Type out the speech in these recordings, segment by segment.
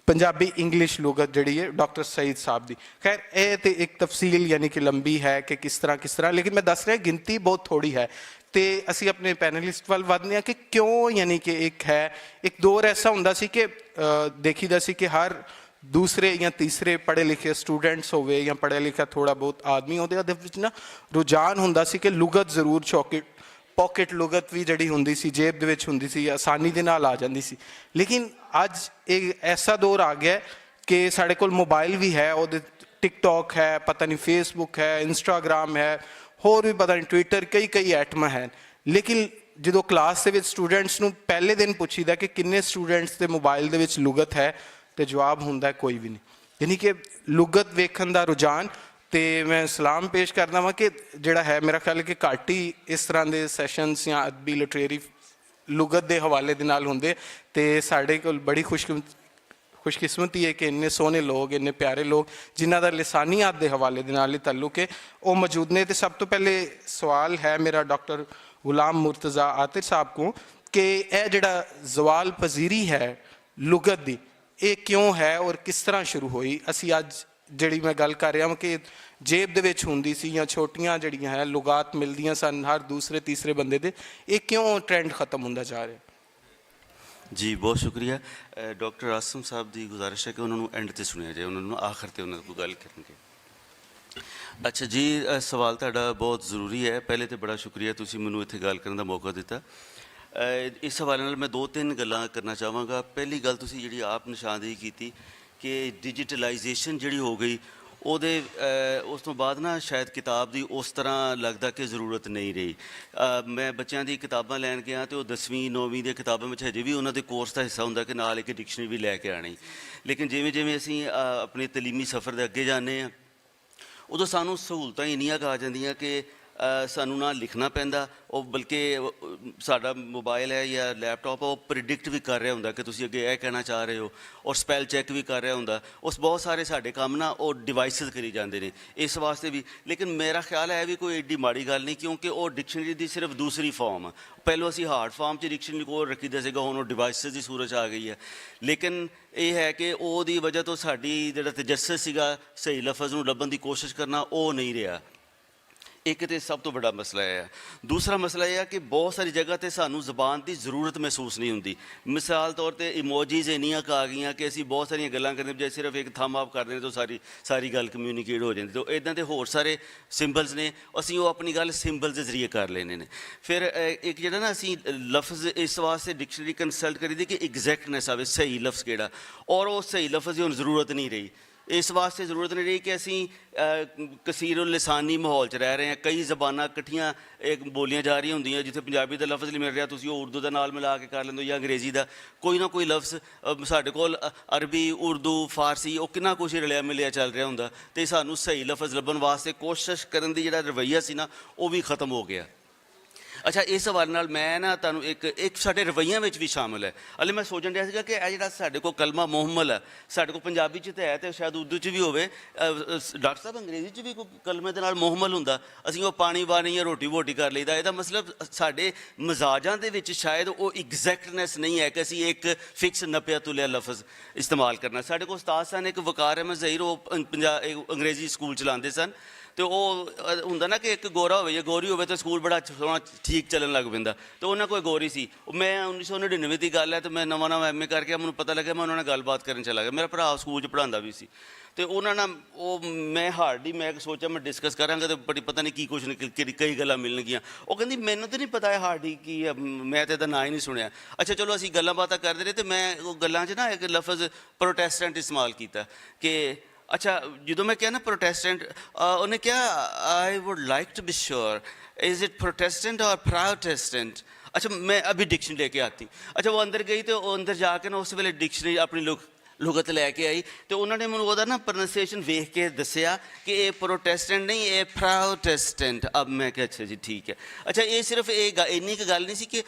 Punjabi English लुगत जी है doctor Saeed साहब की। खैर ये तो एक तफसील यानी कि लंबी है कि किस तरह, लेकिन मैं दस रहा गिनती बहुत थोड़ी है। तो असी अपने पैनलिस्ट वाल वधने हैं कि क्यों, यानी कि एक दौर ऐसा होंदा सी कि देखीदा सी कि हर दूसरे या तीसरे पढ़े लिखे स्टूडेंट्स हो या पढ़े लिखा थोड़ा बहुत आदमी ਉਹਦੇ ਵਿੱਚ ना रुझान होंदा सी कि लुगत जरूर पॉकेट लुगत भी जी होंदी सी, जेब दे विच होंदी सी, आसानी दे नाल आ जांदी सी। लेकिन अज एक ऐसा दौर आ गया कि साढ़े कोल मोबाइल भी है, वो टिकटॉक है, पता नहीं फेसबुक है, इंस्टाग्राम है, होर भी पता नहीं ट्विटर, कई ऐटम हैं। लेकिन जो क्लास के स्टूडेंट्स नूं पहले दिन पुछीदा कि किन्ने स्टूडेंट्स के मोबाइल दे विच लुगत है, तो जवाब होंदा कोई भी नहीं। यानी कि लुगत वेखण दा रुझान। तो मैं सलाम पेश करना वा कि जोड़ा है मेरा ख्याल है कि घट ही इस तरह के सैशनस या अदबी लिटरेरी लुगत के हवाले के नाल होंदे। तो साढ़े कोल बड़ी खुशकिस्मती है कि इन्ने सोहने लोग, इन्ने प्यारे लोग जिन्हों का लिसानियात के हवाले के नाल ही तल्लुक है वो मौजूद ने। तो सब तो पहले सवाल है मेरा डॉक्टर गुलाम मुर्तज़ा आतिर साहब को कि यह जोड़ा जवाल पजीरी है लुगत की, ये क्यों है और किस तरह शुरू हुई। असी अज जी मैं गल कर रहा कि जेब दे विच हुंदी सी या छोटियां जड़ियां है लुगात मिलदियां सन हर दूसरे तीसरे बंदे दे, ये क्यों ट्रेंड खत्म होंदा जा रहा है। जी बहुत शुक्रिया। डॉक्टर आसम साहब की गुजारिश है कि उन्होंने एंड से सुनिया जाए, उन्होंने आखिर से उन्होंने कोई गल करनगे। अच्छा जी, सवाल तुहाडा बहुत जरूरी है। पहले तो बड़ा शुक्रिया तुसीं मैनूं इत्थे गल करन दा मौका दिता। इस हवाले नाल मैं दो तीन गल्लां करना चाहांगा। पहली गल तुसीं जिहड़ी आप निशानदेही कीती कि डिजिटलाइजेशन जी हो गई, ਉਹਦੇ ਉਸ ਤੋਂ ਬਾਅਦ ਨਾ ਸ਼ਾਇਦ ਕਿਤਾਬ ਦੀ ਉਸ ਤਰ੍ਹਾਂ ਲੱਗਦਾ ਕਿ ਜ਼ਰੂਰਤ ਨਹੀਂ ਰਹੀ। ਮੈਂ ਬੱਚਿਆਂ ਦੀ ਕਿਤਾਬਾਂ ਲੈਣ ਗਿਆ ਅਤੇ ਉਹ 10ਵੀਂ 9ਵੀਂ ਦੀਆਂ ਕਿਤਾਬਾਂ ਵਿੱਚ ਹਜੇ ਵੀ ਉਹਨਾਂ ਦੇ ਕੋਰਸ ਦਾ ਹਿੱਸਾ ਹੁੰਦਾ ਕਿ ਨਾਲ ਇੱਕ ਡਿਕਸ਼ਨਰੀ ਵੀ ਲੈ ਕੇ ਆਉਣੀ। ਲੇਕਿਨ ਜਿਵੇਂ ਜਿਵੇਂ ਅਸੀਂ ਆਪਣੇ ਤਲੀਮੀ ਸਫ਼ਰ ਦੇ ਅੱਗੇ ਜਾਂਦੇ ਹਾਂ ਉਦੋਂ ਸਾਨੂੰ ਸਹੂਲਤਾਂ ਇੰਨੀਆਂ ਕੁ ਆ ਜਾਂਦੀਆਂ ਕਿ ਸਾਨੂੰ ਨਾ ਲਿਖਣਾ ਪੈਂਦਾ, ਉਹ ਬਲਕਿ ਸਾਡਾ ਮੋਬਾਈਲ ਹੈ ਜਾਂ ਲੈਪਟਾਪ ਉਹ ਪ੍ਰਿਡਿਕਟ ਵੀ ਕਰ ਰਿਹਾ ਹੁੰਦਾ ਕਿ ਤੁਸੀਂ ਅੱਗੇ ਇਹ ਕਹਿਣਾ ਚਾਹ ਰਹੇ ਹੋ, ਔਰ ਸਪੈਲ ਚੈੱਕ ਵੀ ਕਰ ਰਿਹਾ ਹੁੰਦਾ। ਉਸ ਬਹੁਤ ਸਾਰੇ ਸਾਡੇ ਕੰਮ ਨਾ ਉਹ ਡਿਵਾਈਸਿਸ ਕਰੀ ਜਾਂਦੇ ਨੇ ਇਸ ਵਾਸਤੇ ਵੀ। ਲੇਕਿਨ ਮੇਰਾ ਖਿਆਲ ਹੈ ਵੀ ਕੋਈ ਐਡੀ ਮਾੜੀ ਗੱਲ ਨਹੀਂ, ਕਿਉਂਕਿ ਉਹ ਡਿਕਸ਼ਨਰੀ ਦੀ ਸਿਰਫ ਦੂਸਰੀ ਫਾਰਮ ਆ। ਪਹਿਲੋਂ ਅਸੀਂ ਹਾਰਡ ਫਾਰਮ 'ਚ ਡਿਕਸ਼ਨਰੀ ਕੋਲ ਰੱਖੀਦਾ ਸੀਗਾ, ਹੁਣ ਉਹ ਡਿਵਾਈਸਿਸ ਦੀ ਸੂਰਤ ਆ ਗਈ ਹੈ। ਲੇਕਿਨ ਇਹ ਹੈ ਕਿ ਉਹਦੀ ਵਜ੍ਹਾ ਤੋਂ ਸਾਡੀ ਜਿਹੜਾ ਤਜੱਸਸ ਸੀਗਾ ਸਹੀ ਲਫ਼ਜ਼ ਨੂੰ ਲੱਭਣ ਦੀ ਕੋਸ਼ਿਸ਼ ਕਰਨਾ ਉਹ ਨਹੀਂ ਰਿਹਾ। एक तो सब तो बड़ा मसला है। दूसरा मसला यह है कि बहुत सारी जगह पर सानू ज़बान की जरूरत महसूस नहीं होती। मिसाल तौर पर इमोजीज इन्नियां आ गई कि असी बहुत सारिया गल्लां करने बजाय सिर्फ एक थम अप कर दें तो सारी गल कम्यूनीकेट हो जाती। तो इदां दे होर सारे सिंबल्स ने, असी वो अपनी गल सिंबल्स के जरिए कर लेने ने। फिर एक जिहड़ा ना असी लफ्ज़ इस वास्ते डिक्शनरी कंसल्ट करी दी कि एग्जैक्टनेस आवे, सही लफ्ज़ किहड़ा, और वो सही लफ्ज़ की हुण जरूरत नहीं रही। इस वास्ते जरूरत नहीं रही कि असी कसीर लिसानी माहौल च रह रहे हैं। कई जबानां इकट्ठियां एक बोलियां जा रही होंदियां, जिथे पंजाबी का लफ्ज़ नहीं मिल रहा तुसीं उर्दू का नाल मिला के कर लेंदे या अंग्रेज़ी का कोई ना कोई लफ्ज़। साडे कोल अरबी उर्दू फारसी वो कितना कुछ रलिया मिलिया चल रहा होंदा, तो सानू सही लफ्ज़ लभण वास्ते कोशिश करन दी जिहड़ा रवैया सी ना वो भी खत्म हो गया। अच्छा, इस हवाले नाल मैं ना तुहानूं एक साडे रवैया में भी शामिल है। हले मैं सोचण रहा सीगा कि यह जिहड़ा साडे कोल कलमा मुहम्मल है, साडे कोल पंजाबी च तो है तो शायद उर्दू च भी होवे। डॉक्टर साहब अंग्रेज़ी च भी कोई कलमे दे नाल मुहम्मल हुंदा, असीं वो पानी वानी या रोटी वोटी कर लईदा। इहदा मतलब साडे मजाजां दे विच शायद वो एग्जैक्टनेस नहीं है कि असीं एक फिक्स नपिया तुलिया लफ्ज़ इस्तेमाल करना। साडे कोल उस्ताद सन एक वकार अहमद ज़हीर, वो अंग्रेज़ी स्कूल चलाते सन। तो वो होंदा ना कि एक गोरा हो या गोरी हो तो स्कूल बड़ा सोहना ठीक चलन लग पैंदा। तो उन्होंने कोई गोरी सी, मैं 1999 की गल है, तो मैं नवा MA करके मैंने पता लगे, मैं उन्होंने गलबात करन चला गया। मेरा भरा स्कूल पढ़ांदा भी सी, तो उन्होंने वो मैं हार्डली मैं सोचा मैं डिस्कस करांगा तो बड़ी पता नहीं की कुछ कई गल्लां मिलणगियां। वो कहंदी मैनूं तो नहीं पता है हार्डली की है, मैं तो ना ही नहीं सुनिया। अच्छा चलो असीं गल्लां बातां करदे रहे, तो मैं वो गल्लां च ना एक लफ्ज़ प्रोटेस्टेंट इस्तेमाल किया कि अच्छा जो मैं क्या ना प्रोटेस्टेंट, उन्हें क्या I would like to be sure is it Protestant और प्रोटेस्टेंट। अच्छा मैं अभी डिक्शनरी लेके आती। अच्छा वो अंदर गई तो अंदर जाके ना उस वेले डिक्शनरी अपनी लुगत लैके आई, तो उन्होंने मैं वो ना प्रोनाउंसिएशन वेख के दसिया कि ये प्रोटेस्टेंट नहीं ये प्रोटेस्टेंट। अब मैं क्या अच्छा जी ठीक है। अच्छा ये सिर्फ इन्नी क गल नहीं सी कि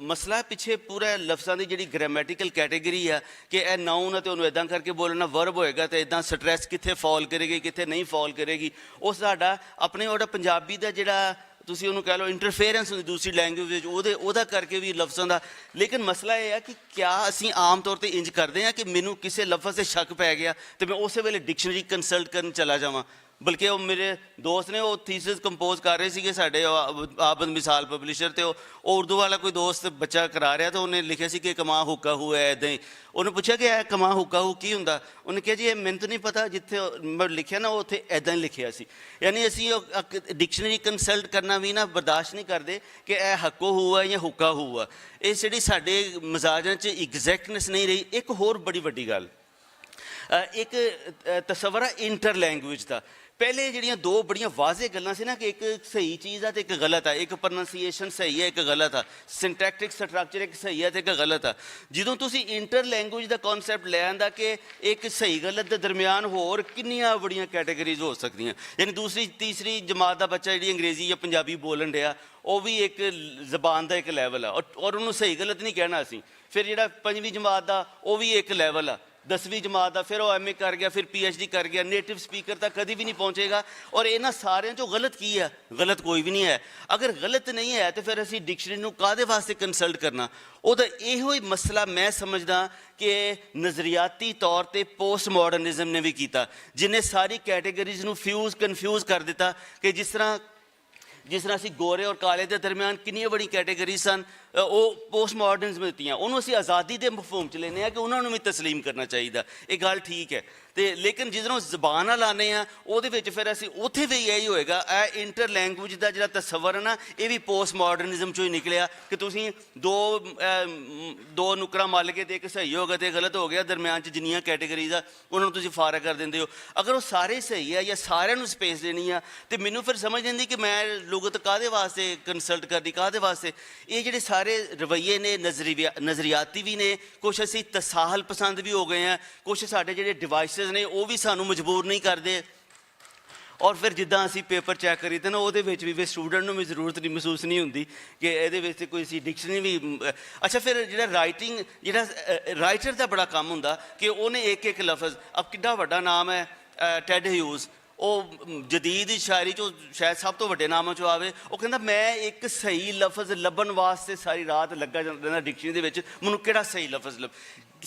मसला पिछे पूरा लफ्ज़ों की जी ग्रामैटिकल कैटेगरी है कि यह नाउन है तो उन्होंने इदा करके बोलना, वर्ब होएगा तो इदा स्ट्रैस कितने फॉल करेगी कितने नहीं फॉल करेगी। वो साडा अपने वो पंजाबी का जोड़ा ਤੁਸੀਂ ਉਹਨੂੰ ਕਹਿ ਲਓ ਇੰਟਰਫੇਰੈਂਸ ਹੁੰਦੀ ਦੂਸਰੀ ਲੈਂਗੁਏਜ ਵਿੱਚ, ਉਹਦਾ ਕਰਕੇ ਵੀ ਲਫ਼ਜ਼ਾਂ ਦਾ। ਲੇਕਿਨ ਮਸਲਾ ਇਹ ਹੈ ਕਿ ਕਿਆ ਅਸੀਂ ਆਮ ਤੌਰ ਤੇ ਇੰਜ ਕਰਦੇ ਹਾਂ ਕਿ ਮੈਨੂੰ ਕਿਸੇ ਲਫ਼ਜ਼ 'ਤੇ ਸ਼ੱਕ ਪੈ ਗਿਆ ਤੇ ਮੈਂ ਉਸੇ ਵੇਲੇ ਡਿਕਸ਼ਨਰੀ ਕੰਸਲਟ ਕਰਨ ਚਲਾ ਜਾਵਾਂ। ਬਲਕਿ ਉਹ ਮੇਰੇ ਦੋਸਤ ਨੇ ਉਹ ਥੀਸਿਸ ਕੰਪੋਜ਼ ਕਰ ਰਹੇ ਸੀਗੇ ਸਾਡੇ ਆਬਦ ਮਿਸਾਲ ਪਬਲਿਸ਼ਰ, ਤੇ ਉਹ ਉਰਦੂ ਵਾਲਾ ਕੋਈ ਦੋਸਤ ਬੱਚਾ ਕਰਾ ਰਿਹਾ, ਤਾਂ ਉਹਨੇ ਲਿਖਿਆ ਸੀ ਕਿ ਕਮਾ ਹੁੱਕਾ ਹੂ ਹੈ ਇੱਦਾਂ ਹੀ। ਉਹਨੂੰ ਪੁੱਛਿਆ ਕਿ ਇਹ ਕਮਾ ਹੁੱਕਾ ਹੂ ਕੀ ਹੁੰਦਾ? ਉਹਨੇ ਕਿਹਾ ਜੀ ਇਹ ਮੈਨੂੰ ਤਾਂ ਨਹੀਂ ਪਤਾ, ਜਿੱਥੇ ਮੈਂ ਲਿਖਿਆ ਨਾ ਉਹ ਉੱਥੇ ਇੱਦਾਂ ਹੀ ਲਿਖਿਆ ਸੀ। ਯਾਨੀ ਅਸੀਂ ਡਿਕਸ਼ਨਰੀ ਕੰਸਲਟ ਕਰਨਾ ਵੀ ਨਾ ਬਰਦਾਸ਼ਤ ਨਹੀਂ ਕਰਦੇ ਕਿ ਇਹ ਹੱਕੋ ਹੂ ਆ ਜਾਂ ਹੁੱਕਾ ਹੂ ਆ। ਇਹ ਜਿਹੜੀ ਸਾਡੇ ਮਜ਼ਾਜਾਂ 'ਚ ਐਗਜ਼ੈਕਟਨੈਸ ਨਹੀਂ ਰਹੀ। ਇੱਕ ਹੋਰ ਬੜੀ ਵੱਡੀ ਗੱਲ, ਇੱਕ ਤਸਵਰ ਆ ਇੰਟਰ ਲੈਂਗੁਏਜ ਦਾ। ਪਹਿਲੇ ਜਿਹੜੀਆਂ ਦੋ ਬੜੀਆਂ ਵਾਜ਼ੇ ਗੱਲਾਂ ਸੀ ਨਾ ਕਿ ਇੱਕ ਸਹੀ ਚੀਜ਼ ਆ ਤੇ ਇੱਕ ਗਲਤ ਆ, ਇੱਕ ਪ੍ਰੋਨਾਂਸੀਏਸ਼ਨ ਸਹੀ ਹੈ ਇੱਕ ਗਲਤ ਆ, ਸਿੰਟੈਕਟਿਕ ਸਟਰਕਚਰ ਇੱਕ ਸਹੀ ਹੈ ਤੇ ਇੱਕ ਗਲਤ ਆ। ਜਦੋਂ ਤੁਸੀਂ ਇੰਟਰ ਲੈਂਗੁਏਜ ਦਾ ਕਨਸੈਪਟ ਲੈ ਆਂਦਾ ਕਿ ਇੱਕ ਸਹੀ ਗਲਤ ਦੇ ਦਰਮਿਆਨ ਹੋਰ ਕਿੰਨੀਆਂ ਬੜੀਆਂ ਕੈਟੇਗਰੀਜ਼ ਹੋ ਸਕਦੀਆਂ। ਯਾਨੀ ਦੂਸਰੀ ਤੀਸਰੀ ਜਮਾਤ ਦਾ ਬੱਚਾ ਜਿਹੜੀ ਅੰਗਰੇਜ਼ੀ ਜਾਂ ਪੰਜਾਬੀ ਬੋਲਣ ਡਿਆ, ਉਹ ਵੀ ਇੱਕ ਜ਼ਬਾਨ ਦਾ ਇੱਕ ਲੈਵਲ ਆ, ਔਰ ਉਹਨੂੰ ਸਹੀ ਗਲਤ ਨਹੀਂ ਕਹਿਣਾ ਅਸੀਂ। ਫਿਰ ਜਿਹੜਾ ਪੰਜਵੀਂ ਜਮਾਤ ਦਾ ਉਹ ਵੀ ਇੱਕ ਲੈਵਲ ਆ, 10ਵੀਂ ਜਮਾਤ ਦਾ ਫਿਰ ਉਹ MA ਕਰ ਗਿਆ, ਫਿਰ PhD ਕਰ ਗਿਆ, ਨੇਟਿਵ ਸਪੀਕਰ ਤੱਕ ਕਦੀ ਵੀ ਨਹੀਂ ਪਹੁੰਚੇਗਾ। ਔਰ ਇਹਨਾਂ ਸਾਰਿਆਂ 'ਚੋਂ ਗਲਤ ਕੀ ਹੈ? ਗਲਤ ਕੋਈ ਵੀ ਨਹੀਂ ਹੈ। ਅਗਰ ਗਲਤ ਨਹੀਂ ਹੈ ਤਾਂ ਫਿਰ ਅਸੀਂ ਡਿਕਸ਼ਨਰੀ ਨੂੰ ਕਾਹਦੇ ਵਾਸਤੇ ਕੰਸਲਟ ਕਰਨਾ? ਉਹਦਾ ਇਹੋ ਹੀ ਮਸਲਾ ਮੈਂ ਸਮਝਦਾ ਕਿ ਨਜ਼ਰੀਆਤੀ ਤੌਰ 'ਤੇ ਪੋਸਟ ਮਾਡਰਨਿਜ਼ਮ ਨੇ ਵੀ ਕੀਤਾ, ਜਿਹਨੇ ਸਾਰੀ ਕੈਟੇਗਰੀਜ਼ ਨੂੰ ਕਨਫਿਊਜ਼ ਕਰ ਦਿੱਤਾ। ਕਿ ਜਿਸ ਤਰ੍ਹਾਂ ਅਸੀਂ ਗੋਰੇ ਔਰ ਕਾਲੇ ਦੇ ਦਰਮਿਆਨ ਕਿੰਨੀਆਂ ਬੜੀ ਕੈਟੇਗਰੀ ਸਨ, ਉਹ ਪੋਸਟ ਮਾਡਰਨਿਜ਼ਮ ਦਿੱਤੀਆਂ। ਉਹਨੂੰ ਅਸੀਂ ਆਜ਼ਾਦੀ ਦੇ ਮਫਹੂਮ 'ਚ ਲੈਂਦੇ ਹਾਂ ਕਿ ਉਹਨਾਂ ਨੂੰ ਵੀ ਤਸਲੀਮ ਕਰਨਾ ਚਾਹੀਦਾ, ਇਹ ਗੱਲ ਠੀਕ ਹੈ। ਤੇ ਲੇਕਿਨ ਜਿੱਧਰੋਂ ਜ਼ਬਾਨ ਨਾਲ ਆਉਂਦੇ ਹਾਂ ਉਹਦੇ ਵਿੱਚ ਫਿਰ ਅਸੀਂ ਉੱਥੇ ਵੀ ਇਹੀ ਹੋਏਗਾ। ਇਹ ਇੰਟਰ ਲੈਂਗੁਏਜ ਦਾ ਜਿਹੜਾ ਤਸਵਰ ਹੈ ਨਾ, ਇਹ ਵੀ ਪੋਸਟ ਮਾਡਰਨਿਜ਼ਮ 'ਚੋਂ ਹੀ ਨਿਕਲਿਆ ਕਿ ਤੁਸੀਂ ਦੋ ਨੁਕਰਾਂ ਮੱਲ ਕੇ ਤੇ ਇੱਕ ਸਹੀ ਹੋ ਗਿਆ ਤੇ ਗਲਤ ਹੋ ਗਿਆ, ਦਰਮਿਆਨ 'ਚ ਜਿੰਨੀਆਂ ਕੈਟੇਗਰੀਜ਼ ਆ ਉਹਨਾਂ ਨੂੰ ਤੁਸੀਂ ਫਾਰਗ ਕਰ ਦਿੰਦੇ ਹੋ। ਅਗਰ ਉਹ ਸਾਰੇ ਸਹੀ ਆ ਜਾਂ ਸਾਰਿਆਂ ਨੂੰ ਸਪੇਸ ਦੇਣੀ ਆ, ਤੇ ਮੈਨੂੰ ਫਿਰ ਸਮਝ ਜਾਂਦੀ ਕਿ ਮੈਂ ਲੁਗਤ ਕਾਹਦੇ ਵਾਸਤੇ ਕੰਸਲਟ ਕਰਨੀ, ਕਾਹਦੇ ਵਾਸਤੇ? ਇਹ ਜਿਹੜੇ ਸਾਰੇ ਰਵੱਈਏ ਨੇ ਨਜ਼ਰੀਆਤੀ ਵੀ ਨੇ, ਕੁਛ ਅਸੀਂ ਤਸਾਹਲ ਪਸੰਦ ਵੀ ਹੋ ਗਏ ਹਾਂ, ਕੁਛ ਸਾਡੇ ਜਿਹੜੇ ਡਿਵਾਈਸਿਸ ਨੇ ਉਹ ਵੀ ਸਾਨੂੰ ਮਜਬੂਰ ਨਹੀਂ ਕਰਦੇ। ਔਰ ਫਿਰ ਜਿੱਦਾਂ ਅਸੀਂ ਪੇਪਰ ਚੈੱਕ ਕਰੀਦੇ ਨਾ, ਉਹਦੇ ਵਿੱਚ ਵੀ ਸਟੂਡੈਂਟ ਨੂੰ ਵੀ ਜ਼ਰੂਰਤ ਨਹੀਂ ਮਹਿਸੂਸ ਨਹੀਂ ਹੁੰਦੀ ਕਿ ਇਹਦੇ ਵਿੱਚ ਕੋਈ ਅਸੀਂ ਡਿਕਸ਼ਨਰੀ ਵੀ। ਅੱਛਾ, ਫਿਰ ਜਿਹੜਾ ਰਾਈਟਰ ਦਾ ਬੜਾ ਕੰਮ ਹੁੰਦਾ ਕਿ ਉਹਨੇ ਇੱਕ ਲਫ਼ਜ਼, ਅਬ ਕਿੱਡਾ ਵੱਡਾ ਨਾਮ ਹੈ ਟੈਡ ਹਿਊਜ਼, ਉਹ ਜਦੀਦ ਸ਼ਾਇਰੀ 'ਚੋਂ ਸ਼ਾਇਦ ਸਭ ਤੋਂ ਵੱਡੇ ਨਾਮਾਂ 'ਚੋਂ ਆਵੇ। ਉਹ ਕਹਿੰਦਾ ਮੈਂ ਇੱਕ ਸਹੀ ਲਫ਼ਜ਼ ਲੱਭਣ ਵਾਸਤੇ ਸਾਰੀ ਰਾਤ ਲੱਗਾ ਜਾਂਦਾ ਡਿਕਸ਼ਨਰੀ ਦੇ ਵਿੱਚ, ਮੈਨੂੰ ਕਿਹੜਾ ਸਹੀ ਲਫ਼ਜ਼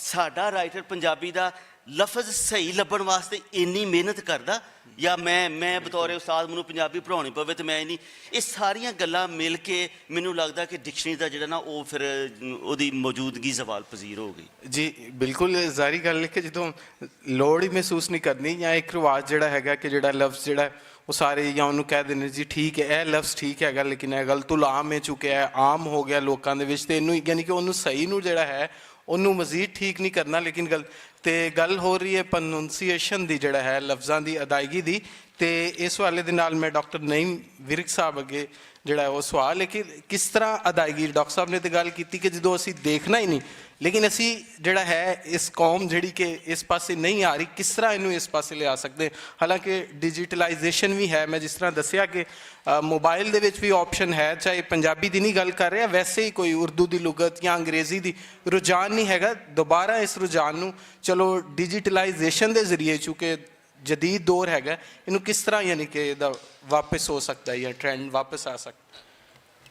ਸਾਡਾ ਰਾਈਟਰ ਪੰਜਾਬੀ ਦਾ ਲਫ਼ਜ਼ ਸਹੀ ਲੱਭਣ ਵਾਸਤੇ ਇੰਨੀ ਮਿਹਨਤ ਕਰਦਾ, ਜਾਂ ਮੈਂ ਬਤੌਰ ਉਸਤਾਦ ਮੈਨੂੰ ਪੰਜਾਬੀ ਪੜ੍ਹਾਉਣੀ ਪਵੇ ਤੇ ਮੈਂ ਨਹੀਂ। ਇਹ ਸਾਰੀਆਂ ਗੱਲਾਂ ਮਿਲ ਕੇ ਮੈਨੂੰ ਲੱਗਦਾ ਕਿ ਡਿਕਸ਼ਨਰੀ ਦਾ ਜਿਹੜਾ ਨਾ ਉਹ ਫਿਰ ਉਹਦੀ ਮੌਜੂਦਗੀ ਜ਼ਵਾਲ ਪਜ਼ੀਰ ਹੋ ਗਈ। ਜੀ ਬਿਲਕੁਲ ਜ਼ਾਰੀ ਗੱਲ ਹੈ ਕਿ ਜਦੋਂ ਲੋੜ ਹੀ ਮਹਿਸੂਸ ਨਹੀਂ ਕਰਨੀ, ਜਾਂ ਇੱਕ ਰਿਵਾਜ਼ ਜਿਹੜਾ ਹੈਗਾ ਕਿ ਜਿਹੜਾ ਲਫ਼ਜ਼ ਜਿਹੜਾ ਉਹ ਸਾਰੇ ਜਾਂ ਉਹਨੂੰ ਕਹਿ ਦਿੰਦੇ ਜੀ ਠੀਕ ਹੈ ਇਹ ਲਫ਼ਜ਼ ਠੀਕ ਹੈਗਾ ਲੇਕਿਨ ਇਹ ਗਲਤੁਲ ਆਮ ਹੋ ਚੁੱਕਿਆ ਹੈ, ਆਮ ਹੋ ਗਿਆ ਲੋਕਾਂ ਦੇ ਵਿੱਚ, ਤੇ ਇਹਨੂੰ ਯਾਨੀ ਕਿ ਉਹਨੂੰ ਸਹੀ ਨੂੰ ਜਿਹੜਾ ਹੈ ਉਹਨੂੰ ਮਜ਼ੀਦ ਠੀਕ ਨਹੀਂ ਕਰਨਾ। ਲੇਕਿਨ ਗੱਲ ਹੋ ਰਹੀ ਹੈ ਪ੍ਰੋਨੰਸੀਏਸ਼ਨ ਦੀ, ਜਿਹੜਾ ਹੈ ਲਫ਼ਜ਼ਾਂ ਦੀ ਅਦਾਇਗੀ ਦੀ। ਤੇ ਇਸ ਵਾਲੇ ਦੇ ਨਾਲ ਮੈਂ ਡਾਕਟਰ ਨਈਮ ਵਿਰਕ ਸਾਹਿਬ ਅੱਗੇ ਜਿਹੜਾ ਉਹ ਸਵਾਲ ਹੈ ਕਿ ਕਿਸ ਤਰ੍ਹਾਂ ਅਦਾਇਗੀ। ਡਾਕਟਰ ਸਾਹਿਬ ਨੇ ਤਾਂ ਗੱਲ ਕੀਤੀ ਕਿ ਜਦੋਂ ਅਸੀਂ ਦੇਖਣਾ ਹੀ ਨਹੀਂ, ਲੇਕਿਨ ਅਸੀਂ ਜਿਹੜਾ ਹੈ ਇਸ ਕੌਮ ਜਿਹੜੀ ਕਿ ਇਸ ਪਾਸੇ ਨਹੀਂ ਆ ਰਹੀ, ਕਿਸ ਤਰ੍ਹਾਂ ਇਹਨੂੰ ਇਸ ਪਾਸੇ ਲਿਆ ਸਕਦੇ? ਹਾਲਾਂਕਿ ਡਿਜੀਟਲਾਈਜੇਸ਼ਨ ਵੀ ਹੈ, ਮੈਂ ਜਿਸ ਤਰ੍ਹਾਂ ਦੱਸਿਆ ਕਿ ਮੋਬਾਈਲ ਦੇ ਵਿੱਚ ਵੀ ਆਪਸ਼ਨ ਹੈ, ਚਾਹੇ ਪੰਜਾਬੀ ਦੀ ਨਹੀਂ ਗੱਲ ਕਰ ਰਿਹਾ, ਵੈਸੇ ਹੀ ਕੋਈ ਉਰਦੂ ਦੀ ਲੁਗਤ ਜਾਂ ਅੰਗਰੇਜ਼ੀ ਦੀ ਰੁਝਾਨ ਨਹੀਂ ਹੈਗਾ। ਦੁਬਾਰਾ ਇਸ ਰੁਝਾਨ ਨੂੰ ਚਲੋ ਡਿਜੀਟਲਾਈਜੇਸ਼ਨ ਦੇ ਜ਼ਰੀਏ, ਚੂँਕਿ ਜਦੀਦ ਦੌਰ ਹੈਗਾ, ਇਹਨੂੰ ਕਿਸ ਤਰ੍ਹਾਂ ਯਾਨੀ ਕਿ ਇਹਦਾ ਵਾਪਸ ਹੋ ਸਕਦਾ ਜਾਂ ਟ੍ਰੈਂਡ ਵਾਪਸ ਆ ਸਕਦਾ?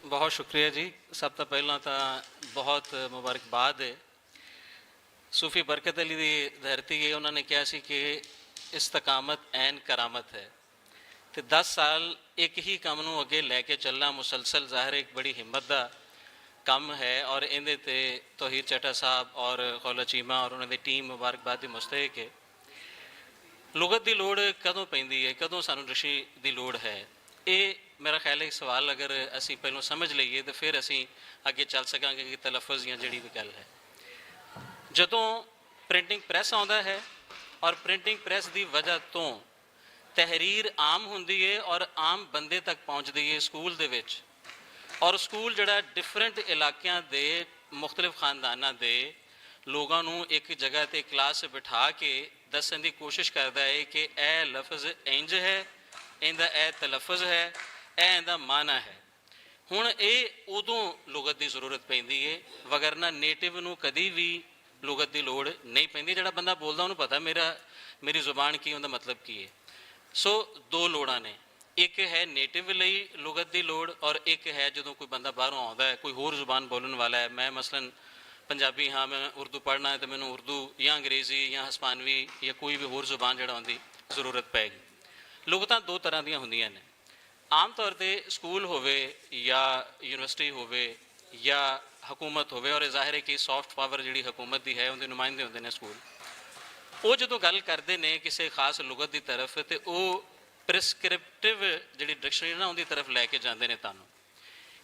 ਬਹੁਤ ਸ਼ੁਕਰੀਆ ਜੀ। ਸਭ ਤੋਂ ਪਹਿਲਾਂ ਤਾਂ ਬਹੁਤ ਮੁਬਾਰਕਬਾਦ ਹੈ ਸੂਫੀ ਬਰਕਤ ਅਲੀ ਦੀ ਧਰਤੀ ਹੈ। ਉਹਨਾਂ ਨੇ ਕਿਹਾ ਸੀ ਕਿ ਇਸਤਕਾਮਤ ਐਨ ਕਰਾਮਤ ਹੈ, ਤੇ 10 ਸਾਲ ਇੱਕ ਹੀ ਕੰਮ ਨੂੰ ਅੱਗੇ ਲੈ ਕੇ ਚੱਲਣਾ ਮੁਸਲਸਲ ਜ਼ਾਹਿਰ ਇੱਕ ਬੜੀ ਹਿੰਮਤ ਦਾ ਕੰਮ ਹੈ। ਔਰ ਇਹਦੇ 'ਤੇ ਤੋਹੀਰ ਚੱਟਾ ਸਾਹਿਬ ਔਰ ਖੌਲਾ ਚੀਮਾ ਔਰ ਉਹਨਾਂ ਦੀ ਟੀਮ ਮੁਬਾਰਕਬਾਦ ਦੀ ਮੁਸਤਹਿਕ ਹੈ। ਲੁਗਤ ਦੀ ਲੋੜ ਕਦੋਂ ਪੈਂਦੀ ਹੈ, ਕਦੋਂ ਸਾਨੂੰ ਰਿਸ਼ੀ ਦੀ ਲੋੜ ਹੈ, ਇਹ ਮੇਰਾ ਖਿਆਲ ਹੈ ਸਵਾਲ ਅਗਰ ਅਸੀਂ ਪਹਿਲਾਂ ਸਮਝ ਲਈਏ ਤਾਂ ਫਿਰ ਅਸੀਂ ਅੱਗੇ ਚੱਲ ਸਕਾਂਗੇ ਕਿ ਤਲਫਜ਼ ਜਾਂ ਜਿਹੜੀ ਵੀ ਗੱਲ ਹੈ। ਜਦੋਂ ਪ੍ਰਿੰਟਿੰਗ ਪ੍ਰੈਸ ਆਉਂਦਾ ਹੈ ਔਰ ਪ੍ਰਿੰਟਿੰਗ ਪ੍ਰੈਸ ਦੀ ਵਜ੍ਹਾ ਤੋਂ ਤਹਿਰੀਰ ਆਮ ਹੁੰਦੀ ਹੈ ਔਰ ਆਮ ਬੰਦੇ ਤੱਕ ਪਹੁੰਚਦੀ ਹੈ ਸਕੂਲ ਦੇ ਵਿੱਚ, ਔਰ ਸਕੂਲ ਜਿਹੜਾ ਡਿਫਰੈਂਟ ਇਲਾਕਿਆਂ ਦੇ ਮੁਖਤਲਿਫ ਖਾਨਦਾਨਾਂ ਦੇ ਲੋਕਾਂ ਨੂੰ ਇੱਕ ਜਗ੍ਹਾ 'ਤੇ ਕਲਾਸ ਬਿਠਾ ਕੇ ਦੱਸਣ ਦੀ ਕੋਸ਼ਿਸ਼ ਕਰਦਾ ਹੈ ਕਿ ਇਹ ਲਫ਼ਜ਼ ਇੰਜ ਹੈ, ਇਹਦਾ ਇਹ ਤਲਫਜ਼ ਹੈ, ਇਹ ਇਹਦਾ ਮਾਨਾ ਹੈ। ਹੁਣ ਇਹ ਉਦੋਂ ਲੁਗਤ ਦੀ ਜ਼ਰੂਰਤ ਪੈਂਦੀ ਹੈ, ਵਗਰਨਾ ਨੇਟਿਵ ਨੂੰ ਕਦੀ ਵੀ ਲੁਗਤ ਦੀ ਲੋੜ ਨਹੀਂ ਪੈਂਦੀ। ਜਿਹੜਾ ਬੰਦਾ ਬੋਲਦਾ ਉਹਨੂੰ ਪਤਾ ਮੇਰੀ ਜ਼ੁਬਾਨ ਕੀ, ਉਹਦਾ ਮਤਲਬ ਕੀ ਹੈ। ਸੋ ਦੋ ਲੋੜਾਂ ਨੇ, ਇੱਕ ਹੈ ਨੇਟਿਵ ਲਈ ਲੁਗਤ ਦੀ ਲੋੜ, ਔਰ ਇੱਕ ਹੈ ਜਦੋਂ ਕੋਈ ਬੰਦਾ ਬਾਹਰੋਂ ਆਉਂਦਾ ਹੈ, ਕੋਈ ਹੋਰ ਜ਼ੁਬਾਨ ਬੋਲਣ ਵਾਲਾ ਹੈ। ਮੈਂ ਮਸਲਨ ਪੰਜਾਬੀ ਹਾਂ, ਮੈਂ ਉਰਦੂ ਪੜ੍ਹਨਾ ਹੈ, ਤਾਂ ਮੈਨੂੰ ਉਰਦੂ ਜਾਂ ਅੰਗਰੇਜ਼ੀ ਜਾਂ ਹਸਪਾਨਵੀ ਜਾਂ ਕੋਈ ਵੀ ਹੋਰ ਜ਼ੁਬਾਨ ਜਿਹੜਾ ਆਉਂਦੀ ਜ਼ਰੂਰਤ ਪਏਗੀ। ਲੁਗਤਾਂ ਦੋ ਤਰ੍ਹਾਂ ਦੀਆਂ ਹੁੰਦੀਆਂ ਨੇ। ਆਮ ਤੌਰ 'ਤੇ ਸਕੂਲ ਹੋਵੇ ਜਾਂ ਯੂਨੀਵਰਸਿਟੀ ਹੋਵੇ ਜਾਂ ਹਕੂਮਤ ਹੋਵੇ, ਔਰ ਜ਼ਾਹਿਰ ਹੈ ਕਿ ਸੌਫਟ ਪਾਵਰ ਜਿਹੜੀ ਹਕੂਮਤ ਦੀ ਹੈ ਉਹਦੇ ਨੁਮਾਇੰਦੇ ਹੁੰਦੇ ਨੇ ਸਕੂਲ, ਉਹ ਜਦੋਂ ਗੱਲ ਕਰਦੇ ਨੇ ਕਿਸੇ ਖਾਸ ਲੁਗਤ ਦੀ ਤਰਫ, ਤੇ ਉਹ ਪ੍ਰਿਸਕ੍ਰਿਪਟਿਵ ਜਿਹੜੀ ਡਿਕਸ਼ਨਰੀ ਨਾ ਉਹਦੀ ਤਰਫ ਲੈ ਕੇ ਜਾਂਦੇ ਨੇ ਤੁਹਾਨੂੰ।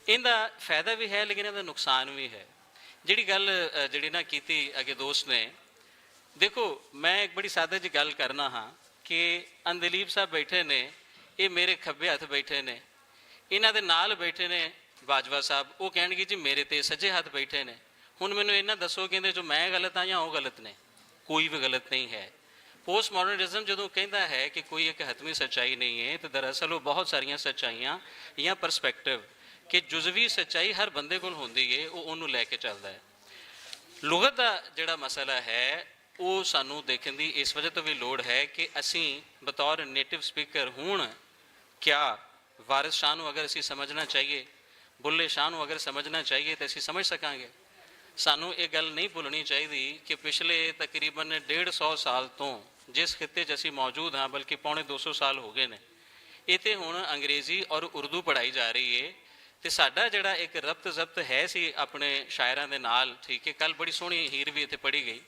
ਇਹਦਾ ਫਾਇਦਾ ਵੀ ਹੈ ਲੇਕਿਨ ਇਹਦਾ ਨੁਕਸਾਨ ਵੀ ਹੈ। ਜਿਹੜੀ ਗੱਲ ਜਿਹੜੀ ਨਾ ਕੀਤੀ ਅੱਗੇ ਦੋਸਤ ਨੇ, ਦੇਖੋ ਮੈਂ ਇੱਕ ਬੜੀ ਸਾਦੇ ਜਿਹੀ ਗੱਲ ਕਰਨਾ ਹਾਂ ਕਿ ਅੰਦਲੀਬ ਸਾਹਿਬ ਬੈਠੇ ਨੇ, ਇਹ ਮੇਰੇ ਖੱਬੇ ਹੱਥ ਬੈਠੇ ਨੇ, ਇਹਨਾਂ ਦੇ ਨਾਲ ਬੈਠੇ ਨੇ ਬਾਜਵਾ ਸਾਹਿਬ, ਉਹ ਕਹਿਣਗੇ ਜੀ ਮੇਰੇ ਤੇ ਸੱਜੇ ਹੱਥ ਬੈਠੇ ਨੇ। ਹੁਣ ਮੈਨੂੰ ਇਹਨਾਂ ਦੱਸੋ ਕਿ ਇਹਦੇ 'ਚੋਂ ਮੈਂ ਗਲਤ ਹਾਂ ਜਾਂ ਉਹ ਗਲਤ ਨੇ? ਕੋਈ ਵੀ ਗਲਤ ਨਹੀਂ ਹੈ। ਪੋਸਟ ਮਾਡਰਨਿਜ਼ਮ ਜਦੋਂ ਕਹਿੰਦਾ ਹੈ ਕਿ ਕੋਈ ਇੱਕ ਹਤਮੀ ਸੱਚਾਈ ਨਹੀਂ ਹੈ, ਤਾਂ ਦਰਅਸਲ ਉਹ ਬਹੁਤ ਸਾਰੀਆਂ ਸੱਚਾਈਆਂ ਜਾਂ ਪਰਸਪੈਕਟਿਵ ਕਿ ਜੁਜ਼ਵੀ ਸੱਚਾਈ ਹਰ ਬੰਦੇ ਕੋਲ ਹੁੰਦੀ ਹੈ, ਉਹ ਉਹਨੂੰ ਲੈ ਕੇ ਚੱਲਦਾ ਹੈ। ਲੁਗਤ ਦਾ ਜਿਹੜਾ ਮਸਲਾ ਹੈ ਉਹ ਸਾਨੂੰ ਦੇਖਣ ਦੀ ਇਸ ਵਜ੍ਹਾ ਤੋਂ ਵੀ ਲੋੜ ਹੈ ਕਿ ਅਸੀਂ ਬਤੌਰ ਨੇਟਿਵ ਸਪੀਕਰ ਹੁਣ ਕਿਆ ਵਾਰਿਸ ਸ਼ਾਹ ਨੂੰ ਅਗਰ ਅਸੀਂ ਸਮਝਣਾ ਚਾਹੀਏ, ਬੁੱਲੇ ਸ਼ਾਹ ਨੂੰ ਅਗਰ ਸਮਝਣਾ ਚਾਹੀਏ ਤਾਂ ਅਸੀਂ ਸਮਝ ਸਕਾਂਗੇ। ਸਾਨੂੰ ਇਹ ਗੱਲ ਨਹੀਂ ਭੁੱਲਣੀ ਚਾਹੀਦੀ ਕਿ ਪਿਛਲੇ ਤਕਰੀਬਨ 150 ਸਾਲ ਤੋਂ ਜਿਸ ਖਿੱਤੇ 'ਚ ਅਸੀਂ ਮੌਜੂਦ ਹਾਂ, ਬਲਕਿ ਪੌਣੇ 200 ਸਾਲ ਹੋ ਗਏ ਨੇ, ਇੱਥੇ ਹੁਣ ਅੰਗਰੇਜ਼ੀ ਔਰ ਉਰਦੂ ਪੜ੍ਹਾਈ ਜਾ ਰਹੀ ਹੈ। ਤੇ ਸਾਡਾ ਜਿਹੜਾ ਇੱਕ ਰਬਤ ਜ਼ਬਤ ਹੈ ਸੀ ਆਪਣੇ ਸ਼ਾਇਰਾਂ ਦੇ ਨਾਲ, ਠੀਕ ਹੈ, ਕੱਲ ਬੜੀ ਸੋਹਣੀ ਹੀਰ ਵੀ ਇੱਥੇ ਪੜ੍ਹੀ ਗਈ,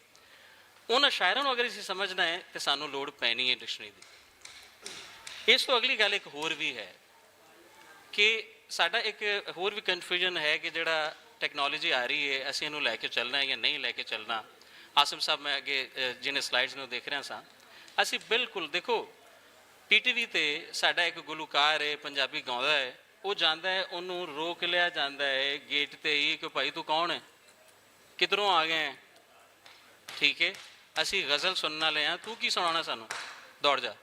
ਉਹਨਾਂ ਸ਼ਾਇਰਾਂ ਨੂੰ ਅਗਰ ਅਸੀਂ ਸਮਝਣਾ ਹੈ ਤਾਂ ਸਾਨੂੰ ਲੋੜ ਪੈਣੀ ਹੈ ਡਿਕਸ਼ਨਰੀ ਦੀ। ਇਸ ਤੋਂ ਅਗਲੀ ਗੱਲ ਇੱਕ ਹੋਰ ਵੀ ਹੈ ਕਿ ਸਾਡਾ ਇੱਕ ਹੋਰ ਵੀ ਕਨਫਿਊਜ਼ਨ ਹੈ ਕਿ ਜਿਹੜਾ ਟੈਕਨੋਲੋਜੀ ਆ ਰਹੀ ਹੈ ਅਸੀਂ ਇਹਨੂੰ ਲੈ ਕੇ ਚੱਲਣਾ ਹੈ ਜਾਂ ਨਹੀਂ ਲੈ ਕੇ ਚੱਲਣਾ। ਆਸਿਮ ਸਾਹਿਬ, ਮੈਂ ਅੱਗੇ ਜਿਹਨੇ ਸਲਾਈਡਸ ਨੂੰ ਦੇਖ ਰਿਹਾ ਸਾਂ, ਅਸੀਂ ਬਿਲਕੁਲ ਦੇਖੋ PTV ਤੇ ਸਾਡਾ ਇੱਕ ਗੁਲੂਕਾਰ ਹੈ, ਪੰਜਾਬੀ ਗਾਉਂਦਾ ਹੈ, ਉਹ ਜਾਂਦਾ ਹੈ, ਉਹਨੂੰ ਰੋਕ ਲਿਆ ਜਾਂਦਾ ਹੈ ਗੇਟ ਤੇ ਹੀ ਕਿ ਭਾਈ ਤੂੰ ਕੌਣ ਹੈ, ਕਿੱਧਰੋਂ ਆ ਗਏ, ਠੀਕ ਹੈ, ਅਸੀਂ ਗਜ਼ਲ ਸੁਣਨ ਵਾਲੇ ਹਾਂ, ਤੂੰ ਕੀ ਸੁਣਾਉਣਾ ਸਾਨੂੰ, ਦੌੜ ਜਾ।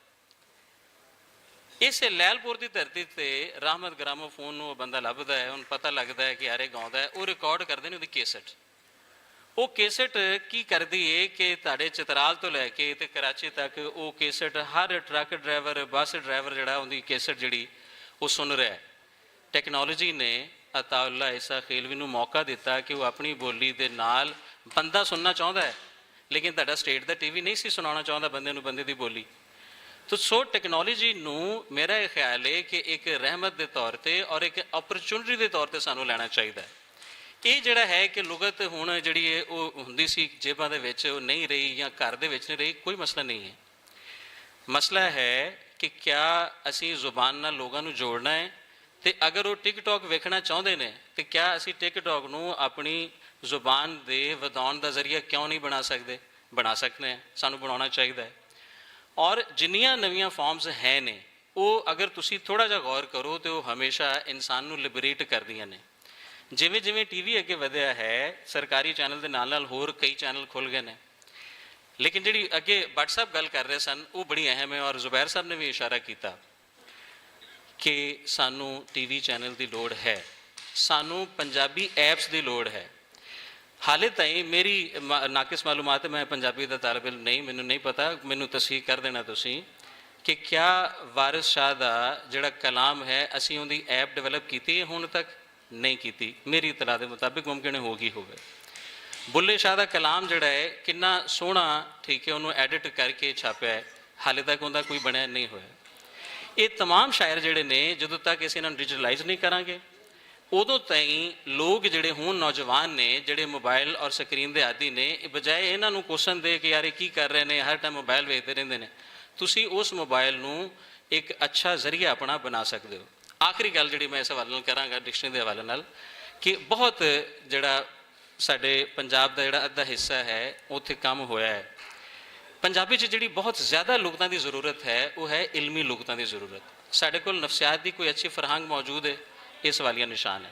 ਇਸੇ ਲੈਲਪੁਰ ਦੀ ਧਰਤੀ ਤੇ ਰਹਿਮਤ ਗ੍ਰਾਮੋਫੋਨ ਨੂੰ ਉਹ ਬੰਦਾ ਲੱਭਦਾ ਹੈ, ਉਹਨੂੰ ਪਤਾ ਲੱਗਦਾ ਹੈ ਕਿ ਯਾਰ ਇਹ ਗਾਉਂਦਾ ਹੈ, ਉਹ ਰਿਕਾਰਡ ਕਰਦੇ ਨੇ ਉਹਦੀ ਕੇਸਟ। ਉਹ ਕੇਸਟ ਕੀ ਕਰਦੀ ਹੈ ਕਿ ਤੁਹਾਡੇ ਚਤਰਾਲ ਤੋਂ ਲੈ ਕੇ ਤੇ ਕਰਾਚੀ ਤੱਕ ਉਹ ਕੇਸਟ ਹਰ ਟਰੱਕ ਡਰਾਈਵਰ, ਬੱਸ ਡਰਾਈਵਰ ਜਿਹੜਾ ਉਹਦੀ ਕੇਸਟ ਜਿਹੜੀ ਉਹ ਸੁਣ ਰਿਹਾ। ਟੈਕਨੋਲੋਜੀ ਨੇ ਅਤਾਉੱਲਾ ਇਸਾ ਖੇਲਵੀ ਨੂੰ ਮੌਕਾ ਦਿੱਤਾ ਕਿ ਉਹ ਆਪਣੀ ਬੋਲੀ ਦੇ ਨਾਲ ਬੰਦਾ ਸੁਣਨਾ ਚਾਹੁੰਦਾ ਹੈ, ਲੇਕਿਨ ਤੁਹਾਡਾ ਸਟੇਟ ਦਾ TV ਨਹੀਂ ਸੀ ਸੁਣਾਉਣਾ ਚਾਹੁੰਦਾ ਬੰਦੇ ਨੂੰ ਬੰਦੇ ਦੀ ਬੋਲੀ। ਤੋ ਸੋ ਟੈਕਨੋਲੋਜੀ ਨੂੰ ਮੇਰਾ ਇਹ ਖਿਆਲ ਹੈ ਕਿ ਇੱਕ ਰਹਿਮਤ ਦੇ ਤੌਰ ਤੇ ਔਰ ਇੱਕ ਓਪਰਚੁਨਿਟੀ ਦੇ ਤੌਰ ਤੇ ਸਾਨੂੰ ਲੈਣਾ ਚਾਹੀਦਾ ਹੈ। ਇਹ ਜਿਹੜਾ ਹੈ ਕਿ ਲੁਗਤ ਹੁਣ ਜਿਹੜੀ ਹੈ ਉਹ ਹੁੰਦੀ ਸੀ ਜੇਬਾਂ ਦੇ ਵਿੱਚ, ਉਹ ਨਹੀਂ ਰਹੀ ਜਾਂ ਘਰ ਦੇ ਵਿੱਚ ਨਹੀਂ ਰਹੀ, ਕੋਈ ਮਸਲਾ ਨਹੀਂ ਹੈ। ਮਸਲਾ ਹੈ ਕਿ ਕਿਆ ਅਸੀਂ ਜ਼ੁਬਾਨ ਨਾਲ ਲੋਕਾਂ ਨੂੰ ਜੋੜਨਾ ਹੈ, ਤੇ ਅਗਰ ਉਹ ਟਿਕਟੌਕ ਵੇਖਣਾ ਚਾਹੁੰਦੇ ਨੇ ਤੇ ਕਿਆ ਅਸੀਂ ਟਿਕਟੌਕ ਨੂੰ ਆਪਣੀ ਜ਼ੁਬਾਨ ਦੇ ਵਧਾਉਣ ਦਾ ਜ਼ਰੀਆ ਕਿਉਂ ਨਹੀਂ ਬਣਾ ਸਕਦੇ? ਬਣਾ ਸਕਦੇ ਹਾਂ, ਸਾਨੂੰ ਬਣਾਉਣਾ ਚਾਹੀਦਾ ਹੈ। ਔਰ ਜਿੰਨੀਆਂ ਨਵੀਆਂ ਫਾਰਮਸ ਹੈ ਨੇ ਉਹ ਅਗਰ ਤੁਸੀਂ ਥੋੜ੍ਹਾ ਜਿਹਾ ਗੌਰ ਕਰੋ ਤਾਂ ਉਹ ਹਮੇਸ਼ਾ ਇਨਸਾਨ ਨੂੰ ਲਿਬਰੇਟ ਕਰਦੀਆਂ ਨੇ। ਜਿਵੇਂ ਜਿਵੇਂ TV ਅੱਗੇ ਵਧਿਆ ਹੈ, ਸਰਕਾਰੀ ਚੈਨਲ ਦੇ ਨਾਲ ਨਾਲ ਹੋਰ ਕਈ ਚੈਨਲ ਖੁੱਲ੍ਹ ਗਏ ਨੇ, ਲੇਕਿਨ ਜਿਹੜੀ ਅੱਗੇ ਭੱਟ ਸਾਹਿਬ ਗੱਲ ਕਰ ਰਹੇ ਸਨ ਉਹ ਬੜੀ ਅਹਿਮ ਹੈ, ਔਰ ਜ਼ੁਬੈਰ ਸਾਹਿਬ ਨੇ ਵੀ ਇਸ਼ਾਰਾ ਕੀਤਾ ਕਿ ਸਾਨੂੰ TV ਚੈਨਲ ਦੀ ਲੋੜ ਹੈ, ਸਾਨੂੰ ਪੰਜਾਬੀ ਐਪਸ ਦੀ ਲੋੜ ਹੈ। ਹਾਲੇ ਤਾਈਂ ਮੇਰੀ ਨਾਕਿਸ ਮਾਲੂਮਾਤ ਹੈ, ਮੈਂ ਪੰਜਾਬੀ ਦਾ ਤਾਲਿਬ ਇਲਮ ਨਹੀਂ, ਮੈਨੂੰ ਨਹੀਂ ਪਤਾ, ਮੈਨੂੰ ਤਸਦੀਕ ਕਰ ਦੇਣਾ ਤੁਸੀਂ ਕਿ ਕਿਆ ਵਾਰਿਸ ਸ਼ਾਹ ਦਾ ਜਿਹੜਾ ਕਲਾਮ ਹੈ ਅਸੀਂ ਉਹਦੀ ਐਪ ਡਿਵੈਲਪ ਕੀਤੀ ਹੈ? ਹੁਣ ਤੱਕ ਨਹੀਂ ਕੀਤੀ, ਮੇਰੀ ਇਤਲਾਹ ਦੇ ਮੁਤਾਬਿਕ ਮੁਮਕਿਨ ਹੋ ਗਈ ਹੋਵੇ। ਬੁੱਲੇ ਸ਼ਾਹ ਦਾ ਕਲਾਮ ਜਿਹੜਾ ਹੈ ਕਿੰਨਾ ਸੋਹਣਾ, ਠੀਕ ਹੈ, ਉਹਨੂੰ ਐਡਿਟ ਕਰਕੇ ਛਾਪਿਆ ਹੈ, ਹਾਲੇ ਤੱਕ ਉਹਦਾ ਕੋਈ ਬਣਿਆ ਨਹੀਂ ਹੋਇਆ। ਇਹ तमाम ਸ਼ਾਇਰ ਜਿਹੜੇ ਨੇ ਜਦੋਂ ਤੱਕ ਅਸੀਂ ਇਹਨਾਂ ਨੂੰ ਡਿਜੀਟਲਾਈਜ਼ ਨਹੀਂ ਕਰਾਂਗੇ ਉਦੋਂ ਤਾਈਂ ਲੋਕ ਜਿਹੜੇ ਹੁਣ ਨੌਜਵਾਨ ਨੇ ਜਿਹੜੇ ਮੋਬਾਈਲ ਔਰ ਸਕਰੀਨ ਦੇ ਆਦੀ ਨੇ, ਬਜਾਏ ਇਹਨਾਂ ਨੂੰ ਕੁਐਸਚਨ ਦੇ ਕਿ ਯਾਰ ਇਹ ਕੀ ਕਰ ਰਹੇ ਨੇ, ਹਰ ਟਾਈਮ ਮੋਬਾਈਲ ਵੇਖਦੇ ਰਹਿੰਦੇ ਨੇ, ਤੁਸੀਂ ਉਸ ਮੋਬਾਈਲ ਨੂੰ ਇੱਕ ਅੱਛਾ ਜ਼ਰੀਆ ਆਪਣਾ ਬਣਾ ਸਕਦੇ ਹੋ। ਆਖਰੀ ਗੱਲ ਜਿਹੜੀ ਮੈਂ ਇਸ ਹਵਾਲੇ ਨਾਲ ਕਰਾਂਗਾ ਡਿਕਸ਼ਨਰੀ ਦੇ ਹਵਾਲੇ ਨਾਲ ਕਿ ਬਹੁਤ ਜਿਹੜਾ ਸਾਡੇ ਪੰਜਾਬ ਦਾ ਜਿਹੜਾ ਅੱਧਾ ਹਿੱਸਾ ਹੈ ਉੱਥੇ ਕੰਮ ਹੋਇਆ ਹੈ। ਪੰਜਾਬੀ 'ਚ ਜਿਹੜੀ ਬਹੁਤ ਜ਼ਿਆਦਾ ਲੁਗਤਾਂ ਦੀ ਜ਼ਰੂਰਤ ਹੈ ਉਹ ਹੈ ਇਲਮੀ ਲੁਗਤਾਂ ਦੀ ਜ਼ਰੂਰਤ। ਸਾਡੇ ਕੋਲ ਨਫਸਿਆਤ ਦੀ ਕੋਈ ਅੱਛੀ ਫਰਹੰਗ ਮੌਜੂਦ ਹੈ, ਇਹ ਸਵਾਲੀਆ ਨਿਸ਼ਾਨ ਹੈ।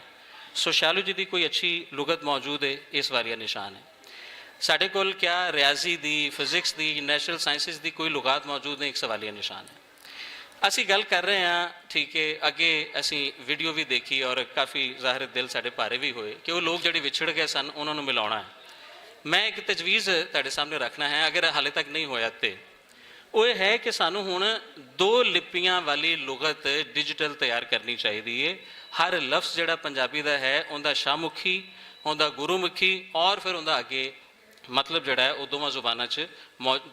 ਸੋਸ਼ਿਓਲੋਜੀ ਦੀ ਕੋਈ ਅੱਛੀ ਲੁਗਤ ਮੌਜੂਦ ਹੈ, ਇਹ ਸਵਾਲੀਆ ਨਿਸ਼ਾਨ ਹੈ। ਸਾਡੇ ਕੋਲ ਕਿਆ ਰਿਆਜ਼ੀ ਦੀ, ਫਿਜ਼ਿਕਸ ਦੀ, ਨੈਚੁਰਲ ਸਾਇੰਸਿਸ ਦੀ ਕੋਈ ਲੁਗਾਤ ਮੌਜੂਦ ਨੇ, ਇੱਕ ਸਵਾਲੀਆ ਨਿਸ਼ਾਨ ਹੈ। ਅਸੀਂ ਗੱਲ ਕਰ ਰਹੇ ਹਾਂ, ਠੀਕ ਹੈ, ਅੱਗੇ ਅਸੀਂ ਵੀਡੀਓ ਵੀ ਦੇਖੀ ਔਰ ਕਾਫੀ ਜ਼ਾਹਿਰ ਦਿਲ ਸਾਡੇ ਭਾਰੇ ਵੀ ਹੋਏ ਕਿ ਉਹ ਲੋਕ ਜਿਹੜੇ ਵਿਛੜ ਗਏ ਸਨ ਉਹਨਾਂ ਨੂੰ ਮਿਲਾਉਣਾ ਹੈ। ਮੈਂ ਇੱਕ ਤਜਵੀਜ਼ ਤੁਹਾਡੇ ਸਾਹਮਣੇ ਰੱਖਣਾ ਹੈ, ਅਗਰ ਹਾਲੇ ਤੱਕ ਨਹੀਂ ਹੋਇਆ ਤੇ ਉਹ ਇਹ ਹੈ ਕਿ ਸਾਨੂੰ ਹੁਣ 2 ਲਿਪੀਆਂ ਵਾਲੀ ਲੁਗਤ ਡਿਜੀਟਲ ਤਿਆਰ ਕਰਨੀ ਚਾਹੀਦੀ ਹੈ। ਹਰ ਲਫ਼ਜ਼ ਜਿਹੜਾ ਪੰਜਾਬੀ ਦਾ ਹੈ ਉਹਦਾ ਸ਼ਾਹਮੁਖੀ, ਉਹਦਾ ਗੁਰੂਮੁਖੀ ਔਰ ਫਿਰ ਉਹਦਾ ਅੱਗੇ ਮਤਲਬ ਜਿਹੜਾ ਹੈ ਉਹ ਦੋਵਾਂ ਜ਼ੁਬਾਨਾਂ 'ਚ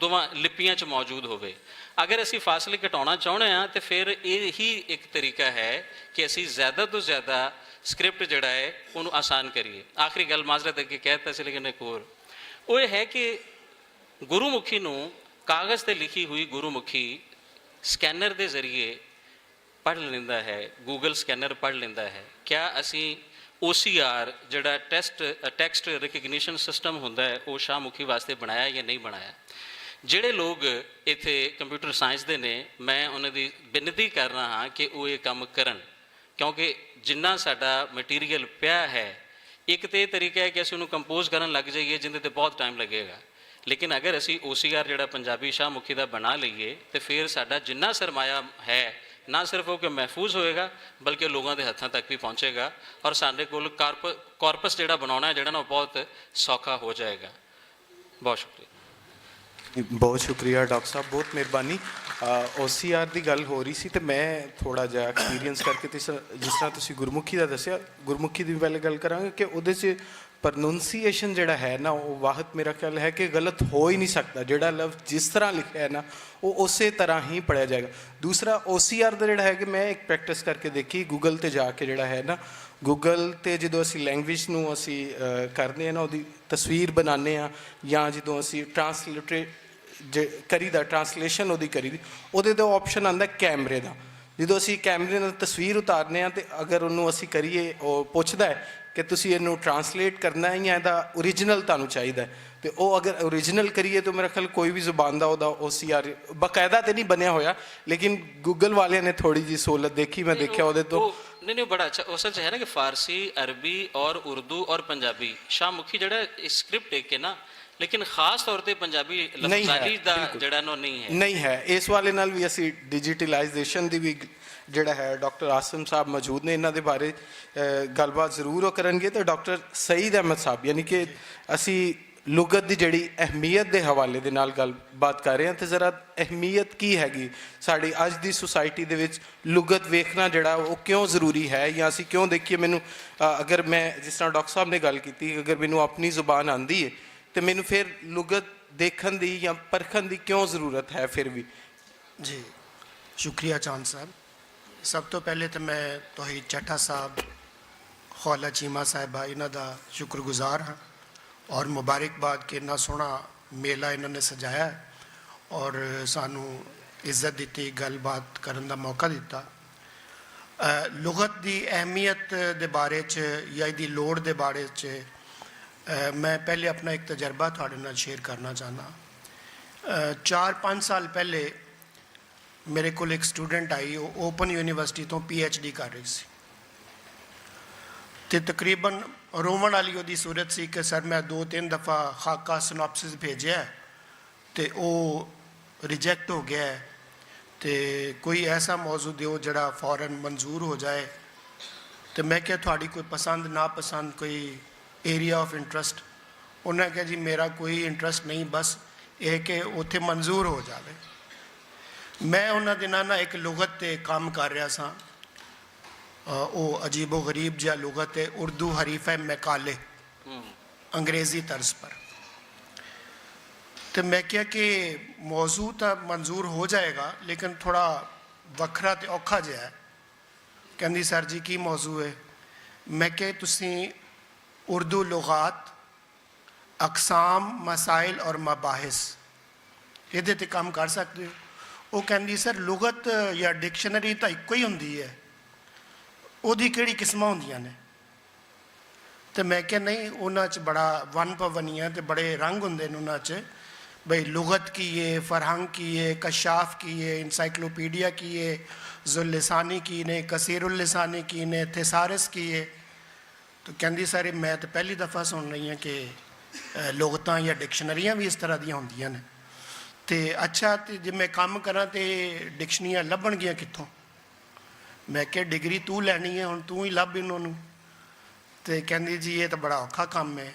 ਦੋਵਾਂ ਲਿਪੀਆਂ 'ਚ ਮੌਜੂਦ ਹੋਵੇ। ਅਗਰ ਅਸੀਂ ਫਾਸਲੇ ਘਟਾਉਣਾ ਚਾਹੁੰਦੇ ਹਾਂ ਤਾਂ ਫਿਰ ਇਹ ਹੀ ਇੱਕ ਤਰੀਕਾ ਹੈ ਕਿ ਅਸੀਂ ਜ਼ਿਆਦਾ ਤੋਂ ਜ਼ਿਆਦਾ ਸਕ੍ਰਿਪਟ ਜਿਹੜਾ ਹੈ ਉਹਨੂੰ ਆਸਾਨ ਕਰੀਏ। ਆਖਰੀ ਗੱਲ ਮਾਜ਼ਰਤ ਅੱਗੇ ਕਹਿ ਦਿੱਤਾ ਸੀ, ਲੇਕਿਨ ਇੱਕ ਹੋਰ ਉਹ ਇਹ ਹੈ ਕਿ ਗੁਰੂਮੁਖੀ ਨੂੰ ਕਾਗਜ਼ 'ਤੇ ਲਿਖੀ ਹੋਈ ਗੁਰੂਮੁਖੀ ਸਕੈਨਰ ਦੇ ਜ਼ਰੀਏ ਪੜ੍ਹ ਲੈਂਦਾ ਹੈ, ਗੂਗਲ ਸਕੈਨਰ ਪੜ੍ਹ ਲੈਂਦਾ ਹੈ। ਕਿਆ ਅਸੀਂ OCR ਜਿਹੜਾ ਟੈਕਸਟ ਰਿਕਗਨੀਸ਼ਨ ਸਿਸਟਮ ਹੁੰਦਾ ਹੈ ਉਹ ਸ਼ਾਹਮੁਖੀ ਵਾਸਤੇ ਬਣਾਇਆ ਜਾਂ ਨਹੀਂ ਬਣਾਇਆ? ਜਿਹੜੇ ਲੋਕ ਇੱਥੇ ਕੰਪਿਊਟਰ ਸਾਇੰਸ ਦੇ ਨੇ, ਮੈਂ ਉਹਨਾਂ ਦੀ ਬੇਨਤੀ ਕਰ ਰਹਾ ਹਾਂ ਕਿ ਉਹ ਇਹ ਕੰਮ ਕਰਨ, ਕਿਉਂਕਿ ਜਿੰਨਾ ਸਾਡਾ ਮਟੀਰੀਅਲ ਪਿਆ ਹੈ, ਇੱਕ ਤਾਂ ਇਹ ਤਰੀਕਾ ਹੈ ਕਿ ਅਸੀਂ ਉਹਨੂੰ ਕੰਪੋਜ਼ ਕਰਨ ਲੱਗ ਜਾਈਏ ਜਿਹਦੇ 'ਤੇ ਬਹੁਤ ਟਾਈਮ ਲੱਗੇਗਾ, ਲੇਕਿਨ ਅਗਰ ਅਸੀਂ OCR ਜਿਹੜਾ ਪੰਜਾਬੀ ਸ਼ਾਹਮੁਖੀ ਦਾ ਬਣਾ ਲਈਏ ਤਾਂ ਫਿਰ ਸਾਡਾ ਜਿੰਨਾ ਸਰਮਾਇਆ ਹੈ ਨਾ ਸਿਰਫ ਉਹ ਕਿ ਮਹਿਫੂਜ਼ ਹੋਏਗਾ ਬਲਕਿ ਲੋਕਾਂ ਦੇ ਹੱਥਾਂ ਤੱਕ ਵੀ ਪਹੁੰਚੇਗਾ ਔਰ ਸਾਡੇ ਕੋਲ ਕਾਰਪਸ ਜਿਹੜਾ ਬਣਾਉਣਾ ਹੈ ਜਿਹੜਾ ਨਾ ਉਹ ਬਹੁਤ ਸੌਖਾ ਹੋ ਜਾਏਗਾ। ਬਹੁਤ ਸ਼ੁਕਰੀਆ। ਬਹੁਤ ਸ਼ੁਕਰੀਆ ਡਾਕਟਰ ਸਾਹਿਬ, ਬਹੁਤ ਮਿਹਰਬਾਨੀ। OCR ਦੀ ਗੱਲ ਹੋ ਰਹੀ ਸੀ ਤੇ ਮੈਂ ਥੋੜਾ ਜਿਹਾ ਐਕਸਪੀਰੀਅੰਸ ਕਰਕੇ ਜਿਸ ਤਰ੍ਹਾਂ ਤੁਸੀਂ ਗੁਰਮੁਖੀ ਦਾ ਦੱਸਿਆ, ਗੁਰਮੁਖੀ ਦੀ ਪਹਿਲੇ ਗੱਲ ਕਰਾਂਗੇ ਕਿ ਉਹਦੇ 'ਚ ਪ੍ਰੋਨੰਸੀਏਸ਼ਨ ਜਿਹੜਾ ਹੈ ਨਾ ਉਹ ਵਾਹਤ ਮੇਰਾ ਖਿਆਲ ਹੈ ਕਿ ਗਲਤ ਹੋ ਹੀ ਨਹੀਂ ਸਕਦਾ। ਜਿਹੜਾ ਲਫ਼ਜ਼ ਜਿਸ ਤਰ੍ਹਾਂ ਲਿਖਿਆ ਹੈ ਨਾ ਉਹ ਉਸੇ ਤਰ੍ਹਾਂ ਹੀ ਪੜ੍ਹਿਆ ਜਾਏਗਾ। ਦੂਸਰਾ OCR ਦਾ ਜਿਹੜਾ ਹੈ ਕਿ ਮੈਂ ਇੱਕ ਪ੍ਰੈਕਟਿਸ ਕਰਕੇ ਦੇਖੀ ਗੂਗਲ 'ਤੇ ਜਾ ਕੇ, ਜਿਹੜਾ ਹੈ ਨਾ ਗੂਗਲ 'ਤੇ ਜਦੋਂ ਅਸੀਂ ਲੈਂਗੁਏਜ ਨੂੰ ਅਸੀਂ ਕਰਦੇ ਹਾਂ ਨਾ, ਉਹਦੀ ਤਸਵੀਰ ਬਣਾਉਂਦੇ ਹਾਂ ਜਾਂ ਜਦੋਂ ਅਸੀਂ ਕਰੀਦਾ ਟਰਾਂਸਲੇਸ਼ਨ ਉਹਦੀ ਕਰੀਦੀ, ਉਹਦੇ 'ਤੇ ਆਪਸ਼ਨ ਆਉਂਦਾ ਕੈਮਰੇ ਦਾ। ਜਦੋਂ ਅਸੀਂ ਕੈਮਰੇ ਨਾਲ ਤਸਵੀਰ ਉਤਾਰਨੇ ਹਾਂ ਤੇ ਅਗਰ ਉਹਨੂੰ ਅਸੀਂ ਕਰੀਏ, ਉਹ ਪੁੱਛਦਾ ਹੈ ਕਿ ਤੁਸੀਂ ਇਹਨੂੰ ਟਰਾਂਸਲੇਟ ਕਰਨਾ ਹੈ ਜਾਂ ਇਹਦਾ ਓਰੀਜਨਲ ਤੁਹਾਨੂੰ ਚਾਹੀਦਾ ਹੈ, ਤੇ ਉਹ ਅਗਰ ਓਰੀਜਨਲ ਕਰੀਏ ਤਾਂ ਮੇਰਾ ਖਿਆਲ ਕੋਈ ਵੀ ਜ਼ੁਬਾਨ ਦਾ ਉਹਦਾ OCR ਬਾਕਾਇਦਾ ਤੇ ਨਹੀਂ ਬਣਿਆ ਹੋਇਆ, ਲੇਕਿਨ ਗੂਗਲ ਵਾਲਿਆਂ ਨੇ ਥੋੜੀ ਜਿਹੀ ਸਹੂਲਤ ਦੇਖੀ, ਮੈਂ ਦੇਖਿਆ ਉਹਦੇ ਤੋਂ। नहीं बड़ा अच्छा वो सच है ना कि फ़ारसी, अरबी और उर्दू और पंजाबी शाहमुखी जड़ा स्क्रिप्ट एक है ना, लेकिन खास तौर पे पंजाबी लफ्ज़ारी दा जड़ा नो नहीं है। ਇਸ ਵਾਲੇ ਨਾਲ ਵੀ ਅਸੀਂ ਡਿਜੀਟਲਾਈਜੇਸ਼ਨ ਦੀ ਵੀ ਜਿਹੜਾ ਹੈ ਡਾਕਟਰ ਆਸਮ ਸਾਹਿਬ ਮੌਜੂਦ ਨੇ, ਇਹਨਾਂ ਦੇ ਬਾਰੇ ਗੱਲਬਾਤ ਜ਼ਰੂਰ ਉਹ ਕਰਨਗੇ। ਤੇ ਡਾਕਟਰ ਸਈਦ ਅਹਿਮਦ ਸਾਹਿਬ, ਯਾਨੀ ਕਿ ਅਸੀਂ ਲੁਗਤ ਦੀ ਜਿਹੜੀ ਅਹਿਮੀਅਤ ਦੇ ਹਵਾਲੇ ਦੇ ਨਾਲ ਗੱਲਬਾਤ ਕਰ ਰਹੇ ਹਾਂ, ਤੇ ਜ਼ਰਾ ਅਹਿਮੀਅਤ ਕੀ ਹੈਗੀ ਸਾਡੀ ਅੱਜ ਦੀ ਸੁਸਾਇਟੀ ਦੇ ਵਿੱਚ? ਲੁਗਤ ਵੇਖਣਾ ਜਿਹੜਾ ਉਹ ਕਿਉਂ ਜ਼ਰੂਰੀ ਹੈ, ਜਾਂ ਅਸੀਂ ਕਿਉਂ ਦੇਖੀਏ? ਮੈਨੂੰ ਅਗਰ ਮੈਂ ਜਿਸ ਤਰ੍ਹਾਂ ਡਾਕਟਰ ਸਾਹਿਬ ਨੇ ਗੱਲ ਕੀਤੀ, ਅਗਰ ਮੈਨੂੰ ਆਪਣੀ ਜ਼ੁਬਾਨ ਆਉਂਦੀ ਹੈ ਤੇ ਮੈਨੂੰ ਫਿਰ ਲੁਗਤ ਦੇਖਣ ਦੀ ਜਾਂ ਪਰਖਣ ਦੀ ਕਿਉਂ ਜ਼ਰੂਰਤ ਹੈ ਫਿਰ ਵੀ? ਜੀ ਸ਼ੁਕਰੀਆ ਚਾਂਦ ਸਾਹਿਬ। ਸਭ ਤੋਂ ਪਹਿਲੇ ਤਾਂ ਮੈਂ ਤੋਹੀਦ ਚੱਠਾ ਸਾਹਿਬ, ਖੌਲਾ ਚੀਮਾ ਸਾਹਿਬਾ, ਇਹਨਾਂ ਦਾ ਸ਼ੁਕਰਗੁਜ਼ਾਰ ਹਾਂ ਔਰ ਮੁਬਾਰਕਬਾਦ ਕਿ ਇੰਨਾ ਸੋਹਣਾ ਮੇਲਾ ਇਹਨਾਂ ਨੇ ਸਜਾਇਆ ਔਰ ਸਾਨੂੰ ਇੱਜ਼ਤ ਦਿੱਤੀ, ਗੱਲਬਾਤ ਕਰਨ ਦਾ ਮੌਕਾ ਦਿੱਤਾ। ਲੁਗਤ ਦੀ ਅਹਿਮੀਅਤ ਦੇ ਬਾਰੇ 'ਚ ਜਾਂ ਇਹਦੀ ਲੋੜ ਦੇ ਬਾਰੇ 'ਚ ਮੈਂ ਪਹਿਲੇ ਆਪਣਾ ਇੱਕ ਤਜਰਬਾ ਤੁਹਾਡੇ ਨਾਲ ਸ਼ੇਅਰ ਕਰਨਾ ਚਾਹੁੰਦਾ। 4-5 ਸਾਲ ਪਹਿਲੇ ਮੇਰੇ ਕੋਲ ਇੱਕ ਸਟੂਡੈਂਟ ਆਈ, ਉਹ ਓਪਨ ਯੂਨੀਵਰਸਿਟੀ ਤੋਂ PhD ਕਰ ਰਹੀ ਸੀ ਤੇ ਤਕਰੀਬਨ ਰੋਵਣ ਵਾਲੀ ਉਹਦੀ ਸੂਰਤ ਸੀ ਕਿ ਸਰ ਮੈਂ 2-3 ਦਫਾ ਖਾਕਾ ਸਿਨੋਪਸਿਸ ਭੇਜਿਆ ਤੇ ਉਹ ਰਿਜੈਕਟ ਹੋ ਗਿਆ ਤੇ ਕੋਈ ਐਸਾ ਮੌਜੂ ਦਿਓ ਜਿਹੜਾ ਫੌਰਨ ਮਨਜ਼ੂਰ ਹੋ ਜਾਏ। ਤੇ ਮੈਂ ਕਿਹਾ ਤੁਹਾਡੀ ਕੋਈ ਪਸੰਦ ਨਾ ਪਸੰਦ, ਕੋਈ ਏਰੀਆ ਆਫ ਇੰਟਰਸਟ? ਉਹਨਾਂ ਕਿਹਾ ਜੀ ਮੇਰਾ ਕੋਈ ਇੰਟਰਸਟ ਨਹੀਂ, ਬਸ ਇਹ ਕਿ ਉੱਥੇ ਮਨਜ਼ੂਰ ਹੋ ਜਾਵੇ। ਮੈਂ ਉਹਨਾਂ ਦਿਨਾਂ ਨਾਲ ਇੱਕ ਲੁਗਤ 'ਤੇ ਕੰਮ ਕਰ ਰਿਹਾ ਸਾਂ, ਉਹ ਅਜੀਬੋ ਗਰੀਬ ਜਿਹਾ ਲੁਗਤ ਹੈ, ਉਰਦੂ ਹਰੀਫ ਹੈ ਮੈਕਾਲੇ, ਅੰਗਰੇਜ਼ੀ ਤਰਜ਼ ਪਰ। ਤੇ ਮੈਂ ਕਿਹਾ ਕਿ ਮੌਜ਼ੂ ਤਾਂ ਮਨਜ਼ੂਰ ਹੋ ਜਾਏਗਾ ਲੇਕਿਨ ਥੋੜਾ ਵੱਖਰਾ ਤੇ ਔਖਾ ਜਿਹਾ ਹੈ। ਕਹਿੰਦੀ ਸਰ ਜੀ ਕੀ ਮੌਜ਼ੂ ਹੈ? ਮੈਂ ਕਿਹਾ ਤੁਸੀਂ ਉਰਦੂ ਲੁਗਾਤ, ਅਕਸਾਮ, ਮਸਾਇਲ ਔਰ ਮਬਾਹਿਸ ਇਹਦੇ 'ਤੇ ਕੰਮ ਕਰ ਸਕਦੇ ਹੋ? ਉਹ ਕਹਿੰਦੀ ਸਰ ਲੁਗਤ ਜਾਂ ਡਿਕਸ਼ਨਰੀ ਤਾਂ ਇੱਕੋ ਹੀ ਹੁੰਦੀ ਹੈ, ਉਹਦੀ ਕਿਹੜੀ ਕਿਸਮਾਂ ਹੁੰਦੀਆਂ ਨੇ? ਤੇ ਮੈਂ ਕਿਹਾ ਨਹੀਂ, ਉਹਨਾਂ 'ਚ ਬੜਾ ਵਨ ਪਵਨੀਆਂ ਤੇ ਬੜੇ ਰੰਗ ਹੁੰਦੇ ਨੇ ਉਹਨਾਂ 'ਚ। ਬਈ ਲੁਗਤ ਕੀ ਹੈ, ਫਰਹੰਗ ਕੀ ਹੈ, ਕਸ਼ਾਫ ਕੀ ਹੈ, ਇਨਸਾਈਕਲੋਪੀਡੀਆ ਕੀ ਹੈ, ਜ਼ੁਲ-ਲਿਸਾਨੀ ਕੀ ਨੇ, ਕਸੀरुल-लिसानी ਕੀ ਨੇ, ਥेसारस ਕੀ ਹੈ। ਤਾਂ ਕਹਿੰਦੀ ਸਰ ਮੈਂ ਤਾਂ ਪਹਿਲੀ ਦਫਾ ਸੁਣ ਰਹੀ ਹਾਂ ਕਿ ਲੁਗਤਾਂ ਜਾਂ ਡਿਕਸ਼ਨਰੀਆਂ ਵੀ ਇਸ ਤਰ੍ਹਾਂ ਦੀਆਂ ਹੁੰਦੀਆਂ ਨੇ। ਤੇ ਅੱਛਾ, ਤੇ ਜੇ ਮੈਂ ਕੰਮ ਕਰਾਂ ਤੇ ਡਿਕਸ਼ਨਰੀਆਂ ਲੱਭਣਗੀਆਂ ਕਿੱਥੋਂ? ਮੈਂ ਕਿਹਾ ਡਿਗਰੀ ਤੂੰ ਲੈਣੀ ਹੈ, ਹੁਣ ਤੂੰ ਹੀ ਲੱਭ ਇਹਨਾਂ ਨੂੰ। ਤੇ ਕਹਿੰਦੀ ਜੀ ਇਹ ਤਾਂ ਬੜਾ ਔਖਾ ਕੰਮ ਹੈ।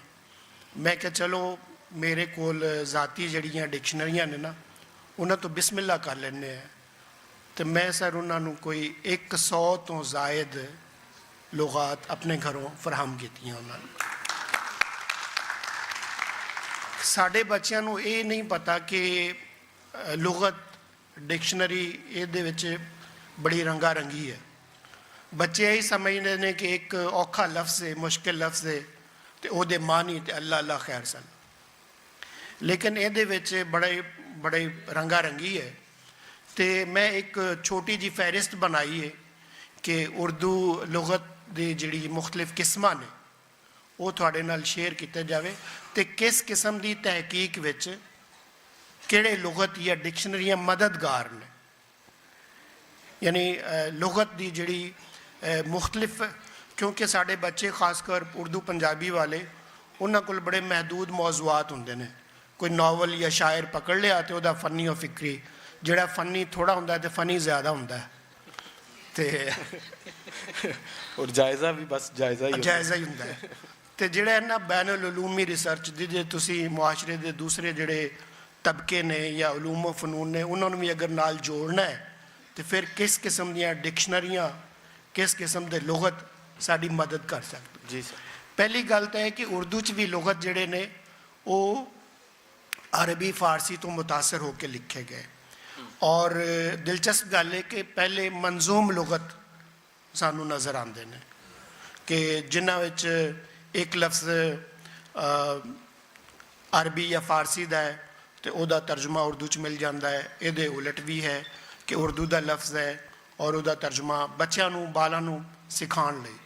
ਮੈਂ ਕਿਹਾ ਚਲੋ ਮੇਰੇ ਕੋਲ ਜ਼ਾਤੀ ਜਿਹੜੀਆਂ ਡਿਕਸ਼ਨਰੀਆਂ ਨੇ ਨਾ ਉਹਨਾਂ ਤੋਂ ਬਿਸਮਿਲ੍ਲਾ ਕਰ ਲੈਂਦੇ ਆ। ਤੇ ਮੈਂ ਸਰ ਉਹਨਾਂ ਨੂੰ ਕੋਈ 100 ਤੋਂ ਜ਼ਾਇਦ ਲੁਗਾਤ ਆਪਣੇ ਘਰੋਂ ਫਰਾਹਮ ਕੀਤੀਆਂ ਉਹਨਾਂ ਨੂੰ। ਸਾਡੇ ਬੱਚਿਆਂ ਨੂੰ ਇਹ ਨਹੀਂ ਪਤਾ ਕਿ ਲੁਗਤ ਡਿਕਸ਼ਨਰੀ ਇਹਦੇ ਵਿੱਚ ਬੜੀ ਰੰਗਾ ਰੰਗੀ ਹੈ। ਬੱਚੇ ਇਹ ਸਮਝਦੇ ਨੇ ਕਿ ਇੱਕ ਔਖਾ ਲਫ਼ਜ਼ ਹੈ, ਮੁਸ਼ਕਿਲ ਲਫ਼ਜ਼ ਹੈ, ਤੇ ਉਹਦੇ ਮਾਨੀ ਤੇ ਅੱਲਾ ਅੱਲਾ ਖੈਰ ਸਨ। ਲੇਕਿਨ ਇਹਦੇ ਵਿੱਚ ਬੜੇ ਰੰਗਾ ਰੰਗੀ ਹੈ। ਤੇ ਮੈਂ ਇੱਕ ਛੋਟੀ ਜੀ ਫਹਿਰਿਸਤ ਬਣਾਈ ਹੈ ਕਿ ਉਰਦੂ ਲੁਗਤ ਦੀ ਜਿਹੜੀ ਮੁਖਤਲਿਫ ਕਿਸਮਾਂ ਨੇ ਉਹ ਤੁਹਾਡੇ ਨਾਲ ਸ਼ੇਅਰ ਕੀਤਾ ਜਾਵੇ, ਤੇ ਕਿਸ ਕਿਸਮ ਦੀ ਤਹਿਕੀਕ ਵਿੱਚ ਕਿਹੜੇ ਲੁਗਤ ਜਾਂ ਡਿਕਸ਼ਨਰੀਆਂ ਮਦਦਗਾਰ ਨੇ। ਯਾਨੀ ਲੁਗਤ ਦੀ ਜਿਹੜੀ ਮੁਖਤਲਿਫ, ਕਿਉਂਕਿ ਸਾਡੇ ਬੱਚੇ ਖਾਸ ਕਰ ਉਰਦੂ ਪੰਜਾਬੀ ਵਾਲੇ, ਉਹਨਾਂ ਕੋਲ ਬੜੇ ਮਹਿਦੂਦ ਮੌਜ਼ੂਆਤ ਹੁੰਦੇ ਨੇ। ਕੋਈ ਨਾਵਲ ਜਾਂ ਸ਼ਾਇਰ ਪਕੜ ਲਿਆ ਤੇ ਉਹਦਾ ਫਨੀ ਔਰ ਫਿਕਰੀ, ਜਿਹੜਾ ਫਨੀ ਥੋੜਾ ਹੁੰਦਾ ਤੇ ਫਨੀ ਜ਼ਿਆਦਾ ਹੁੰਦਾ ਤੇ ਔਰ ਜਾਇਜ਼ਾ ਵੀ ਬਸ ਜਾਇਜ਼ਾ ਹੀ ਹੁੰਦਾ ਹੈ। ਤੇ ਜਿਹੜਾ ਇਹਨਾਂ ਬੈਨੁਲ ਉਲੂਮੀ ਰਿਸਰਚ ਜਿਹਦੇ ਤੁਸੀਂ ਮੁਆਸ਼ਰੇ ਦੇ ਦੂਸਰੇ ਜਿਹੜੇ ਤਬਕੇ ਨੇ ਜਾਂ ਉਲੂਮ ਫਨੂਨ ਨੇ ਉਹਨਾਂ ਨੂੰ ਵੀ ਅਗਰ ਨਾਲ ਜੋੜਨਾ ਹੈ ਤੇ ਫਿਰ ਕਿਸ ਕਿਸਮ ਦੀਆਂ ਡਿਕਸ਼ਨਰੀਆਂ, ਕਿਸ ਕਿਸਮ ਦੇ ਲੁਗਤ ਸਾਡੀ ਮਦਦ ਕਰ ਸਕਦੇ। ਜੀ ਸਰ। ਪਹਿਲੀ ਗੱਲ ਤਾਂ ਹੈ ਕਿ ਉਰਦੂ 'ਚ ਵੀ ਲੁਗਤ ਜਿਹੜੇ ਨੇ ਉਹ ਅਰਬੀ ਫਾਰਸੀ ਤੋਂ ਮੁਤਾਸਰ ਹੋ ਕੇ ਲਿਖੇ ਗਏ। ਔਰ ਦਿਲਚਸਪ ਗੱਲ ਹੈ ਕਿ ਪਹਿਲੇ ਮੰਜ਼ੂਮ ਲੁਗਤ ਸਾਨੂੰ ਨਜ਼ਰ ਆਉਂਦੇ ਨੇ ਕਿ ਜਿਨ੍ਹਾਂ ਵਿੱਚ ਇੱਕ ਲਫ਼ਜ਼ ਅਰਬੀ ਜਾਂ ਫਾਰਸੀ ਦਾ ਹੈ ਤੇ ਉਹਦਾ ਤਰਜਮਾ ਉਰਦੂ 'ਚ ਮਿਲ ਜਾਂਦਾ ਹੈ। ਇਹਦੇ ਉਲਟ ਵੀ ਹੈ ਕਿ ਉਰਦੂ ਦਾ ਲਫ਼ਜ਼ ਹੈ ਔਰ ਉਹਦਾ ਤਰਜਮਾ ਬੱਚਿਆਂ ਨੂੰ, ਬਾਲਾਂ ਨੂੰ ਸਿਖਾਉਣ ਲਈ।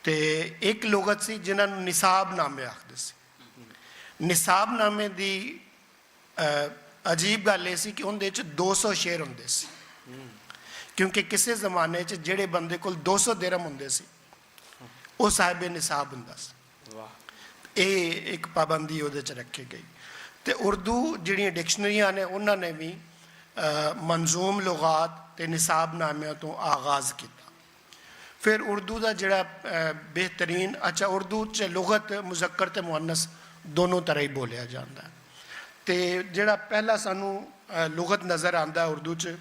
ਤੇ ਇੱਕ ਲੁਗਤ ਸੀ ਜਿਨ੍ਹਾਂ ਨੂੰ ਨਿਸਾਬਨਾਮੇ ਆਖਦੇ ਸੀ। ਨਿਸਾਬਨਾਮੇ ਦੀ ਅਜੀਬ ਗੱਲ ਇਹ ਸੀ ਕਿ ਉਹਦੇ 'ਚ 200 ਸ਼ੇਰ ਹੁੰਦੇ ਸੀ, ਕਿਉਂਕਿ ਕਿਸੇ ਜ਼ਮਾਨੇ 'ਚ ਜਿਹੜੇ ਬੰਦੇ ਕੋਲ 200 ਦਿਰਹਮ ਹੁੰਦੇ ਸੀ ਉਹ ਸਾਹਿਬ ਨਿਸਾਬ ਹੁੰਦਾ ਸੀ। ਵਾਹ। ਇਹ ਇੱਕ ਪਾਬੰਦੀ ਉਹਦੇ 'ਚ ਰੱਖੀ ਗਈ। ਤੇ ਉਰਦੂ ਜਿਹੜੀਆਂ ਡਿਕਸ਼ਨਰੀਆਂ ਨੇ ਉਹਨਾਂ ਨੇ ਵੀ ਮੰਜ਼ੂਮ ਲੁਗਾਤ ਤੇ ਨਿਸਾਬਨਾਮਿਆਂ ਤੋਂ ਆਗਾਜ਼ ਕੀਤਾ। ਫਿਰ ਉਰਦੂ ਦਾ ਜਿਹੜਾ ਬਿਹਤਰੀਨ, ਉਰਦੂ 'ਚ ਲੁਗਤ ਮੁਜ਼ੱਕਰ ਤੇ ਮੁਅੰਨਸ ਦੋਨੋਂ ਤਰ੍ਹਾਂ ਹੀ ਬੋਲਿਆ ਜਾਂਦਾ। ਤੇ ਜਿਹੜਾ ਪਹਿਲਾ ਸਾਨੂੰ ਲੁਗਤ ਨਜ਼ਰ ਆਉਂਦਾ ਉਰਦੂ 'ਚ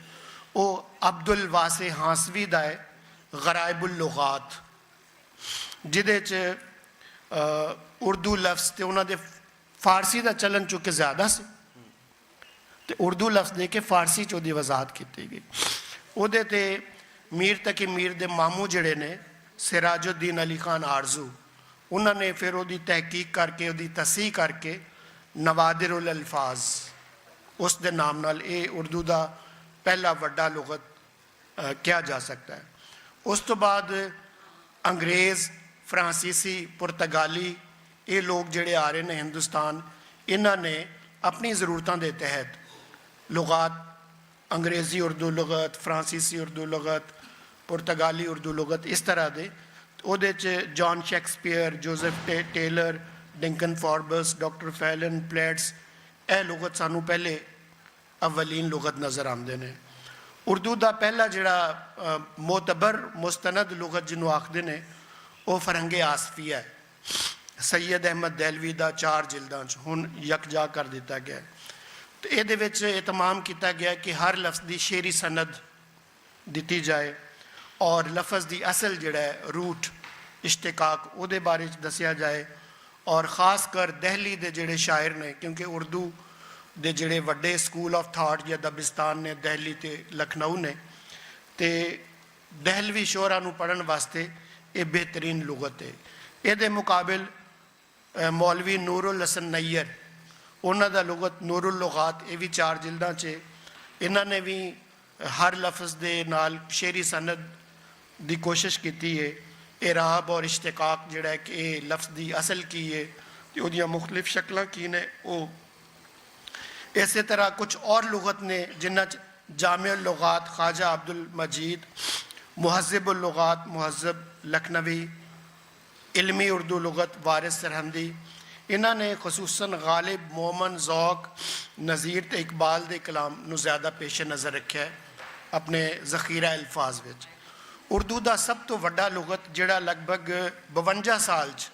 ਉਹ ਅਬਦੁਲ ਵਾਸੇ ਹਾਂਸਵੀ ਦਾ ਹੈ, ਗਰਾਇਬੁਲ ਲੁਗਾਤ, ਜਿਹਦੇ 'ਚ ਉਰਦੂ ਲਫ਼ਜ਼ ਤੇ ਉਹਨਾਂ ਦੇ ਫਾਰਸੀ ਦਾ ਚਲਨ ਚੁੱਕੇ ਜ਼ਿਆਦਾ ਸੀ ਤੇ ਉਰਦੂ ਲਫ਼ਜ਼ ਦੇ ਕੇ ਫਾਰਸੀ 'ਚ ਉਹਦੀ ਵਜ਼ਾਹਤ ਕੀਤੀ ਗਈ। ਉਹਦੇ 'ਤੇ ਮੀਰ ਤਕੀ ਮੀਰ ਦੇ ਮਾਮੂ ਜਿਹੜੇ ਨੇ ਸਿਰਾਜੁद्दीन ਅਲੀ ਖਾਨ ਆਰਜ਼ੂ, ਉਹਨਾਂ ਨੇ ਫਿਰ ਉਹਦੀ ਤਹਿਕੀਕ ਕਰਕੇ, ਉਹਦੀ ਤਸੀਹ ਕਰਕੇ ਨਵਾਦਿਰੁਲ ਅਲਫਾਜ਼ ਉਸ ਦੇ ਨਾਮ ਨਾਲ ਇਹ ਉਰਦੂ ਦਾ ਪਹਿਲਾ ਵੱਡਾ ਲੁਗਤ ਕਿਹਾ ਜਾ ਸਕਦਾ ਹੈ। ਉਸ ਤੋਂ ਬਾਅਦ ਅੰਗਰੇਜ਼, ਫਰਾਂਸੀਸੀ, ਪੁਰਤਗਾਲੀ, ਇਹ ਲੋਕ ਜਿਹੜੇ ਆ ਰਹੇ ਨੇ ਹਿੰਦੁਸਤਾਨ, ਇਹਨਾਂ ਨੇ ਆਪਣੀ ਜ਼ਰੂਰਤਾਂ ਦੇ ਤਹਿਤ ਲੁਗਾਤ, ਅੰਗਰੇਜ਼ੀ ਉਰਦੂ ਲੁਗਤ, ਫਰਾਂਸੀਸੀ ਉਰਦੂ ਲੁਗਤ, ਪੁਰਤਗਾਲੀ ਉਰਦੂ ਲੁਗਤ, ਇਸ ਤਰ੍ਹਾਂ ਦੇ। ਉਹਦੇ 'ਚ John Shakespeare, Joseph Taylor, Duncan Forbes, doctor Fallon, Platts, ਇਹ ਲੁਗਤ ਸਾਨੂੰ ਪਹਿਲੇ ਅਵਲੀਨ ਲੁਗਤ ਨਜ਼ਰ ਆਉਂਦੇ ਨੇ। ਉਰਦੂ ਦਾ ਪਹਿਲਾ ਜਿਹੜਾ ਮੋਤਬਰ ਮੁਸਤਨਦ ਲੁਗਤ ਜਿਹਨੂੰ ਆਖਦੇ ਨੇ ਉਹ ਫਰੰਗੇ ਆਸਫੀਆ ਹੈ, ਸੈਯਦ ਅਹਿਮਦ ਦਹਿਲਵੀ ਦਾ 4 ਜਿਲਦਾਂ 'ਚ ਹੁਣ ਯਕਜਾ ਕਰ ਦਿੱਤਾ ਗਿਆ। ਤੇ ਇਹਦੇ ਵਿੱਚ ਇਤਮਾਮ ਕੀਤਾ ਗਿਆ ਕਿ ਹਰ ਲਫ਼ਜ਼ ਦੀ ਸ਼ੇਰੀ ਸਨਦ ਦਿੱਤੀ ਜਾਏ ਔਰ ਲਫ਼ਜ਼ ਦੀ ਅਸਲ ਜਿਹੜਾ ਹੈ ਰੂਟ, ਇਸ਼ਤਿਕਾਕ, ਉਹਦੇ ਬਾਰੇ 'ਚ ਦੱਸਿਆ ਜਾਏ। ਔਰ ਖਾਸ ਕਰ ਦਹਿਲੀ ਦੇ ਜਿਹੜੇ ਸ਼ਾਇਰ ਨੇ, ਕਿਉਂਕਿ ਉਰਦੂ ਦੇ ਜਿਹੜੇ ਵੱਡੇ ਸਕੂਲ ਆਫ ਥਾਟ ਜਾਂ ਦਬਿਸਤਾਨ ਨੇ ਦਹਿਲੀ ਤੇ ਲਖਨਊ ਨੇ, ਤੇ ਦਹਿਲਵੀ ਸ਼ੋਰਾ ਨੂੰ ਪੜ੍ਹਨ ਵਾਸਤੇ ਇਹ ਬਿਹਤਰੀਨ ਲੁਗਤ ਹੈ। ਇਹਦੇ ਮੁਕਾਬਲ ਮੌਲਵੀ ਨੂਰੁਲ ਹਸਨ ਨੈਯਰ, ਉਹਨਾਂ ਦਾ ਲੁਗਤ ਨੂਰੁਲ ਲੁਗਾਤ, ਇਹ ਵੀ 4 ਜਿਲਦਾਂ 'ਚ। ਇਹਨਾਂ ਨੇ ਵੀ ਹਰ ਲਫ਼ਜ਼ ਦੇ ਨਾਲ ਸ਼ੇਰੀ ਸਨਦ ਦੀ ਕੋਸ਼ਿਸ਼ ਕੀਤੀ ਹੈ। ਇਰਾਬ ਔਰ ਇਸ਼ਤਿਕਾਕ ਜਿਹੜਾ ਹੈ ਕਿ ਇਹ ਲਫ਼ਜ਼ ਦੀ ਅਸਲ ਕੀ ਹੈ ਤੇ ਉਹਦੀਆਂ ਮੁਖਤਲਿਫ ਸ਼ਕਲਾਂ ਕੀ ਨੇ ਉਹ। ਇਸੇ ਤਰ੍ਹਾਂ ਕੁਝ ਔਰ ਲੁਗਤ ਨੇ ਜਿਨ੍ਹਾਂ 'ਚ ਜਾਮਿਉਲ ਲੁਗਾਤ ख्वाजा अब्दुल मजीद, मुहज़्ज़िबुल लुगात मुहज़्ज़ब लखनवी, इल्मी उर्दू लुगत वारिस सरहंदी, ਇਹਨਾਂ ਨੇ ਖਸੂਸਨ ਗਾਲਿਬ, ਮੋਮਨ, ਜ਼ੌਕ, ਨਜ਼ੀਰ ਤੇ ਇਕਬਾਲ ਦੇ ਕਲਾਮ ਨੂੰ ਜ਼ਿਆਦਾ ਪੇਸ਼ ਨਜ਼ਰ ਰੱਖਿਆ ਆਪਣੇ ਜ਼ਖੀਰਾ ਅਲਫਾਜ਼ ਵਿੱਚ। ਉਰਦੂ ਦਾ ਸਭ ਤੋਂ ਵੱਡਾ ਲੁਗਤ ਜਿਹੜਾ ਲਗਭਗ 52 ਸਾਲ 'ਚ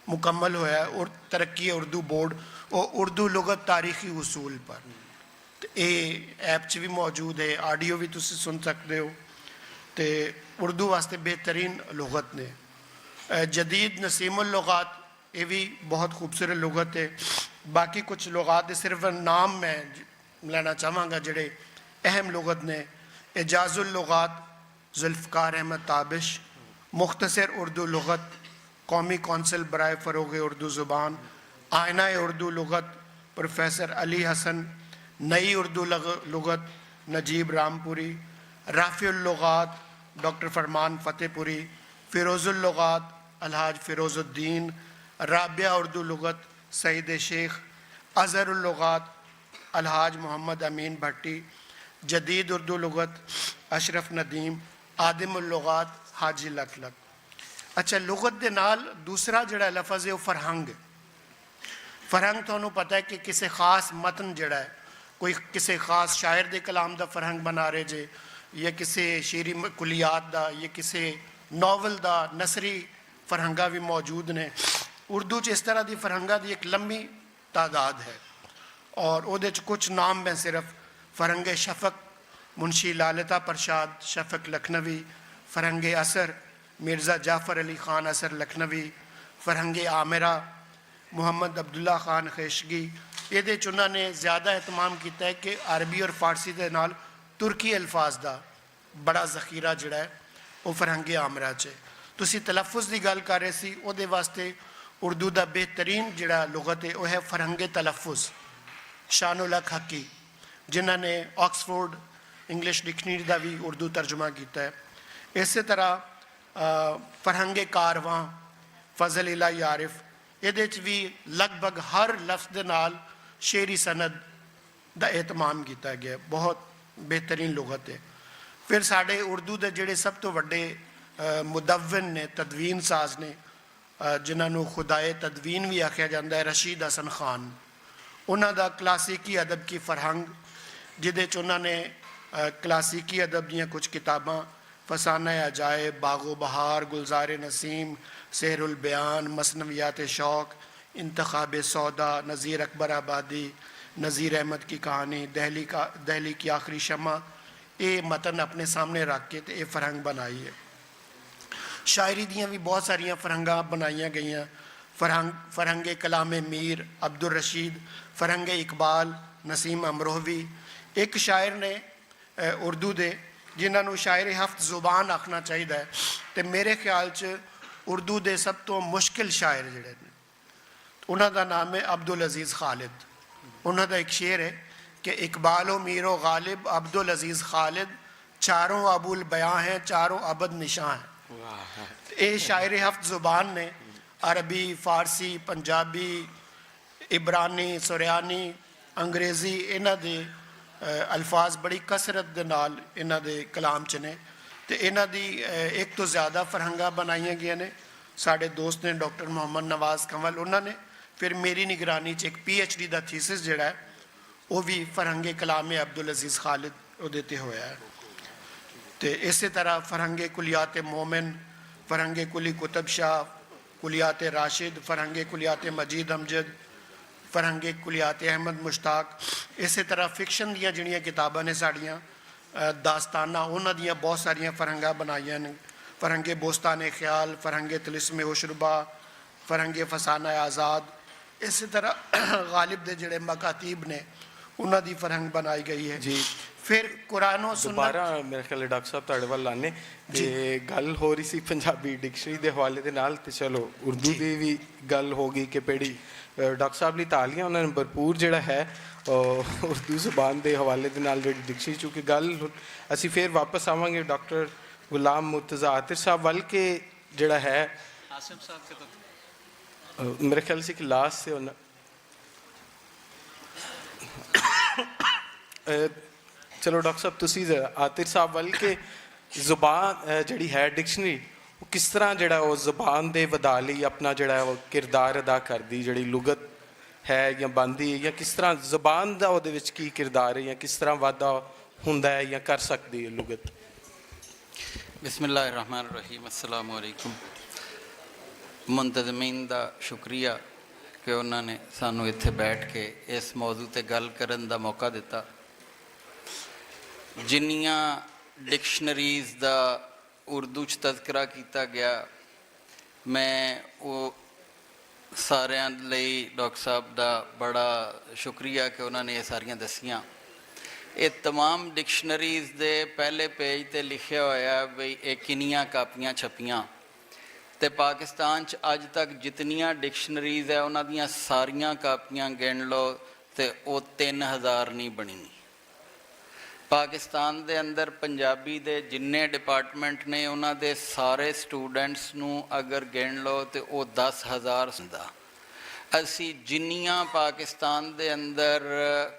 ਮੁਕੰਮਲ ਹੋਇਆ ਔਰ ਤਰੱਕੀ ਉਰਦੂ ਬੋਰਡ, ਉਹ ਉਰਦੂ ਲੁਗਤ ਤਾਰੀਖੀ ਉਸੂਲ ਪਰ, ਤੇ ਇਹ ਐਪ 'ਚ ਵੀ ਮੌਜੂਦ ਹੈ, ਆਡੀਓ ਵੀ ਤੁਸੀਂ ਸੁਣ ਸਕਦੇ ਹੋ। ਤੇ ਉਰਦੂ ਵਾਸਤੇ ਬਿਹਤਰੀਨ ਲੁਗਤ ਨੇ। ਜਦੀਦ ਨਸੀਮੁਲ ਲੁਗਾਤ, ਇਹ ਵੀ ਬਹੁਤ ਖੂਬਸੂਰਤ ਲੁਗਤ ਹੈ। ਬਾਕੀ ਕੁਝ ਲੁਗਾਤ ਦੇ ਸਿਰਫ ਨਾਮ ਮੈਂ ਲੈਣਾ ਚਾਹਾਂਗਾ ਜਿਹੜੇ ਅਹਿਮ ਲੁਗਤ ਨੇ। एजाजुल लुगात जुल्फ़कार अहमद ताबिश, मुख्तसर उर्दू लुगत कौमी कौंसिल बराए फ़रोग़ उर्दू ज़ुबान, आयना उर्दू लुगत प्रोफेसर अली हसन, नई उर्दू लुगत नजीब रामपुरी, राफ़िउल लुगात डॉक्टर फरमान फ़तेहपुरी, फ़िरोज़ुल लुगात अलहाज फ़िरोज़ुद्दीन, राबिया उर्दू लुगत सईद शेख, अज़हरुल लुगात अलहाज मोहम्मद अमीन भट्टी, जदीद उर्दू लुगत अशरफ नदीम, आदिमुल लुगात हाजी लक। अच्छा, लुगत दे नाल दूसरा जिहड़ा लफज है वो फरहंग है। फरहंग तुहानूं पता है कि किसी खास मतन जिहड़ा है, कोई किसी खास शायर दे कलाम दा फरहंग बना रहे जे, या किसी शेरी कुलियात दा, या किसी नावल दा, नसरी फरहंगा भी मौजूद ने। उर्दू च इस तरह की फरहंगा की एक लंबी तादाद है और उहदे च कुछ नाम मैं सिर्फ फ़रंगे शफ़क मुंशी लालता प्रसाद शफ़क लखनवी, फ़रंगे असर मिर्ज़ा जाफ़र अली ख़ान असर लखनवी, फ़रंगे आमिरा मोहम्मद अब्दुल्ला ख़ान खेशगी। ये उन्होंने ज़्यादा एहतमाम किया है कि अरबी और फ़ारसी के नाल तुर्की अल्फाज का बड़ा ज़ख़ीरा जोड़ा है वो फ़रंगे आमिरा च। तुसी तलफ़ुज़ की गल कर रहे सी, उहदे वास्ते उर्दू का बेहतरीन जिहड़ा लुगत है वह है फ़रंगे तलफ़ुज़ शानुल हक हकी, जिन्होंने ऑक्सफोर्ड इंग्लिश डिक्शनरी का भी उर्दू तर्जुमा किया है। इस तरह फरहंगे कारवां फजल इला यारिफ, ये भी लगभग हर लफ्ज़ के नाल शेरी सनद का एहतमाम किया गया, बहुत बेहतरीन लुगत है। फिर साढ़े उर्दू के जोड़े सब तो वड्डे मुदव्विन ने, तदवीन साज ने, जिन्होंने खुदाए तदवीन भी आख्या जाता है, रशीद हसन खान। उन्हों का क्लासिकी अदब की फरहंग जिदे च उन्होंने क्लासिकी अदब दियाँ कुछ किताबां फसाना अजायब, बागो बहार, गुलजार नसीम, सहरुल बयान, मसनवियात शौक, इंतखाब सौदा, नज़ीर अकबर आबादी, नज़ीर अहमद की कहानी, दहली की आखिरी शमा, ये मतन अपने सामने रख के तो ये फरहंग बनाई है। शायरी दियाँ भी बहुत सारिया फरहंगा बनाई गई। फरहंगे कलाम मीर अब्दुल रशीद, फरहंगे इकबाल नसीम अमरोहवी। एक शायर ने उर्दू दे जिन्होंने शायर हफ्त जुबान आखना चाहिए, तो मेरे ख्याल च उर्दू दे सब तो मुश्किल शायर जिहड़े ने उन्हों का नाम है अब्दुल अजीज़ खालिद। उन्हों का एक शेर है कि इकबालो मीरो गालिब अब्दुल अजीज़ खालिद, चारों अबुल बयां हैं चारों अबद निशां हैं। ये शायर हफ्त जुबान ने अरबी, फ़ारसी, पंजाबी, इबरानी, सुरयानी, अंग्रेज़ी, इन्हां दे अल्फाज बड़ी कसरत दे नाल इन्हां दे कलाम च ने। तो इन्हां दी एक तो ज़्यादा फरहंगा बनाई गई ने। साढ़े दोस्त ने डॉक्टर मोहम्मद नवाज़ कंवल, उन्होंने फिर मेरी निगरानी च एक PhD का थीसिस जिहड़ा है वो भी फरहंगे कलाम अब्दुल अजीज़ खालिद उहदे ते होया है। तो इस तरह फरहंगे कुलियात मोमिन, फरहंगे कुली कुतब शाह, कुलियात राशिद, फरहंगे कुलियात मजीद अमजद, फरहंगे कुलियात अहमद मुश्ताक। इस तरह फिक्शन दियाँ जिहड़ियां किताबां ने साड़ियाँ दास्ताना, उन्हां दियां बहुत सारिया फरहंगा बनाइया ने। फरहंगे बोस्तान ख्याल, फरहंगे तिलिस्म उशरबा, फरहंगे फसाना आज़ाद। इस तरह गालिब दे जिहड़े मकातीब ने उन्हां दी फरहंग बनाई गई है जी। फिर कुरानो दोबारा मेरे ख्याल डॉक्टर साहब तुहाडे वल आने ते गल हो रही सी पंजाबी डिक्शनरी दे हवाले दे नाल, ते चलो उर्दू दी भी गल हो गई कि पेड़ी डॉक्टर साहब ली तालियां उन्होंने भरपूर जिहड़ा है उर्दू ज़ुबान के हवाले के नाल जिहड़ी डिक्शनरी चूँकि गल असी फिर वापस आवांगे डॉक्टर गुलाम मुर्तज़ा आतिर साहब वल के जिहड़ा है आसिम साहब के तो मेरे ख्याल से कि लास्ट से चलो डॉक्टर साहब तुसी आतिर साहब वल के ज़ुबान जिहड़ी है डिक्शनरी वो किस तरह जिहड़ा वो ज़ुबान दे वधा लई अपना जिहड़ा वो किरदार अदा करदी जिहड़ी लुगत है या बनदी है, या किस तरह ज़ुबान दा उहदे विच की किरदार है, या किस तरह वाधा हुंदा है या कर सकदी है लुगत। बिस्मिल्लाहिर्रहमानिर्रहीम, अस्सलामु अलैकुम। मुंतज़मीन दा शुक्रिया कि उन्होंने सानू इत्थे बैठ के इस मौजू ते गल करन दा मौका दिता। ਜਿੰਨੀਆਂ ਡਿਕਸ਼ਨਰੀਜ਼ ਦਾ ਉਰਦੂ 'ਚ ਤਜ਼ਕਰਾ ਕੀਤਾ ਗਿਆ, ਮੈਂ ਉਹ ਸਾਰਿਆਂ ਲਈ ਡਾਕਟਰ ਸਾਹਿਬ ਦਾ ਬੜਾ ਸ਼ੁਕਰੀਆ ਕਿ ਉਹਨਾਂ ਨੇ ਇਹ ਸਾਰੀਆਂ ਦੱਸੀਆਂ। ਇਹ तमाम ਡਿਕਸ਼ਨਰੀਜ਼ ਦੇ ਪਹਿਲੇ ਪੇਜ 'ਤੇ ਲਿਖਿਆ ਹੋਇਆ ਵੀ ਇਹ ਕਿੰਨੀਆਂ ਕਾਪੀਆਂ ਛਪੀਆਂ, ਤੇ ਪਾਕਿਸਤਾਨ 'ਚ ਅੱਜ ਤੱਕ ਜਿਤਨੀਆਂ ਡਿਕਸ਼ਨਰੀਜ਼ ਹੈ ਉਹਨਾਂ ਦੀਆਂ ਸਾਰੀਆਂ ਕਾਪੀਆਂ ਗਿਣ ਲਓ ਤੇ ਉਹ 3000 ਨਹੀਂ ਬਣੀ। ਪਾਕਿਸਤਾਨ ਦੇ ਅੰਦਰ ਪੰਜਾਬੀ ਦੇ ਜਿੰਨੇ ਡਿਪਾਰਟਮੈਂਟ ਨੇ ਉਹਨਾਂ ਦੇ ਸਾਰੇ ਸਟੂਡੈਂਟਸ ਨੂੰ ਅਗਰ ਗਿਣ ਲਓ ਤੇ ਉਹ 10,000 ਹੁੰਦਾ। ਅਸੀਂ ਜਿੰਨੀਆਂ ਪਾਕਿਸਤਾਨ ਦੇ ਅੰਦਰ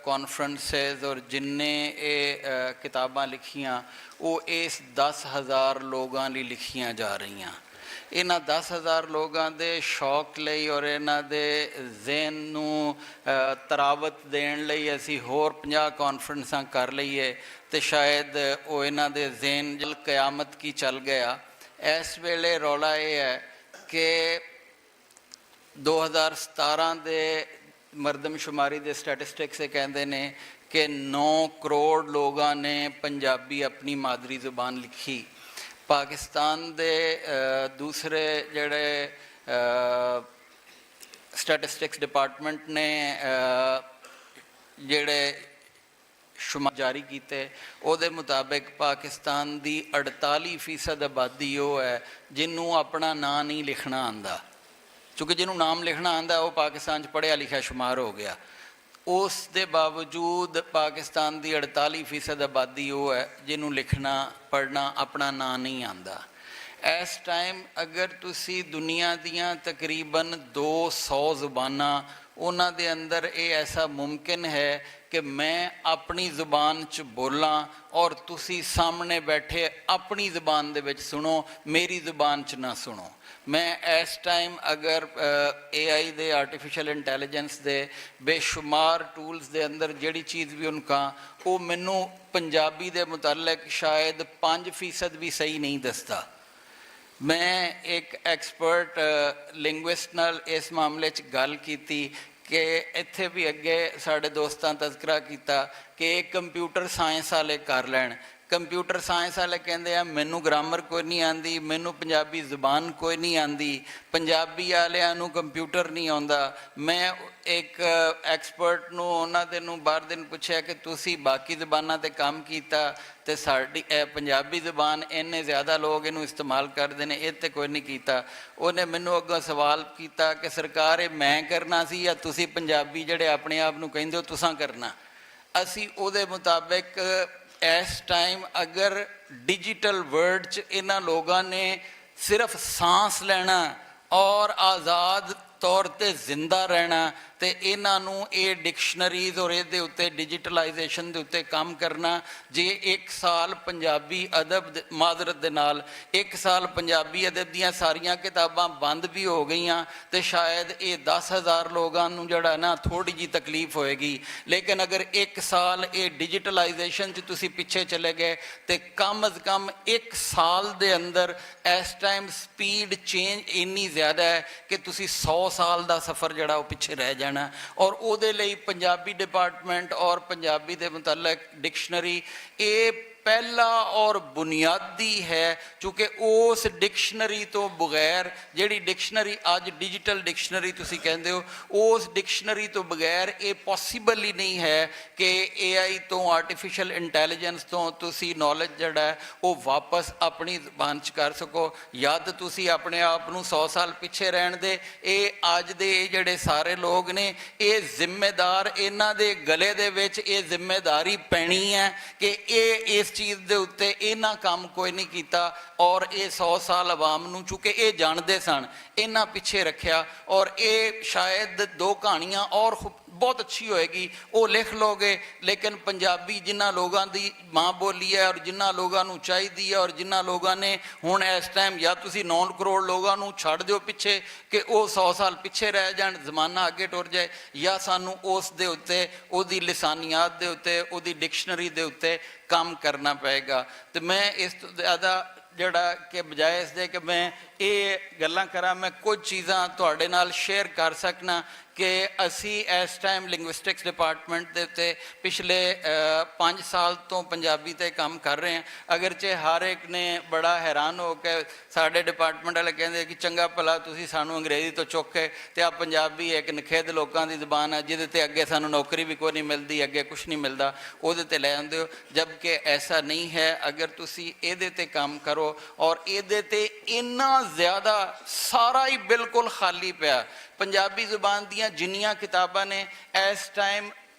ਕਾਨਫਰੰਸਿਸ ਔਰ ਜਿੰਨੇ ਇਹ ਕਿਤਾਬਾਂ ਲਿਖੀਆਂ ਉਹ ਇਸ 10,000 ਲੋਕਾਂ ਲਈ ਲਿਖੀਆਂ ਜਾ ਰਹੀਆਂ। ਇਹਨਾਂ 10,000 ਲੋਕਾਂ ਦੇ ਸ਼ੌਕ ਲਈ ਔਰ ਇਹਨਾਂ ਦੇ ਜ਼ਿਹਨ ਨੂੰ ਤਰਾਵਤ ਦੇਣ ਲਈ ਅਸੀਂ ਹੋਰ 50 ਕਾਨਫਰੰਸਾਂ ਕਰ ਲਈਏ ਤੇ ਸ਼ਾਇਦ ਉਹ ਇਹਨਾਂ ਦੇ ਜ਼ਿਹਨ ਜਲ ਕਿਆਮਤ ਕੀ ਚੱਲ ਗਿਆ। ਇਸ ਵੇਲੇ ਰੌਲਾ ਇਹ ਹੈ ਕਿ 2017 ਦੇ ਮਰਦਮਸ਼ੁਮਾਰੀ ਦੇ ਸਟੈਟਿਸਟਿਕਸ ਇਹ ਕਹਿੰਦੇ ਨੇ ਕਿ 9 ਕਰੋੜ ਲੋਕਾਂ ਨੇ ਪੰਜਾਬੀ ਆਪਣੀ ਮਾਦਰੀ ਜ਼ੁਬਾਨ ਲਿਖੀ। ਪਾਕਿਸਤਾਨ ਦੇ ਦੂਸਰੇ ਜਿਹੜੇ ਸਟੈਟਿਸਟਿਕਸ ਡਿਪਾਰਟਮੈਂਟ ਨੇ ਜਿਹੜੇ ਸ਼ੁਮਾਰ ਜਾਰੀ ਕੀਤੇ ਉਹਦੇ ਮੁਤਾਬਿਕ ਪਾਕਿਸਤਾਨ ਦੀ 48% ਆਬਾਦੀ ਉਹ ਹੈ ਜਿਹਨੂੰ ਆਪਣਾ ਨਾਂ ਨਹੀਂ ਲਿਖਣਾ ਆਉਂਦਾ, ਕਿਉਂਕਿ ਜਿਹਨੂੰ ਨਾਮ ਲਿਖਣਾ ਆਉਂਦਾ ਉਹ ਪਾਕਿਸਤਾਨ 'ਚ ਪੜ੍ਹਿਆ ਲਿਖਿਆ ਸ਼ੁਮਾਰ ਹੋ ਗਿਆ। ਉਸ ਦੇ ਬਾਵਜੂਦ ਪਾਕਿਸਤਾਨ ਦੀ 48% ਆਬਾਦੀ ਉਹ ਹੈ ਜਿਹਨੂੰ ਲਿਖਣਾ ਪੜ੍ਹਨਾ ਆਪਣਾ ਨਾਂ ਨਹੀਂ ਆਉਂਦਾ। ਇਸ ਟਾਈਮ ਅਗਰ ਤੁਸੀਂ ਦੁਨੀਆ ਦੀਆਂ ਤਕਰੀਬਨ 200 ਜ਼ੁਬਾਨਾਂ ਉਹਨਾਂ ਦੇ ਅੰਦਰ ਇਹ ਐਸਾ ਮੁਮਕਿਨ ਹੈ ਕਿ ਮੈਂ ਆਪਣੀ ਜ਼ੁਬਾਨ 'ਚ ਬੋਲਾਂ ਔਰ ਤੁਸੀਂ ਸਾਹਮਣੇ ਬੈਠੇ ਆਪਣੀ ਜ਼ੁਬਾਨ ਦੇ ਵਿੱਚ ਸੁਣੋ, ਮੇਰੀ ਜ਼ੁਬਾਨ 'ਚ ਨਾ ਸੁਣੋ। ਮੈਂ ਇਸ ਟਾਈਮ ਅਗਰ AI ਦੇ ਆਰਟੀਫਿਸ਼ਲ ਇੰਟੈਲੀਜੈਂਸ ਦੇ ਬੇਸ਼ੁਮਾਰ ਟੂਲਸ ਦੇ ਅੰਦਰ ਜਿਹੜੀ ਚੀਜ਼ ਵੀ ਉਹਨੂੰ ਕਹਾਂ ਉਹ ਮੈਨੂੰ ਪੰਜਾਬੀ ਦੇ ਮੁਤਲਕ ਸ਼ਾਇਦ 5% ਵੀ ਸਹੀ ਨਹੀਂ ਦੱਸਦਾ। ਮੈਂ ਇੱਕ ਐਕਸਪਰਟ ਲਿੰਗੁਇਸਟ ਨਾਲ ਇਸ ਮਾਮਲੇ 'ਚ ਗੱਲ ਕੀਤੀ ਕਿ ਇੱਥੇ ਵੀ ਅੱਗੇ ਸਾਡੇ ਦੋਸਤਾਂ ਤਜ਼ਕਰਾ ਕੀਤਾ ਕਿ ਇਹ ਕੰਪਿਊਟਰ ਸਾਇੰਸ ਵਾਲੇ ਕਰ ਲੈਣ। ਕੰਪਿਊਟਰ ਸਾਇੰਸ ਵਾਲੇ ਕਹਿੰਦੇ ਆ ਮੈਨੂੰ ਗ੍ਰਾਮਰ ਕੋਈ ਨਹੀਂ ਆਉਂਦੀ, ਮੈਨੂੰ ਪੰਜਾਬੀ ਜ਼ੁਬਾਨ ਕੋਈ ਨਹੀਂ ਆਉਂਦੀ, ਪੰਜਾਬੀ ਵਾਲਿਆਂ ਨੂੰ ਕੰਪਿਊਟਰ ਨਹੀਂ ਆਉਂਦਾ। ਮੈਂ ਇੱਕ ਐਕਸਪਰਟ ਨੂੰ ਉਹਨਾਂ ਦੇ ਨੂੰ ਬਾਹਰ ਦੇ ਨੂੰ ਪੁੱਛਿਆ ਕਿ ਤੁਸੀਂ ਬਾਕੀ ਜ਼ੁਬਾਨਾਂ 'ਤੇ ਕੰਮ ਕੀਤਾ ਤੇ ਸਾਡੀ ਪੰਜਾਬੀ ਜ਼ੁਬਾਨ ਇੰਨੇ ਜ਼ਿਆਦਾ ਲੋਕ ਇਹਨੂੰ ਇਸਤੇਮਾਲ ਕਰਦੇ ਨੇ, ਇਹ 'ਤੇ ਕੋਈ ਨਹੀਂ ਕੀਤਾ। ਉਹਨੇ ਮੈਨੂੰ ਅੱਗੋਂ ਸਵਾਲ ਕੀਤਾ ਕਿ ਸਰਕਾਰ ਇਹ ਮੈਂ ਕਰਨਾ ਸੀ ਜਾਂ ਤੁਸੀਂ ਪੰਜਾਬੀ ਜਿਹੜੇ ਆਪਣੇ ਆਪ ਨੂੰ ਕਹਿੰਦੇ ਹੋ ਤੁਸੀਂ ਕਰਨਾ। ਅਸੀਂ ਉਹਦੇ ਮੁਤਾਬਿਕ ਇਸ ਟਾਈਮ ਅਗਰ ਡਿਜੀਟਲ ਵਰਲਡ 'ਚ ਇਹਨਾਂ ਲੋਕਾਂ ਨੇ ਸਿਰਫ ਸਾਂਸ ਲੈਣਾ ਔਰ ਆਜ਼ਾਦ ਤੌਰ 'ਤੇ ਜ਼ਿੰਦਾ ਰਹਿਣਾ ਤੇ ਇਹਨਾਂ ਨੂੰ ਇਹ ਡਿਕਸ਼ਨਰੀਜ਼ ਔਰ ਇਹਦੇ ਉੱਤੇ ਡਿਜੀਟਲਾਈਜੇਸ਼ਨ ਦੇ ਉੱਤੇ ਕੰਮ ਕਰਨਾ। ਜੇ 1 ਸਾਲ ਪੰਜਾਬੀ ਅਦਬ ਮਾਜ਼ਰਤ ਦੇ ਨਾਲ 1 ਸਾਲ ਪੰਜਾਬੀ ਅਦਬ ਦੀਆਂ ਸਾਰੀਆਂ ਕਿਤਾਬਾਂ ਬੰਦ ਵੀ ਹੋ ਗਈਆਂ ਤੇ ਸ਼ਾਇਦ ਇਹ 10,000 ਲੋਕਾਂ ਨੂੰ ਜਿਹੜਾ ਨਾ ਥੋੜ੍ਹੀ ਜਿਹੀ ਤਕਲੀਫ ਹੋਏਗੀ। ਲੇਕਿਨ ਅਗਰ 1 ਸਾਲ ਇਹ ਡਿਜੀਟਲਾਈਜੇਸ਼ਨ 'ਚ ਤੁਸੀਂ ਪਿੱਛੇ ਚਲੇ ਗਏ ਤੇ ਕਮ ਅਜ਼ ਕਮ 1 ਸਾਲ ਦੇ ਅੰਦਰ ਇਸ ਟਾਈਮ ਸਪੀਡ ਚੇਂਜ ਇੰਨੀ ਜ਼ਿਆਦਾ ਹੈ ਕਿ ਤੁਸੀਂ 100 ਸਾਲ ਦਾ ਸਫ਼ਰ ਜਿਹੜਾ ਉਹ ਪਿੱਛੇ ਰਹਿ ਜਾਣਾ। ਔਰ ਉਹਦੇ ਲਈ ਪੰਜਾਬੀ ਡਿਪਾਰਟਮੈਂਟ ਔਰ ਪੰਜਾਬੀ ਦੇ ਮੁਤਲਕ ਡਿਕਸ਼ਨਰੀ ਇਹ ਪਹਿਲਾ ਔਰ ਬੁਨਿਆਦੀ ਹੈ, ਕਿਉਂਕਿ ਉਸ ਡਿਕਸ਼ਨਰੀ ਤੋਂ ਬਗੈਰ ਜਿਹੜੀ ਡਿਕਸ਼ਨਰੀ ਅੱਜ ਡਿਜੀਟਲ ਡਿਕਸ਼ਨਰੀ ਤੁਸੀਂ ਕਹਿੰਦੇ ਹੋ ਉਸ ਡਿਕਸ਼ਨਰੀ ਤੋਂ ਬਗੈਰ ਇਹ ਪੋਸੀਬਲ ਹੀ ਨਹੀਂ ਹੈ ਕਿ AI ਤੋਂ ਆਰਟੀਫਿਸ਼ਲ ਇੰਟੈਲੀਜੈਂਸ ਤੋਂ ਤੁਸੀਂ ਨੌਲੇਜ ਜਿਹੜਾ ਹੈ ਉਹ ਵਾਪਸ ਆਪਣੀ ਜ਼ੁਬਾਨ 'ਚ ਕਰ ਸਕੋ। ਜਾਂ ਤਾਂ ਤੁਸੀਂ ਆਪਣੇ ਆਪ ਨੂੰ 100 ਸਾਲ ਪਿੱਛੇ ਰਹਿਣ ਦੇ। ਇਹ ਅੱਜ ਦੇ ਜਿਹੜੇ ਸਾਰੇ ਲੋਕ ਨੇ ਇਹ ਜ਼ਿੰਮੇਦਾਰ, ਇਹਨਾਂ ਦੇ ਗਲੇ ਦੇ ਵਿੱਚ ਇਹ ਜ਼ਿੰਮੇਦਾਰੀ ਪੈਣੀ ਹੈ ਕਿ ਇਹ ਇਸ ਚੀਜ਼ ਦੇ ਉੱਤੇ ਇਹਨਾਂ ਕੰਮ ਕੋਈ ਨਹੀਂ ਕੀਤਾ ਔਰ ਇਹ 100 ਸਾਲ ਆਵਾਮ ਨੂੰ ਚੁੱਕੇ ਇਹ ਜਾਣਦੇ ਸਨ ਇਹਨਾਂ ਪਿੱਛੇ ਰੱਖਿਆ। ਔਰ ਇਹ ਸ਼ਾਇਦ 2 ਕਹਾਣੀਆਂ ਔਰ ਬਹੁਤ ਅੱਛੀ ਹੋਏਗੀ ਉਹ ਲਿਖ ਲੋਗੇ, ਲੇਕਿਨ ਪੰਜਾਬੀ ਜਿਨ੍ਹਾਂ ਲੋਕਾਂ ਦੀ ਮਾਂ ਬੋਲੀ ਹੈ ਔਰ ਜਿਨ੍ਹਾਂ ਲੋਕਾਂ ਨੂੰ ਚਾਹੀਦੀ ਹੈ ਔਰ ਜਿਨ੍ਹਾਂ ਲੋਕਾਂ ਨੇ ਹੁਣ ਇਸ ਟਾਈਮ ਜਾਂ ਤੁਸੀਂ 9 ਕਰੋੜ ਲੋਕਾਂ ਨੂੰ ਛੱਡ ਦਿਓ ਪਿੱਛੇ ਕਿ ਉਹ 100 ਸਾਲ ਪਿੱਛੇ ਰਹਿ ਜਾਣ, ਜ਼ਮਾਨਾ ਅੱਗੇ ਟੁਰ ਜਾਏ, ਜਾਂ ਸਾਨੂੰ ਉਸ ਦੇ ਉੱਤੇ ਉਹਦੀ ਲਿਸਾਨੀਆਤ ਦੇ ਉੱਤੇ ਉਹਦੀ ਡਿਕਸ਼ਨਰੀ ਦੇ ਉੱਤੇ ਕੰਮ ਕਰਨਾ ਪਏਗਾ। ਤੇ ਮੈਂ ਇਸ ਤੋਂ ਜ਼ਿਆਦਾ ਜਿਹੜਾ ਕਿ ਬਜਾਏ ਇਸ ਦੇ ਕਿ ਮੈਂ ਇਹ ਗੱਲਾਂ ਕਰਾਂ, ਮੈਂ ਕੁਝ ਚੀਜ਼ਾਂ ਤੁਹਾਡੇ ਨਾਲ ਸ਼ੇਅਰ ਕਰ ਸਕਣਾ ਕਿ ਅਸੀਂ ਇਸ ਟਾਈਮ ਲਿੰਗੁਇਸਟਿਕਸ ਡਿਪਾਰਟਮੈਂਟ ਦੇ ਉੱਤੇ ਪਿਛਲੇ 5 ਸਾਲ ਤੋਂ ਪੰਜਾਬੀ 'ਤੇ ਕੰਮ ਕਰ ਰਹੇ ਹਾਂ। ਅਗਰਚੇ ਹਰ ਇੱਕ ਨੇ ਬੜਾ ਹੈਰਾਨ ਹੋ ਕੇ, ਸਾਡੇ ਡਿਪਾਰਟਮੈਂਟ ਵਾਲੇ ਕਹਿੰਦੇ ਕਿ ਚੰਗਾ ਭਲਾ ਤੁਸੀਂ ਸਾਨੂੰ ਅੰਗਰੇਜ਼ੀ ਤੋਂ ਚੁੱਕ ਕੇ ਤੇ ਆ ਪੰਜਾਬੀ ਇੱਕ ਨਖੇਧ ਲੋਕਾਂ ਦੀ ਜ਼ੁਬਾਨ ਹੈ ਜਿਹਦੇ ਤੇ ਅੱਗੇ ਸਾਨੂੰ ਨੌਕਰੀ ਵੀ ਕੋਈ ਨਹੀਂ ਮਿਲਦੀ, ਅੱਗੇ ਕੁਛ ਨਹੀਂ ਮਿਲਦਾ, ਉਹਦੇ ਤੇ ਲੈ ਆਉਂਦੇ ਹੋ। ਜਦਕਿ ਐਸਾ ਨਹੀਂ ਹੈ। ਅਗਰ ਤੁਸੀਂ ਇਹਦੇ ਤੇ ਕੰਮ ਕਰੋ, ਔਰ ਇਹਦੇ ਤੇ ਇੰਨਾ ਜ਼ਿਆਦਾ ਸਾਰਾ ਹੀ ਬਿਲਕੁਲ ਖਾਲੀ ਪਿਆ। ਪੰਜਾਬੀ ਜ਼ੁਬਾਨ ਦੀਆਂ ਜਿੰਨੀਆਂ ਕਿਤਾਬਾਂ ਨੇ ਇਸ ਟਾਈਮ,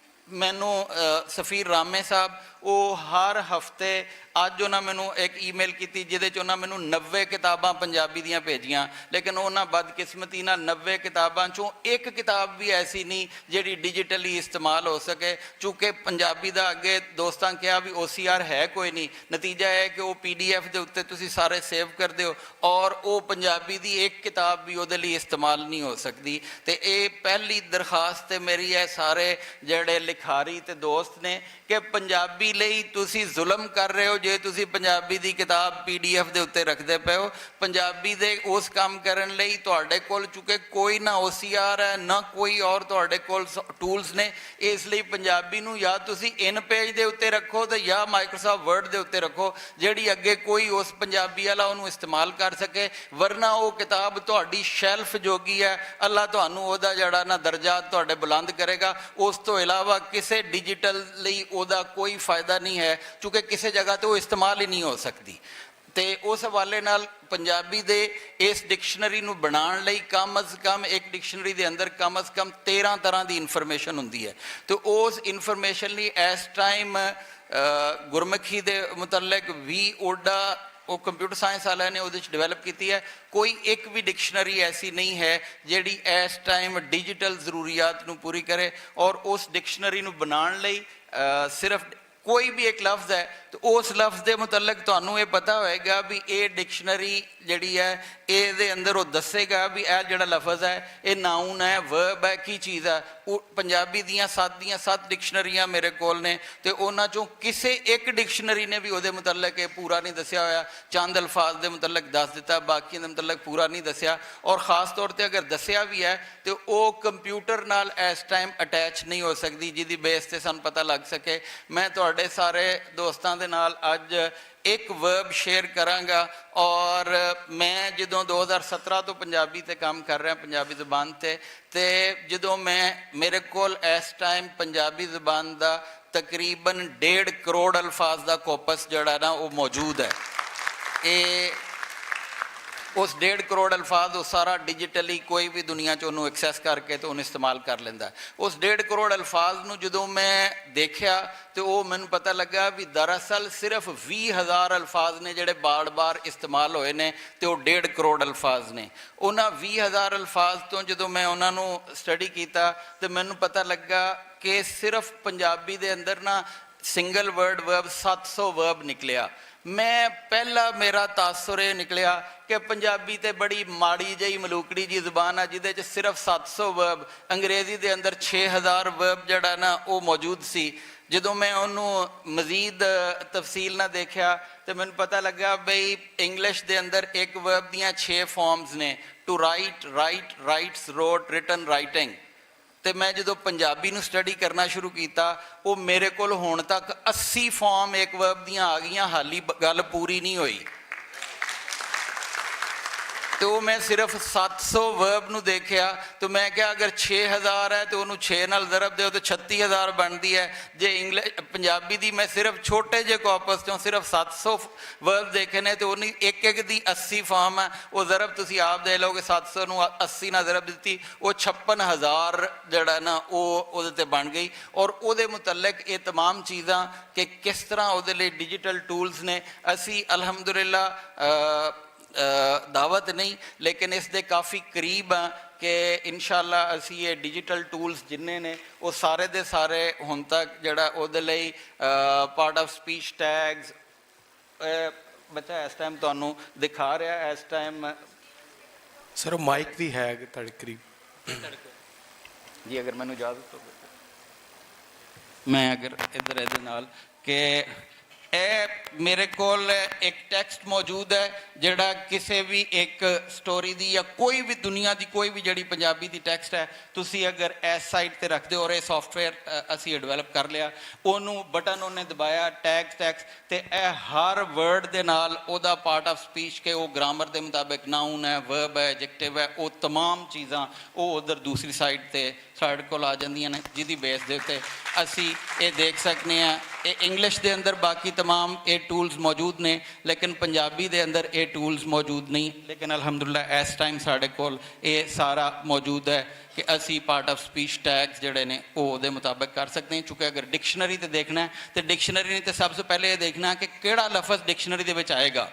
ਮੈਨੂੰ ਸਫੀਰ ਰਾਮੇ ਸਾਹਿਬ ਉਹ ਹਰ ਹਫਤੇ, ਅੱਜ ਉਹਨਾਂ ਮੈਨੂੰ ਇੱਕ ਈਮੇਲ ਕੀਤੀ ਜਿਹਦੇ 'ਚ ਉਹਨਾਂ ਮੈਨੂੰ 90 ਕਿਤਾਬਾਂ ਪੰਜਾਬੀ ਦੀਆਂ ਭੇਜੀਆਂ, ਲੇਕਿਨ ਉਹਨਾਂ ਬਦਕਿਸਮਤੀ ਨਾਲ 90 ਕਿਤਾਬਾਂ 'ਚੋਂ ਇੱਕ ਕਿਤਾਬ ਵੀ ਐਸੀ ਨਹੀਂ ਜਿਹੜੀ ਡਿਜੀਟਲੀ ਇਸਤੇਮਾਲ ਹੋ ਸਕੇ। ਚੂँਕਿ ਪੰਜਾਬੀ ਦਾ ਅੱਗੇ ਦੋਸਤਾਂ ਕਿਹਾ ਵੀ OCR ਹੈ ਕੋਈ ਨਹੀਂ, ਨਤੀਜਾ ਇਹ ਕਿ ਉਹ PDF ਦੇ ਉੱਤੇ ਤੁਸੀਂ ਸਾਰੇ ਸੇਵ ਕਰਦੇ ਹੋ, ਔਰ ਉਹ ਪੰਜਾਬੀ ਦੀ ਇੱਕ ਕਿਤਾਬ ਵੀ ਉਹਦੇ ਲਈ ਇਸਤੇਮਾਲ ਨਹੀਂ ਹੋ ਸਕਦੀ। ਤੇ ਇਹ ਪਹਿਲੀ ਦਰਖਾਸਤ ਮੇਰੀ ਹੈ ਸਾਰੇ ਜਿਹੜੇ ਲਿਖਾਰੀ ਤੇ ਦੋਸਤ ਨੇ ਕਿ ਪੰਜਾਬੀ ਲਈ ਤੁਸੀਂ ਜ਼ੁਲਮ ਕਰ ਰਹੇ ਹੋ ਜੇ ਤੁਸੀਂ ਪੰਜਾਬੀ ਦੀ ਕਿਤਾਬ PDF ਦੇ ਉੱਤੇ ਰੱਖਦੇ ਪਏ ਹੋ। ਪੰਜਾਬੀ ਦੇ ਉਸ ਕੰਮ ਕਰਨ ਲਈ ਤੁਹਾਡੇ ਕੋਲ ਚੁੱਕੇ ਕੋਈ ਨਾ OCR ਹੈ, ਨਾ ਕੋਈ ਔਰ ਤੁਹਾਡੇ ਕੋਲ ਟੂਲਸ ਨੇ। ਇਸ ਲਈ ਪੰਜਾਬੀ ਨੂੰ ਜਾਂ ਤੁਸੀਂ ਇਨ ਪੇਜ ਦੇ ਉੱਤੇ ਰੱਖੋ ਤੇ ਜਾਂ ਮਾਈਕਰੋਸਾਫਟ ਵਰਡ ਦੇ ਉੱਤੇ ਰੱਖੋ, ਜਿਹੜੀ ਅੱਗੇ ਕੋਈ ਉਸ ਪੰਜਾਬੀ ਵਾਲਾ ਉਹਨੂੰ ਇਸਤੇਮਾਲ ਕਰ ਸਕੇ। ਵਰਨਾ ਉਹ ਕਿਤਾਬ ਤੁਹਾਡੀ ਸ਼ੈਲਫ ਜੋਗੀ ਹੈ, ਅੱਲਾ ਤੁਹਾਨੂੰ ਉਹਦਾ ਜਿਹੜਾ ਨਾ ਦਰਜਾ ਤੁਹਾਡੇ ਬੁਲੰਦ ਕਰੇਗਾ। ਉਸ ਤੋਂ ਇਲਾਵਾ ਕਿਸੇ ਡਿਜੀਟਲ ਲਈ ਉਹਦਾ ਕੋਈ ਫਾਇਦਾ ਨਹੀਂ ਹੈ, ਕਿਉਂਕਿ ਕਿਸੇ ਜਗ੍ਹਾ ਤੇ ਉਹ ਇਸਤੇਮਾਲ ਹੀ ਨਹੀਂ ਹੋ ਸਕਦੀ। ਤੇ ਉਸ ਹਵਾਲੇ ਨਾਲ ਪੰਜਾਬੀ ਦੇ ਇਸ ਡਿਕਸ਼ਨਰੀ ਨੂੰ ਬਣਾਉਣ ਲਈ ਕਮ ਅਜ਼ ਕਮ ਇੱਕ ਡਿਕਸ਼ਨਰੀ ਦੇ ਅੰਦਰ ਕਮ ਅਜ਼ ਕਮ 13 ਤਰ੍ਹਾਂ ਦੀ ਇਨਫੋਰਮੇਸ਼ਨ ਹੁੰਦੀ ਹੈ। ਤੇ ਉਸ ਇਨਫੋਰਮੇਸ਼ਨ ਲਈ ਇਸ ਟਾਈਮ ਗੁਰਮੁਖੀ ਦੇ ਮੁਤਲਕ ਵੀ ਓਡਾ ਉਹ ਕੰਪਿਊਟਰ ਸਾਇੰਸ ਵਾਲਿਆਂ ਨੇ ਉਹਦੇ 'ਚ ਡਿਵੈਲਪ ਕੀਤੀ ਹੈ। ਕੋਈ ਇੱਕ ਵੀ ਡਿਕਸ਼ਨਰੀ ਐਸੀ ਨਹੀਂ ਹੈ ਜਿਹੜੀ ਇਸ ਟਾਈਮ ਡਿਜੀਟਲ ਜ਼ਰੂਰੀਆਤ ਨੂੰ ਪੂਰੀ ਕਰੇ। ਔਰ ਉਸ ਡਿਕਸ਼ਨਰੀ ਨੂੰ ਬਣਾਉਣ ਲਈ ਸਿਰਫ ਕੋਈ ਵੀ ਇੱਕ ਲਫ਼ਜ਼ ਹੈ ਤੇ ਉਸ ਲਫ਼ਜ਼ ਦੇ ਮੁਤਲਕ ਤੁਹਾਨੂੰ ਇਹ ਪਤਾ ਹੋਏਗਾ ਵੀ ਇਹ ਡਿਕਸ਼ਨਰੀ ਜਿਹੜੀ ਹੈ ਇਹਦੇ ਅੰਦਰ ਉਹ ਦੱਸੇਗਾ ਵੀ ਇਹ ਜਿਹੜਾ ਲਫ਼ਜ਼ ਹੈ ਇਹ ਨਾਊਨ ਹੈ, ਵਰਬ ਹੈ, ਕੀ ਚੀਜ਼ ਹੈ। ਉਹ ਪੰਜਾਬੀ ਦੀਆਂ 7 ਡਿਕਸ਼ਨਰੀਆਂ ਮੇਰੇ ਕੋਲ ਨੇ ਤੇ ਉਹਨਾਂ 'ਚੋਂ ਕਿਸੇ ਇੱਕ ਡਿਕਸ਼ਨਰੀ ਨੇ ਵੀ ਉਹਦੇ ਮੁਤਲਕ ਇਹ ਪੂਰਾ ਨਹੀਂ ਦੱਸਿਆ ਹੋਇਆ। ਚੰਦ ਅਲਫਾਜ਼ ਦੇ ਮੁਤਲਕ ਦੱਸ ਦਿੱਤਾ, ਬਾਕੀਆਂ ਦੇ ਮੁਤਲਕ ਪੂਰਾ ਨਹੀਂ ਦੱਸਿਆ। ਔਰ ਖ਼ਾਸ ਤੌਰ 'ਤੇ ਅਗਰ ਦੱਸਿਆ ਵੀ ਹੈ ਤੇ ਉਹ ਕੰਪਿਊਟਰ ਨਾਲ ਇਸ ਟਾਈਮ ਅਟੈਚ ਨਹੀਂ ਹੋ ਸਕਦੀ, ਜਿਹਦੀ ਬੇਸ 'ਤੇ ਸਾਨੂੰ ਪਤਾ ਲੱਗ ਸਕੇ। ਮੈਂ ਤੁਹਾਡੇ ਸਾਰੇ ਦੋਸਤਾਂ ਦੇ ਨਾਲ ਅੱਜ ਇੱਕ ਵਰਬ ਸ਼ੇਅਰ ਕਰਾਂਗਾ। ਔਰ ਮੈਂ ਜਦੋਂ 2017 ਤੋਂ ਪੰਜਾਬੀ 'ਤੇ ਕੰਮ ਕਰ ਰਿਹਾ, ਪੰਜਾਬੀ ਜ਼ੁਬਾਨ 'ਤੇ ਜਦੋਂ ਮੇਰੇ ਕੋਲ ਇਸ ਟਾਈਮ ਪੰਜਾਬੀ ਜ਼ੁਬਾਨ ਦਾ ਤਕਰੀਬਨ 1.5 ਕਰੋੜ ਅਲਫਾਜ਼ ਦਾ ਕੋਪਸ ਜਿਹੜਾ ਨਾ ਉਹ ਮੌਜੂਦ ਹੈ। ਇਹ ਉਸ 1.5 ਕਰੋੜ ਅਲਫਾਜ਼ ਉਹ ਸਾਰਾ ਡਿਜੀਟਲੀ ਕੋਈ ਵੀ ਦੁਨੀਆ 'ਚ ਉਹਨੂੰ ਐਕਸੈਸ ਕਰਕੇ ਤੇ ਉਹਨੂੰ ਇਸਤੇਮਾਲ ਕਰ ਲੈਂਦਾ। ਉਸ 1.5 ਕਰੋੜ ਅਲਫਾਜ਼ ਨੂੰ ਜਦੋਂ ਮੈਂ ਦੇਖਿਆ ਤੇ ਉਹ ਮੈਨੂੰ ਪਤਾ ਲੱਗਾ ਵੀ ਦਰਅਸਲ ਸਿਰਫ 20,000 ਅਲਫਾਜ਼ ਨੇ ਜਿਹੜੇ ਬਾਰ-ਬਾਰ ਇਸਤੇਮਾਲ ਹੋਏ ਨੇ ਤੇ ਉਹ 1.5 ਕਰੋੜ ਅਲਫਾਜ਼ ਨੇ। ਉਹਨਾਂ 20,000 ਅਲਫਾਜ਼ ਤੋਂ ਜਦੋਂ ਮੈਂ ਉਹਨਾਂ ਨੂੰ ਸਟੱਡੀ ਕੀਤਾ ਤੇ ਮੈਨੂੰ ਪਤਾ ਲੱਗਾ ਕਿ ਸਿਰਫ ਪੰਜਾਬੀ ਦੇ ਅੰਦਰ ਨਾ ਸਿੰਗਲ ਵਰਡ ਵਰਬ 700 ਵਰਬ ਨਿਕਲਿਆ। ਮੈਂ ਪਹਿਲਾ ਮੇਰਾ ਤਾਸੁਰ ਇਹ ਨਿਕਲਿਆ ਕਿ ਪੰਜਾਬੀ ਤੇ ਬੜੀ ਮਾੜੀ ਜਿਹੀ ਮਲੂਕੜੀ ਜੀ ਜ਼ੁਬਾਨ ਆ ਜਿਹਦੇ 'ਚ ਸਿਰਫ 700 ਵਰਬ, ਅੰਗਰੇਜ਼ੀ ਦੇ ਅੰਦਰ 6,000 ਵਰਬ ਜਿਹੜਾ ਨਾ ਉਹ ਮੌਜੂਦ ਸੀ। ਜਦੋਂ ਮੈਂ ਉਹਨੂੰ ਮਜ਼ੀਦ ਤਫਸੀਲ ਨਾਲ ਦੇਖਿਆ ਤੇ ਮੈਨੂੰ ਪਤਾ ਲੱਗਾ ਬਈ ਇੰਗਲਿਸ਼ ਦੇ ਅੰਦਰ ਇੱਕ ਵਰਬ ਦੀਆਂ 6 ਫਾਰਮਸ ਨੇ, to write, write, writes, wrote, written, writing. ਤੇ ਮੈਂ ਜਦੋਂ ਪੰਜਾਬੀ ਨੂੰ ਸਟੱਡੀ ਕਰਨਾ ਸ਼ੁਰੂ ਕੀਤਾ ਉਹ ਮੇਰੇ ਕੋਲ ਹੁਣ ਤੱਕ 80 ਫਾਰਮ ਇੱਕ ਵਰਬ ਦੀਆਂ ਆ ਗਈਆਂ, ਹਾਲੀ ਗੱਲ ਪੂਰੀ ਨਹੀਂ ਹੋਈ। ਤੇ ਉਹ ਮੈਂ ਸਿਰਫ 700 ਵਰਬ ਨੂੰ ਦੇਖਿਆ ਤੇ ਮੈਂ ਕਿਹਾ ਅਗਰ 6,000 ਹੈ ਤੇ ਉਹਨੂੰ 6 ਨਾਲ ਜ਼ਰਬ ਦਿਓ ਤੇ 36,000 ਬਣਦੀ ਹੈ। ਜੇ ਪੰਜਾਬੀ ਦੀ ਮੈਂ ਸਿਰਫ ਛੋਟੇ ਜਿਹੇ ਕਾਰਪਸ ਚੋਂ ਸਿਰਫ 700 ਵਰਬ ਦੇਖੇ ਨੇ ਤੇ ਉਹਨੀ ਇੱਕ ਦੀ 80 ਫਾਰਮ ਹੈ। ਉਹ ਜ਼ਰਬ ਤੁਸੀਂ ਆਪ ਦੇ ਲਓਗੇ, 700 ਨੂੰ 80 ਨਾਲ ਜ਼ਰਬ ਦਿੱਤੀ, ਉਹ 56,000 ਜਿਹੜਾ ਨਾ ਉਹ ਉਹਦੇ ਤੇ ਬਣ ਗਈ। ਔਰ ਉਹਦੇ ਮੁਤਲਕ ਇਹ तमाम ਚੀਜ਼ਾਂ ਕਿ ਕਿਸ ਤਰ੍ਹਾਂ ਉਹਦੇ ਲਈ ਡਿਜੀਟਲ ਟੂਲਸ ਨੇ। ਅਸੀਂ ਅਲਹਮਦੁਲਿਲਾ ਦਾਵਤ ਨਹੀਂ ਲੇਕਿਨ ਇਸ ਦੇ ਕਾਫੀ ਕਰੀਬ ਆ ਕਿ ਇਨਸ਼ਾਅੱਲਾ ਅਸੀਂ ਇਹ ਡਿਜੀਟਲ ਟੂਲਸ ਜਿੰਨੇ ਨੇ ਉਹ ਸਾਰੇ ਦੇ ਸਾਰੇ ਹੁਣ ਤੱਕ ਜਿਹੜਾ ਉਹਦੇ ਲਈ ਪਾਰਟ ਆਫ ਸਪੀਚ ਟੈਗਸ ਬੱਚਾ ਇਸ ਟਾਈਮ ਤੁਹਾਨੂੰ ਦਿਖਾ ਰਿਹਾ। ਇਸ ਟਾਈਮ ਸਰ ਉਹ ਮਾਈਕ ਵੀ ਹੈ ਤੁਹਾਡੇ ਕਰੀਬ ਜੀ, ਅਗਰ ਮੈਨੂੰ ਇਜਾਜ਼ਤ ਹੋਵੇ ਮੈਂ ਅਗਰ ਇੱਧਰ ਇਹਦੇ ਨਾਲ ਕਿ ਇਹ ਮੇਰੇ ਕੋਲ ਇੱਕ ਟੈਕਸਟ ਮੌਜੂਦ ਹੈ ਜਿਹੜਾ ਕਿਸੇ ਵੀ ਇੱਕ ਸਟੋਰੀ ਦੀ ਜਾਂ ਕੋਈ ਵੀ ਦੁਨੀਆ ਦੀ ਕੋਈ ਵੀ ਜਿਹੜੀ ਪੰਜਾਬੀ ਦੀ ਟੈਕਸਟ ਹੈ, ਤੁਸੀਂ ਅਗਰ ਇਸ ਸਾਈਟ ਤੇ ਰੱਖਦੇ ਹੋ, ਔਰ ਇਹ ਸੌਫਟਵੇਅਰ ਅਸੀਂ ਡਿਵੈਲਪ ਕਰ ਲਿਆ, ਉਹਨੂੰ ਬਟਨ ਉਹਨੇ ਦਬਾਇਆ ਟੈਕਸਟ ਤੇ ਇਹ ਹਰ ਵਰਡ ਦੇ ਨਾਲ ਉਹਦਾ ਪਾਰਟ ਆਫ ਸਪੀਚ ਕਿ ਉਹ ਗ੍ਰਾਮਰ ਦੇ ਮੁਤਾਬਿਕ ਨਾਊਨ ਹੈ, ਵਰਬ ਹੈ, ਐਡਜੈਕਟਿਵ ਹੈ, ਉਹ ਤਮਾਮ ਚੀਜ਼ਾਂ ਉਹ ਉਧਰ ਦੂਸਰੀ ਸਾਈਡ ਤੇ ਸਾਡੇ ਕੋਲ ਆ ਜਾਂਦੀਆਂ ਨੇ, ਜਿਹਦੀ ਬੇਸ ਦੇ ਉੱਤੇ ਅਸੀਂ ਇਹ ਦੇਖ ਸਕਦੇ ਹਾਂ। ਇਹ ਇੰਗਲਿਸ਼ ਦੇ ਅੰਦਰ ਬਾਕੀ तमाम ਇਹ ਟੂਲਸ ਮੌਜੂਦ ਨੇ, ਲੇਕਿਨ ਪੰਜਾਬੀ ਦੇ ਅੰਦਰ ਇਹ ਟੂਲਸ ਮੌਜੂਦ ਨਹੀਂ। ਲੇਕਿਨ ਅਲਹਮਦੁਲਿਲਾ ਇਸ ਟਾਈਮ ਸਾਡੇ ਕੋਲ ਇਹ ਸਾਰਾ ਮੌਜੂਦ ਹੈ ਕਿ ਅਸੀਂ ਪਾਰਟ ਆਫ ਸਪੀਚ ਟੈਗਸ ਜਿਹੜੇ ਨੇ ਉਹ ਉਹਦੇ ਮੁਤਾਬਿਕ ਕਰ ਸਕਦੇ ਹਾਂ। ਚੂँकि ਅਗਰ ਡਿਕਸ਼ਨਰੀ ਤੇ ਦੇਖਣਾ ਹੈ ਤੇ ਡਿਕਸ਼ਨਰੀ ਨੇ ਤੇ ਸਭ ਤੋਂ ਪਹਿਲੇ ਇਹ ਦੇਖਣਾ ਕਿ ਕਿਹੜਾ ਲਫ਼ਜ਼ ਡਿਕਸ਼ਨਰੀ ਦੇ ਵਿੱਚ ਆਏਗਾ।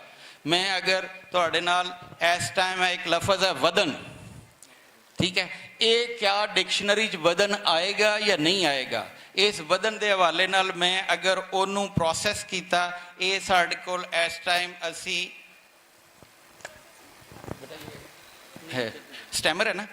ਮੈਂ ਅਗਰ ਤੁਹਾਡੇ ਨਾਲ ਇਸ ਟਾਈਮ ਹੈ ਇੱਕ ਲਫ਼ਜ਼ ਹੈ ਵਦਨ, ਠੀਕ ਹੈ, ਇਹ ਕਿਆ ਡਿਕਸ਼ਨਰੀ 'ਚ ਵਦਨ ਆਏਗਾ ਜਾਂ ਨਹੀਂ ਆਏਗਾ, ਇਸ ਵਦਨ ਦੇ ਹਵਾਲੇ ਨਾਲ ਮੈਂ ਅਗਰ ਉਹਨੂੰ ਪ੍ਰੋਸੈਸ ਕੀਤਾ, ਇਹ ਸਾਡੇ ਕੋਲ ਇਸ ਟਾਈਮ ਅਸੀਂ ਹੈ ਸਟੈਮਰ ਹੈ ਨਾ,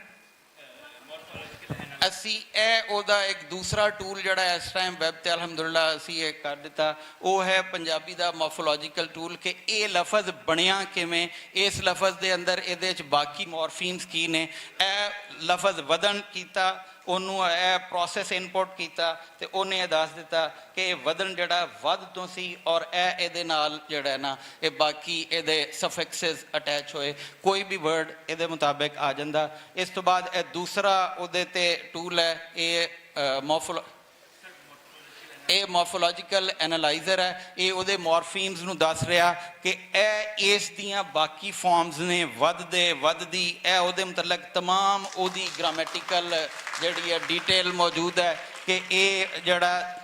ਅਸੀਂ ਇਹ ਉਹਦਾ ਇੱਕ ਦੂਸਰਾ ਟੂਲ ਜਿਹੜਾ ਇਸ ਟਾਈਮ ਵੈਬ ਤੇ ਅਲਹਮਦੁਲਿਲਾ ਅਸੀਂ ਇਹ ਕਰ ਦਿੱਤਾ, ਉਹ ਹੈ ਪੰਜਾਬੀ ਦਾ ਮੋਰਫੋਲੋਜੀਕਲ ਟੂਲ ਕਿ ਇਹ ਲਫ਼ਜ਼ ਬਣਿਆ ਕਿਵੇਂ, ਇਸ ਲਫ਼ਜ਼ ਦੇ ਅੰਦਰ ਇਹਦੇ 'ਚ ਬਾਕੀ ਮੋਰਫੀਮਸ ਕੀ ਨੇ। ਇਹ ਲਫ਼ਜ਼ ਵਦਨ ਕੀਤਾ, ਉਹਨੂੰ ਇਹ ਪ੍ਰੋਸੈਸ ਇਨਪੁਟ ਕੀਤਾ ਤੇ ਉਹਨੇ ਇਹ ਦੱਸ ਦਿੱਤਾ ਕਿ ਇਹ ਵਦਨ ਜਿਹੜਾ ਵੱਧ ਤੋਂ ਸੀ ਔਰ ਇਹ ਇਹਦੇ ਨਾਲ ਜਿਹੜਾ ਹੈ ਨਾ ਇਹ ਬਾਕੀ ਇਹਦੇ ਸਫਿਕਸਿਸ ਅਟੈਚ ਹੋਏ, ਕੋਈ ਵੀ ਵਰਡ ਇਹਦੇ ਮੁਤਾਬਿਕ ਆ ਜਾਂਦਾ। ਇਸ ਤੋਂ ਬਾਅਦ ਇਹ ਦੂਸਰਾ ਉਹਦੇ ਤੇ ਟੂਲ ਹੈ, ਇਹ ਮੋਰਫੋਲੋਜੀਕਲ ਐਨਾਲਾਈਜ਼ਰ ਹੈ। ਇਹ ਉਹਦੇ ਮੋਰਫੀਮਸ ਨੂੰ ਦੱਸ ਰਿਹਾ ਕਿ ਇਹ ਇਸ ਦੀਆਂ ਬਾਕੀ ਫਾਰਮਸ ਨੇ, ਵੱਧਦੇ ਵੱਧਦੀ, ਇਹ ਉਹਦੇ ਮੁਤਲਕ ਤਮਾਮ ਉਹਦੀ ਗ੍ਰਾਮੈਟੀਕਲ ਜਿਹੜੀ ਹੈ ਡਿਟੇਲ ਮੌਜੂਦ ਹੈ ਕਿ ਇਹ ਜਿਹੜਾ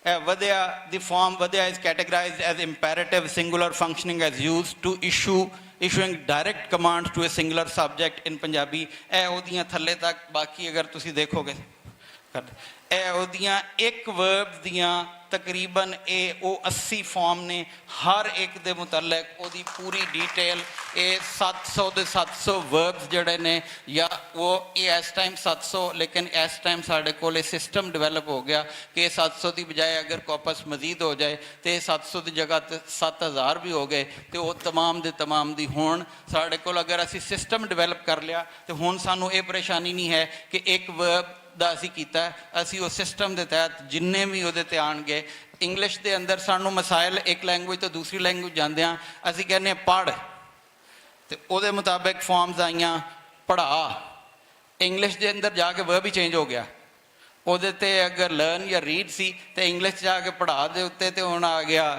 ਇਹ ਵਧਿਆ ਦੀ ਫਾਰਮ ਵਧਿਆ is categorized as imperative singular functioning as used to issuing direct commands to a singular subject in Punjabi। ਇਹ ਉਹਦੀਆਂ ਥੱਲੇ ਤੱਕ ਬਾਕੀ ਅਗਰ ਤੁਸੀਂ ਦੇਖੋਗੇ ਇਹ ਉਹਦੀਆਂ ਇੱਕ ਵਰਬ ਦੀਆਂ ਤਕਰੀਬਨ ਇਹ ਉਹ 80 ਫਾਰਮ ਨੇ, ਹਰ ਇੱਕ ਦੇ ਮੁਤਲਕ ਉਹਦੀ ਪੂਰੀ ਡਿਟੇਲ। ਇਹ 700 ਦੇ 700 ਵਰਬਸ ਜਿਹੜੇ ਨੇ ਜਾਂ ਉਹ ਇਹ ਇਸ ਟਾਈਮ 700, ਲੇਕਿਨ ਇਸ ਟਾਈਮ ਸਾਡੇ ਕੋਲ ਇਹ ਸਿਸਟਮ ਡਿਵੈਲਪ ਹੋ ਗਿਆ ਕਿ 700 ਦੀ ਬਜਾਏ ਅਗਰ ਕਾਪਸ ਮਜ਼ੀਦ ਹੋ ਜਾਏ ਤੇ 700 ਦੀ ਜਗ੍ਹਾ ਤੇ 7000 ਵੀ ਹੋ ਗਏ ਤੇ ਉਹ ਤਮਾਮ ਦੇ ਤਮਾਮ ਦੀ ਹੁਣ ਸਾਡੇ ਕੋਲ ਅਗਰ ਅਸੀਂ ਸਿਸਟਮ ਡਿਵੈਲਪ ਕਰ ਲਿਆ ਤੇ ਹੁਣ ਸਾਨੂੰ ਇਹ ਪਰੇਸ਼ਾਨੀ ਨਹੀਂ ਹੈ ਕਿ ਇੱਕ ਵਰਬ ਦਾ ਅਸੀਂ ਕੀਤਾ, ਅਸੀਂ ਉਹ ਸਿਸਟਮ ਦੇ ਤਹਿਤ ਜਿੰਨੇ ਵੀ ਉਹਦੇ ਤੇ ਆਉਣਗੇ। ਇੰਗਲਿਸ਼ ਦੇ ਅੰਦਰ ਸਾਨੂੰ ਮਸਾਇਲ ਇੱਕ ਲੈਂਗੁਏਜ ਤੋਂ ਦੂਸਰੀ ਲੈਂਗੁਏਜ ਜਾਂਦੇ ਹਾਂ, ਅਸੀਂ ਕਹਿੰਦੇ ਹਾਂ ਪੜ੍ਹ ਤੇ ਉਹਦੇ ਮੁਤਾਬਿਕ ਫਾਰਮਸ ਆਈਆਂ ਪੜ੍ਹਾ, ਇੰਗਲਿਸ਼ ਦੇ ਅੰਦਰ ਜਾ ਕੇ ਵਰਬ ਹੀ ਚੇਂਜ ਹੋ ਗਿਆ। ਉਹਦੇ ਤੇ ਅਗਰ ਲਰਨ ਜਾਂ ਰੀਡ ਸੀ ਤੇ ਇੰਗਲਿਸ਼ 'ਚ ਜਾ ਕੇ ਪੜ੍ਹਾ ਦੇ ਉੱਤੇ ਤੇ ਹੁਣ ਆ ਗਿਆ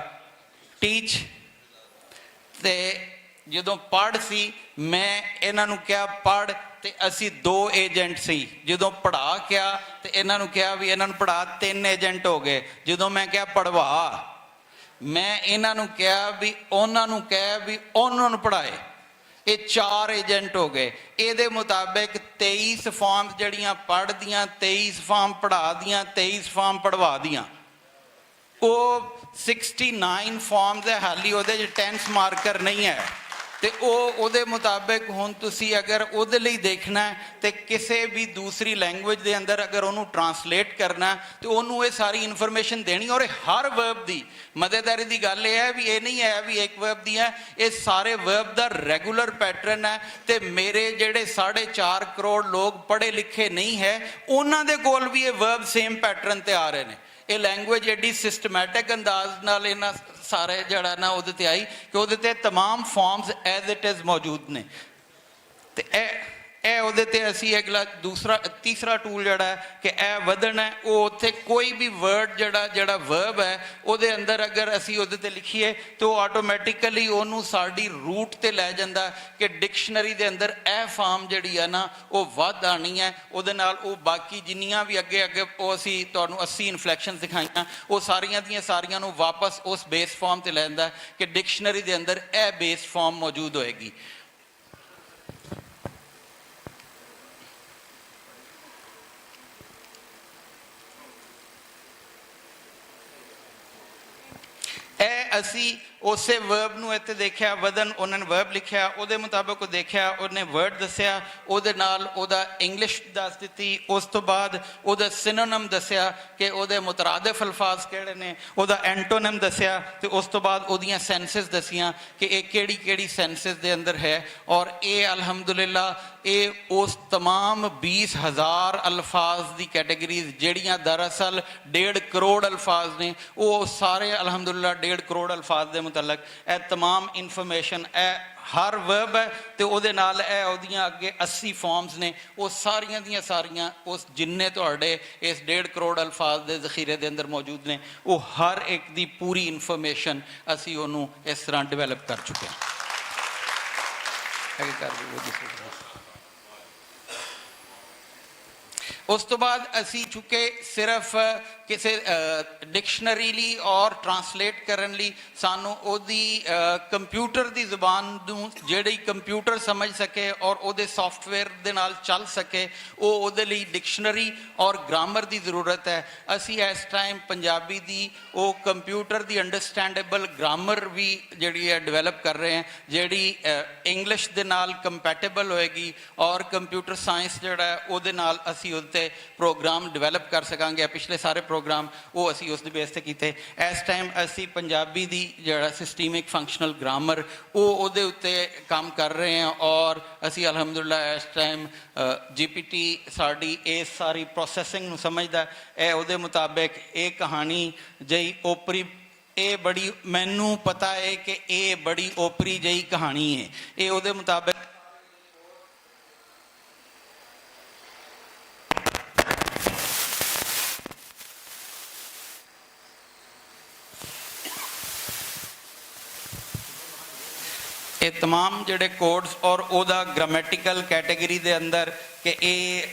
ਟੀਚ। ਤੇ ਜਦੋਂ ਪੜ੍ਹ ਸੀ ਮੈਂ ਇਹਨਾਂ ਨੂੰ ਕਿਹਾ ਪੜ੍ਹ ਤੇ ਅਸੀਂ 2 ਏਜੰਟ ਸੀ, ਜਦੋਂ ਪੜ੍ਹਾ ਕਿਹਾ ਤੇ ਇਹਨਾਂ ਨੂੰ ਕਿਹਾ ਵੀ ਇਹਨਾਂ ਨੂੰ ਪੜ੍ਹਾ 3 ਏਜੰਟ ਹੋ ਗਏ। ਜਦੋਂ ਮੈਂ ਕਿਹਾ ਪੜ੍ਹਵਾ, ਮੈਂ ਇਹਨਾਂ ਨੂੰ ਕਿਹਾ ਵੀ ਉਹਨਾਂ ਨੂੰ ਕਹਿ ਵੀ ਉਹਨਾਂ ਨੂੰ ਪੜ੍ਹਾਏ, ਇਹ 4 ਏਜੰਟ ਹੋ ਗਏ। ਇਹਦੇ ਮੁਤਾਬਿਕ 23 ਫਾਰਮਸ ਜਿਹੜੀਆਂ ਪੜ੍ਹ ਦੀਆਂ, 23 ਫਾਰਮ ਪੜ੍ਹਾ ਦੀਆਂ, 23 ਫਾਰਮ ਪੜ੍ਹਵਾ ਦੀਆਂ। ਉਹ 69 ਫਾਰਮਸ ਹੈ, ਹਾਲੀ ਉਹਦੇ 'ਚ ਟੈਂਸ ਮਾਰਕਰ ਨਹੀਂ ਹੈ ਤੇ ਉਹਦੇ ਮੁਤਾਬਿਕ ਹੁਣ ਤੁਸੀਂ ਅਗਰ ਉਹਦੇ ਲਈ ਦੇਖਣਾ ਤੇ ਕਿਸੇ ਵੀ ਦੂਸਰੀ ਲੈਂਗੁਏਜ ਦੇ ਅੰਦਰ ਅਗਰ ਉਹਨੂੰ ਟਰਾਂਸਲੇਟ ਕਰਨਾ ਤੇ ਉਹਨੂੰ ਇਹ ਸਾਰੀ ਇਨਫੋਰਮੇਸ਼ਨ ਦੇਣੀ। ਔਰ ਹਰ ਵਰਬ ਦੀ ਮਜ਼ੇਦਾਰੀ ਦੀ ਗੱਲ ਇਹ ਹੈ ਵੀ ਇਹ ਨਹੀਂ ਹੈ ਵੀ ਇੱਕ ਵਰਬ ਦੀ ਹੈ, ਇਹ ਸਾਰੇ ਵਰਬ ਦਾ ਰੈਗੂਲਰ ਪੈਟਰਨ ਹੈ। ਤੇ ਮੇਰੇ ਜਿਹੜੇ 4.5 ਕਰੋੜ ਲੋਕ ਪੜ੍ਹੇ ਲਿਖੇ ਨਹੀਂ ਹੈ, ਉਹਨਾਂ ਦੇ ਕੋਲ ਵੀ ਇਹ ਵਰਬ ਸੇਮ ਪੈਟਰਨ ਤੇ ਆ ਰਹੇ ਨੇ। ਇਹ ਲੈਂਗੁਏਜ ਐਡੀ ਸਿਸਟਮੈਟਿਕ ਅੰਦਾਜ਼ ਨਾਲ ਇਹਨਾਂ ਸਾਰੇ ਜਿਹੜਾ ਨਾ ਉਹਦੇ ਤੇ ਆਈ ਕਿ ਉਹਦੇ ਤੇ ਤਮਾਮ ਫਾਰਮਸ ਐਜ਼ ਇਟ ਇਜ਼ ਮੌਜੂਦ ਨੇ। ਤੇ ਇਹ ਉਹਦੇ ਤੇ ਅਸੀਂ ਅਗਲਾ ਤੀਸਰਾ ਟੂਲ ਜਿਹੜਾ ਹੈ ਕਿ ਇਹ ਵਧਣ ਹੈ, ਉਹ ਉੱਥੇ ਕੋਈ ਵੀ ਵਰਡ ਜਿਹੜਾ ਵਰਬ ਹੈ ਉਹਦੇ ਅੰਦਰ ਅਗਰ ਅਸੀਂ ਉਹਦੇ ਤੇ ਲਿਖੀਏ ਤੇ ਉਹ ਆਟੋਮੈਟਿਕਲੀ ਉਹਨੂੰ ਸਾਡੀ ਰੂਟ ਤੇ ਲੈ ਜਾਂਦਾ ਕਿ ਡਿਕਸ਼ਨਰੀ ਦੇ ਅੰਦਰ ਇਹ ਫਾਰਮ ਜਿਹੜੀ ਹੈ ਨਾ ਉਹ ਵੱਧ ਆਣੀ ਹੈ। ਉਹਦੇ ਨਾਲ ਉਹ ਬਾਕੀ ਜਿੰਨੀਆਂ ਵੀ ਅੱਗੇ ਉਹ ਅਸੀਂ ਤੁਹਾਨੂੰ 80 ਇਨਫਲੈਕਸ਼ਨ ਦਿਖਾਈਆਂ, ਉਹ ਸਾਰੀਆਂ ਦੀਆਂ ਸਾਰੀਆਂ ਨੂੰ ਵਾਪਸ ਉਸ ਬੇਸ ਫਾਰਮ ਤੇ ਲੈ ਜਾਂਦਾ ਕਿ ਡਿਕਸ਼ਨਰੀ ਦੇ ਅੰਦਰ ਇਹ ਬੇਸ ਫਾਰਮ ਮੌਜੂਦ ਹੋਏਗੀ। ਇਹ ਅਸੀਂ ਉਸੇ ਵਰਬ ਨੂੰ ਇੱਥੇ ਦੇਖਿਆ ਵਧਨ, ਉਹਨਾਂ ਨੇ ਵਰਬ ਲਿਖਿਆ, ਉਹਦੇ ਮੁਤਾਬਕ ਉਹ ਦੇਖਿਆ, ਉਹਨੇ ਵਰਡ ਦੱਸਿਆ, ਉਹਦੇ ਨਾਲ ਉਹਦਾ ਇੰਗਲਿਸ਼ ਦੱਸ ਦਿੱਤੀ, ਉਸ ਤੋਂ ਬਾਅਦ ਉਹਦਾ ਸਿਨੋਨਮ ਦੱਸਿਆ ਕਿ ਉਹਦੇ ਮੁਤਰਾਦਿਫ ਅਲਫਾਜ਼ ਕਿਹੜੇ ਨੇ, ਉਹਦਾ ਐਂਟੋਨਮ ਦੱਸਿਆ, ਤੇ ਉਸ ਤੋਂ ਬਾਅਦ ਉਹਦੀਆਂ ਸੈਂਸਸ ਦੱਸੀਆਂ ਕਿ ਇਹ ਕਿਹੜੀ ਕਿਹੜੀ ਸੈਂਸਸ ਦੇ ਅੰਦਰ ਹੈ। ਔਰ ਇਹ ਅਲਹਮਦੁਲਿਲਾ ਇਹ ਉਸ तमाम 20,000 ਅਲਫਾਜ਼ ਦੀ ਕੈਟੇਗਰੀਜ਼ ਜਿਹੜੀਆਂ ਦਰਅਸਲ 1.5 ਕਰੋੜ ਅਲਫਾਜ਼ ਨੇ, ਉਹ ਸਾਰੇ ਅਲਹਮਦੁਲਿਲਾ 1.5 ਕਰੋੜ ਅਲਫਾਜ਼ ਦੇ ਮੁਤਲਕ ਇਹ तमाम ਇਨਫੋਰਮੇਸ਼ਨ, ਇਹ ਹਰ ਵਰਬ ਹੈ ਤੇ ਉਹਦੇ ਨਾਲ ਇਹ ਉਹਦੀਆਂ ਅੱਗੇ 80 ਫਾਰਮਸ ਨੇ, ਉਹ ਸਾਰੀਆਂ ਦੀਆਂ ਸਾਰੀਆਂ ਉਸ ਜਿੰਨੇ ਤੁਹਾਡੇ ਇਸ 1.5 ਕਰੋੜ ਅਲਫਾਜ਼ ਦੇ ਜ਼ਖੀਰੇ ਦੇ ਅੰਦਰ ਮੌਜੂਦ ਨੇ, ਉਹ ਹਰ ਇੱਕ ਦੀ ਪੂਰੀ ਇਨਫੋਰਮੇਸ਼ਨ ਅਸੀਂ ਉਹਨੂੰ ਇਸ ਤਰ੍ਹਾਂ ਡਿਵੈਲਪ ਕਰ ਚੁੱਕੇ ਹਾਂ। ਉਸ ਤੋਂ ਬਾਅਦ ਅਸੀਂ ਚੁੱਕੇ ਸਿਰਫ ਕਿਸੇ ਡਿਕਸ਼ਨਰੀ ਲਈ ਔਰ ਟਰਾਂਸਲੇਟ ਕਰਨ ਲਈ ਸਾਨੂੰ ਉਹਦੀ ਕੰਪਿਊਟਰ ਦੀ ਜ਼ੁਬਾਨ ਨੂੰ ਜਿਹੜੀ ਕੰਪਿਊਟਰ ਸਮਝ ਸਕੇ ਔਰ ਉਹਦੇ ਸੌਫਟਵੇਅਰ ਦੇ ਨਾਲ ਚੱਲ ਸਕੇ, ਉਹ ਉਹਦੇ ਲਈ ਡਿਕਸ਼ਨਰੀ ਔਰ ਗ੍ਰਾਮਰ ਦੀ ਜ਼ਰੂਰਤ ਹੈ। ਅਸੀਂ ਇਸ ਟਾਈਮ ਪੰਜਾਬੀ ਦੀ ਉਹ ਕੰਪਿਊਟਰ ਦੀ ਅੰਡਰਸਟੈਂਡੇਬਲ ਗ੍ਰਾਮਰ ਵੀ ਜਿਹੜੀ ਹੈ ਡਿਵੈਲਪ ਕਰ ਰਹੇ ਹਾਂ, ਜਿਹੜੀ ਇੰਗਲਿਸ਼ ਦੇ ਨਾਲ ਕੰਪੈਟੇਬਲ ਹੋਏਗੀ ਔਰ ਕੰਪਿਊਟਰ ਸਾਇੰਸ ਜਿਹੜਾ ਉਹਦੇ ਨਾਲ ਅਸੀਂ ਉਹਦੇ ਪ੍ਰੋਗਰਾਮ ਡਿਵੈਲਪ ਕਰ ਸਕਾਂਗੇ। ਪਿਛਲੇ ਸਾਰੇ ਪ੍ਰੋਗਰਾਮ ਉਹ ਅਸੀਂ ਉਸ ਦੇ ਬੇਸ ਤੇ ਕੀਤੇ। ਇਸ ਟਾਈਮ ਅਸੀਂ ਪੰਜਾਬੀ ਦੀ ਜਿਹੜਾ ਸਿਸਟੀਮਿਕ ਫੰਕਸ਼ਨਲ ਗ੍ਰਾਮਰ ਉਹਦੇ ਉੱਤੇ ਕੰਮ ਕਰ ਰਹੇ ਹਾਂ ਔਰ ਅਸੀਂ ਅਲਹਮਦੁਲਿਲਾ ਇਸ ਟਾਈਮ GPT ਸਾਡੀ ਇਸ ਸਾਰੀ ਪ੍ਰੋਸੈਸਿੰਗ ਨੂੰ ਸਮਝਦਾ। ਇਹ ਉਹਦੇ ਮੁਤਾਬਕ ਇਹ ਕਹਾਣੀ ਜਿਹੀ ਓਪਰੀ, ਇਹ ਬੜੀ, ਮੈਨੂੰ ਪਤਾ ਹੈ ਕਿ ਇਹ ਬੜੀ ਓਪਰੀ ਜਿਹੀ ਕਹਾਣੀ ਹੈ, ਇਹ ਉਹਦੇ ਮੁਤਾਬਕ ਇਹ तमाम ਜਿਹੜੇ ਕੋਡਸ ਔਰ ਉਹਦਾ ਗ੍ਰਾਮੈਟੀਕਲ ਕੈਟੇਗਰੀ ਦੇ ਅੰਦਰ ਕਿ ਇਹ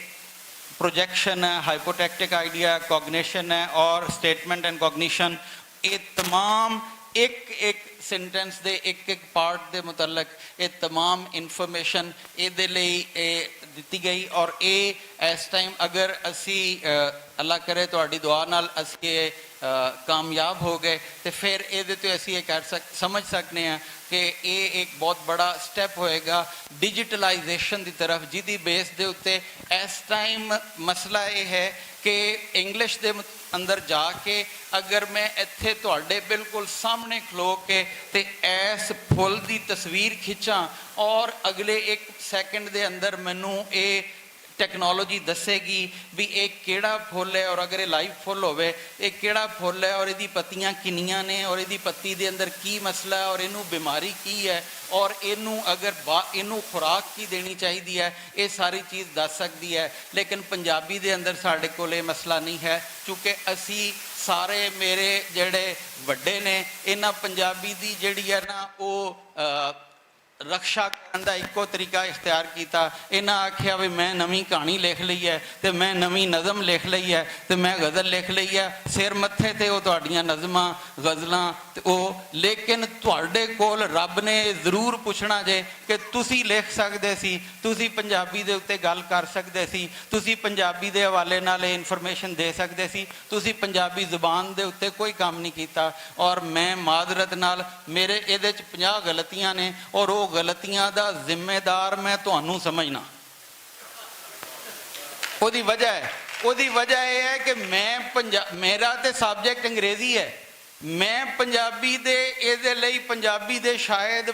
ਪ੍ਰੋਜੈਕਸ਼ਨ ਹੈ, ਹਾਈਪੋਟੈਕਟਿਕ ਆਈਡੀਆ, ਕੋਗਨੀਸ਼ਨ ਹੈ ਔਰ ਸਟੇਟਮੈਂਟ ਐਂਡ ਕੋਗਨੀਸ਼ਨ, ਇਹ तमाम ਇੱਕ ਸੈਂਟੈਂਸ ਦੇ ਇੱਕ ਪਾਰਟ ਦੇ ਮੁਤਲਕ ਇਹ तमाम ਇਨਫੋਰਮੇਸ਼ਨ ਇਹਦੇ ਲਈ ਇਹ ਦਿੱਤੀ ਗਈ। ਔਰ ਇਹ ਇਸ ਟਾਈਮ ਅਗਰ ਅਸੀਂ ਅੱਲਾ ਕਰੇ ਤੁਹਾਡੀ ਦੁਆ ਨਾਲ ਅਸੀਂ ਕਾਮਯਾਬ ਹੋ ਗਏ ਤੇ ਫਿਰ ਇਹਦੇ ਤੋਂ ਅਸੀਂ ਇਹ ਸਮਝ ਸਕਦੇ ਹਾਂ ਕਿ ਇਹ ਇੱਕ ਬਹੁਤ ਬੜਾ ਸਟੈਪ ਹੋਏਗਾ ਡਿਜੀਟਲਾਈਜੇਸ਼ਨ ਦੀ ਤਰਫ, ਜਿਹਦੀ ਬੇਸ ਦੇ ਉੱਤੇ ਇਸ ਟਾਈਮ ਮਸਲਾ ਇਹ ਹੈ ਕਿ ਇੰਗਲਿਸ਼ ਦੇ ਅੰਦਰ ਜਾ ਕੇ ਅਗਰ ਮੈਂ ਇੱਥੇ ਤੁਹਾਡੇ ਬਿਲਕੁਲ ਸਾਹਮਣੇ ਖਲੋ ਕੇ ਤੇ ਇਸ ਫੁੱਲ ਦੀ ਤਸਵੀਰ ਖਿੱਚਾਂ ਔਰ ਅਗਲੇ 1 ਸੈਕਿੰਡ ਦੇ ਅੰਦਰ ਮੈਨੂੰ ਇਹ ਟੈਕਨੋਲੋਜੀ ਦੱਸੇਗੀ ਵੀ ਇਹ ਕਿਹੜਾ ਫੁੱਲ ਹੈ ਔਰ ਅਗਰ ਇਹ ਲਾਈਵ ਫੁੱਲ ਹੋਵੇ ਇਹ ਕਿਹੜਾ ਫੁੱਲ ਹੈ ਔਰ ਇਹਦੀ ਪੱਤੀਆਂ ਕਿੰਨੀਆਂ ਨੇ ਔਰ ਇਹਦੀ ਪੱਤੀ ਦੇ ਅੰਦਰ ਕੀ ਮਸਲਾ ਹੈ ਔਰ ਇਹਨੂੰ ਬਿਮਾਰੀ ਕੀ ਹੈ ਔਰ ਇਹਨੂੰ ਅਗਰ ਇਹਨੂੰ ਖੁਰਾਕ ਕੀ ਦੇਣੀ ਚਾਹੀਦੀ ਹੈ, ਇਹ ਸਾਰੀ ਚੀਜ਼ ਦੱਸ ਸਕਦੀ ਹੈ। ਲੇਕਿਨ ਪੰਜਾਬੀ ਦੇ ਅੰਦਰ ਸਾਡੇ ਕੋਲ ਇਹ ਮਸਲਾ ਨਹੀਂ ਹੈ, ਕਿਉਂਕਿ ਅਸੀਂ ਸਾਰੇ ਮੇਰੇ ਜਿਹੜੇ ਵੱਡੇ ਨੇ ਇਹਨਾਂ ਪੰਜਾਬੀ ਦੀ ਜਿਹੜੀ ਹੈ ਨਾ ਉਹ ਰਕਸ਼ਾ ਕਰਨ ਦਾ ਇੱਕੋ ਤਰੀਕਾ ਇਖਤਿਆਰ ਕੀਤਾ। ਇਹਨਾਂ ਆਖਿਆ ਵੀ ਮੈਂ ਨਵੀਂ ਕਹਾਣੀ ਲਿਖ ਲਈ ਹੈ ਤੇ ਮੈਂ ਨਵੀਂ ਨਜ਼ਮ ਲਿਖ ਲਈ ਹੈ ਤੇ ਮੈਂ ਗਜ਼ਲ ਲਿਖ ਲਈ ਹੈ, ਸਿਰ ਮੱਥੇ ਤੇ ਉਹ ਤੁਹਾਡੀਆਂ ਨਜ਼ਮਾਂ ਗਜ਼ਲਾਂ ਤੇ ਉਹ। ਲੇਕਿਨ ਤੁਹਾਡੇ ਕੋਲ ਰੱਬ ਨੇ ਜ਼ਰੂਰ ਪੁੱਛਣਾ ਜੇ ਕਿ ਤੁਸੀਂ ਲਿਖ ਸਕਦੇ ਸੀ, ਤੁਸੀਂ ਪੰਜਾਬੀ ਦੇ ਉੱਤੇ ਗੱਲ ਕਰ ਸਕਦੇ ਸੀ, ਤੁਸੀਂ ਪੰਜਾਬੀ ਦੇ ਹਵਾਲੇ ਨਾਲ ਇਹ ਇਨਫੋਰਮੇਸ਼ਨ ਦੇ ਸਕਦੇ ਸੀ, ਤੁਸੀਂ ਪੰਜਾਬੀ ਜ਼ੁਬਾਨ ਦੇ ਉੱਤੇ ਕੋਈ ਕੰਮ ਨਹੀਂ ਕੀਤਾ। ਔਰ ਮੈਂ ਮਾਦਰਤ ਨਾਲ ਮੇਰੇ ਇਹਦੇ 'ਚ 50 ਗਲਤੀਆਂ ਨੇ ਔਰ ਉਹ ਗਲਤੀਆਂ ਦਾ ਜ਼ਿੰਮੇਦਾਰ ਮੈਂ ਤੁਹਾਨੂੰ ਸਮਝਣਾ। ਉਹਦੀ ਵਜ੍ਹਾ ਇਹ ਹੈ ਕਿ ਮੇਰਾ ਤੇ ਸਬਜੈਕਟ ਅੰਗਰੇਜ਼ੀ ਹੈ, ਮੈਂ ਪੰਜਾਬੀ ਦੇ ਇਹਦੇ ਲਈ ਪੰਜਾਬੀ ਦੇ ਸ਼ਾਇਦ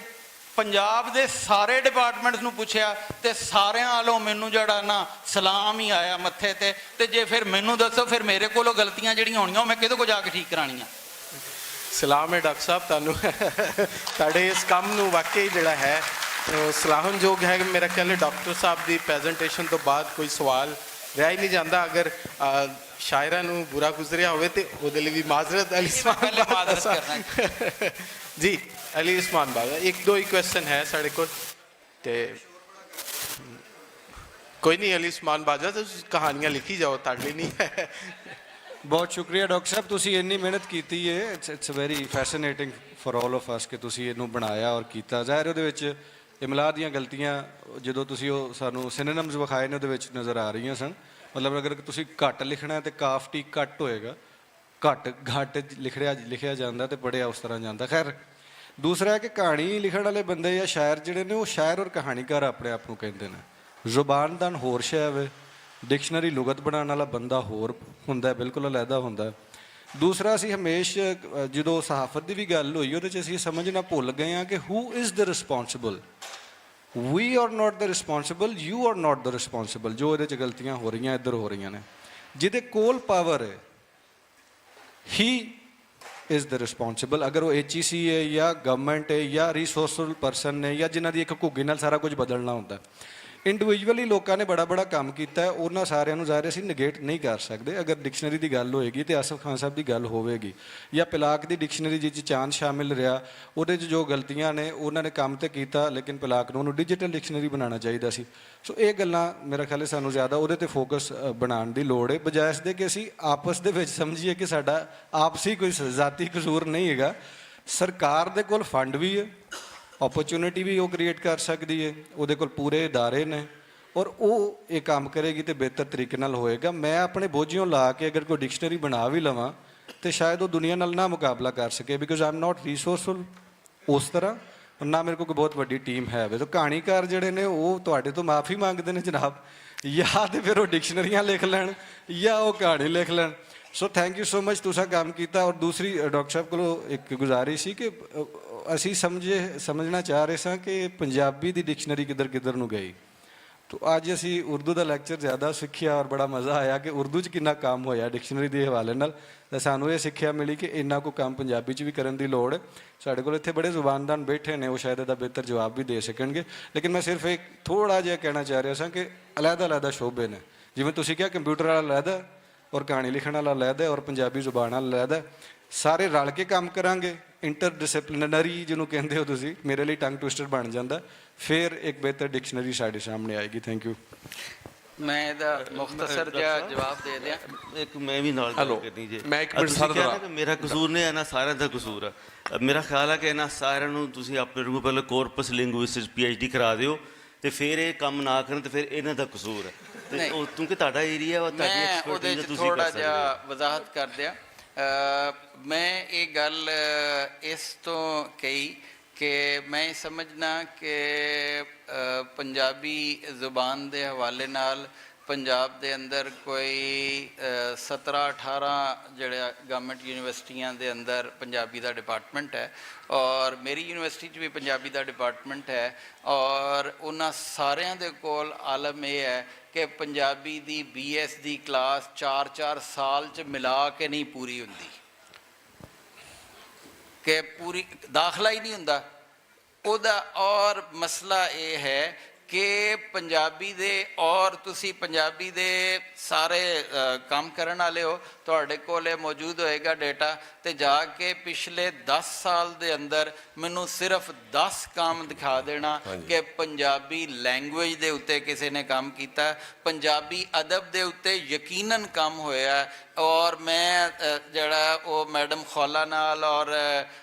ਪੰਜਾਬ ਦੇ ਸਾਰੇ ਡਿਪਾਰਟਮੈਂਟਸ ਨੂੰ ਪੁੱਛਿਆ ਤੇ ਸਾਰਿਆਂ ਵੱਲੋਂ ਮੈਨੂੰ ਜਿਹੜਾ ਨਾ ਸਲਾਮ ਹੀ ਆਇਆ ਮੱਥੇ ਤੇ। ਤੇ ਜੇ ਫਿਰ ਮੈਨੂੰ ਦੱਸੋ ਫਿਰ ਮੇਰੇ ਕੋਲੋਂ ਗਲਤੀਆਂ ਜਿਹੜੀਆਂ ਹੋਣੀਆਂ ਮੈਂ ਕਿਹਦੇ ਕੋਲ ਜਾ ਕੇ ਠੀਕ ਕਰਾਉਣੀਆਂ? ਸਲਾਮ ਹੈ ਡਾਕਟਰ ਸਾਹਿਬ ਤੁਹਾਨੂੰ, ਤੁਹਾਡੇ ਇਸ ਕੰਮ ਨੂੰ ਵਾਕਈ ਜਿਹੜਾ ਹੈ ਸਲਾਹੁਣਯੋਗ ਹੈ। ਮੇਰਾ ਖਿਆਲ ਹੈ ਡਾਕਟਰ ਸਾਹਿਬ ਦੀ ਪ੍ਰੈਜੈਂਟੇਸ਼ਨ ਤੋਂ ਬਾਅਦ ਕੋਈ ਸਵਾਲ ਰਹਿ ਹੀ ਨਹੀਂ ਜਾਂਦਾ। ਅਗਰ ਸ਼ਾਇਰਾਂ ਨੂੰ ਬੁਰਾ ਗੁਜ਼ਰਿਆ ਹੋਵੇ ਤੇ ਉਹਦੇ ਲਈ ਵੀ ਮਾਜ਼ਰਤ। ਅਲੀ ਉਸਮਾਨ ਜੀ, ਅਲੀ ਉਸਮਾਨ ਬਾਗਾ, ਇੱਕ ਦੋ ਹੀ ਕੁਐਸਚਨ ਹੈ ਸਾਡੇ ਕੋਲ ਤੇ ਕੋਈ ਨਹੀਂ। ਅਲੀ ਉਸਮਾਨ ਬਾਜਵਾ ਤੁਸੀਂ ਕਹਾਣੀਆਂ ਲਿਖੀ ਜਾਓ, ਤੁਹਾਡੇ ਲਈ ਨਹੀਂ ਹੈ। ਬਹੁਤ ਸ਼ੁਕਰੀਆ ਡਾਕਟਰ ਸਾਹਿਬ, ਤੁਸੀਂ ਇੰਨੀ ਮਿਹਨਤ ਕੀਤੀ ਹੈ। It's very fascinating for all of ਅਸ ਕਿ ਤੁਸੀਂ ਇਹਨੂੰ ਬਣਾਇਆ ਔਰ ਕੀਤਾ। ਜ਼ਾਹਿਰ ਉਹਦੇ ਵਿੱਚ ਇਮਲਾ ਦੀਆਂ ਗਲਤੀਆਂ ਜਦੋਂ ਤੁਸੀਂ ਉਹ ਸਾਨੂੰ ਸਿਨੋਨਿਮਸ ਵਿਖਾਏ ਨੇ ਉਹਦੇ ਵਿੱਚ ਨਜ਼ਰ ਆ ਰਹੀਆਂ ਸਨ। ਮਤਲਬ ਅਗਰ ਤੁਸੀਂ ਘੱਟ ਲਿਖਣਾ ਤੇ ਕਾਫ ਟੀ ਘੱਟ ਹੋਏਗਾ, ਘੱਟ ਲਿਖਿਆ ਜਾਂਦਾ ਤੇ ਪੜ੍ਹਿਆ ਉਸ ਤਰ੍ਹਾਂ ਜਾਂਦਾ। ਖੈਰ ਦੂਸਰਾ ਹੈ ਕਿ ਕਹਾਣੀ ਲਿਖਣ ਵਾਲੇ ਬੰਦੇ ਜਾਂ ਸ਼ਾਇਰ ਜਿਹੜੇ ਨੇ ਉਹ ਸ਼ਾਇਰ ਔਰ ਕਹਾਣੀਕਾਰ ਆਪਣੇ ਆਪ ਨੂੰ ਕਹਿੰਦੇ ਨੇ। ਜ਼ੁਬਾਨਦਾਨ ਹੋਰ ਸ਼ੈ ਵੇ, ਡਿਕਸ਼ਨਰੀ ਲੁਗਤ ਬਣਾਉਣ ਵਾਲਾ ਬੰਦਾ ਹੋਰ ਹੁੰਦਾ, ਬਿਲਕੁਲ ਅਲੱਗਾ ਹੁੰਦਾ। ਦੂਸਰਾ ਅਸੀਂ ਹਮੇਸ਼ਾ ਜਦੋਂ ਸਹਾਫਤ ਦੀ ਵੀ ਗੱਲ ਹੋਈ ਉਹਦੇ 'ਚ ਅਸੀਂ ਸਮਝਣਾ ਭੁੱਲ ਗਏ ਹਾਂ ਕਿ who is the responsible. We are not the responsible, you are not the responsible. ਜੋ ਇਹਦੇ 'ਚ ਗਲਤੀਆਂ ਹੋ ਰਹੀਆਂ ਇੱਧਰ ਹੋ ਰਹੀਆਂ ਨੇ, ਜਿਹਦੇ ਕੋਲ ਪਾਵਰ ਹੈ ਹੀ ਇਜ਼ ਦ ਰਿਸਪੌਂਸਿਬਲ। ਅਗਰ ਉਹ HEC ਹੈ ਜਾਂ ਗਵਰਨਮੈਂਟ ਹੈ ਜਾਂ ਰਿਸੋਰਸਫੁਲ ਪਰਸਨ ਨੇ ਜਾਂ ਜਿਨ੍ਹਾਂ ਦੀ ਇੱਕ ਘੁੱਗੀ ਨਾਲ ਸਾਰਾ ਕੁਝ ਬਦਲਣਾ ਹੁੰਦਾ। ਇੰਡੀਵਿਜੂਅਲੀ ਲੋਕਾਂ ਨੇ ਬੜਾ ਕੰਮ ਕੀਤਾ, ਉਹਨਾਂ ਸਾਰਿਆਂ ਨੂੰ ਜ਼ਾਹਿਰ ਅਸੀਂ ਨਿਗੇਟ ਨਹੀਂ ਕਰ ਸਕਦੇ। ਅਗਰ ਡਿਕਸ਼ਨਰੀ ਦੀ ਗੱਲ ਹੋਏਗੀ ਤੇ ਆਸਫ ਖਾਨ ਸਾਹਿਬ ਦੀ ਗੱਲ ਹੋਵੇਗੀ, ਜਾਂ ਪਿਲਾਕ ਦੀ ਡਿਕਸ਼ਨਰੀ ਜਿਸ 'ਚ ਚਾਂਦ ਸ਼ਾਮਿਲ ਰਿਹਾ, ਉਹਦੇ 'ਚ ਜੋ ਗਲਤੀਆਂ ਨੇ ਉਹਨਾਂ ਨੇ ਕੰਮ ਤੇ ਕੀਤਾ, ਲੇਕਿਨ ਪਿਲਾਕ ਨੂੰ ਉਹਨੂੰ ਡਿਜੀਟਲ ਡਿਕਸ਼ਨਰੀ ਬਣਾਉਣਾ ਚਾਹੀਦਾ ਸੀ। ਸੋ ਇਹ ਗੱਲਾਂ ਮੇਰਾ ਖਿਆਲ ਹੈ ਸਾਨੂੰ ਜ਼ਿਆਦਾ ਉਹਦੇ 'ਤੇ ਫੋਕਸ ਬਣਾਉਣ ਦੀ ਲੋੜ ਹੈ, ਬਜਾਏ ਇਸ ਦੇ ਕਿ ਅਸੀਂ ਆਪਸ ਦੇ ਵਿੱਚ ਸਮਝੀਏ ਕਿ ਸਾਡਾ ਆਪਸੀ ਕੋਈ ਜ਼ਾਤੀ ਕਸੂਰ ਨਹੀਂ ਹੈਗਾ। ਸਰਕਾਰ ਦੇ ਕੋਲ ਫੰਡ ਵੀ ਹੈ, ਓਪਰਚੁਨਿਟੀ ਵੀ ਉਹ ਕ੍ਰੀਏਟ ਕਰ ਸਕਦੀ ਹੈ, ਉਹਦੇ ਕੋਲ ਪੂਰੇ ਇਦਾਰੇ ਨੇ, ਔਰ ਉਹ ਇਹ ਕੰਮ ਕਰੇਗੀ ਤੇ ਬਿਹਤਰ ਤਰੀਕੇ ਨਾਲ ਹੋਏਗਾ। ਮੈਂ ਆਪਣੇ ਬੋਝਿਓਂ ਲਾ ਕੇ ਅਗਰ ਕੋਈ ਡਿਕਸ਼ਨਰੀ ਬਣਾ ਵੀ ਲਵਾਂ ਤੇ ਸ਼ਾਇਦ ਉਹ ਦੁਨੀਆ ਨਾਲ ਨਾ ਮੁਕਾਬਲਾ ਕਰ ਸਕੇ, ਬਿਕੋਜ਼ ਆਈ ਐਮ ਨਾਟ ਰਿਸੋਰਸਫੁਲ ਉਸ ਤਰ੍ਹਾਂ, ਨਾ ਮੇਰੇ ਕੋਲ ਕੋਈ ਬਹੁਤ ਵੱਡੀ ਟੀਮ ਹੈ। ਵੇ ਤਾਂ ਕਹਾਣੀਕਾਰ ਜਿਹੜੇ ਨੇ ਉਹ ਤੁਹਾਡੇ ਤੋਂ ਮਾਫੀ ਮੰਗਦੇ ਨੇ ਜਨਾਬ, ਜਾਂ ਤੇ ਫਿਰ ਉਹ ਡਿਕਸ਼ਨਰੀਆਂ ਲਿਖ ਲੈਣ ਜਾਂ ਉਹ ਕਹਾਣੀ ਲਿਖ ਲੈਣ। So thank you so much, ਤੁਸੀਂ ਕੰਮ ਕੀਤਾ। ਔਰ ਦੂਸਰੀ ਡਾਕਟਰ ਸਾਹਿਬ ਕੋਲੋਂ ਇੱਕ ਗੁਜ਼ਾਰਿਸ਼ ਸੀ ਕਿ ਅਸੀਂ ਸਮਝਣਾ ਚਾਹ ਰਹੇ ਸਾਂ ਕਿ ਪੰਜਾਬੀ ਦੀ ਡਿਕਸ਼ਨਰੀ ਕਿੱਧਰ ਨੂੰ ਗਈ। ਤੋ ਅੱਜ ਅਸੀਂ ਉਰਦੂ ਦਾ ਲੈਕਚਰ ਜ਼ਿਆਦਾ ਸਿੱਖਿਆ ਔਰ ਬੜਾ ਮਜ਼ਾ ਆਇਆ ਕਿ ਉਰਦੂ 'ਚ ਕਿੰਨਾ ਕੰਮ ਹੋਇਆ ਡਿਕਸ਼ਨਰੀ ਦੇ ਹਵਾਲੇ ਨਾਲ। ਤਾਂ ਸਾਨੂੰ ਇਹ ਸਿੱਖਿਆ ਮਿਲੀ ਕਿ ਇੰਨਾ ਕੁ ਕੰਮ ਪੰਜਾਬੀ 'ਚ ਵੀ ਕਰਨ ਦੀ ਲੋੜ ਹੈ। ਸਾਡੇ ਕੋਲ ਇੱਥੇ ਬੜੇ ਜ਼ੁਬਾਨਦਾਨ ਬੈਠੇ ਨੇ, ਉਹ ਸ਼ਾਇਦ ਇਹਦਾ ਬਿਹਤਰ ਜਵਾਬ ਵੀ ਦੇ ਸਕਣਗੇ। ਲੇਕਿਨ ਮੈਂ ਸਿਰਫ ਇੱਕ ਥੋੜ੍ਹਾ ਜਿਹਾ ਕਹਿਣਾ ਚਾਹ ਰਿਹਾ ਸਾਂ ਕਿ ਅਲੱਗ-ਅਲੱਗ ਸ਼ੋਬੇ ਨੇ। ਜਿਵੇਂ ਤੁਸੀਂ ਕਿਹਾ ਕੰਪਿਊਟਰ ਵਾਲਾ ਅਲੱਗਾ ਔਰ ਕਹਾਣੀ ਲਿਖਣ ਵਾਲਾ ਅਲੱਗਾ ਔਰ ਪੰਜਾਬੀ ਜ਼ੁਬਾਨ ਵਾਲਾ ਅਲੱਗਾ, ਸਾਰੇ ਰਲ ਕੇ ਕੰਮ ਕਰਾਂਗੇ, ਇੰਟਰਡਿਸਪਲਿਨਰੀ ਜਿਹਨੂੰ ਕਹਿੰਦੇ ਹੋ ਤੁਸੀਂ, ਮੇਰੇ ਲਈ ਟੰਗ ਟਵਿਸਟਰ ਬਣ ਜਾਂਦਾ, ਫਿਰ ਇੱਕ ਬਿਹਤਰ ਡਿਕਸ਼ਨਰੀ ਸਾਡੇ ਸਾਹਮਣੇ ਆਏਗੀ। Thank you. ਮੈਂ ਇਹਦਾ ਮੁਖਤਸਰ ਜਿਹਾ ਜਵਾਬ ਦੇ ਦਿਆਂ। ਇੱਕ ਮੈਂ ਵੀ ਨਾਲ ਗੱਲ ਕਰਨੀ ਜੇ। ਮੈਂ ਇੱਕ ਮਿੰਟ ਤੁਸੀਂ ਸਰ ਕਿਹਾ ਨਾ ਕਿ ਮੇਰਾ ਕਸੂਰ ਨਹੀਂ, ਇਹਨਾਂ ਸਾਰਿਆਂ ਦਾ ਕਸੂਰ ਆ। ਮੇਰਾ ਖਿਆਲ ਹੈ ਕਿ ਇਹਨਾਂ ਸਾਰਿਆਂ ਨੂੰ ਤੁਸੀਂ ਆਪਣੇ ਨੂੰ ਪਹਿਲਾਂ ਕੋਰਪਸ ਲਿੰਗੁਇਸਟਿਕਸ PhD ਕਰਾ ਦਿਓ ਤੇ ਫਿਰ ਇਹ ਕੰਮ ਨਾ ਕਰਨ ਤੇ ਫਿਰ ਇਹਨਾਂ ਦਾ ਕਸੂਰ ਹੈ। ਤੇ ਉਹ ਕਿਉਂਕਿ ਤੁਹਾਡਾ ਏਰੀਆ ਵਾ, ਤੁਹਾਡੀ ਮੈਂ ਉਹਦੇ ਐਕਸਪਰਟਿਜ਼ 'ਚ ਤੁਸੀਂ ਕਰ ਥੋੜ੍ਹਾ ਸਕਦੇ ਜਿਹਾ ਹੋ। ਵਜ਼ਾਹਤ ਕਰ ਦਿਆਂ। ਮੈਂ ਇਹ ਗੱਲ ਇਸ ਤੋਂ ਕਹੀ ਕਿ ਮੈਂ ਸਮਝਣਾ ਕਿ ਪੰਜਾਬੀ ਜ਼ੁਬਾਨ ਦੇ ਹਵਾਲੇ ਨਾਲ ਪੰਜਾਬ ਦੇ ਅੰਦਰ ਕੋਈ 17-18 ਜਿਹੜਾ ਗਵਰਨਮੈਂਟ ਯੂਨੀਵਰਸਿਟੀਆਂ ਦੇ ਅੰਦਰ ਪੰਜਾਬੀ ਦਾ ਡਿਪਾਰਟਮੈਂਟ ਹੈ, ਔਰ ਮੇਰੀ ਯੂਨੀਵਰਸਿਟੀ 'ਚ ਵੀ ਪੰਜਾਬੀ ਦਾ ਡਿਪਾਰਟਮੈਂਟ ਹੈ। ਔਰ ਉਹਨਾਂ ਸਾਰਿਆਂ ਦੇ ਕੋਲ ਆਲਮ ਇਹ ਹੈ ਕਿ ਪੰਜਾਬੀ ਦੀ BS ਦੀ ਕਲਾਸ 4-4 ਸਾਲ 'ਚ ਮਿਲਾ ਕੇ ਨਹੀਂ ਪੂਰੀ ਹੁੰਦੀ, ਕਿ ਪੂਰੀ ਦਾਖਲਾ ਹੀ ਨਹੀਂ ਹੁੰਦਾ ਉਹਦਾ। ਔਰ ਮਸਲਾ ਇਹ ਹੈ ਕਿ ਪੰਜਾਬੀ ਦੇ, ਔਰ ਤੁਸੀਂ ਪੰਜਾਬੀ ਦੇ ਸਾਰੇ ਕੰਮ ਕਰਨ ਵਾਲੇ ਹੋ, ਤੁਹਾਡੇ ਕੋਲ ਇਹ ਮੌਜੂਦ ਹੋਏਗਾ ਡੇਟਾ, ਤੇ ਜਾ ਕੇ ਪਿਛਲੇ 10 ਸਾਲ ਦੇ ਅੰਦਰ ਮੈਨੂੰ ਸਿਰਫ 10 ਕੰਮ ਦਿਖਾ ਦੇਣਾ ਕਿ ਪੰਜਾਬੀ ਲੈਂਗੁਏਜ ਦੇ ਉੱਤੇ ਕਿਸੇ ਨੇ ਕੰਮ ਕੀਤਾ, ਪੰਜਾਬੀ ਅਦਬ ਦੇ ਉੱਤੇ ਯਕੀਨਨ ਕੰਮ ਹੋਇਆ। ਔਰ ਮੈਂ ਜਿਹੜਾ ਉਹ ਮੈਡਮ ਖੌਲਾ ਨਾਲ ਔਰ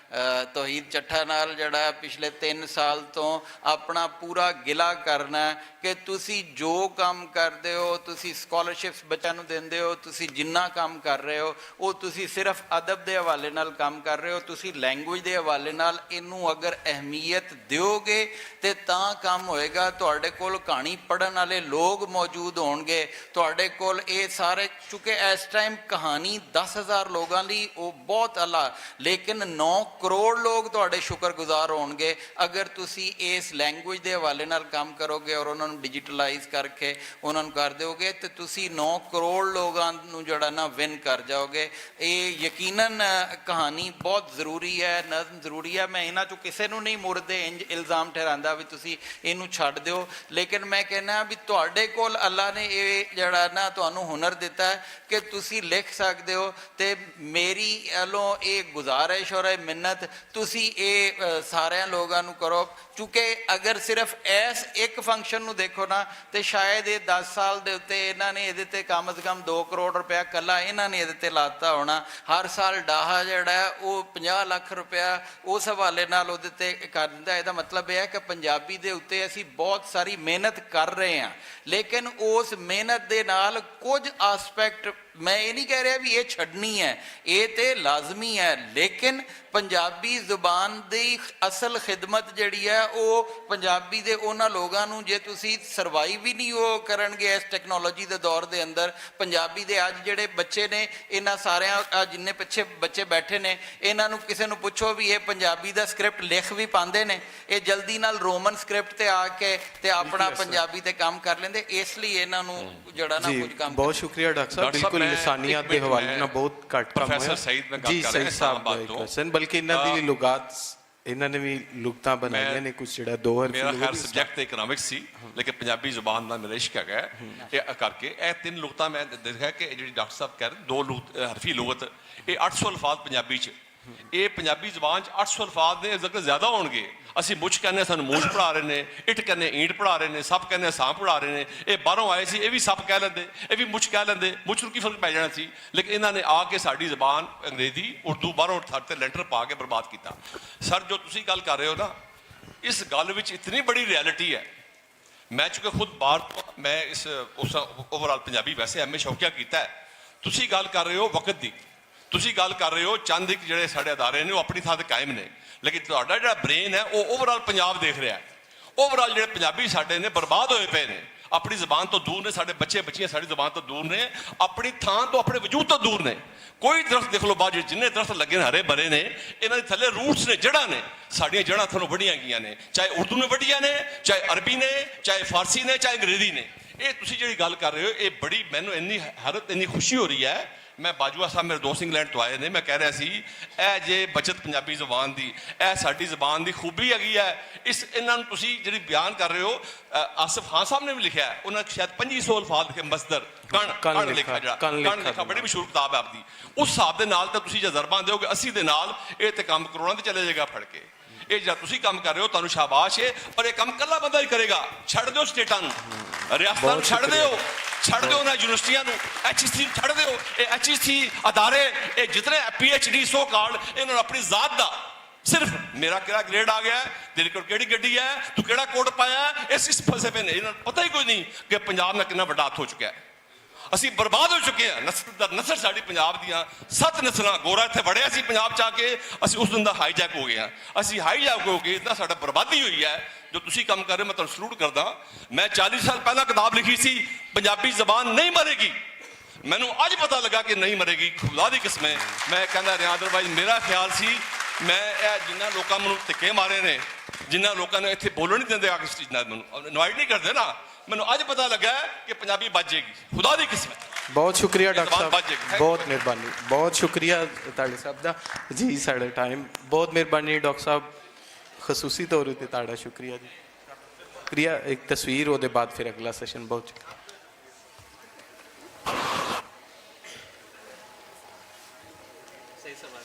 ਤੋਹੀਦ ਚੱਠਾ ਨਾਲ ਜਿਹੜਾ ਪਿਛਲੇ 3 ਸਾਲ ਤੋਂ ਆਪਣਾ ਪੂਰਾ ਗਿਲਾ ਕਰਨਾ ਕਿ ਤੁਸੀਂ ਜੋ ਕੰਮ ਕਰਦੇ ਹੋ, ਤੁਸੀਂ ਸਕਾਲਰਸ਼ਿਪਸ ਬੱਚਿਆਂ ਨੂੰ ਦਿੰਦੇ ਹੋ, ਤੁਸੀਂ ਜਿੰਨਾ ਕੰਮ ਕਰ ਰਹੇ ਹੋ ਉਹ ਤੁਸੀਂ ਸਿਰਫ ਅਦਬ ਦੇ ਹਵਾਲੇ ਨਾਲ ਕੰਮ ਕਰ ਰਹੇ ਹੋ। ਤੁਸੀਂ ਲੈਂਗੁਏਜ ਦੇ ਹਵਾਲੇ ਨਾਲ ਇਹਨੂੰ ਅਗਰ ਅਹਿਮੀਅਤ ਦਿਓਗੇ ਤੇ ਤਾਂ ਕੰਮ ਹੋਏਗਾ। ਤੁਹਾਡੇ ਕੋਲ ਕਹਾਣੀ ਪੜ੍ਹਨ ਵਾਲੇ ਲੋਕ ਮੌਜੂਦ ਹੋਣਗੇ, ਤੁਹਾਡੇ ਕੋਲ ਇਹ ਸਾਰੇ, ਚੂँकि ਇਸ ਟਾਈਮ ਕਹਾਣੀ 10,000 ਲੋਕਾਂ ਲਈ ਉਹ ਬਹੁਤ ਅਲਾ, ਲੇਕਿਨ 9 ਕਰੋੜ ਲੋਕ ਤੁਹਾਡੇ ਸ਼ੁਕਰਗੁਜ਼ਾਰ ਹੋਣਗੇ ਅਗਰ ਤੁਸੀਂ ਇਸ ਲੈਂਗੁਏਜ ਦੇ ਹਵਾਲੇ ਨਾਲ ਕੰਮ ਕਰੋਗੇ ਔਰ ਉਹਨਾਂ ਨੂੰ ਡਿਜੀਟਲਾਈਜ਼ ਕਰਕੇ ਉਹਨਾਂ ਨੂੰ ਕਰ ਦਿਓਗੇ ਤੇ ਤੁਸੀਂ 9 ਕਰੋੜ ਲੋਕਾਂ ਨੂੰ ਜਿਹੜਾ ਨਾ ਵਿਨ ਕਰ ਜਾਓਗੇ। ਇਹ ਯਕੀਨਨ ਕਹਾਣੀ ਬਹੁਤ ਜ਼ਰੂਰੀ ਹੈ, ਨਜ਼ਮ ਜ਼ਰੂਰੀ ਹੈ। ਮੈਂ ਇਹਨਾਂ 'ਚੋਂ ਕਿਸੇ ਨੂੰ ਨਹੀਂ ਮੁਰਦੇ ਇੰਜ ਇਲਜ਼ਾਮ ਠਹਿਰਾਉਂਦਾ ਵੀ ਤੁਸੀਂ ਇਹਨੂੰ ਛੱਡ ਦਿਓ, ਲੇਕਿਨ ਮੈਂ ਕਹਿੰਦਾ ਵੀ ਤੁਹਾਡੇ ਕੋਲ ਅੱਲਾ ਨੇ ਇਹ ਜਿਹੜਾ ਨਾ ਤੁਹਾਨੂੰ ਹੁਨਰ ਦਿੱਤਾ ਕਿ ਤੁਸੀਂ ਲਿਖ ਸਕਦੇ ਹੋ। ਤੇ ਮੇਰੀ ਵੱਲੋਂ ਇਹ ਗੁਜ਼ਾਰਿਸ਼ ਔਰ ਇਹ ਮਿੰਨਤ ਤੁਸੀਂ ਇਹ ਸਾਰਿਆਂ ਲੋਕਾਂ ਨੂੰ ਕਰੋ, ਕਿਉਂਕਿ ਅਗਰ ਸਿਰਫ ਇਸ ਇੱਕ ਫੰਕਸ਼ਨ ਨੂੰ ਦੇਖੋ ਨਾ ਤੇ ਸ਼ਾਇਦ ਇਹ 10 ਸਾਲ ਦੇ ਉੱਤੇ ਇਹਨਾਂ ਨੇ ਇਹਦੇ ਤੇ ਕਮ ਸੇ ਕਮ 2 ਕਰੋੜ ਰੁਪਇਆ ਇਕੱਲਾ ਇਹਨਾਂ ਨੇ ਇਹਦੇ ਤੇ ਲਾਤਾ ਹੋਣਾ। ਹਰ ਸਾਲ ਡਾਹਾ ਜਿਹੜਾ ਉਹ 50 ਲੱਖ ਰੁਪਇਆ ਉਸ ਹਵਾਲੇ ਨਾਲ ਉਹਦੇ ਤੇ ਕਰ ਦਿੰਦਾ। ਇਹਦਾ ਮਤਲਬ ਇਹ ਹੈ ਕਿ ਪੰਜਾਬੀ ਦੇ ਉੱਤੇ ਅਸੀਂ ਬਹੁਤ ਸਾਰੀ ਮਿਹਨਤ ਕਰ ਰਹੇ ਹਾਂ, ਲੇਕਿਨ ਉਸ ਮਿਹਨਤ ਦੇ ਨਾਲ ਕੁਝ ਆਸਪੈਕਟ ਮੈਂ ਇਹ ਨਹੀਂ ਕਹਿ ਰਿਹਾ ਵੀ ਇਹ ਛੱਡਣੀ ਹੈ, ਇਹ ਤੇ ਲਾਜ਼ਮੀ ਹੈ, ਲੇਕਿਨ ਪੰਜਾਬੀ ਜ਼ੁਬਾਨ ਦੀ ਅਸਲ ਖਿਦਮਤ ਜਿਹੜੀ ਹੈ ਉਹ ਪੰਜਾਬੀ ਦੇ ਉਹਨਾਂ ਲੋਕਾਂ ਨੂੰ, ਜੇ ਤੁਸੀਂ ਸਰਵਾਈਵ ਹੀ ਨਹੀਂ ਉਹ ਕਰਨਗੇ ਇਸ ਟੈਕਨੋਲੋਜੀ ਦੇ ਦੌਰ ਦੇ ਅੰਦਰ, ਪੰਜਾਬੀ ਦੇ ਅੱਜ ਜਿਹੜੇ ਬੱਚੇ ਨੇ, ਇਹਨਾਂ ਸਾਰਿਆਂ ਜਿੰਨੇ ਪਿੱਛੇ ਬੱਚੇ ਬੈਠੇ ਨੇ, ਇਹਨਾਂ ਨੂੰ ਕਿਸੇ ਨੂੰ ਪੁੱਛੋ ਵੀ ਇਹ ਪੰਜਾਬੀ ਦਾ ਸਕ੍ਰਿਪਟ ਲਿਖ ਵੀ ਪਾਉਂਦੇ ਨੇ, ਇਹ ਜਲਦੀ ਨਾਲ ਰੋਮਨ ਸਕ੍ਰਿਪਟ ਤੇ ਆ ਕੇ ਤੇ ਆਪਣਾ ਪੰਜਾਬੀ ਤੇ ਕੰਮ ਕਰ ਲੈਂਦੇ, ਇਸ ਲਈ ਇਹਨਾਂ ਨੂੰ ਜਿਹੜਾ ਨਾ ਜੀ ਕੁਝ ਕੰਮ ਬਹੁਤ ਸ਼ੁਕਰੀਆ ਡਾਕਟਰ ਸਾਹਿਬ, ਡਾਕਟਰ ਸਾਹਿਬ, ਬਿਲਕੁਲ ਮੈਂ ਲਿਸਾਨੀਅਤ ਇੱਕ ਦੇ ਮਿੰਟ, ਹਵਾਲੇ ਮੈਂ ਨਾਲ ਬਹੁਤ ਘੱਟ ਕੰਮ ਪ੍ਰੋਫੈਸਰ ਹੋਇਆ ਸਈਦ ਨਾਲ ਗੱਲ ਜੀ, ਕਰ ਸਈਦ ਰਿਹਾ ਸਾਹਿਬ ਇਸਲਾਮਾਬਾਦ ਇੱਕ ਤੋਂ। question, ਬਲਕਿ ਇਹਨਾਂ ਦੀ ਵੀ ਲੁਗਾਤ, ਇਹਨਾਂ ਨੇ ਵੀ ਲੁਗਤਾਂ ਬਣਾਈਆਂ ਨੇ ਕੁਝ, ਜਿਹੜਾ ਦੋ ਹਰਫੀ ਮੇਰਾ ਲੁਗਤ ਖੈਰ ਵੀ ਸਬਜੈਕਟ ਤੇ ਇਕਨੋਮਿਕਸ ਸੀ, ਲੇਕਿਨ ਪੰਜਾਬੀ ਜ਼ੁਬਾਨ ਦਾ ਮੇਰਾ ਇਸ਼ਕ ਹੈਗਾ ਇਹ ਕਰਕੇ ਇਹ 3 ਲੁਗਤਾਂ ਮੈਂ ਦੇਖਿਆ ਕਿ ਜਿਹੜੀ ਡਾਕਟਰ ਸਾਹਿਬ ਕਹਿ ਰਹੇ 2 ਹਰਫੀ ਲੁਗਤ, ਇਹ 800 ਅਲਫਾਜ਼ ਪੰਜਾਬੀ 'ਚ, ਇਹ ਪੰਜਾਬੀ ਜ਼ੁਬਾਨ 'ਚ 800 ਅਲਫਾਜ਼ ਦੇ ਜ਼ਿਕਰ ਜ਼ਿਆਦਾ ਹੋਣਗੇ। ਅਸੀਂ ਮੁੱਛ ਕਹਿੰਦੇ ਸਾਨੂੰ ਮੂੰਛ ਪੜ੍ਹਾ ਰਹੇ ਨੇ, ਇੱਟ ਕਹਿੰਦੇ ਈਂਟ ਪੜ੍ਹਾ ਰਹੇ ਨੇ, ਸੱਪ ਕਹਿੰਦੇ ਸਾਹ ਪੜ੍ਹਾ ਰਹੇ ਨੇ, ਇਹ ਬਾਹਰੋਂ ਆਏ ਸੀ ਇਹ ਵੀ ਸੱਪ ਕਹਿ ਲੈਂਦੇ, ਇਹ ਵੀ ਮੁੱਛ ਕਹਿ ਲੈਂਦੇ, ਮੁੱਛ ਨੂੰ ਕੀ ਫਰਕ ਪੈ ਜਾਣਾ ਸੀ, ਲੇਕਿਨ ਇਹਨਾਂ ਨੇ ਆ ਕੇ ਸਾਡੀ ਜ਼ਬਾਨ ਅੰਗਰੇਜ਼ੀ ਉਰਦੂ ਬਾਹਰੋਂ ਥਰ ਤੇ ਲੈਂਟਰ ਪਾ ਕੇ ਬਰਬਾਦ ਕੀਤਾ। ਸਰ ਜੋ ਤੁਸੀਂ ਗੱਲ ਕਰ ਰਹੇ ਹੋ ਨਾ, ਇਸ ਗੱਲ ਵਿੱਚ ਇਤਨੀ ਬੜੀ ਰਿਐਲਿਟੀ ਹੈ। ਮੈਂ ਚੁੱਕੇ ਖੁਦ ਬਾਹਰ ਤੋਂ, ਮੈਂ ਇਸ ਉਸ ਓਵਰਆਲ ਪੰਜਾਬੀ ਵੈਸੇ ਐਮਏ ਸ਼ੌਕੀਆ ਕੀਤਾ ਹੈ। ਤੁਸੀਂ ਗੱਲ ਕਰ ਰਹੇ ਹੋ ਵਕਤ ਦੀ, ਤੁਸੀਂ ਗੱਲ ਕਰ ਰਹੇ ਹੋ ਚੰਦ ਇੱਕ ਜਿਹੜੇ ਸਾਡੇ ਅਦਾਰੇ ਨੇ ਉਹ ਆਪਣੀ ਥਾਂ ਤੇ ਕਾਇਮ ਨੇ, ਲੇਕਿਨ ਤੁਹਾਡਾ ਜਿਹੜਾ ਬ੍ਰੇਨ ਹੈ ਉਹ ਓਵਰਆਲ ਪੰਜਾਬ ਦੇਖ ਰਿਹਾ ਹੈ। ਓਵਰਆਲ ਜਿਹੜੇ ਪੰਜਾਬੀ ਸਾਡੇ ਨੇ ਬਰਬਾਦ ਹੋਏ ਪਏ ਨੇ, ਆਪਣੀ ਜ਼ਬਾਨ ਤੋਂ ਦੂਰ ਨੇ, ਸਾਡੇ ਬੱਚੇ ਬੱਚੀਆਂ ਸਾਡੀ ਜ਼ਬਾਨ ਤੋਂ ਦੂਰ ਨੇ, ਆਪਣੀ ਥਾਂ ਤੋਂ ਆਪਣੇ ਵਜੂਦ ਤੋਂ ਦੂਰ ਨੇ। ਕੋਈ ਦਰਖਤ ਦੇਖ ਲਓ ਬਾਹਰ, ਜਿੰਨੇ ਦਰਖਤ ਲੱਗੇ ਨੇ ਹਰੇ ਭਰੇ ਨੇ, ਇਹਨਾਂ ਦੇ ਥੱਲੇ ਰੂਟਸ ਨੇ, ਜੜ੍ਹਾਂ ਨੇ, ਸਾਡੀਆਂ ਜੜ੍ਹਾਂ ਤੁਹਾਨੂੰ ਵੱਢੀਆਂ ਗਈਆਂ ਨੇ, ਚਾਹੇ ਉਰਦੂ ਨੇ ਵੱਢੀਆਂ ਨੇ, ਚਾਹੇ ਅਰਬੀ ਨੇ, ਚਾਹੇ ਫਾਰਸੀ ਨੇ, ਚਾਹੇ ਅੰਗਰੇਜ਼ੀ ਨੇ। ਇਹ ਤੁਸੀਂ ਜਿਹੜੀ ਗੱਲ ਕਰ ਰਹੇ ਹੋ ਇਹ ਬੜੀ ਮੈਨੂੰ ਇੰਨੀ ਹੈਰਤ, ਇੰਨੀ ਖੁਸ਼ੀ ਹੋ ਰਹੀ ਹੈ। ਮੈਂ ਬਾਜਵਾ ਸਾਹਿਬ ਮੇਰੇ ਦੋਸਤ ਇੰਗਲੈਂਡ ਤੋਂ ਆਏ ਨੇ, ਮੈਂ ਕਹਿ ਰਿਹਾ ਸੀ ਇਹ ਜੇ ਬਚਤ ਪੰਜਾਬੀ ਜ਼ੁਬਾਨ ਦੀ, ਇਹ ਸਾਡੀ ਜ਼ੁਬਾਨ ਦੀ ਖੂਬੀ ਹੈਗੀ ਹੈ। ਇਹਨਾਂ ਨੂੰ ਤੁਸੀਂ ਜਿਹੜੀ ਬਿਆਨ ਕਰ ਰਹੇ ਹੋ, ਆਸਿਫ ਖਾਨ ਸਾਹਿਬ ਨੇ ਵੀ ਲਿਖਿਆ, ਉਹਨਾਂ ਸ਼ਾਇਦ 2500 ਅਲਫਾਜ਼ ਲਿਖੇ, ਮਸਦਰ ਕਣ ਲਿਖਾ, ਜਿਹੜਾ ਕਣ ਲਿਖਾ ਬੜੀ ਮਸ਼ਹੂਰ ਕਿਤਾਬ ਹੈ ਆਪਦੀ। ਉਸ ਹਿਸਾਬ ਦੇ ਨਾਲ ਤਾਂ ਤੁਸੀਂ ਜੇ ਜ਼ਰਬਾਂ ਦਿਓਗੇ 80 ਦੇ ਨਾਲ, ਇਹ ਤੇ ਕੰਮ ਕਰੋੜਾਂ ਤੇ ਚਲੇ ਜਾਏਗਾ ਫੜ ਕੇ। ਇਹ ਜਿਹੜਾ ਤੁਸੀਂ ਕੰਮ ਕਰ ਰਹੇ ਹੋ ਤੁਹਾਨੂੰ ਸ਼ਾਬਾਸ਼ ਹੈ, ਪਰ ਇਹ ਕੰਮ ਕੱਲਾ ਬੰਦਾ ਹੀ ਕਰੇਗਾ। ਛੱਡ ਦਿਓ ਸਟੇਟਾਂ ਨੂੰ, ਰਿਆਸਤਾਂ ਨੂੰ ਛੱਡ ਦਿਓ, ਛੱਡ ਦਿਓ ਨਾ ਯੂਨੀਵਰਸਿਟੀਆਂ ਨੂੰ, HEC ਨੂੰ ਛੱਡ ਦਿਓ। ਇਹ HEC ਅਦਾਰੇ, ਇਹ ਜਿਤਨੇ PhD ਸੋ ਕਾਰਡ, ਇਹਨਾਂ ਨੂੰ ਆਪਣੀ ਜ਼ਾਤ ਦਾ ਸਿਰਫ ਮੇਰਾ ਕਿਹੜਾ ਗ੍ਰੇਡ ਆ ਗਿਆ, ਤੇਰੇ ਕੋਲ ਕਿਹੜੀ ਗੱਡੀ ਹੈ, ਤੂੰ ਕਿਹੜਾ ਕੋਟ ਪਾਇਆ, ਇਸ ਫਲਸਫੇ ਨੇ ਇਹਨਾਂ ਨੂੰ ਪਤਾ ਹੀ ਕੋਈ ਨਹੀਂ ਕਿ ਪੰਜਾਬ ਨਾਲ ਕਿੰਨਾ ਵੱਡਾ ਹੱਥ ਹੋ ਚੁੱਕਿਆ ਹੈ। ਅਸੀਂ ਬਰਬਾਦ ਹੋ ਚੁੱਕੇ ਹਾਂ। ਨਸਲ ਦਰ ਨਸਲ ਸਾਡੀ ਪੰਜਾਬ ਦੀਆਂ 7 ਨਸਲਾਂ, ਗੋਰਾ ਇੱਥੇ ਵੜਿਆ ਸੀ ਪੰਜਾਬ 'ਚ ਆ ਕੇ, ਅਸੀਂ ਉਸ ਦਿਨ ਦਾ ਹਾਈਜੈਕ ਹੋ ਗਏ ਹਾਂ। ਅਸੀਂ ਹਾਈਜੈਕ ਹੋ ਕੇ ਇਤਨਾ ਸਾਡਾ ਬਰਬਾਦੀ ਹੋਈ ਹੈ। ਜੋ ਤੁਸੀਂ ਕੰਮ ਕਰ ਰਹੇ ਹੋ ਮੈਂ ਤੁਹਾਨੂੰ ਸਲੂਟ ਕਰਦਾ। ਮੈਂ 40 ਸਾਲ ਪਹਿਲਾਂ ਕਿਤਾਬ ਲਿਖੀ ਸੀ, ਪੰਜਾਬੀ ਜ਼ਬਾਨ ਨਹੀਂ ਮਰੇਗੀ। ਮੈਨੂੰ ਅੱਜ ਪਤਾ ਲੱਗਾ ਕਿ ਨਹੀਂ ਮਰੇਗੀ, ਖੁਦਾ ਦੀ ਕਿਸਮ ਹੈ। ਮੈਂ ਕਹਿੰਦਾ ਰਿਹਾ, ਅਦਰਵਾਈਜ਼ ਮੇਰਾ ਖਿਆਲ ਸੀ, ਮੈਂ ਇਹ ਜਿੰਨਾ ਲੋਕਾਂ ਮੈਨੂੰ ਧੱਕੇ ਮਾਰੇ ਨੇ, ਜਿੰਨਾ ਲੋਕਾਂ ਨੇ ਇੱਥੇ ਬੋਲਣ ਨਹੀਂ ਦਿੰਦੇ, ਆ ਕੇ ਸਟੇਜ ਨਾਲ ਮੈਨੂੰ ਇਨਵਾਈਟ ਨਹੀਂ ਕਰਦੇ ਨਾ, ਮੈਨੂੰ ਅੱਜ ਪਤਾ ਲੱਗਾ ਕਿ ਪੰਜਾਬੀ ਬਚ ਜਾਏਗੀ, ਖੁਦਾ ਦੀ ਕਿਸਮਤ। ਬਹੁਤ ਸ਼ੁਕਰੀਆ ਡਾਕਟਰ ਜ਼ਬਾਨ ਬਚ ਸਾਹਿਬ, ਜਾਏਗੀ। ਬਹੁਤ ਮਿਹਰਬਾਨੀ, ਬਹੁਤ ਸ਼ੁਕਰੀਆ ਤੁਹਾਡੇ ਸਾਹਿਬ ਦਾ ਜੀ। ਸਾਡਾ ਟਾਈਮ ਬਹੁਤ ਮਿਹਰਬਾਨੀ ਡਾਕਟਰ ਸਾਹਿਬ, ਖਸੂਸੀ ਤੌਰ ਉੱਤੇ ਤੁਹਾਡਾ ਸ਼ੁਕਰੀਆ ਜੀ। ਸ਼ੁਕਰੀਆ। ਇੱਕ ਤਸਵੀਰ, ਉਹਦੇ ਬਾਅਦ ਫਿਰ ਅਗਲਾ ਸੈਸ਼ਨ। ਬਹੁਤ ਸ਼ੁਕਰੀਆ। सही सवाल।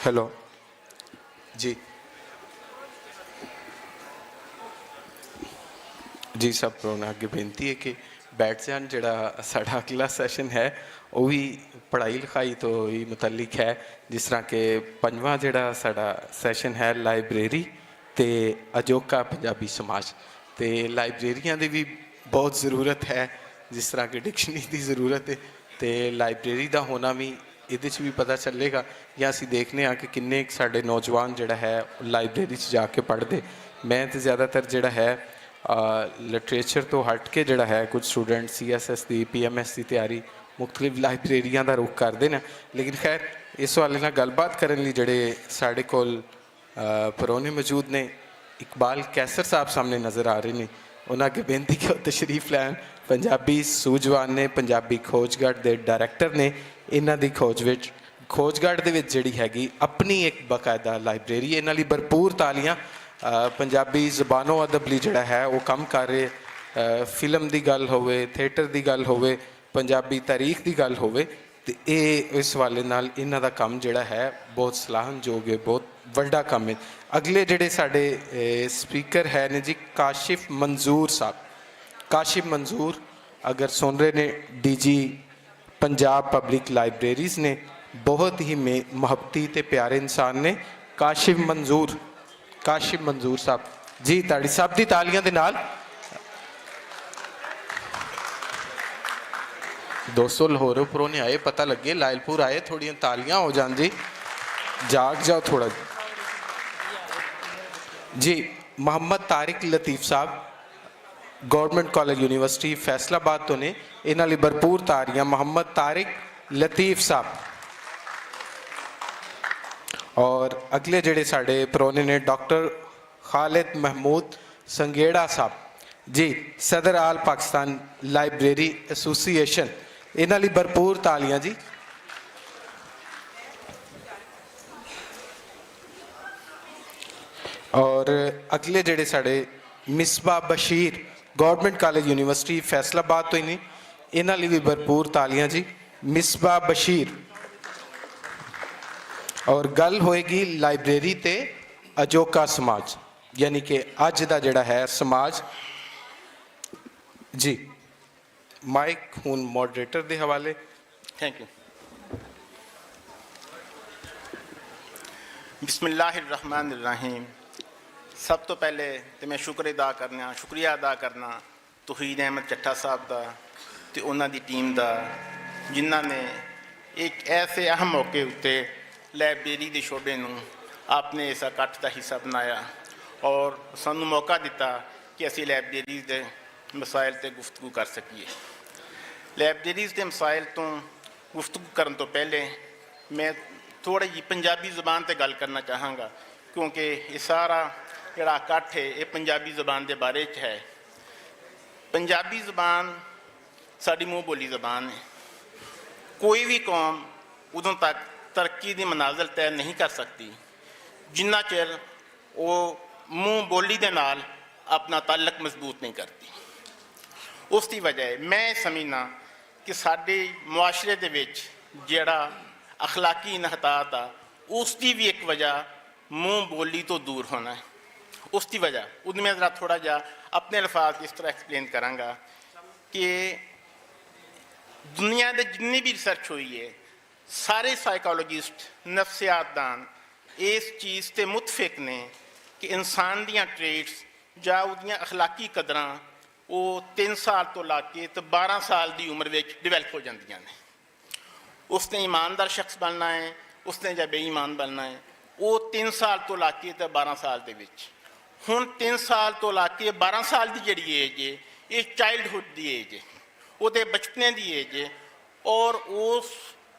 ਹੈਲੋ ਜੀ, ਜੀ ਸਭ ਨੂੰ ਅੱਗੇ ਬੇਨਤੀ ਹੈ ਕਿ ਬੈਠ ਜਾਣ। ਜਿਹੜਾ ਸਾਡਾ ਅਗਲਾ ਸੈਸ਼ਨ ਹੈ ਉਹ ਵੀ ਪੜ੍ਹਾਈ ਲਿਖਾਈ ਤੋਂ ਹੀ ਮੁਤੱਲਿਕ ਹੈ। ਜਿਸ ਤਰ੍ਹਾਂ ਕਿ 5ਵਾਂ ਜਿਹੜਾ ਸਾਡਾ ਸੈਸ਼ਨ ਹੈ ਲਾਇਬ੍ਰੇਰੀ ਤੇ ਅਜੋਕਾ ਪੰਜਾਬੀ ਸਮਾਜ, ਤੇ ਲਾਇਬ੍ਰੇਰੀਆਂ ਦੀ ਵੀ ਬਹੁਤ ਜ਼ਰੂਰਤ ਹੈ, ਜਿਸ ਤਰ੍ਹਾਂ ਕਿ ਡਿਕਸ਼ਨਰੀ ਦੀ ਜ਼ਰੂਰਤ ਹੈ, ਤੇ ਲਾਇਬ੍ਰੇਰੀ ਦਾ ਹੋਣਾ ਵੀ ਇਹਦੇ 'ਚ ਵੀ ਪਤਾ ਚੱਲੇਗਾ। ਜਾਂ ਅਸੀਂ ਦੇਖਦੇ ਹਾਂ ਕਿ ਕਿੰਨੇ ਸਾਡੇ ਨੌਜਵਾਨ ਜਿਹੜਾ ਹੈ ਲਾਇਬ੍ਰੇਰੀ 'ਚ ਜਾ ਕੇ ਪੜ੍ਹਦੇ। ਮੈਂ ਤਾਂ ਜ਼ਿਆਦਾਤਰ ਜਿਹੜਾ ਹੈ ਲਿਟਰੇਚਰ ਤੋਂ ਹਟ ਕੇ ਜਿਹੜਾ ਹੈ, ਕੁਝ ਸਟੂਡੈਂਟ CSS ਦੀ PMS ਦੀ ਤਿਆਰੀ ਮੁਖਤਲਿਫ ਲਾਇਬ੍ਰੇਰੀਆਂ ਦਾ ਰੁਖ ਕਰਦੇ ਨੇ। ਲੇਕਿਨ ਖੈਰ ਇਸ ਹਵਾਲੇ ਨਾਲ ਗੱਲਬਾਤ ਕਰਨ ਲਈ ਜਿਹੜੇ ਸਾਡੇ ਕੋਲ ਪਰੋਣੇ ਮੌਜੂਦ ਨੇ, ਇਕਬਾਲ ਕੈਸਰ ਸਾਹਿਬ ਸਾਹਮਣੇ ਨਜ਼ਰ ਆ ਰਹੇ ਨੇ, ਉਹਨਾਂ ਅੱਗੇ ਬੇਨਤੀ ਕਿ ਉਹ ਤਸ਼ਰੀਫ ਲੈਣ। ਪੰਜਾਬੀ ਸੂਝਵਾਨ ਨੇ, ਪੰਜਾਬੀ ਖੋਜਗੜ੍ਹ ਦੇ ਡਾਇਰੈਕਟਰ ਨੇ। ਇਹਨਾਂ ਦੀ ਖੋਜਗੜ੍ਹ ਦੇ ਵਿੱਚ ਜਿਹੜੀ ਹੈਗੀ ਆਪਣੀ ਇੱਕ ਬਾਕਾਇਦਾ ਲਾਇਬ੍ਰੇਰੀ, ਇਹਨਾਂ ਲਈ ਭਰਪੂਰ ਤਾਲੀਆਂ। ਪੰਜਾਬੀ ਜ਼ਬਾਨੋਂ ਅਦਬ ਲਈ ਜਿਹੜਾ ਹੈ ਉਹ ਕੰਮ ਕਰ ਰਹੇ, ਫਿਲਮ ਦੀ ਗੱਲ ਹੋਵੇ, ਥੀਏਟਰ ਦੀ ਗੱਲ ਹੋਵੇ, ਪੰਜਾਬੀ ਤਾਰੀਖ ਦੀ ਗੱਲ ਹੋਵੇ, ਤੇ ਇਹ ਇਸ ਹਵਾਲੇ ਨਾਲ ਇਹਨਾਂ ਦਾ ਕੰਮ ਜਿਹੜਾ ਹੈ ਬਹੁਤ ਸਲਾਹਨਯੋਗ ਹੈ, ਬਹੁਤ ਵੱਡਾ ਕੰਮ ਹੈ। ਅਗਲੇ ਜਿਹੜੇ ਸਾਡੇ ਸਪੀਕਰ ਹੈ ਨੇ ਜੀ ਕਾਸ਼ਿਫ ਮੰਜ਼ੂਰ ਸਾਹਿਬ। ਕਾਸ਼ਿਫ ਮੰਜ਼ੂਰ ਅਗਰ ਸੁਣ ਰਹੇ ਨੇ, ਡੀਜੀ ਪੰਜਾਬ ਪਬਲਿਕ ਲਾਇਬ੍ਰੇਰੀਜ਼ ਨੇ, ਬਹੁਤ ਹੀ ਮੁਹੱਬਤੀ ਤੇ ਪਿਆਰੇ ਇਨਸਾਨ ਨੇ। ਕਾਸ਼ਿਫ ਮੰਜ਼ੂਰ ਸਾਹਿਬ ਜੀ, ਤੁਹਾਡੀ ਸਭ ਦੀ ਤਾਲੀਆਂ ਦੇ ਨਾਲ। 200 ਲਾਹੌਰ ਉੱਪਰੋਂ ਨਹੀਂ ਆਏ, ਪਤਾ ਲੱਗੇ ਲਾਇਲਪੁਰ ਆਏ, ਥੋੜੀਆਂ ਤਾਲੀਆਂ ਹੋ ਜਾਣ ਜੀ, ਜਾਗ ਜਾਓ ਥੋੜਾ ਜੀ। ਮੁਹੰਮਦ ਤਾਰਿਕ ਲਤੀਫ ਸਾਹਿਬ ਗਵਰਨਮੈਂਟ ਕਾਲਜ ਯੂਨੀਵਰਸਿਟੀ ਫੈਸਲਾਬਾਦ ਤੋਂ ਨੇ, ਇਹਨਾਂ ਲਈ ਭਰਪੂਰ ਤਾਲੀਆਂ। ਮੁਹੰਮਦ ਤਾਰਿਕ ਲਤੀਫ ਸਾਹਿਬ। ਔਰ ਅਗਲੇ ਜਿਹੜੇ ਸਾਡੇ ਪ੍रोने ਨੇ ਡਾਕਟਰ ਖਾਲਿਦ ਮਹਿਮੂਦ ਸੰਗੇੜਾ ਸਾਹਿਬ ਜੀ, ਸਦਰ ਆਲ ਪਾਕਿਸਤਾਨ ਲਾਇਬ੍ਰੇਰੀ ਐਸੋਸੀਏਸ਼ਨ, ਇਹਨਾਂ ਲਈ ਭਰਪੂਰ ਤਾਲੀਆਂ ਜੀ। ਔਰ ਅਗਲੇ ਜਿਹੜੇ ਸਾਡੇ Misbah Bashir government college university Faisalabad ਤੋਂ ਹੀ ਨੇ, ਇਹਨਾਂ ਲਈ ਵੀ ਭਰਪੂਰ ਤਾਲੀਆਂ ਜੀ। ਮਿਸਬਾ ਬਸ਼ੀਰ। ਔਰ ਗੱਲ ਹੋਏਗੀ ਲਾਇਬ੍ਰੇਰੀ ਤੇ ਅਜੋਕਾ ਸਮਾਜ, ਯਾਨੀ ਕਿ ਅੱਜ ਦਾ ਜਿਹੜਾ ਹੈ ਸਮਾਜ ਜੀ। ਮਾਈਕ ਹੁਣ ਮੋਡਰੇਟਰ ਦੇ ਹਵਾਲੇ। Thank you. बिस्मिल्लाहिर्रहमानिर्रहीम। सब तो पहले तो मैं शुक्रिया अदा करना तौहीद अहमद ਚੱਠਾ साहब का तो उन्होंने टीम का, जिन्हों ने एक ऐसे अहम मौके उत्ते लाइब्रेरी के शोबे नूं आपने इस इकट्ठ का हिस्सा बनाया और सानू मौका दिता कि असी लाइब्रेरी के मसाइल ते गुफ्तगू कर सकीए। लाइब्रेरीज़ के मसाइल तो गुफ्तगू करने तो पहले मैं थोड़ी जी पंजाबी ज़बान ते गल करना चाहांगा, क्योंकि ये सारा जिहड़ा इकट्ठ है ये पंजाबी ज़बान के बारे च है। पंजाबी ज़बान साडी मूँह बोली ज़बान है। कोई भी कौम उदों तक तरक्की की मनाजिल तय नहीं कर सकती जिन्ना चिर वो मूँह बोली दे नाल अपना ताल्लुक मजबूत नहीं करती। उसकी वजह मैं समझना कि साडे मुआशरे दे विच जिहड़ा अखलाकी इनहतात आ उसकी भी एक वजह मूँह बोली तो दूर होना है। उसकी वजह उन्हें मैं ज़रा थोड़ा जा अपने अल्फाज इस तरह एक्सप्लेन करांगा कि दुनिया के जितनी भी रिसर्च हुई है, सारे साइकोलॉजिस्ट नफ्सियातदान इस चीज़ से मुतफिक ने कि इंसान दियाँ ट्रेड्स ਜਾਂ ਉਹਦੀਆਂ ਅਖਲਾਕੀ ਕਦਰਾਂ ਉਹ 3 ਸਾਲ ਤੋਂ ਲਾ ਕੇ ਤੇ 12 ਸਾਲ ਦੀ ਉਮਰ ਵਿੱਚ ਡਿਵੈਲਪ ਹੋ ਜਾਂਦੀਆਂ ਨੇ। ਉਸਨੇ ਈਮਾਨਦਾਰ ਸ਼ਖਸ ਬਣਨਾ ਹੈ, ਉਸਨੇ ਜਾਂ ਬੇਈਮਾਨ ਬਣਨਾ ਹੈ, ਉਹ 3 ਸਾਲ ਤੋਂ ਲਾ ਕੇ ਤੇ 12 ਸਾਲ ਦੇ ਵਿੱਚ। ਹੁਣ 3 ਸਾਲ ਤੋਂ ਲਾ ਕੇ 12 ਸਾਲ ਦੀ ਜਿਹੜੀ ਏਜ ਹੈ ਇਹ ਚਾਈਲਡਹੁੱਡ ਦੀ ਏਜ ਹੈ, ਉਹਦੇ ਬਚਪਨੇ ਦੀ ਏਜ ਹੈ। ਔਰ ਉਸ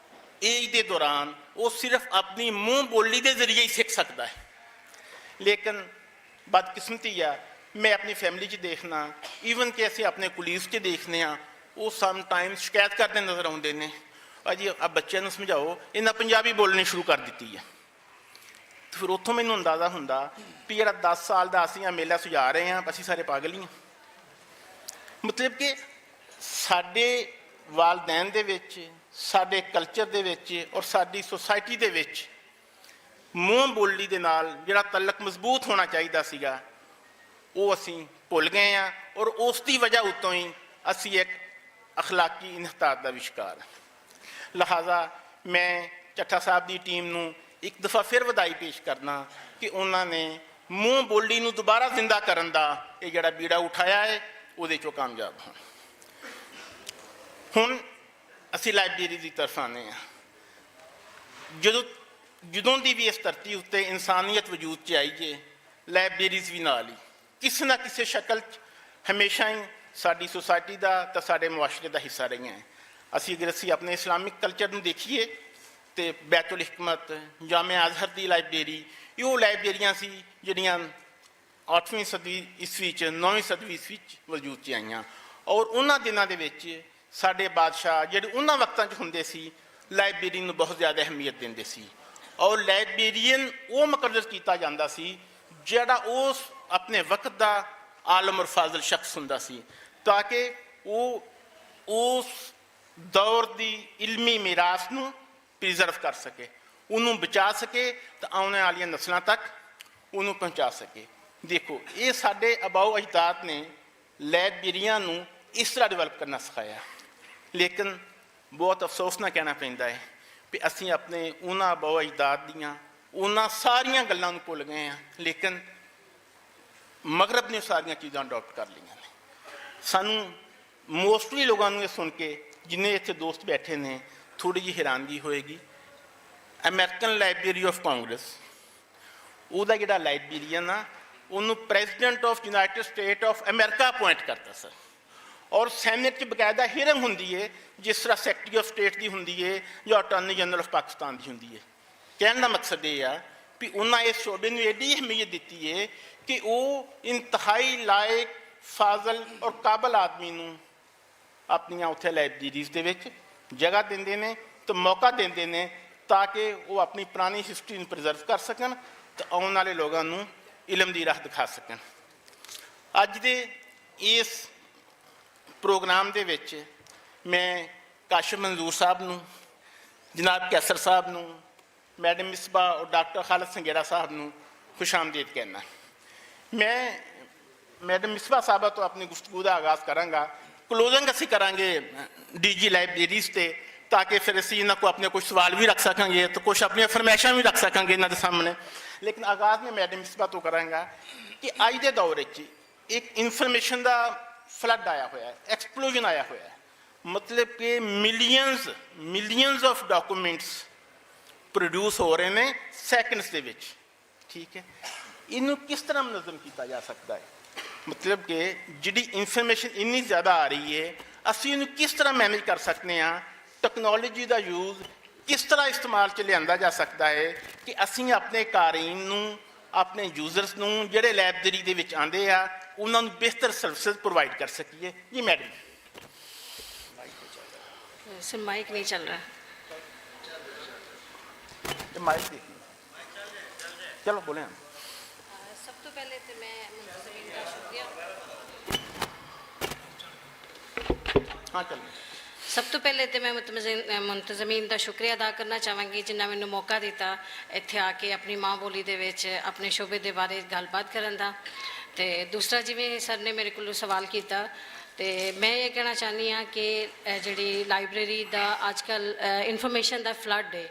ਏਜ ਦੇ ਦੌਰਾਨ ਉਹ ਸਿਰਫ ਆਪਣੀ ਮੂੰਹ ਬੋਲੀ ਦੇ ਜ਼ਰੀਏ ਹੀ ਸਿੱਖ ਸਕਦਾ ਹੈ। ਲੇਕਿਨ बदकिस्मती आ मैं अपनी फैमिली च देखना, ईवन कि असीं अपने कुलीग्स च देखने वो समटाइम्स शिकायत करते नज़र आते हैं, भाजी अब बच्चों को समझाओ इन्हें पंजाबी बोलनी शुरू कर दी है। तो फिर उत्थों मैनूं अंदाज़ा हुंदा भी जिहड़ा 10 साल का असीं मेला सुझा रहे हैं असीं सारे पागल ही हाँ। मतलब कि साडे वालदैन दे विच, साडे कल्चर दे विच और साडी सोसाइटी दे विच मूँह बोली दे नाल जिहड़ा तलक मजबूत होना चाहिए सीगा वो असीं भुल गए हैं और उसकी वजह उत्तों ही असीं एक अखलाकी इनहतात का विशकार। लिहाजा मैं ਚੱਠਾ साहब की टीम नूं एक दफ़ा फिर वधाई पेश करना कि उन्होंने मूँह बोली नूं दोबारा जिंदा करन दा ये जिहड़ा बीड़ा उठाया है उहदे चों कामयाब होण। हुण असीं लाइब्रेरी की तरफ आने ਜਦੋਂ ਦੀ ਵੀ ਇਸ ਧਰਤੀ ਉੱਤੇ ਇਨਸਾਨੀਅਤ ਵਜੂਦ 'ਚ ਆਈ ਹੈ, ਲਾਇਬ੍ਰੇਰੀਜ਼ ਵੀ ਨਾਲ ਹੀ ਕਿਸੇ ਨਾ ਕਿਸੇ ਸ਼ਕਲ 'ਚ ਹਮੇਸ਼ਾ ਹੀ ਸਾਡੀ ਸੁਸਾਇਟੀ ਦਾ ਤਾਂ ਸਾਡੇ ਮੁਆਸ਼ਰੇ ਦਾ ਹਿੱਸਾ ਰਹੀਆਂ ਹੈ। ਅਗਰ ਅਸੀਂ ਆਪਣੇ ਇਸਲਾਮਿਕ ਕਲਚਰ ਨੂੰ ਦੇਖੀਏ तो बैतुल हिकमत, जामिया अजहर की लाइब्रेरी, ये लाइब्रेरियां सी जिहड़ियां 8ਵੀਂ ਸਦੀ ਈਸਵੀ 'ਚ 9ਵੀਂ ਸਦੀ ਈਸਵੀ 'ਚ ਵਜੂਦ 'ਚ ਆਈਆਂ। ਔਰ ਉਹਨਾਂ ਦਿਨਾਂ ਦੇ ਵਿੱਚ ਸਾਡੇ ਬਾਦਸ਼ਾਹ ਜਿਹੜੇ ਉਹਨਾਂ ਵਕਤਾਂ 'ਚ ਹੁੰਦੇ ਸੀ ਲਾਇਬ੍ਰੇਰੀ ਨੂੰ ਬਹੁਤ ਜ਼ਿਆਦਾ ਅਹਿਮੀਅਤ ਦਿੰਦੇ ਸੀ। ਔਰ ਲਾਇਬ੍ਰੇਰੀਅਨ ਉਹ ਮੁਕੱਰਰ ਕੀਤਾ ਜਾਂਦਾ ਸੀ ਜਿਹੜਾ ਉਸ ਆਪਣੇ ਵਕਤ ਦਾ ਆਲਮ ਔਰ ਫਾਜ਼ਲ ਸ਼ਖਸ ਹੁੰਦਾ ਸੀ, ਤਾਂ ਕਿ ਉਹ ਉਸ ਦੌਰ ਦੀ ਇਲਮੀ ਮਿਰਾਸ ਨੂੰ ਪ੍ਰੀਜ਼ਰਵ ਕਰ ਸਕੇ, ਉਹਨੂੰ ਬਚਾ ਸਕੇ ਤਾਂ ਆਉਣ ਵਾਲੀਆਂ ਨਸਲਾਂ ਤੱਕ ਉਹਨੂੰ ਪਹੁੰਚਾ ਸਕੇ। ਦੇਖੋ, ਇਹ ਸਾਡੇ ਆਬਾਓ ਅਜਦਾਦ ਨੇ ਲਾਇਬ੍ਰੇਰੀਆਂ ਨੂੰ ਇਸ ਤਰ੍ਹਾਂ ਡਿਵੈਲਪ ਕਰਨਾ ਸਿਖਾਇਆ। ਲੇਕਿਨ ਬਹੁਤ ਅਫਸੋਸ ਨਾਲ ਕਹਿਣਾ ਪੈਂਦਾ ਹੈ ਵੀ ਅਸੀਂ ਆਪਣੇ ਉਹਨਾਂ ਆਬਾਓ ਅਜਦਾਦ ਦੀਆਂ ਉਹਨਾਂ ਸਾਰੀਆਂ ਗੱਲਾਂ ਨੂੰ ਭੁੱਲ ਗਏ ਹਾਂ, ਲੇਕਿਨ ਮਗਰਬ ਨੇ ਸਾਰੀਆਂ ਚੀਜ਼ਾਂ ਅਡੋਪਟ ਕਰ ਲਈਆਂ ਨੇ। ਸਾਨੂੰ ਮੋਸਟਲੀ ਲੋਕਾਂ ਨੂੰ ਇਹ ਸੁਣ ਕੇ, ਜਿੰਨੇ ਇੱਥੇ ਦੋਸਤ ਬੈਠੇ ਨੇ, ਥੋੜ੍ਹੀ ਜਿਹੀ ਹੈਰਾਨਗੀ ਹੋਏਗੀ। ਅਮਰੀਕਨ ਲਾਇਬ੍ਰੇਰੀ ਆਫ ਕਾਂਗਰਸ, ਉਹਦਾ ਜਿਹੜਾ ਲਾਇਬ੍ਰੇਰੀਅਨ ਆ ਉਹਨੂੰ president of United state of America appoint ਕਰਦਾ ਸਰ। ਔਰ ਸੈਨੇਟ 'ਚ ਬਕਾਇਦਾ ਹੀਅਰਿੰਗ ਹੁੰਦੀ ਹੈ, ਜਿਸ ਤਰ੍ਹਾਂ ਸੈਕਟਰੀ ਆਫ ਸਟੇਟ ਦੀ ਹੁੰਦੀ ਹੈ ਜਾਂ ਅਟਾਰਨੀ ਜਨਰਲ ਆਫ ਪਾਕਿਸਤਾਨ ਦੀ ਹੁੰਦੀ ਹੈ। ਕਹਿਣ ਦਾ ਮਕਸਦ ਇਹ ਆ ਵੀ ਉਹਨਾਂ ਇਸ ਸ਼ੋਬੇ ਨੂੰ ਐਡੀ ਅਹਿਮੀਅਤ ਦਿੱਤੀ ਹੈ ਕਿ ਉਹ ਇੰਤਹਾਈ ਲਾਇਕ, ਫਾਜ਼ਲ ਔਰ ਕਾਬਲ ਆਦਮੀ ਨੂੰ ਆਪਣੀਆਂ ਉੱਥੇ ਲਾਇਬ੍ਰੇਰੀਜ਼ ਦੇ ਵਿੱਚ ਜਗ੍ਹਾ ਦਿੰਦੇ ਨੇ ਤੇ ਮੌਕਾ ਦਿੰਦੇ ਨੇ ਤਾਂ ਕਿ ਉਹ ਆਪਣੀ ਪੁਰਾਣੀ ਹਿਸਟਰੀ ਨੂੰ ਪ੍ਰੀਜ਼ਰਵ ਕਰ ਸਕਣ ਤੇ ਆਉਣ ਵਾਲੇ ਲੋਕਾਂ ਨੂੰ ਇਲਮ ਦੀ ਰਾਹ ਦਿਖਾ ਸਕਣ। ਅੱਜ ਦੇ ਇਸ ਪ੍ਰੋਗਰਾਮ ਦੇ ਵਿੱਚ ਮੈਂ ਕਾਸ਼ਿਫ ਮਨਜ਼ੂਰ ਸਾਹਿਬ ਨੂੰ, ਜਨਾਬ ਕੈਸਰ ਸਾਹਿਬ ਨੂੰ, ਮੈਡਮ ਮਿਸਬਾ ਔਰ ਡਾਕਟਰ ਖਾਲਿਦ ਸੰਗੇੜਾ ਸਾਹਿਬ ਨੂੰ ਖੁਸ਼ਾਮਦੀਦ ਕਹਿਣਾ। ਮੈਂ ਮੈਡਮ ਮਿਸਬਾ ਸਾਹਿਬਾ ਤੋਂ ਆਪਣੀ ਗੁਫ਼ਤਗੂ ਦਾ ਆਗਾਜ਼ ਕਰਾਂਗਾ। ਕਲੋਜ਼ਿੰਗ ਅਸੀਂ ਕਰਾਂਗੇ ਡੀਜੀ ਲਾਇਬ੍ਰੇਰੀਜ਼ ਤੇ, ਤਾਂ ਕਿ ਫਿਰ ਅਸੀਂ ਇਹਨਾਂ ਕੋਲ ਆਪਣੇ ਕੁਝ ਸਵਾਲ ਵੀ ਰੱਖ ਸਕਾਂਗੇ ਤੇ ਕੁਝ ਆਪਣੀਆਂ ਫਰਮਾਇਸ਼ਾਂ ਵੀ ਰੱਖ ਸਕਾਂਗੇ ਇਹਨਾਂ ਦੇ ਸਾਹਮਣੇ। ਲੇਕਿਨ ਆਗਾਜ਼ ਮੈਂ ਮੈਡਮ ਮਿਸਬਾ ਤੋਂ ਕਰਾਂਗਾ ਕਿ ਅੱਜ ਦੇ ਦੌਰ ਵਿੱਚ ਇੱਕ ਇਨਫੋਰਮੇਸ਼ਨ ਦਾ ਫਲੱਡ ਆਇਆ ਹੋਇਆ ਹੈ, ਐਕਸਪਲੋਜਨ ਆਇਆ ਹੋਇਆ ਹੈ। ਮਤਲਬ ਕਿ ਮਿਲੀਅਨਸ ਆਫ ਡਾਕੂਮੈਂਟਸ ਪ੍ਰੋਡਿਊਸ ਹੋ ਰਹੇ ਨੇ ਸੈਕਿੰਡਸ ਦੇ ਵਿੱਚ। ਠੀਕ ਹੈ, ਇਹਨੂੰ ਕਿਸ ਤਰ੍ਹਾਂ ਮੁਨਜ਼ਮ ਕੀਤਾ ਜਾ ਸਕਦਾ ਹੈ? ਮਤਲਬ ਕਿ ਜਿਹੜੀ ਇਨਫੋਰਮੇਸ਼ਨ ਇੰਨੀ ਜ਼ਿਆਦਾ ਆ ਰਹੀ ਹੈ, ਅਸੀਂ ਇਹਨੂੰ ਕਿਸ ਤਰ੍ਹਾਂ ਮੈਨੇਜ ਕਰ ਸਕਦੇ ਹਾਂ? ਟੈਕਨੋਲੋਜੀ ਦਾ ਯੂਜ਼ ਕਿਸ ਤਰ੍ਹਾਂ ਇਸਤੇਮਾਲ 'ਚ ਲਿਆਂਦਾ ਜਾ ਸਕਦਾ ਹੈ ਕਿ ਅਸੀਂ ਆਪਣੇ ਕਾਰੀਨ ਨੂੰ, ਆਪਣੇ ਯੂਜ਼ਰਸ ਨੂੰ ਜਿਹੜੇ ਲਾਇਬ੍ਰੇਰੀ ਦੇ ਵਿੱਚ ਆਉਂਦੇ ਆ, ਉਹਨਾਂ ਨੂੰ ਬਿਹਤਰ ਸਰਵਿਸਿਜ਼ ਪ੍ਰੋਵਾਈਡ ਕਰ ਸਕੀਏ। ਜੀ ਮੈਡਮ। सर माइक नहीं चल रहा। ਮਾਈਕ ਦੇਖੀ, ਚਲੋ ਬੋਲੇ। सब तो पहले तो मैं मुंतज़मीन का शुक्रिया ਹਾਂ ਚਲੋ। सब तो पहले तो मैं मुंतज़मीन का शुक्रिया अदा करना चाहांगी जिन्हें मैंने मौका दिता इत्थे आके अपनी माँ बोली दे विच अपने शोबे के बारे गलबात करन दा। ते दूसरा जिवें सर ने मेरे को सवाल किया तो मैं ये कहना चाहनी हाँ कि जिहड़ी लाइब्रेरी का अजकल इन्फॉर्मेशन का फ्लड है,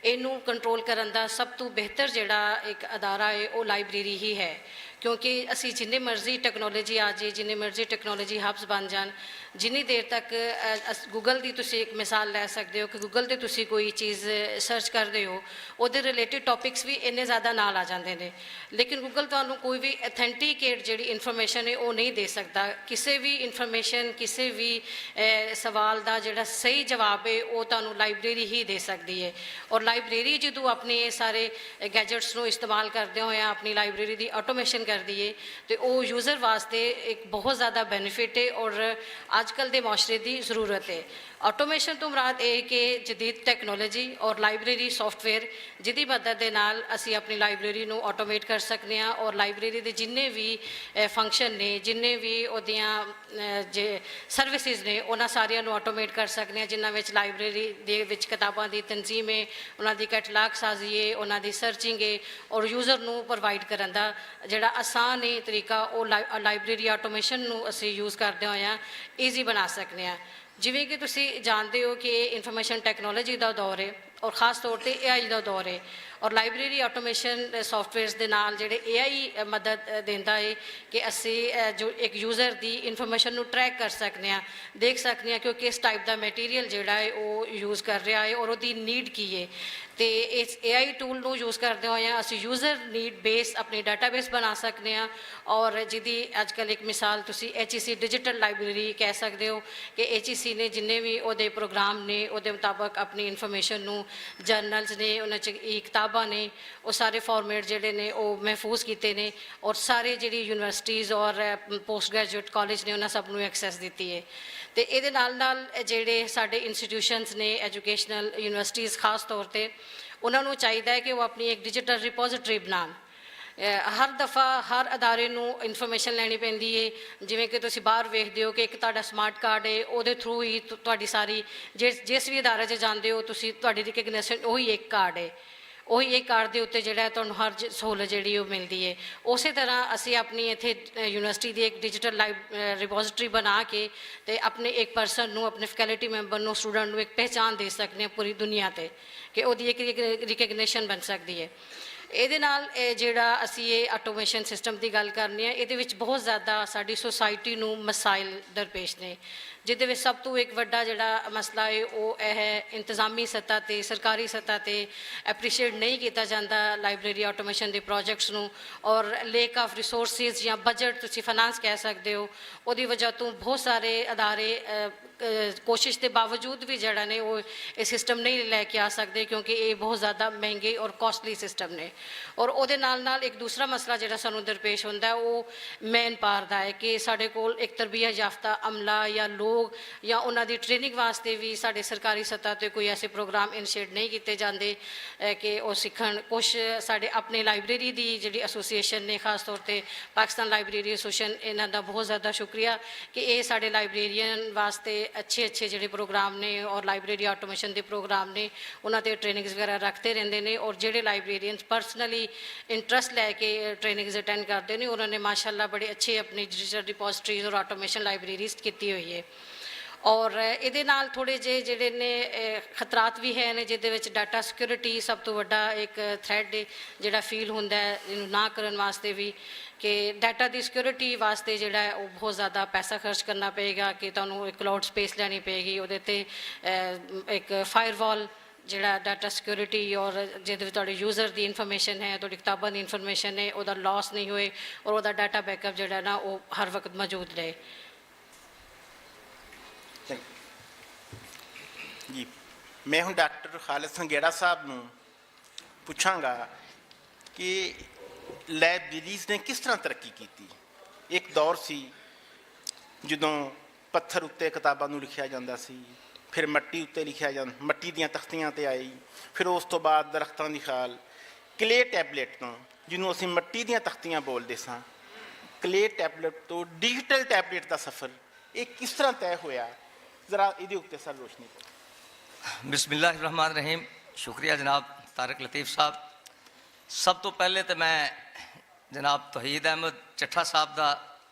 इनू कंट्रोल करन दा सब तो बेहतर जिहड़ा एक अदारा है वो लाइब्रेरी ही है। क्योंकि असी जिन्ने मर्जी टैक्नोलॉजी आ जाए, जिन्ने मर्जी टैक्नोलॉजी हब्स बन जान, जिन्नी देर तक गूगल की तुसी एक मिसाल लै सकते हो कि गूगल ते तुसी कोई चीज़ सर्च करते हो, उहदे रिलेटिड टॉपिक्स भी इन्ने ज़्यादा नाल आ जाते हैं, लेकिन गूगल तुहानू कोई भी ऑथेंटिकेट जिहड़ी इन्फॉर्मेशन है वो नहीं दे सकता। किसी भी इन्फॉर्मेशन, किसी भी सवाल का जिहड़ा सही जवाब है वो तुहानू लाइब्रेरी ही दे सकती है। और लाइब्रेरी जो अपने सारे गैजेट्स नू इस्तेमाल करते हुए अपनी लाइब्रेरी की ऑटोमेशन कर दी है तो वो यूज़र वास्ते एक बहुत ज़्यादा बेनिफिट है और अजकल के मुआशरे की ज़रूरत है। ऑटोमेशन तो मुराद ये कि जदीद टैक्नोलॉजी और लाइब्रेरी सॉफ्टवेयर जिहदी मदद दे नाल असी अपनी लाइब्रेरी नू ऑटोमेट कर सकते हैं और लाइब्रेरी के जिन्ने भी फंक्शन ने, जिन्ने भी उहदियां जे सर्विसिज ने, उन्हां सारियां नू ऑटोमेट कर सकते हैं, जिन्हां विच लाइब्रेरी दे विच किताबां दी तंजीम है, उन्हां दी कैटलाग साजी है, उन्हां दी सर्चिंग है और यूज़र नू प्रोवाइड करन दा जिहड़ा आसान है तरीका वो लाइब्रेरी ऑटोमेशन नू असी यूज़ करदे होए ईजी बना सकते हैं। जिवें कि तुसी जानते हो कि इन्फॉर्मेशन टैक्नोलॉजी का दौर है और ख़ास तौर पर AI का दौर है और लाइब्रेरी ऑटोमेशन सॉफ्टवेयर्स के नाल जिहड़े AI मदद देंदा है कि असी जो एक यूज़र की इन्फॉर्मेशन नू ट्रैक कर सकते हैं, देख सकते हैं कि किस टाइप का मटीरियल जिहड़ा है वो यूज़ कर रहा है और उसकी नीड की है। तो इस AI टूल नू यूज़ करते हुए असी यूज़र नीड बेस अपनी डाटाबेस बना सकते हैं और जिहदी अजकल एक मिसाल तुसी HEC डिजिटल लाइब्रेरी कह सकते हो कि HEC ने जिन्ने भी उहदे प्रोग्राम ने उहदे मुताबक अपनी इन्फॉर्मेशन नू ਜਰਨਲਸ ਨੇ, ਉਹਨਾਂ 'ਚ ਕਿਤਾਬਾਂ ਨੇ, ਉਹ ਸਾਰੇ ਫਾਰਮੈਟ ਜਿਹੜੇ ਨੇ ਉਹ ਮਹਿਫੂਜ਼ ਕੀਤੇ ਨੇ ਔਰ ਸਾਰੇ ਜਿਹੜੀ ਯੂਨੀਵਰਸਿਟੀਜ਼ ਔਰ ਪੋਸਟ ਗ੍ਰੈਜੂਏਟ ਕਾਲਜ ਨੇ ਉਹਨਾਂ ਸਭ ਨੂੰ ਐਕਸੈਸ ਦਿੱਤੀ ਹੈ। ਤੇ ਇਹਦੇ ਨਾਲ ਜਿਹੜੇ ਸਾਡੇ ਇੰਸਟੀਟਿਊਸ਼ਨਸ ਨੇ ਐਜੂਕੇਸ਼ਨਲ ਯੂਨੀਵਰਸਿਟੀਜ਼ ਖਾਸ ਤੌਰ ਤੇ ਉਹਨਾਂ ਨੂੰ ਚਾਹੀਦਾ ਹੈ ਕਿ ਉਹ ਆਪਣੀ ਇੱਕ ਡਿਜੀਟਲ ਰਿਪੋਜ਼ਿਟਰੀ ਬਣਾਉਣ। ਹਰ ਦਫਾ ਹਰ ਅਦਾਰੇ ਨੂੰ ਇਨਫੋਰਮੇਸ਼ਨ ਲੈਣੀ ਪੈਂਦੀ ਹੈ, ਜਿਵੇਂ ਕਿ ਤੁਸੀਂ ਬਾਹਰ ਵੇਖਦੇ ਹੋ ਕਿ ਇੱਕ ਤੁਹਾਡਾ ਸਮਾਰਟ ਕਾਰਡ ਹੈ, ਉਹਦੇ ਥਰੂ ਹੀ ਤੁਹਾਡੀ ਸਾਰੀ ਜਿਸ ਵੀ ਅਦਾਰੇ 'ਚ ਜਾਂਦੇ ਹੋ ਤੁਸੀਂ, ਤੁਹਾਡੀ ਰਿਕਗਨੇਸ਼ਨ ਉਹੀ ਇੱਕ ਕਾਰਡ ਹੈ, ਉਹੀ ਇੱਕ ਕਾਰਡ ਦੇ ਉੱਤੇ ਜਿਹੜਾ ਤੁਹਾਨੂੰ ਹਰ ਸਹੂਲਤ ਜਿਹੜੀ ਉਹ ਮਿਲਦੀ ਹੈ। ਉਸੇ ਤਰ੍ਹਾਂ ਅਸੀਂ ਆਪਣੀ ਇੱਥੇ ਯੂਨੀਵਰਸਿਟੀ ਦੀ ਇੱਕ ਡਿਜੀਟਲ ਰਿਪੋਜ਼ਿਟਰੀ ਬਣਾ ਕੇ ਤੇ ਆਪਣੇ ਇੱਕ ਪਰਸਨ ਨੂੰ, ਆਪਣੇ ਫੈਕਲਟੀ ਮੈਂਬਰ ਨੂੰ, ਸਟੂਡੈਂਟ ਨੂੰ ਇੱਕ ਪਹਿਚਾਣ ਦੇ ਸਕਦੇ ਹਾਂ ਪੂਰੀ ਦੁਨੀਆ 'ਤੇ ਕਿ ਉਹਦੀ ਇੱਕ ਰਿਕਗਨੇਸ਼ਨ ਬਣ ਸਕਦੀ ਹੈ। ਇਹਦੇ ਨਾਲ ਜਿਹੜਾ ਅਸੀਂ ਇਹ ਆਟੋਮੇਸ਼ਨ ਸਿਸਟਮ ਦੀ ਗੱਲ ਕਰਨੀ ਹੈ, ਇਹਦੇ ਵਿੱਚ ਬਹੁਤ ਜ਼ਿਆਦਾ ਸਾਡੀ ਸੁਸਾਇਟੀ ਨੂੰ ਮਸਾਇਲ ਦਰਪੇਸ਼ ਨੇ, ਜਿਹਦੇ ਵਿੱਚ ਸਭ ਤੋਂ ਇੱਕ ਵੱਡਾ ਜਿਹੜਾ ਮਸਲਾ ਹੈ ਉਹ ਇਹ ਹੈ ਇੰਤਜ਼ਾਮੀ ਸਤ੍ਹਾ 'ਤੇ, ਸਰਕਾਰੀ ਸਤ੍ਹਾ 'ਤੇ ਐਪਰੀਸ਼ੀਏਟ ਨਹੀਂ ਕੀਤਾ ਜਾਂਦਾ ਲਾਇਬ੍ਰੇਰੀ ਆਟੋਮੇਸ਼ਨ ਦੇ ਪ੍ਰੋਜੈਕਟਸ ਨੂੰ ਔਰ ਲੇਕ ਆਫ ਰਿਸੋਰਸਿਸ ਜਾਂ ਬਜਟ ਤੁਸੀਂ ਫਾਈਨਾਂਸ ਕਹਿ ਸਕਦੇ ਹੋ, ਉਹਦੀ ਵਜ੍ਹਾ ਤੋਂ ਬਹੁਤ ਸਾਰੇ ਅਦਾਰੇ ਕੋਸ਼ਿਸ਼ ਦੇ ਬਾਵਜੂਦ ਵੀ ਜਿਹੜਾ ਨੇ ਉਹ ਇਹ ਸਿਸਟਮ ਨਹੀਂ ਲੈ ਕੇ ਆ ਸਕਦੇ ਕਿਉਂਕਿ ਇਹ ਬਹੁਤ ਜ਼ਿਆਦਾ ਮਹਿੰਗੇ ਔਰ ਕੋਸਟਲੀ ਸਿਸਟਮ ਨੇ। ਔਰ ਉਹਦੇ ਨਾਲ ਇੱਕ ਦੂਸਰਾ ਮਸਲਾ ਜਿਹੜਾ ਸਾਨੂੰ ਦਰਪੇਸ਼ ਹੁੰਦਾ ਉਹ ਮੈਨ ਪਾਵਰ ਦਾ ਹੈ ਕਿ ਸਾਡੇ ਕੋਲ ਇੱਕ ਤਰਬੀਅਤ ਯਾਫਤਾ ਅਮਲਾ ਜਾਂ ਲੋਕ ਜਾਂ ਉਹਨਾਂ ਦੀ ਟ੍ਰੇਨਿੰਗ ਵਾਸਤੇ ਵੀ ਸਾਡੇ ਸਰਕਾਰੀ ਸਤ੍ਹਾ 'ਤੇ ਕੋਈ ਐਸੇ ਪ੍ਰੋਗਰਾਮ ਇਨੀਸ਼ੀਏਟ ਨਹੀਂ ਕੀਤੇ ਜਾਂਦੇ ਕਿ ਉਹ ਸਿੱਖਣ। ਕੁਛ ਸਾਡੇ ਆਪਣੇ ਲਾਇਬ੍ਰੇਰੀ ਦੀ ਜਿਹੜੀ ਐਸੋਸੀਏਸ਼ਨ ਨੇ, ਖਾਸ ਤੌਰ 'ਤੇ ਪਾਕਿਸਤਾਨ ਲਾਇਬ੍ਰੇਰੀ ਐਸੋਸੀਏਸ਼ਨ, ਇਹਨਾਂ ਦਾ ਬਹੁਤ ਜ਼ਿਆਦਾ ਸ਼ੁਕਰੀਆ ਕਿ ਇਹ ਸਾਡੇ ਲਾਇਬ੍ਰੇਰੀਅਨ ਵਾਸਤੇ ਅੱਛੇ ਜਿਹੜੇ ਪ੍ਰੋਗਰਾਮ ਨੇ ਔਰ ਲਾਇਬ੍ਰੇਰੀ ਆਟੋਮੇਸ਼ਨ ਦੇ ਪ੍ਰੋਗਰਾਮ ਨੇ ਉਹਨਾਂ 'ਤੇ ਟ੍ਰੇਨਿੰਗਸ ਵਗੈਰਾ ਰੱਖਦੇ ਰਹਿੰਦੇ ਨੇ ਔਰ ਜਿਹੜੇ ਲਾਇਬ੍ਰੇਰੀਅਨਸ ਪਰਸਨਲੀ ਇੰਟਰਸਟ ਲੈ ਕੇ ਟ੍ਰੇਨਿੰਗਸ ਅਟੈਂਡ ਕਰਦੇ ਨੇ ਉਹਨਾਂ ਨੇ ਮਾਸ਼ਾਅੱਲਾ ਬੜੇ ਅੱਛੇ ਆਪਣੀ ਡਿਜੀਟਲ ਰਿਪੋਜ਼ਿਟਰੀਜ਼ ਔਰ ਆਟੋਮੇਸ਼ਨ ਲਾਇਬ੍ਰੇਰੀਜ਼ ਕੀਤੀ ਹੋਈ ਹੈ। ਔਰ ਇਹਦੇ ਨਾਲ ਥੋੜ੍ਹੇ ਜਿਹੇ ਜਿਹੜੇ ਨੇ ਖਤਰਾਤ ਵੀ ਹੈ ਨੇ, ਜਿਹਦੇ ਵਿੱਚ ਡਾਟਾ ਸਿਕਿਉਰਿਟੀ ਸਭ ਤੋਂ ਵੱਡਾ ਇੱਕ ਥ੍ਰੈਡ ਜਿਹੜਾ ਫੀਲ ਹੁੰਦਾ ਹੈ ਇਹਨੂੰ ਨਾ ਕਰਨ ਵਾਸਤੇ ਵੀ ਕਿ ਡਾਟਾ ਦੀ ਸਿਕਿਉਰਿਟੀ ਵਾਸਤੇ ਜਿਹੜਾ ਹੈ ਉਹ ਬਹੁਤ ਜ਼ਿਆਦਾ ਪੈਸਾ ਖਰਚ ਕਰਨਾ ਪਏਗਾ ਕਿ ਤੁਹਾਨੂੰ ਇੱਕ ਕਲਾਊਡ ਸਪੇਸ ਲੈਣੀ ਪਏਗੀ, ਉਹਦੇ 'ਤੇ ਇੱਕ ਫਾਇਰਵਾਲ ਜਿਹੜਾ ਡਾਟਾ ਸਿਕਿਉਰਿਟੀ ਔਰ ਜਿਹਦੇ ਵਿੱਚ ਤੁਹਾਡੇ ਯੂਜ਼ਰ ਦੀ ਇਨਫੋਰਮੇਸ਼ਨ ਹੈ, ਤੁਹਾਡੀ ਕਿਤਾਬਾਂ ਦੀ ਇਨਫੋਰਮੇਸ਼ਨ ਹੈ, ਉਹਦਾ ਲਾਸ ਨਹੀਂ ਹੋਏ ਔਰ ਉਹਦਾ ਡਾਟਾ ਬੈਕਅਪ ਜਿਹੜਾ ਨਾ ਉਹ ਹਰ ਵਕਤ ਮੌਜੂਦ ਰਹੇ। ਜੀ ਮੈਂ ਹੁਣ ਡਾਕਟਰ ਖਾਲਿਦ ਸੰਘੇੜਾ ਸਾਹਿਬ ਨੂੰ ਪੁੱਛਾਂਗਾ ਕਿ ਲਾਇਬ੍ਰੇਰੀਜ਼ ਨੇ ਕਿਸ ਤਰ੍ਹਾਂ ਤਰੱਕੀ ਕੀਤੀ। ਇੱਕ ਦੌਰ ਸੀ ਜਦੋਂ ਪੱਥਰ ਉੱਤੇ ਕਿਤਾਬਾਂ ਨੂੰ ਲਿਖਿਆ ਜਾਂਦਾ ਸੀ, ਫਿਰ ਮਿੱਟੀ ਉੱਤੇ ਲਿਖਿਆ ਜਾਂਦਾ, ਮਿੱਟੀ ਦੀਆਂ ਤਖਤੀਆਂ 'ਤੇ ਆਈ, ਫਿਰ ਉਸ ਤੋਂ ਬਾਅਦ ਦਰਖਤਾਂ ਦੀ ਖਾਲ, ਕਲੇ ਟੈਬਲੇਟ ਤੋਂ, ਜਿਹਨੂੰ ਅਸੀਂ ਮਿੱਟੀ ਦੀਆਂ ਤਖਤੀਆਂ ਬੋਲਦੇ ਸਾਂ, ਕਲੇ ਟੈਬਲੇਟ ਤੋਂ ਡਿਜੀਟਲ ਟੈਬਲੇਟ ਦਾ ਸਫ਼ਰ ਇਹ ਕਿਸ ਤਰ੍ਹਾਂ ਤੈਅ ਹੋਇਆ, ਜ਼ਰਾ ਇਹਦੇ ਉੱਤੇ ਸਰ ਰੋਸ਼ਨੀ ਪਾਓ। बिस्मिल्लाहिर्रहमानिर्रहीम। शुक्रिया जनाब तारक लतीफ़ साहब। सब तो पहले तो मैं जनाब तौहीद अहमद ਚੱਠਾ साहब का,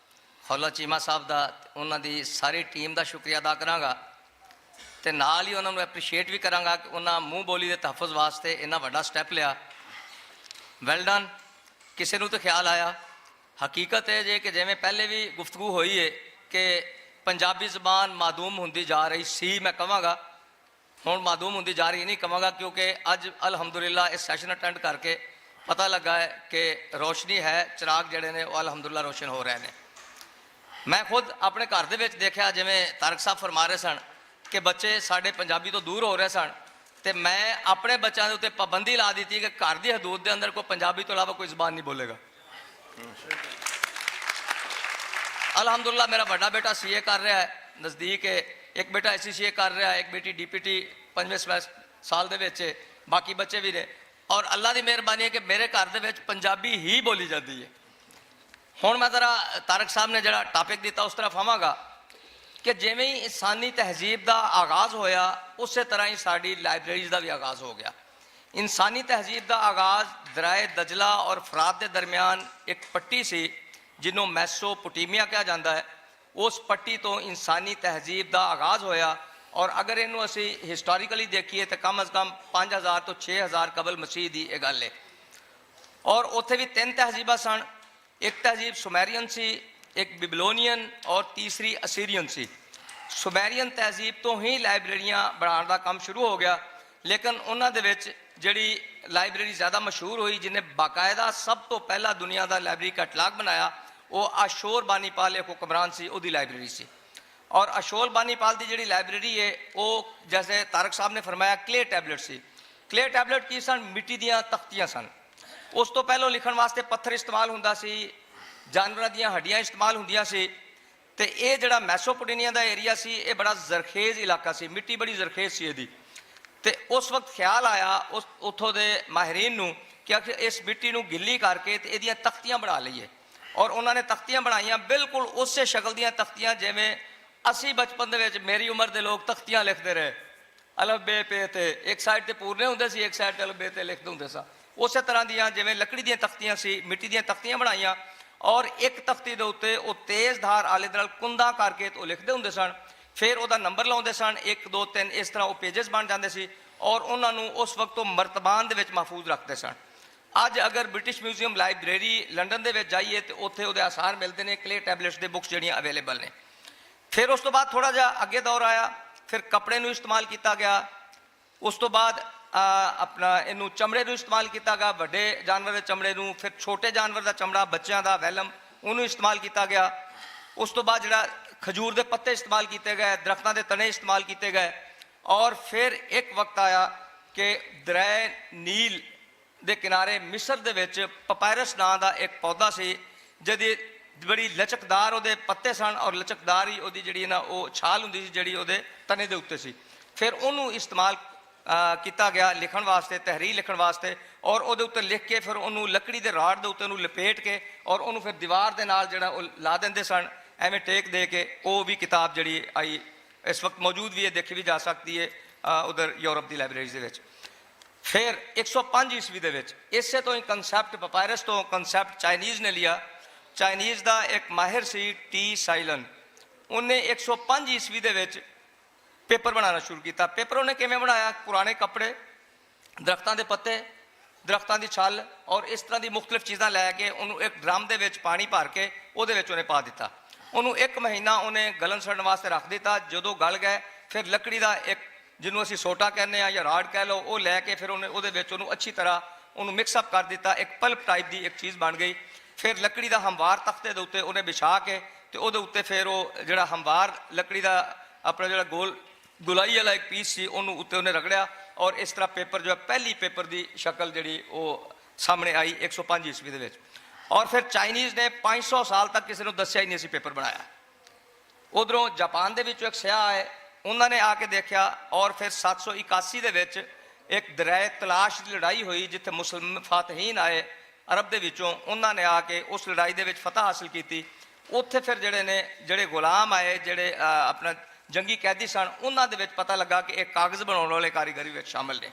खौला चीमा साहब का, उन्हों की सारी टीम का शुक्रिया अदा कराँगा तो नाल ही उन्होंने एप्रीशिएट भी कराँगा कि उन्होंने मूँह बोली के तहफ़ुज़ वास्ते इन्ना वड्डा स्टैप लिया। Well done. किसी को तो ख्याल आया, हकीकत है जे कि जिवें पहले भी गुफ्तगू हुई है कि पंजाबी ज़बान मादूम होंदी जा रही सी, मैं कहांगा ਹੁਣ ਮਾਦੂਮ ਹੁੰਦੀ ਜਾ ਰਹੀ ਨਹੀਂ ਕਹਾਂਗਾ ਕਿਉਂਕਿ ਅੱਜ ਅਲਹਮਦੁਲਿਲਾ ਇਸ ਸੈਸ਼ਨ ਅਟੈਂਡ ਕਰਕੇ ਪਤਾ ਲੱਗਾ ਹੈ ਕਿ ਰੋਸ਼ਨੀ ਹੈ, ਚਿਰਾਗ ਜਿਹੜੇ ਨੇ ਉਹ ਅਲਹਮਦੁਲਿਲਾ ਰੋਸ਼ਨ ਹੋ ਰਹੇ ਨੇ। ਮੈਂ ਖੁਦ ਆਪਣੇ ਘਰ ਦੇ ਵਿੱਚ ਦੇਖਿਆ, ਜਿਵੇਂ ਤਾਰਕ ਸਾਹਿਬ ਫਰਮਾ ਰਹੇ ਸਨ ਕਿ ਬੱਚੇ ਸਾਡੇ ਪੰਜਾਬੀ ਤੋਂ ਦੂਰ ਹੋ ਰਹੇ ਸਨ, ਤੇ ਮੈਂ ਆਪਣੇ ਬੱਚਿਆਂ ਦੇ ਉੱਤੇ ਪਾਬੰਦੀ ਲਾ ਦਿੱਤੀ ਕਿ ਘਰ ਦੀ ਹਦੂਦ ਦੇ ਅੰਦਰ ਕੋਈ ਪੰਜਾਬੀ ਤੋਂ ਇਲਾਵਾ ਕੋਈ ਜ਼ਬਾਨ ਨਹੀਂ ਬੋਲੇਗਾ। ਅਲਹਮਦੁਲਿਲਾ ਮੇਰਾ ਵੱਡਾ ਬੇਟਾ ਸੀਏ ਕਰ ਰਿਹਾ ਹੈ ਨਜ਼ਦੀਕ ਹੈ, एक बेटा SCCA कर रहा है, एक बेटी DPT 5वें साल ਦੇ बाकी बच्चे भी ने और अल्लाह की मेहरबानी है कि मेरे घर ਦੇ ਵਿੱਚ पंजाबी ही बोली जाती है। ਹੁਣ मैं जरा तारक साहब ने जो टॉपिक दिता उस तरफ आवांगा कि जिवें ही इंसानी तहजीब का आगाज़ होया उस तरह ही साड़ी लाइब्रेरीज़ का भी आगाज़ हो गया। इंसानी तहजीब का आगाज़ दराए दजला और फरात के दरमियान एक पट्टी सी जिन्हों मैसोपोटामिया कहा जाता है, उस पट्टी तो इंसानी तहजीब का आगाज़ होया और अगर इनू असी हिस्टोरिकली देखिए तो कम अज़ कम 5000 तो 6000 कबल मसीह की यह गल है। और उत्थे भी 3 तहजीबां सन, एक तहजीब सुमेरियन सी, एक बिबलोनियन और तीसरी असीरियन सी। सुमेरियन तहजीब तो ही लाइब्रेरियां बनाने का काम शुरू हो गया, लेकिन उन्हां दे विच जिहड़ी लाइब्रेरी ज़्यादा मशहूर हुई, जिन्हें बाकायदा सब तो पहला दुनिया का लाइब्रेरी कैटलाग बनाया, वो अशोर बानीपाल एक हुक्मरान सी, उहदी लाइब्रेरी सी। और अशोर बानीपाल की जिहड़ी लाइब्रेरी है वो जैसे तारक साहब ने फरमाया क्ले टैबलेट सी, ਕਲੇ ਟੈਬਲੇਟ ਕੀ ਸਨ? ਮਿੱਟੀ ਦੀਆਂ ਤਖਤੀਆਂ ਸਨ। ਉਸ ਤੋਂ ਪਹਿਲਾਂ ਲਿਖਣ ਵਾਸਤੇ ਪੱਥਰ ਇਸਤੇਮਾਲ ਹੁੰਦਾ ਸੀ, ਜਾਨਵਰਾਂ ਦੀਆਂ ਹੱਡੀਆਂ ਇਸਤੇਮਾਲ ਹੁੰਦੀਆਂ ਸੀ। ਤੇ ਇਹ ਜਿਹੜਾ ਮੈਸੋਪੋਟੇਮੀਆ ਦਾ ਏਰੀਆ ਸੀ, ਇਹ ਬੜਾ ਜ਼ਰਖੇਜ਼ ਇਲਾਕਾ ਸੀ, ਮਿੱਟੀ ਬੜੀ ਜ਼ਰਖੇਜ਼ ਸੀ ਇਹਦੀ। ਤੇ ਉਸ ਵਕਤ ਖਿਆਲ ਆਇਆ ਉੱਥੋਂ ਦੇ ਮਾਹਿਰੀਨ ਨੂੰ ਕਿ ਆਖਿਰ ਇਸ ਮਿੱਟੀ ਨੂੰ ਗਿੱਲੀ ਕਰਕੇ ਤੇ ਇਹਦੀਆਂ ਤਖਤੀਆਂ ਬਣਾ ਲਈਏ। ਔਰ ਉਹਨਾਂ ਨੇ ਤਖਤੀਆਂ ਬਣਾਈਆਂ, ਬਿਲਕੁਲ ਉਸੇ ਸ਼ਕਲ ਦੀਆਂ ਤਖਤੀਆਂ ਜਿਵੇਂ ਅਸੀਂ ਬਚਪਨ ਦੇ ਵਿੱਚ, ਮੇਰੀ ਉਮਰ ਦੇ ਲੋਕ ਤਖਤੀਆਂ ਲਿਖਦੇ ਰਹੇ, ਅਲਫ ਬੇ ਪੇ ਤੇ ਇੱਕ ਸਾਈਡ ਤੇ ਪੂਰਨੇ ਹੁੰਦੇ ਸੀ, ਇੱਕ ਸਾਈਡ ਤੇ ਅਲਫ ਬੇ ਤੇ ਲਿਖਦੇ ਹੁੰਦੇ ਸਾਂ। ਉਸੇ ਤਰ੍ਹਾਂ ਦੀਆਂ ਜਿਵੇਂ ਲੱਕੜੀ ਦੀਆਂ ਤਖਤੀਆਂ ਸੀ, ਮਿੱਟੀ ਦੀਆਂ ਤਖਤੀਆਂ ਬਣਾਈਆਂ। ਔਰ ਇੱਕ ਤਖਤੀ ਦੇ ਉੱਤੇ ਉਹ ਤੇਜ਼ ਧਾਰ ਆਲੇ ਦੁਆਲੇ ਕੁੰਦਾ ਕਰਕੇ ਉਹ ਲਿਖਦੇ ਹੁੰਦੇ ਸਨ। ਫਿਰ ਉਹਦਾ ਨੰਬਰ ਲਾਉਂਦੇ ਸਨ, 1 2 3, ਇਸ ਤਰ੍ਹਾਂ ਉਹ ਪੇਜਸ ਬਣ ਜਾਂਦੇ ਸੀ। ਔਰ ਉਹਨਾਂ ਨੂੰ ਉਸ ਵਕਤ ਉਹ ਮਰਤਬਾਨ ਦੇ ਵਿੱਚ ਮਹਿਫੂਜ਼ ਰੱਖਦੇ ਸਨ। ਅੱਜ ਅਗਰ ਬ੍ਰਿਟਿਸ਼ ਮਿਊਜ਼ੀਅਮ ਲਾਇਬ੍ਰੇਰੀ ਲੰਡਨ ਦੇ ਵਿੱਚ ਜਾਈਏ ਤੇ ਉੱਥੇ ਉਹਦੇ ਆਸਾਰ ਮਿਲਦੇ ਨੇ, ਕਲੇ ਟੈਬਲੇਟਸ ਦੇ ਬੁੱਕਸ ਜਿਹੜੀਆਂ ਅਵੇਲੇਬਲ ਨੇ। ਫਿਰ ਉਸ ਤੋਂ ਬਾਅਦ ਥੋੜ੍ਹਾ ਜਿਹਾ ਅੱਗੇ ਦੌਰ ਆਇਆ, ਫਿਰ ਕੱਪੜੇ ਨੂੰ ਇਸਤੇਮਾਲ ਕੀਤਾ ਗਿਆ। ਉਸ ਤੋਂ ਬਾਅਦ ਆਪਣਾ ਇਹਨੂੰ ਚਮੜੇ ਨੂੰ ਇਸਤੇਮਾਲ ਕੀਤਾ ਗਿਆ, ਵੱਡੇ ਜਾਨਵਰ ਦੇ ਚਮੜੇ ਨੂੰ। ਫਿਰ ਛੋਟੇ ਜਾਨਵਰ ਦਾ ਚਮੜਾ, ਬੱਚਿਆਂ ਦਾ ਵੈਲਮ, ਉਹਨੂੰ ਇਸਤੇਮਾਲ ਕੀਤਾ ਗਿਆ। ਉਸ ਤੋਂ ਬਾਅਦ ਜਿਹੜਾ ਖਜੂਰ ਦੇ ਪੱਤੇ ਇਸਤੇਮਾਲ ਕੀਤੇ ਗਏ, ਦਰਖਤਾਂ ਦੇ ਤਣੇ ਇਸਤੇਮਾਲ ਕੀਤੇ ਗਏ। ਔਰ ਫਿਰ ਇੱਕ ਵਕਤ ਆਇਆ ਕਿ ਦਰਿਆ ਨੀਲ ਦੇ ਕਿਨਾਰੇ ਮਿਸਰ ਦੇ ਵਿੱਚ ਪਪਾਇਰਸ ਨਾਂ ਦਾ ਇੱਕ ਪੌਦਾ ਸੀ, ਜਿਹਦੀ ਬੜੀ ਲਚਕਦਾਰ ਉਹਦੇ ਪੱਤੇ ਸਨ ਔਰ ਲਚਕਦਾਰ ਹੀ ਉਹਦੀ ਜਿਹੜੀ ਨਾ ਉਹ ਛਾਲ ਹੁੰਦੀ ਸੀ, ਜਿਹੜੀ ਉਹਦੇ ਤਣੇ ਦੇ ਉੱਤੇ ਸੀ। ਫਿਰ ਉਹਨੂੰ ਇਸਤੇਮਾਲ ਕੀਤਾ ਗਿਆ ਲਿਖਣ ਵਾਸਤੇ, ਤਹਿਰੀਰ ਲਿਖਣ ਵਾਸਤੇ। ਔਰ ਉਹਦੇ ਉੱਤੇ ਲਿਖ ਕੇ ਫਿਰ ਉਹਨੂੰ ਲੱਕੜੀ ਦੇ ਰਾੜ ਦੇ ਉੱਤੇ ਉਹਨੂੰ ਲਪੇਟ ਕੇ ਔਰ ਉਹਨੂੰ ਫਿਰ ਦੀਵਾਰ ਦੇ ਨਾਲ ਜਿਹੜਾ ਉਹ ਲਾ ਦਿੰਦੇ ਸਨ, ਐਵੇਂ ਟੇਕ ਦੇ ਕੇ। ਉਹ ਵੀ ਕਿਤਾਬ ਜਿਹੜੀ ਆਈ, ਇਸ ਵਕਤ ਮੌਜੂਦ ਵੀ ਹੈ, ਦੇਖੀ ਵੀ ਜਾ ਸਕਦੀ ਹੈ ਉਧਰ ਯੂਰਪ ਦੀ ਲਾਇਬ੍ਰੇਰੀਜ਼ ਦੇ ਵਿੱਚ। ਫਿਰ 105 ਈਸਵੀ ਦੇ ਵਿੱਚ ਇਸੇ ਤੋਂ ਹੀ ਕਨਸੈਪਟ, ਪਪਾਇਰਸ ਤੋਂ ਕਨਸੈਪਟ ਚਾਈਨੀਜ਼ ਨੇ ਲਿਆ। ਚਾਈਨੀਜ਼ ਦਾ ਇੱਕ ਮਾਹਿਰ ਸੀ ਟੀ ਸਾਈਲਨ, ਉਹਨੇ 105 ਈਸਵੀ ਦੇ ਵਿੱਚ ਪੇਪਰ ਬਣਾਉਣਾ ਸ਼ੁਰੂ ਕੀਤਾ। ਪੇਪਰ ਉਹਨੇ ਕਿਵੇਂ ਬਣਾਇਆ? ਪੁਰਾਣੇ ਕੱਪੜੇ, ਦਰਖਤਾਂ ਦੇ ਪੱਤੇ, ਦਰਖਤਾਂ ਦੀ ਛੱਲ ਔਰ ਇਸ ਤਰ੍ਹਾਂ ਦੀ ਮੁxtਲਿਫ ਚੀਜ਼ਾਂ ਲੈ ਕੇ ਉਹਨੂੰ ਇੱਕ ਡਰਮ ਦੇ ਵਿੱਚ ਪਾਣੀ ਭਰ ਕੇ ਉਹਦੇ ਵਿੱਚ ਉਹਨੇ ਪਾ ਦਿੱਤਾ। ਉਹਨੂੰ 1 ਮਹੀਨਾ ਉਹਨੇ ਗਲਣ ਸੜਨ ਵਾਸਤੇ ਰੱਖ ਦਿੱਤਾ। ਜਦੋਂ ਗਲ ਗਏ ਫਿਰ ਲੱਕੜੀ ਦਾ ਇੱਕ, ਜਿਹਨੂੰ ਅਸੀਂ ਸੋਟਾ ਕਹਿੰਦੇ ਆ ਜਾਂ ਰਾੜ ਕਹਿ ਲਓ, ਉਹ ਲੈ ਕੇ ਫਿਰ ਉਹਨੇ ਉਹਦੇ ਵਿੱਚ ਉਹਨੂੰ ਅੱਛੀ ਤਰ੍ਹਾਂ ਉਹਨੂੰ ਮਿਕਸਅਪ ਕਰ ਦਿੱਤਾ। ਇੱਕ ਪਲਪ ਟਾਈਪ ਦੀ ਇੱਕ ਚੀਜ਼ ਬਣ ਗਈ। ਫਿਰ ਲੱਕੜੀ ਦਾ ਹਮਵਾਰ ਤਖਤੇ ਦੇ ਉੱਤੇ ਉਹਨੇ ਵਿਛਾ ਕੇ ਤੇ ਉਹਦੇ ਉੱਤੇ ਫਿਰ ਉਹ ਜਿਹੜਾ ਹਮਵਾਰ ਲੱਕੜੀ ਦਾ ਆਪਣਾ ਜਿਹੜਾ ਗੁਲਾਈ ਵਾਲਾ ਇੱਕ ਪੀਸ ਸੀ, ਉਹਨੂੰ ਉੱਤੇ ਉਹਨੇ ਰਗੜਿਆ। ਔਰ ਇਸ ਤਰ੍ਹਾਂ ਪੇਪਰ ਜੋ ਹੈ, ਪਹਿਲੀ ਪੇਪਰ ਦੀ ਸ਼ਕਲ ਜਿਹੜੀ ਉਹ ਸਾਹਮਣੇ ਆਈ 105 ਈਸਵੀ ਦੇ ਵਿੱਚ। ਔਰ ਫਿਰ ਚਾਈਨੀਜ਼ ਨੇ 500 ਸਾਲ ਤੱਕ ਕਿਸੇ ਨੂੰ ਦੱਸਿਆ ਹੀ ਨਹੀਂ ਸੀ ਪੇਪਰ ਬਣਾਇਆ। ਉਧਰੋਂ ਜਾਪਾਨ ਦੇ ਵਿੱਚੋਂ ਇੱਕ ਸਿਆਹ ਆਏ, ਉਹਨਾਂ ਨੇ ਆ ਕੇ ਦੇਖਿਆ। ਔਰ ਫਿਰ 781 ਦੇ ਵਿੱਚ ਇੱਕ ਦਰਿਆ ਤਲਾਸ਼ ਦੀ ਲੜਾਈ ਹੋਈ, ਜਿੱਥੇ ਮੁਸਲਮਾਨ ਫਾਤਹੀਨ ਆਏ ਅਰਬ ਦੇ ਵਿੱਚੋਂ, ਉਹਨਾਂ ਨੇ ਆ ਕੇ ਉਸ ਲੜਾਈ ਦੇ ਵਿੱਚ ਫਤਹ ਹਾਸਲ ਕੀਤੀ। ਉੱਥੇ ਫਿਰ ਜਿਹੜੇ ਗੁਲਾਮ ਆਏ, ਜਿਹੜੇ ਆਪਣਾ ਜੰਗੀ ਕੈਦੀ ਸਨ, ਉਹਨਾਂ ਦੇ ਵਿੱਚ ਪਤਾ ਲੱਗਾ ਕਿ ਇਹ ਕਾਗਜ਼ ਬਣਾਉਣ ਵਾਲੇ ਕਾਰੀਗਰੀ ਵਿੱਚ ਸ਼ਾਮਲ ਨੇ।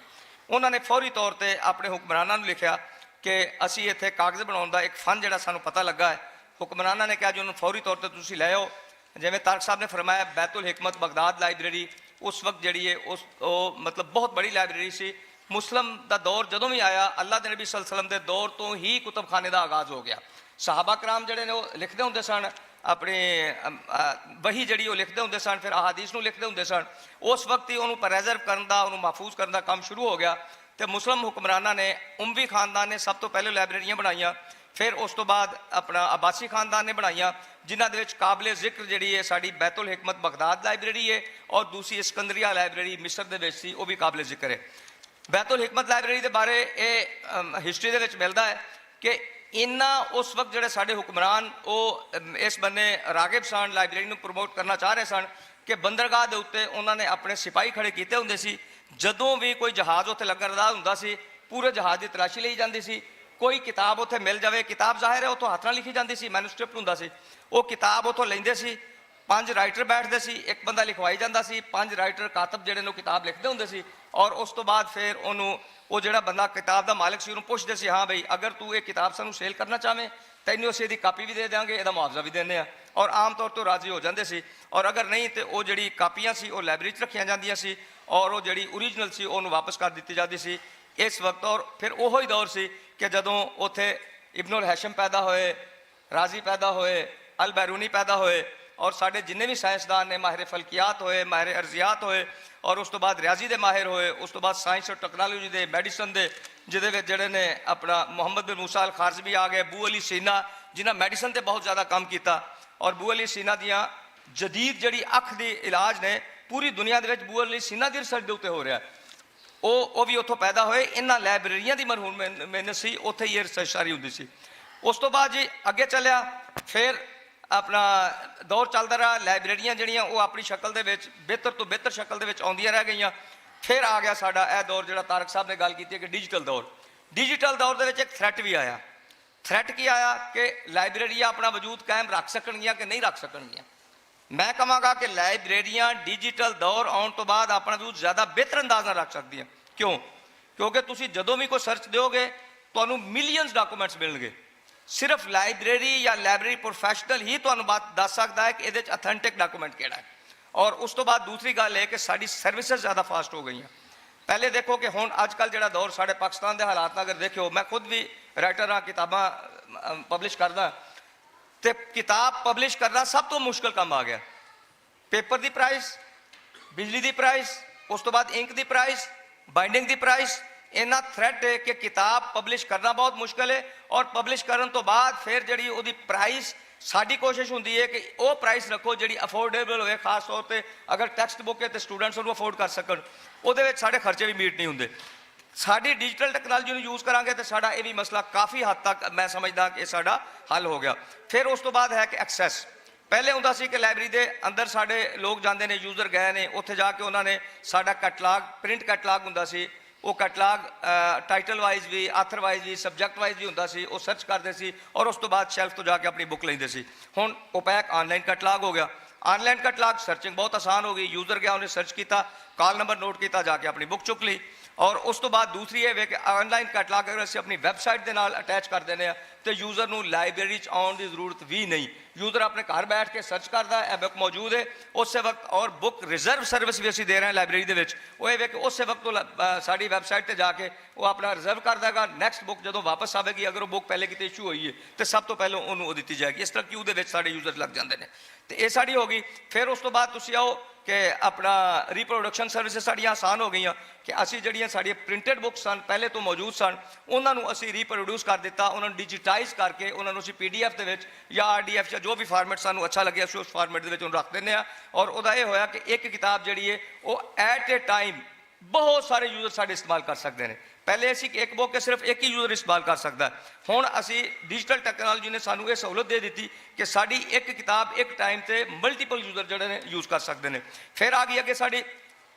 ਉਹਨਾਂ ਨੇ ਫੌਰੀ ਤੌਰ ਤੇ ਆਪਣੇ ਹੁਕਮਰਾਨਾਂ ਨੂੰ ਲਿਖਿਆ ਕਿ ਅਸੀਂ ਇੱਥੇ ਕਾਗਜ਼ ਬਣਾਉਣ ਦਾ ਇੱਕ ਫਨ ਜਿਹੜਾ ਸਾਨੂੰ ਪਤਾ ਲੱਗਾ ਹੈ। ਹੁਕਮਰਾਨਾਂ ਨੇ ਕਿਹਾ ਜੀ ਉਹਨੂੰ ਫੌਰੀ ਤੌਰ ਤੇ ਤੁਸੀਂ ਲੈ ਆਓ। ਜਿਵੇਂ ਤਾਰਕ ਸਾਹਿਬ ਨੇ ਫਰਮਾਇਆ, ਬੈਤੁਲ ਹਿਕਮਤ ਬਗਦਾਦ ਲਾਇਬ੍ਰੇਰੀ ਉਸ ਵਕਤ ਜਿਹੜੀ ਹੈ ਉਹ ਮਤਲਬ ਬਹੁਤ ਬੜੀ ਲਾਇਬ੍ਰੇਰੀ ਸੀ। ਮੁਸਲਮ ਦਾ ਦੌਰ ਜਦੋਂ ਵੀ ਆਇਆ, ਅੱਲਾਹ ਦੇ ਨਬੀ ਸੱਲੱਲਾਹੁ ਅਲੈहि ਵਸੱਲਮ ਦੇ ਦੌਰ ਤੋਂ ਹੀ ਕੁਤਬਖਾਨੇ ਦਾ ਆਗਾਜ਼ ਹੋ ਗਿਆ। ਸਹਾਬਾ ਕਰਾਮ ਜਿਹੜੇ ਨੇ ਉਹ ਲਿਖਦੇ ਹੁੰਦੇ ਸਨ, ਆਪਣੇ ਵਹੀ ਜਿਹੜੀ ਉਹ ਲਿਖਦੇ ਹੁੰਦੇ ਸਨ, ਫਿਰ ਅਹਾਦੀਸ ਨੂੰ ਲਿਖਦੇ ਹੁੰਦੇ ਸਨ। ਉਸ ਵਕਤ ਹੀ ਉਹਨੂੰ ਪ੍ਰੈਜ਼ਰਵ ਕਰਨ ਦਾ, ਉਹਨੂੰ ਮਹਿਫੂਜ਼ ਕਰਨ ਦਾ ਕੰਮ ਸ਼ੁਰੂ ਹੋ ਗਿਆ। ਤੇ ਮੁਸਲਮ ਹੁਕਮਰਾਨਾਂ ਨੇ, ਉਮਵੀ ਖਾਨਦਾਨ ਨੇ ਸਭ ਤੋਂ ਪਹਿਲੇ ਲਾਇਬ੍ਰੇਰੀਆਂ ਬਣਾਈਆਂ। ਫਿਰ ਉਸ ਤੋਂ ਬਾਅਦ ਆਪਣਾ ਅਬਾਸੀ ਖਾਨਦਾਨ ਨੇ ਬਣਾਈਆਂ, ਜਿਨ੍ਹਾਂ ਦੇ ਵਿੱਚ ਕਾਬਲੇ ਜ਼ਿਕਰ ਜਿਹੜੀ ਹੈ ਸਾਡੀ ਬੈਤੁਲ ਹਿਕਮਤ ਬਗਦਾਦ ਲਾਇਬ੍ਰੇਰੀ ਹੈ, ਔਰ ਦੂਸਰੀ ਇਸਕੰਦਰੀਆ ਲਾਇਬ੍ਰੇਰੀ ਮਿਸਰ ਦੇ ਵਿੱਚ ਸੀ, ਉਹ ਵੀ ਕਾਬਲੇ ਜ਼ਿਕਰ ਹੈ। ਬੈਤੁਲ ਹਿਕਮਤ ਲਾਇਬ੍ਰੇਰੀ ਦੇ ਬਾਰੇ ਇਹ ਹਿਸਟਰੀ ਦੇ ਵਿੱਚ ਮਿਲਦਾ ਹੈ ਕਿ ਇਹਨਾਂ ਉਸ ਵਕਤ ਜਿਹੜੇ ਸਾਡੇ ਹੁਕਮਰਾਨ ਉਹ ਇਸ ਬੰਨੇ ਰਾਗਿਬ ਸਨ, ਲਾਇਬ੍ਰੇਰੀ ਨੂੰ ਪ੍ਰਮੋਟ ਕਰਨਾ ਚਾਹ ਰਹੇ ਸਨ ਕਿ ਬੰਦਰਗਾਹ ਦੇ ਉੱਤੇ ਉਹਨਾਂ ਨੇ ਆਪਣੇ ਸਿਪਾਹੀ ਖੜੇ ਕੀਤੇ ਹੁੰਦੇ ਸੀ। ਜਦੋਂ ਵੀ ਕੋਈ ਜਹਾਜ਼ ਉੱਥੇ ਲੱਗਣ ਦਾ ਹੁੰਦਾ ਸੀ, ਪੂਰੇ ਜਹਾਜ਼ ਦੀ ਤਲਾਸ਼ੀ ਲਈ ਜਾਂਦੀ ਸੀ। ਕੋਈ ਕਿਤਾਬ ਉੱਥੇ ਮਿਲ ਜਾਵੇ, ਕਿਤਾਬ ਜ਼ਾਹਿਰ ਹੈ ਉੱਥੋਂ ਹੱਥ ਨਾਲ ਲਿਖੀ ਜਾਂਦੀ ਸੀ, ਮੈਨੂਸਕ੍ਰਿਪਟ ਹੁੰਦਾ ਸੀ, ਉਹ ਕਿਤਾਬ ਉੱਥੋਂ ਲੈਂਦੇ ਸੀ। 5 ਰਾਈਟਰ ਬੈਠਦੇ ਸੀ, ਇੱਕ ਬੰਦਾ ਲਿਖਵਾਈ ਜਾਂਦਾ ਸੀ, 5 ਰਾਈਟਰ ਕਾਤਬ ਜਿਹੜੇ ਨੇ ਉਹ ਕਿਤਾਬ ਲਿਖਦੇ ਹੁੰਦੇ ਸੀ। ਔਰ ਉਸ ਤੋਂ ਬਾਅਦ ਫਿਰ ਉਹਨੂੰ ਉਹ ਜਿਹੜਾ ਬੰਦਾ ਕਿਤਾਬ ਦਾ ਮਾਲਕ ਸੀ ਉਹਨੂੰ ਪੁੱਛਦੇ ਸੀ, ਹਾਂ ਬਈ ਅਗਰ ਤੂੰ ਇਹ ਕਿਤਾਬ ਸਾਨੂੰ ਸੇਲ ਕਰਨਾ ਚਾਹਵੇਂ ਤੈਨੂੰ ਅਸੀਂ ਇਹਦੀ ਕਾਪੀ ਵੀ ਦੇ ਦਿਆਂਗੇ, ਇਹਦਾ ਮੁਆਵਜ਼ਾ ਵੀ ਦਿੰਦੇ ਆ। ਔਰ ਆਮ ਤੌਰ ਤੋਂ ਰਾਜ਼ੀ ਹੋ ਜਾਂਦੇ ਸੀ। ਔਰ ਅਗਰ ਨਹੀਂ ਤੇ ਉਹ ਜਿਹੜੀ ਕਾਪੀਆਂ ਸੀ ਉਹ ਲਾਇਬ੍ਰੇਰੀ 'ਚ ਰੱਖੀਆਂ ਜਾਂਦੀਆਂ ਸੀ ਔਰ ਉਹ ਜਿਹੜੀ ਓਰੀਜਨਲ ਸੀ ਉਹਨੂੰ ਵਾਪਸ ਕਰ ਦਿੱਤੀ ਜਾਂਦੀ ਸੀ ਇਸ ਵਕਤ। ਔਰ ਫਿਰ ਉਹੋ ਹੀ ਦੌਰ ਸੀ ਕਿ ਜਦੋਂ ਉੱਥੇ ਇਬਨ ਉਲ ਹੈਸ਼ਮ ਪੈਦਾ ਹੋਏ, ਰਾਜ਼ੀ ਪੈਦਾ ਹੋਏ, ਅਲ ਬੈਰੂਨੀ ਪੈਦਾ ਹੋਏ, ਔਰ ਸਾਡੇ ਜਿੰਨੇ ਵੀ ਸਾਇੰਸਦਾਨ ਨੇ, ਮਾਹਿਰ ਫਲਕੀਆਤ ਹੋਏ, ਮਾਹਿਰ ਅਰਜ਼ੀਆਤ ਹੋਏ, ਔਰ ਉਸ ਤੋਂ ਬਾਅਦ ਰਿਆਜ਼ੀ ਦੇ ਮਾਹਿਰ ਹੋਏ, ਉਸ ਤੋਂ ਬਾਅਦ ਸਾਇੰਸ ਔਰ ਟੈਕਨੋਲੋਜੀ ਦੇ, ਮੈਡੀਸਨ ਦੇ, ਜਿਹਦੇ ਵਿੱਚ ਜਿਹੜੇ ਨੇ ਆਪਣਾ ਮੁਹੰਮਦ ਬਿਨ ਮੂਸਾ ਅਲ ਖਾਰਜ਼ਮੀ ਆ ਗਏ, ਬੂ ਅਲੀ ਸੀਨਾ ਜਿਨ੍ਹਾਂ ਮੈਡੀਸਨ ਤੇ ਬਹੁਤ ਜ਼ਿਆਦਾ ਕੰਮ ਕੀਤਾ। ਔਰ ਬੂ ਅਲੀ ਸੀਨਾ ਦੀਆਂ ਜਦੀਦ ਜਿਹੜੀ ਅੱਖ ਦੀ ਇਲਾਜ ਨੇ ਪੂਰੀ ਦੁਨੀਆ ਦੇ ਵਿੱਚ ਬੂ ਅਲੀ ਸੀਨਾ ਦੀ ਰਿਸਰਚ ਦੇ ਉੱਤੇ ਹੋ ਰਿਹਾ। ਉਹ ਵੀ ਉੱਥੋਂ ਪੈਦਾ ਹੋਏ। ਇਹਨਾਂ ਲਾਇਬ੍ਰੇਰੀਆਂ ਦੀ ਮਰਹੂਮ ਮਿਹਨਤ ਸੀ, ਉੱਥੇ ਹੀ ਇਹ ਰਿਸਰਚ ਸਾਰੀ ਹੁੰਦੀ ਸੀ। ਉਸ ਤੋਂ ਬਾਅਦ ਜੀ ਅੱਗੇ ਚੱਲਿਆ, ਫਿਰ ਆਪਣਾ ਦੌਰ ਚੱਲਦਾ ਰਿਹਾ। ਲਾਇਬ੍ਰੇਰੀਆਂ ਜਿਹੜੀਆਂ ਉਹ ਆਪਣੀ ਸ਼ਕਲ ਦੇ ਵਿੱਚ ਬਿਹਤਰ ਤੋਂ ਬਿਹਤਰ ਸ਼ਕਲ ਦੇ ਵਿੱਚ ਆਉਂਦੀਆਂ ਰਹਿ ਗਈਆਂ। ਫਿਰ ਆ ਗਿਆ ਸਾਡਾ ਇਹ ਦੌਰ ਜਿਹੜਾ ਤਾਰਕ ਸਾਹਿਬ ਨੇ ਗੱਲ ਕੀਤੀ ਹੈ ਕਿ ਡਿਜੀਟਲ ਦੌਰ। ਡਿਜੀਟਲ ਦੌਰ ਦੇ ਵਿੱਚ ਇੱਕ ਥ੍ਰੈਟ ਵੀ ਆਇਆ। ਥ੍ਰੈਟ ਕੀ ਆਇਆ ਕਿ ਲਾਇਬ੍ਰੇਰੀਆਂ ਆਪਣਾ ਵਜੂਦ ਕਾਇਮ ਰੱਖ ਸਕਣਗੀਆਂ ਕਿ ਨਹੀਂ ਰੱਖ ਸਕਣਗੀਆਂ। ਮੈਂ ਕਹਾਂਗਾ ਕਿ ਲਾਇਬ੍ਰੇਰੀਆਂ ਡਿਜੀਟਲ ਦੌਰ ਆਉਣ ਤੋਂ ਬਾਅਦ ਆਪਣਾ ਵਜੂਦ ਜ਼ਿਆਦਾ ਬਿਹਤਰ ਅੰਦਾਜ਼ ਨਾਲ ਰੱਖ ਸਕਦੀਆਂ। ਕਿਉਂ? ਕਿਉਂਕਿ ਤੁਸੀਂ ਜਦੋਂ ਵੀ ਕੋਈ ਸਰਚ ਦਿਓਗੇ ਤੁਹਾਨੂੰ ਮਿਲੀਅਨਸ ਡਾਕੂਮੈਂਟਸ ਮਿਲਣਗੇ। ਸਿਰਫ ਲਾਇਬ੍ਰੇਰੀ ਜਾਂ ਲਾਇਬ੍ਰੇਰੀ ਪ੍ਰੋਫੈਸ਼ਨਲ ਹੀ ਤੁਹਾਨੂੰ ਬਾਤ ਦੱਸ ਸਕਦਾ ਹੈ ਕਿ ਇਹਦੇ 'ਚ ਅਥੈਂਟਿਕ ਡਾਕੂਮੈਂਟ ਕਿਹੜਾ ਹੈ। ਔਰ ਉਸ ਤੋਂ ਬਾਅਦ ਦੂਸਰੀ ਗੱਲ ਇਹ ਕਿ ਸਾਡੀ ਸਰਵਿਸਿਜ਼ ਜ਼ਿਆਦਾ ਫਾਸਟ ਹੋ ਗਈਆਂ। ਪਹਿਲੇ ਦੇਖੋ ਕਿ ਹੁਣ ਅੱਜ ਕੱਲ੍ਹ ਜਿਹੜਾ ਦੌਰ ਸਾਡੇ ਪਾਕਿਸਤਾਨ ਦੇ ਹਾਲਾਤ ਨਾਲ ਅਗਰ ਦੇਖਿਓ, ਮੈਂ ਖੁਦ ਵੀ ਰਾਈਟਰ ਹਾਂ, ਕਿਤਾਬਾਂ ਪਬਲਿਸ਼ ਕਰਦਾ, ਤੇ ਕਿਤਾਬ ਪਬਲਿਸ਼ ਕਰਨਾ ਸਭ ਤੋਂ ਮੁਸ਼ਕਿਲ ਕੰਮ ਆ ਗਿਆ। ਪੇਪਰ ਦੀ ਪ੍ਰਾਈਸ, ਬਿਜਲੀ ਦੀ ਪ੍ਰਾਈਸ, ਉਸ ਤੋਂ ਬਾਅਦ ਇੰਕ ਦੀ ਪ੍ਰਾਈਸ, ਬਾਈਂਡਿੰਗ ਦੀ ਪ੍ਰਾਈਸ, ਇੰਨਾ ਥ੍ਰੈਟ ਹੈ ਕਿ ਕਿਤਾਬ ਪਬਲਿਸ਼ ਕਰਨਾ ਬਹੁਤ ਮੁਸ਼ਕਿਲ ਹੈ। ਔਰ ਪਬਲਿਸ਼ ਕਰਨ ਤੋਂ ਬਾਅਦ ਫਿਰ ਜਿਹੜੀ ਉਹਦੀ ਪ੍ਰਾਈਸ, ਸਾਡੀ ਕੋਸ਼ਿਸ਼ ਹੁੰਦੀ ਹੈ ਕਿ ਉਹ ਪ੍ਰਾਈਸ ਰੱਖੋ ਜਿਹੜੀ ਅਫੋਰਡੇਬਲ ਹੋਵੇ, ਖਾਸ ਤੌਰ ਤੇ ਅਗਰ ਟੈਕਸਟ ਬੁੱਕ ਹੈ ਤੇ ਸਟੂਡੈਂਟਸ ਉਹਨੂੰ ਅਫੋਰਡ ਕਰ ਸਕਣ। ਉਹਦੇ ਵਿੱਚ ਸਾਡੇ ਖਰਚੇ ਵੀ ਮੀਟ ਨਹੀਂ ਹੁੰਦੇ। ਸਾਡੀ ਡਿਜੀਟਲ ਟੈਕਨੋਲੋਜੀ ਨੂੰ ਯੂਜ਼ ਕਰਾਂਗੇ ਤੇ ਸਾਡਾ ਇਹ ਵੀ ਮਸਲਾ ਕਾਫੀ ਹੱਦ ਤੱਕ ਮੈਂ ਸਮਝਦਾ ਕਿ ਸਾਡਾ ਹੱਲ ਹੋ ਗਿਆ। ਫਿਰ ਉਸ ਤੋਂ ਬਾਅਦ ਹੈ ਕਿ ਐਕਸੈਸ। ਪਹਿਲੇ ਹੁੰਦਾ ਸੀ ਕਿ ਲਾਇਬ੍ਰੇਰੀ ਦੇ ਅੰਦਰ ਸਾਡੇ ਲੋਕ ਜਾਂਦੇ ਨੇ, ਯੂਜ਼ਰ ਗਏ ਨੇ, ਉੱਥੇ ਜਾ ਕੇ ਉਹਨਾਂ ਨੇ ਸਾਡਾ ਕੈਟਲਾਗ, ਪ੍ਰਿੰਟ ਕੈਟਲਾਗ ਹੁੰਦਾ ਸੀ, ਉਹ ਕੈਟਲਾਗ ਟਾਈਟਲ ਵਾਈਜ਼ ਵੀ, ਆਥਰ ਵਾਈਜ਼ ਵੀ, ਸਬਜੈਕਟ ਵਾਈਜ਼ ਵੀ ਹੁੰਦਾ ਸੀ, ਉਹ ਸਰਚ ਕਰਦੇ ਸੀ ਔਰ ਉਸ ਤੋਂ ਬਾਅਦ ਸ਼ੈਲਫ ਤੋਂ ਜਾ ਕੇ ਆਪਣੀ ਬੁੱਕ ਲੈਂਦੇ ਸੀ। ਹੁਣ ਓਪੈਕ ਆਨਲਾਈਨ ਕੈਟਲਾਗ ਹੋ ਗਿਆ। ਆਨਲਾਈਨ ਕੈਟਲਾਗ ਸਰਚਿੰਗ ਬਹੁਤ ਆਸਾਨ ਹੋ ਗਈ। ਯੂਜ਼ਰ ਗਿਆ, ਉਹਨੇ ਸਰਚ ਕੀਤਾ, ਕਾਲ ਨੰਬਰ ਨੋਟ ਕੀਤਾ, ਜਾ ਕੇ ਆਪਣੀ ਬੁੱਕ ਚੁੱਕ ਲਈ। ਔਰ ਉਸ ਤੋਂ ਬਾਅਦ ਦੂਸਰੀ ਇਹ ਵੇ ਕਿ ਆਨਲਾਈਨ ਕੈਟਲਾਗ ਅਗਰ ਅਸੀਂ ਆਪਣੀ ਵੈਬਸਾਈਟ ਦੇ ਨਾਲ ਅਟੈਚ ਕਰ ਦਿੰਦੇ ਆ ਤੇ ਯੂਜ਼ਰ ਨੂੰ ਲਾਇਬ੍ਰੇਰੀ 'ਚ ਆਉਣ ਦੀ ਜ਼ਰੂਰਤ ਵੀ ਨਹੀਂ। ਯੂਜ਼ਰ ਆਪਣੇ ਘਰ ਬੈਠ ਕੇ ਸਰਚ ਕਰਦਾ, ਇਹ ਬੁੱਕ ਮੌਜੂਦ ਹੈ ਉਸੇ ਵਕਤ। ਔਰ ਬੁੱਕ ਰਿਜ਼ਰਵ ਸਰਵਿਸ ਵੀ ਅਸੀਂ ਦੇ ਰਹੇ ਹਾਂ ਲਾਇਬ੍ਰੇਰੀ ਦੇ ਵਿੱਚ। ਉਹ ਇਹ ਵੇ ਕਿ ਉਸੇ ਵਕਤ ਤੋਂ ਸਾਡੀ ਵੈਬਸਾਈਟ 'ਤੇ ਜਾ ਕੇ ਉਹ ਆਪਣਾ ਰਿਜ਼ਰਵ ਕਰ ਦੇਗਾ। ਨੈਕਸਟ ਬੁੱਕ ਜਦੋਂ ਵਾਪਸ ਆਵੇਗੀ, ਅਗਰ ਉਹ ਬੁੱਕ ਪਹਿਲੇ ਕਿਤੇ ਇਸ਼ੂ ਹੋਈ ਹੈ ਤੇ ਸਭ ਤੋਂ ਪਹਿਲਾਂ ਉਹਨੂੰ ਉਹ ਦਿੱਤੀ ਜਾਏਗੀ। ਇਸ ਤਰ੍ਹਾਂ ਕਿਊ ਦੇ ਵਿੱਚ ਸਾਡੇ ਯੂਜ਼ਰ ਲੱਗ ਜਾਂਦੇ ਨੇ। ਤੇ ਇਹ ਸਾਡੀ ਹੋ ਗਈ। ਫਿਰ ਉਸ ਤੋਂ ਬਾਅਦ ਤੁਸੀਂ ਆਓ ਕਿ ਆਪਣਾ ਰੀਪਰੋਡਕਸ਼ਨ ਸਰਵਿਸਿਜ਼ ਸਾਡੀਆਂ ਆਸਾਨ ਹੋ ਗਈਆਂ ਕਿ ਅਸੀਂ ਜਿਹੜੀਆਂ ਸਾਡੀਆਂ ਪ੍ਰਿੰਟਡ ਬੁੱਕਸ ਸਨ ਪਹਿਲੇ ਤੋਂ ਮੌਜੂਦ ਸਨ, ਉਹਨਾਂ ਨੂੰ ਅਸੀਂ ਰੀਪਰੋਡਿਊਸ ਕਰ ਦਿੱਤਾ, ਉਹਨਾਂ ਨੂੰ ਡਿਜੀਟਾਈਜ਼ ਕਰਕੇ ਉਹਨਾਂ ਨੂੰ ਅਸੀਂ PDF ਦੇ ਵਿੱਚ ਜਾਂ RDF ਜਾਂ ਜੋ ਵੀ ਫਾਰਮੈਟ ਸਾਨੂੰ ਅੱਛਾ ਲੱਗਿਆ ਅਸੀਂ ਉਸ ਫਾਰਮੈਟ ਦੇ ਵਿੱਚ ਉਹਨੂੰ ਰੱਖ ਦਿੰਦੇ ਹਾਂ। ਔਰ ਉਹਦਾ ਇਹ ਹੋਇਆ ਕਿ ਇੱਕ ਕਿਤਾਬ ਜਿਹੜੀ ਹੈ ਉਹ ਐਟ ਏ ਟਾਈਮ ਬਹੁਤ ਸਾਰੇ ਯੂਜ਼ਰ ਸਾਡੇ ਇਸਤੇਮਾਲ ਕਰ ਸਕਦੇ ਨੇ। ਪਹਿਲੇ ਅਸੀਂ ਇੱਕ ਬੁੱਕ ਸਿਰਫ ਇੱਕ ਹੀ ਯੂਜ਼ਰ ਇਸਤੇਮਾਲ ਕਰ ਸਕਦਾ। ਹੁਣ ਅਸੀਂ ਡਿਜੀਟਲ ਟੈਕਨੋਲੋਜੀ ਨੇ ਸਾਨੂੰ ਇਹ ਸਹੂਲਤ ਦੇ ਦਿੱਤੀ ਕਿ ਸਾਡੀ ਇੱਕ ਕਿਤਾਬ ਇੱਕ ਟਾਈਮ ਤੇ ਮਲਟੀਪਲ ਯੂਜ਼ਰ ਜਿਹੜੇ ਨੇ ਯੂਜ਼ ਕਰ ਸਕਦੇ ਨੇ। ਫਿਰ ਆ ਗਈ ਅੱਗੇ ਸਾਡੀ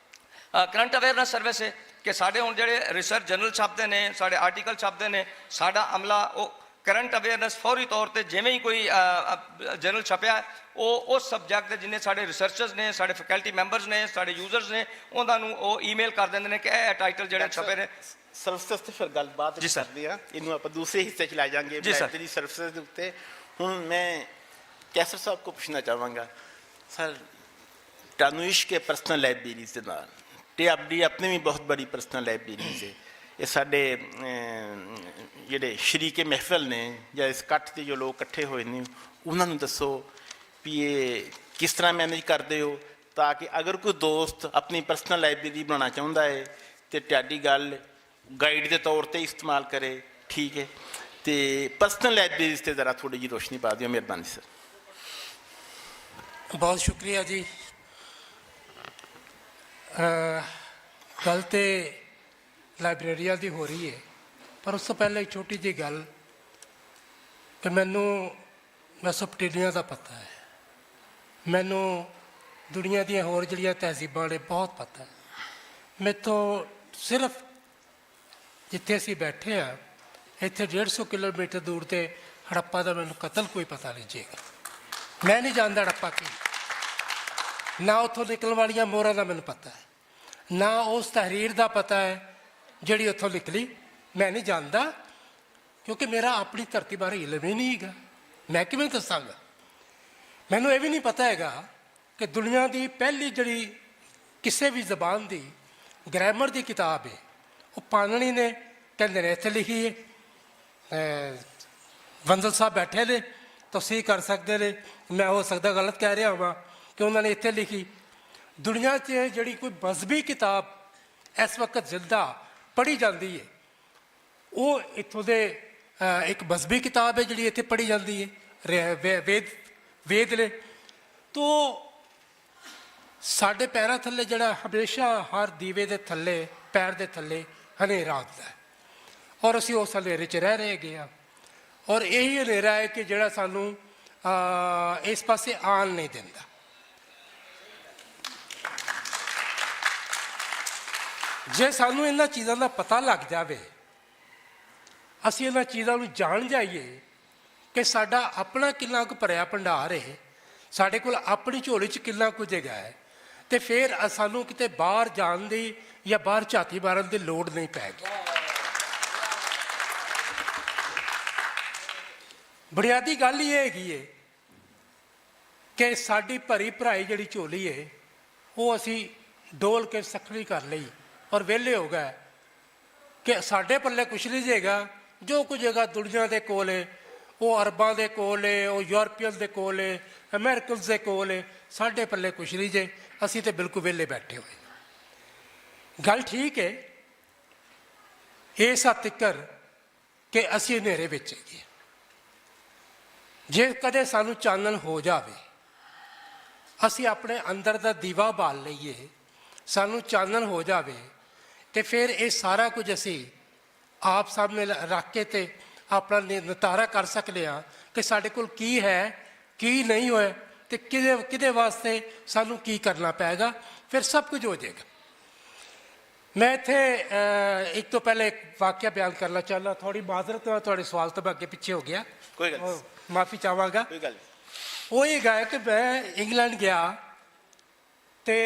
ਕਰੰਟ ਅਵੇਅਰਨੈਸ ਸਰਵਿਸ ਹੈ ਕਿ ਸਾਡੇ ਹੁਣ ਜਿਹੜੇ ਰਿਸਰਚ ਜਰਨਲ ਛਪਦੇ ਨੇ, ਸਾਡੇ ਆਰਟੀਕਲ ਛਪਦੇ ਨੇ, ਸਾਡਾ ਅਮਲਾ ਉਹ ਕਰੰਟ ਅਵੇਅਰਨੈਸ ਫੌਰੀ ਤੌਰ ਤੇ ਜਿਵੇਂ ਹੀ ਕੋਈ ਜਰਨਲ ਛਪਿਆ ਉਹ ਉਸ ਸਬਜੈਕਟ ਦੇ ਜਿੰਨੇ ਸਾਡੇ ਰਿਸਰਚਰਸ ਨੇ, ਸਾਡੇ ਫੈਕਲਟੀ ਮੈਂਬਰਸ ਨੇ, ਸਾਡੇ ਯੂਜ਼ਰਸ ਨੇ, ਉਹਨਾਂ ਨੂੰ ਉਹ ਈਮੇਲ ਕਰ ਦਿੰਦੇ ਨੇ ਕਿ ਇਹ ਟਾਈਟਲ ਜਿਹੜੇ ਛਪੇ ਨੇ। ਸਰਵਿਸਿਜ਼ ਤੇ ਫਿਰ ਗੱਲਬਾਤ ਕਰਦੇ ਆ, ਇਹਨੂੰ ਆਪਾਂ ਦੂਸਰੇ ਹਿੱਸੇ 'ਚ ਲੈ ਜਾਵਾਂਗੇ ਲਾਇਬ੍ਰੇਰੀ ਸਰਵਿਸਿਜ਼ ਦੇ ਉੱਤੇ। ਹੁਣ ਮੈਂ ਕੈਸਰ ਸਾਹਿਬ को ਪੁੱਛਣਾ ਚਾਹਾਂਗਾ, ਸਰ ਤੁਹਾਨੂੰ ਇਸ਼ਕ ਹੈ ਪਰਸਨਲ ਲਾਇਬ੍ਰੇਰੀਜ਼ ਦੇ ਨਾਲ, ਤੇ ਆਪਣੀ ਆਪਣੀ ਵੀ ਬਹੁਤ ਬੜੀ ਪਰਸਨਲ ਲਾਇਬ੍ਰੇਰੀਜ਼ ਹੈ। ਇਹ ਸਾਡੇ ਜਿਹੜੇ ਸ਼ਰੀਕੇ ਮਹਿਫਲ ਨੇ ਜਾਂ ਇਸ ਇਕੱਠ 'ਤੇ ਜੋ ਲੋਕ ਇਕੱਠੇ ਹੋਏ ਨੇ ਉਹਨਾਂ ਨੂੰ ਦੱਸੋ ਵੀ ਇਹ ਕਿਸ ਤਰ੍ਹਾਂ ਮੈਨੇਜ ਕਰਦੇ ਹੋ ਤਾਂ ਕਿ ਅਗਰ ਕੋਈ ਦੋਸਤ ਆਪਣੀ ਪਰਸਨਲ ਲਾਇਬ੍ਰੇਰੀ ਬਣਾਉਣਾ ਚਾਹੁੰਦਾ ਹੈ ਤੇ ਤੁਹਾਡੀ ਗੱਲ ਗਾਈਡ ਦੇ ਤੌਰ ਤੇ ਇਸਤੇਮਾਲ ਕਰੇ, ਠੀਕ ਹੈ। ਤੇ ਪਰਸਨਲ ਲਾਇਬ੍ਰੇਰੀਜ਼ ਤੇ ਜ਼ਰਾ ਥੋੜੀ ਜਿਹੀ ਰੋਸ਼ਨੀ ਪਾ ਦਿਓ, ਮਿਹਰਬਾਨੀ ਸਰ। ਬਹੁਤ ਸ਼ੁਕਰੀਆ ਜੀ। ਗੱਲ ਤੇ ਲਾਇਬ੍ਰੇਰੀਆਂ ਦੀ ਹੋ ਰਹੀ ਹੈ, ਪਰ ਉਸ ਤੋਂ ਪਹਿਲਾਂ ਇੱਕ ਛੋਟੀ ਜਿਹੀ ਗੱਲ ਕਿ ਮੈਨੂੰ ਮੈਸੋਪੋਟੇਮੀਆ ਦਾ ਪਤਾ ਹੈ, ਮੈਨੂੰ ਦੁਨੀਆ ਦੀਆਂ ਹੋਰ ਜਿਹੜੀਆਂ ਤਹਿਜ਼ੀਬਾਂ ਨੇ ਬਹੁਤ ਪਤਾ ਹੈ। ਮੇਰੇ ਤੋਂ ਸਿਰਫ ਜਿੱਥੇ ਅਸੀਂ ਬੈਠੇ ਹਾਂ ਇੱਥੇ 150 ਕਿਲੋਮੀਟਰ ਦੂਰ ਤੇ ਹੜੱਪਾ ਦਾ ਮੈਨੂੰ ਕਤਲ ਕੋਈ ਪਤਾ ਨਹੀਂ ਜੇਗਾ। ਮੈਂ ਨਹੀਂ ਜਾਣਦਾ ਹੜੱਪਾ ਕੀ, ਨਾ ਉੱਥੋਂ ਨਿਕਲਣ ਵਾਲੀਆਂ ਮੋਹਰਾਂ ਦਾ ਮੈਨੂੰ ਪਤਾ ਹੈ, ਨਾ ਉਸ ਤਹਿਰੀਰ ਦਾ ਪਤਾ ਹੈ ਜਿਹੜੀ ਉੱਥੋਂ ਨਿਕਲੀ। ਮੈਂ ਨਹੀਂ ਜਾਣਦਾ ਕਿਉਂਕਿ ਮੇਰਾ ਆਪਣੀ ਧਰਤੀ ਬਾਰੇ ਇਲਮ ਹੀ ਨਹੀਂ ਹੈਗਾ। ਮੈਂ ਕਿਵੇਂ ਦੱਸਾਂਗਾ? ਮੈਨੂੰ ਇਹ ਵੀ ਨਹੀਂ ਪਤਾ ਹੈਗਾ ਕਿ ਦੁਨੀਆ ਦੀ ਪਹਿਲੀ ਜਿਹੜੀ ਕਿਸੇ ਵੀ ਜ਼ਬਾਨ ਦੀ ਗ੍ਰਾਮਰ ਦੀ ਕਿਤਾਬ ਹੈ ਉਹ ਪਾਣਨੀ ਨੇ ਕਹਿੰਦੇ ਨੇ ਇੱਥੇ ਲਿਖੀ ਹੈ। ਵੰਜ਼ਲ ਸਾਹਿਬ ਬੈਠੇ ਨੇ, ਤਫਸੀਰ ਕਰ ਸਕਦੇ ਨੇ, ਮੈਂ ਹੋ ਸਕਦਾ ਗਲਤ ਕਹਿ ਰਿਹਾ ਹਾਂ ਕਿ ਉਹਨਾਂ ਨੇ ਇੱਥੇ ਲਿਖੀ। ਦੁਨੀਆ 'ਚ ਜਿਹੜੀ ਕੋਈ ਮਜ਼ਹਬੀ ਕਿਤਾਬ ਇਸ ਵਕਤ ਜ਼ਿੰਦਾ ਪੜ੍ਹੀ ਜਾਂਦੀ ਹੈ ਉਹ ਇੱਥੋਂ ਦੇ ਇੱਕ ਮਜ਼ਹਬੀ ਕਿਤਾਬ ਹੈ ਜਿਹੜੀ ਇੱਥੇ ਪੜ੍ਹੀ ਜਾਂਦੀ ਹੈ, ਵੇਦ ਨੇ। ਤੋ ਸਾਡੇ ਪੈਰਾਂ ਥੱਲੇ ਜਿਹੜਾ ਹਮੇਸ਼ਾ ਹਰ ਦੀਵੇ ਦੇ ਥੱਲੇ ਪੈਰ ਦੇ ਥੱਲੇ ਹਨੇਰਾ ਹੁੰਦਾ ਹੈ ਔਰ ਅਸੀਂ ਉਸ ਹਨੇਰੇ 'ਚ ਰਹਿ ਗਏ ਹਾਂ ਔਰ ਇਹੀ ਹਨੇਰਾ ਹੈ ਕਿ ਜਿਹੜਾ ਸਾਨੂੰ ਇਸ ਪਾਸੇ ਆਉਣ ਨਹੀਂ ਦਿੰਦਾ। ਜੇ ਸਾਨੂੰ ਇਹਨਾਂ ਚੀਜ਼ਾਂ ਦਾ ਪਤਾ ਲੱਗ ਜਾਵੇ, ਅਸੀਂ ਇਹਨਾਂ ਚੀਜ਼ਾਂ ਨੂੰ ਜਾਣ ਜਾਈਏ ਕਿ ਸਾਡਾ ਆਪਣਾ ਕਿੰਨਾ ਕੁ ਭਰਿਆ ਭੰਡਾਰ ਹੈ, ਸਾਡੇ ਕੋਲ ਆਪਣੀ ਝੋਲੀ 'ਚ ਕਿੰਨਾ ਕੁ ਜਗ੍ਹਾ ਹੈ, ਤੇ ਫਿਰ ਸਾਨੂੰ ਕਿਤੇ ਬਾਹਰ ਜਾਣ ਦੀ ਜਾਂ ਬਾਹਰ ਝਾਤੀ ਮਾਰਨ ਦੀ ਲੋੜ ਨਹੀਂ ਪੈਗੀ। ਬੁਨਿਆਦੀ ਗੱਲ ਇਹ ਹੈਗੀ ਹੈ ਕਿ ਸਾਡੀ ਭਰੀ ਭਰਾਈ ਜਿਹੜੀ ਝੋਲੀ ਹੈ ਉਹ ਅਸੀਂ ਡੋਲ ਕੇ ਸਖਣੀ ਕਰ ਲਈ ਔਰ ਵਿਹਲੇ ਹੋ ਗਏ ਕਿ ਸਾਡੇ ਪੱਲੇ ਕੁਛ ਨਹੀਂ ਜੇਗਾ। ਜੋ ਕੁਝ ਹੈਗਾ ਦੁਨੀਆ ਦੇ ਕੋਲ ਹੈ, ਉਹ ਅਰਬਾਂ ਦੇ ਕੋਲ ਹੈ, ਉਹ ਯੂਰਪੀਅਨ ਦੇ ਕੋਲ ਹੈ, ਅਮਰੀਕਨਸ ਦੇ ਕੋਲ ਹੈ, ਸਾਡੇ ਪੱਲੇ ਕੁਛ ਨਹੀਂ ਜੇ, ਅਸੀਂ ਤਾਂ ਬਿਲਕੁਲ ਵਿਹਲੇ ਬੈਠੇ ਹੋਏ। ਗੱਲ ਠੀਕ ਹੈ ਇਸ ਹੱਦ ਤੱਕ ਕਿ ਅਸੀਂ ਹਨੇਰੇ ਵਿੱਚ ਹੈਗੇ। ਜੇ ਕਦੇ ਸਾਨੂੰ ਚਾਨਣ ਹੋ ਜਾਵੇ, ਅਸੀਂ ਆਪਣੇ ਅੰਦਰ ਦਾ ਦੀਵਾ ਬਾਲ ਲਈਏ, ਸਾਨੂੰ ਚਾਨਣ ਹੋ ਜਾਵੇ, ਤੇ ਫਿਰ ਇਹ ਸਾਰਾ ਕੁਝ ਅਸੀਂ ਆਪ ਸਾਹਮਣੇ ਰੱਖ ਕੇ ਤੇ ਆਪਣਾ ਨਿਤਾਰਾ ਕਰ ਸਕਦੇ ਹਾਂ ਕਿ ਸਾਡੇ ਕੋਲ ਕੀ ਹੈ, ਕੀ ਨਹੀਂ ਹੋਇਆ, ਤੇ ਕਿਹਦੇ ਵਾਸਤੇ ਸਾਨੂੰ ਕੀ ਕਰਨਾ ਪਏਗਾ, ਫਿਰ ਸਭ ਕੁਝ ਹੋ ਜਾਏਗਾ। ਮੈਂ ਇੱਥੇ ਇੱਕ ਤੋਂ ਪਹਿਲੇ ਇੱਕ ਵਾਕਿਆ ਬਿਆਨ ਕਰਨਾ ਚਾਹੁੰਦਾ। ਥੋੜੀ ਮਾਜ਼ਰਤ ਨਾਲ ਤੁਹਾਡੇ ਸਵਾਲ ਤੋਂ ਮੈਂ ਅੱਗੇ ਪਿੱਛੇ ਹੋ ਗਿਆ, ਕੋਈ ਗੱਲ ਨਹੀਂ, ਮਾਫੀ ਚਾਹਾਂਗਾ। ਕੋਈ ਗੱਲ ਉਹ ਇਹ ਗਾ ਕਿ ਮੈਂ ਇੰਗਲੈਂਡ ਗਿਆ ਤੇ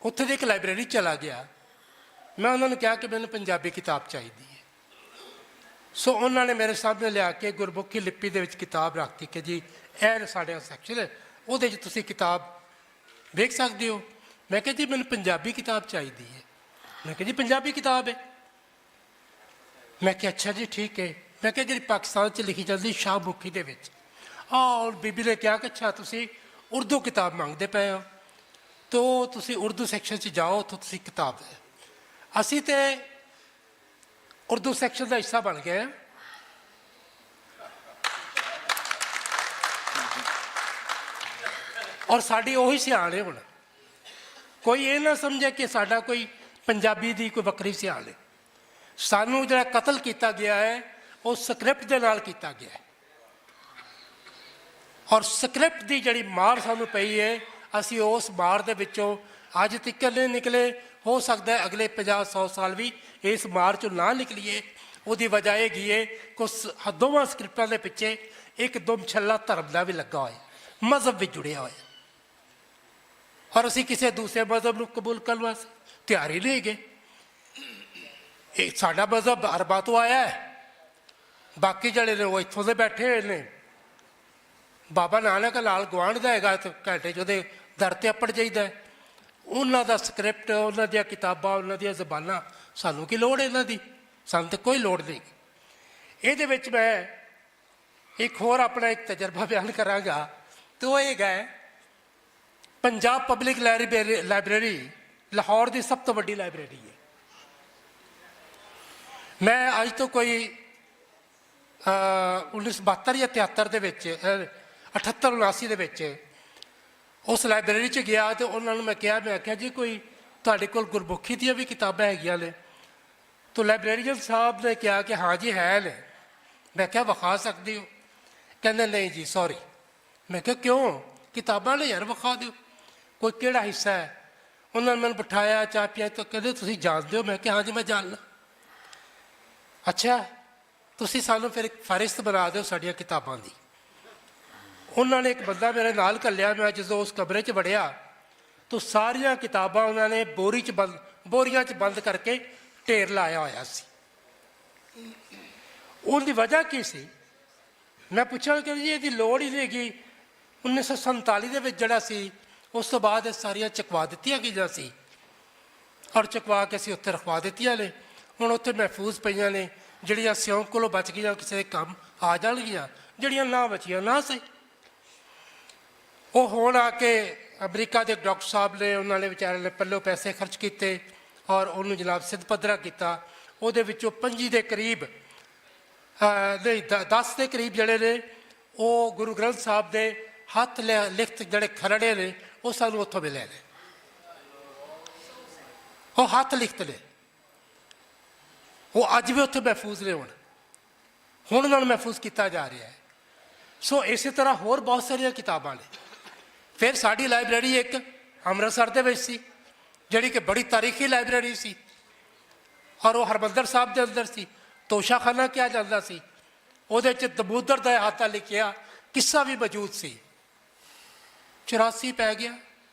ਉੱਥੇ ਦੀ ਇੱਕ ਲਾਇਬ੍ਰੇਰੀ ਚਲਾ ਗਿਆ। ਮੈਂ ਉਹਨਾਂ ਨੂੰ ਕਿਹਾ ਕਿ ਮੈਨੂੰ ਪੰਜਾਬੀ ਕਿਤਾਬ ਚਾਹੀਦੀ ਹੈ। ਸੋ ਉਹਨਾਂ ਨੇ ਮੇਰੇ ਸਾਹਮਣੇ ਲਿਆ ਕੇ ਗੁਰਮੁਖੀ ਲਿਪੀ ਦੇ ਵਿੱਚ ਕਿਤਾਬ ਰੱਖਤੀ ਕਿ ਜੀ ਇਹ ਸਾਡੇ ਸੈਕਸ਼ਨ ਹੈ, ਉਹਦੇ 'ਚ ਤੁਸੀਂ ਕਿਤਾਬ ਵੇਖ ਸਕਦੇ ਹੋ। ਮੈਂ ਕਿਹਾ ਜੀ ਮੈਨੂੰ ਪੰਜਾਬੀ ਕਿਤਾਬ ਚਾਹੀਦੀ ਹੈ। ਮੈਂ ਕਿਹਾ ਜੀ ਪੰਜਾਬੀ ਕਿਤਾਬ ਹੈ। ਮੈਂ ਕਿਹਾ ਅੱਛਾ ਜੀ ਠੀਕ ਹੈ। ਮੈਂ ਕਿਹਾ ਜਿਹੜੀ ਪਾਕਿਸਤਾਨ 'ਚ ਲਿਖੀ ਜਾਂਦੀ ਸ਼ਾਹਮੁਖੀ ਦੇ ਵਿੱਚ। ਔਰ ਬੀਬੀ ਨੇ ਕਿਹਾ ਕਿ ਅੱਛਾ ਤੁਸੀਂ ਉਰਦੂ ਕਿਤਾਬ ਮੰਗਦੇ ਪਏ ਹੋ, ਤਾਂ ਤੁਸੀਂ ਉਰਦੂ ਸੈਕਸ਼ਨ 'ਚ ਜਾਓ, ਉੱਥੋਂ ਤੁਸੀਂ ਕਿਤਾਬ ਹੈ। ਅਸੀਂ ਤੇ ਉਰਦੂ ਸੈਕਸ਼ਨ ਦਾ ਹਿੱਸਾ ਬਣ ਗਏ। ਔਰ ਸਾਡੀ ਉਹੀ ਸਿਆਣ ਹੈ। ਹੁਣ ਕੋਈ ਇਹ ਨਾ ਸਮਝੇ ਕਿ ਸਾਡਾ ਕੋਈ ਪੰਜਾਬੀ ਦੀ ਕੋਈ ਵੱਖਰੀ ਸਿਆਣ ਹੈ। ਸਾਨੂੰ ਜਿਹੜਾ ਕਤਲ ਕੀਤਾ ਗਿਆ ਹੈ ਉਹ ਸਕ੍ਰਿਪਟ ਦੇ ਨਾਲ ਕੀਤਾ ਗਿਆ ਹੈ, ਔਰ ਸਕ੍ਰਿਪਟ ਦੀ ਜਿਹੜੀ ਮਾਰ ਸਾਨੂੰ ਪਈ ਹੈ, ਅਸੀਂ ਉਸ ਮਾਰ ਦੇ ਵਿੱਚੋਂ ਅੱਜ ਤੱਕ ਨਹੀਂ ਨਿਕਲੇ। ਹੋ ਸਕਦਾ ਹੈ ਅਗਲੇ 50-100 ਸਾਲ ਵੀ ਇਸ ਮਾਰ 'ਚੋਂ ਨਾ ਨਿਕਲੀਏ। ਉਹਦੀ ਵਜ੍ਹਾ ਇਹ ਹੈਗੀ ਹੈ ਕਿ ਦੋਵਾਂ ਸਕ੍ਰਿਪਟਾਂ ਦੇ ਪਿੱਛੇ ਇੱਕ ਦੁਮਛੱਲਾ ਧਰਮ ਦਾ ਵੀ ਲੱਗਾ ਹੋਇਆ, ਮਜ਼ਹਬ ਵੀ ਜੁੜਿਆ ਹੋਇਆ, ਔਰ ਅਸੀਂ ਕਿਸੇ ਦੂਸਰੇ ਮਜ਼ਹਬ ਨੂੰ ਕਬੂਲ ਕਰਨ ਵਾਸਤੇ ਤਿਆਰ ਹੀ ਨਹੀਂ ਹੈਗੇ। ਇਹ ਸਾਡਾ ਮਜ਼ਹਬ ਅਰਬਾਂ ਤੋਂ ਆਇਆ ਹੈ, ਬਾਕੀ ਜਿਹੜੇ ਨੇ ਉਹ ਇੱਥੋਂ ਦੇ ਬੈਠੇ ਹੋਏ ਨੇ। ਬਾਬਾ ਨਾਨਕ ਲਾਲ ਗੁਆਂਢ ਦਾ ਹੈਗਾ, ਤੇ ਘੰਟੇ 'ਚ ਉਹਦੇ ਦਰ 'ਤੇ ਅੱਪੜ ਜਾਈਦਾ। ਉਹਨਾਂ ਦਾ ਸਕ੍ਰਿਪਟ, ਉਹਨਾਂ ਦੀਆਂ ਕਿਤਾਬਾਂ, ਉਹਨਾਂ ਦੀਆਂ ਜ਼ਬਾਨਾਂ, ਸਾਨੂੰ ਕੀ ਲੋੜ ਇਹਨਾਂ ਦੀ? ਸਾਨੂੰ ਤਾਂ ਕੋਈ ਲੋੜ ਨਹੀਂ। ਇਹਦੇ ਵਿੱਚ ਮੈਂ ਇੱਕ ਹੋਰ ਆਪਣਾ ਇੱਕ ਤਜਰਬਾ ਬਿਆਨ ਕਰਾਂਗਾ, ਤੇ ਉਹ ਇਹ ਹੈ ਪੰਜਾਬ ਪਬਲਿਕ ਲਾਇਬ੍ਰੇਰੀ ਲਾਹੌਰ ਦੀ ਸਭ ਤੋਂ ਵੱਡੀ ਲਾਇਬ੍ਰੇਰੀ ਹੈ। ਮੈਂ ਅੱਜ ਤੋਂ ਕੋਈ 1972 ਜਾਂ 73 ਦੇ ਵਿੱਚ 78-79 ਦੇ ਵਿੱਚ ਉਸ ਲਾਇਬ੍ਰੇਰੀ 'ਚ ਗਿਆ ਤੇ ਉਹਨਾਂ ਨੂੰ ਮੈਂ ਕਿਹਾ ਜੀ ਕੋਈ ਤੁਹਾਡੇ ਕੋਲ ਗੁਰਮੁਖੀ ਦੀਆਂ ਵੀ ਕਿਤਾਬਾਂ ਹੈਗੀਆਂ ਨੇ? ਤਾਂ ਲਾਇਬ੍ਰੇਰੀਅਨ ਸਾਹਿਬ ਨੇ ਕਿਹਾ ਕਿ ਹਾਂ ਜੀ ਹੈ ਨੇ। ਮੈਂ ਕਿਹਾ ਵਿਖਾ ਸਕਦੇ ਹੋ? ਕਹਿੰਦੇ ਨਹੀਂ ਜੀ ਸੌਰੀ। ਮੈਂ ਕਿਹਾ ਕਿਉਂ? ਕਿਤਾਬਾਂ ਨੇ ਯਾਰ, ਵਿਖਾ ਦਿਓ। ਕੋਈ ਕਿਹੜਾ ਹਿੱਸਾ ਹੈ? ਉਹਨਾਂ ਨੇ ਮੈਨੂੰ ਬਿਠਾਇਆ, ਚਾਹ ਪਿਆ, ਤਾਂ ਕਹਿੰਦੇ ਤੁਸੀਂ ਜਾਣਦੇ ਹੋ? ਮੈਂ ਕਿਹਾ ਹਾਂ ਜੀ ਮੈਂ ਜਾਣਦਾ। ਅੱਛਾ ਤੁਸੀਂ ਸਾਨੂੰ ਫਿਰ ਇੱਕ ਫਹਿਰਿਸਤ ਬਣਾ ਦਿਓ ਸਾਡੀਆਂ ਕਿਤਾਬਾਂ ਦੀ। ਉਹਨਾਂ ਨੇ ਇੱਕ ਬੰਦਾ ਮੇਰੇ ਨਾਲ ਘੱਲਿਆ। ਮੈਂ ਜਦੋਂ ਉਸ ਕਮਰੇ 'ਚ ਵੜਿਆ ਤਾਂ ਸਾਰੀਆਂ ਕਿਤਾਬਾਂ ਉਹਨਾਂ ਨੇ ਬੋਰੀਆਂ 'ਚ ਬੰਦ ਕਰਕੇ ਢੇਰ ਲਾਇਆ ਹੋਇਆ ਸੀ। ਉਹਦੀ ਵਜ੍ਹਾ ਕੀ ਸੀ? ਮੈਂ ਪੁੱਛਿਆ ਕਿ ਜੀ ਇਹਦੀ ਲੋੜ ਹੀ ਨਹੀਂ ਹੈਗੀ। 1947 ਦੇ ਵਿੱਚ ਜਿਹੜਾ ਸੀ, ਉਸ ਤੋਂ ਬਾਅਦ ਇਹ ਸਾਰੀਆਂ ਚੁਕਵਾ ਦਿੱਤੀਆਂ ਗਈਆਂ ਸੀ, ਔਰ ਚੁਕਵਾ ਕੇ ਅਸੀਂ ਉੱਥੇ ਰਖਵਾ ਦਿੱਤੀਆਂ ਨੇ। ਹੁਣ ਉੱਥੇ ਮਹਿਫੂਜ਼ ਪਈਆਂ ਨੇ। ਜਿਹੜੀਆਂ ਸਿਉਂਕ ਕੋਲੋਂ ਬਚ ਗਈਆਂ ਕਿਸੇ ਦੇ ਕੰਮ ਆ ਜਾਣਗੀਆਂ, ਜਿਹੜੀਆਂ ਨਾ ਬਚੀਆਂ ਨਾ ਸਹੀ। ਉਹ ਹੁਣ ਆ ਕੇ ਅਮਰੀਕਾ ਦੇ ਡਾਕਟਰ ਸਾਹਿਬ ਨੇ, ਉਹਨਾਂ ਨੇ ਵਿਚਾਰੇ ਨੇ ਪੱਲੋਂ ਪੈਸੇ ਖਰਚ ਕੀਤੇ ਔਰ ਉਹਨੂੰ ਜਨਾਬ ਸਿੱਧ ਪੱਧਰਾ ਕੀਤਾ। ਉਹਦੇ ਵਿੱਚੋਂ 5 ਦੇ ਕਰੀਬ ਨਹੀਂ 10 ਦੇ ਕਰੀਬ ਜਿਹੜੇ ਨੇ ਉਹ ਗੁਰੂ ਗ੍ਰੰਥ ਸਾਹਿਬ ਦੇ ਹੱਥ ਲਿਖਤ ਜਿਹੜੇ ਖਰੜੇ ਨੇ ਉਹ ਸਾਨੂੰ ਉੱਥੋਂ ਮਿਲੇ ਨੇ। ਉਹ ਹੱਥ ਲਿਖਤ ਨੇ, ਉਹ ਅੱਜ ਵੀ ਉੱਥੇ ਮਹਿਫੂਜ਼ ਨੇ। ਹੁਣ ਉਹਨਾਂ ਨੂੰ ਮਹਿਫੂਜ਼ ਕੀਤਾ ਜਾ ਰਿਹਾ ਹੈ। ਸੋ ਇਸੇ ਤਰ੍ਹਾਂ ਹੋਰ ਬਹੁਤ ਸਾਰੀਆਂ ਕਿਤਾਬਾਂ ਨੇ। ਫਿਰ ਸਾਡੀ ਲਾਇਬ੍ਰੇਰੀ ਇੱਕ ਅੰਮ੍ਰਿਤਸਰ ਦੇ ਵਿੱਚ ਸੀ, ਜਿਹੜੀ ਕਿ ਬੜੀ ਤਾਰੀਖੀ ਲਾਇਬ੍ਰੇਰੀ ਸੀ, ਔਰ ਉਹ ਹਰਿਮੰਦਰ ਸਾਹਿਬ ਦੇ ਅੰਦਰ ਸੀ। ਤੋਸ਼ਾਖਾਨਾ ਕਿਹਾ ਜਾਂਦਾ ਸੀ। ਉਹਦੇ 'ਚ ਦਮੂਦਰ ਦਾ ਇਹਾਤਾ ਲਿਖਿਆ ਕਿੱਸਾ ਵੀ ਮੌਜੂਦ ਸੀ। 84 ਪੈ ਗਿਆ,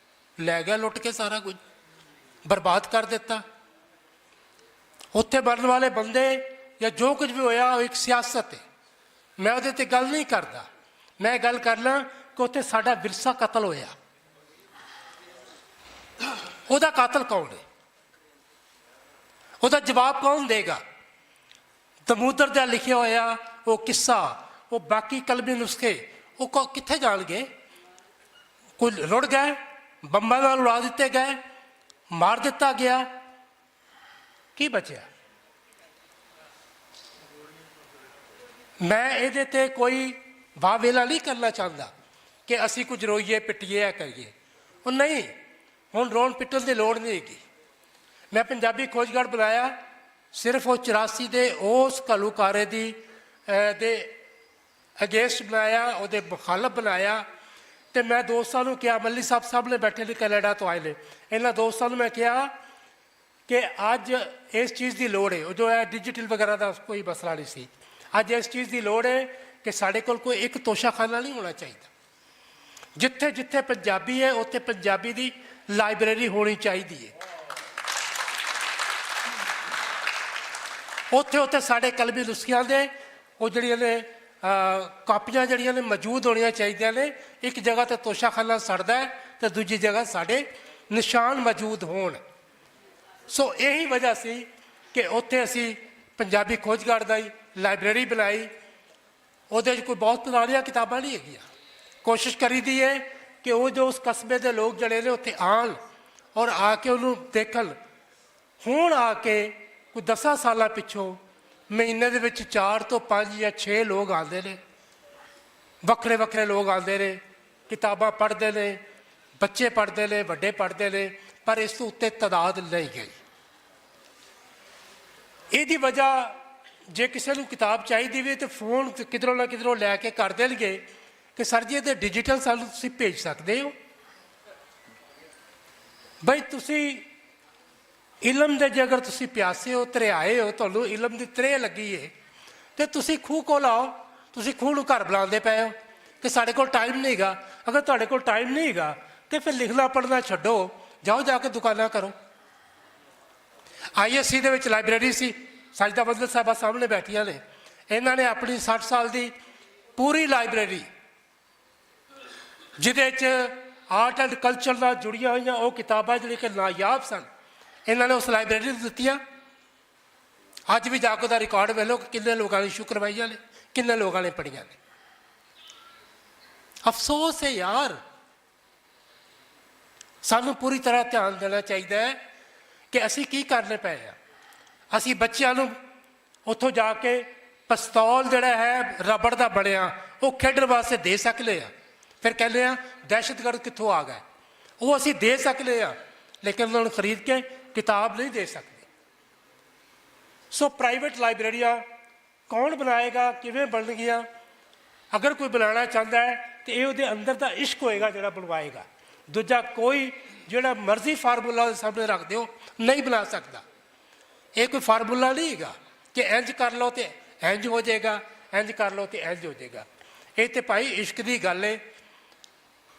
ਲੈ ਗਿਆ ਲੁੱਟ ਕੇ, ਸਾਰਾ ਕੁਝ ਬਰਬਾਦ ਕਰ ਦਿੱਤਾ। ਉੱਥੇ ਮਰਨ ਵਾਲੇ ਬੰਦੇ ਜਾਂ ਜੋ ਕੁਝ ਵੀ ਹੋਇਆ ਉਹ ਇੱਕ ਸਿਆਸਤ ਹੈ। ਮੈਂ ਉਹਦੇ 'ਤੇ ਗੱਲ ਨਹੀਂ ਕਰਦਾ। ਮੈਂ ਗੱਲ ਕਰਨਾ ਕਿ ਉੱਥੇ ਸਾਡਾ ਵਿਰਸਾ ਕਤਲ ਹੋਇਆ। ਉਹਦਾ ਕਾਤਲ ਕੌਣ ਹੈ? ਉਹਦਾ ਜਵਾਬ ਕੌਣ ਦੇਗਾ? ਦਮੂਦਰ ਦਾ ਲਿਖਿਆ ਹੋਇਆ ਉਹ ਕਿੱਸਾ, ਉਹ ਬਾਕੀ ਕਲਮੀ ਨੁਸਖੇ ਉਹ ਕਿੱਥੇ ਜਾਣਗੇ? ਕੋਈ ਰੁੜ ਗਏ, ਬੰਬਾਂ ਨਾਲ ਉਡਾ ਦਿੱਤੇ ਗਏ, ਮਾਰ ਦਿੱਤਾ ਗਿਆ, ਕੀ ਬਚਿਆ? ਮੈਂ ਇਹਦੇ ਤੇ ਕੋਈ ਵਾਵੇਲਾ ਨਹੀਂ ਕਰਨਾ ਚਾਹੁੰਦਾ ਕਿ ਅਸੀਂ ਕੁਝ ਰੋਈਏ ਪਿੱਟੀਏ ਜਾਂ ਕਰੀਏ। ਉਹ ਨਹੀਂ, ਹੁਣ ਰੋਣ ਪਿੱਟਣ ਦੀ ਲੋੜ ਨਹੀਂ ਹੈਗੀ। ਮੈਂ ਪੰਜਾਬੀ ਖੋਜਗੜ੍ਹ ਬਣਾਇਆ ਸਿਰਫ ਉਹ 84 ਦੇ ਉਸ ਘੱਲੂਕਾਰੇ ਦੇ ਅਗੇਂਸਟ ਬਣਾਇਆ, ਉਹਦੇ ਮੁਖਾਲਫ ਬਣਾਇਆ। ਅਤੇ ਮੈਂ ਦੋਸਤਾਂ ਨੂੰ ਕਿਹਾ, ਮੱਲੀ ਸਾਹਿਬ ਸਾਹਮਣੇ ਬੈਠੇ ਨੇ, ਕੈਨੇਡਾ ਤੋਂ ਆਏ ਨੇ, ਇਹਨਾਂ ਦੋਸਤਾਂ ਨੂੰ ਮੈਂ ਕਿਹਾ ਕਿ ਅੱਜ ਇਸ ਚੀਜ਼ ਦੀ ਲੋੜ ਹੈ। ਉਹ ਜੋ ਹੈ ਡਿਜੀਟਲ ਵਗੈਰਾ ਦਾ ਕੋਈ ਮਸਲਾ ਨਹੀਂ ਸੀ। ਅੱਜ ਇਸ ਚੀਜ਼ ਦੀ ਲੋੜ ਹੈ ਕਿ ਸਾਡੇ ਕੋਲ ਕੋਈ ਇੱਕ ਤੋਸ਼ਾਖਾਨਾ ਨਹੀਂ ਹੋਣਾ ਚਾਹੀਦਾ। ਜਿੱਥੇ ਜਿੱਥੇ ਪੰਜਾਬੀ ਹੈ ਉੱਥੇ ਪੰਜਾਬੀ ਦੀ ਲਾਇਬ੍ਰੇਰੀ ਹੋਣੀ ਚਾਹੀਦੀ ਹੈ। ਉੱਥੇ ਉੱਥੇ ਸਾਡੇ ਕਲਮੀ ਨੁਸਖਿਆਂ ਦੇ ਉਹ ਜਿਹੜੀਆਂ ਨੇ ਕਾਪੀਆਂ ਜਿਹੜੀਆਂ ਨੇ ਮੌਜੂਦ ਹੋਣੀਆਂ ਚਾਹੀਦੀਆਂ ਨੇ। ਇੱਕ ਜਗ੍ਹਾ 'ਤੇ ਤੋਸ਼ਾਖਾਨਾ ਸੜਦਾ ਹੈ ਅਤੇ ਦੂਜੀ ਜਗ੍ਹਾ ਸਾਡੇ ਨਿਸ਼ਾਨ ਮੌਜੂਦ ਹੋਣ। ਸੋ ਇਹੀ ਵਜ੍ਹਾ ਸੀ ਕਿ ਉੱਥੇ ਅਸੀਂ ਪੰਜਾਬੀ ਖੋਜਗੜ੍ਹ ਦੀ ਲਾਇਬ੍ਰੇਰੀ ਬਣਾਈ। ਉਹਦੇ 'ਚ ਕੋਈ ਬਹੁਤ ਪੁਰਾਣੀਆਂ ਕਿਤਾਬਾਂ ਨਹੀਂ ਹੈਗੀਆਂ। ਕੋਸ਼ਿਸ਼ ਕਰੀਦੀ ਹੈ ਕਿ ਉਹ ਜੋ ਉਸ ਕਸਬੇ ਦੇ ਲੋਕ ਜਿਹੜੇ ਨੇ ਉੱਥੇ ਆਉਣ ਔਰ ਆ ਕੇ ਉਹਨੂੰ ਦੇਖਣ। ਹੁਣ ਆ ਕੇ ਕੋਈ 10 ਸਾਲਾਂ ਪਿੱਛੋਂ ਮਹੀਨੇ ਦੇ ਵਿੱਚ 4 ਤੋਂ 5 ਜਾਂ 6 ਲੋਕ ਆਉਂਦੇ ਨੇ, ਵੱਖਰੇ ਵੱਖਰੇ ਲੋਕ ਆਉਂਦੇ ਨੇ, ਕਿਤਾਬਾਂ ਪੜ੍ਹਦੇ ਨੇ, ਬੱਚੇ ਪੜ੍ਹਦੇ ਨੇ, ਵੱਡੇ ਪੜ੍ਹਦੇ ਨੇ, ਪਰ ਇਸ ਤੋਂ ਉੱਤੇ ਤਾਦਾਦ ਨਹੀਂ ਗਈ। ਇਹਦੀ ਵਜ੍ਹਾ ਜੇ ਕਿਸੇ ਨੂੰ ਕਿਤਾਬ ਚਾਹੀਦੀ ਵੀ ਤਾਂ ਫੋਨ ਕਿਧਰੋਂ ਨਾ ਕਿਧਰੋਂ ਲੈ ਕੇ ਕਰ ਦੇਣਗੇ ਕਿ ਸਰ ਜੀ ਇਹਦੇ ਡਿਜੀਟਲ ਸਾਨੂੰ ਤੁਸੀਂ ਭੇਜ ਸਕਦੇ ਹੋ। ਬਈ ਤੁਸੀਂ ਇਲਮ ਦੇ ਜੇ ਅਗਰ ਤੁਸੀਂ ਪਿਆਸੇ ਹੋ, ਤਰਿਆਏ ਹੋ, ਤੁਹਾਨੂੰ ਇਲਮ ਦੀ ਤ੍ਰੇਹ ਲੱਗੀ ਹੈ, ਅਤੇ ਤੁਸੀਂ ਖੂਹ ਕੋਲ ਆਓ। ਤੁਸੀਂ ਖੂਹ ਨੂੰ ਘਰ ਬੁਲਾਉਂਦੇ ਪਏ ਹੋ ਕਿ ਸਾਡੇ ਕੋਲ ਟਾਈਮ ਨਹੀਂ ਹੈਗਾ। ਅਗਰ ਤੁਹਾਡੇ ਕੋਲ ਟਾਈਮ ਨਹੀਂ ਹੈਗਾ ਤਾਂ ਫਿਰ ਲਿਖਣਾ ਪੜ੍ਹਨਾ ਛੱਡੋ, ਜਾਓ ਜਾ ਕੇ ਦੁਕਾਨਾਂ ਕਰੋ। ISC ਦੇ ਵਿੱਚ ਲਾਇਬ੍ਰੇਰੀ ਸੀ, ਸਾਜਦਾ ਬਦਲ ਸਾਹਿਬਾਂ ਸਾਹਮਣੇ ਬੈਠੀਆਂ ਨੇ। ਇਹਨਾਂ ਨੇ ਆਪਣੀ 60 ਸਾਲ ਦੀ ਪੂਰੀ ਲਾਇਬ੍ਰੇਰੀ, ਜਿਹਦੇ 'ਚ ਆਰਟ ਐਂਡ ਕਲਚਰ ਨਾਲ ਜੁੜੀਆਂ ਹੋਈਆਂ ਉਹ ਕਿਤਾਬਾਂ ਜਿਹੜੀਆਂ ਕਿ ਨਾਯਾਬ ਸਨ, ਇਹਨਾਂ ਨੇ ਉਸ ਲਾਇਬ੍ਰੇਰੀ ਨੂੰ ਦਿੱਤੀਆਂ। ਅੱਜ ਵੀ ਜਾ ਕੇ ਉਹਦਾ ਰਿਕਾਰਡ ਵੇਖ ਲਓ ਕਿ ਕਿੰਨੇ ਲੋਕਾਂ ਨੇ ਇਸ਼ੂ ਕਰਵਾਈਆਂ ਨੇ, ਕਿੰਨੇ ਲੋਕਾਂ ਨੇ ਪੜ੍ਹੀਆਂ ਨੇ। ਅਫਸੋਸ ਹੈ ਯਾਰ, ਸਾਨੂੰ ਪੂਰੀ ਤਰ੍ਹਾਂ ਧਿਆਨ ਦੇਣਾ ਚਾਹੀਦਾ ਹੈ ਕਿ ਅਸੀਂ ਕੀ ਕਰਨੇ ਪਏ ਆ। ਅਸੀਂ ਬੱਚਿਆਂ ਨੂੰ ਉੱਥੋਂ ਜਾ ਕੇ ਪਿਸਤੌਲ ਜਿਹੜਾ ਹੈ ਰਬੜ ਦਾ ਬਣਿਆ ਉਹ ਖੇਡਣ ਵਾਸਤੇ ਦੇ ਸਕਦੇ ਆ। ਫਿਰ ਕਹਿੰਦੇ ਆ ਦਹਿਸ਼ਤਗਰਦ ਕਿੱਥੋਂ ਆ ਗਏ। ਉਹ ਅਸੀਂ ਦੇ ਸਕਦੇ ਆ, ਲੇਕਿਨ ਉਹਨਾਂ ਨੂੰ ਖਰੀਦ ਕੇ ਕਿਤਾਬ ਨਹੀਂ ਦੇ ਸਕਦੇ। ਸੋ ਪ੍ਰਾਈਵੇਟ ਲਾਇਬ੍ਰੇਰੀਆਂ ਕੌਣ ਬਣਾਏਗਾ, ਕਿਵੇਂ ਬਣਨਗੀਆਂ? ਅਗਰ ਕੋਈ ਬਣਾਉਣਾ ਚਾਹੁੰਦਾ ਹੈ ਤਾਂ ਇਹ ਉਹਦੇ ਅੰਦਰ ਦਾ ਇਸ਼ਕ ਹੋਏਗਾ ਜਿਹੜਾ ਬਣਵਾਏਗਾ। ਦੂਜਾ ਕੋਈ ਜਿਹੜਾ ਮਰਜ਼ੀ ਫਾਰਮੂਲਾ ਉਹਦੇ ਸਾਹਮਣੇ ਰੱਖ ਦਿਓ ਨਹੀਂ ਬਣਾ ਸਕਦਾ। ਇਹ ਕੋਈ ਫਾਰਮੂਲਾ ਨਹੀਂ ਹੈਗਾ ਕਿ ਇੰਝ ਕਰ ਲਓ ਤੇ ਇੰਝ ਹੋ ਜਾਏਗਾ, ਇੰਝ ਕਰ ਲਓ ਤੇ ਇੰਝ ਹੋ ਜਾਏਗਾ। ਇਹ ਤਾਂ ਭਾਈ ਇਸ਼ਕ ਦੀ ਗੱਲ ਹੈ,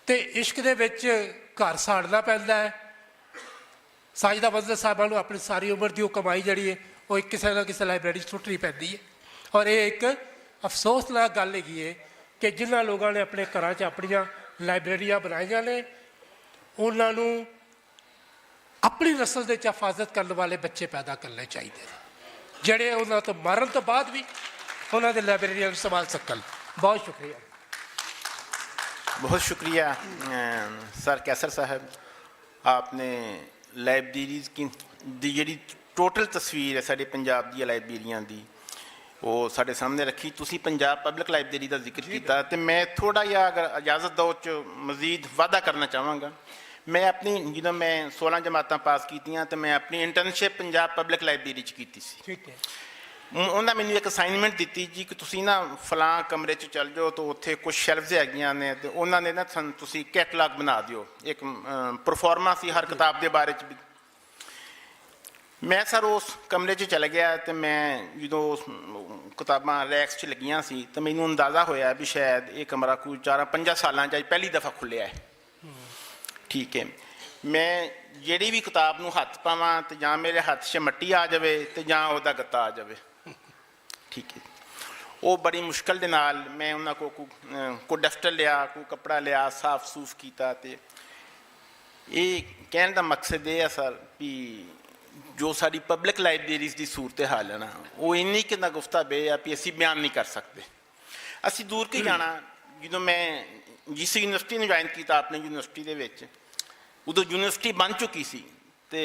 ਅਤੇ ਇਸ਼ਕ ਦੇ ਵਿੱਚ ਘਰ ਸਾੜਨਾ ਪੈਂਦਾ ਹੈ। ਸਾਜਦਾ ਬਦਲ ਸਾਹਿਬਾਂ ਨੂੰ ਆਪਣੀ ਸਾਰੀ ਉਮਰ ਦੀ ਉਹ ਕਮਾਈ ਜਿਹੜੀ ਹੈ ਉਹ ਕਿਸੇ ਨਾ ਕਿਸੇ ਲਾਇਬ੍ਰੇਰੀ 'ਚ ਸੁੱਟਣੀ ਪੈਂਦੀ ਹੈ। ਔਰ ਇਹ ਇੱਕ ਅਫਸੋਸਨਾਕ ਗੱਲ ਹੈਗੀ ਹੈ ਕਿ ਜਿਨ੍ਹਾਂ ਲੋਕਾਂ ਨੇ ਆਪਣੇ ਘਰਾਂ 'ਚ ਆਪਣੀਆਂ ਲਾਇਬ੍ਰੇਰੀਆਂ ਬਣਾਈਆਂ ਨੇ, ਉਹਨਾਂ ਨੂੰ ਆਪਣੀ ਨਸਲ ਦੇ 'ਚ ਹਿਫਾਜ਼ਤ ਕਰਨ ਵਾਲੇ ਬੱਚੇ ਪੈਦਾ ਕਰਨੇ ਚਾਹੀਦੇ ਨੇ, ਜਿਹੜੇ ਉਹਨਾਂ ਤੋਂ ਮਰਨ ਤੋਂ ਬਾਅਦ ਵੀ ਉਹਨਾਂ ਦੇ ਲਾਇਬ੍ਰੇਰੀਆਂ ਨੂੰ ਸੰਭਾਲ ਸਕਣ। ਬਹੁਤ ਸ਼ੁਕਰੀਆ। बहुत शुक्रिया सर कैसर साहब, आपने ਲਾਇਬ੍ਰੇਰੀਜ਼ ਦੀ ਜਿਹੜੀ ਟੋਟਲ ਤਸਵੀਰ ਹੈ ਸਾਡੇ ਪੰਜਾਬ ਦੀਆਂ ਲਾਇਬ੍ਰੇਰੀਆਂ ਦੀ ਉਹ ਸਾਡੇ ਸਾਹਮਣੇ ਰੱਖੀ। ਤੁਸੀਂ ਪੰਜਾਬ ਪਬਲਿਕ ਲਾਇਬ੍ਰੇਰੀ ਦਾ ਜ਼ਿਕਰ ਕੀਤਾ ਅਤੇ ਮੈਂ ਥੋੜ੍ਹਾ ਜਿਹਾ ਅਗਰ ਇਜਾਜ਼ਤ ਦਿਓ ਚ ਮਜ਼ੀਦ ਵਾਧਾ ਕਰਨਾ ਚਾਹਾਂਗਾ। ਮੈਂ ਆਪਣੀ ਜਦੋਂ ਮੈਂ 16 ਜਮਾਤਾਂ ਪਾਸ ਕੀਤੀਆਂ ਅਤੇ ਮੈਂ ਆਪਣੀ ਇੰਟਰਨਸ਼ਿਪ ਪੰਜਾਬ ਪਬਲਿਕ ਲਾਇਬ੍ਰੇਰੀ 'ਚ ਕੀਤੀ ਸੀ। ਠੀਕ ਹੈ। ਉਹਨਾਂ ਮੈਨੂੰ ਇੱਕ ਅਸਾਈਨਮੈਂਟ ਦਿੱਤੀ ਜੀ ਕਿ ਤੁਸੀਂ ਨਾ ਫਲਾਂ ਕਮਰੇ 'ਚ ਚੱਲ ਜਾਓ ਤਾਂ ਉੱਥੇ ਕੁਝ ਸ਼ੈਲਫਸ ਹੈਗੀਆਂ ਨੇ ਤੇ ਉਹਨਾਂ ਨੇ ਨਾ ਸਾਨੂੰ ਤੁਸੀਂ ਕੈਟਲਾਗ ਬਣਾ ਦਿਓ, ਇੱਕ ਪਰਫਾਰਮਾ ਸੀ ਹਰ ਕਿਤਾਬ ਦੇ ਬਾਰੇ 'ਚ ਵੀ। ਮੈਂ ਸਰ ਉਸ ਕਮਰੇ 'ਚ ਚਲਾ ਗਿਆ ਤੇ ਮੈਂ ਜਦੋਂ ਕਿਤਾਬਾਂ ਰੈਕਸ 'ਚ ਲੱਗੀਆਂ ਸੀ ਤਾਂ ਮੈਨੂੰ ਅੰਦਾਜ਼ਾ ਹੋਇਆ ਵੀ ਸ਼ਾਇਦ ਇਹ ਕਮਰਾ ਕੋਈ 4-5 ਸਾਲਾਂ 'ਚ ਪਹਿਲੀ ਦਫਾ ਖੁੱਲਿਆ ਹੈ। ਠੀਕ ਹੈ, ਮੈਂ ਜਿਹੜੀ ਵੀ ਕਿਤਾਬ ਨੂੰ ਹੱਥ ਪਾਵਾਂ ਤੇ ਜਾਂ ਮੇਰੇ ਹੱਥ 'ਚ ਮਿੱਟੀ ਆ ਜਾਵੇ ਤੇ ਜਾਂ ਉਹਦਾ ਗੱਤਾ ਆ ਜਾਵੇ। ਠੀਕ ਹੈ, ਉਹ ਬੜੀ ਮੁਸ਼ਕਲ ਦੇ ਨਾਲ ਮੈਂ ਉਹਨਾਂ ਕੋ ਡਸਟਰ ਲਿਆ, ਕੋਈ ਕੱਪੜਾ ਲਿਆ, ਸਾਫ ਸੂਫ ਕੀਤਾ। ਤੇ ਇਹ ਕਹਿਣ ਦਾ ਮਕਸਦ ਇਹ ਹੈ ਸਰ ਵੀ ਜੋ ਸਾਡੀ ਪਬਲਿਕ ਲਾਇਬ੍ਰੇਰੀਜ਼ ਦੀ ਸੂਰਤ ਹਾਲ ਹੈ ਨਾ, ਉਹ ਇੰਨੀ ਕਿ ਨਾ ਗੁਫ਼ਤਾਬੇ ਆ ਵੀ ਅਸੀਂ ਬਿਆਨ ਨਹੀਂ ਕਰ ਸਕਦੇ। ਅਸੀਂ ਦੂਰ ਕੀ ਜਾਣਾ, ਜਦੋਂ ਮੈਂ ਜਿਸ ਯੂਨੀਵਰਸਿਟੀ ਨੂੰ ਜੁਆਇਨ ਕੀਤਾ ਆਪਣੇ ਯੂਨੀਵਰਸਿਟੀ ਦੇ ਵਿੱਚ, ਉਦੋਂ ਯੂਨੀਵਰਸਿਟੀ ਬਣ ਚੁੱਕੀ ਸੀ ਤੇ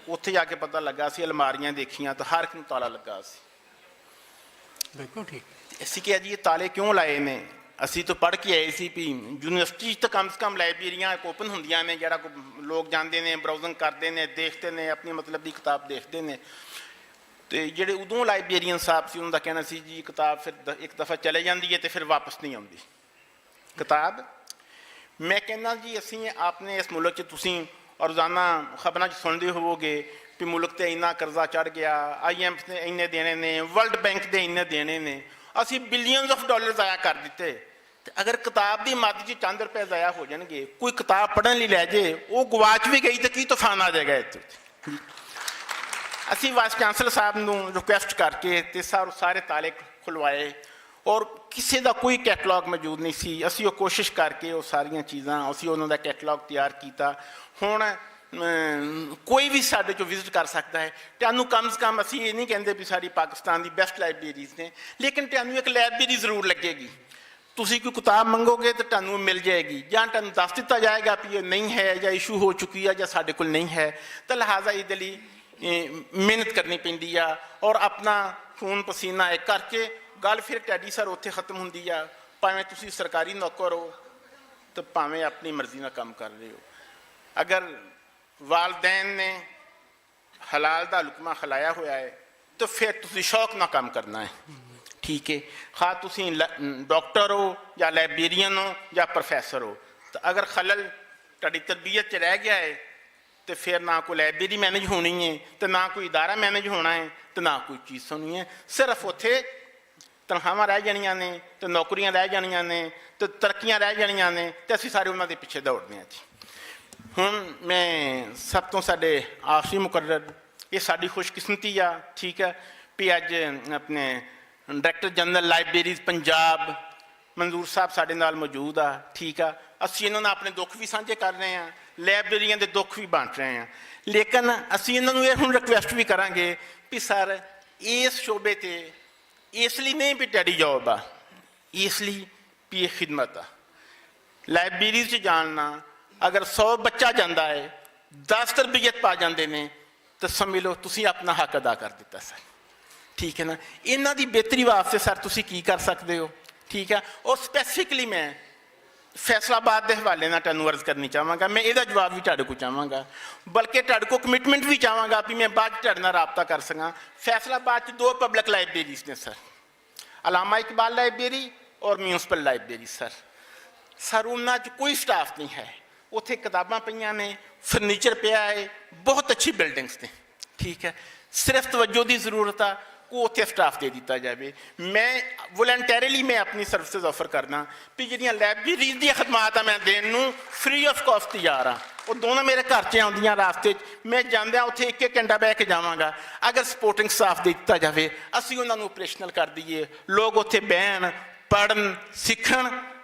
ਉੱਥੇ ਜਾ ਕੇ ਪਤਾ ਲੱਗਾ ਸੀ ਅਲਮਾਰੀਆਂ ਦੇਖੀਆਂ ਤਾਂ ਹਰ ਇੱਕ ਨੂੰ ਤਾਲਾ ਲੱਗਾ ਸੀ। ਬਿਲਕੁਲ ਠੀਕ। ਅਸੀਂ ਕਿਹਾ ਜੀ ਇਹ ਤਾਲੇ ਕਿਉਂ ਲਾਏ ਨੇ? ਅਸੀਂ ਤਾਂ ਪੜ੍ਹ ਕੇ ਆਏ ਸੀ ਵੀ ਯੂਨੀਵਰਸਿਟੀ 'ਚ ਤਾਂ ਕਮ ਸੇ ਕਮ ਲਾਇਬ੍ਰੇਰੀਆਂ ਓਪਨ ਹੁੰਦੀਆਂ ਨੇ, ਜਿਹੜਾ ਲੋਕ ਜਾਂਦੇ ਨੇ, ਬਰਾਊਜ਼ਿੰਗ ਕਰਦੇ ਨੇ, ਦੇਖਦੇ ਨੇ, ਆਪਣੀ ਮਤਲਬ ਦੀ ਕਿਤਾਬ ਦੇਖਦੇ ਨੇ। ਤੇ ਜਿਹੜੇ ਉਦੋਂ ਲਾਇਬ੍ਰੇਰੀਅਨ ਸਾਹਿਬ ਸੀ ਉਹਨਾਂ ਦਾ ਕਹਿਣਾ ਸੀ ਜੀ ਕਿਤਾਬ ਫਿਰ ਇੱਕ ਦਫਾ ਚਲੇ ਜਾਂਦੀ ਹੈ ਤੇ ਫਿਰ ਵਾਪਸ ਨਹੀਂ ਆਉਂਦੀ ਕਿਤਾਬ। ਮੈਂ ਕਹਿੰਦਾ ਜੀ ਅਸੀਂ ਆਪਣੇ ਇਸ ਮੁਲਕ 'ਚ ਤੁਸੀਂ ਰੋਜ਼ਾਨਾ ਖਬਰਾਂ 'ਚ ਸੁਣਦੇ ਹੋਵੋਗੇ ਵੀ ਮੁਲਕ 'ਤੇ ਇੰਨਾ ਕਰਜ਼ਾ ਚੜ੍ਹ ਗਿਆ, IMF ਨੇ ਇੰਨੇ ਦੇਣੇ ਨੇ, ਵਰਲਡ ਬੈਂਕ ਦੇ ਇੰਨੇ ਦੇਣੇ ਨੇ, ਅਸੀਂ ਬਿਲੀਅਨਸ ਆਫ ਡਾਲਰ ਜ਼ਾਇਆ ਕਰ ਦਿੱਤੇ। ਤੇ ਅਗਰ ਕਿਤਾਬ ਦੀ ਮੱਦ 'ਚ ਚੰਦ ਰੁਪਏ ਜ਼ਾਇਆ ਹੋ ਜਾਣਗੇ, ਕੋਈ ਕਿਤਾਬ ਪੜ੍ਹਨ ਲਈ ਲੈ ਜੇ, ਉਹ ਗਵਾਚ ਵੀ ਗਈ ਤਾਂ ਕੀ ਤੂਫਾਨ ਆ ਜਾਏਗਾ ਇੱਥੇ। ਅਸੀਂ ਵਾਈਸ ਚਾਂਸਲਰ ਸਾਹਿਬ ਨੂੰ ਰਿਕੁਐਸਟ ਕਰਕੇ ਤੇ ਸਾਰੇ ਤਾਲੇ ਖੁਲਵਾਏ ਔਰ ਕਿਸੇ ਦਾ ਕੋਈ ਕੈਟਲੌਗ ਮੌਜੂਦ ਨਹੀਂ ਸੀ। ਅਸੀਂ ਉਹ ਕੋਸ਼ਿਸ਼ ਕਰਕੇ ਉਹ ਸਾਰੀਆਂ ਚੀਜ਼ਾਂ ਅਸੀਂ ਉਹਨਾਂ ਦਾ ਕੈਟਲੌਗ ਤਿਆਰ ਕੀਤਾ। ਹੁਣ ਕੋਈ ਵੀ ਸਾਡੇ 'ਚੋਂ ਵਿਜ਼ਿਟ ਕਰ ਸਕਦਾ ਹੈ। ਤੁਹਾਨੂੰ ਕਮ ਸੇ ਕਮ ਅਸੀਂ ਇਹ ਨਹੀਂ ਕਹਿੰਦੇ ਵੀ ਸਾਡੀ ਪਾਕਿਸਤਾਨ ਦੀ ਬੈਸਟ ਲਾਇਬ੍ਰੇਰੀਜ਼ ਨੇ, ਲੇਕਿਨ ਤੁਹਾਨੂੰ ਇੱਕ ਲਾਇਬ੍ਰੇਰੀ ਜ਼ਰੂਰ ਲੱਗੇਗੀ। ਤੁਸੀਂ ਕੋਈ ਕਿਤਾਬ ਮੰਗੋਗੇ ਤਾਂ ਤੁਹਾਨੂੰ ਮਿਲ ਜਾਏਗੀ, ਜਾਂ ਤੁਹਾਨੂੰ ਦੱਸ ਦਿੱਤਾ ਜਾਏਗਾ ਵੀ ਇਹ ਨਹੀਂ ਹੈ ਜਾਂ ਇਸ਼ੂ ਹੋ ਚੁੱਕੀ ਹੈ ਜਾਂ ਸਾਡੇ ਕੋਲ ਨਹੀਂ ਹੈ। ਤਾਂ ਲਿਹਾਜ਼ਾ ਇਹਦੇ ਲਈ ਮਿਹਨਤ ਕਰਨੀ ਪੈਂਦੀ ਆ ਔਰ ਆਪਣਾ ਖੂਨ ਪਸੀਨਾ ਇੱਕ ਕਰਕੇ ਗੱਲ ਫਿਰ ਟੈਡੀ ਸਰ ਉੱਥੇ ਖਤਮ ਹੁੰਦੀ ਆ। ਭਾਵੇਂ ਤੁਸੀਂ ਸਰਕਾਰੀ ਨੌਕਰ ਹੋ ਤਾਂ ਭਾਵੇਂ ਆਪਣੀ ਮਰਜ਼ੀ ਨਾਲ ਕੰਮ ਕਰ ਰਹੇ ਹੋ। ਅਗਰ ਵਾਲਦੈਨ ਨੇ ਹਲਾਲ ਦਾ ਲੁਕਮਾ ਖਿਲਾਇਆ ਹੋਇਆ ਹੈ ਤਾਂ ਫਿਰ ਤੁਸੀਂ ਸ਼ੌਕ ਨਾਲ ਕੰਮ ਕਰਨਾ ਹੈ। ਠੀਕ ਹੈ, ਹਾਂ ਤੁਸੀਂ ਡਾਕਟਰ ਹੋ ਜਾਂ ਲਾਇਬ੍ਰੇਰੀਅਨ ਹੋ ਜਾਂ ਪ੍ਰੋਫੈਸਰ ਹੋ, ਤਾਂ ਅਗਰ ਖਲਲ ਤੁਹਾਡੀ ਤਰਬੀਅਤ 'ਚ ਰਹਿ ਗਿਆ ਹੈ ਤੇ ਫਿਰ ਨਾ ਕੋਈ ਲਾਇਬ੍ਰੇਰੀ ਮੈਨੇਜ ਹੋਣੀ ਹੈ ਤੇ ਨਾ ਕੋਈ ਇਦਾਰਾ ਮੈਨੇਜ ਹੋਣਾ ਹੈ ਤੇ ਨਾ ਕੋਈ ਚੀਜ਼ ਹੋਣੀ ਹੈ। ਸਿਰਫ ਉੱਥੇ ਤਨਖਾਹਾਂ ਰਹਿ ਜਾਣੀਆਂ ਨੇ ਤੇ ਨੌਕਰੀਆਂ ਰਹਿ ਜਾਣੀਆਂ ਨੇ ਤੇ ਤਰੱਕੀਆਂ ਰਹਿ ਜਾਣੀਆਂ ਨੇ ਤੇ ਅਸੀਂ ਸਾਰੇ ਉਹਨਾਂ ਦੇ ਪਿੱਛੇ ਦੌੜਦੇ ਹਾਂ ਜੀ। ਹੁਣ ਮੈਂ ਸਭ ਤੋਂ ਸਾਡੇ ਆਖਰੀ ਮੁਕਰਰ, ਇਹ ਸਾਡੀ ਖੁਸ਼ਕਿਸਮਤੀ ਆ, ਠੀਕ ਹੈ, ਵੀ ਅੱਜ ਆਪਣੇ ਡਾਇਰੈਕਟਰ ਜਨਰਲ ਲਾਇਬ੍ਰੇਰੀਜ਼ ਪੰਜਾਬ ਮਨਜ਼ੂਰ ਸਾਹਿਬ ਸਾਡੇ ਨਾਲ ਮੌਜੂਦ ਆ। ਠੀਕ ਆ, ਅਸੀਂ ਇਹਨਾਂ ਨਾਲ ਆਪਣੇ ਦੁੱਖ ਵੀ ਸਾਂਝੇ ਕਰ ਰਹੇ ਹਾਂ, ਲਾਇਬ੍ਰੇਰੀਆਂ ਦੇ ਦੁੱਖ ਵੀ ਬਾਂਟ ਰਹੇ ਹਾਂ। ਲੇਕਿਨ ਅਸੀਂ ਇਹਨਾਂ ਨੂੰ ਇਹ ਹੁਣ ਰਿਕੁਐਸਟ ਵੀ ਕਰਾਂਗੇ ਵੀ ਸਰ ਇਸ ਸ਼ੋਬੇ 'ਤੇ ਇਸ ਲਈ ਨਹੀਂ ਵੀ ਟੈਡੀ ਜੋਬ ਆ, ਇਸ ਲਈ ਵੀ ਇਹ ਖਿਦਮਤ ਆ। ਲਾਇਬ੍ਰੇਰੀਜ਼ 'ਚ ਜਾਣਨਾ, ਅਗਰ 100 ਬੱਚਾ ਜਾਂਦਾ ਹੈ 10 ਤਰਬੀਅਤ ਪਾ ਜਾਂਦੇ ਨੇ ਤਾਂ ਸਮਝ ਲਓ ਤੁਸੀਂ ਆਪਣਾ ਹੱਕ ਅਦਾ ਕਰ ਦਿੱਤਾ ਸਰ। ਠੀਕ ਹੈ ਨਾ, ਇਹਨਾਂ ਦੀ ਬਿਹਤਰੀ ਵਾਸਤੇ ਸਰ ਤੁਸੀਂ ਕੀ ਕਰ ਸਕਦੇ ਹੋ? ਠੀਕ ਹੈ, ਔਰ ਸਪੈਸੀਫਿਕਲੀ ਮੈਂ ਫੈਸਲਾਬਾਦ ਦੇ ਹਵਾਲੇ ਨਾਲ ਤੁਹਾਨੂੰ ਅਰਜ਼ ਕਰਨੀ ਚਾਹਾਂਗਾ। ਮੈਂ ਇਹਦਾ ਜਵਾਬ ਵੀ ਤੁਹਾਡੇ ਕੋਲ ਚਾਹਾਂਗਾ, ਬਲਕਿ ਤੁਹਾਡੇ ਕੋਲ ਕਮਿਟਮੈਂਟ ਵੀ ਚਾਹਾਂਗਾ ਵੀ ਮੈਂ ਬਾਅਦ ਤੁਹਾਡੇ ਨਾਲ ਰਾਬਤਾ ਕਰ ਸਕਾਂ। ਫੈਸਲਾਬਾਦ 'ਚ 2 ਪਬਲਿਕ ਲਾਇਬ੍ਰੇਰੀਜ਼ ਨੇ ਸਰ, ਅਲਾਮਾ ਇਕਬਾਲ ਲਾਇਬ੍ਰੇਰੀ ਔਰ ਮਿਊਨਿਸਪਲ ਲਾਇਬ੍ਰੇਰੀ ਸਰ ਉਹਨਾਂ 'ਚ ਕੋਈ ਸਟਾਫ ਨਹੀਂ ਹੈ। ਉੱਥੇ ਕਿਤਾਬਾਂ ਪਈਆਂ ਨੇ, ਫਰਨੀਚਰ ਪਿਆ ਹੈ, ਬਹੁਤ ਅੱਛੀ ਬਿਲਡਿੰਗਸ ਨੇ। ਠੀਕ ਹੈ, ਸਿਰਫ ਤਵੱਜੋ ਦੀ ਜ਼ਰੂਰਤ ਆ, ਉਹ ਉੱਥੇ ਸਟਾਫ ਦੇ ਦਿੱਤਾ ਜਾਵੇ। ਮੈਂ ਵੋਲੰਟੈਰੀਲੀ ਮੈਂ ਆਪਣੀ ਸਰਵਿਸਿਜ਼ ਆਫਰ ਕਰਦਾ ਵੀ ਜਿਹੜੀਆਂ ਲਾਇਬ੍ਰੇਰੀਜ਼ ਦੀਆਂ ਖਦਮਾਤ ਆ ਮੈਂ ਦੇਣ ਨੂੰ ਫ੍ਰੀ ਆਫ ਕਾਸਟ ਤਿਆਰ ਆ। ਉਹ ਦੋਨੋਂ ਮੇਰੇ ਘਰ 'ਚ ਆਉਂਦੀਆਂ ਰਾਸਤੇ 'ਚ, ਮੈਂ ਜਾਂਦਿਆਂ ਉੱਥੇ 1-1 ਘੰਟਾ ਬਹਿ ਕੇ ਜਾਵਾਂਗਾ। ਅਗਰ ਸਪੋਰਟਿੰਗ ਸਟਾਫ ਦੇ ਦਿੱਤਾ ਜਾਵੇ, ਅਸੀਂ ਉਹਨਾਂ ਨੂੰ ਆਪਰੇਸ਼ਨਲ ਕਰ ਦਈਏ, ਲੋਕ ਉੱਥੇ ਬਹਿਣ, ਪੜ੍ਹਨ, ਸਿੱਖਣ।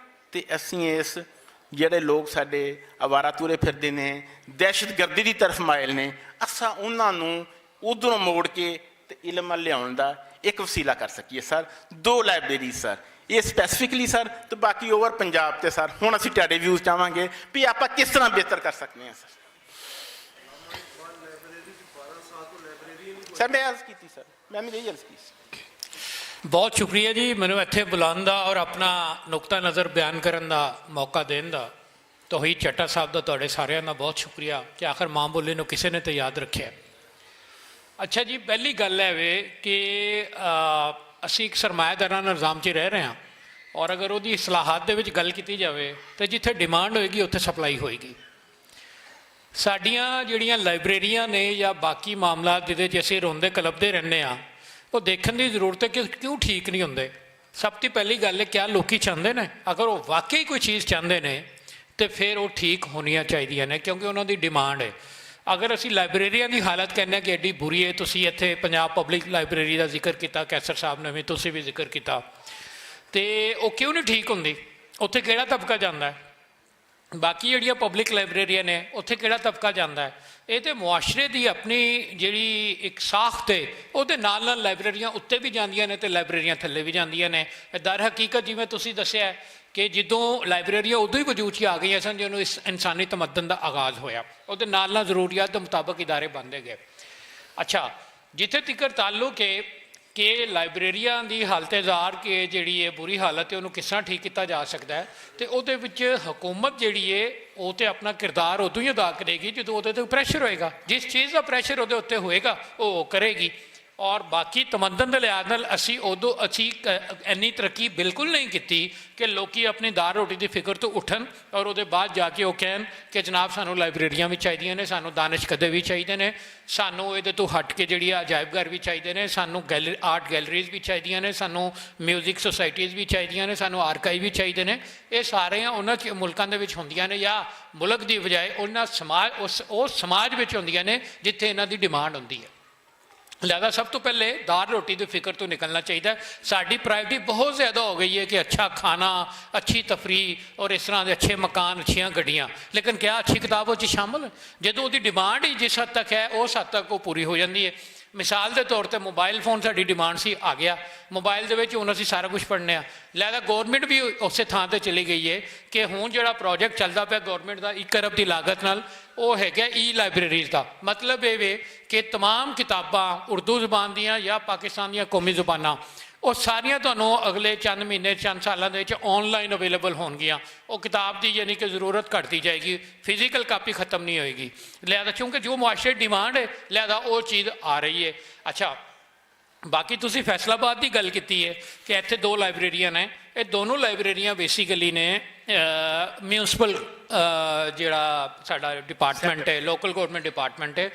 ਤੇ ਅਸੀਂ ਇਸ ਜਿਹੜੇ ਲੋਕ ਸਾਡੇ ਅਵਾਰਾ ਤੁਰੇ ਫਿਰਦੇ ਨੇ, ਦਹਿਸ਼ਤਗਰਦੀ ਦੀ ਤਰਫ ਮਾਇਲ ਨੇ, ਅਸਾਂ ਉਹਨਾਂ ਨੂੰ ਉਧਰੋਂ ਮੋੜ ਕੇ ਤੇ ਇਲਮ ਲਿਆਉਣ ਦਾ ਇੱਕ ਵਸੀਲਾ ਕਰ ਸਕੀਏ ਸਰ। 2 ਲਾਇਬ੍ਰੇਰੀ ਸਰ, ਇਹ ਸਪੈਸੀਫਿਕਲੀ ਸਰ, ਤੇ ਬਾਕੀ ਓਵਰ ਪੰਜਾਬ ਤੇ ਸਰ। ਹੁਣ ਅਸੀਂ ਤੁਹਾਡੇ ਵਿਊਜ਼ ਚਾਹਾਂਗੇ ਵੀ ਆਪਾਂ ਕਿਸ ਤਰ੍ਹਾਂ ਬਿਹਤਰ ਕਰ ਸਕਦੇ ਹਾਂ ਸਰ। ਸਰ ਮੈਂ ਅਰਜ਼ ਕੀਤੀ ਸਰ, ਮੈਂ ਇਹੀ ਅਰਜ਼ ਕੀਤੀ। ਬਹੁਤ ਸ਼ੁਕਰੀਆ ਜੀ, ਮੈਨੂੰ ਇੱਥੇ ਬੁਲਾਉਣ ਦਾ ਔਰ ਆਪਣਾ ਨੁਕਤਾ ਨਜ਼ਰ ਬਿਆਨ ਕਰਨ ਦਾ ਮੌਕਾ ਦੇਣ ਦਾ। ਤੋਹੀਦ ਚੱਟਾ ਸਾਹਿਬ ਦਾ ਤੁਹਾਡੇ ਸਾਰਿਆਂ ਦਾ ਬਹੁਤ ਸ਼ੁਕਰੀਆ ਕਿ ਆਖਰ ਮਾਂ ਬੋਲੀ ਨੂੰ ਕਿਸੇ ਨੇ ਤਾਂ ਯਾਦ ਰੱਖਿਆ। ਅੱਛਾ ਜੀ, ਪਹਿਲੀ ਗੱਲ ਹੈ ਵੇ ਕਿ ਅਸੀਂ ਇੱਕ ਸਰਮਾਏਦਾਰਾਂ ਨਿਜ਼ਾਮ 'ਚ ਰਹਿ ਰਹੇ ਹਾਂ, ਔਰ ਅਗਰ ਉਹਦੀ ਇਸਲਾਹਾਤ ਦੇ ਵਿੱਚ ਗੱਲ ਕੀਤੀ ਜਾਵੇ ਤਾਂ ਜਿੱਥੇ ਡਿਮਾਂਡ ਹੋਏਗੀ ਉੱਥੇ ਸਪਲਾਈ ਹੋਏਗੀ। ਸਾਡੀਆਂ ਜਿਹੜੀਆਂ ਲਾਇਬ੍ਰੇਰੀਆਂ ਨੇ ਜਾਂ ਬਾਕੀ ਮਾਮਲਾ ਜਿਹਦੇ 'ਚ ਅਸੀਂ ਰੋਂਦੇ ਕਲਪਦੇ ਰਹਿੰਦੇ ਹਾਂ, ਉਹ ਦੇਖਣ ਦੀ ਜ਼ਰੂਰਤ ਹੈ ਕਿ ਕਿਉਂ ਠੀਕ ਨਹੀਂ ਹੁੰਦੇ। ਸਭ ਤੋਂ ਪਹਿਲੀ ਗੱਲ ਹੈ, ਕਿਆ ਲੋਕੀ ਚਾਹੁੰਦੇ ਨੇ? ਅਗਰ ਉਹ ਵਾਕਈ ਕੋਈ ਚੀਜ਼ ਚਾਹੁੰਦੇ ਨੇ ਤੇ ਫਿਰ ਉਹ ਠੀਕ ਹੋਣੀਆਂ ਚਾਹੀਦੀਆਂ ਨੇ, ਕਿਉਂਕਿ ਉਹਨਾਂ ਦੀ ਡਿਮਾਂਡ ਹੈ। ਅਗਰ ਅਸੀਂ ਲਾਇਬ੍ਰੇਰੀਆਂ ਦੀ ਹਾਲਤ ਕਹਿੰਦੇ ਹਾਂ ਕਿ ਐਡੀ ਬੁਰੀ ਹੈ, ਤੁਸੀਂ ਇੱਥੇ ਪੰਜਾਬ ਪਬਲਿਕ ਲਾਇਬ੍ਰੇਰੀ ਦਾ ਜ਼ਿਕਰ ਕੀਤਾ, ਕੈਸਰ ਸਾਹਿਬ ਨੇ ਵੀ, ਤੁਸੀਂ ਵੀ ਜ਼ਿਕਰ ਕੀਤਾ, ਤੇ ਉਹ ਕਿਉਂ ਨਹੀਂ ਠੀਕ ਹੁੰਦੀ? ਉੱਥੇ ਕਿਹੜਾ ਤਬਕਾ ਜਾਂਦਾ ਹੈ? ਬਾਕੀ ਜਿਹੜੀਆਂ ਪਬਲਿਕ ਲਾਇਬ੍ਰੇਰੀਆਂ ਨੇ ਉੱਥੇ ਕਿਹੜਾ ਤਬਕਾ ਜਾਂਦਾ ਹੈ? ਇਹ ਤਾਂ ਮੁਆਸ਼ਰੇ ਦੀ ਆਪਣੀ ਜਿਹੜੀ ਇੱਕ ਸਾਖਤ ਹੈ, ਉਹਦੇ ਨਾਲ ਨਾਲ ਲਾਇਬ੍ਰੇਰੀਆਂ ਉੱਤੇ ਵੀ ਜਾਂਦੀਆਂ ਨੇ ਅਤੇ ਲਾਇਬ੍ਰੇਰੀਆਂ ਥੱਲੇ ਵੀ ਜਾਂਦੀਆਂ ਨੇ। ਦਰ ਹਕੀਕਤ ਜਿਵੇਂ ਤੁਸੀਂ ਦੱਸਿਆ ਕਿ ਜਦੋਂ ਲਾਇਬ੍ਰੇਰੀਆਂ ਉਦੋਂ ਹੀ ਵਜੂਦ 'ਚ ਆ ਗਈਆਂ ਸਨ ਜਦੋਂ ਇਸ ਇਨਸਾਨੀ ਤਮੱਦਨ ਦਾ ਆਗਾਜ਼ ਹੋਇਆ, ਉਹਦੇ ਨਾਲ ਨਾਲ ਜ਼ਰੂਰੀਅਤ ਦੇ ਮੁਤਾਬਕ ਇਦਾਰੇ ਬਣਦੇ ਗਏ। ਅੱਛਾ, ਜਿੱਥੇ ਤੀਕਰ ਤਾਲੁਕ ਹੈ ਕਿ ਲਾਇਬ੍ਰੇਰੀਆਂ ਦੀ ਹਾਲਤ-ਏ-ਜ਼ਾਰ ਕਿ ਜਿਹੜੀ ਹੈ ਬੁਰੀ ਹਾਲਤ ਹੈ, ਉਹਨੂੰ ਕਿਸ ਤਰ੍ਹਾਂ ਠੀਕ ਕੀਤਾ ਜਾ ਸਕਦਾ ਹੈ, ਅਤੇ ਉਹਦੇ ਵਿੱਚ ਹਕੂਮਤ ਜਿਹੜੀ ਹੈ ਉਹ ਤਾਂ ਆਪਣਾ ਕਿਰਦਾਰ ਉਦੋਂ ਹੀ ਅਦਾ ਕਰੇਗੀ ਜਦੋਂ ਉਹਦੇ 'ਤੇ ਪ੍ਰੈਸ਼ਰ ਹੋਏਗਾ। ਜਿਸ ਚੀਜ਼ ਦਾ ਪ੍ਰੈਸ਼ਰ ਉਹਦੇ ਉੱਤੇ ਹੋਏਗਾ ਉਹ ਕਰੇਗੀ। ਔਰ ਬਾਕੀ ਤਮੱਦਨ ਦੇ ਲਿਹਾਜ਼ ਨਾਲ ਅਸੀਂ ਇੰਨੀ ਤਰੱਕੀ ਬਿਲਕੁਲ ਨਹੀਂ ਕੀਤੀ ਕਿ ਲੋਕੀ ਆਪਣੀ ਦਾਲ ਰੋਟੀ ਦੀ ਫਿਕਰ ਤੋਂ ਉੱਠਣ ਔਰ ਉਹਦੇ ਬਾਅਦ ਜਾ ਕੇ ਉਹ ਕਹਿਣ ਕਿ ਜਨਾਬ ਸਾਨੂੰ ਲਾਇਬ੍ਰੇਰੀਆਂ ਵੀ ਚਾਹੀਦੀਆਂ ਨੇ, ਸਾਨੂੰ ਦਾਨਿਸ਼ਕਦੇ ਵੀ ਚਾਹੀਦੇ ਨੇ, ਸਾਨੂੰ ਇਹਦੇ ਤੋਂ ਹਟ ਕੇ ਜਿਹੜੀ ਅਜਾਇਬ ਘਰ ਵੀ ਚਾਹੀਦੇ ਨੇ, ਸਾਨੂੰ ਆਰਟ ਗੈਲਰੀਜ਼ ਵੀ ਚਾਹੀਦੀਆਂ ਨੇ, ਸਾਨੂੰ ਮਿਊਜ਼ਿਕ ਸੁਸਾਇਟੀਜ਼ ਵੀ ਚਾਹੀਦੀਆਂ ਨੇ, ਸਾਨੂੰ ਆਰਕਾਈਵ ਵੀ ਚਾਹੀਦੇ ਨੇ। ਇਹ ਸਾਰੀਆਂ ਉਹਨਾਂ ਮੁਲਕਾਂ ਦੇ ਵਿੱਚ ਹੁੰਦੀਆਂ ਨੇ ਜਾਂ ਮੁਲਕ ਦੀ ਬਜਾਏ ਉਹਨਾਂ ਉਸ ਸਮਾਜ ਵਿੱਚ ਹੁੰਦੀਆਂ ਨੇ ਜਿੱਥੇ ਇਹਨਾਂ ਦੀ ਡਿਮਾਂਡ ਹੁੰਦੀ ਹੈ। ਲਿਹਾਜ਼ਾ ਸਭ ਤੋਂ ਪਹਿਲੇ ਦਾਲ ਰੋਟੀ ਦੀ ਫਿਕਰ ਤੋਂ ਨਿਕਲਣਾ ਚਾਹੀਦਾ। ਸਾਡੀ ਪ੍ਰਾਇਰਟੀ ਬਹੁਤ ਜ਼ਿਆਦਾ ਹੋ ਗਈ ਹੈ ਕਿ ਅੱਛਾ ਖਾਣਾ, ਅੱਛੀ ਤਫਰੀਹ ਔਰ ਇਸ ਤਰ੍ਹਾਂ ਦੇ ਅੱਛੇ ਮਕਾਨ, ਅੱਛੀਆਂ ਗੱਡੀਆਂ, ਲੇਕਿਨ ਕਿਆ ਅੱਛੀ ਕਿਤਾਬ ਉਹ 'ਚ ਸ਼ਾਮਲ ਹੈ? ਜਦੋਂ ਉਹਦੀ ਡਿਮਾਂਡ ਹੀ ਜਿਸ ਹੱਦ ਤੱਕ ਹੈ ਉਸ ਹੱਦ ਤੱਕ ਉਹ ਪੂਰੀ ਹੋ ਜਾਂਦੀ ਹੈ। ਮਿਸਾਲ ਦੇ ਤੌਰ 'ਤੇ ਮੋਬਾਈਲ ਫੋਨ ਸਾਡੀ ਡਿਮਾਂਡ ਸੀ, ਆ ਗਿਆ ਮੋਬਾਈਲ ਦੇ ਵਿੱਚ, ਹੁਣ ਅਸੀਂ ਸਾਰਾ ਕੁਝ ਪੜ੍ਹਨੇ ਆ। ਲਿਹਾਜ਼ਾ ਗੌਰਮੈਂਟ ਵੀ ਉਸੇ ਥਾਂ 'ਤੇ ਚਲੀ ਗਈ ਹੈ ਕਿ ਹੁਣ ਜਿਹੜਾ ਪ੍ਰੋਜੈਕਟ ਚੱਲਦਾ ਪਿਆ ਗੌਰਮੈਂਟ ਦਾ 1 ਅਰਬ ਦੀ ਲਾਗਤ ਨਾਲ, ਉਹ ਹੈਗਾ ਲਾਇਬ੍ਰੇਰੀਜ਼ ਦਾ। ਮਤਲਬ ਇਹ ਵੇ ਕਿ ਤਮਾਮ ਕਿਤਾਬਾਂ ਉਰਦੂ ਜ਼ੁਬਾਨ ਦੀਆਂ ਜਾਂ ਪਾਕਿਸਤਾਨ ਦੀਆਂ ਕੌਮੀ ਜ਼ੁਬਾਨਾਂ, ਉਹ ਸਾਰੀਆਂ ਤੁਹਾਨੂੰ ਅਗਲੇ ਚੰਦ ਮਹੀਨੇ, ਚੰਦ ਸਾਲਾਂ ਦੇ ਵਿੱਚ ਔਨਲਾਈਨ ਅਵੇਲੇਬਲ ਹੋਣਗੀਆਂ। ਉਹ ਕਿਤਾਬ ਦੀ ਯਾਨੀ ਕਿ ਜ਼ਰੂਰਤ ਘਟਦੀ ਜਾਏਗੀ, ਫਿਜ਼ੀਕਲ ਕਾਪੀ ਖਤਮ ਨਹੀਂ ਹੋਏਗੀ। ਲਿਹਾਜ਼ਾ ਚੂੰਕਿ ਜੋ ਮੁਆਸ਼ਰੇ ਡਿਮਾਂਡ ਹੈ, ਲਿਹਾਜ਼ਾ ਉਹ ਚੀਜ਼ ਆ ਰਹੀ ਹੈ। ਅੱਛਾ, ਬਾਕੀ ਤੁਸੀਂ ਫੈਸਲਾਬਾਦ ਦੀ ਗੱਲ ਕੀਤੀ ਹੈ ਕਿ ਇੱਥੇ 2 ਲਾਇਬ੍ਰੇਰੀਆਂ ਨੇ। ਇਹ ਦੋਨੋਂ ਲਾਇਬ੍ਰੇਰੀਆਂ ਬੇਸਿਕਲੀ ਨੇ ਮਿਊਨਸਿਪਲ ਜਿਹੜਾ ਸਾਡਾ ਡਿਪਾਰਟਮੈਂਟ ਹੈ, ਲੋਕਲ ਗੌਰਮੈਂਟ ਡਿਪਾਰਟਮੈਂਟ ਹੈ।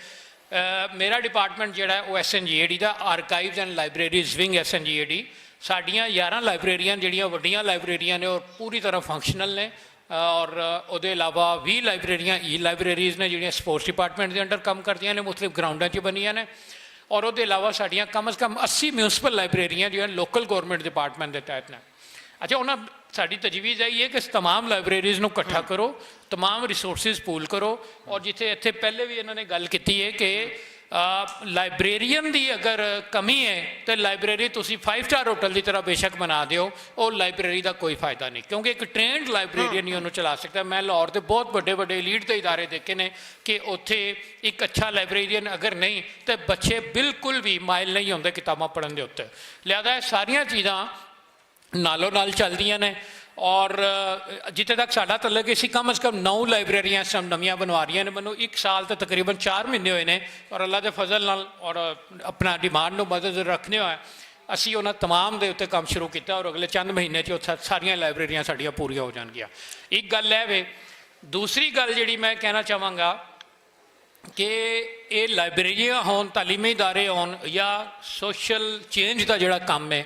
ਮੇਰਾ ਡਿਪਾਰਟਮੈਂਟ ਜਿਹੜਾ ਹੈ ਉਹ SNGAD the, archives and libraries wing SNGAD। ਸਾਡੀਆਂ 11 ਲਾਇਬ੍ਰੇਰੀਆਂ ਜਿਹੜੀਆਂ ਵੱਡੀਆਂ ਲਾਇਬ੍ਰੇਰੀਆਂ ਨੇ ਉਹ ਪੂਰੀ ਤਰ੍ਹਾਂ ਫੰਕਸ਼ਨਲ ਨੇ, ਔਰ ਉਹਦੇ ਇਲਾਵਾ 20 ਲਾਇਬ੍ਰੇਰੀਆਂ ਲਾਇਬ੍ਰੇਰੀਜ਼ ਨੇ ਜਿਹੜੀਆਂ ਸਪੋਰਟਸ ਡਿਪਾਰਟਮੈਂਟ ਦੇ ਅੰਡਰ ਕੰਮ ਕਰਦੀਆਂ ਨੇ, ਮੁਖਤਲਿਫ ਗਰਾਊਂਡਾਂ 'ਚ ਬਣੀਆਂ ਨੇ। ਔਰ ਉਹਦੇ ਇਲਾਵਾ ਸਾਡੀਆਂ ਕਮ ਅਜ਼ ਕਮ 80 ਮਿਊਨਸਿਪਲ ਲਾਇਬ੍ਰੇਰੀਆਂ ਜਿਹੜੀਆਂ ਲੋਕਲ ਗੌਰਮੈਂਟ ਡਿਪਾਰਟਮੈਂਟ ਦੇ ਤਹਿਤ ਨੇ। ਅੱਛਾ, ਉਹਨਾਂ ਸਾਡੀ ਤਜਵੀਜ਼ ਇਹ ਹੈ ਕਿ ਤਮਾਮ ਲਾਇਬ੍ਰੇਰੀਜ਼ ਨੂੰ ਇਕੱਠਾ ਕਰੋ, ਤਮਾਮ ਰਿਸੋਰਸਿਸ ਪੂਲ ਕਰੋ। ਔਰ ਜਿੱਥੇ ਇੱਥੇ ਪਹਿਲੇ ਵੀ ਇਹਨਾਂ ਨੇ ਗੱਲ ਕੀਤੀ ਹੈ ਕਿ ਲਾਇਬ੍ਰੇਰੀਅਨ ਦੀ ਅਗਰ ਕਮੀ ਹੈ ਤਾਂ ਲਾਇਬ੍ਰੇਰੀ ਤੁਸੀਂ 5 ਸਟਾਰ ਹੋਟਲ ਦੀ ਤਰ੍ਹਾਂ ਬੇਸ਼ੱਕ ਬਣਾ ਦਿਓ, ਉਹ ਲਾਇਬ੍ਰੇਰੀ ਦਾ ਕੋਈ ਫਾਇਦਾ ਨਹੀਂ, ਕਿਉਂਕਿ ਇੱਕ ਟ੍ਰੇਨਡ ਲਾਇਬ੍ਰੇਰੀਅਨ ਹੀ ਉਹਨੂੰ ਚਲਾ ਸਕਦਾ। ਮੈਂ ਲਾਹੌਰ ਦੇ ਬਹੁਤ ਵੱਡੇ ਵੱਡੇ ਲੀਡ ਦੇ ਇਦਾਰੇ ਦੇਖੇ ਨੇ ਕਿ ਉੱਥੇ ਇੱਕ ਅੱਛਾ ਲਾਇਬ੍ਰੇਰੀਅਨ ਅਗਰ ਨਹੀਂ ਤਾਂ ਬੱਚੇ ਬਿਲਕੁਲ ਵੀ ਮਾਇਲ ਨਹੀਂ ਹੁੰਦੇ ਕਿਤਾਬਾਂ ਪੜ੍ਹਨ ਦੇ ਉੱਤੇ। ਲਿਹਾਜ਼ਾ ਇਹ ਸਾਰੀਆਂ ਚੀਜ਼ਾਂ ਨਾਲੋਂ ਨਾਲ ਚੱਲਦੀਆਂ ਨੇ। ਔਰ ਜਿੱਥੇ ਤੱਕ ਸਾਡਾ ਤਲਕ ਹੈ, ਅਸੀਂ ਕਮ ਅਜ਼ ਕਮ 9 ਲਾਇਬ੍ਰੇਰੀਆਂ ਸਭ ਨਵੀਆਂ ਬਣਵਾ ਰਹੀਆਂ ਨੇ। ਮੈਨੂੰ 1 ਸਾਲ ਤੋਂ ਤਕਰੀਬਨ 4 ਮਹੀਨੇ ਹੋਏ ਨੇ, ਔਰ ਅੱਲਾ ਦੇ ਫਜ਼ਲ ਨਾਲ ਔਰ ਆਪਣਾ ਡਿਮਾਂਡ ਨੂੰ ਮਦਦ ਰੱਖਦੇ ਹੋਏ ਅਸੀਂ ਉਹਨਾਂ ਤਮਾਮ ਦੇ ਉੱਤੇ ਕੰਮ ਸ਼ੁਰੂ ਕੀਤਾ, ਔਰ ਅਗਲੇ ਚੰਦ ਮਹੀਨੇ 'ਚ ਉੱਥੇ ਸਾਰੀਆਂ ਲਾਇਬ੍ਰੇਰੀਆਂ ਸਾਡੀਆਂ ਪੂਰੀਆਂ ਹੋ ਜਾਣਗੀਆਂ। ਇੱਕ ਗੱਲ ਹੈ ਵੇ। ਦੂਸਰੀ ਗੱਲ ਜਿਹੜੀ ਮੈਂ ਕਹਿਣਾ ਚਾਹਾਂਗਾ ਕਿ ਇਹ ਲਾਇਬ੍ਰੇਰੀਆਂ ਹੋਣ, ਤਾਲੀਮੀ ਇਦਾਰੇ ਹੋਣ ਜਾਂ ਸੋਸ਼ਲ ਚੇਂਜ ਦਾ ਜਿਹੜਾ ਕੰਮ ਹੈ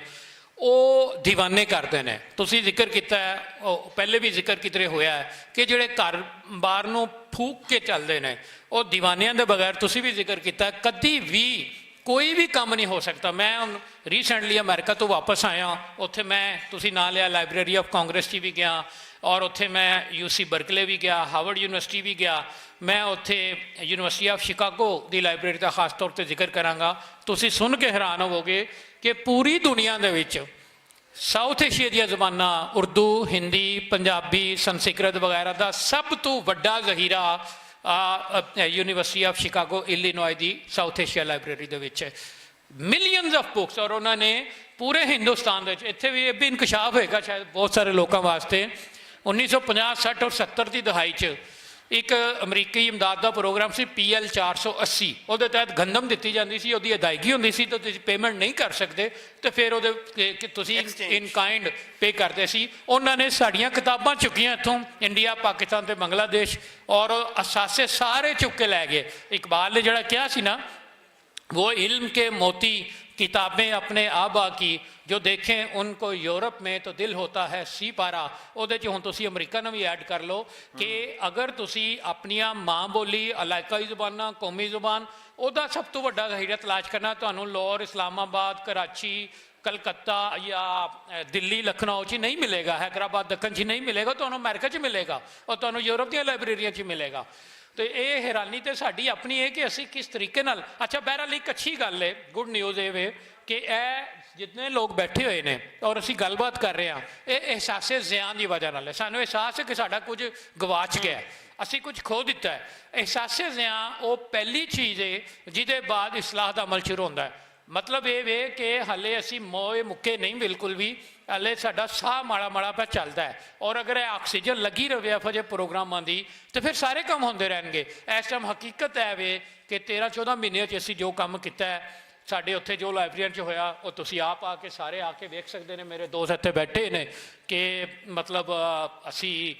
ਉਹ ਦੀਵਾਨੇ ਕਰਦੇ ਨੇ। ਤੁਸੀਂ ਜ਼ਿਕਰ ਕੀਤਾ ਹੈ, ਉਹ ਪਹਿਲੇ ਵੀ ਜ਼ਿਕਰ ਕਿਤੇ ਹੋਇਆ ਹੈ ਕਿ ਜਿਹੜੇ ਘਰ ਬਾਰ ਨੂੰ ਫੂਕ ਕੇ ਚੱਲਦੇ ਨੇ ਉਹ ਦੀਵਾਨਿਆਂ ਦੇ ਬਗੈਰ, ਤੁਸੀਂ ਵੀ ਜ਼ਿਕਰ ਕੀਤਾ, ਕਦੀ ਵੀ ਕੋਈ ਵੀ ਕੰਮ ਨਹੀਂ ਹੋ ਸਕਦਾ। ਮੈਂ ਹੁਣ ਰੀਸੈਂਟਲੀ ਅਮਰੀਕਾ ਤੋਂ ਵਾਪਸ ਆਇਆ, ਉੱਥੇ ਮੈਂ ਤੁਸੀਂ ਨਾਂ ਲਿਆ ਲਾਇਬ੍ਰੇਰੀ ਆਫ ਕਾਂਗਰਸ 'ਚ ਵੀ ਗਿਆ, ਔਰ ਉੱਥੇ ਮੈਂ UC ਬਰਕਲੇ ਵੀ ਗਿਆ, ਹਾਵਰਡ ਯੂਨੀਵਰਸਿਟੀ ਵੀ ਗਿਆ, ਮੈਂ ਉੱਥੇ university of Chicago the library ਦਾ ਖਾਸ ਤੌਰ 'ਤੇ ਜ਼ਿਕਰ ਕਰਾਂਗਾ। ਤੁਸੀਂ ਸੁਣ ਕੇ ਹੈਰਾਨ ਹੋਵੋਗੇ ਕਿ ਪੂਰੀ ਦੁਨੀਆ ਦੇ ਵਿੱਚ ਸਾਊਥ ਏਸ਼ੀਆ ਦੀਆਂ ਜ਼ਬਾਨਾਂ ਉਰਦੂ, ਹਿੰਦੀ, ਪੰਜਾਬੀ, ਸੰਸਕ੍ਰਿਤ ਵਗੈਰਾ ਦਾ ਸਭ ਤੋਂ ਵੱਡਾ ਜ਼ਖੀਰਾ university of Chicago Illinois the south Asia library ਦੇ ਵਿੱਚ ਮਿਲੀਅਨਸ ਆਫ ਬੁੱਕਸ। ਔਰ ਉਹਨਾਂ ਨੇ ਪੂਰੇ ਹਿੰਦੁਸਤਾਨ ਦੇ ਵਿੱਚ, ਇੱਥੇ ਵੀ ਇਹ ਵੀ ਇਨਕਸ਼ਾਫ ਹੋਏਗਾ ਸ਼ਾਇਦ ਬਹੁਤ ਸਾਰੇ ਲੋਕਾਂ ਵਾਸਤੇ, 1950, 60 ਔਰ 70 ਦੀ ਦਹਾਈ 'ਚ ਇੱਕ ਅਮਰੀਕੀ ਇਮਦਾਦ ਦਾ ਪ੍ਰੋਗਰਾਮ ਸੀ PL 480, ਉਹਦੇ ਤਹਿਤ ਗੰਦਮ ਦਿੱਤੀ ਜਾਂਦੀ ਸੀ, ਉਹਦੀ ਅਦਾਇਗੀ ਹੁੰਦੀ ਸੀ, ਤਾਂ ਤੁਸੀਂ ਪੇਮੈਂਟ ਨਹੀਂ ਕਰ ਸਕਦੇ ਤੇ ਫਿਰ ਉਹਦੇ ਕਿ ਤੁਸੀਂ ਇਨ ਕਾਈਂਡ ਪੇ ਕਰਦੇ ਸੀ। ਉਹਨਾਂ ਨੇ ਸਾਡੀਆਂ ਕਿਤਾਬਾਂ ਚੁੱਕੀਆਂ ਇੱਥੋਂ, ਇੰਡੀਆ, ਪਾਕਿਸਤਾਨ ਤੇ ਬੰਗਲਾਦੇਸ਼, ਔਰ ਅਸਾਸੇ ਸਾਰੇ ਚੁੱਕ ਕੇ ਲੈ ਗਏ। ਇਕਬਾਲ ਨੇ ਜਿਹੜਾ ਕਿਹਾ ਸੀ ਨਾ, वो इल्म के मोती किताबें अपने आबा की जो देखें उनको यूरोप में तो दिल होता है सी पारा। ਉਹਦੇ 'ਚ ਹੁਣ ਤੁਸੀਂ ਅਮਰੀਕਾ ਨੂੰ ਵੀ ਐਡ ਕਰ ਲਓ ਕਿ ਅਗਰ ਤੁਸੀਂ ਆਪਣੀਆਂ ਮਾਂ ਬੋਲੀ, ਇਲਾਕਾਈ ਜ਼ੁਬਾਨਾਂ, ਕੌਮੀ ਜ਼ੁਬਾਨ, ਉਹਦਾ ਸਭ ਤੋਂ ਵੱਡਾ ਜ਼ਹੀਰਾ ਤਲਾਸ਼ ਕਰਨਾ, ਤੁਹਾਨੂੰ ਲਾਹੌਰ, ਇਸਲਾਮਾਬਾਦ, ਕਰਾਚੀ, ਕਲਕੱਤਾ ਜਾਂ ਦਿੱਲੀ, ਲਖਨਊ 'ਚ ਨਹੀਂ ਮਿਲੇਗਾ, ਹੈਦਰਾਬਾਦ, ਦੱਖਣ 'ਚ ਨਹੀਂ ਮਿਲੇਗਾ, ਤੁਹਾਨੂੰ ਅਮਰੀਕਾ 'ਚ ਮਿਲੇਗਾ ਔਰ ਤੁਹਾਨੂੰ ਯੂਰਪ ਦੀਆਂ ਲਾਇਬ੍ਰੇਰੀਆਂ 'ਚ ਮਿਲੇਗਾ। ਤੇ ਇਹ ਹੈਰਾਨੀ ਤੇ ਸਾਡੀ ਆਪਣੀ ਹੈ ਕਿ ਅਸੀਂ ਕਿਸ ਤਰੀਕੇ ਨਾਲ, ਅੱਛਾ ਬਹਿਰਹਾਲ ਇੱਕ ਅੱਛੀ ਗੱਲ ਹੈ, ਗੁੱਡ ਨਿਊਜ਼ ਇਹ ਵੇ ਕਿ ਇਹ ਜਿੰਨੇ ਲੋਕ ਬੈਠੇ ਹੋਏ ਨੇ ਔਰ ਅਸੀਂ ਗੱਲਬਾਤ ਕਰ ਰਹੇ ਹਾਂ, ਇਹ ਅਹਿਸਾਸੇ ਜ਼ਿਆਨ ਦੀ ਵਜ੍ਹਾ ਨਾਲ ਹੈ। ਸਾਨੂੰ ਅਹਿਸਾਸ ਹੈ ਕਿ ਸਾਡਾ ਕੁਝ ਗਵਾਚ ਗਿਆ, ਅਸੀਂ ਕੁਝ ਖੋ ਦਿੱਤਾ ਹੈ। ਅਹਿਸਾਸੇ ਜ਼ਿਆਨ ਉਹ ਪਹਿਲੀ ਚੀਜ਼ ਹੈ ਜਿਹਦੇ ਬਾਅਦ ਇਸਲਾਹ ਦਾ ਅਮਲ ਸ਼ੁਰੂ ਹੁੰਦਾ ਹੈ। ਮਤਲਬ ਇਹ ਵੇ ਕਿ ਹਾਲੇ ਅਸੀਂ ਮੋਏ ਮੁੱਕੇ ਨਹੀਂ ਬਿਲਕੁਲ ਵੀ, ਹਾਲੇ ਸਾਡਾ ਸਾਹ ਮਾੜਾ ਮਾੜਾ ਪਿਆ ਚੱਲਦਾ ਹੈ, ਔਰ ਅਗਰ ਇਹ ਆਕਸੀਜਨ ਲੱਗੀ ਰਹੇ ਇਹੋ ਜਿਹੇ ਪ੍ਰੋਗਰਾਮਾਂ ਦੀ ਤਾਂ ਫਿਰ ਸਾਰੇ ਕੰਮ ਹੁੰਦੇ ਰਹਿਣਗੇ। ਇਸ ਟਾਈਮ ਹਕੀਕਤ ਹੈ ਵੇ ਕਿ 13-14 ਮਹੀਨਿਆਂ 'ਚ ਅਸੀਂ ਜੋ ਕੰਮ ਕੀਤਾ ਹੈ, ਸਾਡੇ ਉੱਥੇ ਜੋ ਲਾਇਬ੍ਰੇਰੀਆਂ 'ਚ ਹੋਇਆ, ਉਹ ਤੁਸੀਂ ਆਪ ਆ ਕੇ ਸਾਰੇ ਆ ਕੇ ਵੇਖ ਸਕਦੇ ਨੇ। ਮੇਰੇ ਦੋਸਤ ਇੱਥੇ ਬੈਠੇ ਨੇ ਕਿ ਮਤਲਬ ਅਸੀਂ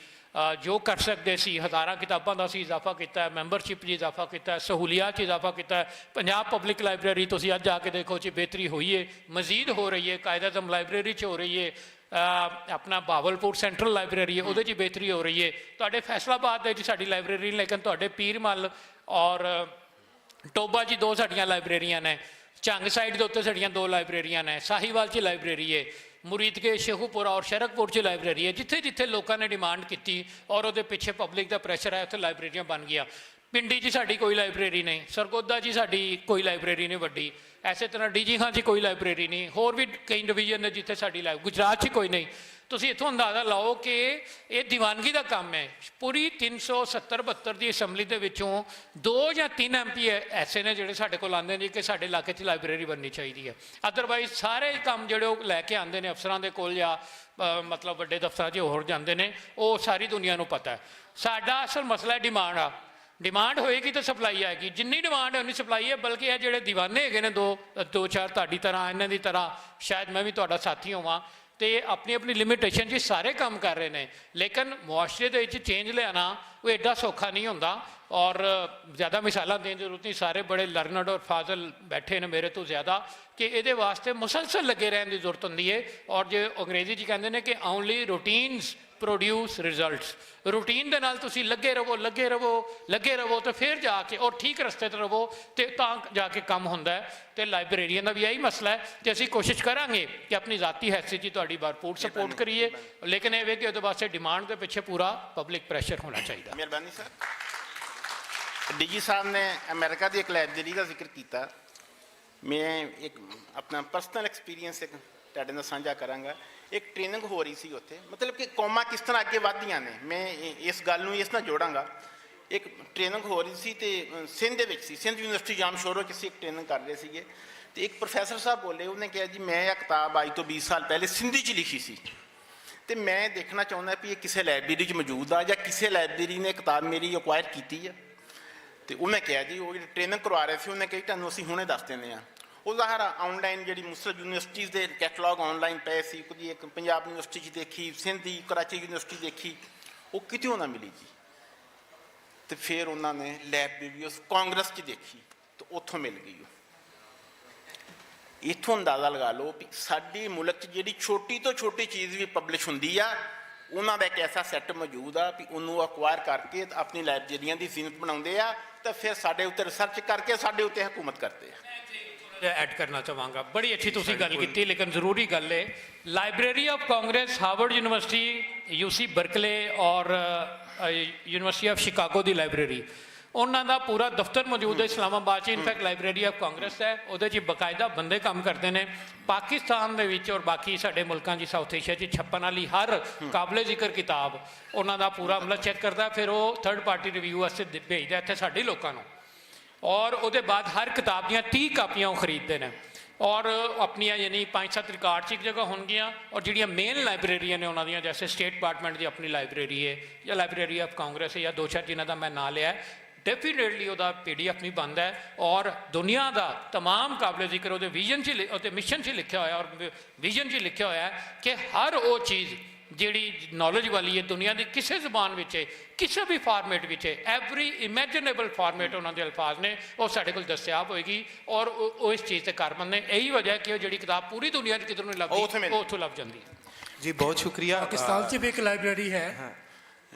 ਜੋ ਕਰ ਸਕਦੇ ਸੀ, ਹਜ਼ਾਰਾਂ ਕਿਤਾਬਾਂ ਦਾ ਅਸੀਂ ਇਜ਼ਾਫਾ ਕੀਤਾ ਹੈ, ਮੈਂਬਰਸ਼ਿਪ 'ਚ ਇਜ਼ਾਫਾ ਕੀਤਾ ਹੈ, ਸਹੂਲੀਅਤ 'ਚ ਇਜ਼ਾਫਾ ਕੀਤਾ ਹੈ। ਪੰਜਾਬ ਪਬਲਿਕ ਲਾਇਬ੍ਰੇਰੀ ਤੁਸੀਂ ਅੱਜ ਜਾ ਕੇ ਦੇਖੋ ਜੀ ਬਿਹਤਰੀ ਹੋਈ ਹੈ, ਮਜ਼ੀਦ ਹੋ ਰਹੀ ਹੈ। ਕਾਇਦ-ਏ-ਆਜ਼ਮ ਲਾਇਬ੍ਰੇਰੀ 'ਚ ਹੋ ਰਹੀ ਹੈ, ਆਪਣਾ ਬਾਵਲਪੁਰ ਸੈਂਟਰਲ ਲਾਇਬ੍ਰੇਰੀ ਹੈ, ਉਹਦੇ 'ਚ ਬਿਹਤਰੀ ਹੋ ਰਹੀ ਹੈ। ਤੁਹਾਡੇ ਫੈਸਲਾਬਾਦ ਦੇ 'ਚ ਸਾਡੀ ਲਾਇਬ੍ਰੇਰੀ, ਲੇਕਿਨ ਤੁਹਾਡੇ ਪੀਰਮਲ ਔਰ ਟੋਬਾ 'ਚ 2 ਸਾਡੀਆਂ ਲਾਇਬ੍ਰੇਰੀਆਂ ਨੇ, ਝੰਗ ਸਾਈਡ ਦੇ ਉੱਤੇ ਸਾਡੀਆਂ 2 ਲਾਇਬ੍ਰੇਰੀਆਂ ਨੇ, ਸਾਹੀਵਾਲ 'ਚ ਲਾਇਬ੍ਰੇਰੀ ਹੈ, ਮੁਰੀਦਕੇ, ਸ਼ੇਖੂਪੁਰਾ ਔਰ ਸ਼ਰਕਪੁਰ 'ਚ ਲਾਇਬ੍ਰੇਰੀ ਹੈ। ਜਿੱਥੇ ਜਿੱਥੇ ਲੋਕਾਂ ਨੇ ਡਿਮਾਂਡ ਕੀਤੀ ਔਰ ਉਹਦੇ ਪਿੱਛੇ ਪਬਲਿਕ ਦਾ ਪ੍ਰੈਸ਼ਰ ਹੈ, ਉੱਥੇ ਲਾਇਬ੍ਰੇਰੀਆਂ ਬਣ ਗਈਆਂ। ਪਿੰਡੀ 'ਚ ਸਾਡੀ ਕੋਈ ਲਾਇਬ੍ਰੇਰੀ ਨਹੀਂ, ਸਰਗੋਦਾ 'ਚ ਸਾਡੀ ਕੋਈ ਲਾਇਬ੍ਰੇਰੀ ਨਹੀਂ ਵੱਡੀ, ਐਸੇ ਤਰ੍ਹਾਂ ਡੀ.ਜੀ. ਖਾਂ 'ਚ ਕੋਈ ਲਾਇਬ੍ਰੇਰੀ ਨਹੀਂ, ਹੋਰ ਵੀ ਕਈ ਡਿਵੀਜ਼ਨ ਨੇ ਜਿੱਥੇ ਸਾਡੀ ਗੁਜਰਾਤ 'ਚ ਕੋਈ ਨਹੀਂ। ਤੁਸੀਂ ਇੱਥੋਂ ਅੰਦਾਜ਼ਾ ਲਾਓ ਕਿ ਇਹ ਦੀਵਾਨਗੀ ਦਾ ਕੰਮ ਹੈ। ਪੂਰੀ 370-72 ਦੀ ਅਸੈਂਬਲੀ ਦੇ ਵਿੱਚੋਂ 2 ਜਾਂ 3 MP ਐਸੇ ਨੇ ਜਿਹੜੇ ਸਾਡੇ ਕੋਲ ਆਉਂਦੇ ਨੇ ਕਿ ਸਾਡੇ ਇਲਾਕੇ 'ਚ ਲਾਇਬ੍ਰੇਰੀ ਬਣਨੀ ਚਾਹੀਦੀ ਹੈ। ਅਦਰਵਾਈਜ਼ ਸਾਰੇ ਕੰਮ ਜਿਹੜੇ ਉਹ ਲੈ ਕੇ ਆਉਂਦੇ ਨੇ ਅਫਸਰਾਂ ਦੇ ਕੋਲ ਜਾਂ ਮਤਲਬ ਵੱਡੇ ਦਫ਼ਤਰਾਂ 'ਚ ਹੋਰ ਜਾਂਦੇ ਨੇ, ਉਹ ਸਾਰੀ ਦੁਨੀਆ ਨੂੰ ਪਤਾ ਹੈ। ਸਾਡਾ ਅਸਲ ਮਸਲਾ ਡਿਮਾਂਡ ਆ, ਡਿਮਾਂਡ ਹੋਏਗੀ ਤਾਂ ਸਪਲਾਈ ਆਏਗੀ, ਜਿੰਨੀ ਡਿਮਾਂਡ ਹੈ ਉਨੀ ਸਪਲਾਈ ਹੈ। ਬਲਕਿ ਇਹ ਜਿਹੜੇ دیਵਾਨੇ ਹੈਗੇ ਨੇ 2-4 ਤੁਹਾਡੀ ਤਰ੍ਹਾਂ, ਇਹਨਾਂ ਦੀ ਤਰ੍ਹਾਂ, ਸ਼ਾਇਦ ਮੈਂ ਵੀ ਤੁਹਾਡਾ ਸਾਥੀ ਹੋਵਾਂ, ਤੇ ਆਪਣੀ ਆਪਣੀ ਲਿਮਿਟੇਸ਼ਨ 'ਚ ਸਾਰੇ ਕੰਮ ਕਰ ਰਹੇ ਨੇ। ਲੇਕਿਨ ਮੁਆਸ਼ਰੇ ਦੇ ਵਿੱਚ ਚੇਂਜ ਲਿਆਉਣਾ ਉਹ ਐਡਾ ਸੌਖਾ ਨਹੀਂ ਹੁੰਦਾ, ਔਰ ਜ਼ਿਆਦਾ ਮਿਸਾਲਾਂ ਦੇਣ ਦੀ ਜ਼ਰੂਰਤ ਨਹੀਂ। ਸਾਰੇ ਬੜੇ ਲਰਨਡ ਔਰ ਫਾਜ਼ਲ ਬੈਠੇ ਨੇ ਮੇਰੇ ਤੋਂ ਜ਼ਿਆਦਾ, ਕਿ ਇਹਦੇ ਵਾਸਤੇ ਮੁਸਲਸਲ ਲੱਗੇ ਰਹਿਣ ਦੀ ਜ਼ਰੂਰਤ ਹੁੰਦੀ ਹੈ। ਔਰ ਜੇ ਅੰਗਰੇਜ਼ੀ 'ਚ ਕਹਿੰਦੇ ਨੇ ਕਿ ਓਨਲੀ ਰੂਟੀਨਸ ਪ੍ਰੋਡਿਊਸ ਰਿਜ਼ਲਟਸ, ਰੂਟੀਨ ਦੇ ਨਾਲ ਤੁਸੀਂ ਲੱਗੇ ਰਹੋ ਲੱਗੇ ਰਹੋ ਲੱਗੇ ਰਹੋ ਤੇ ਫਿਰ ਜਾ ਕੇ ਔਰ ਠੀਕ ਰਸਤੇ 'ਤੇ ਰਹੋ ਤੇ ਤਾਂ ਜਾ ਕੇ ਕੰਮ ਹੁੰਦਾ ਹੈ। ਤੇ ਲਾਇਬ੍ਰੇਰੀਆਂ ਦਾ ਵੀ ਇਹੀ ਮਸਲਾ ਹੈ ਤੇ ਅਸੀਂ ਕੋਸ਼ਿਸ਼ ਕਰਾਂਗੇ ਕਿ ਆਪਣੀ ਜ਼ਾਤੀ ਹੈਸੀਅਤ 'ਚ ਤੁਹਾਡੀ ਭਰਪੂਰ ਸਪੋਰਟ ਕਰੀਏ, ਲੇਕਿਨ ਇਹ ਵੇ ਕਿ ਉਹਦੇ ਵਾਸਤੇ ਡਿਮਾਂਡ ਦੇ ਪਿੱਛੇ ਪੂਰਾ ਪਬਲਿਕ ਪ੍ਰੈਸ਼ਰ ਹੋਣਾ ਚਾਹੀਦਾ। ਮਿਹਰਬਾਨੀ ਸਰ। ਡੀ.ਜੀ. ਸਾਹਿਬ ਨੇ ਅਮਰੀਕਾ ਦੀ ਇੱਕ ਲਾਇਬ੍ਰੇਰੀ ਦਾ ਜ਼ਿਕਰ ਕੀਤਾ। ਮੈਂ ਇੱਕ ਆਪਣਾ ਪਰਸਨਲ ਐਕਸਪੀਰੀਅੰਸ ਇੱਕ ਤੁਹਾਡੇ ਨਾਲ ਸਾਂਝਾ ਕਰਾਂਗਾ। ਇੱਕ ਟ੍ਰੇਨਿੰਗ ਹੋ ਰਹੀ ਸੀ ਉੱਥੇ, ਮਤਲਬ ਕਿ ਕੌਮਾਂ ਕਿਸ ਤਰ੍ਹਾਂ ਅੱਗੇ ਵੱਧਦੀਆਂ ਨੇ, ਮੈਂ ਇਸ ਗੱਲ ਨੂੰ ਇਸ ਨਾਲ ਜੋੜਾਂਗਾ। ਇੱਕ ਟ੍ਰੇਨਿੰਗ ਹੋ ਰਹੀ ਸੀ ਤੇ ਸਿੰਧ ਦੇ ਵਿੱਚ ਸੀ, ਸਿੰਧ ਯੂਨੀਵਰਸਿਟੀ ਜਾਮ ਸ਼ੋਰੋ ਕਿਸੇ ਇੱਕ ਟ੍ਰੇਨਿੰਗ ਕਰ ਰਹੇ ਸੀਗੇ ਤੇ ਇੱਕ ਪ੍ਰੋਫੈਸਰ ਸਾਹਿਬ ਬੋਲੇ, ਉਹਨੇ ਕਿਹਾ ਜੀ ਮੈਂ ਇਹ ਕਿਤਾਬ ਅੱਜ ਤੋਂ 20 ਸਾਲ ਪਹਿਲੇ ਸਿੰਧੀ 'ਚ ਲਿਖੀ ਸੀ ਤੇ ਮੈਂ ਦੇਖਣਾ ਚਾਹੁੰਦਾ ਵੀ ਇਹ ਕਿਸੇ ਲਾਇਬ੍ਰੇਰੀ 'ਚ ਮੌਜੂਦ ਆ ਜਾਂ ਕਿਸੇ ਲਾਇਬ੍ਰੇਰੀ ਨੇ ਕਿਤਾਬ ਮੇਰੀ ਅਕਵਾਇਰ ਕੀਤੀ ਆ। ਤੇ ਉਹਨੇ ਕਿਹਾ ਜੀ, ਉਹ ਜਿਹੜੀ ਟ੍ਰੇਨਿੰਗ ਕਰਵਾ ਰਹੇ ਸੀ ਉਹਨੇ ਕਿਹਾ ਤੁਹਾਨੂੰ ਅਸੀਂ ਹੁਣੇ ਦੱਸ ਦਿੰਦੇ ਹਾਂ। ਉਹਦਾ ਹਰ ਆਨਲਾਈਨ ਜਿਹੜੀ ਮੁਸਲਿਮ ਯੂਨੀਵਰਸਿਟੀਜ਼ ਦੇ ਕੈਟਲੌਗ ਆਨਲਾਈਨ ਪਏ ਸੀ, ਕਦੀ ਇੱਕ ਪੰਜਾਬ ਯੂਨੀਵਰਸਿਟੀ 'ਚ ਦੇਖੀ, ਸਿੰਧ ਦੀ ਕਰਾਚੀ ਯੂਨੀਵਰਸਿਟੀ ਦੇਖੀ, ਉਹ ਕਿਤੋਂ ਨਾ ਮਿਲੀ ਜੀ। ਤੇ ਫਿਰ ਉਹਨਾਂ ਨੇ ਲਾਇਬ੍ਰੇਰੀ ਉਸ ਕਾਂਗਰਸ 'ਚ ਦੇਖੀ ਤੇ ਉੱਥੋਂ ਮਿਲ ਗਈ। ਇੱਥੋਂ ਅੰਦਾਜ਼ਾ ਲਗਾ ਲਓ ਵੀ ਸਾਡੇ ਮੁਲਕ 'ਚ ਜਿਹੜੀ ਛੋਟੀ ਤੋਂ ਛੋਟੀ ਚੀਜ਼ ਵੀ ਪਬਲਿਸ਼ ਹੁੰਦੀ ਆ, ਉਹਨਾਂ ਦਾ ਇੱਕ ਐਸਾ ਸੈੱਟ ਮੌਜੂਦ ਆ ਵੀ ਉਹਨੂੰ ਅਕਵਾਇਰ ਕਰਕੇ ਆਪਣੀ ਲਾਇਬ੍ਰੇਰੀਆਂ ਦੀ ਜ਼ੀਨਤ ਬਣਾਉਂਦੇ ਆ ਤਾਂ ਫਿਰ ਸਾਡੇ ਉੱਤੇ ਰਿਸਰਚ ਕਰਕੇ ਸਾਡੇ ਉੱਤੇ ਹਕੂਮਤ ਕਰਦੇ ਆ। ਐਡ ਕਰਨਾ ਚਾਹਾਂਗਾ, ਬੜੀ ਅੱਛੀ ਤੁਸੀਂ ਗੱਲ ਕੀਤੀ, ਲੇਕਿਨ ਜ਼ਰੂਰੀ ਗੱਲ ਹੈ। Library of Congress, Harvard university, UC Berkeley ਔਰ university of Chicago the library, ਉਹਨਾਂ ਦਾ ਪੂਰਾ ਦਫ਼ਤਰ ਮੌਜੂਦ ਹੈ ਇਸਲਾਮਾਬਾਦ 'ਚ। ਇਨਫੈਕਟ ਲਾਇਬ੍ਰੇਰੀ ਆਫ ਕਾਂਗਰਸ ਹੈ, ਉਹਦੇ 'ਚ ਬਾਕਾਇਦਾ ਬੰਦੇ ਕੰਮ ਕਰਦੇ ਨੇ। ਪਾਕਿਸਤਾਨ ਦੇ ਵਿੱਚ ਔਰ ਬਾਕੀ ਸਾਡੇ ਮੁਲਕਾਂ 'ਚ, ਸਾਊਥ ਏਸ਼ੀਆ 'ਚ ਛਪਣ ਵਾਲੀ ਹਰ ਕਾਬਲੇ ਜ਼ਿਕਰ ਕਿਤਾਬ ਉਹਨਾਂ ਦਾ ਪੂਰਾ ਅਮਲਾ ਚੈੱਕ ਕਰਦਾ, ਫਿਰ ਉਹ ਥਰਡ ਪਾਰਟੀ ਰਿਵਿਊ ਵਾਸਤੇ ਭੇਜਦਾ ਇੱਥੇ ਸਾਡੇ ਲੋਕਾਂ ਨੂੰ, ਔਰ ਉਹਦੇ ਬਾਅਦ ਹਰ ਕਿਤਾਬ ਦੀਆਂ 30 ਕਾਪੀਆਂ ਉਹ ਖਰੀਦਦੇ ਨੇ। ਔਰ ਆਪਣੀਆਂ ਯਾਨੀ 5-7 ਰਿਕਾਰਡ 'ਚ ਇੱਕ ਜਗ੍ਹਾ ਹੋਣਗੀਆਂ ਔਰ ਜਿਹੜੀਆਂ ਮੇਨ ਲਾਇਬ੍ਰੇਰੀਆਂ ਨੇ ਉਹਨਾਂ ਦੀਆਂ ਜੈਸੇ ਸਟੇਟ ਡਿਪਾਰਟਮੈਂਟ ਦੀ ਆਪਣੀ ਲਾਇਬ੍ਰੇਰੀ ਹੈ ਜਾਂ ਲਾਇਬ੍ਰੇਰੀ ਆਫ ਕਾਂਗਰਸ ਹੈ ਜਾਂ 2-4 ਜਿਨ੍ਹਾਂ ਦਾ ਮੈਂ ਨਾਂ ਲਿਆ ਡੈਫੀਨੇਟਲੀ ਉਹਦਾ PDF ਨਹੀਂ ਬਣਦਾ ਹੈ ਔਰ ਦੁਨੀਆ ਦਾ ਤਮਾਮ ਕਾਬਲੇ ਜ਼ਿਕਰ ਉਹਦੇ ਵਿਜ਼ਨ 'ਚ ਉਹਦੇ ਮਿਸ਼ਨ 'ਚ ਲਿਖਿਆ ਹੋਇਆ ਔਰ ਵਿਜ਼ਨ 'ਚ ਲਿਖਿਆ ਹੋਇਆ ਕਿ ਹਰ ਉਹ ਚੀਜ਼ ਜਿਹੜੀ ਨੌਲੇਜ ਵਾਲੀ ਹੈ ਦੁਨੀਆ ਦੀ ਕਿਸੇ ਜ਼ੁਬਾਨ ਵਿੱਚ ਹੈ ਕਿਸੇ ਵੀ ਫਾਰਮੇਟ ਵਿੱਚ ਹੈ ਐਵਰੀ ਇਮੈਜਨੇਬਲ ਫਾਰਮੇਟ ਉਹਨਾਂ ਦੇ ਅਲਫਾਜ਼ ਨੇ ਉਹ ਸਾਡੇ ਕੋਲ ਦਸਤਿਆਬ ਹੋਏਗੀ ਔਰ ਉਹ ਇਸ ਚੀਜ਼ ਤੇ ਕਾਰਬਨ ਨੇ ਇਹੀ ਵਜ੍ਹਾ ਕਿ ਉਹ ਜਿਹੜੀ ਕਿਤਾਬ ਪੂਰੀ ਦੁਨੀਆ 'ਚ ਕਿਧਰੋਂ ਨਹੀਂ ਲੱਭਦੀ ਉਹ ਉੱਥੋਂ ਲੱਭ ਜਾਂਦੀ ਹੈ ਜੀ ਬਹੁਤ ਸ਼ੁਕਰੀਆ ਪਾਕਿਸਤਾਨ 'ਚ ਵੀ ਇੱਕ ਲਾਇਬ੍ਰੇਰੀ ਹੈ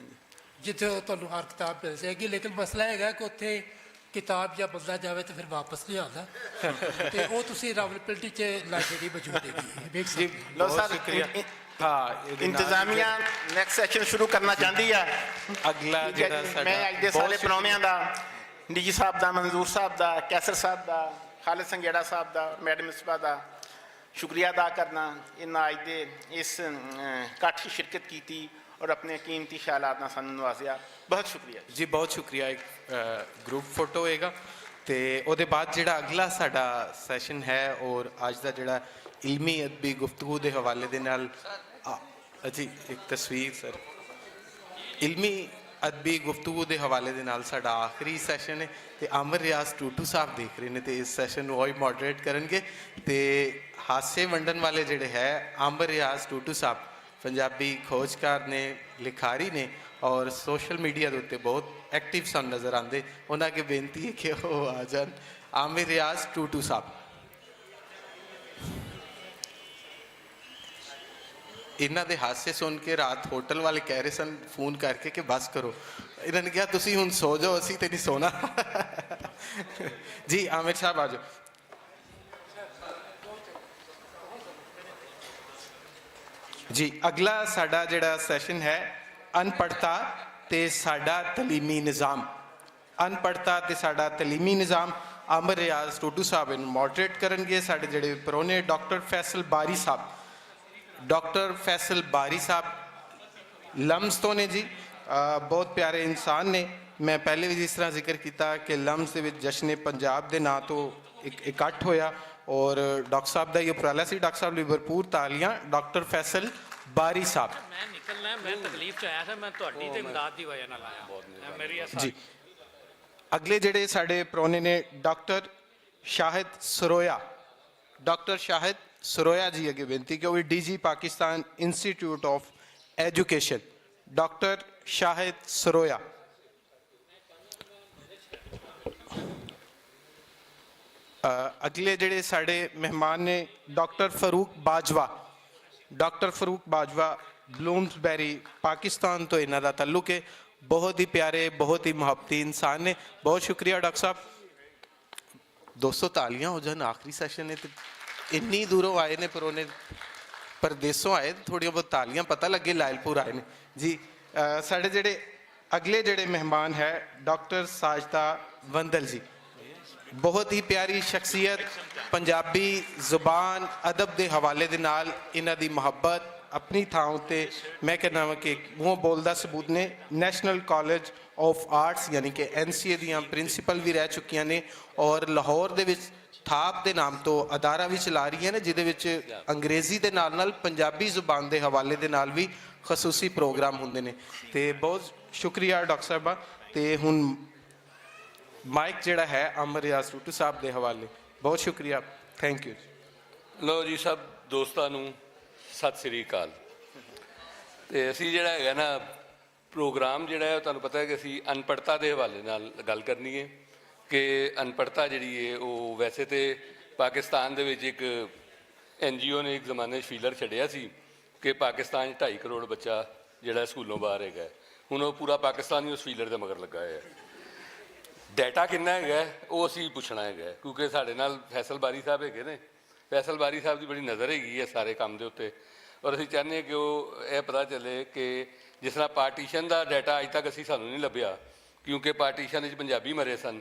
ਜਿੱਥੇ ਤੁਹਾਨੂੰ ਹਰ ਕਿਤਾਬ ਮਿਲ ਜਾਏਗੀ ਲੇਕਿਨ ਮਸਲਾ ਹੈਗਾ ਕਿ ਉੱਥੇ ਕਿਤਾਬ ਜਾਂ ਬੰਦਾ ਜਾਵੇ ਤਾਂ ਫਿਰ ਵਾਪਸ ਨਹੀਂ ਆਉਂਦਾ ਤੇ ਉਹ ਤੁਸੀਂ ਰਾਵਲਪਿੰਡੀ 'ਚ ਲਾਇਬ੍ਰੇਰੀ ਮੌਜੂਦ ਹੈਗੀ ਵੇਖ ਸਕਦੇ ਹੋ। ਲਓ ਸਰ ਇੰਤਜ਼ਾਮੀਆ ਨੈਕਸਟ ਸੈਸ਼ਨ ਸ਼ੁਰੂ ਕਰਨਾ ਚਾਹੁੰਦੀ ਆ ਅਗਲਾ ਜਿਹੜਾ ਸਾਡਾ ਮੈਂ ਅੱਜ ਦੇ ਸਾਰੇ ਪ੍ਰਾਹੁਣਿਆਂ ਦਾ ਡੀ ਸਾਹਿਬ ਦਾ ਮਨਜ਼ੂਰ ਸਾਹਿਬ ਦਾ ਕੈਸਰ ਸਾਹਿਬ ਦਾ ਖਾਲਿਦ ਸੰਗੇੜਾ ਸਾਹਿਬ ਦਾ ਮੈਡਮ ਇਸਬਾ ਦਾ ਸ਼ੁਕਰੀਆ ਅਦਾ ਕਰਨਾ ਇਹਨਾਂ ਅੱਜ ਦੇ ਇਸ ਇਕੱਠ 'ਚ ਸ਼ਿਰਕਤ ਕੀਤੀ ਔਰ ਆਪਣੇ ਕੀਮਤੀ ਖਿਆਲਾਤ ਨਾਲ ਸਾਨੂੰ ਨਵਾਜ਼ਿਆ ਬਹੁਤ ਸ਼ੁਕਰੀਆ ਜੀ ਬਹੁਤ ਸ਼ੁਕਰੀਆ ਇੱਕ ਗਰੁੱਪ ਫੋਟੋ ਹੋਏਗਾ ਤੇ ਉਹਦੇ ਬਾਅਦ ਜਿਹੜਾ ਅਗਲਾ ਸਾਡਾ ਸੈਸ਼ਨ ਹੈ ਔਰ ਅੱਜ ਦਾ ਜਿਹੜਾ ਇਲਮੀ ਅਦਬੀ ਗੁਫ਼ਤਗੂ ਦੇ ਹਵਾਲੇ ਦੇ ਨਾਲ ਜੀ ਇੱਕ ਤਸਵੀਰ ਸਰ ਇਲਮੀ ਅਦਬੀ ਗੁਫ਼ਤਗੂ ਦੇ ਹਵਾਲੇ ਦੇ ਨਾਲ ਸਾਡਾ ਆਖਰੀ ਸੈਸ਼ਨ ਹੈ ਤੇ ਅਮਰ ਰਿਆਜ਼ ਟੂਟੂ ਸਾਹਿਬ ਦੇਖ ਰਹੇ ਨੇ ਤੇ ਇਸ ਸੈਸ਼ਨ ਨੂੰ ਉਹ ਹੀ ਮੋਡਰੇਟ ਕਰਨਗੇ ਤੇ ਹਾਸੇ ਵੰਡਣ ਵਾਲੇ ਜਿਹੜੇ ਹੈ ਅਮਰ ਰਿਆਜ਼ ਟੂਟੂ ਸਾਹਿਬ ਪੰਜਾਬੀ ਖੋਜਕਾਰ ਨੇ ਲਿਖਾਰੀ ਨੇ ਔਰ ਸੋਸ਼ਲ ਮੀਡੀਆ ਦੇ ਉੱਤੇ ਬਹੁਤ ਐਕਟਿਵ ਸਾਨੂੰ ਨਜ਼ਰ ਆਉਂਦੇ ਉਹਨਾਂ ਅੱਗੇ ਬੇਨਤੀ ਹੈ ਕਿ ਉਹ ਆ ਜਾਣ ਆਮਿਰ ਰਿਆਜ਼ ਟੂਟੂ ਸਾਹਿਬ ਇਹਨਾਂ ਦੇ ਹਾਸੇ ਸੁਣ ਕੇ ਰਾਤ ਹੋਟਲ ਵਾਲੇ ਕਹਿ ਰਹੇ ਸਨ ਫੋਨ ਕਰਕੇ ਕਿ ਬਸ ਕਰੋ ਇਹਨਾਂ ਨੇ ਕਿਹਾ ਤੁਸੀਂ ਹੁਣ ਸੋ ਜਾਓ ਅਸੀਂ ਤੇ ਨਹੀਂ ਸੋਣਾ ਜੀ ਆਮਿਰ ਸਾਹਿਬ ਆ ਜਾਓ ਜੀ ਅਗਲਾ ਸਾਡਾ ਜਿਹੜਾ ਸੈਸ਼ਨ ਹੈ ਅਨਪੜ੍ਹਤਾ ਤੇ ਸਾਡਾ ਤਲੀਮੀ ਨਿਜ਼ਾਮ ਅਨਪੜ੍ਹਤਾ ਤੇ ਸਾਡਾ ਤਲੀਮੀ ਨਿਜ਼ਾਮ ਅਮਰ ਰਿਆਜ਼ ਟੂਟੂ ਸਾਹਿਬ ਇਹਨੂੰ ਮੋਡਰੇਟ ਕਰਨਗੇ ਸਾਡੇ ਜਿਹੜੇ ਪਰੋਨੇ ਡਾਕਟਰ ਫੈਸਲ ਬਾਰੀ ਸਾਹਿਬ ਡਾਕਟਰ ਫੈਸਲ ਬਾਰੀ ਸਾਹਿਬ ਲਮਸ ਤੋਂ ਨੇ ਜੀ ਬਹੁਤ ਪਿਆਰੇ ਇਨਸਾਨ ਨੇ ਮੈਂ ਪਹਿਲੇ ਵੀ ਜਿਸ ਤਰ੍ਹਾਂ ਜ਼ਿਕਰ ਕੀਤਾ ਕਿ ਲਮਸ ਦੇ ਵਿੱਚ ਜਸ਼ਨ ਪੰਜਾਬ ਦੇ ਨਾਂ ਤੋਂ ਇੱਕ ਇਕੱਠ ਹੋਇਆ ਔਰ ਡਾਕਟਰ ਸਾਹਿਬ ਦਾ ਇਹ ਉਪਰਾਲਾ ਸੀ ਡਾਕਟਰ ਸਾਹਿਬ ਲਈ ਭਰਪੂਰ ਤਾਲੀਆਂ ਡਾਕਟਰ ਫੈਸਲ ਬਾਰੀ ਸਾਹਿਬ ਮੈਂ ਨਿਕਲਣਾ ਮੈਂ ਤਕਲੀਫ 'ਚ ਆਇਆ ਸੀ ਮੈਂ ਤੁਹਾਡੀ ਤੇ ਇਮਦਾਦ ਦੀ ਵਜ੍ਹਾ ਨਾਲ ਆਇਆ ਮੇਰੀ ਜੀ ਅਗਲੇ ਜਿਹੜੇ ਸਾਡੇ ਪਰੋਨੇ ਨੇ ਡਾਕਟਰ ਸ਼ਾਹਿਦ ਸਰੋਇਆ ਡਾਕਟਰ ਸ਼ਾਹਿਦ ਸਰੋਇਆ ਜੀ ਅੱਗੇ ਬੇਨਤੀ ਕਿ ਉਹ ਵੀ DG Pakistan institute of education doctor Shahid Saroya ਅਗਲੇ ਜਿਹੜੇ ਸਾਡੇ ਮਹਿਮਾਨ ਨੇ ਡਾਕਟਰ ਫਰੂਕ ਬਾਜਵਾ ਡਾਕਟਰ ਫਰੂਕ ਬਾਜਵਾ ਬਲੂਮਸਬੈਰੀ ਪਾਕਿਸਤਾਨ ਤੋਂ ਇਹਨਾਂ ਦਾ ਤਾਲੁਕ ਹੈ ਬਹੁਤ ਹੀ ਪਿਆਰੇ ਬਹੁਤ ਹੀ ਮੁਹੱਬਤੀ ਇਨਸਾਨ ਨੇ ਬਹੁਤ ਸ਼ੁਕਰੀਆ ਡਾਕਟਰ ਸਾਹਿਬ 200 ਤਾਲੀਆਂ ਹੋ ਜਾਣ ਆਖਰੀ ਸੈਸ਼ਨ ਹੈ ਤੇ ਇੰਨੀ ਦੂਰੋਂ ਆਏ ਨੇ ਪਰ ਉਹਨੇ ਪਰਦੇਸੋਂ ਆਏ ਥੋੜ੍ਹੀਆਂ ਬਹੁਤ ਤਾਲੀਆਂ ਪਤਾ ਲੱਗੇ ਲਾਇਲਪੁਰ ਆਏ ਨੇ ਜੀ ਸਾਡੇ ਜਿਹੜੇ ਅਗਲੇ ਜਿਹੜੇ ਮਹਿਮਾਨ ਹੈ ਡਾਕਟਰ ਸਾਜਦਾ ਵੰਦਲ ਜੀ ਬਹੁਤ ਹੀ ਪਿਆਰੀ ਸ਼ਖਸੀਅਤ ਪੰਜਾਬੀ ਜ਼ੁਬਾਨ ਅਦਬ ਦੇ ਹਵਾਲੇ ਦੇ ਨਾਲ ਇਹਨਾਂ ਦੀ ਮੁਹੱਬਤ ਆਪਣੀ ਥਾਂ ਉੱਤੇ ਮੈਂ ਕਹਿੰਦਾ ਹਾਂ ਕਿ ਮੂੰਹ ਬੋਲਦਾ ਸਬੂਤ ਨੇ ਨੈਸ਼ਨਲ ਕਾਲਜ ਆਫ ਆਰਟਸ ਯਾਨੀ ਕਿ NCA ਦੀਆਂ ਪ੍ਰਿੰਸੀਪਲ ਵੀ ਰਹਿ ਚੁੱਕੀਆਂ ਨੇ ਔਰ ਲਾਹੌਰ ਦੇ ਵਿੱਚ ਥਾਪ ਦੇ ਨਾਮ ਤੋਂ ਅਦਾਰਾ ਵੀ ਚਲਾ ਰਹੀਆਂ ਨੇ ਜਿਹਦੇ ਵਿੱਚ ਅੰਗਰੇਜ਼ੀ ਦੇ ਨਾਲ ਨਾਲ ਪੰਜਾਬੀ ਜ਼ੁਬਾਨ ਦੇ ਹਵਾਲੇ ਦੇ ਨਾਲ ਵੀ ਖਸੂਸੀ ਪ੍ਰੋਗਰਾਮ ਹੁੰਦੇ ਨੇ ਤੇ ਬਹੁਤ ਸ਼ੁਕਰੀਆ ਡਾਕਟਰ ਸਾਹਿਬਾ ਤੇ ਹੁਣ ਮਾਈਕ ਜਿਹੜਾ ਹੈ ਅਮਰ ਰਿਆਜ਼ ਟੂਟੂ ਸਾਹਿਬ ਦੇ ਹਵਾਲੇ ਬਹੁਤ ਸ਼ੁਕਰੀਆ ਥੈਂਕ ਯੂ ਲਓ ਜੀ ਸਭ ਦੋਸਤਾਂ ਨੂੰ ਸਤਿ ਸ੍ਰੀ ਅਕਾਲ ਤੇ ਅਸੀਂ ਜਿਹੜਾ ਹੈਗਾ ਨਾ ਪ੍ਰੋਗਰਾਮ ਜਿਹੜਾ ਹੈ ਤੁਹਾਨੂੰ ਪਤਾ ਹੈ ਕਿ ਅਸੀਂ ਅਨਪੜ੍ਹਤਾ ਦੇ ਹਵਾਲੇ ਨਾਲ ਗੱਲ ਕਰਨੀ ਹੈ ਕਿ ਅਨਪੜ੍ਹਤਾ ਜਿਹੜੀ ਹੈ ਉਹ ਵੈਸੇ ਤੇ ਪਾਕਿਸਤਾਨ ਦੇ ਵਿੱਚ ਇੱਕ NGO ਨੇ ਇੱਕ ਜ਼ਮਾਨੇ 'ਚ ਫੀਲਰ ਛੱਡਿਆ ਸੀ ਕਿ ਪਾਕਿਸਤਾਨ 'ਚ 2.5 ਕਰੋੜ ਬੱਚਾ ਜਿਹੜਾ ਸਕੂਲੋਂ ਬਾਹਰ ਹੈਗਾ ਹੁਣ ਉਹ ਪੂਰਾ ਪਾਕਿਸਤਾਨ ਹੀ ਉਸ ਫੀਲਰ ਦੇ ਮਗਰ ਲੱਗਾ ਹੋਇਆ ਡਾਟਾ ਕਿੰਨਾ ਹੈਗਾ ਉਹ ਅਸੀਂ ਪੁੱਛਣਾ ਹੈਗਾ ਕਿਉਂਕਿ ਸਾਡੇ ਨਾਲ ਫੈਸਲ ਬਾਰੀ ਸਾਹਿਬ ਹੈਗੇ ਨੇ ਫੈਸਲ ਬਾਰੀ ਸਾਹਿਬ ਦੀ ਬੜੀ ਨਜ਼ਰ ਹੈਗੀ ਹੈ ਸਾਰੇ ਕੰਮ ਦੇ ਉੱਤੇ ਔਰ ਅਸੀਂ ਚਾਹੁੰਦੇ ਹਾਂ ਕਿ ਉਹ ਇਹ ਪਤਾ ਚੱਲੇ ਕਿ ਜਿਸ ਤਰ੍ਹਾਂ ਪਾਰਟੀਸ਼ਨ ਦਾ ਡਾਟਾ ਅੱਜ ਤੱਕ ਸਾਨੂੰ ਨਹੀਂ ਲੱਭਿਆ ਕਿਉਂਕਿ ਪਾਰਟੀਸ਼ਨ ਵਿੱਚ ਪੰਜਾਬੀ ਮਰੇ ਸਨ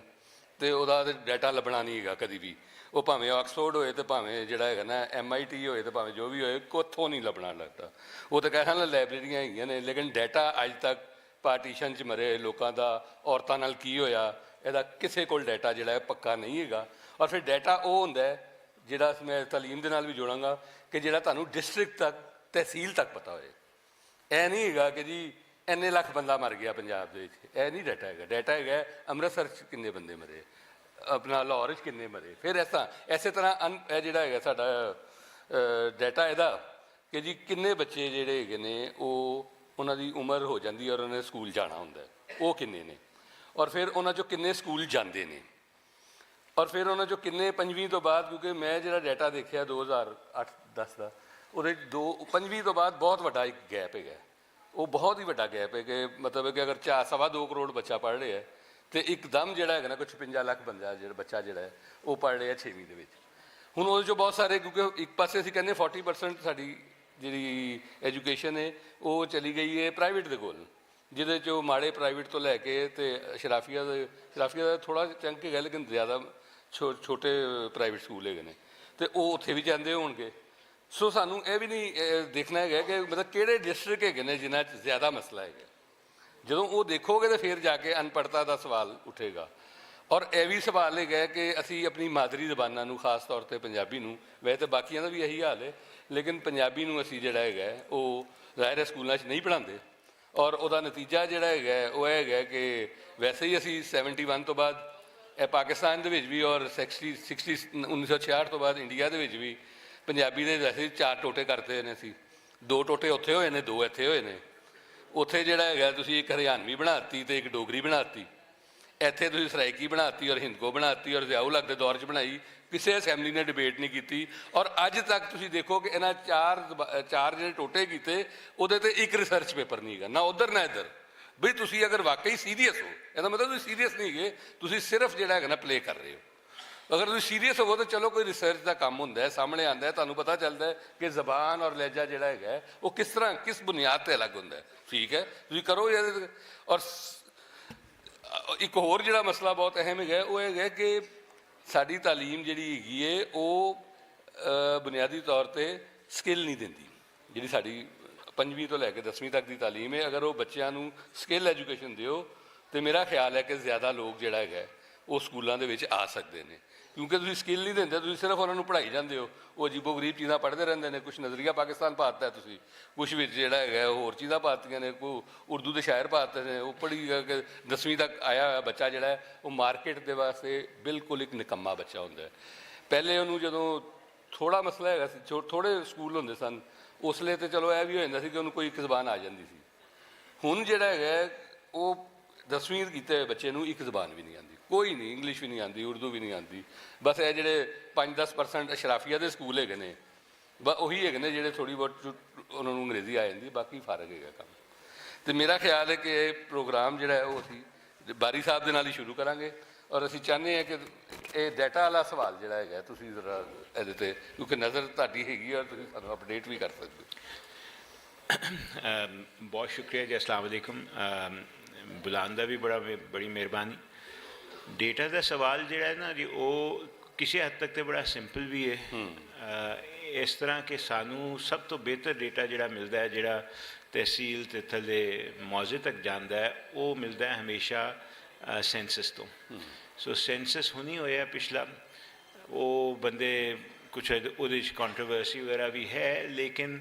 ਅਤੇ ਉਹਦਾ ਡਾਟਾ ਲੱਭਣਾ ਨਹੀਂ ਹੈਗਾ ਕਦੀ ਵੀ ਉਹ ਭਾਵੇਂ ਆਕਸਫੋਰਡ ਹੋਏ ਅਤੇ ਭਾਵੇਂ ਜਿਹੜਾ ਹੈਗਾ ਨਾ MIT ਹੋਏ ਅਤੇ ਭਾਵੇਂ ਜੋ ਵੀ ਹੋਏ ਕਿੱਥੋਂ ਨਹੀਂ ਲੱਭਣਾ ਲੱਗਦਾ ਉਹ ਤਾਂ ਕਹਿਣਾ ਲਾਇਬ੍ਰੇਰੀਆਂ ਹੈਗੀਆਂ ਨੇ ਲੇਕਿਨ ਡਾਟਾ ਅੱਜ ਤੱਕ ਪਾਰਟੀਸ਼ਨ 'ਚ ਮਰੇ ਲੋਕਾਂ ਦਾ ਔਰਤਾਂ ਨਾਲ ਕੀ ਹੋਇਆ ਇਹਦਾ ਕਿਸੇ ਕੋਲ ਡਾਟਾ ਜਿਹੜਾ ਹੈ ਪੱਕਾ ਨਹੀਂ ਹੈਗਾ ਔਰ ਫਿਰ ਡਾਟਾ ਉਹ ਹੁੰਦਾ ਜਿਹੜਾ ਮੈਂ ਤਾਲੀਮ ਦੇ ਨਾਲ ਵੀ ਜੋੜਾਂਗਾ ਕਿ ਜਿਹੜਾ ਤੁਹਾਨੂੰ ਡਿਸਟ੍ਰਿਕਟ ਤੱਕ, ਤਹਿਸੀਲ ਤੱਕ ਪਤਾ ਹੋਏ। ਇਹ ਨਹੀਂ ਹੈਗਾ ਕਿ ਜੀ ਇੰਨੇ ਲੱਖ ਬੰਦਾ ਮਰ ਗਿਆ ਪੰਜਾਬ ਦੇ ਵਿੱਚ, ਇਹ ਨਹੀਂ ਡਾਟਾ ਹੈਗਾ। ਡਾਟਾ ਹੈਗਾ ਅੰਮ੍ਰਿਤਸਰ 'ਚ ਕਿੰਨੇ ਬੰਦੇ ਮਰੇ, ਆਪਣਾ ਲਾਹੌਰ 'ਚ ਕਿੰਨੇ ਮਰੇ। ਫਿਰ ਇਸੇ ਤਰ੍ਹਾਂ ਇਹ ਜਿਹੜਾ ਹੈਗਾ ਸਾਡਾ ਡਾਟਾ ਇਹਦਾ ਕਿ ਜੀ ਕਿੰਨੇ ਬੱਚੇ ਜਿਹੜੇ ਹੈਗੇ ਨੇ ਉਹ ਉਹਨਾਂ ਦੀ ਉਮਰ ਹੋ ਜਾਂਦੀ ਹੈ ਔਰ ਉਹਨਾਂ ਨੇ ਸਕੂਲ ਜਾਣਾ ਹੁੰਦਾ, ਉਹ ਕਿੰਨੇ ਨੇ, ਔਰ ਫਿਰ ਉਹਨਾਂ 'ਚੋਂ ਕਿੰਨੇ ਸਕੂਲ ਜਾਂਦੇ ਨੇ, ਔਰ ਫਿਰ ਉਹਨਾਂ 'ਚੋਂ ਕਿੰਨੇ 5ਵੀਂ ਤੋਂ ਬਾਅਦ, ਕਿਉਂਕਿ ਮੈਂ ਜਿਹੜਾ ਡਾਟਾ ਦੇਖਿਆ 2008-10 ਦਾ, ਉਹਦੇ 5ਵੀਂ ਤੋਂ ਬਾਅਦ ਬਹੁਤ ਵੱਡਾ ਇੱਕ ਗੈਪ ਹੈਗਾ। ਉਹ ਬਹੁਤ ਹੀ ਵੱਡਾ ਗੈਪ ਹੈ ਕਿ ਮਤਲਬ ਕਿ ਅਗਰ 2.25 ਕਰੋੜ ਬੱਚਾ ਪੜ੍ਹ ਰਿਹਾ ਤੇ ਇੱਕਦਮ ਜਿਹੜਾ ਹੈਗਾ ਨਾ ਕੋਈ 56 ਲੱਖ ਬੰਦਾ ਜਿਹੜਾ ਬੱਚਾ ਜਿਹੜਾ ਹੈ ਉਹ ਪੜ੍ਹ ਰਿਹਾ 6ਵੀਂ ਦੇ ਵਿੱਚ। ਹੁਣ ਉਹਦੇ 'ਚੋਂ ਬਹੁਤ ਸਾਰੇ, ਕਿਉਂਕਿ ਇੱਕ ਪਾਸੇ ਅਸੀਂ ਕਹਿੰਦੇ 40% ਸਾਡੀ ਜਿਹੜੀ ਐਜੂਕੇਸ਼ਨ ਹੈ ਉਹ ਚਲੀ ਗਈ ਹੈ ਪ੍ਰਾਈਵੇਟ ਦੇ ਕੋਲ, ਜਿਹਦੇ 'ਚੋਂ ਮਾੜੇ ਪ੍ਰਾਈਵੇਟ ਤੋਂ ਲੈ ਕੇ ਤੇ ਸ਼ਰਾਫੀਆ ਦਾ ਥੋੜ੍ਹਾ ਚੰਕ ਹੈਗਾ, ਲੇਕਿਨ ਜ਼ਿਆਦਾ ਛੋਟੇ ਪ੍ਰਾਈਵੇਟ ਸਕੂਲ ਹੈਗੇ ਨੇ ਤੇ ਉਹ ਉੱਥੇ ਵੀ ਜਾਂਦੇ ਹੋਣਗੇ। ਸੋ ਸਾਨੂੰ ਇਹ ਵੀ ਨਹੀਂ ਦੇਖਣਾ ਹੈਗਾ ਕਿ ਮਤਲਬ ਕਿਹੜੇ ਡਿਸਟ੍ਰਿਕਟ ਹੈਗੇ ਨੇ ਜਿਨ੍ਹਾਂ 'ਚ ਜ਼ਿਆਦਾ ਮਸਲਾ ਹੈਗਾ। ਜਦੋਂ ਉਹ ਦੇਖੋਗੇ ਤਾਂ ਫਿਰ ਜਾ ਕੇ ਅਨਪੜ੍ਹਤਾ ਦਾ ਸਵਾਲ ਉੱਠੇਗਾ। ਔਰ ਇਹ ਵੀ ਸਵਾਲ ਹੈਗਾ ਕਿ ਅਸੀਂ ਆਪਣੀ ਮਾਦਰੀ ਜ਼ਬਾਨਾਂ ਨੂੰ, ਖਾਸ ਤੌਰ 'ਤੇ ਪੰਜਾਬੀ ਨੂੰ, ਵੈਸੇ ਤਾਂ ਬਾਕੀਆਂ ਦਾ ਵੀ ਇਹੀ ਹਾਲ ਹੈ, ਲੇਕਿਨ ਪੰਜਾਬੀ ਨੂੰ ਅਸੀਂ ਜਿਹੜਾ ਹੈਗਾ ਉਹ ਜ਼ਾਹਿਰ ਹੈ ਸਕੂਲਾਂ 'ਚ ਨਹੀਂ ਪੜ੍ਹਾਉਂਦੇ। ਔਰ ਉਹਦਾ ਨਤੀਜਾ ਜਿਹੜਾ ਹੈਗਾ ਉਹ ਇਹ ਹੈਗਾ ਕਿ ਵੈਸੇ ਹੀ ਅਸੀਂ 71 ਤੋਂ ਬਾਅਦ ਇਹ ਪਾਕਿਸਤਾਨ ਦੇ ਵਿੱਚ ਵੀ ਔਰ 1966 ਤੋਂ ਬਾਅਦ ਇੰਡੀਆ ਦੇ ਵਿੱਚ ਵੀ ਪੰਜਾਬੀ ਦੇ ਵੈਸੇ ਹੀ 4 ਟੋਟੇ ਕਰਤੇ ਨੇ ਅਸੀਂ। 2 ਟੋਟੇ ਉੱਥੇ ਹੋਏ ਨੇ, 2 ਇੱਥੇ ਹੋਏ ਨੇ। ਉੱਥੇ ਜਿਹੜਾ ਹੈਗਾ ਤੁਸੀਂ ਇੱਕ ਹਰਿਆਣਵੀ ਬਣਾਤੀ ਤੇ ਇੱਕ ਡੋਗਰੀ ਬਣਾਤੀ, ਇੱਥੇ ਤੁਸੀਂ ਸਰਾਇਕੀ ਬਣਾਤੀ ਔਰ ਹਿੰਦਕੋ ਬਣਾਤੀ ਔਰ ਜ਼ਿਆਉਲ ਹਕ ਦੇ ਦੌਰ 'ਚ ਬਣਾਈ। ਕਿਸੇ ਅਸੈਂਬਲੀ ਨੇ ਡਿਬੇਟ ਨਹੀਂ ਕੀਤੀ ਔਰ ਅੱਜ ਤੱਕ ਤੁਸੀਂ ਦੇਖੋ ਕਿ ਇਹਨਾਂ 4 ਜਿਹੜੇ ਟੋਟੇ ਕੀਤੇ ਉਹਦੇ ਤੇ ਇੱਕ ਰਿਸਰਚ ਪੇਪਰ ਨਹੀਂ ਹੈਗਾ, ਨਾ ਉੱਧਰ ਨਾ ਇੱਧਰ। ਬਈ ਤੁਸੀਂ ਅਗਰ ਵਾਕਈ ਸੀਰੀਅਸ ਹੋ, ਇਹਦਾ ਮਤਲਬ ਤੁਸੀਂ ਸੀਰੀਅਸ ਨਹੀਂ ਹੈਗੇ, ਤੁਸੀਂ ਸਿਰਫ ਜਿਹੜਾ ਹੈਗਾ ਨਾ ਪਲੇ ਕਰ ਰਹੇ ਹੋ। ਅਗਰ ਤੁਸੀਂ ਸੀਰੀਅਸ ਹੋਵੋ ਤਾਂ ਚਲੋ ਕੋਈ ਰਿਸਰਚ ਦਾ ਕੰਮ ਹੁੰਦਾ ਹੈ, ਸਾਹਮਣੇ ਆਉਂਦਾ ਹੈ, ਤੁਹਾਨੂੰ ਪਤਾ ਚੱਲਦਾ ਹੈ ਕਿ ਜ਼ਬਾਨ ਔਰ ਲਹਿਜਾ ਜਿਹੜਾ ਹੈਗਾ ਉਹ ਕਿਸ ਤਰ੍ਹਾਂ, ਕਿਸ ਬੁਨਿਆਦ 'ਤੇ ਅਲੱਗ ਹੁੰਦਾ ਹੈ। ਠੀਕ ਹੈ, ਤੁਸੀਂ ਕਰੋ ਇਹਦੇ। ਔਰ ਇੱਕ ਹੋਰ ਜਿਹੜਾ ਮਸਲਾ ਬਹੁਤ ਅਹਿਮ ਹੈਗਾ ਉਹ ਹੈਗਾ ਕਿ ਸਾਡੀ ਤਾਲੀਮ ਜਿਹੜੀ ਹੈਗੀ ਹੈ ਉਹ ਬੁਨਿਆਦੀ ਤੌਰ 'ਤੇ ਸਕਿੱਲ ਨਹੀਂ ਦਿੰਦੀ। ਜਿਹੜੀ ਸਾਡੀ 5ਵੀਂ ਤੋਂ ਲੈ ਕੇ 10ਵੀਂ ਤੱਕ ਦੀ ਤਾਲੀਮ ਹੈ, ਅਗਰ ਉਹ ਬੱਚਿਆਂ ਨੂੰ ਸਕਿੱਲ ਐਜੂਕੇਸ਼ਨ ਦਿਓ ਤਾਂ ਮੇਰਾ ਖਿਆਲ ਹੈ ਕਿ ਜ਼ਿਆਦਾ ਲੋਕ ਜਿਹੜਾ ਹੈਗਾ ਉਹ ਸਕੂਲਾਂ ਦੇ ਵਿੱਚ ਆ ਸਕਦੇ ਨੇ। ਕਿਉਂਕਿ ਤੁਸੀਂ ਸਕਿੱਲ ਨਹੀਂ ਦਿੰਦੇ, ਤੁਸੀਂ ਸਿਰਫ ਉਹਨਾਂ ਨੂੰ ਪੜ੍ਹਾਈ ਜਾਂਦੇ ਹੋ, ਉਹ ਅਜੀਬੋ ਗਰੀਬ ਚੀਜ਼ਾਂ ਪੜ੍ਹਦੇ ਰਹਿੰਦੇ ਨੇ। ਕੁਛ ਨਜ਼ਰੀਆ ਪਾਕਿਸਤਾਨ ਪਾ ਦਿੱਤਾ ਤੁਸੀਂ, ਕੁਛ ਵਿੱਚ ਜਿਹੜਾ ਹੈਗਾ ਹੋਰ ਚੀਜ਼ਾਂ ਪਾਤੀਆਂ ਨੇ, ਕੋਈ ਉਰਦੂ ਦੇ ਸ਼ਾਇਰ ਪਾ ਦਿੱਤੇ ਨੇ। ਉਹ ਪੜ੍ਹੀ 10ਵੀਂ ਤੱਕ ਆਇਆ ਹੋਇਆ ਬੱਚਾ ਜਿਹੜਾ ਹੈ ਉਹ ਮਾਰਕੀਟ ਦੇ ਵਾਸਤੇ ਬਿਲਕੁਲ ਇੱਕ ਨਿਕੰਮਾ ਬੱਚਾ ਹੁੰਦਾ ਹੈ। ਪਹਿਲੇ ਉਹਨੂੰ ਜਦੋਂ ਥੋੜ੍ਹਾ ਮਸਲਾ ਹੈਗਾ ਸੀ, ਥੋੜ੍ਹੇ ਸਕੂਲ ਹੁੰਦੇ ਸਨ, ਉਸ ਵੇਲੇ ਤਾਂ ਚਲੋ ਇਹ ਵੀ ਹੋ ਜਾਂਦਾ ਸੀ ਕਿ ਉਹਨੂੰ ਕੋਈ ਇੱਕ ਜ਼ਬਾਨ ਆ ਜਾਂਦੀ ਸੀ। ਹੁਣ ਜਿਹੜਾ ਹੈਗਾ ਉਹ 10ਵੀਂ ਕੀਤੇ ਹੋਏ ਬੱਚੇ ਨੂੰ ਇੱਕ ਜ਼ਬਾਨ ਵੀ ਨਹੀਂ ਆਉਂਦੀ, ਕੋਈ ਨਹੀਂ, ਇੰਗਲਿਸ਼ ਵੀ ਨਹੀਂ ਆਉਂਦੀ, ਉਰਦੂ ਵੀ ਨਹੀਂ ਆਉਂਦੀ। ਬਸ ਇਹ ਜਿਹੜੇ 5-10% ਅਸ਼ਰਾਫੀਆ ਦੇ ਸਕੂਲ ਹੈਗੇ ਨੇ, ਉਹੀ ਹੈਗੇ ਨੇ ਜਿਹੜੇ ਥੋੜ੍ਹੀ ਬਹੁਤ ਉਹਨਾਂ ਨੂੰ ਅੰਗਰੇਜ਼ੀ ਆ ਜਾਂਦੀ, ਬਾਕੀ ਫਰਕ ਹੈਗਾ ਕੰਮ। ਅਤੇ ਮੇਰਾ ਖਿਆਲ ਹੈ ਕਿ ਇਹ ਪ੍ਰੋਗਰਾਮ ਜਿਹੜਾ ਹੈ ਉਹ ਅਸੀਂ ਬਾਰੀ ਸਾਹਿਬ ਦੇ ਨਾਲ ਹੀ ਸ਼ੁਰੂ ਕਰਾਂਗੇ। ਔਰ ਅਸੀਂ ਚਾਹੁੰਦੇ ਹਾਂ ਕਿ ਇਹ ਡਾਟਾ ਵਾਲਾ ਸਵਾਲ ਜਿਹੜਾ ਹੈਗਾ ਤੁਸੀਂ ਜ਼ਰਾ ਇਹਦੇ 'ਤੇ, ਕਿਉਂਕਿ ਨਜ਼ਰ ਤੁਹਾਡੀ ਹੈਗੀ ਔਰ ਤੁਸੀਂ ਸਾਨੂੰ ਅਪਡੇਟ ਵੀ ਕਰ ਸਕਦੇ ਹੋ। ਬਹੁਤ ਸ਼ੁਕਰੀਆ ਜੀ, ਅਸਲਾਮ ਵਾਲੇਕੁਮ। ਬੁਲਾਉਣ ਦਾ ਵੀ ਬੜੀ ਮਿਹਰਬਾਨੀ। ਡੇਟਾ ਦਾ ਸਵਾਲ ਜਿਹੜਾ ਹੈ ਨਾ ਜੀ ਉਹ ਕਿਸੇ ਹੱਦ ਤੱਕ ਤੇ ਬੜਾ ਸਿੰਪਲ ਵੀ ਹੈ। ਇਸ ਤਰ੍ਹਾਂ ਕਿ ਸਾਨੂੰ ਸਭ ਤੋਂ ਬਿਹਤਰ ਡੇਟਾ ਜਿਹੜਾ ਮਿਲਦਾ ਹੈ, ਜਿਹੜਾ ਤਹਿਸੀਲ ਤੇ ਥੱਲੇ ਮੌਜ਼ੇ ਤੱਕ ਜਾਂਦਾ ਹੈ, ਉਹ ਮਿਲਦਾ ਹੈ ਹਮੇਸ਼ਾ ਸੈਂਸਸ ਤੋਂ। ਸੋ ਸੈਂਸਸ ਹੁਣੀ ਹੋਇਆ ਪਿਛਲਾ, ਉਹ ਬੰਦੇ ਕੁਛ ਉਹਦੇ 'ਚ ਕੰਟਰੋਵਰਸੀ ਵਗੈਰਾ ਵੀ ਹੈ, ਲੇਕਿਨ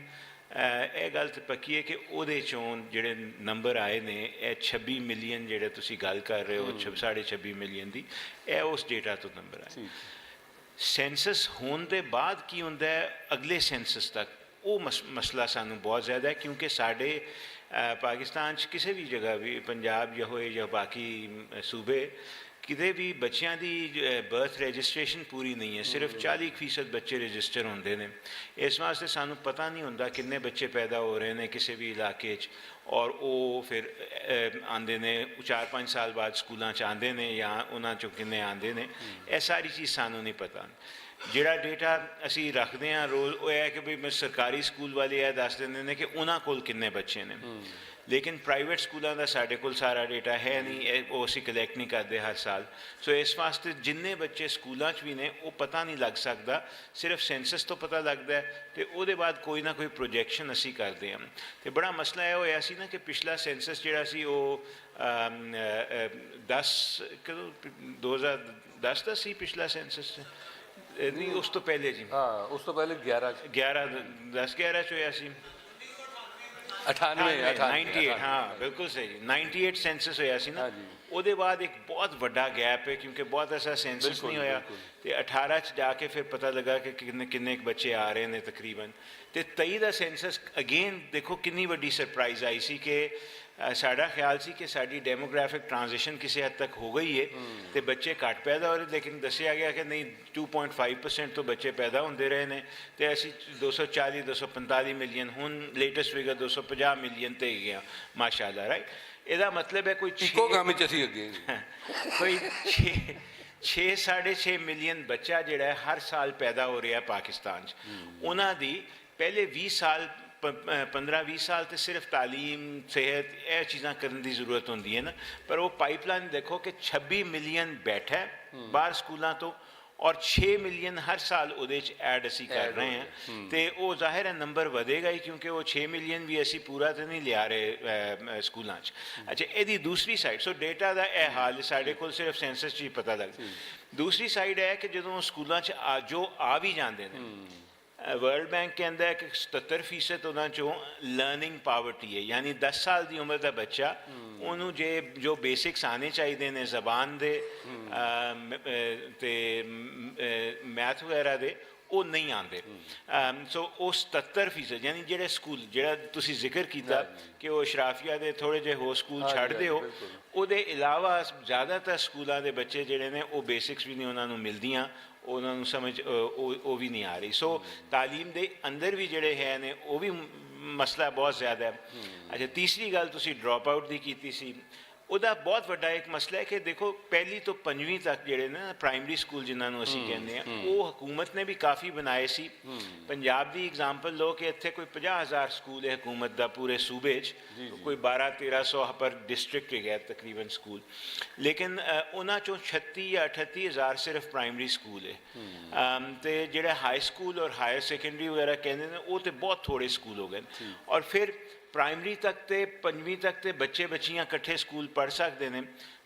ਇਹ ਗੱਲ ਤਾਂ ਪੱਕੀ ਹੈ ਕਿ ਉਹਦੇ 'ਚੋਂ ਜਿਹੜੇ ਨੰਬਰ ਆਏ ਨੇ, ਇਹ 26 ਮਿਲੀਅਨ ਜਿਹੜੇ ਤੁਸੀਂ ਗੱਲ ਕਰ ਰਹੇ ਹੋ, 26.5 ਮਿਲੀਅਨ ਦੀ, ਇਹ ਉਸ ਡੇਟਾ ਤੋਂ ਨੰਬਰ ਆਏ। ਸੈਂਸਸ ਹੋਣ ਦੇ ਬਾਅਦ ਕੀ ਹੁੰਦਾ ਹੈ ਅਗਲੇ ਸੈਂਸਸ ਤੱਕ, ਉਹ ਮਸਲਾ ਸਾਨੂੰ ਬਹੁਤ ਜ਼ਿਆਦਾ ਹੈ। ਕਿਉਂਕਿ ਸਾਡੇ ਪਾਕਿਸਤਾਨ 'ਚ ਕਿਸੇ ਵੀ ਜਗ੍ਹਾ ਵੀ, ਪੰਜਾਬ ਜਾਂ ਹੋਏ ਜਾਂ ਬਾਕੀ ਸੂਬੇ, ਕਿਤੇ ਵੀ ਬੱਚਿਆਂ ਦੀ ਬਰਥ ਰਜਿਸਟ੍ਰੇਸ਼ਨ ਪੂਰੀ ਨਹੀਂ ਹੈ। ਸਿਰਫ 40% ਬੱਚੇ ਰਜਿਸਟਰ ਹੁੰਦੇ ਨੇ। ਇਸ ਵਾਸਤੇ ਸਾਨੂੰ ਪਤਾ ਨਹੀਂ ਹੁੰਦਾ ਕਿੰਨੇ ਬੱਚੇ ਪੈਦਾ ਹੋ ਰਹੇ ਨੇ ਕਿਸੇ ਵੀ ਇਲਾਕੇ 'ਚ, ਔਰ ਉਹ ਫਿਰ ਆਉਂਦੇ ਨੇ 4-5 ਸਾਲ ਬਾਅਦ ਸਕੂਲਾਂ 'ਚ ਆਉਂਦੇ ਨੇ ਜਾਂ ਉਹਨਾਂ 'ਚੋਂ ਕਿੰਨੇ ਆਉਂਦੇ ਨੇ, ਇਹ ਸਾਰੀ ਚੀਜ਼ ਸਾਨੂੰ ਨਹੀਂ ਪਤਾ। ਜਿਹੜਾ ਡੇਟਾ ਅਸੀਂ ਰੱਖਦੇ ਹਾਂ ਰੋਜ਼, ਉਹ ਇਹ ਹੈ ਕਿ ਵੀ ਸਰਕਾਰੀ ਸਕੂਲ ਵਾਲੇ ਇਹ ਦੱਸ ਦਿੰਦੇ ਨੇ ਕਿ ਉਹਨਾਂ ਕੋਲ ਕਿੰਨੇ ਬੱਚੇ ਨੇ, ਲੇਕਿਨ ਪ੍ਰਾਈਵੇਟ ਸਕੂਲਾਂ ਦਾ ਸਾਡੇ ਕੋਲ ਸਾਰਾ ਡੇਟਾ ਹੈ ਨਹੀਂ, ਉਹ ਅਸੀਂ ਕਲੈਕਟ ਨਹੀਂ ਕਰਦੇ ਹਰ ਸਾਲ। ਸੋ ਇਸ ਵਾਸਤੇ ਜਿੰਨੇ ਬੱਚੇ ਸਕੂਲਾਂ 'ਚ ਵੀ ਨੇ ਉਹ ਪਤਾ ਨਹੀਂ ਲੱਗ ਸਕਦਾ, ਸਿਰਫ ਸੈਂਸਸ ਤੋਂ ਪਤਾ ਲੱਗਦਾ ਹੈ ਅਤੇ ਉਹਦੇ ਬਾਅਦ ਕੋਈ ਨਾ ਕੋਈ ਪ੍ਰੋਜੈਕਸ਼ਨ ਅਸੀਂ ਕਰਦੇ ਹਾਂ। ਅਤੇ ਬੜਾ ਮਸਲਾ ਇਹ ਹੋਇਆ ਸੀ ਨਾ ਕਿ ਪਿਛਲਾ ਸੈਂਸਸ ਜਿਹੜਾ ਸੀ ਉਹ 2010 ਦਾ ਸੀ, ਪਿਛਲਾ ਸੈਂਸਸ ਨਹੀਂ ਉਸ ਤੋਂ ਪਹਿਲੇ ਜੀ ਹਾਂ ਉਸ ਤੋਂ ਪਹਿਲੇ 11 11 ਚ ਹੋਇਆ ਸੀ 98 98 ਹਾਂ ਬਿਲਕੁਲ ਸਹੀ 98 ਸੈਂਸਸ ਹੋਇਆ ਸੀ ਨਾ ਉਹਦੇ ਬਾਅਦ ਇੱਕ ਬਹੁਤ ਵੱਡਾ ਗੈਪ ਹੈ ਕਿਉਂਕਿ ਬਹੁਤ ਐਸਾ ਸੈਂਸਸ ਨਹੀਂ ਹੋਇਆ ਤੇ 18 ਚ ਜਾ ਕੇ ਫਿਰ ਪਤਾ ਲੱਗਾ ਕਿ ਕਿੰਨੇ ਬੱਚੇ ਆ ਰਹੇ ਨੇ ਤਕਰੀਬਨ ਤੇ 23 ਦਾ ਸੈਂਸਸ ਅਗੇਨ ਦੇਖੋ ਕਿੰਨੀ ਵੱਡੀ ਸਰਪ੍ਰਾਈਜ਼ ਆਈ ਸੀ ਕਿ ਸਾਡਾ ਖਿਆਲ ਸੀ ਕਿ ਸਾਡੀ ਡੈਮੋਗ੍ਰਾਫਿਕ ਟ੍ਰਾਂਜੀਸ਼ਨ ਕਿਸੇ ਹੱਦ ਤੱਕ ਹੋ ਗਈ ਹੈ ਤੇ ਬੱਚੇ ਘੱਟ ਪੈਦਾ ਹੋ ਰਹੇ ਲੇਕਿਨ ਦੱਸਿਆ ਗਿਆ ਕਿ ਨਹੀਂ 2.5% ਤੋਂ ਬੱਚੇ ਪੈਦਾ ਹੁੰਦੇ ਰਹੇ ਨੇ ਤੇ ਅਸੀਂ 240 245 ਮਿਲੀਅਨ ਹੁਣ ਲੇਟੈਸਟ ਫਿਗਰ 250 ਮਿਲੀਅਨ ਤੇ ਗਿਆ ਮਾਸ਼ਾਅੱਲਾ ਰਾਈਟ ਇਹਦਾ ਮਤਲਬ ਹੈ ਕੋਈ ਇੱਕੋ ਕੰਮ ਵਿੱਚ ਅਸੀਂ ਅੱਗੇ ਕੋਈ 6.5 ਮਿਲੀਅਨ ਬੱਚਾ ਜਿਹੜਾ ਹਰ ਸਾਲ ਪੈਦਾ ਹੋ ਰਿਹਾ ਪਾਕਿਸਤਾਨ 'ਚ ਉਹਨਾਂ ਦੀ ਪਹਿਲੇ 20 ਸਾਲ 15-20 ਸਾਲ ਤੇ ਸਿਰਫ ਤਾਲੀਮ ਸਿਹਤ ਇਹ ਚੀਜ਼ਾਂ ਕਰਨ ਦੀ ਜ਼ਰੂਰਤ ਹੁੰਦੀ ਹੈ ਨਾ ਪਰ ਉਹ ਪਾਈਪਲਾਈਨ ਦੇਖੋ ਕਿ 26 ਮਿਲੀਅਨ ਬੈਠਾ ਬਾਹਰ ਸਕੂਲਾਂ ਤੋਂ ਔਰ 6 ਮਿਲੀਅਨ ਹਰ ਸਾਲ ਉਹਦੇ 'ਚ ਐਡ ਅਸੀਂ ਕਰ ਰਹੇ ਹਾਂ ਤੇ ਉਹ ਜ਼ਾਹਿਰ ਹੈ ਨੰਬਰ ਵਧੇਗਾ ਹੀ ਕਿਉਂਕਿ ਉਹ 6 ਮਿਲੀਅਨ ਵੀ ਅਸੀਂ ਪੂਰਾ ਤਾਂ ਨਹੀਂ ਲਿਆ ਰਹੇ ਸਕੂਲਾਂ 'ਚ ਅੱਛਾ ਇਹਦੀ ਦੂਸਰੀ ਸਾਈਡ ਸੋ ਡੇਟਾ ਦਾ ਇਹ ਹਾਲ ਸਾਡੇ ਕੋਲ ਸਿਰਫ ਸੈਂਸਸ 'ਚ ਹੀ ਪਤਾ ਲੱਗਦਾ ਦੂਸਰੀ ਸਾਈਡ ਹੈ ਕਿ ਜਦੋਂ ਸਕੂਲਾਂ 'ਚ ਜੋ ਆ ਵੀ ਜਾਂਦੇ ਨੇ ਵਰਲਡ ਬੈਂਕ ਕਹਿੰਦਾ ਹੈ ਕਿ 77% ਉਹਨਾਂ 'ਚੋਂ ਲਰਨਿੰਗ ਪਾਵਰਟੀ ਹੈ ਯਾਨੀ 10 ਸਾਲ ਦੀ ਉਮਰ ਦਾ ਬੱਚਾ ਉਹਨੂੰ ਜੋ ਬੇਸਿਕਸ ਆਉਣੇ ਚਾਹੀਦੇ ਨੇ ਜ਼ਬਾਨ ਦੇ ਤੇ ਮੈਥ ਵਗੈਰਾ ਦੇ ਉਹ ਨਹੀਂ ਆਉਂਦੇ ਸੋ ਉਹ 77% ਯਾਨੀ ਜਿਹੜੇ ਸਕੂਲ ਜਿਹੜਾ ਤੁਸੀਂ ਜ਼ਿਕਰ ਕੀਤਾ ਕਿ ਉਹ ਅਸ਼ਰਾਫੀਆ ਦੇ ਥੋੜ੍ਹੇ ਜਿਹੇ ਹੋਰ ਸਕੂਲ ਛੱਡਦੇ ਹੋ ਉਹਦੇ ਇਲਾਵਾ ਜ਼ਿਆਦਾਤਰ ਸਕੂਲਾਂ ਦੇ ਬੱਚੇ ਜਿਹੜੇ ਨੇ ਉਹ ਬੇਸਿਕਸ ਵੀ ਨਹੀਂ ਉਹਨਾਂ ਨੂੰ ਮਿਲਦੀਆਂ ਉਹਨਾਂ ਨੂੰ ਸਮਝ ਉਹ ਵੀ ਨਹੀਂ ਆ ਰਹੀ ਸੋ ਤਾਲੀਮ ਦੇ ਅੰਦਰ ਵੀ ਜਿਹੜੇ ਹੈ ਨੇ ਉਹ ਵੀ ਮਸਲਾ ਬਹੁਤ ਜ਼ਿਆਦਾ ਹੈ ਅੱਛਾ ਤੀਸਰੀ ਗੱਲ ਤੁਸੀਂ ਡ੍ਰੌਪ ਆਊਟ ਦੀ ਕੀਤੀ ਸੀ ਉਹਦਾ ਬਹੁਤ ਵੱਡਾ ਇੱਕ ਮਸਲਾ ਹੈ ਕਿ ਦੇਖੋ ਪਹਿਲੀ ਤੋਂ 5ਵੀਂ ਤੱਕ ਜਿਹੜੇ ਨੇ ਪ੍ਰਾਇਮਰੀ ਸਕੂਲ ਜਿਨ੍ਹਾਂ ਨੂੰ ਅਸੀਂ ਕਹਿੰਦੇ ਹਾਂ ਉਹ ਹਕੂਮਤ ਨੇ ਵੀ ਕਾਫੀ ਬਣਾਏ ਸੀ ਪੰਜਾਬ ਦੀ ਐਗਜ਼ਾਮਪਲ ਲਓ ਕਿ ਇੱਥੇ ਕੋਈ 50,000 ਸਕੂਲ ਹੈ ਹਕੂਮਤ ਦਾ ਪੂਰੇ ਸੂਬੇ 'ਚ ਕੋਈ 12-1300 ਪਰ ਡਿਸਟ੍ਰਿਕਟ ਹੈਗਾ ਤਕਰੀਬਨ ਸਕੂਲ ਲੇਕਿਨ ਉਹਨਾਂ 'ਚੋਂ 36 ਜਾਂ 38,000 ਸਿਰਫ ਪ੍ਰਾਇਮਰੀ ਸਕੂਲ ਹੈ ਤੇ ਜਿਹੜੇ ਹਾਈ ਸਕੂਲ ਔਰ ਹਾਇਰ ਸੈਕੰਡਰੀ ਵਗੈਰਾ ਕਹਿੰਦੇ ਨੇ ਉਹ ਤੇ ਬਹੁਤ ਥੋੜ੍ਹੇ ਸਕੂਲ ਹੋ ਗਏ ਔਰ ਫਿਰ ਪ੍ਰਾਇਮਰੀ ਤੱਕ ਤੇ 5ਵੀਂ ਤੱਕ ਤੇ ਬੱਚੇ ਬੱਚੀਆਂ ਇਕੱਠੇ ਸਕੂਲ ਪੜ੍ਹ ਸਕਦੇ ਨੇ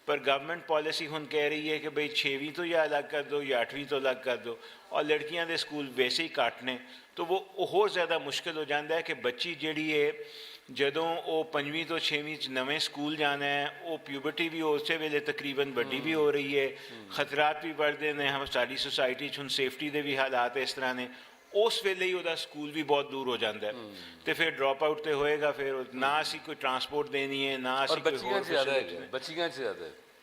ਪਰ ਗਵਰਨਮੈਂਟ ਪਾਲਿਸੀ ਹੁਣ ਕਹਿ ਰਹੀ ਹੈ ਕਿ ਬਈ 6ਵੀਂ ਤੋਂ ਜਾਂ ਅਲੱਗ ਕਰ ਦਿਓ ਜਾਂ 8ਵੀਂ ਤੋਂ ਅਲੱਗ ਕਰ ਦਿਓ ਔਰ ਲੜਕੀਆਂ ਦੇ ਸਕੂਲ ਵੈਸੇ ਹੀ ਘੱਟ ਨੇ ਤਾਂ ਉਹ ਹੋਰ ਜ਼ਿਆਦਾ ਮੁਸ਼ਕਿਲ ਹੋ ਜਾਂਦਾ ਹੈ ਕਿ ਬੱਚੀ ਜਿਹੜੀ ਹੈ ਜਦੋਂ ਉਹ 5ਵੀਂ ਤੋਂ 6ਵੀਂ 'ਚ ਨਵੇਂ ਸਕੂਲ ਜਾਣਾ ਹੈ ਉਹ ਪਿਊਬਰਟੀ ਵੀ ਉਸੇ ਵੇਲੇ ਤਕਰੀਬਨ ਵੱਡੀ ਵੀ ਹੋ ਰਹੀ ਹੈ ਖਤਰਾਤ ਵੀ बढ़ते ਨੇ ਸਾਡੀ ਸੁਸਾਇਟੀ 'ਚ ਹੁਣ ਸੇਫਟੀ ਦੇ ਵੀ ਹਾਲਾਤ ਇਸ ਤਰ੍ਹਾਂ ਨੇ ਉਸ ਵੇਲੇ ਹੀ ਉਹਦਾ ਸਕੂਲ ਵੀ ਬਹੁਤ ਦੂਰ ਹੋ ਜਾਂਦਾ ਹੈ ਤੇ ਫਿਰ ਡ੍ਰੌਪ ਆਊਟ ਤੇ ਹੋਏਗਾ ਫਿਰ ਨਾ ਅਸੀਂ ਕੋਈ ਟਰਾਂਸਪੋਰਟ ਦੇਣੀ ਹੈ ਨਾ ਅਸੀਂ ਕੋਈ ਹੋਰ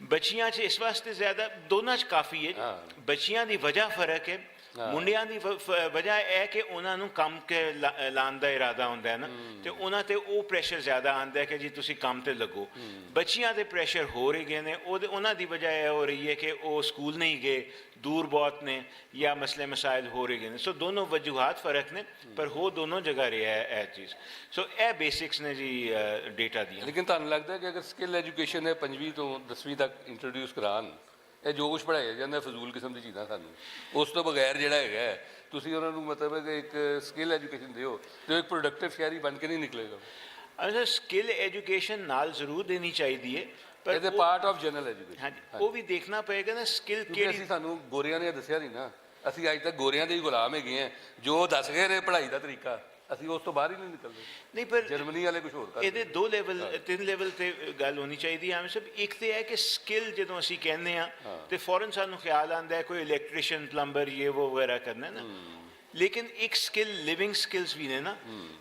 ਬੱਚੀਆਂ 'ਚ ਇਸ ਵਾਸਤੇ ਜ਼ਿਆਦਾ ਦੋਨਾਂ 'ਚ ਕਾਫੀ ਹੈ ਬੱਚੀਆਂ ਦੀ ਵਜ੍ਹਾ ਫਰਕ ਹੈ ਮੁੰਡਿਆਂ ਦੀ ਵਜ੍ਹਾ ਇਹ ਕਿ ਉਹਨਾਂ ਨੂੰ ਕੰਮ ਕੇ ਲਾਉਣ ਦਾ ਇਰਾਦਾ ਹੁੰਦਾ ਹੈ ਨਾ ਤੇ ਉਹਨਾਂ ਤੇ ਉਹ ਪ੍ਰੈਸ਼ਰ ਜ਼ਿਆਦਾ ਆਉਂਦਾ ਹੈ ਕਿ ਜੀ ਤੁਸੀਂ ਕੰਮ ਤੇ ਲੱਗੋ ਬੱਚੀਆਂ ਦੇ ਪ੍ਰੈਸ਼ਰ ਹੋ ਰਹੇ ਗਏ ਨੇ ਉਹਨਾਂ ਦੀ ਵਜ੍ਹਾ ਇਹ ਹੋ ਰਹੀ ਹੈ ਕਿ ਉਹ ਸਕੂਲ ਨਹੀਂ ਗਏ दूर बहुत ने या मसले मसाइल हो रहे हैं सो दोनों वजूहत फ़र्क ने पर हो दोनों जगह रहा है यह चीज़ सो यह बेसिक्स ने जी डेटा दिया लेकिन तुहानूं लगता है कि अगर स्किल एजुकेशन है 5वीं तो 10वीं तक इंट्रोड्यूस करान ਇਹ ਜੋ ਕੁਛ ਪੜ੍ਹਾਇਆ ਜਾਂਦਾ ਫਜ਼ੂਲ ਕਿਸਮ ਦੀ ਚੀਜ਼ਾਂ ਸਾਨੂੰ ਉਸ ਤੋਂ ਬਗੈਰ ਜਿਹੜਾ ਹੈਗਾ ਤੁਸੀਂ ਉਹਨਾਂ ਨੂੰ ਮਤਲਬ ਹੈ ਕਿ ਇੱਕ ਸਕਿੱਲ ਐਜੂਕੇਸ਼ਨ ਦਿਓ ਤੇ ਇੱਕ ਪ੍ਰੋਡਕਟਿਵ ਸ਼ਹਿਰੀ ਬਣ ਕੇ ਨਹੀਂ ਨਿਕਲੇਗਾ ਅੱਛਾ ਸਕਿੱਲ ਐਜੂਕੇਸ਼ਨ ਨਾਲ ਜ਼ਰੂਰ ਦੇਣੀ ਚਾਹੀਦੀ ਹੈ ਪਰ ਇਹਦੇ ਪਾਰਟ ਆਫ ਜਨਰਲ ਐਜੂਕੇਸ਼ਨ ਹਾਂਜੀ ਉਹ ਵੀ ਦੇਖਣਾ ਪਏਗਾ ਨਾ ਸਕਿੱਲ ਕਿਹੜੀ ਅਸੀਂ ਸਾਨੂੰ ਗੋਰਿਆਂ ਨੇ ਦੱਸਿਆ ਨਹੀਂ ਨਾ ਅਸੀਂ ਅੱਜ ਤੱਕ ਗੋਰਿਆਂ ਦੇ ਹੀ ਗੁਲਾਮ ਹੈਗੇ ਹਾਂ ਜੋ ਦੱਸ ਗਏ ਨੇ ਪੜ੍ਹਾਈ ਦਾ ਤਰੀਕਾ ਅਸੀਂ ਉਸ ਤੋਂ ਬਾਹਰ ਹੀ ਨਹੀਂ ਨਿਕਲਦੇ ਨਹੀਂ ਪਰ ਜਰਮਨੀ ਵਾਲੇ ਕੁਝ ਹੋਰ ਕਰਦੇ ਇਹਦੇ 2 ਲੈਵਲ 3 ਲੈਵਲ ਤੇ ਗੱਲ ਹੋਣੀ ਚਾਹੀਦੀ ਹੈ ਸਭ ਇੱਕ ਤੇ ਹੈ ਕਿ ਸਕਿੱਲ ਜਦੋਂ ਅਸੀਂ ਕਹਿੰਦੇ ਆ ਤੇ ਫੌਰਨ ਸਾਨੂੰ ਖਿਆਲ ਆਉਂਦਾ ਹੈ ਕੋਈ ਇਲੈਕਟ੍ਰੀਸ਼ੀਅਨ ਪਲੰਬਰ ਇਹ ਉਹ ਵਗੈਰਾ ਕਰਨਾ ਨਾ ਲੇਕਿਨ ਇੱਕ ਸਕਿੱਲ ਲਿਵਿੰਗ ਸਕਿੱਲਸ ਵੀ ਨੇ ਨਾ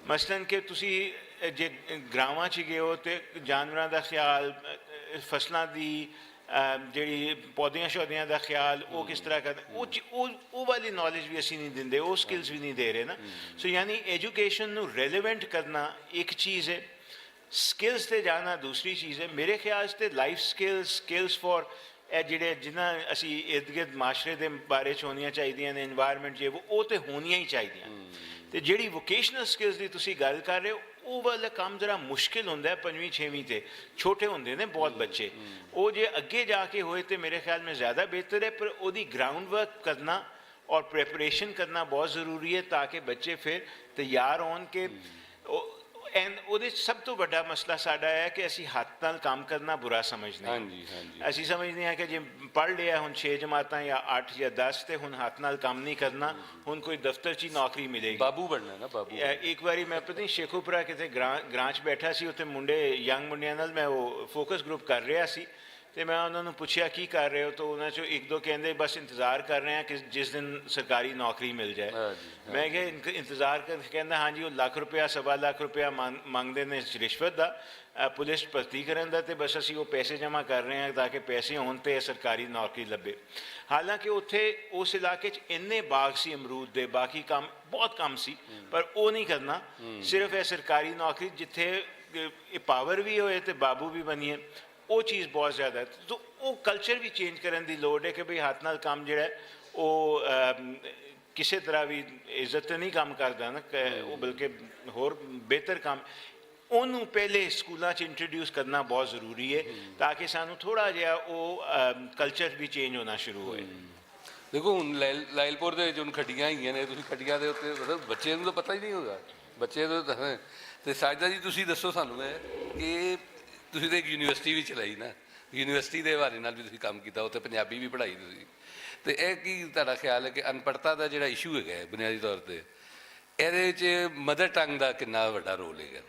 ਮਸਲਨ ਕਿ ਤੁਸੀਂ ਜੇ ਗਰਾਵਾਂ 'ਚ ਗਏ ਹੋ ਤੇ ਜਾਨਵਰਾਂ ਦਾ ਖਿਆਲ ਫਸਲਾਂ ਦੀ ਜਿਹੜੀ ਪੌਦਿਆਂ ਸ਼ੌਦਿਆਂ ਦਾ ਖਿਆਲ ਉਹ ਕਿਸ ਤਰ੍ਹਾਂ ਕਰਦਾ ਉਹ ਵਾਲੀ ਨੌਲੇਜ ਵੀ ਅਸੀਂ ਨਹੀਂ ਦਿੰਦੇ ਉਹ ਸਕਿੱਲਸ ਵੀ ਨਹੀਂ ਦੇ ਰਹੇ ਨਾ ਸੋ ਯਾਨੀ ਐਜੂਕੇਸ਼ਨ ਨੂੰ ਰੈਲੇਵੈਂਟ ਕਰਨਾ ਇੱਕ ਚੀਜ਼ ਹੈ ਸਕਿੱਲਸ 'ਤੇ ਜਾਣਾ ਦੂਸਰੀ ਚੀਜ਼ ਹੈ ਮੇਰੇ ਖਿਆਲ 'ਚ ਤੇ ਲਾਈਫ ਸਕਿੱਲਸ ਫॉर ਇਹ ਜਿਹੜੇ ਜਿਨ੍ਹਾਂ ਅਸੀਂ ਇਰਦ ਗਿਰਦ ਮਾਸ਼ਰੇ ਦੇ ਬਾਰੇ 'ਚ ਹੋਣੀਆਂ ਚਾਹੀਦੀਆਂ ਨੇ ਇਨਵਾਇਰਮੈਂਟ ਜੇ ਉਹ ਤੇ ਹੋਣੀਆਂ ਹੀ ਚਾਹੀਦੀਆਂ ਤੇ ਜਿਹੜੀ ਵੋਕੇਸ਼ਨਲ ਸਕਿੱਲਸ ਦੀ ਤੁਸੀਂ ਗੱਲ ਕਰ ਰਹੇ ਹੋ ਉਹ ਵਾਲਾ ਕੰਮ ਜ਼ਰਾ ਮੁਸ਼ਕਿਲ ਹੁੰਦਾ ਹੈ 5ਵੀਂ 6ਵੀਂ ਤੇ ਛੋਟੇ ਹੁੰਦੇ ਨੇ ਬਹੁਤ ਬੱਚੇ ਉਹ ਜੇ ਅੱਗੇ ਜਾ ਕੇ ਹੋਏ ਤੇ ਮੇਰੇ ਖਿਆਲ में ज़्यादा बेहतर है पर ਉਹਦੀ ग्राउंड वर्क करना और प्रेपरेशन करना बहुत ज़रूरी है ताकि बच्चे फिर तैयार हों के ਐਂਡ ਉਹਦੇ 'ਚ ਸਭ ਤੋਂ ਵੱਡਾ ਮਸਲਾ ਸਾਡਾ ਹੈ ਕਿ ਅਸੀਂ ਹੱਥ ਨਾਲ ਕੰਮ ਕਰਨਾ ਬੁਰਾ ਸਮਝਦੇ ਹਾਂ। ਹਾਂਜੀ ਹਾਂਜੀ ਅਸੀਂ ਸਮਝਦੇ ਹਾਂ ਕਿ ਜੇ ਪੜ੍ਹ ਲਿਆ ਹੁਣ 6 ਜਮਾਤਾਂ ਜਾਂ 8 ਜਾਂ 10 ਤੇ ਹੁਣ ਹੱਥ ਨਾਲ ਕੰਮ ਨਹੀਂ ਕਰਨਾ, ਹੁਣ ਕੋਈ ਦਫ਼ਤਰ 'ਚ ਹੀ ਨੌਕਰੀ ਮਿਲੇਗੀ। ਬਾਬੂ ਬਣਨਾ ਨਾ ਬਾਬੂ। ਇੱਕ ਵਾਰੀ ਮੈਂ ਪਤਾ ਨਹੀਂ ਸ਼ੇਖੂਪੁਰਾ ਕਿਤੇ ਗ੍ਰਾਂ 'ਚ ਬੈਠਾ ਸੀ, ਉੱਥੇ ਮੁੰਡੇ ਯੰਗ ਮੁੰਡਿਆਂ ਨਾਲ ਮੈਂ ਉਹ ਫੋਕਸ ਗਰੁੱਪ ਕਰ ਰਿਹਾ ਸੀ ਤੇ ਮੈਂ ਉਹਨਾਂ ਨੂੰ ਪੁੱਛਿਆ ਕੀ ਕਰ ਰਹੇ ਹੋ, ਤਾਂ ਉਹਨਾਂ 'ਚੋਂ ਇੱਕ ਦੋ ਕਹਿੰਦੇ ਬਸ ਇੰਤਜ਼ਾਰ ਕਰ ਰਹੇ ਹਾਂ ਕਿ ਜਿਸ ਦਿਨ ਸਰਕਾਰੀ ਨੌਕਰੀ ਮਿਲ ਜਾਏ। ਮੈਂ ਕਿਹਾ ਇੰਤਜ਼ਾਰ ਕਰ, ਕਹਿੰਦਾ ਹਾਂਜੀ ਉਹ ਲੱਖ ਰੁਪਇਆ ਸਵਾ ਲੱਖ ਰੁਪਇਆ ਮੰਗਦੇ ਨੇ ਰਿਸ਼ਵਤ ਦਾ ਪੁਲਿਸ ਭਰਤੀ ਕਰਨ ਦਾ, ਤੇ ਬਸ ਅਸੀਂ ਉਹ ਪੈਸੇ ਜਮ੍ਹਾਂ ਕਰ ਰਹੇ ਹਾਂ ਤਾਂ ਕਿ ਪੈਸੇ ਹੋਣ ਤੇ ਸਰਕਾਰੀ ਨੌਕਰੀ ਲੱਭੇ। ਹਾਲਾਂਕਿ ਉੱਥੇ ਉਸ ਇਲਾਕੇ 'ਚ ਇੰਨੇ ਬਾਗ ਸੀ ਅਮਰੂਦ ਦੇ, ਬਾਕੀ ਕੰਮ ਬਹੁਤ ਕੰਮ ਸੀ, ਪਰ ਉਹ ਨਹੀਂ ਕਰਨਾ, ਸਿਰਫ ਇਹ ਸਰਕਾਰੀ ਨੌਕਰੀ ਜਿੱਥੇ ਇਹ ਪਾਵਰ ਵੀ ਹੋਏ ਤੇ ਬਾਬੂ ਵੀ ਬਣੀਏ, ਉਹ ਚੀਜ਼ ਬਹੁਤ ਜ਼ਿਆਦਾ ਹੈ। ਤਾਂ ਉਹ ਕਲਚਰ ਵੀ ਚੇਂਜ ਕਰਨ ਦੀ ਲੋੜ ਹੈ ਕਿ ਭਈ ਹੱਥ ਨਾਲ ਕੰਮ ਜਿਹੜਾ ਉਹ ਕਿਸੇ ਤਰ੍ਹਾਂ ਵੀ ਇੱਜ਼ਤ ਤੇ ਨਹੀਂ ਕੰਮ ਕਰਦਾ ਨਾ, ਉਹ ਬਲਕਿ ਹੋਰ ਬਿਹਤਰ ਕੰਮ, ਉਹਨੂੰ ਪਹਿਲੇ ਸਕੂਲਾਂ 'ਚ ਇੰਟਰੋਡਿਊਸ ਕਰਨਾ ਬਹੁਤ ਜ਼ਰੂਰੀ ਹੈ ਤਾਂ ਕਿ ਸਾਨੂੰ ਥੋੜ੍ਹਾ ਜਿਹਾ ਉਹ ਕਲਚਰ ਵੀ ਚੇਂਜ ਹੋਣਾ ਸ਼ੁਰੂ ਹੋਏ। ਦੇਖੋ ਹੁਣ ਲਾਇਲਪੁਰ ਦੇ ਵਿੱਚ ਹੁਣ ਖੱਡੀਆਂ ਹੈਗੀਆਂ ਨੇ, ਤੁਸੀਂ ਖੱਡੀਆਂ ਦੇ ਉੱਤੇ ਮਤਲਬ ਬੱਚੇ ਨੂੰ ਤਾਂ ਪਤਾ ਹੀ ਨਹੀਂ ਹੋਗਾ, ਬੱਚੇ ਨੂੰ ਤਾਂ। ਤੇ ਸਾਜਦਾ ਜੀ ਤੁਸੀਂ ਦੱਸੋ ਸਾਨੂੰ ਇਹ ਕਿ ਤੁਸੀਂ ਤਾਂ ਇੱਕ ਯੂਨੀਵਰਸਿਟੀ ਵੀ ਚਲਾਈ ਨਾ, ਯੂਨੀਵਰਸਿਟੀ ਦੇ ਹਵਾਲੇ ਨਾਲ ਵੀ ਤੁਸੀਂ ਕੰਮ ਕੀਤਾ, ਉੱਥੇ ਪੰਜਾਬੀ ਵੀ ਪੜ੍ਹਾਈ ਤੁਸੀਂ, ਤੇ ਇਹ ਕੀ ਤੁਹਾਡਾ ਖਿਆਲ ਹੈ ਕਿ ਅਨਪੜ੍ਹਤਾ ਦਾ ਜਿਹੜਾ ਇਸ਼ੂ ਹੈਗਾ ਬੁਨਿਆਦੀ ਤੌਰ 'ਤੇ, ਇਹਦੇ ਵਿੱਚ ਮਦਰ ਟੰਗ ਦਾ ਕਿੰਨਾ ਵੱਡਾ ਰੋਲ ਹੈਗਾ?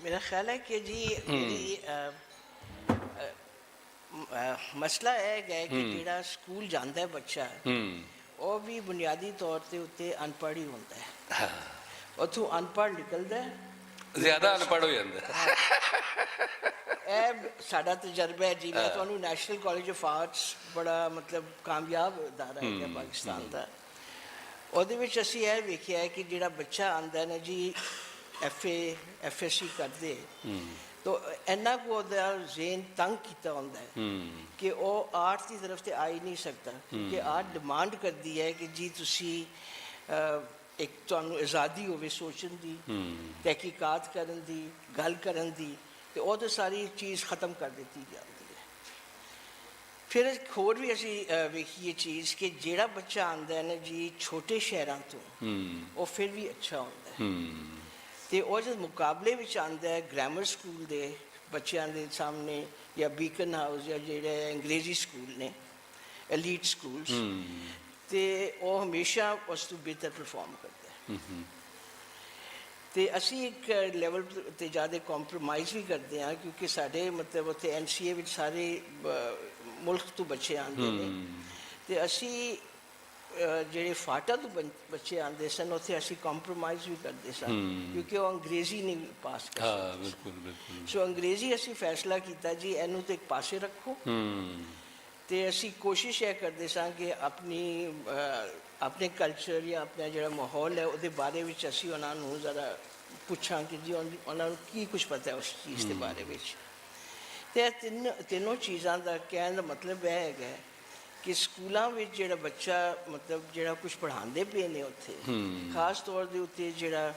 मेरा ख्याल है कि जी मसला यह है कि ਜਿਹੜਾ ਸਕੂਲ ਜਾਂਦਾ ਹੈ ਬੱਚਾ ਉਹ ਵੀ ਬੁਨਿਆਦੀ ਤੌਰ ਤੇ ਉੱਤੇ ਅਨਪੜ੍ਹ ਹੀ ਹੁੰਦਾ ਹੈ, ਉੱਥੋਂ ਅਨਪੜ੍ਹ ਨਿਕਲਦਾ ਹੈ, ਜ਼ਿਆਦਾ ਅਨਪੜ੍ਹ ਹੋ ਜਾਂਦਾ। ਇਹ ਸਾਡਾ ਤਜਰਬਾ ਹੈ ਜੀ। ਮੈਂ ਤੁਹਾਨੂੰ ਨੈਸ਼ਨਲ ਕਾਲਜ ਆਫ ਆਰਟਸ ਬੜਾ ਮਤਲਬ ਕਾਮਯਾਬ ਅਦਾਰਾ ਹੈ ਪਾਕਿਸਤਾਨ ਦਾ, ਉਹਦੇ ਵਿੱਚ ਅਸੀਂ ਇਹ ਵੇਖਿਆ ਹੈ ਕਿ ਜਿਹੜਾ ਬੱਚਾ ਆਉਂਦਾ ਨਾ ਜੀ FA ਕਰਦੇ ਤਾਂ ਇੰਨਾ ਕੁ ਉਹਦਾ ਜ਼ੇਨ ਤੰਗ ਕੀਤਾ ਹੁੰਦਾ ਹੈ ਕਿ ਉਹ ਆਰਟ ਦੀ ਤਰਫ ਤੇ ਆ ਹੀ ਨਹੀਂ ਸਕਦਾ, ਕਿਉਂਕਿ ਆਰਟ ਡਿਮਾਂਡ ਕਰਦੀ ਹੈ ਕਿ ਜੀ ਤੁਸੀਂ ਇੱਕ ਤੁਹਾਨੂੰ ਆਜ਼ਾਦੀ ਹੋਵੇ ਸੋਚਣ ਦੀ, ਤਹਿਕੀਕਾਤ ਕਰਨ ਦੀ, ਗੱਲ ਕਰਨ ਦੀ, ਤੇ ਉਹ ਤਾਂ ਸਾਰੀ ਚੀਜ਼ ਖਤਮ ਕਰ ਦਿੱਤੀ ਜਾਂਦੀ ਹੈ। ਫਿਰ ਹੋਰ ਵੀ ਅਸੀਂ ਵੇਖੀਏ ਚੀਜ਼ ਕਿ ਜਿਹੜਾ ਬੱਚਾ ਆਉਂਦਾ ਹੈ ਨਾ ਜੀ ਛੋਟੇ ਸ਼ਹਿਰਾਂ ਤੋਂ, ਉਹ ਫਿਰ ਵੀ ਅੱਛਾ ਹੁੰਦਾ ਹੈ, ਤੇ ਉਹ ਜਦ ਮੁਕਾਬਲੇ ਵਿੱਚ ਆਉਂਦਾ ਹੈ ਗ੍ਰਾਮਰ ਸਕੂਲ ਦੇ ਬੱਚਿਆਂ ਦੇ ਸਾਹਮਣੇ ਜਾਂ ਬੀਕਨ ਹਾਊਸ ਜਾਂ ਜਿਹੜੇ ਅੰਗਰੇਜ਼ੀ ਸਕੂਲ ਨੇ ਐਲੀਟ ਸਕੂਲਸ, ਤੇ ਉਹ ਹਮੇਸ਼ਾ ਉਸ ਤੋਂ ਬਿਹਤਰ ਪਰਫਾਰਮ ਕਰਦਾ ਹੈ। ਤੇ ਅਸੀਂ ਇੱਕ ਲੈਵਲ 'ਤੇ ਜ਼ਿਆਦਾ ਕੰਪਰੋਮਾਈਜ਼ ਵੀ ਕਰਦੇ ਹਾਂ, ਕਿਉਂਕਿ ਸਾਡੇ ਮਤਲਬ ਉੱਥੇ NCA ਵਿੱਚ ਸਾਰੇ ਮੁਲਕ ਤੋਂ ਬੱਚੇ ਆਉਂਦੇ ਨੇ, ਤੇ ਅਸੀਂ ਜਿਹੜੇ ਫਾਟਾ ਤੋਂ ਬੱਚੇ ਆਉਂਦੇ ਸਨ ਉੱਥੇ ਅਸੀਂ ਕੰਪਰੋਮਾਈਜ਼ ਵੀ ਕਰਦੇ ਸਨ, ਕਿਉਂਕਿ ਉਹ ਅੰਗਰੇਜ਼ੀ ਨਹੀਂ ਪਾਸ ਕਰ ਸਕਦੇ। ਬਿਲਕੁਲ ਬਿਲਕੁਲ। ਸੋ ਅੰਗਰੇਜ਼ੀ ਅਸੀਂ ਫੈਸਲਾ ਕੀਤਾ ਜੀ ਇਹਨੂੰ ਤਾਂ ਇੱਕ ਪਾਸੇ ਰੱਖੋ, ਤੇ ਅਸੀਂ ਕੋਸ਼ਿਸ਼ ਇਹ ਕਰਦੇ ਸਾਂ ਕਿ ਆਪਣੇ ਕਲਚਰ ਜਾਂ ਆਪਣਾ ਜਿਹੜਾ ਮਾਹੌਲ ਹੈ ਉਹਦੇ ਬਾਰੇ ਵਿੱਚ ਅਸੀਂ ਉਹਨਾਂ ਨੂੰ ਜ਼ਰਾ ਪੁੱਛਾਂ ਕਿ ਜੀ ਉਹਨਾਂ ਨੂੰ ਕੀ ਕੁਛ ਪਤਾ ਹੈ ਉਸ ਚੀਜ਼ ਦੇ ਬਾਰੇ ਵਿੱਚ। ਤੇ ਤਿੰਨੋਂ ਚੀਜ਼ਾਂ ਦਾ ਕਹਿਣ ਦਾ ਮਤਲਬ ਇਹ ਹੈਗਾ ਕਿ ਸਕੂਲਾਂ ਵਿੱਚ ਜਿਹੜਾ ਬੱਚਾ ਮਤਲਬ ਜਿਹੜਾ ਕੁਛ ਪੜ੍ਹਾਉਂਦੇ ਪਏ ਨੇ ਉੱਥੇ ਖਾਸ ਤੌਰ ਦੇ ਉੱਤੇ ਜਿਹੜਾ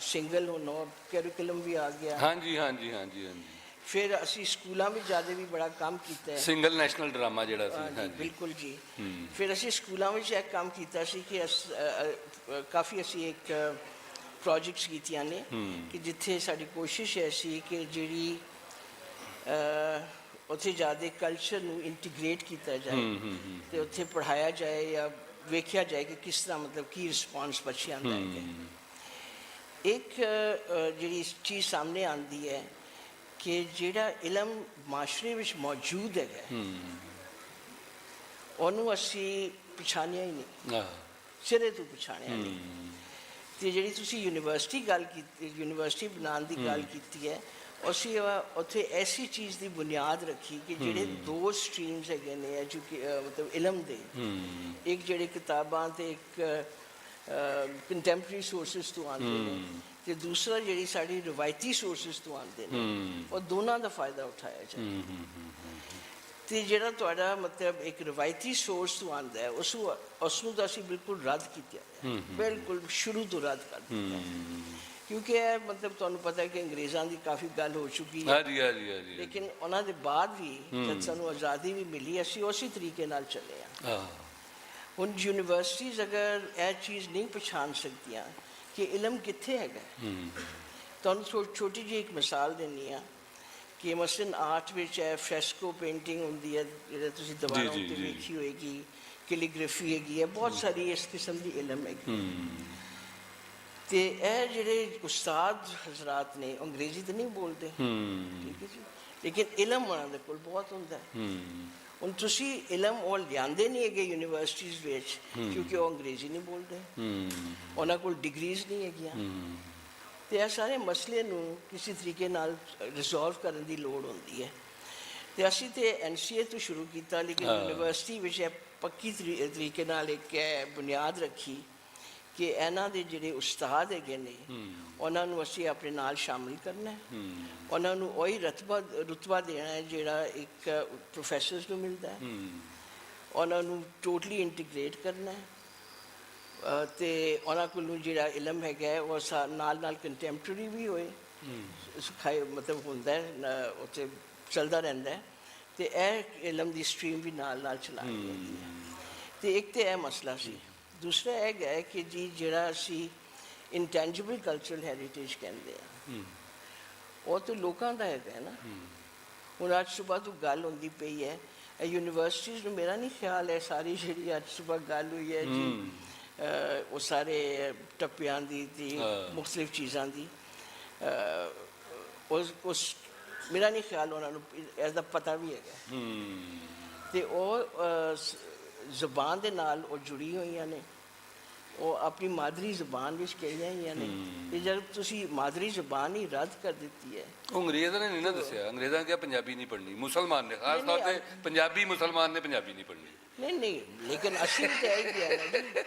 ਸਿੰਗਲ ਨੋ ਕੈਰੀਕੂਲਮ ਵੀ ਆ ਗਿਆ। ਹਾਂਜੀ ਹਾਂਜੀ ਹਾਂਜੀ ਹਾਂਜੀ। ਫਿਰ ਅਸੀਂ ਸਕੂਲਾਂ ਵਿੱਚ ਜ਼ਿਆਦਾ ਵੀ ਬੜਾ ਕੰਮ ਕੀਤਾ ਹੈ, ਸਿੰਗਲ ਨੈਸ਼ਨਲ ਡਰਾਮਾ ਜਿਹੜਾ ਸੀ। ਹਾਂਜੀ ਬਿਲਕੁਲ ਜੀ। ਫਿਰ ਅਸੀਂ ਸਕੂਲਾਂ ਵਿੱਚ ਇਹ ਕੰਮ ਕੀਤਾ ਸੀ ਕਿ ਕਾਫੀ ਅਸੀਂ ਇੱਕ ਪ੍ਰੋਜੈਕਟਸ ਕੀਤੀਆਂ ਨੇ ਕਿ ਜਿੱਥੇ ਸਾਡੀ ਕੋਸ਼ਿਸ਼ ਹੈ ਸੀ ਕਿ ਜਿਹੜੀ ਉੱਥੇ ਜ਼ਿਆਦਾ ਕਲਚਰ ਨੂੰ ਇੰਟੀਗ੍ਰੇਟ ਕੀਤਾ ਜਾਏ ਤੇ ਉੱਥੇ ਪੜ੍ਹਾਇਆ ਜਾਏ ਜਾਂ ਵੇਖਿਆ ਜਾਏ ਕਿ ਕਿਸ ਤਰ੍ਹਾਂ ਮਤਲਬ ਕੀ ਰਿਸਪੌਂਸ ਬੱਚਿਆਂ ਦਾ ਹੈ। ਇੱਕ ਜਿਹੜੀ ਚੀਜ਼ ਸਾਹਮਣੇ ਆਉਂਦੀ ਹੈ ਕਿ ਜਿਹੜਾ ਇਲਮ ਮਾਸ਼ਰੇ ਵਿੱਚ ਮੌਜੂਦ ਹੈਗਾ ਉਹਨੂੰ ਅਸੀਂ ਪਛਾਣਿਆ ਹੀ ਨਹੀਂ, ਸਿਰੇ ਤੋਂ ਪਛਾਣਿਆ ਨਹੀਂ। ਤੇ ਜਿਹੜੀ ਤੁਸੀਂ ਯੂਨੀਵਰਸਿਟੀ ਗੱਲ ਕੀਤੀ, ਯੂਨੀਵਰਸਿਟੀ ਬਣਾਉਣ ਦੀ ਗੱਲ ਕੀਤੀ ਹੈ, ਅਸੀਂ ਉੱਥੇ ਐਸੀ ਚੀਜ਼ ਦੀ ਬੁਨਿਆਦ ਰੱਖੀ ਕਿ ਜਿਹੜੇ ਦੋ ਸਟਰੀਮਸ ਹੈਗੇ ਨੇ ਮਤਲਬ ਇਲਮ ਦੇ, ਇੱਕ ਜਿਹੜੇ ਕਿਤਾਬਾਂ ਤੇ ਇੱਕ ਕੰਟੈਂਪਰੇਰੀ ਸੋਰਸਿਸ ਤੋਂ ਆਉਂਦੇ ਨੇ, ਤੇ ਦੂਸਰਾ ਜਿਹੜੀ ਸਾਡੀ ਰਵਾਇਤੀ ਸੋਰਸਿਸ ਤੋਂ ਆਉਂਦੇ ਨੇ, ਉਹ ਦੋਨਾਂ ਦਾ ਫਾਇਦਾ ਉਠਾਇਆ ਜਾਏ। ਤੇ ਜਿਹੜਾ ਤੁਹਾਡਾ ਮਤਲਬ ਇੱਕ ਰਵਾਇਤੀ ਸੋਰਸ ਤੋਂ ਆਉਂਦਾ ਹੈ ਉਸ ਨੂੰ ਤਾਂ ਅਸੀਂ ਬਿਲਕੁਲ ਰੱਦ ਕੀਤਾ, ਬਿਲਕੁਲ ਸ਼ੁਰੂ ਤੋਂ ਰੱਦ ਕਰ ਦਿੱਤਾ, ਕਿਉਂਕਿ ਇਹ ਮਤਲਬ ਤੁਹਾਨੂੰ ਪਤਾ ਹੈ ਕਿ ਅੰਗਰੇਜ਼ਾਂ ਦੀ ਕਾਫੀ ਗੱਲ ਹੋ ਚੁੱਕੀ ਹੈ। ਹਾਂਜੀ ਹਾਂਜੀ ਹਾਂਜੀ। ਲੇਕਿਨ ਉਹਨਾਂ ਦੇ ਬਾਅਦ ਵੀ ਜਦ ਸਾਨੂੰ ਆਜ਼ਾਦੀ ਵੀ ਮਿਲੀ ਅਸੀਂ ਉਸੇ ਤਰੀਕੇ ਨਾਲ ਚੱਲੇ ਹਾਂ। ਹੁਣ ਯੂਨੀਵਰਸਿਟੀਜ਼ ਅਗਰ ਇਹ ਚੀਜ਼ ਨਹੀਂ ਪਛਾਣ ਸਕਦੀਆਂ ਕਿ ਇਲਮ ਕਿੱਥੇ ਹੈਗਾ, ਤੁਹਾਨੂੰ ਛੋਟੀ ਜਿਹੀ ਇੱਕ ਮਿਸਾਲ ਦਿੰਦੀ ਹਾਂ ਕਿ ਮਸਲਨ ਆਰਟ ਵਿੱਚ ਹੈ ਫਰੈਸਕੋ ਪੇਂਟਿੰਗ ਹੁੰਦੀ ਹੈ, ਜਿਹੜਾ ਤੁਸੀਂ ਦੀਵਾਰਾਂ ਉੱਤੇ ਵੇਖੀ ਹੋਏਗੀ, ਕੈਲੀਗ੍ਰਾਫੀ ਹੈਗੀ ਹੈ, ਬਹੁਤ ਸਾਰੀ ਇਸ ਕਿਸਮ ਦੀ ਇਲਮ ਹੈਗੀ। ਤੇ ਇਹ ਜਿਹੜੇ ਉਸਤਾਦ ਹਜ਼ਰਾਤ ਨੇ ਅੰਗਰੇਜ਼ੀ ਤਾਂ ਨਹੀਂ ਬੋਲਦੇ, ਠੀਕ ਹੈ ਜੀ, ਲੇਕਿਨ ਇਲਮ ਉਹਨਾਂ ਦੇ ਕੋਲ ਬਹੁਤ ਹੁੰਦਾ ਹੈ। ਹੁਣ ਤੁਸੀਂ ਇਲਮ ਉਹ ਲਿਆਂਦੇ ਨਹੀਂ ਹੈਗੇ ਯੂਨੀਵਰਸਿਟੀਜ਼ ਵਿੱਚ ਕਿਉਂਕਿ ਉਹ ਅੰਗਰੇਜ਼ੀ ਨਹੀਂ ਬੋਲਦੇ, ਉਹਨਾਂ ਕੋਲ ਡਿਗਰੀਜ਼ ਨਹੀਂ ਹੈਗੀਆਂ। ਤੇ ਇਹ ਸਾਰੇ ਮਸਲੇ ਨੂੰ ਕਿਸੇ ਤਰੀਕੇ ਨਾਲ ਰਿਜ਼ੋਲਵ ਕਰਨ ਦੀ ਲੋੜ ਹੁੰਦੀ ਹੈ। ਤੇ ਅਸੀਂ ਤੇ NCA ਤੋਂ ਸ਼ੁਰੂ ਕੀਤਾ, ਲੇਕਿਨ ਯੂਨੀਵਰਸਿਟੀ ਵਿੱਚ ਇਹ ਪੱਕੀ ਤਰੀਕੇ ਨਾਲ ਇੱਕ ਬੁਨਿਆਦ ਰੱਖੀ ਕਿ ਇਹਨਾਂ ਦੇ ਜਿਹੜੇ ਉਸਤਾਦ ਹੈਗੇ ਨੇ ਉਹਨਾਂ ਨੂੰ ਅਸੀਂ ਆਪਣੇ ਨਾਲ ਸ਼ਾਮਿਲ ਕਰਨਾ, ਉਹਨਾਂ ਨੂੰ ਉਹੀ ਰੁਤਬਾ ਦੇਣਾ ਹੈ ਜਿਹੜਾ ਇੱਕ ਪ੍ਰੋਫੈਸਰਸ ਨੂੰ ਮਿਲਦਾ ਹੈ, ਉਹਨਾਂ ਨੂੰ ਟੋਟਲੀ ਇੰਟੀਗ੍ਰੇਟ ਕਰਨਾ ਹੈ, ਅਤੇ ਉਹਨਾਂ ਕੋਲੋਂ ਜਿਹੜਾ ਇਲਮ ਹੈਗਾ ਉਹ ਨਾਲ ਕੰਟੈਂਪਰਰੀ ਵੀ ਹੋਏ, ਸਿਖਾਏ ਮਤਲਬ ਹੁੰਦਾ ਹੈ, ਉੱਥੇ ਚੱਲਦਾ ਰਹਿੰਦਾ ਹੈ, ਅਤੇ ਇਹ ਇਲਮ ਦੀ ਸਟਰੀਮ ਵੀ ਨਾਲ ਚਲਾਉਣੀ ਹੈਗੀ ਹੈ। ਅਤੇ ਇੱਕ ਤਾਂ ਇਹ ਮਸਲਾ ਸੀ। ਦੂਸਰਾ ਇਹ ਹੈ ਕਿ ਜੀ ਜਿਹੜਾ ਅਸੀਂ ਇੰਟੈਂਜੀਬਲ ਕਲਚਰਲ ਹੈਰੀਟੇਜ ਕਹਿੰਦੇ ਆ, ਉਹ ਤਾਂ ਲੋਕਾਂ ਦਾ ਹੈਗਾ ਨਾ। ਹੁਣ ਅੱਜ ਸੁਬਾਹ ਤੋਂ ਗੱਲ ਹੁੰਦੀ ਪਈ ਹੈ ਯੂਨੀਵਰਸਿਟੀਜ਼ ਨੂੰ, ਮੇਰਾ ਨਹੀਂ ਖਿਆਲ ਹੈ ਸਾਰੀ ਜਿਹੜੀ ਅੱਜ ਸੁਬਾਹ ਗੱਲ ਹੋਈ ਹੈ ਜੀ ਉਹ ਸਾਰੇ ਟੱਪਿਆਂ ਦੀ ਤੇ ਮੁਖਤਲਿਫ ਚੀਜ਼ਾਂ ਦੀ, ਉਸ ਮੇਰਾ ਨਹੀਂ ਖਿਆਲ ਉਹਨਾਂ ਨੂੰ ਇਸ ਦਾ ਪਤਾ ਵੀ ਹੈਗਾ, ਅਤੇ ਉਹ ਜ਼ੁਬਾਨ ਦੇ ਨਾਲ ਉਹ ਜੁੜੀ ਹੋਈਆਂ ਨੇ, ਉਹ ਆਪਣੀ ਮਾਦਰੀ ਜ਼ੁਬਾਨ ਵਿੱਚ ਕਹੀਆਂ ਹੋਈਆਂ ਨੇ। ਅਤੇ ਜਦ ਤੁਸੀਂ ਮਾਦਰੀ ਜ਼ੁਬਾਨ ਹੀ ਰੱਦ ਕਰ ਦਿੱਤੀ ਹੈ, ਉਹ ਅੰਗਰੇਜ਼ਾਂ ਨੇ ਨਹੀਂ ਨਾ ਦੱਸਿਆ, ਅੰਗਰੇਜ਼ਾਂ ਨੇ ਕਿਹਾ ਪੰਜਾਬੀ ਨਹੀਂ ਪੜ੍ਹਨੀ, ਮੁਸਲਮਾਨ ਨੇ ਖਾਸ ਤੌਰ 'ਤੇ ਪੰਜਾਬੀ ਮੁਸਲਮਾਨ ਨੇ ਪੰਜਾਬੀ ਨਹੀਂ ਪੜ੍ਹਨੀ। ਨਹੀਂ ਲੇਕਿਨ ਅਸੀਂ ਵੀ ਤਾਂ ਇਹੀ ਕਿਹਾ ਨਾ ਜੀ,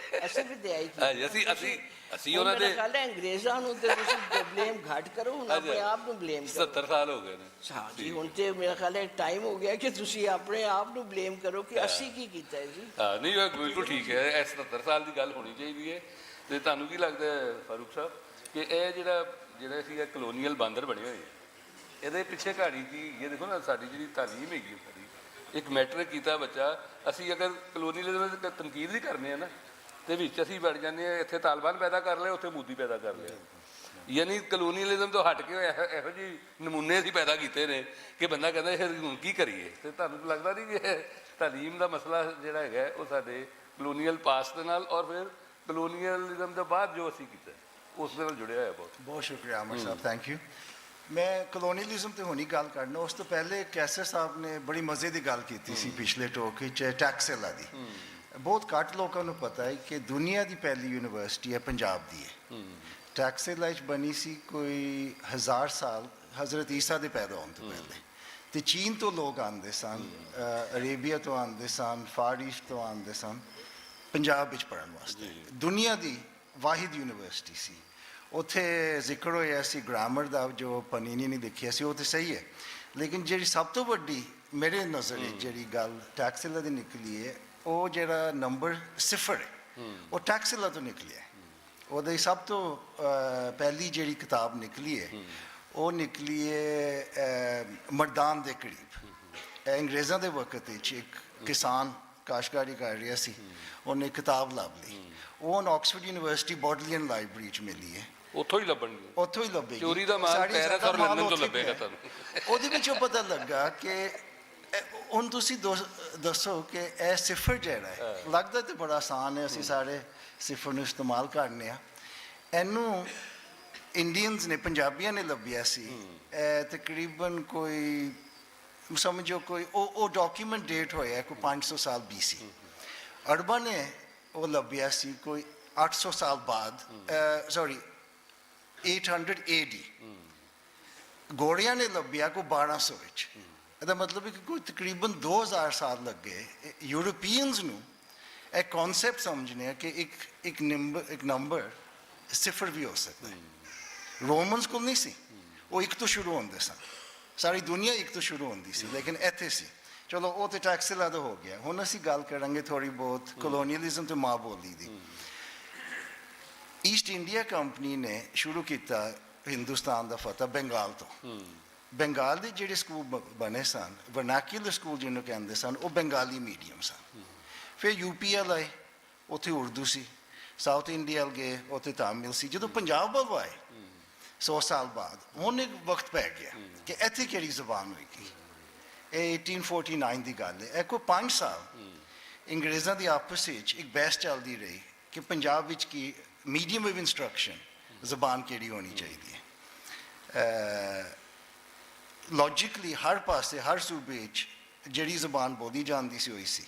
ਅਸੀਂ ਵੀ ਤਾਂ ਇਹੀ ਕਿਹਾ। ਅਸੀਂ ਉਹਨਾਂ ਦੇ ਗੱਲ ਹੈ ਅੰਗਰੇਜ਼ਾਂ ਨੂੰ ਤੇ ਤੁਸੀਂ ਬਲੇਮ ਘੱਟ ਕਰੋ, ਹੁਣ ਆਪਣੇ ਆਪ ਨੂੰ ਬਲੇਮ ਕਰੋ। 70 ਸਾਲ ਹੋ ਗਏ ਨੇ। ਹਾਂ ਜੀ, ਹੁਣ ਤੇ ਮੇਰਾ ਖਿਆਲ ਹੈ ਟਾਈਮ ਹੋ ਗਿਆ ਕਿ ਤੁਸੀਂ ਆਪਣੇ ਆਪ ਨੂੰ ਬਲੇਮ ਕਰੋ ਕਿ ਅਸੀਂ ਕੀ ਕੀਤਾ ਹੈ ਜੀ। ਹਾਂ ਨਹੀਂ, ਬਿਲਕੁਲ ਠੀਕ ਹੈ, ਇਹ 70 ਸਾਲ ਦੀ ਗੱਲ ਹੋਣੀ ਚਾਹੀਦੀ ਹੈ। ਅਤੇ ਤੁਹਾਨੂੰ ਕੀ ਲੱਗਦਾ ਫਾਰੂਕ ਸਾਹਿਬ ਕਿ ਇਹ ਜਿਹੜਾ ਸੀਗਾ ਕਲੋਨੀਅਲ ਬਾਂਦਰ ਬਣੇ ਹੋਏ, ਇਹਦੇ ਪਿੱਛੇ ਕਹਾਣੀ ਕੀ? ਇਹ ਦੇਖੋ ਨਾ, ਸਾਡੀ ਜਿਹੜੀ ਤਾਲੀਮ ਹੈਗੀ ਸਾਡੀ, ਇੱਕ ਮੈਟਰਿਕ ਕੀਤਾ ਬੱਚਾ, ਅਸੀਂ ਅਗਰ ਕਲੋਨੀਅਲਿਜ਼ਮ ਦੀ ਤਨਕੀਦ ਵੀ ਕਰਨੇ ਆ ਨਾ, ਤੇ ਵਿੱਚ ਅਸੀਂ ਵੜ ਜਾਂਦੇ ਹਾਂ, ਇੱਥੇ ਤਾਲਿਬਾਨ ਪੈਦਾ ਕਰ ਲਿਆ, ਉੱਥੇ ਮੋਦੀ ਪੈਦਾ ਕਰ ਲਿਆ। ਯਾਨੀ ਕਲੋਨੀਅਲਿਜ਼ਮ ਤੋਂ ਹਟ ਕੇ ਇਹੋ ਜਿਹੇ ਨਮੂਨੇ ਅਸੀਂ ਪੈਦਾ ਕੀਤੇ ਨੇ ਕਿ ਬੰਦਾ ਕਹਿੰਦਾ ਇਹ ਹੁਣ ਕੀ ਕਰੀਏ। ਅਤੇ ਤੁਹਾਨੂੰ ਲੱਗਦਾ ਨਹੀਂ ਕਿ ਤਾਲੀਮ ਦਾ ਮਸਲਾ ਜਿਹੜਾ ਹੈਗਾ ਉਹ ਸਾਡੇ ਕਲੋਨੀਅਲ ਪਾਸਟ ਦੇ ਨਾਲ ਔਰ ਫਿਰ ਕਲੋਨੀਅਲਿਜ਼ਮ ਦੇ ਬਾਅਦ ਜੋ ਅਸੀਂ ਕੀਤਾ ਉਸ ਦੇ ਨਾਲ ਜੁੜਿਆ ਹੋਇਆ ਬਹੁਤ। ਸ਼ੁਕਰੀਆ ਅਮਰ ਸਾਹਿਬ, ਥੈਂਕ ਯੂ। ਮੈਂ ਕਲੋਨੀਅਲਿਜ਼ਮ ਤੇ ਹੁਣੀ ਗੱਲ ਕਰਨਾ, ਉਸ ਤੋਂ ਪਹਿਲੇ ਕੈਸਰ ਸਾਹਿਬ ਨੇ ਬੜੀ ਮਜ਼ੇ ਦੀ ਗੱਲ ਕੀਤੀ ਸੀ ਪਿਛਲੇ ਟੋਕ ਵਿੱਚ ਟੈਕਸਲਾ ਦੀ। ਬਹੁਤ ਘੱਟ ਲੋਕਾਂ ਨੂੰ ਪਤਾ ਹੈ ਕਿ ਦੁਨੀਆ ਦੀ ਪਹਿਲੀ ਯੂਨੀਵਰਸਿਟੀ ਹੈ ਪੰਜਾਬ ਦੀ ਹੈ। ਟੈਕਸਲਾ 'ਚ ਬਣੀ ਸੀ ਕੋਈ 1000 ਸਾਲ ਹਜ਼ਰਤ ਈਸਾ ਦੇ ਪੈਦਾ ਹੋਣ ਤੋਂ ਪਹਿਲੇ, ਅਤੇ ਚੀਨ ਤੋਂ ਲੋਕ ਆਉਂਦੇ ਸਨ, ਅਰੇਬੀਆ ਤੋਂ ਆਉਂਦੇ ਸਨ, ਫਾਰ ਈਸਟ ਤੋਂ ਆਉਂਦੇ ਸਨ ਪੰਜਾਬ ਵਿੱਚ ਪੜ੍ਹਨ ਵਾਸਤੇ। ਦੁਨੀਆ ਦੀ ਵਾਹਿਦ ਯੂਨੀਵਰਸਿਟੀ ਸੀ। ਉੱਥੇ ਜ਼ਿਕਰ ਹੋਇਆ ਸੀ ਗ੍ਰਾਮਰ ਦਾ, ਜੋ ਪਨੀਨੀ ਨੇ ਦੇਖਿਆ ਸੀ, ਉਹ ਤਾਂ ਸਹੀ ਹੈ, ਲੇਕਿਨ ਜਿਹੜੀ ਸਭ ਤੋਂ ਵੱਡੀ ਮੇਰੇ ਨਜ਼ਰ ਵਿੱਚ ਜਿਹੜੀ ਗੱਲ ਟੈਕਸਲਾ ਦੀ ਨਿਕਲੀ ਹੈ, ਉਹ ਜਿਹੜਾ ਨੰਬਰ 0 ਹੈ, ਉਹ ਟੈਕਸਲਾ ਤੋਂ ਨਿਕਲਿਆ। ਉਹਦੀ ਸਭ ਤੋਂ ਪਹਿਲੀ ਜਿਹੜੀ ਕਿਤਾਬ ਨਿਕਲੀ ਹੈ, ਉਹ ਨਿਕਲੀ ਹੈ ਮਰਦਾਨ ਦੇ ਕਰੀਬ। ਅੰਗਰੇਜ਼ਾਂ ਦੇ ਵਕਤ ਵਿੱਚ ਇੱਕ ਕਿਸਾਨ ਕਾਸ਼ਤਕਾਰੀ ਕਰ ਰਿਹਾ ਸੀ, ਉਹਨੇ ਕਿਤਾਬ ਲੱਭ ਲਈ, ਉਹ ਆਕਸਫੋਰਡ ਯੂਨੀਵਰਸਿਟੀ ਬੋਡਲੀਅਨ ਲਾਇਬ੍ਰੇਰੀ 'ਚ ਮਿਲੀ ਹੈ। ਉੱਥੋਂ ਹੀ ਲੱਭਣਗੇ, ਉੱਥੋਂ ਹੀ ਲੱਭੇਗੀ। ਚੋਰੀ ਦਾ ਮਾਲ ਪੈਰਿਸ ਔਰ ਲੰਡਨ ਤੋਂ ਲੱਭੇਗਾ ਤੁਹਾਨੂੰ। ਉਹਦੇ ਵਿੱਚੋਂ ਪਤਾ ਲੱਗਾ ਕਿ ਹੁਣ ਤੁਸੀਂ ਦੱਸੋ ਕਿ ਇਹ 0 ਜਿਹੜਾ ਹੈ, ਲੱਗਦਾ ਤਾਂ ਬੜਾ ਆਸਾਨ ਹੈ, ਅਸੀਂ ਸਾਰੇ 0 ਨੂੰ ਇਸਤੇਮਾਲ ਕਰਨੇ ਆ। ਇਹਨੂੰ ਇੰਡੀਅਨਸ ਨੇ, ਪੰਜਾਬੀਆਂ ਨੇ ਲੱਭਿਆ ਸੀ ਤਕਰੀਬਨ ਕੋਈ ਸਮਝੋ ਕੋਈ ਉਹ ਡਾਕੂਮੈਂਟ ਡੇਟ ਹੋਇਆ ਕੋਈ 500 ਸਾਲ BC। ਅਰਬਾਂ ਨੇ ਉਹ ਲੱਭਿਆ ਸੀ ਕੋਈ 800 ਸਾਲ ਬਾਅਦ, 800 AD। ਗੋਰਿਆਂ ਨੇ ਲੱਭਿਆ ਕੋਈ 1200 ਵਿੱਚ। ਇਹਦਾ ਮਤਲਬ ਹੈ ਕਿ ਕੋਈ ਤਕਰੀਬਨ 2000 ਸਾਲ ਲੱਗੇ ਯੂਰਪੀਅਨਸ ਨੂੰ ਇਹ ਕਨਸੈਪਟ ਸਮਝਣੇ ਕਿ ਇੱਕ ਨੰਬਰ 0 ਵੀ ਹੋ ਸਕਦਾ ਹੈ। ਰੋਮਨਸ ਕੋਲ ਨਹੀਂ ਸੀ, ਉਹ 1 ਤੋਂ ਸ਼ੁਰੂ ਹੁੰਦੇ ਸਨ, ਸਾਰੀ ਦੁਨੀਆ 1 ਤੋਂ ਸ਼ੁਰੂ ਹੁੰਦੀ ਸੀ, ਲੇਕਿਨ ਇੱਥੇ ਸੀ। ਚਲੋ ਉਹ ਤਾਂ ਟੈਕਸਲਾ ਦਾ ਹੋ ਗਿਆ। ਹੁਣ ਅਸੀਂ ਗੱਲ ਕਰਾਂਗੇ ਥੋੜ੍ਹੀ ਬਹੁਤ ਕਲੋਨੀਅਲਿਜ਼ਮ ਤੇ ਮਾਂ ਬੋਲੀ ਦੀ। ਈਸਟ ਇੰਡੀਆ ਕੰਪਨੀ ਨੇ ਸ਼ੁਰੂ ਕੀਤਾ ਹਿੰਦੁਸਤਾਨ ਦਾ ਫਤਿਹ ਬੰਗਾਲ ਤੋਂ। ਬੰਗਾਲ ਦੇ ਜਿਹੜੇ ਸਕੂਲ ਬਣੇ ਸਨ, ਵਰਨਾਕੂਲਰ ਸਕੂਲ ਜਿਹਨੂੰ ਕਹਿੰਦੇ ਸਨ, ਉਹ ਬੰਗਾਲੀ ਮੀਡੀਅਮ ਸਨ। ਫਿਰ UPL ਆਏ, ਉੱਥੇ ਉਰਦੂ ਸੀ। ਸਾਊਥ ਇੰਡੀਆ ਗਏ, ਉੱਥੇ ਤਾਮਿਲ ਸੀ। ਜਦੋਂ ਪੰਜਾਬ ਵੱਲ ਆਏ 100 ਸਾਲ ਬਾਅਦ, ਹੁਣ ਇੱਕ ਵਕਤ ਪੈ ਗਿਆ ਕਿ ਇੱਥੇ ਕਿਹੜੀ ਜ਼ਬਾਨ ਹੋਏਗੀ। ਇਹ 1849 ਦੀ ਗੱਲ ਹੈ। ਇਹ ਕੋਈ 5 ਸਾਲ ਅੰਗਰੇਜ਼ਾਂ ਦੀ ਆਪਸ ਵਿੱਚ ਇੱਕ ਬਹਿਸ ਚੱਲਦੀ ਰਹੀ ਕਿ ਪੰਜਾਬ ਵਿੱਚ ਕੀ ਮੀਡੀਅਮ ਆਫ ਇੰਸਟਰਕਸ਼ਨ ਜ਼ਬਾਨ ਕਿਹੜੀ ਹੋਣੀ ਚਾਹੀਦੀ ਹੈ। ਲੌਜਿਕਲੀ ਹਰ ਪਾਸੇ, ਹਰ ਸੂਬੇ ਵਿੱਚ ਜਿਹੜੀ ਜ਼ਬਾਨ ਬੋਲੀ ਜਾਂਦੀ ਸੀ ਉਹੀ ਸੀ।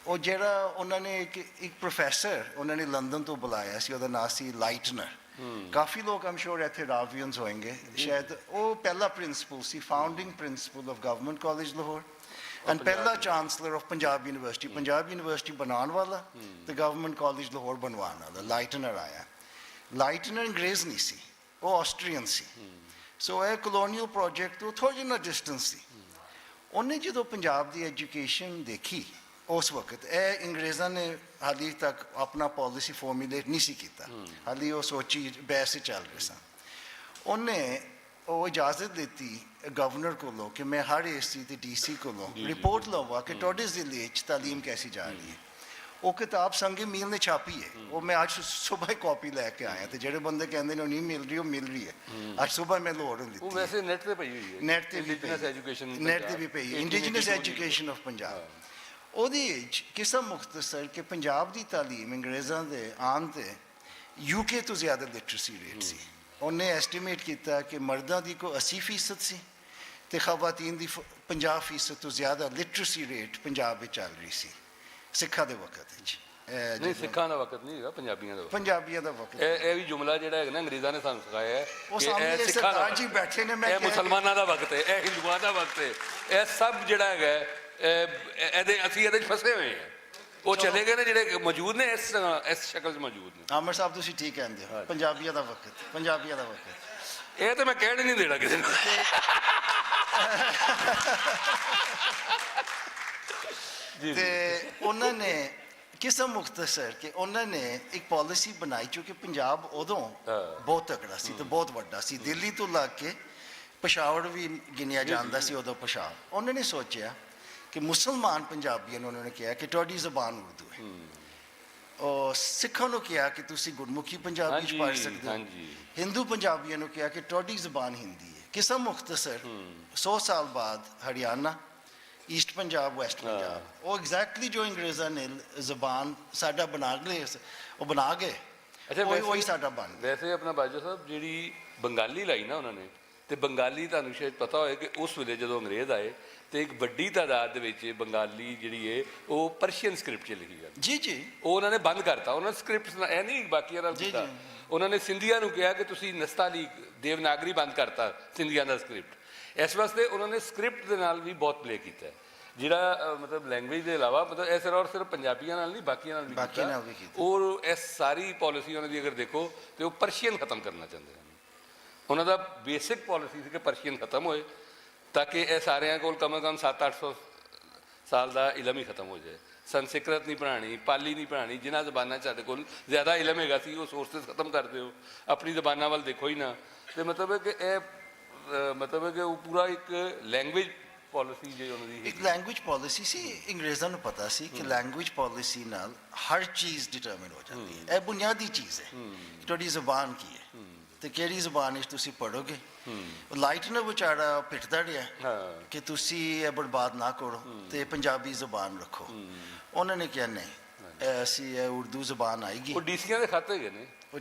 ਉਹ ਜਿਹੜਾ ਉਹਨਾਂ ਨੇ ਇੱਕ ਪ੍ਰੋਫੈਸਰ ਉਹਨਾਂ ਨੇ ਲੰਦਨ ਤੋਂ ਬੁਲਾਇਆ ਸੀ, ਉਹਦਾ ਨਾਂ ਸੀ ਲਾਈਟਨਰ। ਕਾਫੀ ਲੋਕ ਆਮ ਸ਼ੋਰ ਇੱਥੇ ਰਾਵੀਅਨਸ ਹੋਣਗੇ ਸ਼ਾਇਦ। ਉਹ ਪਹਿਲਾ ਪ੍ਰਿੰਸੀਪਲ ਸੀ, founding principal of government college Lahore, and ਪਹਿਲਾ chancellor of Punjab university. Punjab university ਬਣਾਉਣ ਵਾਲਾ ਤੇ ਗਵਰਨਮੈਂਟ ਕਾਲਜ ਲਾਹੌਰ ਬਣਵਾਉਣ ਵਾਲਾ ਲਾਈਟਨਰ ਆਇਆ। ਲਾਈਟਨਰ ਅੰਗਰੇਜ਼ ਨਹੀਂ ਸੀ, ਉਹ ਆਸਟਰੀਅਨ ਸੀ। ਸੋ ਇਹ ਕਲੋਨੀਅਲ ਪ੍ਰੋਜੈਕਟ ਤੋਂ ਥੋੜ੍ਹਾ ਜਿਹਾ ਡਿਸਟੈਂਸ ਸੀ। ਉਹਨੇ ਜਦੋਂ ਪੰਜਾਬ ਦੀ ਐਜੂਕੇਸ਼ਨ ਦੇਖੀ ਉਸ ਵਕਤ, ਇਹ ਅੰਗਰੇਜ਼ਾਂ ਨੇ ਹਾਲੇ ਤੱਕ ਆਪਣਾ ਪੋਲਿਸੀ ਫਾਰਮੂਲੇਟ ਨਹੀਂ ਸੀ ਕੀਤਾ, ਹਾਲੇ ਉਹ ਸੋਚੀ ਬਹਿਸ ਚੱਲ ਰਹੀ ਸਨ। ਉਹਨੇ ਉਹ ਇਜਾਜ਼ਤ ਦਿੱਤੀ ਗਵਰਨਰ ਕੋਲੋਂ ਕਿ ਮੈਂ ਹਰ ਏਸੀ ਤੇ ਡੀਸੀ ਕੋਲੋਂ ਰਿਪੋਰਟ ਲਵਾਂ ਕਿ ਤੁਹਾਡੇ ਜ਼ਿਲ੍ਹੇ 'ਚ ਤਾਲੀਮ ਕੈਸੀ ਜਾ ਰਹੀ ਹੈ। ਉਹ ਕਿਤਾਬ ਸੰਗੇ ਮੀਲ ਨੇ ਛਾਪੀ ਹੈ। ਉਹ ਮੈਂ ਅੱਜ ਸਵੇਰ ਕਾਪੀ ਲੈ ਕੇ ਆਇਆ, ਤੇ ਜਿਹੜੇ ਬੰਦੇ ਕਹਿੰਦੇ ਨੇ ਉਹ ਨਹੀਂ ਮਿਲ ਰਹੀ, ਉਹ ਮਿਲ ਰਹੀ ਹੈ। ਅੱਜ ਸਵੇਰ ਮੈਂ ਲਾਹੌਰ ਨੂੰ ਦਿੱਤੀ। ਉਹ ਵੈਸੇ ਨੈਟ ਤੇ ਪਈ ਹੋਈ ਹੈ, ਨੈਟ ਤੇ ਵੀ ਪਈ, ਨੈਟ ਤੇ ਵੀ ਪਈ ਹੈ, ਇੰਡੀਜੀਨਸ ਐਜੂਕੇਸ਼ਨ ਆਫ ਪੰਜਾਬ। ਉਹਦੇ ਵਿੱਚ ਕਿਸਮ ਮੁਖਤਸਰ ਕਿ ਪੰਜਾਬ ਦੀ ਤਾਲੀਮ ਅੰਗਰੇਜ਼ਾਂ ਦੇ ਆਉਣ 'ਤੇ UK ਤੋਂ ਜ਼ਿਆਦਾ ਲਿਟਰੇਸੀ ਰੇਟ ਸੀ। ਉਹਨੇ ਐਸਟੀਮੇਟ ਕੀਤਾ ਕਿ ਮਰਦਾਂ ਦੀ ਕੋਈ 80% ਸੀ ਤੇ ਖਵਾਤੀਨ ਦੀ 50% ਤੋਂ ਜ਼ਿਆਦਾ ਲਿਟਰੇਸੀ ਰੇਟ ਪੰਜਾਬ ਵਿੱਚ ਚੱਲ ਰਹੀ ਸੀ ਸਿੱਖਾਂ ਦੇ ਵਕਤ ਵਿੱਚ। ਨਹੀਂ, ਸਿੱਖਾਂ ਦਾ ਵਕਤ ਨਹੀਂ ਹੈਗਾ, ਪੰਜਾਬੀਆਂ ਦਾ ਵਕਤ। ਪੰਜਾਬੀਆਂ ਦਾ ਵਕਤ। ਇਹ ਵੀ ਜੁਮਲਾ ਜਿਹੜਾ ਹੈਗਾ ਨਾ ਅੰਗਰੇਜ਼ਾਂ ਨੇ ਸਾਨੂੰ ਸਿਖਾਇਆ ਹੈ ਉਹ ਕਿ ਸਾਹਮਣੇ ਇਹ ਸਿੱਖਾਂ ਦਾ, ਜੀ ਬੈਠੇ ਨੇ, ਮੈਂ ਇਹ ਮੁਸਲਮਾਨਾਂ ਦਾ ਵਕਤ ਹੈ, ਇਹ ਹਿੰਦੂਆਂ ਦਾ ਵਕਤ ਹੈ। ਇਹ ਸਭ ਜਿਹੜਾ ਹੈਗਾ ਅਸੀਂ ਇਹਦੇ 'ਚ ਫਸੇ ਹੋਏ ਹਾਂ। ਉਹ ਚਲੇ ਗਏ ਨੇ ਜਿਹੜੇ ਮੌਜੂਦ ਨੇ ਇਸ ਸ਼ਕਲ 'ਚ ਮੌਜੂਦ ਨੇ। ਆਮਰ ਸਾਹਿਬ ਤੁਸੀਂ ਠੀਕ ਕਹਿੰਦੇ ਹੋ, ਪੰਜਾਬੀਆਂ ਦਾ ਵਕਤ, ਪੰਜਾਬੀਆਂ ਦਾ ਵਕਤ। ਇਹ ਤਾਂ ਮੈਂ ਕਹਿਣ ਹੀ ਨਹੀਂ ਦੇਣਾ ਕਿਸੇ ਨੂੰ। ਤੇ ਉਹਨਾਂ ਨੇ ਕਿਸਮ ਮੁਖਤਸਰ ਕਿ ਉਹਨਾਂ ਨੇ ਇੱਕ ਪਾਲਿਸੀ ਬਣਾਈ, ਕਿਉਂਕਿ ਪੰਜਾਬ ਉਦੋਂ ਬਹੁਤ ਤਕੜਾ ਸੀ ਤੇ ਬਹੁਤ ਵੱਡਾ ਸੀ। ਦਿੱਲੀ ਤੋਂ ਲੱਗ ਕੇ ਪਸ਼ਾਵਰ ਵੀ ਗਿਣਿਆ ਜਾਂਦਾ ਸੀ ਉਦੋਂ ਪਸ਼ਾਵਰ। ਉਹਨਾਂ ਨੇ ਸੋਚਿਆ ਕਿ ਮੁਸਲਮਾਨ ਪੰਜਾਬੀਆਂ ਨੂੰ ਉਹਨਾਂ ਨੇ ਕਿਹਾ ਕਿ ਤੁਹਾਡੀ ਜ਼ਬਾਨ ਉਰਦੂ ਹੈ। ਉਹ ਸਿੱਖਾਂ ਨੂੰ ਕਿਹਾ ਕਿ ਤੁਸੀਂ ਗੁਰਮੁਖੀ ਪੰਜਾਬੀ 'ਚ ਪੜ੍ਹ ਸਕਦੇ ਹੋ। ਹਿੰਦੂ ਪੰਜਾਬੀਆਂ ਨੂੰ ਕਿਹਾ ਕਿ ਤੁਹਾਡੀ ਜ਼ਬਾਨ ਹਿੰਦੀ ਹੈ। ਕਿਸਮ ਮੁਖਤਸਰ 100 ਸਾਲ ਬਾਅਦ ਹਰਿਆਣਾ, ਈਸਟ ਪੰਜਾਬ, ਵੈਸਟ ਪੰਜਾਬ, ਉਹ ਐਗਜ਼ੈਕਟਲੀ ਜੋ ਅੰਗਰੇਜ਼ਾਂ ਨੇ ਜ਼ਬਾਨ ਸਾਡਾ ਬਣਾ ਗਏ, ਉਹ ਬਣਾ ਗਏ। ਅੱਛਾ, ਉਹੀ ਸਾਡਾ ਬਣ ਗਿਆ। ਵੈਸੇ ਆਪਣਾ ਬਾਜਵਾ ਸਾਹਿਬ ਜਿਹੜੀ ਬੰਗਾਲੀ ਲਾਈ ਨਾ ਉਹਨਾਂ ਨੇ, ਤੇ ਬੰਗਾਲੀ ਤੁਹਾਨੂੰ ਸ਼ਾਇਦ ਪਤਾ ਹੋਏ ਕਿ ਉਸ ਵੇਲੇ ਜਦੋਂ ਅੰਗਰੇਜ਼ ਆਏ ਤੇ ਇੱਕ ਵੱਡੀ ਤਾਦਾਦ ਦੇ ਵਿੱਚ ਬੰਗਾਲੀ ਜਿਹੜੀ ਹੈ ਉਹ ਪਰਸ਼ੀਅਨ ਸਕ੍ਰਿਪਟ 'ਚ ਲਿਖੀ ਜਾਂਦੀ। ਜੀ ਜੀ, ਉਹ ਉਹਨਾਂ ਨੇ ਬੰਦ ਕਰਤਾ। ਉਹਨਾਂ ਨੇ ਸਕ੍ਰਿਪਟ ਇਹ ਨਹੀਂ ਬਾਕੀਆਂ ਨਾਲ ਕੀਤਾ। ਉਹਨਾਂ ਨੇ ਸਿੰਧੀਆਂ ਨੂੰ ਕਿਹਾ ਕਿ ਤੁਸੀਂ ਨਸਤਾਲੀ ਦੇਵਨਾਗਰੀ ਬੰਦ ਕਰਤਾ ਸਿੰਧੀਆਂ ਦਾ ਸਕ੍ਰਿਪਟ। ਇਸ ਵਾਸਤੇ ਉਹਨਾਂ ਨੇ ਸਕ੍ਰਿਪਟ ਦੇ ਨਾਲ ਵੀ ਬਹੁਤ ਪਲੇ ਕੀਤਾ, ਜਿਹੜਾ ਮਤਲਬ ਲੈਂਗੁਏਜ ਦੇ ਇਲਾਵਾ ਮਤਲਬ ਇਹ ਸਿਰਫ ਪੰਜਾਬੀਆਂ ਨਾਲ ਨਹੀਂ ਬਾਕੀਆਂ ਨਾਲ ਵੀ ਕੀਤਾ। ਔਰ ਇਹ ਸਾਰੀ ਪਾਲਿਸੀ ਉਹਨਾਂ ਦੀ ਅਗਰ ਦੇਖੋ ਤੇ ਉਹ ਪਰਸ਼ੀਅਨ ਖਤਮ ਕਰਨਾ ਚਾਹੁੰਦੇ ਹਨ। ਉਹਨਾਂ ਦਾ ਬੇਸਿਕ ਪਾਲਿਸੀ ਸੀ ਕਿ ਪਰਸ਼ੀਅਨ ਖਤਮ ਹੋਏ ਤਾਂ ਕਿ ਇਹ ਸਾਰਿਆਂ ਕੋਲ ਕਮ 700-800 ਸਾਲ ਦਾ ਇਲਮ ਹੀ ਖਤਮ ਹੋ ਜਾਏ। ਸੰਸਕ੍ਰਿਤ ਨਹੀਂ ਪੜ੍ਹਾਉਣੀ, ਪਾਲੀ ਨਹੀਂ ਪੜ੍ਹਾਉਣੀ, ਜਿਨ੍ਹਾਂ ਜ਼ਬਾਨਾਂ 'ਚ ਸਾਡੇ ਕੋਲ ਜ਼ਿਆਦਾ ਇਲਮ ਹੈਗਾ ਸੀ ਉਹ ਸੋਰਸਿਸ ਖਤਮ ਕਰ ਦਿਓ, ਆਪਣੀ ਜ਼ਬਾਨਾਂ ਵੱਲ ਦੇਖੋ ਹੀ ਨਾ। ਅਤੇ ਮਤਲਬ ਹੈ ਕਿ ਇਹ ਮਤਲਬ ਹੈ ਕਿ ਉਹ ਪੂਰਾ ਇੱਕ ਲੈਂਗੁਏਜ ਪਾਲਿਸੀ ਜੇ ਉਹਨਾਂ ਦੀ ਇੱਕ ਲੈਂਗੁਏਜ ਪਾਲਿਸੀ ਸੀ। ਅੰਗਰੇਜ਼ਾਂ ਨੂੰ ਪਤਾ ਸੀ ਕਿ ਲੈਂਗੁਏਜ ਪਾਲਿਸੀ ਨਾਲ ਹਰ ਚੀਜ਼ ਡਿਟਰਮਿਨ ਹੋ ਜਾਂਦੀ ਹੈ। ਇਹ ਬੁਨਿਆਦੀ ਚੀਜ਼ ਹੈ, ਤੁਹਾਡੀ ਜ਼ਬਾਨ ਕੀ ਹੈ ਤੇ ਕਿਹੜੀ ਜ਼ਬਾਨ ਵਿੱਚ ਤੁਸੀਂ ਪੜ੍ਹੋਗੇ। ਲਾਈਟਨਰ ਵਿਚਾਰਾ ਪਿੱਟਦਾ ਰਿਹਾ ਕਿ ਤੁਸੀਂ ਇਹ ਬਰਬਾਦ ਨਾ ਕਰੋ ਤੇ ਪੰਜਾਬੀ ਜ਼ਬਾਨ ਰੱਖੋ। ਉਹਨਾਂ ਨੇ ਕਿਹਾ ਨਹੀਂ, ਅਸੀਂ ਇਹ ਉਰਦੂ ਜ਼ਬਾਨ ਆਏਗੀ। ਉਹ ਡੀਸੀਆਂ ਦੇ ਖਾਤੇ ਹੈਗੇ ਨੇ,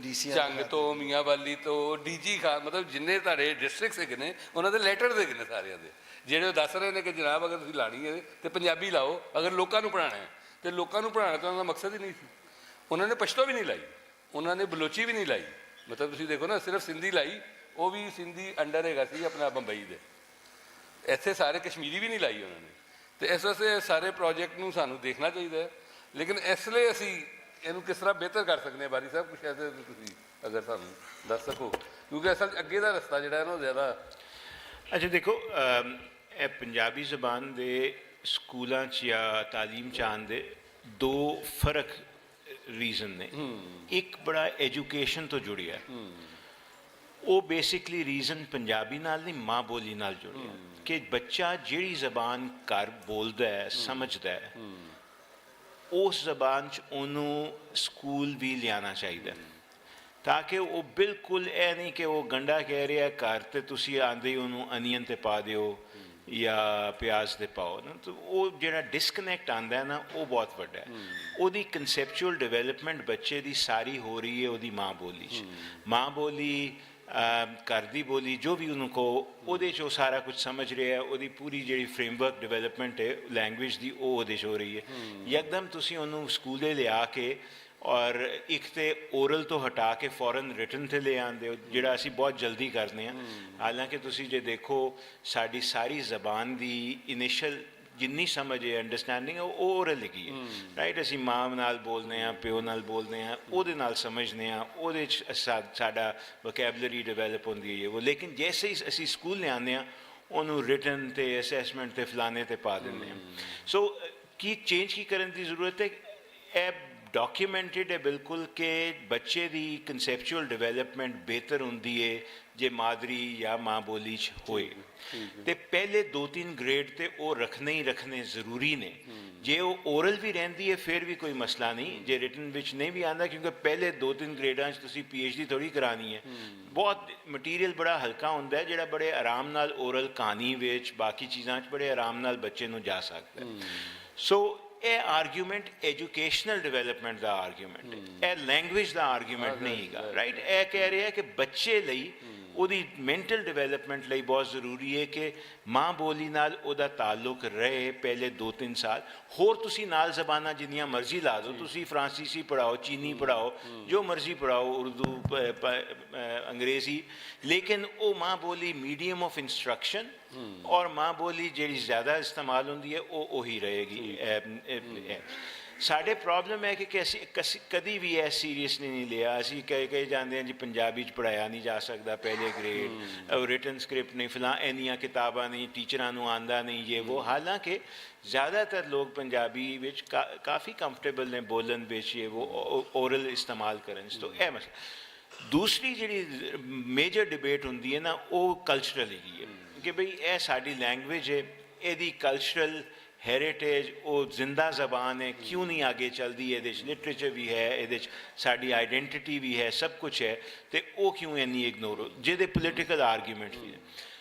ਝੰਗ ਤੋਂ, ਮੀਆਂ ਵਾਲੀ ਤੋਂ, ਡੀਜੀ ਖਾਨ, ਮਤਲਬ ਜਿੰਨੇ ਤੁਹਾਡੇ ਡਿਸਟ੍ਰਿਕਟਸ ਹੈਗੇ ਨੇ ਉਹਨਾਂ ਦੇ ਲੈਟਰ ਦੇ ਹੈਗੇ ਨੇ ਸਾਰਿਆਂ ਦੇ, ਜਿਹੜੇ ਉਹ ਦੱਸ ਰਹੇ ਨੇ ਕਿ ਜਨਾਬ ਅਗਰ ਤੁਸੀਂ ਲਾਣੀ ਹੈ ਤੇ ਪੰਜਾਬੀ ਲਾਓ, ਅਗਰ ਲੋਕਾਂ ਨੂੰ ਪੜ੍ਹਾਉਣਾ ਹੈ। ਤੇ ਲੋਕਾਂ ਨੂੰ ਪੜ੍ਹਾਉਣਾ ਤਾਂ ਉਹਨਾਂ ਦਾ ਮਕਸਦ ਹੀ ਨਹੀਂ ਸੀ। ਉਹਨਾਂ ਨੇ ਪਸ਼ਤੋ ਵੀ ਨਹੀਂ ਲਾਈ, ਉਹਨਾਂ ਨੇ ਬਲੋਚੀ ਵੀ ਨਹੀਂ ਲਾਈ। ਮਤਲਬ ਤੁਸੀਂ ਦੇਖੋ ਨਾ, ਸਿਰਫ ਸਿੰਧੀ ਲਾਈ, ਉਹ ਵੀ ਸਿੰਧੀ ਅੰਡਰ ਹੈਗਾ ਸੀ ਆਪਣਾ ਬੰਬਈ ਦੇ। ਇੱਥੇ ਸਾਰੇ ਕਸ਼ਮੀਰੀ ਵੀ ਨਹੀਂ ਲਾਈ ਉਹਨਾਂ ਨੇ। ਤੇ ਇਸ ਵਾਸਤੇ ਸਾਰੇ ਪ੍ਰੋਜੈਕਟ ਨੂੰ ਸਾਨੂੰ ਦੇਖਣਾ ਚਾਹੀਦਾ ਹੈ। ਲੇਕਿਨ ਇਸ ਲਈ ਅਸੀਂ ਇਹਨੂੰ ਕਿਸ ਤਰ੍ਹਾਂ ਬਿਹਤਰ ਕਰ ਸਕਦੇ ਹਾਂ, ਬਾਰੀ ਸਾਹਿਬ ਕੁਛ ਐਸੇ ਤੁਸੀਂ ਅਗਰ ਸਾਨੂੰ ਦੱਸ ਸਕੋ, ਕਿਉਂਕਿ ਅਸਲ ਅੱਗੇ ਦਾ ਰਸਤਾ ਜਿਹੜਾ ਹੈ ਨਾ ਉਹ ਜ਼ਿਆਦਾ। ਅੱਛਾ ਦੇਖੋ, ਇਹ ਪੰਜਾਬੀ ਜ਼ਬਾਨ ਦੇ ਸਕੂਲਾਂ 'ਚ ਜਾਂ ਤਾਲੀਮ 'ਚ ਆਉਣ ਦੇ ਦੋ ਫਰਕ ਰੀਜ਼ਨ ਨੇ। ਇੱਕ ਬੜਾ ਐਜੂਕੇਸ਼ਨ ਤੋਂ ਜੁੜਿਆ, ਉਹ ਬੇਸਿਕਲੀ ਰੀਜ਼ਨ ਪੰਜਾਬੀ ਨਾਲ ਨਹੀਂ, ਮਾਂ ਬੋਲੀ ਨਾਲ ਜੁੜਿਆ ਕਿ ਬੱਚਾ ਜਿਹੜੀ ਜ਼ਬਾਨ ਘਰ ਬੋਲਦਾ ਹੈ, ਸਮਝਦਾ ਹੈ, ਉਸ ਜ਼ਬਾਨ 'ਚ ਉਹਨੂੰ ਸਕੂਲ ਵੀ ਲਿਆਉਣਾ ਚਾਹੀਦਾ ਤਾਂ ਕਿ ਉਹ ਬਿਲਕੁਲ ਇਹ ਨਹੀਂ ਕਿ ਉਹ ਗੰਡਾ ਕਹਿ ਰਿਹਾ ਘਰ ਤੇ ਤੁਸੀਂ ਆਂਦੇ ਉਹਨੂੰ ਅਨੀਅਨ ਤੇ ਪਾ ਦਿਓ ਜਾਂ ਪਿਆਜ਼ ਤੇ ਪਾਓ ਨਾ, ਤਾਂ ਉਹ ਜਿਹੜਾ ਡਿਸਕਨੈਕਟ ਆਉਂਦਾ ਨਾ ਉਹ ਬਹੁਤ ਵੱਡਾ ਹੈ। ਉਹਦੀ ਕਨਸੈਪਚੁਅਲ ਡਿਵੈਲਪਮੈਂਟ ਬੱਚੇ ਦੀ ਸਾਰੀ ਹੋ ਰਹੀ ਹੈ ਉਹਦੀ ਮਾਂ ਬੋਲੀ 'ਚ। ਮਾਂ ਬੋਲੀ, ਘਰ ਦੀ ਬੋਲੀ, ਜੋ ਵੀ ਉਹਨੂੰ ਕਹੋ, ਉਹਦੇ 'ਚ ਉਹ ਸਾਰਾ ਕੁਝ ਸਮਝ ਰਿਹਾ ਹੈ। ਉਹਦੀ ਪੂਰੀ ਜਿਹੜੀ ਫਰੇਮਵਰਕ ਡਿਵੈਲਪਮੈਂਟ ਹੈ ਲੈਂਗੁਏਜ ਦੀ, ਉਹ ਉਹਦੇ 'ਚ ਹੋ ਰਹੀ ਹੈ। ਯਕਦਮ ਤੁਸੀਂ ਉਹਨੂੰ ਸਕੂਲੇ ਲਿਆ ਕੇ ਔਰ ਇੱਕ ਤੇ ਓਰਲ ਤੋਂ ਹਟਾ ਕੇ ਫੌਰਨ ਰਿਟਨ 'ਤੇ ਲੈ ਆਉਂਦੇ ਹੋ, ਜਿਹੜਾ ਅਸੀਂ ਬਹੁਤ ਜਲਦੀ ਕਰਦੇ ਹਾਂ। ਹਾਲਾਂਕਿ ਤੁਸੀਂ ਜੇ ਦੇਖੋ ਸਾਡੀ ਸਾਰੀ ਜ਼ਬਾਨ ਦੀ ਇਨੀਸ਼ੀਅਲ ਜਿੰਨੀ ਸਮਝ ਹੈ, ਅੰਡਰਸਟੈਂਡਿੰਗ, ਉਹ ਓਰਲ ਹੈਗੀ ਹੈ, ਰਾਈਟ। ਅਸੀਂ ਮਾਂ ਨਾਲ ਬੋਲਦੇ ਹਾਂ, ਪਿਓ ਨਾਲ ਬੋਲਦੇ ਹਾਂ, ਉਹਦੇ ਨਾਲ ਸਮਝਦੇ ਹਾਂ, ਉਹਦੇ 'ਚ ਸਾਡਾ ਵੋਕੈਬਲਰੀ ਡਿਵੈਲਪ ਹੁੰਦੀ ਹੈ ਉਹ। ਲੇਕਿਨ ਜੈਸੇ ਹੀ ਅਸੀਂ ਸਕੂਲ ਲਿਆਉਂਦੇ ਹਾਂ ਉਹਨੂੰ ਰਿਟਨ 'ਤੇ, ਅਸੈਸਮੈਂਟ 'ਤੇ, ਫਲਾਣੇ 'ਤੇ ਪਾ ਦਿੰਦੇ ਹਾਂ। ਸੋ ਕੀ ਚੇਂਜ ਕੀ ਕਰਨ ਦੀ ਜ਼ਰੂਰਤ ਹੈ? ਇਹ ਡਾਕੂਮੈਂਟਡ ਹੈ ਬਿਲਕੁਲ ਕਿ ਬੱਚੇ ਦੀ ਕਨਸੈਪਚੁਅਲ ਡਿਵੈਲਪਮੈਂਟ ਬਿਹਤਰ ਹੁੰਦੀ ਹੈ ਜੇ ਮਾਦਰੀ ਜਾਂ ਮਾਂ ਬੋਲੀ 'ਚ ਹੋਏ। ਤੇ ਪਹਿਲੇ 2-3 ਗ੍ਰੇਡ ਤੇ ਉਹ ਰੱਖਣੇ ਹੀ ਰੱਖਣੇ ਜ਼ਰੂਰੀ ਨੇ। ਜੇ ਉਹ ਓਰਲ ਵੀ ਰਹਿੰਦੀ ਹੈ ਫਿਰ ਵੀ ਕੋਈ ਮਸਲਾ ਨਹੀਂ, ਜੇ ਰਿਟਨ ਵਿੱਚ ਨਹੀਂ ਵੀ ਆਉਂਦਾ, ਕਿਉਂਕਿ ਪਹਿਲੇ 2-3 ਗ੍ਰੇਡਾਂ 'ਚ ਤੁਸੀਂ PhD ਥੋੜ੍ਹੀ ਕਰਾਉਣੀ ਹੈ। ਬਹੁਤ ਮਟੀਰੀਅਲ ਬੜਾ ਹਲਕਾ ਹੁੰਦਾ ਹੈ ਜਿਹੜਾ ਬੜੇ ਆਰਾਮ ਨਾਲ ਓਰਲ ਕਹਾਣੀ ਵਿੱਚ, ਬਾਕੀ ਚੀਜ਼ਾਂ 'ਚ ਬੜੇ ਆਰਾਮ ਨਾਲ ਬੱਚੇ ਨੂੰ ਜਾ ਸਕਦਾ ਹੈ। ਸੋ ਇਹ ਆਰਗੂਮੈਂਟ ਐਜੂਕੇਸ਼ਨਲ ਡਿਵੈਲਪਮੈਂਟ ਦਾ ਆਰਗੂਮੈਂਟ ਹੈ, ਇਹ ਲੈਂਗੁਏਜ ਦਾ ਆਰਗੂਮੈਂਟ ਨਹੀਂ ਹੈਗਾ, ਰਾਈਟ। ਇਹ ਕਹਿ ਰਿਹਾ ਕਿ ਬੱਚੇ ਲਈ ਉਹਦੀ ਮੈਂਟਲ ਡਿਵੈਲਪਮੈਂਟ ਲਈ ਬਹੁਤ ਜ਼ਰੂਰੀ ਹੈ ਕਿ ਮਾਂ ਬੋਲੀ ਨਾਲ ਉਹਦਾ ਤਾਲੁਕ ਰਹੇ ਪਹਿਲੇ 2-3 ਸਾਲ। ਹੋਰ ਤੁਸੀਂ ਨਾਲ ਜ਼ਬਾਨਾਂ ਜਿੰਨੀਆਂ ਮਰਜ਼ੀ ਲਾ ਦਿਓ, ਤੁਸੀਂ ਫਰਾਂਸੀਸੀ ਪੜ੍ਹਾਓ, ਚੀਨੀ ਪੜ੍ਹਾਓ, ਜੋ ਮਰਜ਼ੀ ਪੜ੍ਹਾਓ, ਉਰਦੂ, ਅੰਗਰੇਜ਼ੀ, ਲੇਕਿਨ ਉਹ ਮਾਂ ਬੋਲੀ ਮੀਡੀਅਮ ਆਫ ਇੰਸਟਰਕਸ਼ਨ ਔਰ ਮਾਂ ਬੋਲੀ ਜਿਹੜੀ ਜ਼ਿਆਦਾ ਇਸਤੇਮਾਲ ਹੁੰਦੀ ਹੈ ਉਹ ਉਹੀ ਰਹੇਗੀ। ਸਾਡੇ ਪ੍ਰੋਬਲਮ ਹੈ ਕਿ ਅਸੀਂ ਕਦੀ ਵੀ ਇਹ ਸੀਰੀਅਸਲੀ ਨਹੀਂ ਲਿਆ। ਅਸੀਂ ਕਹੇ ਜਾਂਦੇ ਹਾਂ ਜੀ ਪੰਜਾਬੀ 'ਚ ਪੜ੍ਹਾਇਆ ਨਹੀਂ ਜਾ ਸਕਦਾ ਪਹਿਲੇ ਗ੍ਰੇਡ, ਰਿਟਨ ਸਕ੍ਰਿਪਟ ਨਹੀਂ, ਫਲਾਂ ਇੰਨੀਆਂ ਕਿਤਾਬਾਂ ਨਹੀਂ, ਟੀਚਰਾਂ ਨੂੰ ਆਉਂਦਾ ਨਹੀਂ ਇਹ ਉਹ। ਹਾਲਾਂਕਿ ਜ਼ਿਆਦਾਤਰ ਲੋਕ ਪੰਜਾਬੀ ਵਿੱਚ ਕਾਫੀ ਕੰਫਰਟੇਬਲ ਨੇ ਬੋਲਣ ਵਿੱਚ, ਇਹ ਉਹ ਓਰਲ ਇਸਤੇਮਾਲ ਕਰਨ 'ਚ। ਤਾਂ ਇਹ ਮਸਲਾ। ਦੂਸਰੀ ਜਿਹੜੀ ਮੇਜਰ ਡਿਬੇਟ ਹੁੰਦੀ ਹੈ ਨਾ ਉਹ ਕਲਚਰਲ ਹੈਗੀ ਹੈ ਕਿ ਬਈ ਇਹ ਸਾਡੀ ਲੈਂਗੁਏਜ ਹੈ, ਇਹਦੀ ਕਲਚਰਲ ਹੈਰੀਟੇਜ, ਉਹ ਜ਼ਿੰਦਾ ਜ਼ਬਾਨ ਹੈ, ਕਿਉਂ ਨਹੀਂ ਆਗੇ ਚਲਦੀ? ਇਹਦੇ 'ਚ ਲਿਟਰੇਚਰ ਵੀ ਹੈ, ਇਹਦੇ 'ਚ ਸਾਡੀ ਆਈਡੈਂਟੀਟੀ ਵੀ ਹੈ, ਸਭ ਕੁਛ ਹੈ, ਤੇ ਉਹ ਕਿਉਂ ਇੰਨੀ ਇਗਨੋਰ ਹੋ, ਜਿਹਦੇ ਪੋਲੀਟੀਕਲ ਆਰਗੂਮੈਂਟ ਵੀ ਨੇ।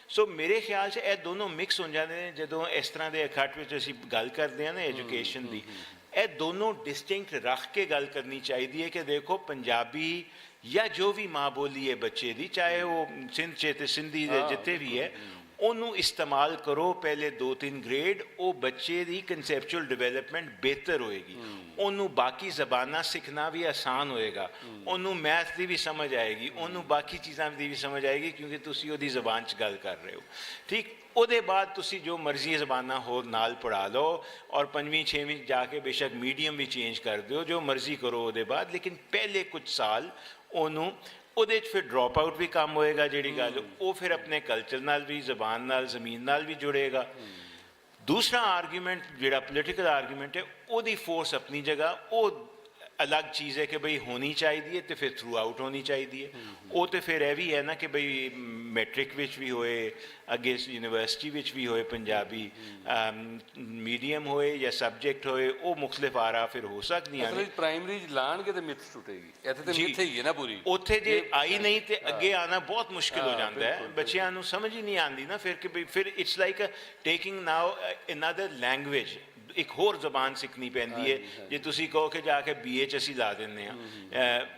ਸੋ ਮੇਰੇ ਖਿਆਲ 'ਚ ਇਹ ਦੋਨੋਂ ਮਿਕਸ ਹੋ ਜਾਂਦੇ ਨੇ ਜਦੋਂ ਇਸ ਤਰ੍ਹਾਂ ਦੇ ਇਕੱਠ ਵਿੱਚ ਅਸੀਂ ਗੱਲ ਕਰਦੇ ਹਾਂ ਨਾ ਐਜੂਕੇਸ਼ਨ ਦੀ। ਇਹ ਦੋਨੋਂ ਡਿਸਟਿੰਕਟ ਰੱਖ ਕੇ ਗੱਲ ਕਰਨੀ ਚਾਹੀਦੀ ਹੈ ਕਿ ਦੇਖੋ ਪੰਜਾਬੀ ਜਾਂ ਜੋ ਵੀ ਮਾਂ ਬੋਲੀ ਹੈ ਬੱਚੇ ਦੀ, ਚਾਹੇ ਉਹ ਸਿੰਧ 'ਚ ਤੇ ਸਿੰਧੀ ਦੇ ਜਿੱਥੇ ਵੀ ਹੈ, ਉਹਨੂੰ ਇਸਤੇਮਾਲ ਕਰੋ ਪਹਿਲੇ 2-3 ਗ੍ਰੇਡ। ਉਹ ਬੱਚੇ ਦੀ ਕਨਸੈਪਚੁਅਲ ਡਿਵੈਲਪਮੈਂਟ ਬਿਹਤਰ ਹੋਏਗੀ, ਉਹਨੂੰ ਬਾਕੀ ਜ਼ਬਾਨਾਂ ਸਿੱਖਣਾ ਵੀ ਆਸਾਨ ਹੋਏਗਾ, ਉਹਨੂੰ ਮੈਥ ਦੀ ਵੀ ਸਮਝ ਆਏਗੀ, ਉਹਨੂੰ ਬਾਕੀ ਚੀਜ਼ਾਂ ਦੀ ਵੀ ਸਮਝ ਆਏਗੀ, ਕਿਉਂਕਿ ਤੁਸੀਂ ਉਹਦੀ ਜ਼ਬਾਨ 'ਚ ਗੱਲ ਕਰ ਰਹੇ ਹੋ, ਠੀਕ। ਉਹਦੇ ਬਾਅਦ ਤੁਸੀਂ ਜੋ ਮਰਜ਼ੀ ਜ਼ਬਾਨਾਂ ਹੋਰ ਨਾਲ ਪੜ੍ਹਾ ਲਓ ਔਰ 5ਵੀਂ 6ਵੀਂ ਜਾ ਕੇ ਬੇਸ਼ੱਕ ਮੀਡੀਅਮ ਵੀ ਚੇਂਜ ਕਰ ਦਿਓ, ਜੋ ਮਰਜ਼ੀ ਕਰੋ ਉਹਦੇ ਬਾਅਦ। ਲੇਕਿਨ ਪਹਿਲੇ ਕੁਝ ਸਾਲ ਉਹਨੂੰ ਉਹਦੇ 'ਚ ਫਿਰ ਡਰੋਪ ਆਊਟ ਵੀ ਕੰਮ ਹੋਏਗਾ, ਜਿਹੜੀ ਗੱਲ ਉਹ ਫਿਰ ਆਪਣੇ ਕਲਚਰ ਨਾਲ ਵੀ, ਜ਼ਬਾਨ ਨਾਲ, ਜ਼ਮੀਨ ਨਾਲ ਵੀ ਜੁੜੇਗਾ। ਦੂਸਰਾ ਆਰਗੂਮੈਂਟ ਜਿਹੜਾ ਪੋਲੀਟੀਕਲ ਆਰਗੂਮੈਂਟ ਹੈ, ਉਹਦੀ ਫੋਰਸ ਆਪਣੀ ਜਗ੍ਹਾ, ਉਹ ਅਲੱਗ ਚੀਜ਼ ਹੈ ਕਿ ਬਈ ਹੋਣੀ ਚਾਹੀਦੀ ਹੈ ਤੇ ਫਿਰ ਥਰੂ ਆਊਟ ਹੋਣੀ ਚਾਹੀਦੀ ਹੈ। ਉਹ ਤੇ ਫਿਰ ਇਹ ਵੀ ਹੈ ਨਾ ਕਿ ਬਈ ਮੈਟ੍ਰਿਕ ਵਿੱਚ ਵੀ ਹੋਏ, ਅੱਗੇ ਯੂਨੀਵਰਸਿਟੀ ਵਿੱਚ ਵੀ ਹੋਏ, ਪੰਜਾਬੀ ਮੀਡੀਅਮ ਹੋਏ ਜਾਂ ਸਬਜੈਕਟ ਹੋਏ, ਉਹ ਮੁਖਤਲਿਫ ਆਰਾ ਫਿਰ ਹੋ ਸਕਦੀਆਂ ਨੇ। ਪ੍ਰਾਇਮਰੀ ਲਾਣਗੇ ਤੇ ਮਿੱਥ ਟੁੱਟੇਗੀ, ਇੱਥੇ ਤੇ ਮਿੱਥ ਹੀ ਹੈ ਨਾ ਪੂਰੀ। ਉੱਥੇ ਜੇ ਆਈ ਨਹੀਂ ਤੇ ਅੱਗੇ ਆਣਾ ਬਹੁਤ ਮੁਸ਼ਕਿਲ ਹੋ ਜਾਂਦਾ ਹੈ, ਬੱਚਿਆਂ ਨੂੰ ਸਮਝ ਹੀ ਨਹੀਂ ਆਉਂਦੀ ਨਾ ਫਿਰ ਕਿ ਬਈ ਫਿਰ it's like taking now another language, ਇੱਕ ਹੋਰ ਜ਼ਬਾਨ ਸਿੱਖਣੀ ਪੈਂਦੀ ਹੈ। ਜੇ ਤੁਸੀਂ ਕਹੋ ਕਿ ਜਾ ਕੇ BA 'ਚ ਅਸੀਂ ਲਾ ਦਿੰਦੇ ਹਾਂ,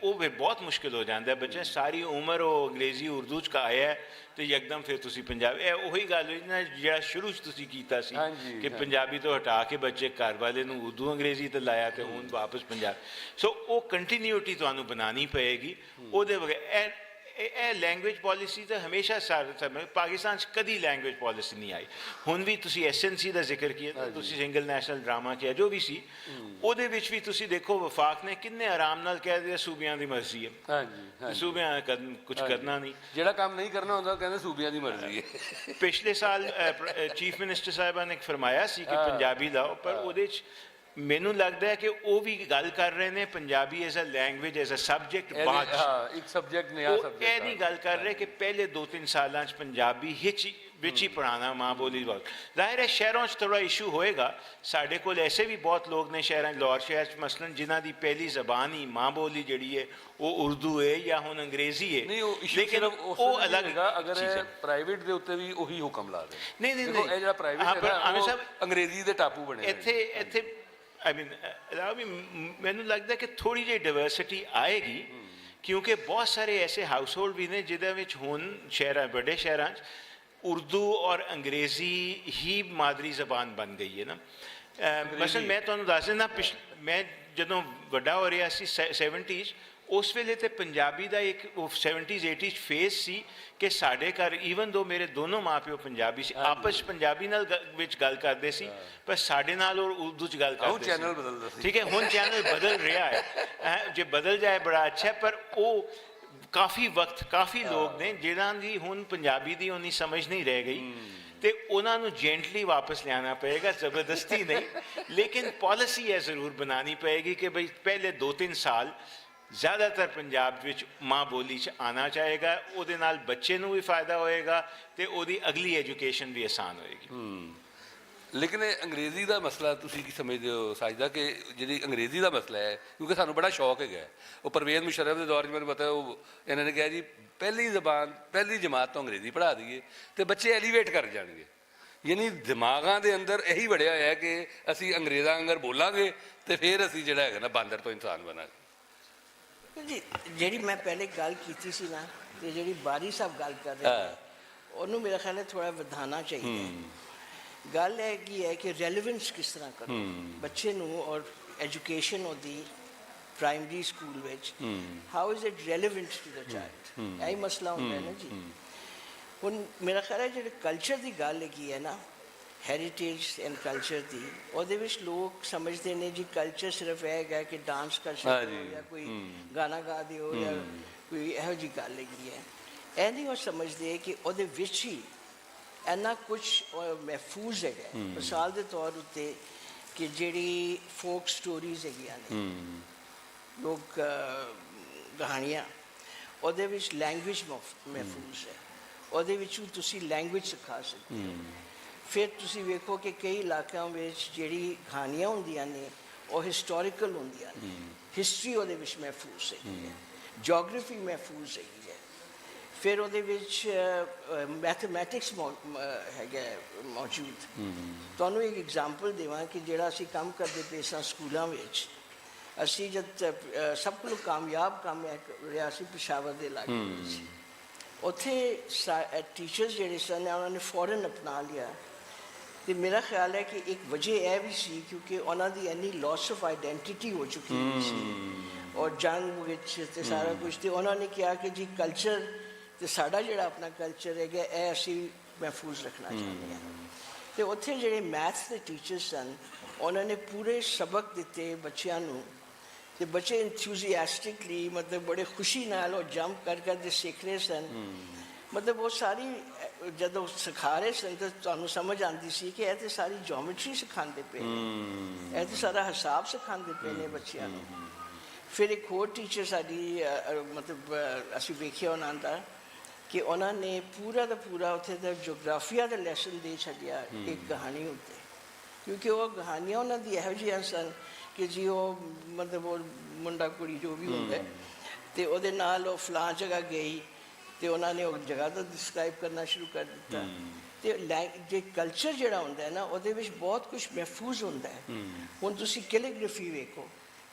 ਉਹ ਫਿਰ ਬਹੁਤ ਮੁਸ਼ਕਿਲ ਹੋ ਜਾਂਦਾ। ਬੱਚੇ ਸਾਰੀ ਉਮਰ ਉਹ ਅੰਗਰੇਜ਼ੀ ਉਰਦੂ 'ਚ ਆਇਆ ਤੇ ਯਕਦਮ ਫਿਰ ਤੁਸੀਂ ਪੰਜਾਬੀ, ਇਹ ਉਹੀ ਗੱਲ ਹੋਈ ਨਾ ਜਿਹੜਾ ਸ਼ੁਰੂ 'ਚ ਤੁਸੀਂ ਕੀਤਾ ਸੀ ਕਿ ਪੰਜਾਬੀ ਤੋਂ ਹਟਾ ਕੇ ਬੱਚੇ ਘਰ ਵਾਲੇ ਨੂੰ ਉਰਦੂ ਅੰਗਰੇਜ਼ੀ ਤੇ ਲਾਇਆ ਤੇ ਹੁਣ ਵਾਪਸ ਪੰਜਾਬੀ। ਸੋ ਉਹ ਕੰਟੀਨਿਊਟੀ ਤੁਹਾਨੂੰ ਬਣਾਉਣੀ ਪਏਗੀ। ਉਹਦੇ ਬਗੈਰ ਇਹ ਲੈਂਗੁਏਜ ਪਾਲਿਸੀ ਤਾਂ ਹਮੇਸ਼ਾ ਪਾਕਿਸਤਾਨ 'ਚ ਕਦੀ ਲੈਂਗੁਏਜ ਪਾਲਿਸੀ ਨਹੀਂ ਆਈ। ਹੁਣ ਵੀ ਤੁਸੀਂ SNC ਦਾ ਜ਼ਿਕਰ ਕੀਤਾ, ਤੁਸੀਂ ਸਿੰਗਲ ਨੈਸ਼ਨਲ ਡਰਾਮਾ ਕਿਹਾ, ਜੋ ਵੀ ਸੀ, ਉਹਦੇ ਵਿੱਚ ਵੀ ਤੁਸੀਂ ਦੇਖੋ ਵਫਾਕ ਨੇ ਕਿੰਨੇ ਆਰਾਮ ਨਾਲ ਕਹਿ ਦਿਆ ਸੂਬਿਆਂ ਦੀ ਮਰਜ਼ੀ ਹੈ, ਸੂਬਿਆਂ ਕੁਝ ਕਰਨਾ ਨਹੀਂ, ਜਿਹੜਾ ਕੰਮ ਨਹੀਂ ਕਰਨਾ ਹੁੰਦਾ ਕਹਿੰਦੇ ਸੂਬਿਆਂ ਦੀ ਮਰਜ਼ੀ ਹੈ। ਪਿਛਲੇ ਸਾਲ ਚੀਫ ਮਿਨਿਸਟਰ ਸਾਹਿਬਾਂ ਨੇ ਫਰਮਾਇਆ ਸੀ ਕਿ ਪੰਜਾਬੀ ਲਾਓ, ਪਰ ਉਹਦੇ 'ਚ ਮੈਨੂੰ ਲੱਗਦਾ ਹੈ ਕਿ ਉਹ ਵੀ ਗੱਲ ਕਰ ਰਹੇ ਨੇ Punjabi as a language as a subject ਬਾਅਦ 'ਚ। ਹਾਂ, ਇੱਕ ਸਬਜੈਕਟ ਨਿਆ ਉਹ ਸਬਜੈਕਟ ਇਹ ਨਹੀਂ ਗੱਲ ਕਰ ਰਹੇ ਕਿ ਪਹਿਲੇ 2-3 ਸਾਲਾਂ 'ਚ ਪੰਜਾਬੀ ਵਿੱਚ ਹੀ ਪੜ੍ਹਾਉਣਾ ਮਾਂ ਬੋਲੀ ਵੱਲ। ਜ਼ਾਹਿਰ ਹੈ ਸ਼ਹਿਰਾਂ 'ਚ ਥੋੜ੍ਹਾ ਇਸ਼ੂ ਹੋਏਗਾ। ਸਾਡੇ ਕੋਲ ਐਸੇ ਵੀ ਬਹੁਤ ਲੋਕ ਨੇ ਸ਼ਹਿਰਾਂ 'ਚ, ਲਾਹੌਰ ਸ਼ਹਿਰ 'ਚ ਮਸਲਨ, ਜਿਨ੍ਹਾਂ ਦੀ ਪਹਿਲੀ ਜ਼ਬਾਨ ਹੀ ਮਾਂ ਬੋਲੀ ਜਿਹੜੀ ਹੈ ਉਹ ਉਰਦੂ ਹੈ ਜਾਂ ਹੁਣ ਅੰਗਰੇਜ਼ੀ ਹੈ। ਨਹੀਂ, ਉਹ ਇਸ਼ੂ ਲੇਕਿਨ ਸਿਰਫ ਉਹ ਅਲੱਗ ਹੈਗਾ ਅਗਰ ਚੀਜ਼ ਹੈ। ਪ੍ਰਾਈਵੇਟ ਦੇ ਉੱਤੇ ਵੀ ਉਹੀ ਹੁਕਮ ਲਾ ਦੇ। ਨਹੀਂ ਨਹੀਂ ਦੇਖੋ, ਇਹ ਜਿਹੜਾ ਪ੍ਰਾਈਵੇਟ ਹੈਗਾ ਉਹ ਅੰਗਰੇਜ਼ੀ ਦੇ ਟਾਪੂ ਬਣੇ ਹੋਏ ਨੇ। ਇੱਥੇ ਆਈ ਮੀਨ ਮੈਨੂੰ ਲੱਗਦਾ ਕਿ ਥੋੜ੍ਹੀ ਜਿਹੀ ਡਾਇਵਰਸਿਟੀ ਆਏਗੀ, ਕਿਉਂਕਿ ਬਹੁਤ ਸਾਰੇ ਐਸੇ ਹਾਊਸਹੋਲਡ ਵੀ ਨੇ ਜਿਹਦੇ ਵਿੱਚ ਹੁਣ ਵੱਡੇ ਸ਼ਹਿਰਾਂ 'ਚ ਉਰਦੂ ਔਰ ਅੰਗਰੇਜ਼ੀ ਹੀ ਮਾਦਰੀ ਜ਼ਬਾਨ ਬਣ ਗਈ ਹੈ ਨਾ। ਮਸਲਨ ਮੈਂ ਤੁਹਾਨੂੰ ਦੱਸ ਦਿੰਦਾ, ਮੈਂ ਜਦੋਂ ਵੱਡਾ ਹੋ ਰਿਹਾ ਸੀ 70s, ਉਸ ਵੇਲੇ ਤੇ ਪੰਜਾਬੀ ਦਾ ਇੱਕ 70s 80s ਫੇਜ਼ ਸੀ ਕਿ ਸਾਡੇ ਘਰ ਈਵਨ ਦੋ ਮੇਰੇ ਦੋਨੋਂ ਮਾਂ ਪਿਓ ਪੰਜਾਬੀ ਸੀ, ਆਪਸ 'ਚ ਪੰਜਾਬੀ ਨਾਲ ਵਿੱਚ ਗੱਲ ਕਰਦੇ ਸੀ, ਪਰ ਸਾਡੇ ਨਾਲ ਔਰ ਉਰਦੂ 'ਚ ਗੱਲ ਕਰਦੇ ਸੀ। ਚੈਨਲ ਬਦਲਦਾ ਸੀ। ਠੀਕ ਹੈ, ਹੁਣ ਚੈਨਲ ਬਦਲ ਰਿਹਾ ਹੈ, ਜੇ ਬਦਲ ਜਾਏ ਬੜਾ ਅੱਛਾ, ਪਰ ਉਹ ਕਾਫੀ ਵਕਤ ਕਾਫੀ ਲੋਕ ਨੇ ਜਿਹਨਾਂ ਦੀ ਹੁਣ ਪੰਜਾਬੀ ਦੀ ਉਨੀ ਸਮਝ ਨਹੀਂ ਰਹਿ ਗਈ, ਤੇ ਉਹਨਾਂ ਨੂੰ ਜੈਂਟਲੀ ਵਾਪਸ ਲਿਆਉਣਾ ਪਏਗਾ, ਜ਼ਬਰਦਸਤੀ ਨਹੀਂ। ਲੇਕਿਨ ਪਾਲਿਸੀ ਇਹ ਜ਼ਰੂਰ ਬਣਾਉਣੀ ਪਏਗੀ ਕਿ ਬਈ ਪਹਿਲੇ 2-3 ਸਾਲ ਜ਼ਿਆਦਾਤਰ ਪੰਜਾਬ ਵਿੱਚ ਮਾਂ ਬੋਲੀ 'ਚ ਆਉਣਾ ਚਾਹੇਗਾ, ਉਹਦੇ ਨਾਲ ਬੱਚੇ ਨੂੰ ਵੀ ਫਾਇਦਾ ਹੋਏਗਾ ਤੇ ਉਹਦੀ ਅਗਲੀ ਐਜੂਕੇਸ਼ਨ ਵੀ ਆਸਾਨ ਹੋਏਗੀ। ਲੇਕਿਨ ਇਹ ਅੰਗਰੇਜ਼ੀ ਦਾ ਮਸਲਾ ਤੁਸੀਂ ਕੀ ਸਮਝਦੇ ਹੋ ਸਾਜਦਾ, ਕਿ ਜਿਹੜੀ ਅੰਗਰੇਜ਼ੀ ਦਾ ਮਸਲਾ ਹੈ, ਕਿਉਂਕਿ ਸਾਨੂੰ ਬੜਾ ਸ਼ੌਕ ਹੈਗਾ। ਉਹ ਪਰਵੇਜ਼ ਮੁਸ਼ਰਫ ਦੇ ਦੌਰ 'ਚ ਮੈਨੂੰ ਪਤਾ, ਉਹ ਇਹਨਾਂ ਨੇ ਕਿਹਾ ਜੀ ਪਹਿਲੀ ਜਮਾਤ ਤੋਂ ਅੰਗਰੇਜ਼ੀ ਪੜ੍ਹਾ ਦਈਏ ਤੇ ਬੱਚੇ ਐਲੀਵੇਟ ਕਰ ਜਾਣਗੇ। ਯਾਨੀ ਦਿਮਾਗਾਂ ਦੇ ਅੰਦਰ ਇਹੀ ਵੜਿਆ ਹੋਇਆ ਕਿ ਅਸੀਂ ਅੰਗਰੇਜ਼ਾਂ ਅੰਗਰ ਬੋਲਾਂਗੇ ਤੇ ਫਿਰ ਅਸੀਂ ਜਿਹੜਾ ਹੈਗਾ ਨਾ ਬਾਂਦਰ ਤੋਂ ਇਨਸਾਨ ਬਣਾਂਗੇ। ਜੀ ਜਿਹੜੀ ਮੈਂ ਪਹਿਲੇ ਗੱਲ ਕੀਤੀ ਸੀ ਨਾ, ਤੇ ਜਿਹੜੀ ਬਾਰੀ ਸਾਹਿਬ ਗੱਲ ਕਰ ਰਹੇ ਉਹਨੂੰ ਮੇਰਾ ਖਿਆਲ ਹੈ ਥੋੜ੍ਹਾ ਵਧਾਉਣਾ ਚਾਹੀਦਾ। ਗੱਲ ਹੈ ਕਿ ਰੈਲੇਵੈਂਸ ਕਿਸ ਤਰ੍ਹਾਂ ਕਰੋ ਬੱਚੇ ਨੂੰ, ਔਰ ਐਜੂਕੇਸ਼ਨ ਉਹਦੀ ਪ੍ਰਾਇਮਰੀ ਸਕੂਲ ਵਿੱਚ how is it relevant to the child, ਇਹੀ ਮਸਲਾ ਹੁੰਦਾ ਹੈ ਨਾ ਜੀ। ਹੁਣ ਮੇਰਾ ਖਿਆਲ ਹੈ ਜਿਹੜੇ ਕਲਚਰ ਦੀ ਗੱਲ ਹੈਗੀ ਹੈ ਨਾ, ਹੈਰੀਟੇਜ ਐਂਡ ਕਲਚਰ ਦੀ, ਉਹਦੇ ਵਿੱਚ ਲੋਕ ਸਮਝਦੇ ਨੇ ਜੀ ਕਲਚਰ ਸਿਰਫ ਇਹ ਹੈਗਾ ਕਿ ਡਾਂਸ ਕਰ ਸਕਦੇ ਹੋ ਜਾਂ ਕੋਈ ਗਾਣਾ ਗਾ ਦਿਓ ਜਾਂ ਕੋਈ ਇਹੋ ਜਿਹੀ ਗੱਲ ਹੈਗੀ ਹੈ। ਇਹ ਨਹੀਂ ਉਹ ਸਮਝਦੇ ਕਿ ਉਹਦੇ ਵਿੱਚ ਹੀ ਇੰਨਾ ਕੁਛ ਮਹਿਫੂਜ਼ ਹੈਗਾ। ਮਿਸਾਲ ਦੇ ਤੌਰ ਉੱਤੇ ਕਿ ਜਿਹੜੀ ਫੋਕ ਸਟੋਰੀਜ਼ ਹੈਗੀਆਂ ਨੇ, ਲੋਕ ਕਹਾਣੀਆਂ, ਉਹਦੇ ਵਿੱਚ ਲੈਂਗੁਏਜ ਮਹਿਫੂਜ਼ ਹੈ, ਉਹਦੇ ਵਿੱਚੋਂ ਤੁਸੀਂ ਲੈਂਗੁਏਜ ਸਿਖਾ ਸਕਦੇ ਹੋ। ਫਿਰ ਤੁਸੀਂ ਵੇਖੋ ਕਿ ਕਈ ਇਲਾਕਿਆਂ ਵਿੱਚ ਜਿਹੜੀ ਕਹਾਣੀਆਂ ਹੁੰਦੀਆਂ ਨੇ ਉਹ ਹਿਸਟੋਰੀਕਲ ਹੁੰਦੀਆਂ ਨੇ, ਹਿਸਟਰੀ ਉਹਦੇ ਵਿੱਚ ਮਹਿਫੂਜ਼ ਹੈਗੀ ਹੈ, ਜੀਓਗ੍ਰਾਫੀ ਮਹਿਫੂਜ਼ ਹੈਗੀ ਹੈ। ਫਿਰ ਉਹਦੇ ਵਿੱਚ ਮੈਥਮੈਟਿਕਸ ਹੈਗਾ ਮੌਜੂਦ। ਤੁਹਾਨੂੰ ਇੱਕ ਐਗਜ਼ਾਮਪਲ ਦੇਵਾਂ ਕਿ ਜਿਹੜਾ ਅਸੀਂ ਕੰਮ ਕਰਦੇ ਪਏ ਸਾਂ ਸਕੂਲਾਂ ਵਿੱਚ, ਅਸੀਂ ਜਦ ਸਭ ਕੋਲੋਂ ਕਾਮਯਾਬ ਕੰਮ ਰਿਹਾ ਸੀ ਪਿਸ਼ਾਵਰ ਦੇ ਇਲਾਕੇ ਵਿੱਚ, ਉੱਥੇ ਟੀਚਰਸ ਜਿਹੜੇ ਸਨ ਉਹਨਾਂ ਨੇ ਫੌਰਨ ਅਪਣਾ ਲਿਆ। ਅਤੇ ਮੇਰਾ ਖਿਆਲ ਹੈ ਕਿ ਇੱਕ ਵਜ੍ਹਾ ਇਹ ਵੀ ਸੀ ਕਿਉਂਕਿ ਉਹਨਾਂ ਦੀ ਇੰਨੀ ਲਾਸ ਆਫ ਆਈਡੈਂਟੀਟੀ ਹੋ ਚੁੱਕੀ ਸੀ ਔਰ ਜੰਗ ਵਿੱਚ ਅਤੇ ਸਾਰਾ ਕੁਛ, ਅਤੇ ਉਹਨਾਂ ਨੇ ਕਿਹਾ ਕਿ ਜੀ ਕਲਚਰ ਅਤੇ ਸਾਡਾ ਜਿਹੜਾ ਆਪਣਾ ਕਲਚਰ ਹੈਗਾ ਇਹ ਅਸੀਂ ਮਹਿਫੂਜ਼ ਰੱਖਣਾ ਚਾਹੁੰਦੇ ਹਾਂ। ਅਤੇ ਉੱਥੇ ਜਿਹੜੇ ਮੈਥਸ ਦੇ ਟੀਚਰਸ ਸਨ ਉਹਨਾਂ ਨੇ ਪੂਰੇ ਸਬਕ ਦਿੱਤੇ ਬੱਚਿਆਂ ਨੂੰ, ਅਤੇ ਬੱਚੇ ਇੰਥਿਊਜ਼ੀਐਸਟਿਕਲੀ ਮਤਲਬ ਬੜੇ ਖੁਸ਼ੀ ਨਾਲ ਉਹ ਜੰਪ ਕਰਕੇ ਸਿੱਖ ਰਹੇ ਸਨ। ਮਤਲਬ ਉਹ ਸਾਰੀ ਜਦੋਂ ਸਿਖਾ ਰਹੇ ਸਨ ਤਾਂ ਤੁਹਾਨੂੰ ਸਮਝ ਆਉਂਦੀ ਸੀ ਕਿ ਇਹ ਤਾਂ ਸਾਰੀ ਜਿਓਮੈਟਰੀ ਸਿਖਾਉਂਦੇ ਪਏ ਨੇ, ਇਹ ਤਾਂ ਸਾਰਾ ਹਿਸਾਬ ਸਿਖਾਉਂਦੇ ਪਏ ਨੇ ਬੱਚਿਆਂ ਨੂੰ। ਫਿਰ ਇੱਕ ਹੋਰ ਟੀਚਰ ਸਾਡੀ ਮਤਲਬ ਅਸੀਂ ਵੇਖਿਆ ਉਹਨਾਂ ਦਾ ਕਿ ਉਹਨਾਂ ਨੇ ਪੂਰਾ ਦਾ ਪੂਰਾ ਉੱਥੇ ਦਾ ਜੋਗਰਾਫੀਆ ਦਾ ਲੈਸਨ ਦੇ ਛੱਡਿਆ ਇੱਕ ਕਹਾਣੀ ਉੱਤੇ, ਕਿਉਂਕਿ ਉਹ ਕਹਾਣੀਆਂ ਉਹਨਾਂ ਦੀ ਇਹੋ ਜਿਹੀਆਂ ਸਨ ਕਿ ਜੀ ਉਹ ਮਤਲਬ ਉਹ ਮੁੰਡਾ ਕੁੜੀ ਜੋ ਵੀ ਹੁੰਦਾ ਅਤੇ ਉਹਦੇ ਨਾਲ ਉਹ ਫਲਾਂ ਜਗ੍ਹਾ ਗਈ ਅਤੇ ਉਹਨਾਂ ਨੇ ਉਹ ਜਗ੍ਹਾ ਦਾ ਡਿਸਕਰਾਈਬ ਕਰਨਾ ਸ਼ੁਰੂ ਕਰ ਦਿੱਤਾ। ਅਤੇ ਜੇ ਕਲਚਰ ਜਿਹੜਾ ਹੁੰਦਾ ਹੈ ਨਾ ਉਹਦੇ ਵਿੱਚ ਬਹੁਤ ਕੁਛ ਮਹਿਫੂਜ਼ ਹੁੰਦਾ ਹੈ। ਹੁਣ ਤੁਸੀਂ ਕੈਲੀਗ੍ਰਾਫੀ ਵੇਖੋ,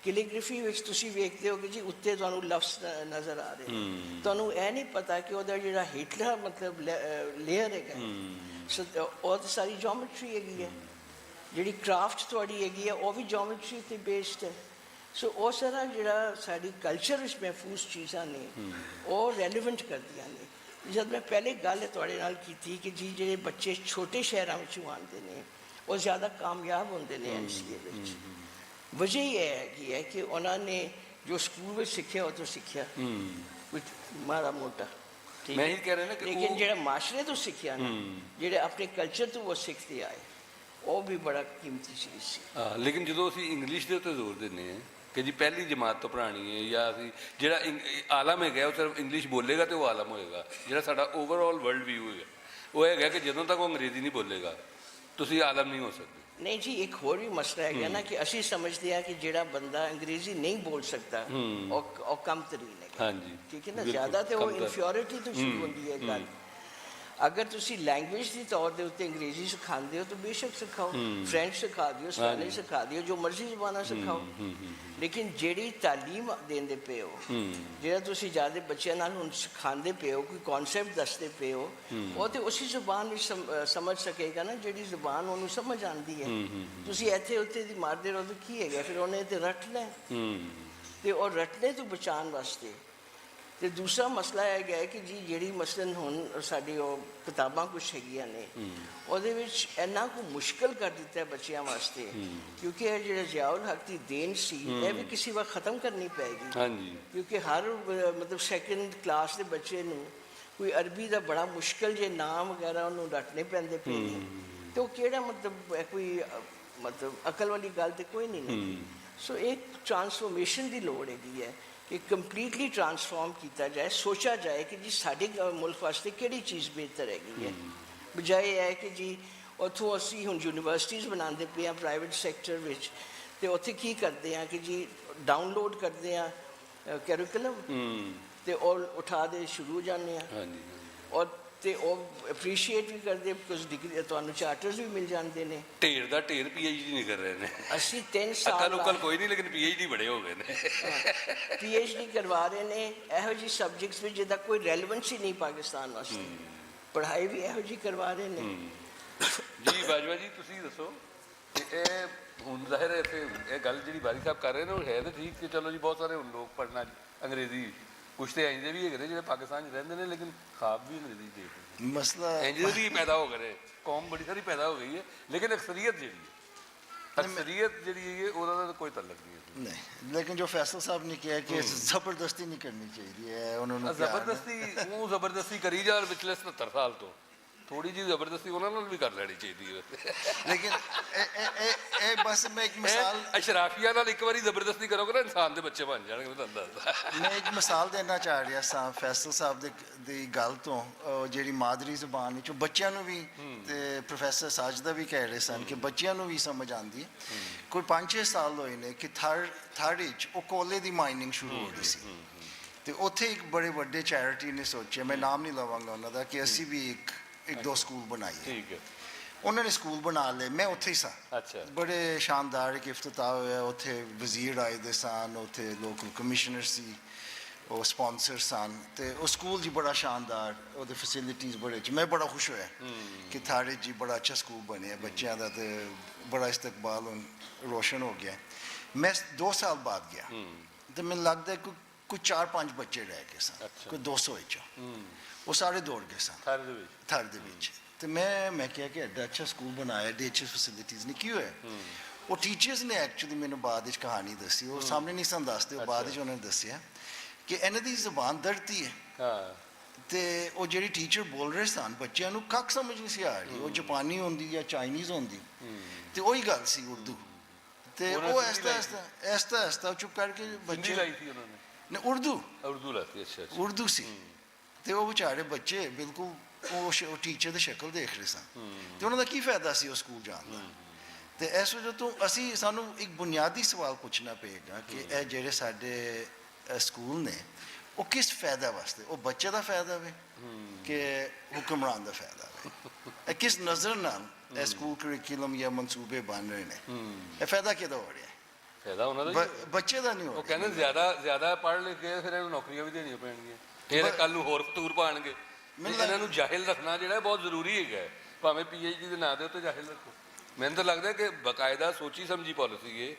ਕੈਲੀਗ੍ਰਾਫੀ ਵਿੱਚ ਤੁਸੀਂ ਵੇਖਦੇ ਹੋ ਕਿ ਜੀ ਉੱਤੇ ਤੁਹਾਨੂੰ ਲਫ਼ਜ਼ ਨਜ਼ਰ ਆ ਰਹੇ, ਤੁਹਾਨੂੰ ਇਹ ਨਹੀਂ ਪਤਾ ਕਿ ਉਹਦਾ ਜਿਹੜਾ ਹੇਠਲਾ ਮਤਲਬ ਲੇਅਰ ਹੈਗਾ ਉਹ ਤਾਂ ਸਾਰੀ ਜਿਓਮੈਟਰੀ ਹੈਗੀ ਹੈ, ਜਿਹੜੀ ਕ੍ਰਾਫਟ ਤੁਹਾਡੀ ਹੈਗੀ ਹੈ ਉਹ ਵੀ ਜਿਓਮੈਟਰੀ 'ਤੇ ਬੇਸਡ ਹੈ। ਸੋ ਉਹ ਸਾਰਾ ਜਿਹੜਾ ਸਾਡੀ ਕਲਚਰ ਵਿੱਚ ਮਹਿਫੂਜ਼ ਚੀਜ਼ਾਂ ਨੇ ਉਹ ਰੈਲੀਵੈਂਟ ਕਰਦੀਆਂ ਨੇ। ਜਦ ਮੈਂ ਪਹਿਲੇ ਗੱਲ ਤੁਹਾਡੇ ਨਾਲ ਕੀਤੀ ਕਿ ਜੀ ਜਿਹੜੇ ਬੱਚੇ ਛੋਟੇ ਸ਼ਹਿਰਾਂ ਵਿੱਚੋਂ ਆਉਂਦੇ ਨੇ ਉਹ ਜ਼ਿਆਦਾ ਕਾਮਯਾਬ ਹੁੰਦੇ ਨੇ MCA ਵਿੱਚ, ਵਜ੍ਹਾ ਇਹ ਹੈਗੀ ਹੈ ਕਿ ਉਹਨਾਂ ਨੇ ਜੋ ਸਕੂਲ ਵਿੱਚ ਸਿੱਖਿਆ ਉਹ ਤੋਂ ਸਿੱਖਿਆ ਕੁਝ ਮਾੜਾ ਮੋਟਾ, ਮੈਂ ਹੀ ਕਹਿ ਰਿਹਾ ਨਾ ਕਿ ਲੇਕਿਨ ਜਿਹੜਾ ਮਾਸ਼ਰੇ ਤੋਂ ਸਿੱਖਿਆ ਨਾ, ਜਿਹੜੇ ਆਪਣੇ ਕਲਚਰ ਤੋਂ ਉਹ ਸਿੱਖਦੇ ਆਏ, ਉਹ ਵੀ ਬੜਾ ਕੀਮਤੀ ਚੀਜ਼ ਸੀ। ਹਾਂ, ਲੇਕਿਨ ਜਦੋਂ ਅਸੀਂ ਇੰਗਲਿਸ਼ ਦੇ ਉੱਤੇ ਜ਼ੋਰ ਦਿੰਦੇ ਹਾਂ ਕਿ ਜੀ ਪਹਿਲੀ ਜਮਾਤ ਤੋਂ ਪੜ੍ਹਾਉਣੀ ਹੈ, ਜਾਂ ਅਸੀਂ ਜਿਹੜਾ ਆਲਮ ਹੈਗਾ ਉਹ ਸਿਰਫ ਇੰਗਲਿਸ਼ ਬੋਲੇਗਾ ਤੇ ਉਹ ਆਲਮ ਹੋਏਗਾ, ਜਿਹੜਾ ਸਾਡਾ ਓਵਰਆਲ ਵਰਲਡ ਵਿਊ ਹੈਗਾ ਉਹ ਹੈਗਾ ਕਿ ਜਦੋਂ ਤੱਕ ਉਹ ਅੰਗਰੇਜ਼ੀ ਨਹੀਂ ਬੋਲੇਗਾ ਤੁਸੀਂ ਆਲਮ ਨਹੀਂ ਹੋ ਸਕਦੇ। ਨਹੀਂ ਜੀ, ਇੱਕ ਹੋਰ ਵੀ ਮਸਲਾ ਹੈਗਾ ਨਾ ਕਿ ਅਸੀਂ ਸਮਝਦੇ ਹਾਂ ਕਿ ਜਿਹੜਾ ਬੰਦਾ ਅੰਗਰੇਜ਼ੀ ਨਹੀਂ ਬੋਲ ਸਕਦਾ ਉਹ ਕਮ ਤਰੀਨ ਹੈ। ਹਾਂਜੀ, ਠੀਕ ਹੈ ਨਾ, ਜ਼ਿਆਦਾ ਤੇ ਉਹ ਇਨਫੀਰੀਅਰਿਟੀ ਤੋਂ ਸ਼ੁਰੂ ਹੁੰਦੀ ਹੈ ਗੱਲ। ਅਗਰ ਤੁਸੀਂ ਲੈਂਗੁਏਜ ਦੇ ਤੌਰ ਦੇ ਉੱਤੇ ਅੰਗਰੇਜ਼ੀ ਸਿਖਾਉਂਦੇ ਹੋ ਤਾਂ ਬੇਸ਼ੱਕ ਸਿਖਾਓ, ਫ੍ਰੈਂਚ ਸਿਖਾ ਦਿਓ, ਸਪੈਨਿਸ਼ ਸਿਖਾ ਦਿਓ, ਜੋ ਮਰਜ਼ੀ ਜ਼ਬਾਨਾਂ ਸਿਖਾਓ, ਲੇਕਿਨ ਜਿਹੜੀ ਤਾਲੀਮ ਦਿੰਦੇ ਪਏ ਹੋ, ਜਿਹੜਾ ਤੁਸੀਂ ਜ਼ਿਆਦਾ ਬੱਚਿਆਂ ਨਾਲ ਹੁਣ ਸਿਖਾਉਂਦੇ ਪਏ ਹੋ, ਕੋਈ ਕਨਸੈਪਟ ਦੱਸਦੇ ਪਏ ਹੋ, ਉਹ ਤੇ ਉਸੇ ਜ਼ੁਬਾਨ ਵਿੱਚ ਸਮਝ ਸਕੇਗਾ ਨਾ ਜਿਹੜੀ ਜ਼ੁਬਾਨ ਉਹਨੂੰ ਸਮਝ ਆਉਂਦੀ ਹੈ। ਤੁਸੀਂ ਇੱਥੇ ਉੱਥੇ ਦੀ ਮਾਰਦੇ ਰਹੋ ਤਾਂ ਕੀ ਹੈਗਾ, ਫਿਰ ਉਹਨੇ ਤੇ ਰੱਟ ਲੈ, ਤੇ ਉਹ ਰੱਟਣੇ ਤੋਂ ਬਚਾਉਣ ਵਾਸਤੇ। ਤੇ ਦੂਸਰਾ ਮਸਲਾ ਇਹ ਹੈਗਾ ਕਿ ਜੀ ਜਿਹੜੀ ਮਸਲਨ ਹੁਣ ਸਾਡੀ ਉਹ ਕਿਤਾਬਾਂ ਕੁਛ ਹੈਗੀਆਂ ਨੇ ਉਹਦੇ ਵਿੱਚ ਇੰਨਾ ਕੁ ਮੁਸ਼ਕਿਲ ਕਰ ਦਿੱਤਾ ਹੈ ਬੱਚਿਆਂ ਵਾਸਤੇ, ਕਿਉਂਕਿ ਇਹ ਜਿਹੜਾ ਜ਼ਿਆਉਲ ਹੱਕ ਦੀ ਦੇਣ ਸੀ ਇਹ ਵੀ ਕਿਸੇ ਵਕਤ ਖਤਮ ਕਰਨੀ ਪਏਗੀ। ਹਾਂਜੀ, ਕਿਉਂਕਿ ਹਰ ਮਤਲਬ ਸੈਕਿੰਡ ਕਲਾਸ ਦੇ ਬੱਚੇ ਨੂੰ ਕੋਈ ਅਰਬੀ ਦਾ ਬੜਾ ਮੁਸ਼ਕਿਲ ਜੇ ਨਾਮ ਵਗੈਰਾ ਉਹਨੂੰ ਰੱਟਣੇ ਪੈਂਦੇ ਪਏ ਨੇ, ਤੇ ਉਹ ਕਿਹੜਾ ਮਤਲਬ ਕੋਈ ਮਤਲਬ ਅਕਲ ਵਾਲੀ ਗੱਲ ਤੇ ਕੋਈ ਨਹੀਂ। ਸੋ ਇੱਕ ਟਰਾਂਸਫੋਰਮੇਸ਼ਨ ਦੀ ਲੋੜ ਹੈਗੀ ਹੈ ਕਿ ਕੰਪਲੀਟਲੀ ਟਰਾਂਸਫਾਰਮ ਕੀਤਾ ਜਾਏ, ਸੋਚਿਆ ਜਾਏ ਕਿ ਜੀ ਸਾਡੇ ਮੁਲਕ ਵਾਸਤੇ ਕਿਹੜੀ ਚੀਜ਼ ਬਿਹਤਰ ਹੈਗੀ ਹੈ, ਬਜਾਏ ਇਹ ਹੈ ਕਿ ਜੀ ਉੱਥੋਂ ਅਸੀਂ ਹੁਣ ਯੂਨੀਵਰਸਿਟੀਜ਼ ਬਣਾਉਂਦੇ ਪਏ ਹਾਂ ਪ੍ਰਾਈਵੇਟ ਸੈਕਟਰ ਵਿੱਚ, ਤੇ ਉੱਥੇ ਕੀ ਕਰਦੇ ਹਾਂ ਕਿ ਜੀ ਡਾਊਨਲੋਡ ਕਰਦੇ ਹਾਂ ਕੈਰੀਕੁਲਮ ਤੇ ਉਹ ਉਠਾ ਦੇ ਸ਼ੁਰੂ ਹੋ ਜਾਂਦੇ ਹਾਂ, ਔਰ ਤੇ ਉਹ ਅਪਰੀਸ਼ੀਏਟ ਵੀ ਕਰਦੇ ਬਿਕੋਜ਼ ਡਿਗਰੀ ਤੁਹਾਨੂੰ ਚਾਰਟਰਸ ਵੀ ਮਿਲ ਜਾਂਦੇ ਨੇ। ਢੇਰ ਦਾ ਢੇਰ PhD ਨਹੀਂ ਕਰ ਰਹੇ ਨੇ ਅਸੀਂ 3 ਸਾਲ ਅਕਲ ਉਕਲ ਕੋਈ ਨਹੀਂ, ਲੇਕਿਨ PhD ਬੜੇ ਹੋ ਗਏ ਨੇ। PhD ਕਰਵਾ ਰਹੇ ਨੇ ਇਹੋ ਜਿਹੀ ਸਬਜੈਕਟਸ ਵਿੱਚ ਜਿਹਦਾ ਕੋਈ ਰੈਲੇਵੈਂਸ ਹੀ ਨਹੀਂ ਪਾਕਿਸਤਾਨ ਵਾਸਤੇ, ਪੜ੍ਹਾਈ ਵੀ ਇਹੋ ਜਿਹੀ ਕਰਵਾ ਰਹੇ ਨੇ। ਜੀ ਬਾਜਵਾ ਜੀ ਤੁਸੀਂ ਦੱਸੋ ਕਿ ਇਹ ਹੁਣ ਜ਼ਾਹਿਰ ਹੈ ਇੱਥੇ ਇਹ ਗੱਲ ਜਿਹੜੀ ਬਾਰੀ ਸਾਹਿਬ ਕਰ ਰਹੇ ਨੇ ਉਹ ਹੈ ਤਾਂ ਠੀਕ ਕਿ ਚਲੋ ਜੀ ਬਹੁਤ ਸਾਰੇ ਹੁਣ ਲੋਕ ਪੜ੍ਹਨਾ ਅੰਗਰੇਜ਼ੀ, ਕੁਛ ਤੇ ਇੰਜੇ ਵੀ ਹੈਗੇ ਨੇ ਜਿਹੜੇ ਪਾਕਿਸਤਾਨ 'ਚ ਰਹਿੰਦੇ ਨੇ ਲੇਕਿਨ ਖਾਬ ਵੀ ਅੰਗਰੇਜ਼ੀ ਦੇਖਦੇ ਨੇ। ਮਸਲਾ ਇੰਜੇ ਵੀ ਪੈਦਾ ਹੋ ਗਏ, ਕੌਮ ਬੜੀ ਸਾਰੀ ਪੈਦਾ ਹੋ ਗਈ ਹੈ, ਲੇਕਿਨ ਅਕਸਰੀਅਤ ਜਿਹੜੀ ਹੈ ਅਕਸਰੀਅਤ ਜਿਹੜੀ ਹੈ ਉਹਦਾ ਤਾਂ ਕੋਈ ਤਲਕ ਨਹੀਂ ਹੈ। लेकिन जो फैसल साहब ने किया कि ज़बरदस्ती नहीं करनी चाहिए है उन्होंने ਜ਼ਬਰਦਸਤੀ ਕਰੀ ਜਾ ਪਿਛਲੇ 77 ਸਾਲ ਤੋਂ, ਥੋੜੀ ਜਿਹੀ ਜ਼ਬਰਦਸਤੀ ਉਹਨਾਂ ਨਾਲ ਵੀ ਕਰ ਲੈਣੀ ਚਾਹੀਦੀ ਹੈ। लेकिन बस मैं एक मिसाल ਅਸ਼ਰਾਫੀਆ ਨਾਲ ਇੱਕ ਵਾਰੀ ਜ਼ਬਰਦਸਤੀ ਕਰੋਗੇ ਨਾ ਇਨਸਾਨ ਦੇ ਬੱਚੇ ਬਣ ਜਾਣਗੇ, ਮੈਂ ਤੁਹਾਨੂੰ ਦੱਸਦਾ। ਮੈਂ ਇੱਕ ਮਿਸਾਲ ਦੇਣਾ ਚਾਹ ਰਿਹਾ ਸਾਂ ਫੈਸਲ ਸਾਹਿਬ ਦੀ ਗੱਲ ਤੋਂ, ਜਿਹੜੀ ਮਾਦਰੀ ਜ਼ੁਬਾਨ ਵਿੱਚ ਬੱਚਿਆਂ ਨੂੰ ਵੀ, ਤੇ ਪ੍ਰੋਫੈਸਰ ਸਾਜਦਾ ਵੀ ਕਹਿ ਰਹੇ ਸਨ ਕਿ ਬੱਚਿਆਂ ਨੂੰ ਵੀ ਸਮਝ ਆਉਂਦੀ ਹੈ। ਕੋਈ 5-6 ਸਾਲ ਹੋਏ ਨੇ ਕਿ ਥਰਡ ਵਿੱਚ ਉਹ ਕੋਲੇ ਦੀ ਮਾਈਨਿੰਗ ਸ਼ੁਰੂ ਹੋ ਰਹੀ ਸੀ, ਤੇ ਉੱਥੇ ਇੱਕ ਬੜੇ ਵੱਡੇ ਚੈਰਿਟੀ ਨੇ ਸੋਚਿਆ, ਮੈਂ ਨਾਮ ਨਹੀਂ ਲਵਾਂਗਾ ਉਹਨਾਂ ਦਾ, ਕਿ ਅਸੀਂ ਵੀ ਇੱਕ ਦੋ ਸਕੂਲ ਬਣਾਈਏ। ਠੀਕ ਹੈ, ਉਹਨਾਂ ਨੇ ਸਕੂਲ ਬਣਾ ਲਏ, ਮੈਂ ਉੱਥੇ ਹੀ ਸਾਂ। ਅੱਛਾ, ਬੜੇ ਸ਼ਾਨਦਾਰ ਇੱਕ ਇਫਤਤਾਹ ਹੋਇਆ ਉੱਥੇ, ਵਜ਼ੀਰ ਆਏ ਦੇ ਸਨ, ਉੱਥੇ ਲੋਕਲ ਕਮਿਸ਼ਨਰ ਸੀ, ਉਹ ਸਪਾਂਸਰ ਸਨ, ਤੇ ਉਹ ਸਕੂਲ ਜੀ ਬੜਾ ਸ਼ਾਨਦਾਰ, ਉਹਦੇ ਫੈਸਿਲਿਟੀਜ਼ ਬੜੇ ਅੱਛੇ, ਮੈਂ ਬੜਾ ਖੁਸ਼ ਹੋਇਆ ਕਿ ਥਾੜੇ ਜੀ ਬੜਾ ਅੱਛਾ ਸਕੂਲ ਬਣਿਆ ਬੱਚਿਆਂ ਦਾ, ਤੇ ਬੜਾ ਇਸਤਕਬਾਲ ਹੁਣ ਰੋਸ਼ਨ ਹੋ ਗਿਆ। ਮੈਂ 2 ਸਾਲ ਬਾਅਦ ਗਿਆ ਤੇ ਮੈਨੂੰ ਲੱਗਦਾ ਕੋਈ 4-5 ਬੱਚੇ ਰਹਿ ਗਏ ਸਨ, ਕੋਈ 200 ਵਿੱਚੋਂ ਉਹ ਸਾਰੇ ਦੌੜ ਗਏ ਸਨ ਥਰਡ ਦੇ ਵਿੱਚ। ਤੇ ਮੈਂ ਕਿਹਾ ਕਿ ਐਡਾ ਅੱਛਾ ਸਕੂਲ ਬਣਾਇਆ, ਐਡੇ ਅੱਛੇ ਫੈਸਿਲਿਟੀਜ਼ ਨੇ, ਕੀ ਹੋਇਆ? ਉਹ ਟੀਚਰਸ ਨੇ ਐਕਚੁਅਲੀ ਮੈਨੂੰ ਬਾਅਦ ਵਿੱਚ ਕਹਾਣੀ ਦੱਸੀ, ਉਹ ਸਾਹਮਣੇ ਨਹੀਂ ਸਨ ਦੱਸਦੇ, ਉਹ ਬਾਅਦ ਵਿੱਚ ਉਹਨਾਂ ਨੇ ਦੱਸਿਆ ਕਿ ਇਹਨਾਂ ਦੀ ਜ਼ੁਬਾਨ ਦਰਤੀ ਹੈ, ਤੇ ਉਹ ਜਿਹੜੀ ਟੀਚਰ ਬੋਲ ਰਹੇ ਸਨ ਬੱਚਿਆਂ ਨੂੰ ਕੱਖ ਸਮਝ ਨਹੀਂ ਸੀ ਆ ਰਹੀ, ਉਹ ਜਾਪਾਨੀ ਹੁੰਦੀ ਜਾਂ ਚਾਈਨੀਜ਼ ਹੁੰਦੀ, ਤੇ ਉਹੀ ਗੱਲ ਸੀ ਉਰਦੂ, ਤੇ ਉਹ ਐਸਤਾ ਚੁੱਪ ਕਰਕੇ ਬੱਚੇ ਨੇ ਉਰਦੂ ਸੀ, ਤੇ ਉਹ ਵਿਚਾਰੇ ਬੱਚੇ ਬਿਲਕੁਲ ਉਹ ਟੀਚਰ ਦੀ ਸ਼ਕਲ ਦੇਖ ਰਹੇ ਸਨ, ਤੇ ਉਹਨਾਂ ਦਾ ਕੀ ਫਾਇਦਾ ਸੀ ਉਹ ਸਕੂਲ ਜਾਣ ਦਾ। ਤੇ ਇਸ ਵਜ੍ਹਾ ਤੋਂ ਸਾਨੂੰ ਇੱਕ ਬੁਨਿਆਦੀ ਸਵਾਲ ਪੁੱਛਣਾ ਪਏਗਾ ਕਿ ਇਹ ਜਿਹੜੇ ਸਾਡੇ ਸਕੂਲ ਨੇ ਉਹ ਕਿਸ ਫਾਇਦਾ ਵਾਸਤੇ, ਉਹ ਬੱਚੇ ਦਾ ਫਾਇਦਾ ਵੇ ਕਿ ਹੁਕਮਰਾਨ ਦਾ ਫਾਇਦਾ ਵੇ, ਇਹ ਕਿਸ ਨਜ਼ਰ ਨਾਲ ਇਹ ਸਕੂਲ ਕਰਿਕੂਲਮ ਜਾਂ ਮਨਸੂਬੇ ਬਣ ਰਹੇ ਨੇ, ਇਹ ਫਾਇਦਾ ਕਿਹਦਾ ਹੋ ਰਿਹਾ? ਫਾਇਦਾ ਉਹਨਾਂ ਦਾ ਬੱਚੇ ਦਾ ਨਹੀਂ ਹੋ ਰਿਹਾ। ਉਹ ਕਹਿੰਦੇ ਜ਼ਿਆਦਾ ਪੜ੍ਹ ਲਿਖ ਕੇ ਫਿਰ ਇਹਨੂੰ ਨੌਕਰੀਆਂ ਵੀ ਦੇਣੀਆਂ ਪੈਣਗੀਆਂ, ਫਿਰ ਕੱਲ ਨੂੰ ਹੋਰ ਫਤੂਰ ਪਾਉਣਗੇ। ਇਹਨਾਂ ਨੂੰ ਜਾਹਿਲ ਰੱਖਣਾ ਜਿਹੜਾ ਬਹੁਤ ਜ਼ਰੂਰੀ ਹੈਗਾ, ਭਾਵੇਂ PhD ਦੇ ਨਾਂ ਦੇ ਉੱਤੇ ਜਾਹਿਲ ਰੱਖੋ। ਮੈਨੂੰ ਤਾਂ ਲੱਗਦਾ ਕਿ ਬਾਕਾਇਦਾ ਸੋਚੀ ਸਮਝੀ ਪਾਲਿਸੀ ਹੈ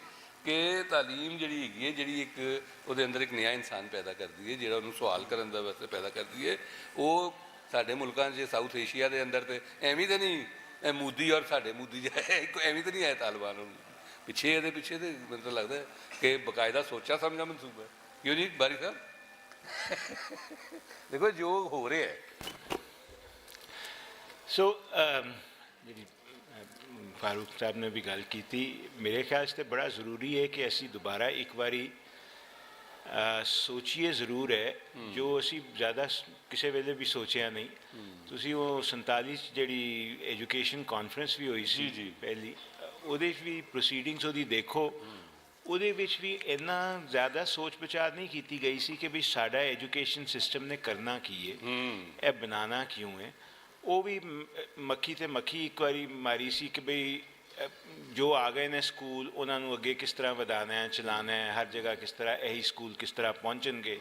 ਕਿ ਤਾਲੀਮ ਜਿਹੜੀ ਹੈਗੀ ਹੈ, ਜਿਹੜੀ ਇੱਕ ਉਹਦੇ ਅੰਦਰ ਇੱਕ ਨਿਆ ਇਨਸਾਨ ਪੈਦਾ ਕਰਦੀ ਹੈ, ਜਿਹੜਾ ਉਹਨੂੰ ਸਵਾਲ ਕਰਨ ਦਾ ਵਾਸਤੇ ਪੈਦਾ ਕਰਦੀ ਹੈ। ਉਹ ਸਾਡੇ ਮੁਲਕਾਂ 'ਚ ਸਾਊਥ ਏਸ਼ੀਆ ਦੇ ਅੰਦਰ ਤੇ ਐਵੇਂ ਤਾਂ ਨਹੀਂ, ਇਹ ਮੋਦੀ ਔਰ ਸਾਡੇ ਮੋਦੀ ਜਿਹਾ ਐਵੇਂ ਤਾਂ ਨਹੀਂ ਆਏ ਤਾਲਿਬਾਨ ਪਿੱਛੇ, ਇਹਦੇ ਪਿੱਛੇ ਤੇ ਮੈਨੂੰ ਤਾਂ ਲੱਗਦਾ ਕਿ ਬਾਕਾਇਦਾ ਸੋਚਾ ਸਮਝਾ ਮਨਸੂਬਾ ਹੈ। ਕਿਉਂ ਜੀ ਬਾਰੀ ਸਾਹਿਬ? ਦੇਖੋ ਜੋ ਹੋ ਰਿਹਾ ਹੈ। ਸੋ ਜਿਹੜੀ ਫਾਰੂਕ ਸਾਹਿਬ ਨੇ ਵੀ ਗੱਲ ਕੀਤੀ, ਮੇਰੇ ਖਿਆਲ 'ਚ ਤਾਂ ਬੜਾ ਜ਼ਰੂਰੀ ਹੈ ਕਿ ਅਸੀਂ ਦੁਬਾਰਾ ਇੱਕ ਵਾਰੀ ਸੋਚੀਏ ਜ਼ਰੂਰ ਹੈ, ਜੋ ਅਸੀਂ ਜ਼ਿਆਦਾ ਕਿਸੇ ਵੇਲੇ ਵੀ ਸੋਚਿਆ ਨਹੀਂ। ਤੁਸੀਂ ਉਹ 47 'ਚ ਜਿਹੜੀ ਐਜੂਕੇਸ਼ਨ ਕਾਨਫਰੰਸ ਵੀ ਹੋਈ ਸੀ ਜੀ ਪਹਿਲੀ, ਉਹਦੇ 'ਚ ਵੀ ਪ੍ਰੋਸੀਡਿੰਗਸ ਉਹਦੀ ਦੇਖੋ, ਉਹਦੇ ਵਿੱਚ ਵੀ ਇੰਨਾ ਜ਼ਿਆਦਾ ਸੋਚ ਵਿਚਾਰ ਨਹੀਂ ਕੀਤੀ ਗਈ ਸੀ ਕਿ ਵੀ ਸਾਡਾ ਐਜੂਕੇਸ਼ਨ ਸਿਸਟਮ ਨੇ ਕਰਨਾ ਕੀ ਹੈ, ਇਹ ਬਣਾਉਣਾ ਕਿਉਂ ਹੈ। ਉਹ ਵੀ ਮੱਖੀ ਤੇ ਮੱਖੀ ਇੱਕ ਵਾਰੀ ਮਾਰੀ ਸੀ ਕਿ ਬਈ ਜੋ ਆ ਗਏ ਨੇ ਸਕੂਲ, ਉਹਨਾਂ ਨੂੰ ਅੱਗੇ ਕਿਸ ਤਰ੍ਹਾਂ ਵਧਾਉਣਾ ਹੈ, ਚਲਾਉਣਾ ਹੈ, ਹਰ ਜਗ੍ਹਾ ਕਿਸ ਤਰ੍ਹਾਂ ਇਹੀ ਸਕੂਲ ਕਿਸ ਤਰ੍ਹਾਂ ਪਹੁੰਚਣਗੇ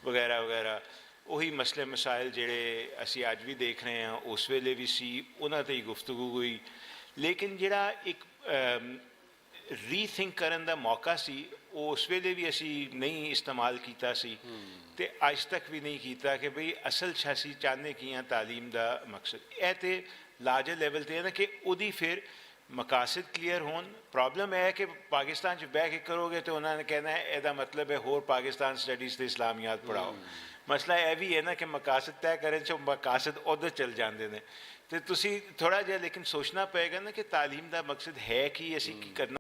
ਵਗੈਰਾ ਵਗੈਰਾ। ਉਹੀ ਮਸਲੇ ਮਸਾਇਲ ਜਿਹੜੇ ਅਸੀਂ ਅੱਜ ਵੀ ਦੇਖ ਰਹੇ ਹਾਂ ਉਸ ਵੇਲੇ ਵੀ ਸੀ, ਉਹਨਾਂ 'ਤੇ ਹੀ ਗੁਫ਼ਤਗੂ ਹੋਈ। ਲੇਕਿਨ ਜਿਹੜਾ ਇੱਕ ਰੀਥਿੰਕ ਕਰਨ ਦਾ ਮੌਕਾ ਸੀ, ਉਹ ਉਸ ਵੇਲੇ ਵੀ ਅਸੀਂ ਨਹੀਂ ਇਸਤੇਮਾਲ ਕੀਤਾ ਸੀ ਤੇ ਅੱਜ ਤੱਕ ਵੀ ਨਹੀਂ ਕੀਤਾ ਕਿ ਬਈ ਅਸਲ 'ਚ ਅਸੀਂ ਚਾਹੁੰਦੇ ਕੀ ਹਾਂ ਤਾਲੀਮ ਦਾ ਮਕਸਦ। ਇਹ ਤਾਂ ਲਾਰਜਰ ਲੈਵਲ 'ਤੇ ਹੈ ਨਾ ਕਿ ਉਹਦੀ ਫਿਰ ਮਕਾਸਦ ਕਲੀਅਰ ਹੋਣ। ਪ੍ਰੋਬਲਮ ਇਹ ਹੈ ਕਿ ਪਾਕਿਸਤਾਨ 'ਚ ਬਹਿ ਕੇ ਕਰੋਗੇ ਤਾਂ ਉਹਨਾਂ ਨੇ ਕਹਿਣਾ ਇਹਦਾ ਮਤਲਬ ਹੈ ਹੋਰ ਪਾਕਿਸਤਾਨ ਸਟੱਡੀਜ਼ ਅਤੇ ਇਸਲਾਮੀਆਤ ਪੜ੍ਹਾਓ। ਮਸਲਾ ਇਹ ਵੀ ਹੈ ਨਾ ਕਿ ਮਕਾਸਦ ਤੈਅ ਕਰਨ 'ਚ ਮਕਾਸਦ ਉੱਧਰ ਚਲ ਜਾਂਦੇ ਨੇ, ਅਤੇ ਤੁਸੀਂ ਥੋੜ੍ਹਾ ਜਿਹਾ ਲੇਕਿਨ ਸੋਚਣਾ ਪਏਗਾ ਨਾ ਕਿ ਤਾਲੀਮ ਦਾ ਮਕਸਦ ਹੈ ਕੀ, ਅਸੀਂ ਕੀ ਕਰਨਾ।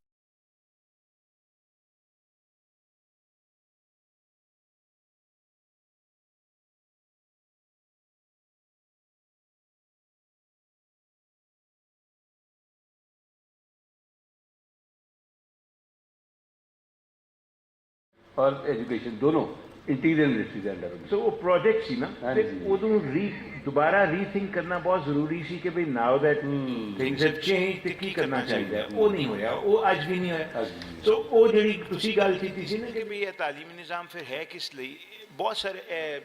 ਔਰ ਐਜੂਕੇਸ਼ਨ ਦੋਨੋਂ ਇੰਟੀਰੀਅਰ ਮਿਨਿਸਟਰੀ ਦੇ ਅੰਡਰ। ਸੋ ਉਹ ਪ੍ਰੋਜੈਕਟ ਸੀ ਨਾ, ਤੇ ਉਦੋਂ ਦੁਬਾਰਾ ਰੀਥਿੰਕ ਕਰਨਾ ਬਹੁਤ ਜ਼ਰੂਰੀ ਸੀ ਕਿ ਵੀ ਨਾਓ ਦੈਟ ਥਿੰਗਸ ਹੈਵ ਚੇਂਜ ਤੇ ਕੀ ਕਰਨਾ ਚਾਹੀਦਾ। ਉਹ ਨਹੀਂ ਹੋਇਆ, ਉਹ ਅੱਜ ਵੀ ਨਹੀਂ ਹੋਇਆ। ਸੋ ਉਹ ਜਿਹੜੀ ਤੁਸੀਂ ਗੱਲ ਕੀਤੀ ਸੀ ਨਾ ਕਿ ਵੀ ਇਹ ਤਾਲੀਮੀ ਨਿਜ਼ਾਮ ਫਿਰ ਹੈ ਕਿਸ ਲਈ, ਬਹੁਤ ਸਾਰੇ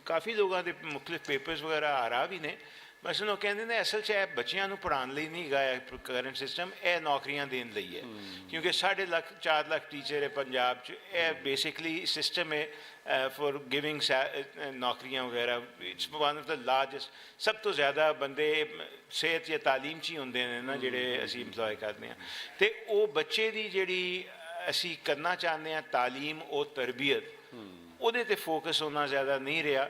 ਕਾਫੀ ਲੋਕਾਂ ਦੇ ਮੁਖਤਲਿਫ ਪੇਪਰਸ ਵਗੈਰਾ ਆ ਰਹਾ ਵੀ ਨੇ। ਮਸਲਨ ਉਹ ਕਹਿੰਦੇ ਨੇ ਅਸਲ 'ਚ ਇਹ ਬੱਚਿਆਂ ਨੂੰ ਪੜ੍ਹਾਉਣ ਲਈ ਨਹੀਂ ਹੈਗਾ ਕਰੰਟ ਸਿਸਟਮ, ਇਹ ਨੌਕਰੀਆਂ ਦੇਣ ਲਈ ਹੈ। ਕਿਉਂਕਿ 4.5 ਲੱਖ ਟੀਚਰ ਹੈ ਪੰਜਾਬ 'ਚ, ਇਹ ਬੇਸਿਕਲੀ ਸਿਸਟਮ ਹੈ ਫॉर ਗਿਵਿੰਗ ਨੌਕਰੀਆਂ ਵਗੈਰਾ। It's one of the largest, ਸਭ ਤੋਂ ਜ਼ਿਆਦਾ ਬੰਦੇ ਸਿਹਤ ਜਾਂ ਤਾਲੀਮ 'ਚ ਹੀ ਹੁੰਦੇ ਨੇ ਨਾ ਜਿਹੜੇ ਅਸੀਂ ਇੰਪਲੋਏ ਕਰਦੇ ਹਾਂ। ਅਤੇ ਉਹ ਬੱਚੇ ਦੀ ਜਿਹੜੀ ਅਸੀਂ ਕਰਨਾ ਚਾਹੁੰਦੇ ਹਾਂ ਤਾਲੀਮ, ਉਹ ਤਰਬੀਅਤ, ਉਹਦੇ 'ਤੇ ਫੋਕਸ ਹੋਣਾ ਜ਼ਿਆਦਾ ਨਹੀਂ ਰਿਹਾ।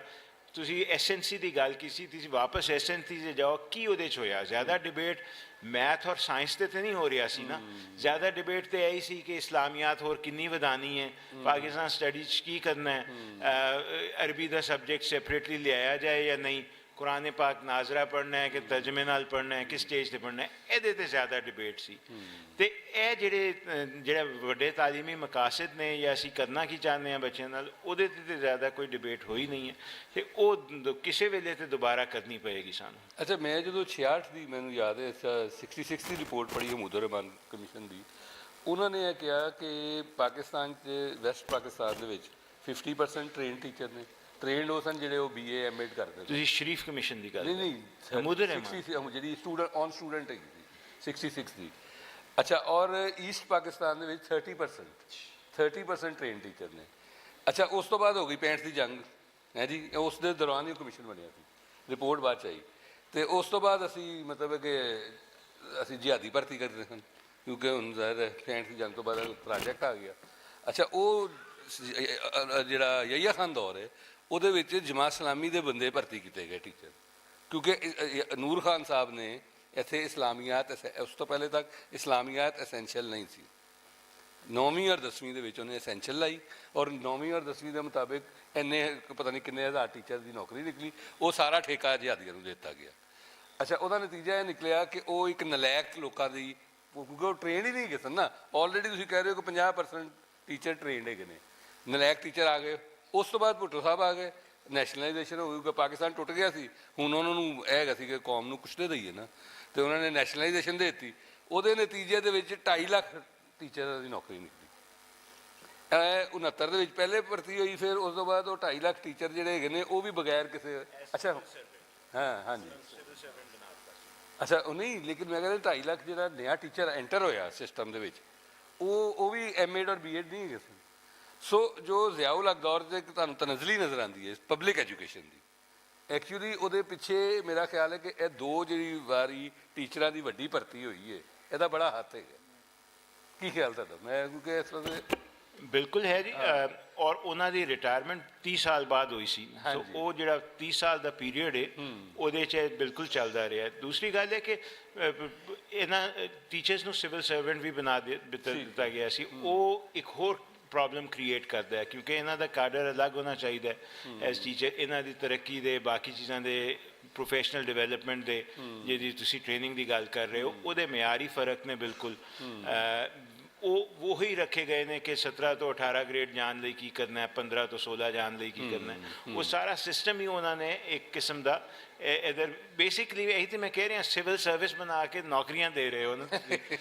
ਤੁਸੀਂ ਐਸਐਨਸੀ ਦੀ ਗੱਲ ਕੀਤੀ, ਤੁਸੀਂ ਵਾਪਸ ਐਸਐਨਸੀ 'ਤੇ ਜਾਓ, ਕੀ ਉਹਦੇ 'ਚ ਹੋਇਆ? ਜ਼ਿਆਦਾ ਡਿਬੇਟ ਮੈਥ ਔਰ ਸਾਇੰਸ 'ਤੇ ਤਾਂ ਨਹੀਂ ਹੋ ਰਿਹਾ ਸੀ ਨਾ, ਜ਼ਿਆਦਾ ਡਿਬੇਟ ਤਾਂ ਇਹੀ ਸੀ ਕਿ ਇਸਲਾਮੀਆਤ ਹੋਰ ਕਿੰਨੀ ਵਧਾਉਣੀ ਹੈ, ਪਾਕਿਸਤਾਨ ਸਟੱਡੀਜ਼ 'ਚ ਕੀ ਕਰਨਾ ਹੈ, ਅਰਬੀ ਦਾ ਸਬਜੈਕਟ ਸੈਪਰੇਟਲੀ ਲਿਆਇਆ ਜਾਏ ਜਾਂ ਨਹੀਂ, ਕੁਰਾਨ ਪਾਕ ਨਾਜ਼ਰਾ ਪੜ੍ਹਨਾ ਹੈ ਕਿ ਤਰਜਮੇ ਨਾਲ ਪੜ੍ਹਨਾ ਹੈ, ਕਿਸ ਸਟੇਜ 'ਤੇ ਪੜ੍ਹਨਾ ਹੈ, ਇਹਦੇ 'ਤੇ ਜ਼ਿਆਦਾ ਡਿਬੇਟ ਸੀ। ਅਤੇ ਇਹ ਜਿਹੜੇ ਵੱਡੇ ਤਾਲੀਮੀ ਮਕਾਸਦ ਨੇ ਜਾਂ ਅਸੀਂ ਕਰਨਾ ਕੀ ਚਾਹੁੰਦੇ ਹਾਂ ਬੱਚਿਆਂ ਨਾਲ, ਉਹਦੇ 'ਤੇ ਤਾਂ ਜ਼ਿਆਦਾ ਕੋਈ ਡਿਬੇਟ ਹੋਈ ਨਹੀਂ ਹੈ, ਅਤੇ ਉਹ ਕਿਸੇ ਵੇਲੇ 'ਤੇ ਦੁਬਾਰਾ ਕਰਨੀ ਪਏਗੀ ਸਾਨੂੰ। ਅੱਛਾ, ਮੈਂ ਜਦੋਂ 66 ਦੀ ਮੈਨੂੰ ਯਾਦ ਹੈ 66 ਦੀ ਰਿਪੋਰਟ ਪੜ੍ਹੀ ਹਮੂਦ ਰਹਿਮਾਨ ਕਮਿਸ਼ਨ ਦੀ, ਉਹਨਾਂ ਨੇ ਇਹ ਕਿਹਾ ਕਿ ਪਾਕਿਸਤਾਨ 'ਚ ਵੈਸਟ ਪਾਕਿਸਤਾਨ ਦੇ ਵਿੱਚ 50% ਟ੍ਰੇਨਡ ਟੀਚਰ ਨੇ, ਟ੍ਰੇਨਡ ਉਹ ਸਨ ਜਿਹੜੇ ਉਹ BA MA ਕਰਦੇ। ਤੁਸੀਂ ਸ਼ਰੀਫ ਕਮਿਸ਼ਨ ਦੀ ਗੱਲ? ਨਹੀਂ, ਹਮੂਦ ਰਹਿਮਾਨ ਜਿਹੜੀ ਸਟੂਡੈਂਟ ਔਨ ਸਟੂਡੈਂਟ ਹੈਗੀ ਸੀ 66 ਦੀ। ਅੱਛਾ, ਔਰ ਈਸਟ ਪਾਕਿਸਤਾਨ ਦੇ ਵਿੱਚ 30% ਟ੍ਰੇਨਡ ਟੀਚਰ ਨੇ। ਅੱਛਾ, ਉਸ ਤੋਂ ਬਾਅਦ ਹੋ ਗਈ 65 ਦੀ ਜੰਗ ਹੈ ਜੀ, ਉਸ ਦੇ ਦੌਰਾਨ ਹੀ ਕਮਿਸ਼ਨ ਬਣਿਆ ਸੀ, ਰਿਪੋਰਟ ਬਾਅਦ 'ਚ ਆਈ। ਅਤੇ ਉਸ ਤੋਂ ਬਾਅਦ ਅਸੀਂ ਮਤਲਬ ਕਿ ਅਸੀਂ ਜਿਹਾਦੀ ਭਰਤੀ ਕਰਦੇ ਸਨ, ਕਿਉਂਕਿ ਹੁਣ ਜ਼ਾਹਿਰ 65 ਦੀ ਜੰਗ ਤੋਂ ਬਾਅਦ ਪ੍ਰੋਜੈਕਟ ਆ ਗਿਆ। ਅੱਛਾ, ਉਹ ਜਿਹੜਾ ਯਹੀਆ ਖਾਨ ਦੌਰ ਹੈ, ਉਹਦੇ ਵਿੱਚ ਜਮਾਤ ਇਸਲਾਮੀ ਦੇ ਬੰਦੇ ਭਰਤੀ ਕੀਤੇ ਗਏ ਟੀਚਰ, ਕਿਉਂਕਿ ਨੂਰ ਖਾਨ ਸਾਹਿਬ ਨੇ ਇੱਥੇ ਇਸਲਾਮੀਆਤ, ਉਸ ਤੋਂ ਪਹਿਲੇ ਤੱਕ ਇਸਲਾਮੀਆਤ ਐਸੈਂਸ਼ੀਅਲ ਨਹੀਂ ਸੀ। 9ਵੀਂ ਔਰ 10ਵੀਂ ਦੇ ਵਿੱਚ ਉਹਨੇ ਐਸੈਂਸ਼ੀਅਲ ਲਾਈ, ਔਰ 9ਵੀਂ ਔਰ 10ਵੀਂ ਦੇ ਮੁਤਾਬਿਕ ਇੰਨੇ ਪਤਾ ਨਹੀਂ ਕਿੰਨੇ ਹਜ਼ਾਰ ਟੀਚਰ ਦੀ ਨੌਕਰੀ ਨਿਕਲੀ, ਉਹ ਸਾਰਾ ਠੇਕਾ ਜਿਹਾਦੀਆਂ ਨੂੰ ਦੇ ਦਿੱਤਾ ਗਿਆ। ਅੱਛਾ, ਉਹਦਾ ਨਤੀਜਾ ਇਹ ਨਿਕਲਿਆ ਕਿ ਉਹ ਇੱਕ ਨਲਾਇਕ ਲੋਕਾਂ ਦੀ, ਕਿਉਂਕਿ ਉਹ ਟ੍ਰੇਨਡ ਹੀ ਨਹੀਂ ਹੈਗੇ ਸਨ ਨਾ। ਆਲਰੇਡੀ ਤੁਸੀਂ ਕਹਿ ਰਹੇ ਹੋ ਕਿ 50% ਟੀਚਰ ਟ੍ਰੇਨਡ ਹੈਗੇ ਨੇ, ਨਲਾਇਕ ਟੀਚਰ ਆ ਗਏ। ਉਸ ਤੋਂ ਬਾਅਦ ਭੁੱਟੋ ਸਾਹਿਬ ਆ ਗਏ, ਨੈਸ਼ਨਲਾਈਜੇਸ਼ਨ ਹੋ ਗਈ, ਪਾਕਿਸਤਾਨ ਟੁੱਟ ਗਿਆ ਸੀ। ਹੁਣ ਉਹਨਾਂ ਨੂੰ ਇਹ ਹੈਗਾ ਸੀ ਕਿ ਕੌਮ ਨੂੰ ਕੁਛ ਦੇ ਦਈਏ ਨਾ, ਅਤੇ ਉਹਨਾਂ ਨੇ ਨੈਸ਼ਨਲਾਈਜੇਸ਼ਨ ਦੇ ਦਿੱਤੀ। ਉਹਦੇ ਨਤੀਜੇ ਦੇ ਵਿੱਚ 2.5 ਲੱਖ ਟੀਚਰਾਂ ਦੀ ਨੌਕਰੀ ਨਿਕਲੀ। 69 ਦੇ ਵਿੱਚ ਪਹਿਲੇ ਭਰਤੀ ਹੋਈ, ਫਿਰ ਉਸ ਤੋਂ ਬਾਅਦ ਉਹ 2.5 ਲੱਖ ਟੀਚਰ ਜਿਹੜੇ ਹੈਗੇ ਨੇ ਉਹ ਵੀ ਬਗੈਰ ਕਿਸੇ, ਅੱਛਾ ਹਾਂ ਹਾਂਜੀ, ਅੱਛਾ ਉਹ ਨਹੀਂ, ਲੇਕਿਨ ਮੈਂ ਕਹਿੰਦਾ 2.5 ਲੱਖ ਜਿਹੜਾ ਨया ਟੀਚਰ ਐਂਟਰ ਹੋਇਆ ਸਿਸਟਮ ਦੇ ਵਿੱਚ, ਉਹ ਵੀ MA ਔਰ BEd ਨਹੀਂ ਹੈਗੇ ਸਨ। ਸੋ ਜੋ ਜ਼ਿਆਉਲ ਹਕ ਦੌਰ 'ਤੇ ਤੁਹਾਨੂੰ ਤਨਜ਼ਲੀ ਨਜ਼ਰ ਆਉਂਦੀ ਹੈ ਪਬਲਿਕ ਐਜੂਕੇਸ਼ਨ ਦੀ, ਐਕਚੁਅਲੀ ਉਹਦੇ ਪਿੱਛੇ ਮੇਰਾ ਖਿਆਲ ਹੈ ਕਿ ਇਹ ਜਿਹੜੀ ਵਾਰੀ ਟੀਚਰਾਂ ਦੀ ਵੱਡੀ ਭਰਤੀ ਹੋਈ ਹੈ, ਇਹਦਾ ਬੜਾ ਹੱਥ ਹੈਗਾ। ਕੀ ਖਿਆਲ ਤੁਹਾਡਾ? ਮੈਂ ਕਿਉਂਕਿ ਇਸ ਵੇਲੇ ਬਿਲਕੁਲ ਹੈ ਜੀ ਔਰ ਉਹਨਾਂ ਦੀ ਰਿਟਾਇਰਮੈਂਟ 30 ਸਾਲ ਬਾਅਦ ਹੋਈ ਸੀ ਸੋ ਉਹ ਜਿਹੜਾ 30 ਸਾਲ ਦਾ ਪੀਰੀਅਡ ਹੈ ਉਹਦੇ 'ਚ ਇਹ ਬਿਲਕੁਲ ਚੱਲਦਾ ਰਿਹਾ। ਦੂਸਰੀ ਗੱਲ ਹੈ ਕਿ ਇਹਨਾਂ ਟੀਚਰਸ ਨੂੰ ਸਿਵਲ ਸਰਵੈਂਟ ਵੀ ਬਣਾ ਦਿੱਤਾ ਗਿਆ ਸੀ। ਉਹ ਇੱਕ ਹੋਰ ਪ੍ਰੋਬਲਮ ਕ੍ਰੀਏਟ ਕਰਦਾ ਹੈ ਕਿਉਂਕਿ ਇਹਨਾਂ ਦਾ ਕਾਡਰ ਅਲੱਗ ਹੋਣਾ ਚਾਹੀਦਾ ਹੈ ਐਜ਼ ਟੀਚਰ। ਇਹਨਾਂ ਦੀ ਤਰੱਕੀ ਦੇ ਬਾਕੀ ਚੀਜ਼ਾਂ ਦੇ ਪ੍ਰੋਫੈਸ਼ਨਲ ਡਿਵੈਲਪਮੈਂਟ ਦੇ ਜਿਹਦੀ ਤੁਸੀਂ ਟ੍ਰੇਨਿੰਗ ਦੀ ਗੱਲ ਕਰ ਰਹੇ ਹੋ ਉਹਦੇ ਮਿਆਰੀ ਫਰਕ ਨੇ ਬਿਲਕੁਲ। ਉਹ ਉਹੀ ਰੱਖੇ ਗਏ ਨੇ ਕਿ 17 ਤੋਂ 18 ਗ੍ਰੇਡ ਜਾਣ ਲਈ ਕੀ ਕਰਨਾ ਹੈ, 15 ਤੋਂ 16 ਜਾਣ ਲਈ ਕੀ ਕਰਨਾ ਹੈ। ਉਹ ਸਾਰਾ ਸਿਸਟਮ ਹੀ ਉਹਨਾਂ ਨੇ ਇੱਕ ਕਿਸਮ ਦਾ ਇਧਰ ਬੇਸਿਕਲੀ ਇਹੀ ਤਾਂ ਮੈਂ ਕਹਿ ਰਿਹਾ ਸਿਵਲ ਸਰਵਿਸ ਬਣਾ ਕੇ ਨੌਕਰੀਆਂ ਦੇ ਰਹੇ ਹੋ ਨਾ।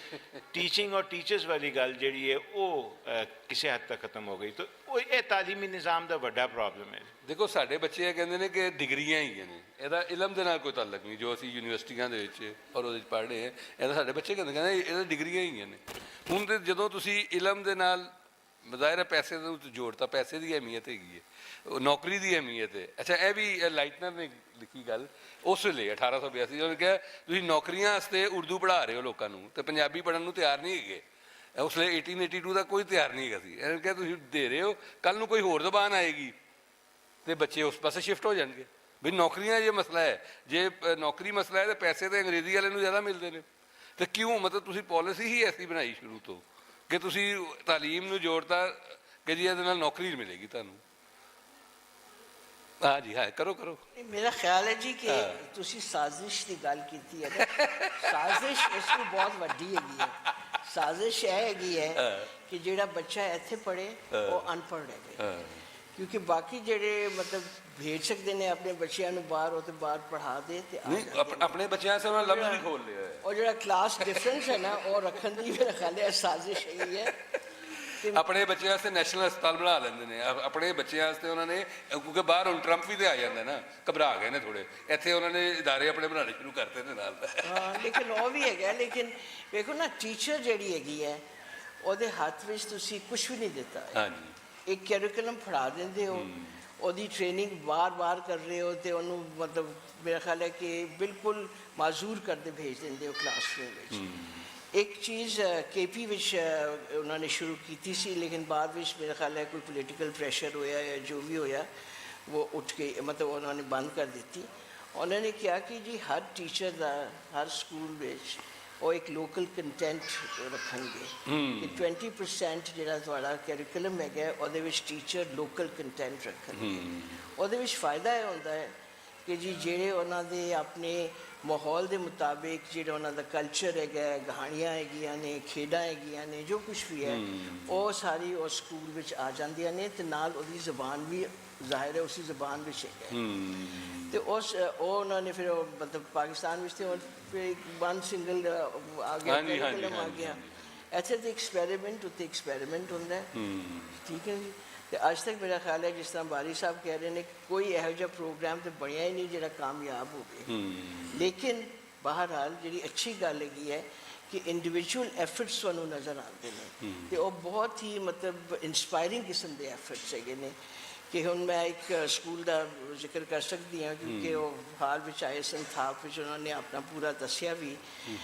ਟੀਚਿੰਗ ਔਰ ਟੀਚਰਸ ਵਾਲੀ ਗੱਲ ਜਿਹੜੀ ਹੈ ਉਹ ਕਿਸੇ ਹੱਦ ਤੱਕ ਖਤਮ ਹੋ ਗਈ। ਤਾਂ ਉਹ ਇਹ ਤਾਲੀਮੀ ਨਿਜ਼ਾਮ ਦਾ ਵੱਡਾ ਪ੍ਰੋਬਲਮ ਹੈ। ਦੇਖੋ ਸਾਡੇ ਬੱਚੇ ਇਹ ਕਹਿੰਦੇ ਨੇ ਕਿ ਡਿਗਰੀਆਂ ਹੀ ਨੇ, ਇਹਦਾ ਇਲਮ ਦੇ ਨਾਲ ਕੋਈ ਤਾਲੁਕ ਨਹੀਂ। ਜੋ ਅਸੀਂ ਯੂਨੀਵਰਸਿਟੀਆਂ ਦੇ ਵਿੱਚ ਔਰ ਉਹਦੇ 'ਚ ਪੜ੍ਹਦੇ ਹਾਂ ਇਹਦਾ ਸਾਡੇ ਬੱਚੇ ਕਹਿੰਦੇ ਇਹਦਾ ਡਿਗਰੀਆਂ ਹੀ ਨੇ। ਹੁਣ ਤੇ ਜਦੋਂ ਤੁਸੀਂ ਇਲਮ ਦੇ ਨਾਲ ਜ਼ਾਹਿਰ ਹੈ ਪੈਸੇ ਨੂੰ ਜੋੜਤਾ, ਪੈਸੇ ਦੀ ਅਹਿਮੀਅਤ ਹੈਗੀ ਹੈ, ਨੌਕਰੀ ਦੀ ਅਹਿਮੀਅਤ ਹੈ। ਅੱਛਾ ਇਹ ਵੀ ਲਾਈਟਨਰ ਨੇ ਲਿਖੀ ਗੱਲ ਉਸ ਵੇਲੇ 1882 ਉਹਨੇ ਕਿਹਾ ਤੁਸੀਂ ਨੌਕਰੀਆਂ ਵਾਸਤੇ ਉਰਦੂ ਪੜ੍ਹਾ ਰਹੇ ਹੋ ਲੋਕਾਂ ਨੂੰ ਅਤੇ ਪੰਜਾਬੀ ਪੜ੍ਹਨ ਨੂੰ ਤਿਆਰ ਨਹੀਂ ਹੈਗੇ। ਉਸ ਵੇਲੇ 1882 ਦਾ ਕੋਈ ਤਿਆਰ ਨਹੀਂ ਹੈਗਾ ਸੀ। ਇਹਨੇ ਕਿਹਾ ਤੁਸੀਂ ਦੇ ਰਹੇ ਹੋ, ਕੱਲ੍ਹ ਨੂੰ ਕੋਈ ਹੋਰ ਜ਼ਬਾਨ ਆਏਗੀ ਅਤੇ ਬੱਚੇ ਉਸ ਪਾਸੇ ਸ਼ਿਫਟ ਹੋ ਜਾਣਗੇ। ਵੀ ਨੌਕਰੀਆਂ ਜੇ ਮਸਲਾ ਹੈ, ਜੇ ਨੌਕਰੀ ਮਸਲਾ ਹੈ ਤਾਂ ਪੈਸੇ ਤਾਂ ਅੰਗਰੇਜ਼ੀ ਵਾਲੇ ਨੂੰ ਜ਼ਿਆਦਾ ਮਿਲਦੇ ਨੇ। ਅਤੇ ਕਿਉਂ ਮਤਲਬ ਤੁਸੀਂ ਪੋਲਿਸੀ ਹੀ ਐਸੀ ਬਣਾਈ ਸ਼ੁਰੂ ਤੋਂ ਕਿ ਤੁਸੀਂ ਤਾਲੀਮ ਨੂੰ ਜੋੜਤਾ ਕਿ ਜੀ ਇਹਦੇ ਨਾਲ ਨੌਕਰੀ ਮਿਲੇਗੀ ਤੁਹਾਨੂੰ। ਹਾਂ ਜੀ ਹਾਂ ਕਰੋ ਕਰੋ। ਮੇਰਾ ਖਿਆਲ ਹੈ ਜੀ ਕਿ ਤੁਸੀਂ ਸਾਜ਼ਿਸ਼ ਦੀ ਗੱਲ ਕੀਤੀ ਹੈ ਨਾ, ਸਾਜ਼ਿਸ਼ ਇਸ ਨੂੰ ਬਹੁਤ ਵੱਡੀ ਹੈਗੀ ਹੈ। ਸਾਜ਼ਿਸ਼ ਇਹ ਹੈਗੀ ਹੈ ਕਿ ਜਿਹੜਾ ਬੱਚਾ ਇੱਥੇ ਪੜ੍ਹੇ ਉਹ ਅਨਪੜ੍ਹ ਰਹੇ ਕਿਉਂਕਿ ਬਾਕੀ ਜਿਹੜੇ ਮਤਲਬ ਭੇਜ ਸਕਦੇ ਨੇ ਆਪਣੇ ਬੱਚਿਆਂ ਨੂੰ ਬਾਹਰ ਉਹ ਤੇ ਬਾਹਰ ਪੜ੍ਹਾ ਦੇ ਤੇ ਆਪਣੇ ਬੱਚਿਆਂ ਸੇ ਉਹਨਾਂ ਲਫ਼ਜ਼ ਵੀ ਖੋਲ ਲਿਆ ਹੈ। ਉਹ ਜਿਹੜਾ ਕਲਾਸ ਡਿਫਰੈਂਸ ਹੈ ਨਾ ਉਹ ਰੱਖਣ ਦੀ ਮੇਰਾ ਖਿਆਲ ਹੈ ਸਾਜ਼ਿਸ਼ ਹੈਗੀ ਹੈ। ਆਪਣੇ ਬੱਚਿਆਂ ਵਾਸਤੇ ਨੈਸ਼ਨਲ ਹਸਪਤਾਲ ਬਣਾ ਲੈਂਦੇ ਨੇ। ਆਪਣੇ ਬੱਚਿਆਂ ਵਾਸਤੇ ਉਹਨਾਂ ਨੇ ਕਿਉਂਕਿ ਬਾਹਰ ਹੁਣ ਟਰੰਪ ਵੀ ਤੇ ਆ ਜਾਂਦਾ ਨਾ, ਘਬਰਾ ਗਏ ਨੇ ਥੋੜ੍ਹੇ, ਇੱਥੇ ਉਹਨਾਂ ਨੇ ਇਦਾਰੇ ਆਪਣੇ ਬਣਾਉਣੇ ਸ਼ੁਰੂ ਕਰਤੇ ਨੇ ਨਾਲ। ਹਾਂ ਲੇਕਿਨ ਉਹ ਵੀ ਹੈਗਾ। ਲੇਕਿਨ ਵੇਖੋ ਨਾ ਟੀਚਰ ਜਿਹੜੀ ਹੈਗੀ ਹੈ ਉਹਦੇ ਹੱਥ ਵਿੱਚ ਤੁਸੀਂ ਕੁਛ ਵੀ ਨਹੀਂ ਦਿੱਤਾ। ਹਾਂਜੀ ਇੱਕ ਕੈਰੀਕੂਲਮ ਫੜਾ ਦਿੰਦੇ ਹੋ, ਉਹਦੀ ਟ੍ਰੇਨਿੰਗ ਵਾਰ-ਵਾਰ ਕਰ ਰਹੇ ਹੋ ਅਤੇ ਉਹਨੂੰ ਮਤਲਬ ਮੇਰਾ ਖਿਆਲ ਹੈ ਕਿ ਬਿਲਕੁਲ ਮਾਜ਼ੂਰ ਕਰਦੇ ਭੇਜ ਦਿੰਦੇ ਹੋ ਕਲਾਸਰੂਮ ਵਿੱਚ। ਇੱਕ ਚੀਜ਼ KP ਵਿੱਚ ਉਹਨਾਂ ਨੇ ਸ਼ੁਰੂ ਕੀਤੀ ਸੀ ਲੇਕਿਨ ਬਾਅਦ ਵਿੱਚ ਮੇਰਾ ਖਿਆਲ ਹੈ ਕੋਈ ਪੋਲੀਟੀਕਲ ਪ੍ਰੈਸ਼ਰ ਹੋਇਆ ਜਾਂ ਜੋ ਵੀ ਹੋਇਆ ਉਹ ਉੱਠ ਕੇ ਮਤਲਬ ਉਹਨਾਂ ਨੇ ਬੰਦ ਕਰ ਦਿੱਤੀ। ਉਹਨਾਂ ਨੇ ਕਿਹਾ ਕਿ ਜੀ ਹਰ ਟੀਚਰ ਦਾ ਹਰ ਸਕੂਲ ਵਿੱਚ ਉਹ ਇੱਕ ਲੋਕਲ ਕੰਟੈਂਟ ਰੱਖਣਗੇ ਕਿ 20% ਜਿਹੜਾ ਤੁਹਾਡਾ ਕੈਰੀਕੂਲਮ ਹੈਗਾ ਉਹਦੇ ਵਿੱਚ ਟੀਚਰ ਲੋਕਲ ਕੰਟੈਂਟ ਰੱਖਣਗੇ। ਉਹਦੇ ਵਿੱਚ ਫਾਇਦਾ ਇਹ ਹੁੰਦਾ ਹੈ ਕਿ ਜੀ ਜਿਹੜੇ ਉਹਨਾਂ ਦੇ ਆਪਣੇ ਮਾਹੌਲ ਦੇ ਮੁਤਾਬਿਕ ਜਿਹੜਾ ਉਹਨਾਂ ਦਾ ਕਲਚਰ ਹੈਗਾ, ਕਹਾਣੀਆਂ ਹੈਗੀਆਂ ਨੇ, ਖੇਡਾਂ ਹੈਗੀਆਂ ਨੇ, ਜੋ ਕੁਛ ਵੀ ਹੈ ਉਹ ਸਾਰੀ ਉਸ ਸਕੂਲ ਵਿੱਚ ਆ ਜਾਂਦੀਆਂ ਨੇ ਅਤੇ ਨਾਲ ਉਹਦੀ ਜ਼ਬਾਨ ਵੀ ਜ਼ਾਹਿਰ ਹੈ ਉਸੇ ਜ਼ਬਾਨ ਵਿੱਚ ਹੈਗਾ। ਅਤੇ ਉਹ ਉਹਨਾਂ ਨੇ ਫਿਰ ਮਤਲਬ ਪਾਕਿਸਤਾਨ ਵਿੱਚ ਤਾਂ ਫਿਰ ਵਨ ਸਿੰਗਲ ਆ ਗਿਆ ਕੈਰੀਕੂਲਮ ਆ ਗਿਆ। ਇੱਥੇ ਤਾਂ ਐਕਸਪੈਰੀਮੈਂਟ ਉੱਤੇ ਐਕਸਪੈਰੀਮੈਂਟ ਹੁੰਦਾ ਠੀਕ ਹੈ ਜੀ। ਅਤੇ ਅੱਜ ਤੱਕ ਮੇਰਾ ਖਿਆਲ ਹੈ ਜਿਸ ਤਰ੍ਹਾਂ ਬਾਰੀ ਸਾਹਿਬ ਕਹਿ ਰਹੇ ਨੇ ਕੋਈ ਇਹੋ ਜਿਹਾ ਪ੍ਰੋਗਰਾਮ ਤਾਂ ਬਣਿਆ ਹੀ ਨਹੀਂ ਜਿਹੜਾ ਕਾਮਯਾਬ ਹੋਵੇ। ਲੇਕਿਨ ਬਹਰਹਾਲ ਜਿਹੜੀ ਅੱਛੀ ਗੱਲ ਹੈਗੀ ਹੈ ਕਿ ਇੰਡੀਵਿਜੂਅਲ ਐਫਰਟਸ ਤੁਹਾਨੂੰ ਨਜ਼ਰ ਆਉਂਦੇ ਨੇ ਅਤੇ ਉਹ ਬਹੁਤ ਹੀ ਮਤਲਬ ਇੰਸਪਾਇਰਿੰਗ ਕਿਸਮ ਦੇ ਐਫਰਟਸ ਹੈਗੇ ਨੇ ਕਿ ਹੁਣ ਮੈਂ ਇੱਕ ਸਕੂਲ ਦਾ ਜ਼ਿਕਰ ਕਰ ਸਕਦੀ ਹਾਂ ਕਿਉਂਕਿ ਉਹ ਹਾਲ ਵਿੱਚ ਆਏ ਸਨ ਥਾਪ ਵਿੱਚ ਉਹਨਾਂ ਨੇ ਆਪਣਾ ਪੂਰਾ ਦੱਸਿਆ ਵੀ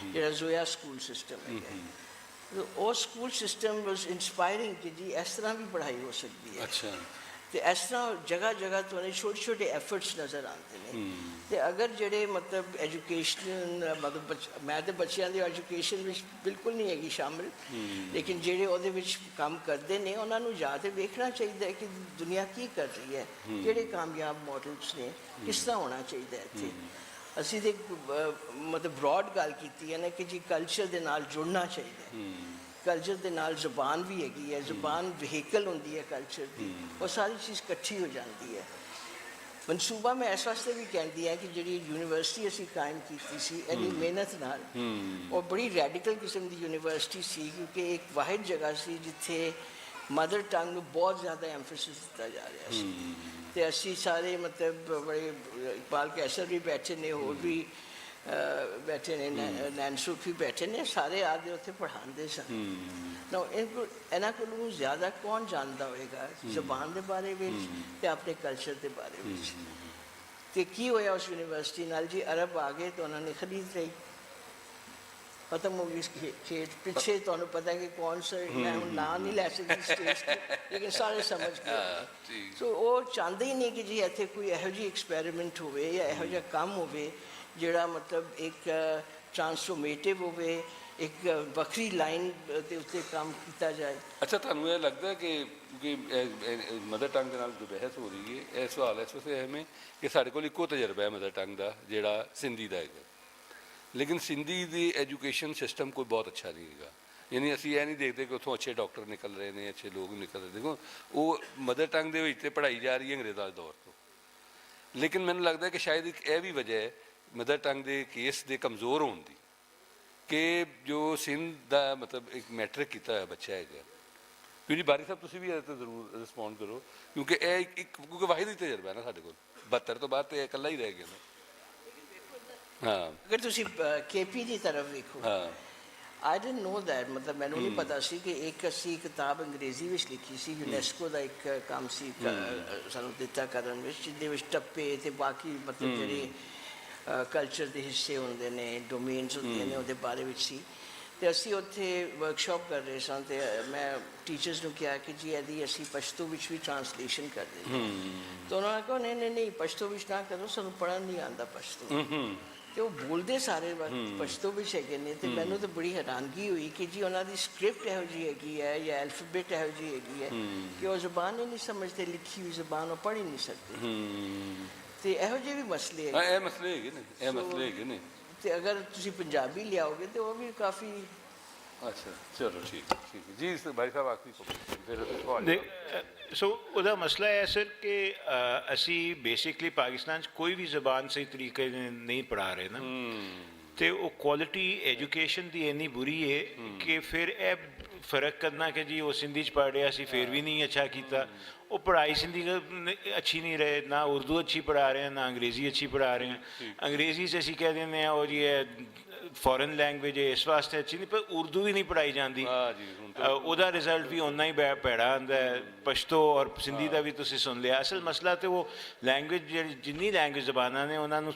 ਜਿਹੜਾ ਜ਼ੋਇਆ ਸਕੂਲ ਸਿਸਟਮ ਹੈਗਾ। ਉਹ ਸਕੂਲ ਸਿਸਟਮ ਵਾਸ ਇੰਸਪਾਇਰਿੰਗ ਕਿ ਜੀ ਇਸ ਤਰ੍ਹਾਂ ਵੀ ਪੜ੍ਹਾਈ ਹੋ ਸਕਦੀ ਹੈ। ਅੱਛਾ ਅਤੇ ਇਸ ਤਰ੍ਹਾਂ ਜਗ੍ਹਾ ਜਗ੍ਹਾ ਤੁਹਾਨੂੰ ਛੋਟੇ ਛੋਟੇ ਐਫਰਟਸ ਨਜ਼ਰ ਆਉਂਦੇ ਨੇ। ਅਤੇ ਅਗਰ ਜਿਹੜੇ ਮਤਲਬ ਐਜੂਕੇਸ਼ਨ ਮਤਲਬ ਮੈਂ ਤਾਂ ਬੱਚਿਆਂ ਦੀ ਐਜੂਕੇਸ਼ਨ ਵਿੱਚ ਬਿਲਕੁਲ ਨਹੀਂ ਹੈਗੀ ਸ਼ਾਮਿਲ ਲੇਕਿਨ ਜਿਹੜੇ ਉਹਦੇ ਵਿੱਚ ਕੰਮ ਕਰਦੇ ਨੇ ਉਹਨਾਂ ਨੂੰ ਜਾ ਕੇ ਵੇਖਣਾ ਚਾਹੀਦਾ ਹੈ ਕਿ ਦੁਨੀਆ ਕੀ ਕਰ ਰਹੀ ਹੈ, ਕਿਹੜੇ ਕਾਮਯਾਬ ਮਾਡਲਸ ਨੇ, ਕਿਸ ਤਰ੍ਹਾਂ ਹੋਣਾ ਚਾਹੀਦਾ ਇੱਥੇ। ਅਸੀਂ ਤਾਂ ਮਤਲਬ ਬਰੋਡ ਗੱਲ ਕੀਤੀ ਹੈ ਨਾ ਕਿ ਜੀ ਕਲਚਰ ਦੇ ਨਾਲ ਜੁੜਨਾ ਚਾਹੀਦਾ। ਕਲਚਰ ਦੇ ਨਾਲ ਜ਼ੁਬਾਨ ਵੀ ਹੈਗੀ ਹੈ, ਜ਼ੁਬਾਨ ਵਹੀਕਲ ਹੁੰਦੀ ਹੈ ਕਲਚਰ ਦੀ, ਉਹ ਸਾਰੀ ਚੀਜ਼ ਇਕੱਠੀ ਹੋ ਜਾਂਦੀ ਹੈ। ਮਨਸੂਬਾ ਮੈਂ ਇਸ ਵਾਸਤੇ ਵੀ ਕਹਿੰਦੀ ਹਾਂ ਕਿ ਜਿਹੜੀ ਯੂਨੀਵਰਸਿਟੀ ਅਸੀਂ ਕਾਇਮ ਕੀਤੀ ਸੀ ਇਹਦੀ ਮਿਹਨਤ ਨਾਲ ਉਹ ਬੜੀ ਰੈਡੀਕਲ ਕਿਸਮ ਦੀ ਯੂਨੀਵਰਸਿਟੀ ਸੀ ਕਿਉਂਕਿ ਇੱਕ ਵਾਹਿਦ ਜਗ੍ਹਾ ਸੀ ਜਿੱਥੇ ਮਦਰ ਟੰਗ ਨੂੰ ਬਹੁਤ ਜ਼ਿਆਦਾ ਐਮਫੈਸਿਸ ਦਿੱਤਾ ਜਾ ਰਿਹਾ ਸੀ। ਅਤੇ ਅਸੀਂ ਸਾਰੇ ਮਤਲਬ ਬੜੇ ਇਕਬਾਲ ਕੈਸਰ ਵੀ ਬੈਠੇ ਨੇ, ਹੋਰ ਵੀ ਬੈਠੇ ਨੇ, ਨੈਨਸੂਕ ਵੀ ਬੈਠੇ ਨੇ, ਸਾਰੇ ਆਦੇ ਉੱਥੇ ਪੜ੍ਹਾਉਂਦੇ ਸਨ। ਇਹਨਾਂ ਕੋਲੋਂ ਜ਼ਿਆਦਾ ਕੌਣ ਜਾਣਦਾ ਹੋਏਗਾ ਜ਼ਬਾਨ ਦੇ ਬਾਰੇ ਵਿੱਚ ਅਤੇ ਆਪਣੇ ਕਲਚਰ ਦੇ ਬਾਰੇ ਵਿੱਚ। ਅਤੇ ਕੀ ਹੋਇਆ ਉਸ ਯੂਨੀਵਰਸਿਟੀ ਨਾਲ ਜੀ, ਅਰਬ ਆ ਗਏ ਤਾਂ ਉਹਨਾਂ ਨੇ ਖਰੀਦ ਲਈ ਖਤਮ ਹੋ ਗਈ ਇਸ ਖੇਡ ਪਿੱਛੇ ਤੁਹਾਨੂੰ ਪਤਾ ਕਿ ਕੌਣ ਸੇ ਮੈਂ ਹੁਣ ਨਾਂ ਨਹੀਂ ਲੈ ਸਕਦੀ ਸਟੇਜ ਤੇ ਲੇਕਿਨ ਸਾਰੇ ਸਮਝ ਗਏ ਸੋ ਉਹ ਚਾਹੁੰਦੇ ਹੀ ਨਹੀਂ ਕਿ ਜੀ ਇੱਥੇ ਕੋਈ ਇਹੋ ਜਿਹੀ ਐਕਸਪੈਰੀਮੈਂਟ ਹੋਵੇ ਜਾਂ ਇਹੋ ਜਿਹਾ ਕੰਮ ਹੋਵੇ ਜਿਹੜਾ ਮਤਲਬ ਇੱਕ ਟਰਾਂਸਫੋਰਮੇਟਿਵ ਹੋਵੇ ਇੱਕ ਵੱਖਰੀ ਲਾਈਨ ਦੇ ਉੱਤੇ ਕੰਮ ਕੀਤਾ ਜਾਏ। ਅੱਛਾ, ਤੁਹਾਨੂੰ ਇਹ ਲੱਗਦਾ ਕਿ ਮਦਰ ਟੰਗ ਦੇ ਨਾਲ ਜੋ ਬਹਿਸ ਹੋ ਰਹੀ ਹੈ ਇਹ ਸਵਾਲ ਇਸ ਵਾਸਤੇ ਐਵੇਂ ਕਿ ਸਾਡੇ ਕੋਲ ਇੱਕੋ ਤਜਰਬਾ ਹੈ ਮਦਰ ਟੰਗ ਦਾ ਜਿਹੜਾ ਸਿੰਧੀ ਦਾ ਹੈਗਾ, ਲੇਕਿਨ ਸਿੰਧੀ ਦੀ ਐਜੂਕੇਸ਼ਨ ਸਿਸਟਮ ਕੋਈ ਬਹੁਤ ਅੱਛਾ ਨਹੀਂ ਹੈਗਾ। ਯਾਨੀ ਅਸੀਂ ਇਹ ਨਹੀਂ ਦੇਖਦੇ ਕਿ ਉੱਥੋਂ ਅੱਛੇ ਡਾਕਟਰ ਨਿਕਲ ਰਹੇ ਨੇ, ਅੱਛੇ ਲੋਕ ਨਿਕਲ ਰਹੇ। ਦੇਖੋ ਉਹ ਮਦਰ ਟੰਗ ਦੇ ਵਿੱਚ ਤੇ ਪੜ੍ਹਾਈ ਜਾ ਰਹੀ ਹੈ ਅੰਗਰੇਜ਼ਾਂ ਦੇ ਦੌਰ ਤੋਂ, ਲੇਕਿਨ ਮੈਨੂੰ ਲੱਗਦਾ ਕਿ ਸ਼ਾਇਦ ਇੱਕ ਇਹ ਵੀ ਵਜ੍ਹਾ ਹੈ ਮਦਰ ਟੰਗ ਦੇ ਕੇਸ ਦੇ ਕਮਜ਼ੋਰ ਹੋਣ ਦੀ ਕਿ ਜੋ ਸਿੰਧ ਦਾ ਮਤਲਬ ਇੱਕ ਮੈਟ੍ਰਿਕ ਕੀਤਾ ਹੋਇਆ ਬੱਚਾ ਹੈਗਾ। ਕਿਉਂਕਿ ਬਾਰੀ ਸਾਹਿਬ ਤੁਸੀਂ ਵੀ ਇਹਦੇ 'ਤੇ ਜ਼ਰੂਰ ਰਿਸਪੌਂਡ ਕਰੋ, ਕਿਉਂਕਿ ਇਹ ਇੱਕ ਕਿਉਂਕਿ ਵਾਹਿਦ ਹੀ ਤਜਰਬਾ ਹੈ ਨਾ ਸਾਡੇ ਕੋਲ, 72 ਤੋਂ ਬਾਅਦ ਤੇ ਇਕੱਲਾ ਹੀ ਰਹਿ ਗਿਆ ਨਾ। ਹਾਂ, ਅਗਰ ਤੁਸੀਂ KP ਦੀ ਤਰਫ ਵੇਖੋ, ਹਾਂ, ਆਈ ਡਿਡਨਟ ਨੋ ਦੈਟ, ਮਤਲਬ ਮੈਨੂੰ ਨਹੀਂ ਪਤਾ ਸੀ ਕਿ ਇੱਕ ਅਸੀਂ ਕਿਤਾਬ ਅੰਗਰੇਜ਼ੀ ਵਿੱਚ ਲਿਖੀ ਸੀ, ਯੂਨੈਸਕੋ ਦਾ ਇੱਕ ਕੰਮ ਸੀ ਸਾਨੂੰ ਦਿੱਤਾ ਕਰਨ ਵਿੱਚ, ਜਿਹਦੇ ਵਿੱਚ ਟੱਪੇ ਅਤੇ ਬਾਕੀ ਮਤਲਬ ਜਿਹੜੇ ਕਲਚਰ ਦੇ ਹਿੱਸੇ ਹੁੰਦੇ ਨੇ, ਡੋਮੇਨਸ ਹੁੰਦੇ ਨੇ, ਉਹਦੇ ਬਾਰੇ ਵਿੱਚ ਸੀ। ਅਤੇ ਅਸੀਂ ਉੱਥੇ ਵਰਕਸ਼ਾਪ ਕਰ ਰਹੇ ਸਾਂ ਅਤੇ ਮੈਂ ਟੀਚਰਸ ਨੂੰ ਕਿਹਾ ਕਿ ਜੀ ਇਹਦੀ ਅਸੀਂ ਪਸ਼ਤੋ ਵਿੱਚ ਵੀ ਟਰਾਂਸਲੇਸ਼ਨ ਕਰ ਦਿੰਦੇ ਤਾਂ ਉਹਨਾਂ ਨੇ ਕਿਹਾ ਨਹੀਂ ਪਸ਼ਤੋ ਵਿੱਚ ਨਾ ਕਰੋ, ਸਾਨੂੰ ਪੜ੍ਹਨ ਨਹੀਂ ਆਉਂਦਾ ਪਸ਼ਤੋ। ਅਤੇ ਉਹ ਬੋਲਦੇ ਸਾਰੇ ਪਸ਼ਤੋ ਵਿੱਚ ਹੈਗੇ ਨੇ ਅਤੇ ਮੈਨੂੰ ਤਾਂ ਬੜੀ ਹੈਰਾਨਗੀ ਹੋਈ ਕਿ ਜੀ ਉਹਨਾਂ ਦੀ ਸਕ੍ਰਿਪਟ ਇਹੋ ਜਿਹੀ ਹੈਗੀ ਹੈ ਜਾਂ ਐਲਫਾਬੈਟ ਇਹੋ ਜਿਹੀ ਹੈਗੀ ਹੈ ਕਿ ਉਹ ਜ਼ੁਬਾਨ ਹੀ ਨਹੀਂ ਸਮਝਦੇ, ਲਿਖੀ ਹੋਈ ਜ਼ੁਬਾਨ ਉਹ ਪੜ੍ਹ ਹੀ ਨਹੀਂ ਸਕਦੇ। ਅਤੇ ਇਹੋ ਜਿਹੇ ਵੀ ਮਸਲੇ ਇਹ ਮਸਲੇ ਹੈਗੇ ਨੇ ਅਤੇ ਅਗਰ ਤੁਸੀਂ ਪੰਜਾਬੀ ਲਿਆਓਗੇ ਤਾਂ ਉਹ ਵੀ ਕਾਫੀ। ਅੱਛਾ, ਚਲੋ ਠੀਕ ਹੈ ਜੀ। ਭਾਈ ਸਾਹਿਬ ਆਖਰੀ ਫਿਰ ਸੋ ਉਹਦਾ ਮਸਲਾ ਹੈ ਸਰ ਕਿ ਅਸੀਂ ਬੇਸਿਕਲੀ ਪਾਕਿਸਤਾਨ 'ਚ ਕੋਈ ਵੀ ਜ਼ਬਾਨ ਸਹੀ ਤਰੀਕੇ ਨਹੀਂ ਪੜ੍ਹਾ ਰਹੇ ਨਾ, ਅਤੇ ਉਹ ਕੁਆਲਿਟੀ ਐਜੂਕੇਸ਼ਨ ਦੀ ਇੰਨੀ ਬੁਰੀ ਹੈ ਕਿ ਫਿਰ ਇਹ ਫਰਕ ਕਰਨਾ ਕਿ ਜੀ ਉਹ ਸਿੰਧੀ 'ਚ ਪੜ੍ਹ ਰਿਹਾ ਸੀ ਫਿਰ ਵੀ ਨਹੀਂ ਅੱਛਾ ਕੀਤਾ। ਉਹ ਪੜ੍ਹਾਈ ਸਿੰਧੀ ਅੱਛੀ ਨਹੀਂ ਰਹੇ, ਨਾ ਉਰਦੂ ਅੱਛੀ ਪੜ੍ਹਾ ਰਹੇ ਨਾ ਅੰਗਰੇਜ਼ੀ ਅੱਛੀ ਪੜ੍ਹਾ ਰਹੇ ਹਾਂ। ਅੰਗਰੇਜ਼ੀ 'ਚ ਅਸੀਂ ਕਹਿ ਦਿੰਦੇ ਹਾਂ ਉਹ ਜੀ ਫੋਰਨ ਲੈਂਗੁਏਜ ਹੈ ਇਸ ਵਾਸਤੇ ਅੱਛੀ ਨਹੀਂ, ਪਰ ਉਰਦੂ ਵੀ ਨਹੀਂ ਪੜ੍ਹਾਈ ਜਾਂਦੀ, ਉਹਦਾ ਰਿਜ਼ਲਟ ਵੀ ਓਨਾ ਹੀ ਭੈੜਾ ਆਉਂਦਾ ਹੈ। ਪਸ਼ਤੋ ਔਰ ਸਿੰਧੀ ਦਾ ਵੀ ਤੁਸੀਂ ਸੁਣ ਲਿਆ। ਅਸਲ ਮਸਲਾ ਤਾਂ ਉਹ ਲੈਂਗੁਏਜ ਜਿਹੜੀ ਜਿੰਨੀ ਲੈਂਗੁਏਜ ਜ਼ਬਾਨਾਂ ਨੇ ਉਹਨਾਂ ਨੂੰ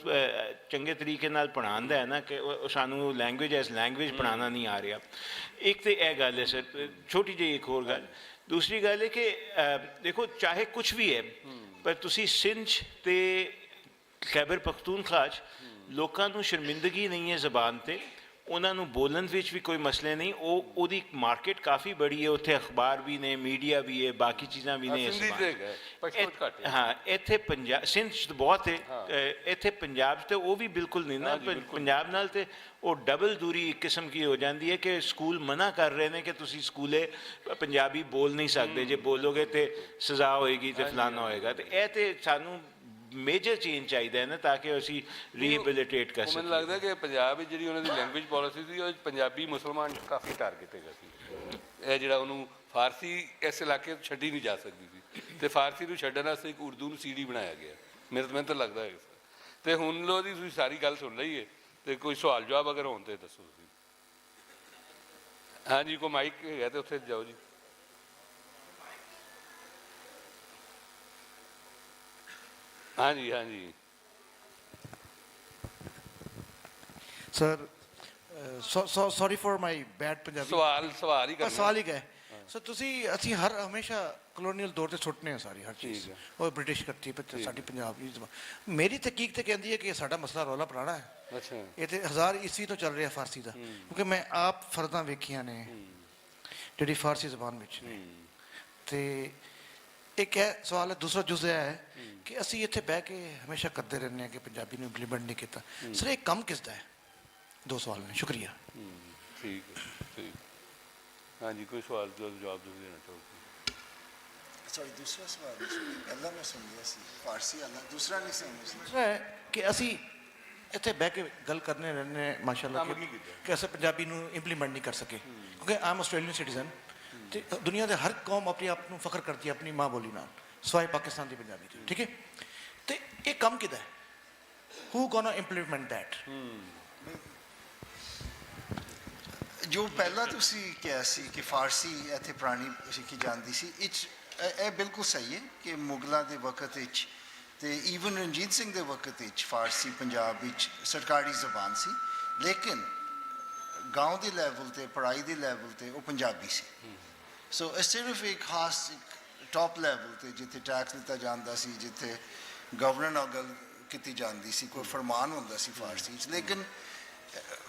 ਚੰਗੇ ਤਰੀਕੇ ਨਾਲ ਪੜ੍ਹਾਉਣ ਦਾ ਹੈ ਨਾ ਕਿ ਸਾਨੂੰ ਲੈਂਗੁਏਜ ਐਸ ਲੈਂਗੁਏਜ ਪੜ੍ਹਾਉਣਾ ਨਹੀਂ ਆ ਰਿਹਾ। ਇੱਕ ਤਾਂ ਇਹ ਗੱਲ ਹੈ ਸਰ। ਛੋਟੀ ਜਿਹੀ ਇੱਕ ਹੋਰ ਗੱਲ, ਦੂਸਰੀ ਗੱਲ ਹੈ ਕਿ ਦੇਖੋ ਚਾਹੇ ਕੁਛ ਵੀ ਹੈ, ਪਰ ਤੁਸੀਂ ਸਿੰਧ ਅਤੇ ਖੈਬਰ ਪਖਤੂਨਖਵਾ 'ਚ ਲੋਕਾਂ ਨੂੰ ਸ਼ਰਮਿੰਦਗੀ ਨਹੀਂ ਹੈ ਜ਼ਬਾਨ 'ਤੇ, ਉਹਨਾਂ ਨੂੰ ਬੋਲਣ ਵਿੱਚ ਵੀ ਕੋਈ ਮਸਲੇ ਨਹੀਂ। ਉਹਦੀ ਮਾਰਕੀਟ ਕਾਫੀ ਬੜੀ ਹੈ, ਉੱਥੇ ਅਖਬਾਰ ਵੀ ਨੇ, ਮੀਡੀਆ ਵੀ ਹੈ, ਬਾਕੀ ਚੀਜ਼ਾਂ ਵੀ ਨੇ। ਹਾਂ, ਇੱਥੇ ਸਿੰਧ 'ਚ ਬਹੁਤ ਹੈ, ਇੱਥੇ ਪੰਜਾਬ 'ਚ ਤਾਂ ਉਹ ਵੀ ਬਿਲਕੁਲ ਨਹੀਂ ਨਾ। ਪੰਜਾਬ ਨਾਲ ਤਾਂ ਉਹ ਡਬਲ ਦੂਰੀ ਇੱਕ ਕਿਸਮ ਕੀ ਹੋ ਜਾਂਦੀ ਹੈ ਕਿ ਸਕੂਲ ਮਨਾ ਕਰ ਰਹੇ ਨੇ ਕਿ ਤੁਸੀਂ ਸਕੂਲੇ ਪੰਜਾਬੀ ਬੋਲ ਨਹੀਂ ਸਕਦੇ, ਜੇ ਬੋਲੋਗੇ ਤਾਂ ਸਜ਼ਾ ਹੋਏਗੀ ਅਤੇ ਫਲਾਨਾ ਹੋਏਗਾ। ਅਤੇ ਇਹ ਤਾਂ ਸਾਨੂੰ ਮੇਜਰ ਚੇਂਜ ਚਾਹੀਦਾ ਹੈ ਨਾ ਤਾਂ ਕਿ ਅਸੀਂ ਰੀਹੈਬਿਲਿਟੇਟ ਕਰ ਸਕੀਏ। ਮੈਨੂੰ ਲੱਗਦਾ ਕਿ ਪੰਜਾਬ ਵਿੱਚ ਜਿਹੜੀ ਉਹਨਾਂ ਦੀ ਲੈਂਗੁਏਜ ਪਾਲਿਸੀ ਸੀ ਉਹ ਪੰਜਾਬੀ ਮੁਸਲਮਾਨ ਕਾਫੀ ਟਾਰਗੇਟ ਹੈਗਾ ਸੀ। ਇਹ ਜਿਹੜਾ ਉਹਨੂੰ ਫਾਰਸੀ ਇਸ ਇਲਾਕੇ ਤੋਂ ਛੱਡੀ ਨਹੀਂ ਜਾ ਸਕਦੀ ਸੀ, ਅਤੇ ਫਾਰਸੀ ਨੂੰ ਛੱਡਣ ਵਾਸਤੇ ਇੱਕ ਉਰਦੂ ਨੂੰ CD ਬਣਾਇਆ ਗਿਆ। ਮੈਨੂੰ ਤਾਂ ਲੱਗਦਾ ਹੈ। ਅਤੇ ਹੁਣ ਲੋ ਦੀ ਤੁਸੀਂ ਸਾਰੀ ਗੱਲ ਸੁਣ ਲਈ ਹੈ, ਅਤੇ ਕੋਈ ਸਵਾਲ ਜਵਾਬ ਅਗਰ ਹੋਣ ਤਾਂ ਦੱਸੋ ਤੁਸੀਂ। ਹਾਂਜੀ, ਕੋਈ ਮਾਈਕ ਹੈਗਾ ਤਾਂ ਉੱਥੇ ਜਾਓ ਜੀ। ਹਾਂਜੀ ਹਾਂਜੀ sir, sorry for my bad Punjabi. ਸਵਾਲ ਹੀ ਕਰਨਾ। ਸਵਾਲ ਹੀ ਗਏ ਸੋ ਤੁਸੀਂ ਅਸੀਂ ਹਮੇਸ਼ਾ ਕਲੋਨੀਅਲ ਦੌਰ ਤੇ ਸੁੱਟਨੇ ਆ ਸਾਰੀ ਹਰ ਚੀਜ਼, ਉਹ ਬ੍ਰਿਟਿਸ਼ ਕਰਤੀ ਸਾਡੀ ਪੰਜਾਬ ਦੀ ਜ਼ਬਾਨ। ਮੇਰੀ ਤਹਿਕੀਕ ਤੇ ਕਹਿੰਦੀ ਹੈ ਕਿ ਸਾਡਾ ਮਸਲਾ ਰੌਲਾ ਪੁਰਾਣਾ ਹੈ। ਅੱਛਾ, ਇਹ ਤੇ 1000 ਈਸਵੀ ਤੋਂ ਚੱਲ ਰਿਹਾ ਫਾਰਸੀ ਦਾ, ਕਿਉਂਕਿ ਮੈਂ ਆਪ ਫਰਦਾਂ ਵੇਖੀਆਂ ਨੇ ਜਿਹੜੀ ਫਾਰਸੀ ਜ਼ਬਾਨ ਵਿੱਚ ਨੇ। ਤੇ ਇੱਕ ਹੈ ਸਵਾਲ ਹੈ, ਦੂਸਰਾ ਜੁਜ਼ ਇਹ ਹੈ ਕਿ ਅਸੀਂ ਇੱਥੇ ਬਹਿ ਕੇ ਹਮੇਸ਼ਾ ਕਰਦੇ ਰਹਿੰਦੇ ਹਾਂ ਕਿ ਪੰਜਾਬੀ ਨੂੰ ਇੰਪਲੀਮੈਂਟ ਨਹੀਂ ਕੀਤਾ। ਸਰ ਇਹ ਕੰਮ ਕਿਸ ਦਾ ਹੈ? ਦੋ ਸਵਾਲ ਨੇ, ਸ਼ੁਕਰੀਆ। ਠੀਕ ਹੈ, ਠੀਕ। ਹਾਂਜੀ, ਕੋਈ ਸਵਾਲ ਜਵਾਬ ਤੁਸੀਂ ਦੇਣਾ ਚਾਹੋਗੇ? ਸੌਰੀ, ਦੂਸਰਾ ਸਵਾਲ ਪਹਿਲਾਂ ਮੈਂ ਸੁਣ ਲਿਆ ਸੀ ਫਾਰਸੀ ਵਾਲਾ, ਦੂਸਰਾ ਨਹੀਂ ਸਮਝ ਸੀ। ਦੂਸਰਾ ਹੈ ਕਿ ਅਸੀਂ ਇੱਥੇ ਬਹਿ ਕੇ ਗੱਲ ਕਰਨੇ ਰਹਿੰਦੇ ਮਾਸ਼ਾਅੱਲਾ ਕਿ ਅਸੀਂ ਪੰਜਾਬੀ ਨੂੰ ਇੰਪਲੀਮੈਂਟ ਨਹੀਂ ਕਰ ਸਕੇ, ਕਿਉਂਕਿ ਆਮ ਆਸਟ੍ਰੇਲੀਅਨ ਸਿਟੀਜ਼ਨ ਅਤੇ ਦੁਨੀਆ ਦੇ ਹਰ ਕੌਮ ਆਪਣੇ ਆਪ ਨੂੰ ਫਖਰ ਕਰਦੀ ਹੈ ਆਪਣੀ ਮਾਂ ਬੋਲੀ ਨਾਲ, ਸਵਾਏ ਪਾਕਿਸਤਾਨ ਦੀ ਪੰਜਾਬੀ ਦੀ। ਠੀਕ ਹੈ, ਅਤੇ ਇਹ ਕੰਮ ਕਿਹਦਾ ਹੈ? ਹੂ ਗੋਨਾ ਇੰਪਲੀਮੈਂਟ ਦੈਟ? ਜੋ ਪਹਿਲਾਂ ਤੁਸੀਂ ਕਿਹਾ ਸੀ ਕਿ ਫਾਰਸੀ ਇੱਥੇ ਪੁਰਾਣੀ ਸਿੱਖੀ ਜਾਂਦੀ ਸੀ, ਇਹ ਬਿਲਕੁਲ ਸਹੀ ਹੈ ਕਿ ਮੁਗਲਾਂ ਦੇ ਵਕਤ ਵਿੱਚ ਅਤੇ ਈਵਨ ਰਣਜੀਤ ਸਿੰਘ ਦੇ ਵਕਤ ਵਿੱਚ ਫਾਰਸੀ ਪੰਜਾਬ ਵਿੱਚ ਸਰਕਾਰੀ ਜ਼ਬਾਨ ਸੀ। ਲੇਕਿਨ ਗਾਉਂ ਦੀ ਲੈਵਲ ਤੇ ਪੜ੍ਹਾਈ ਦੀ ਲੈਵਲ ਤੇ ਉਹ ਪੰਜਾਬੀ ਸੀ। ਸੋ ਇਹ ਸਿਰਫ ਇੱਕ ਖਾਸ ਟੌਪ ਲੈਵਲ ਤੇ ਜਿੱਥੇ ਟੈਕਸ ਲਿੱਤਾ ਜਾਂਦਾ ਸੀ, ਜਿੱਥੇ ਗਵਰਨਰ ਨਾਲ ਗੱਲ ਕੀਤੀ ਜਾਂਦੀ ਸੀ, ਕੋਈ ਫਰਮਾਨ ਹੁੰਦਾ ਸੀ ਫਾਰਸੀ 'ਚ, ਲੇਕਿਨ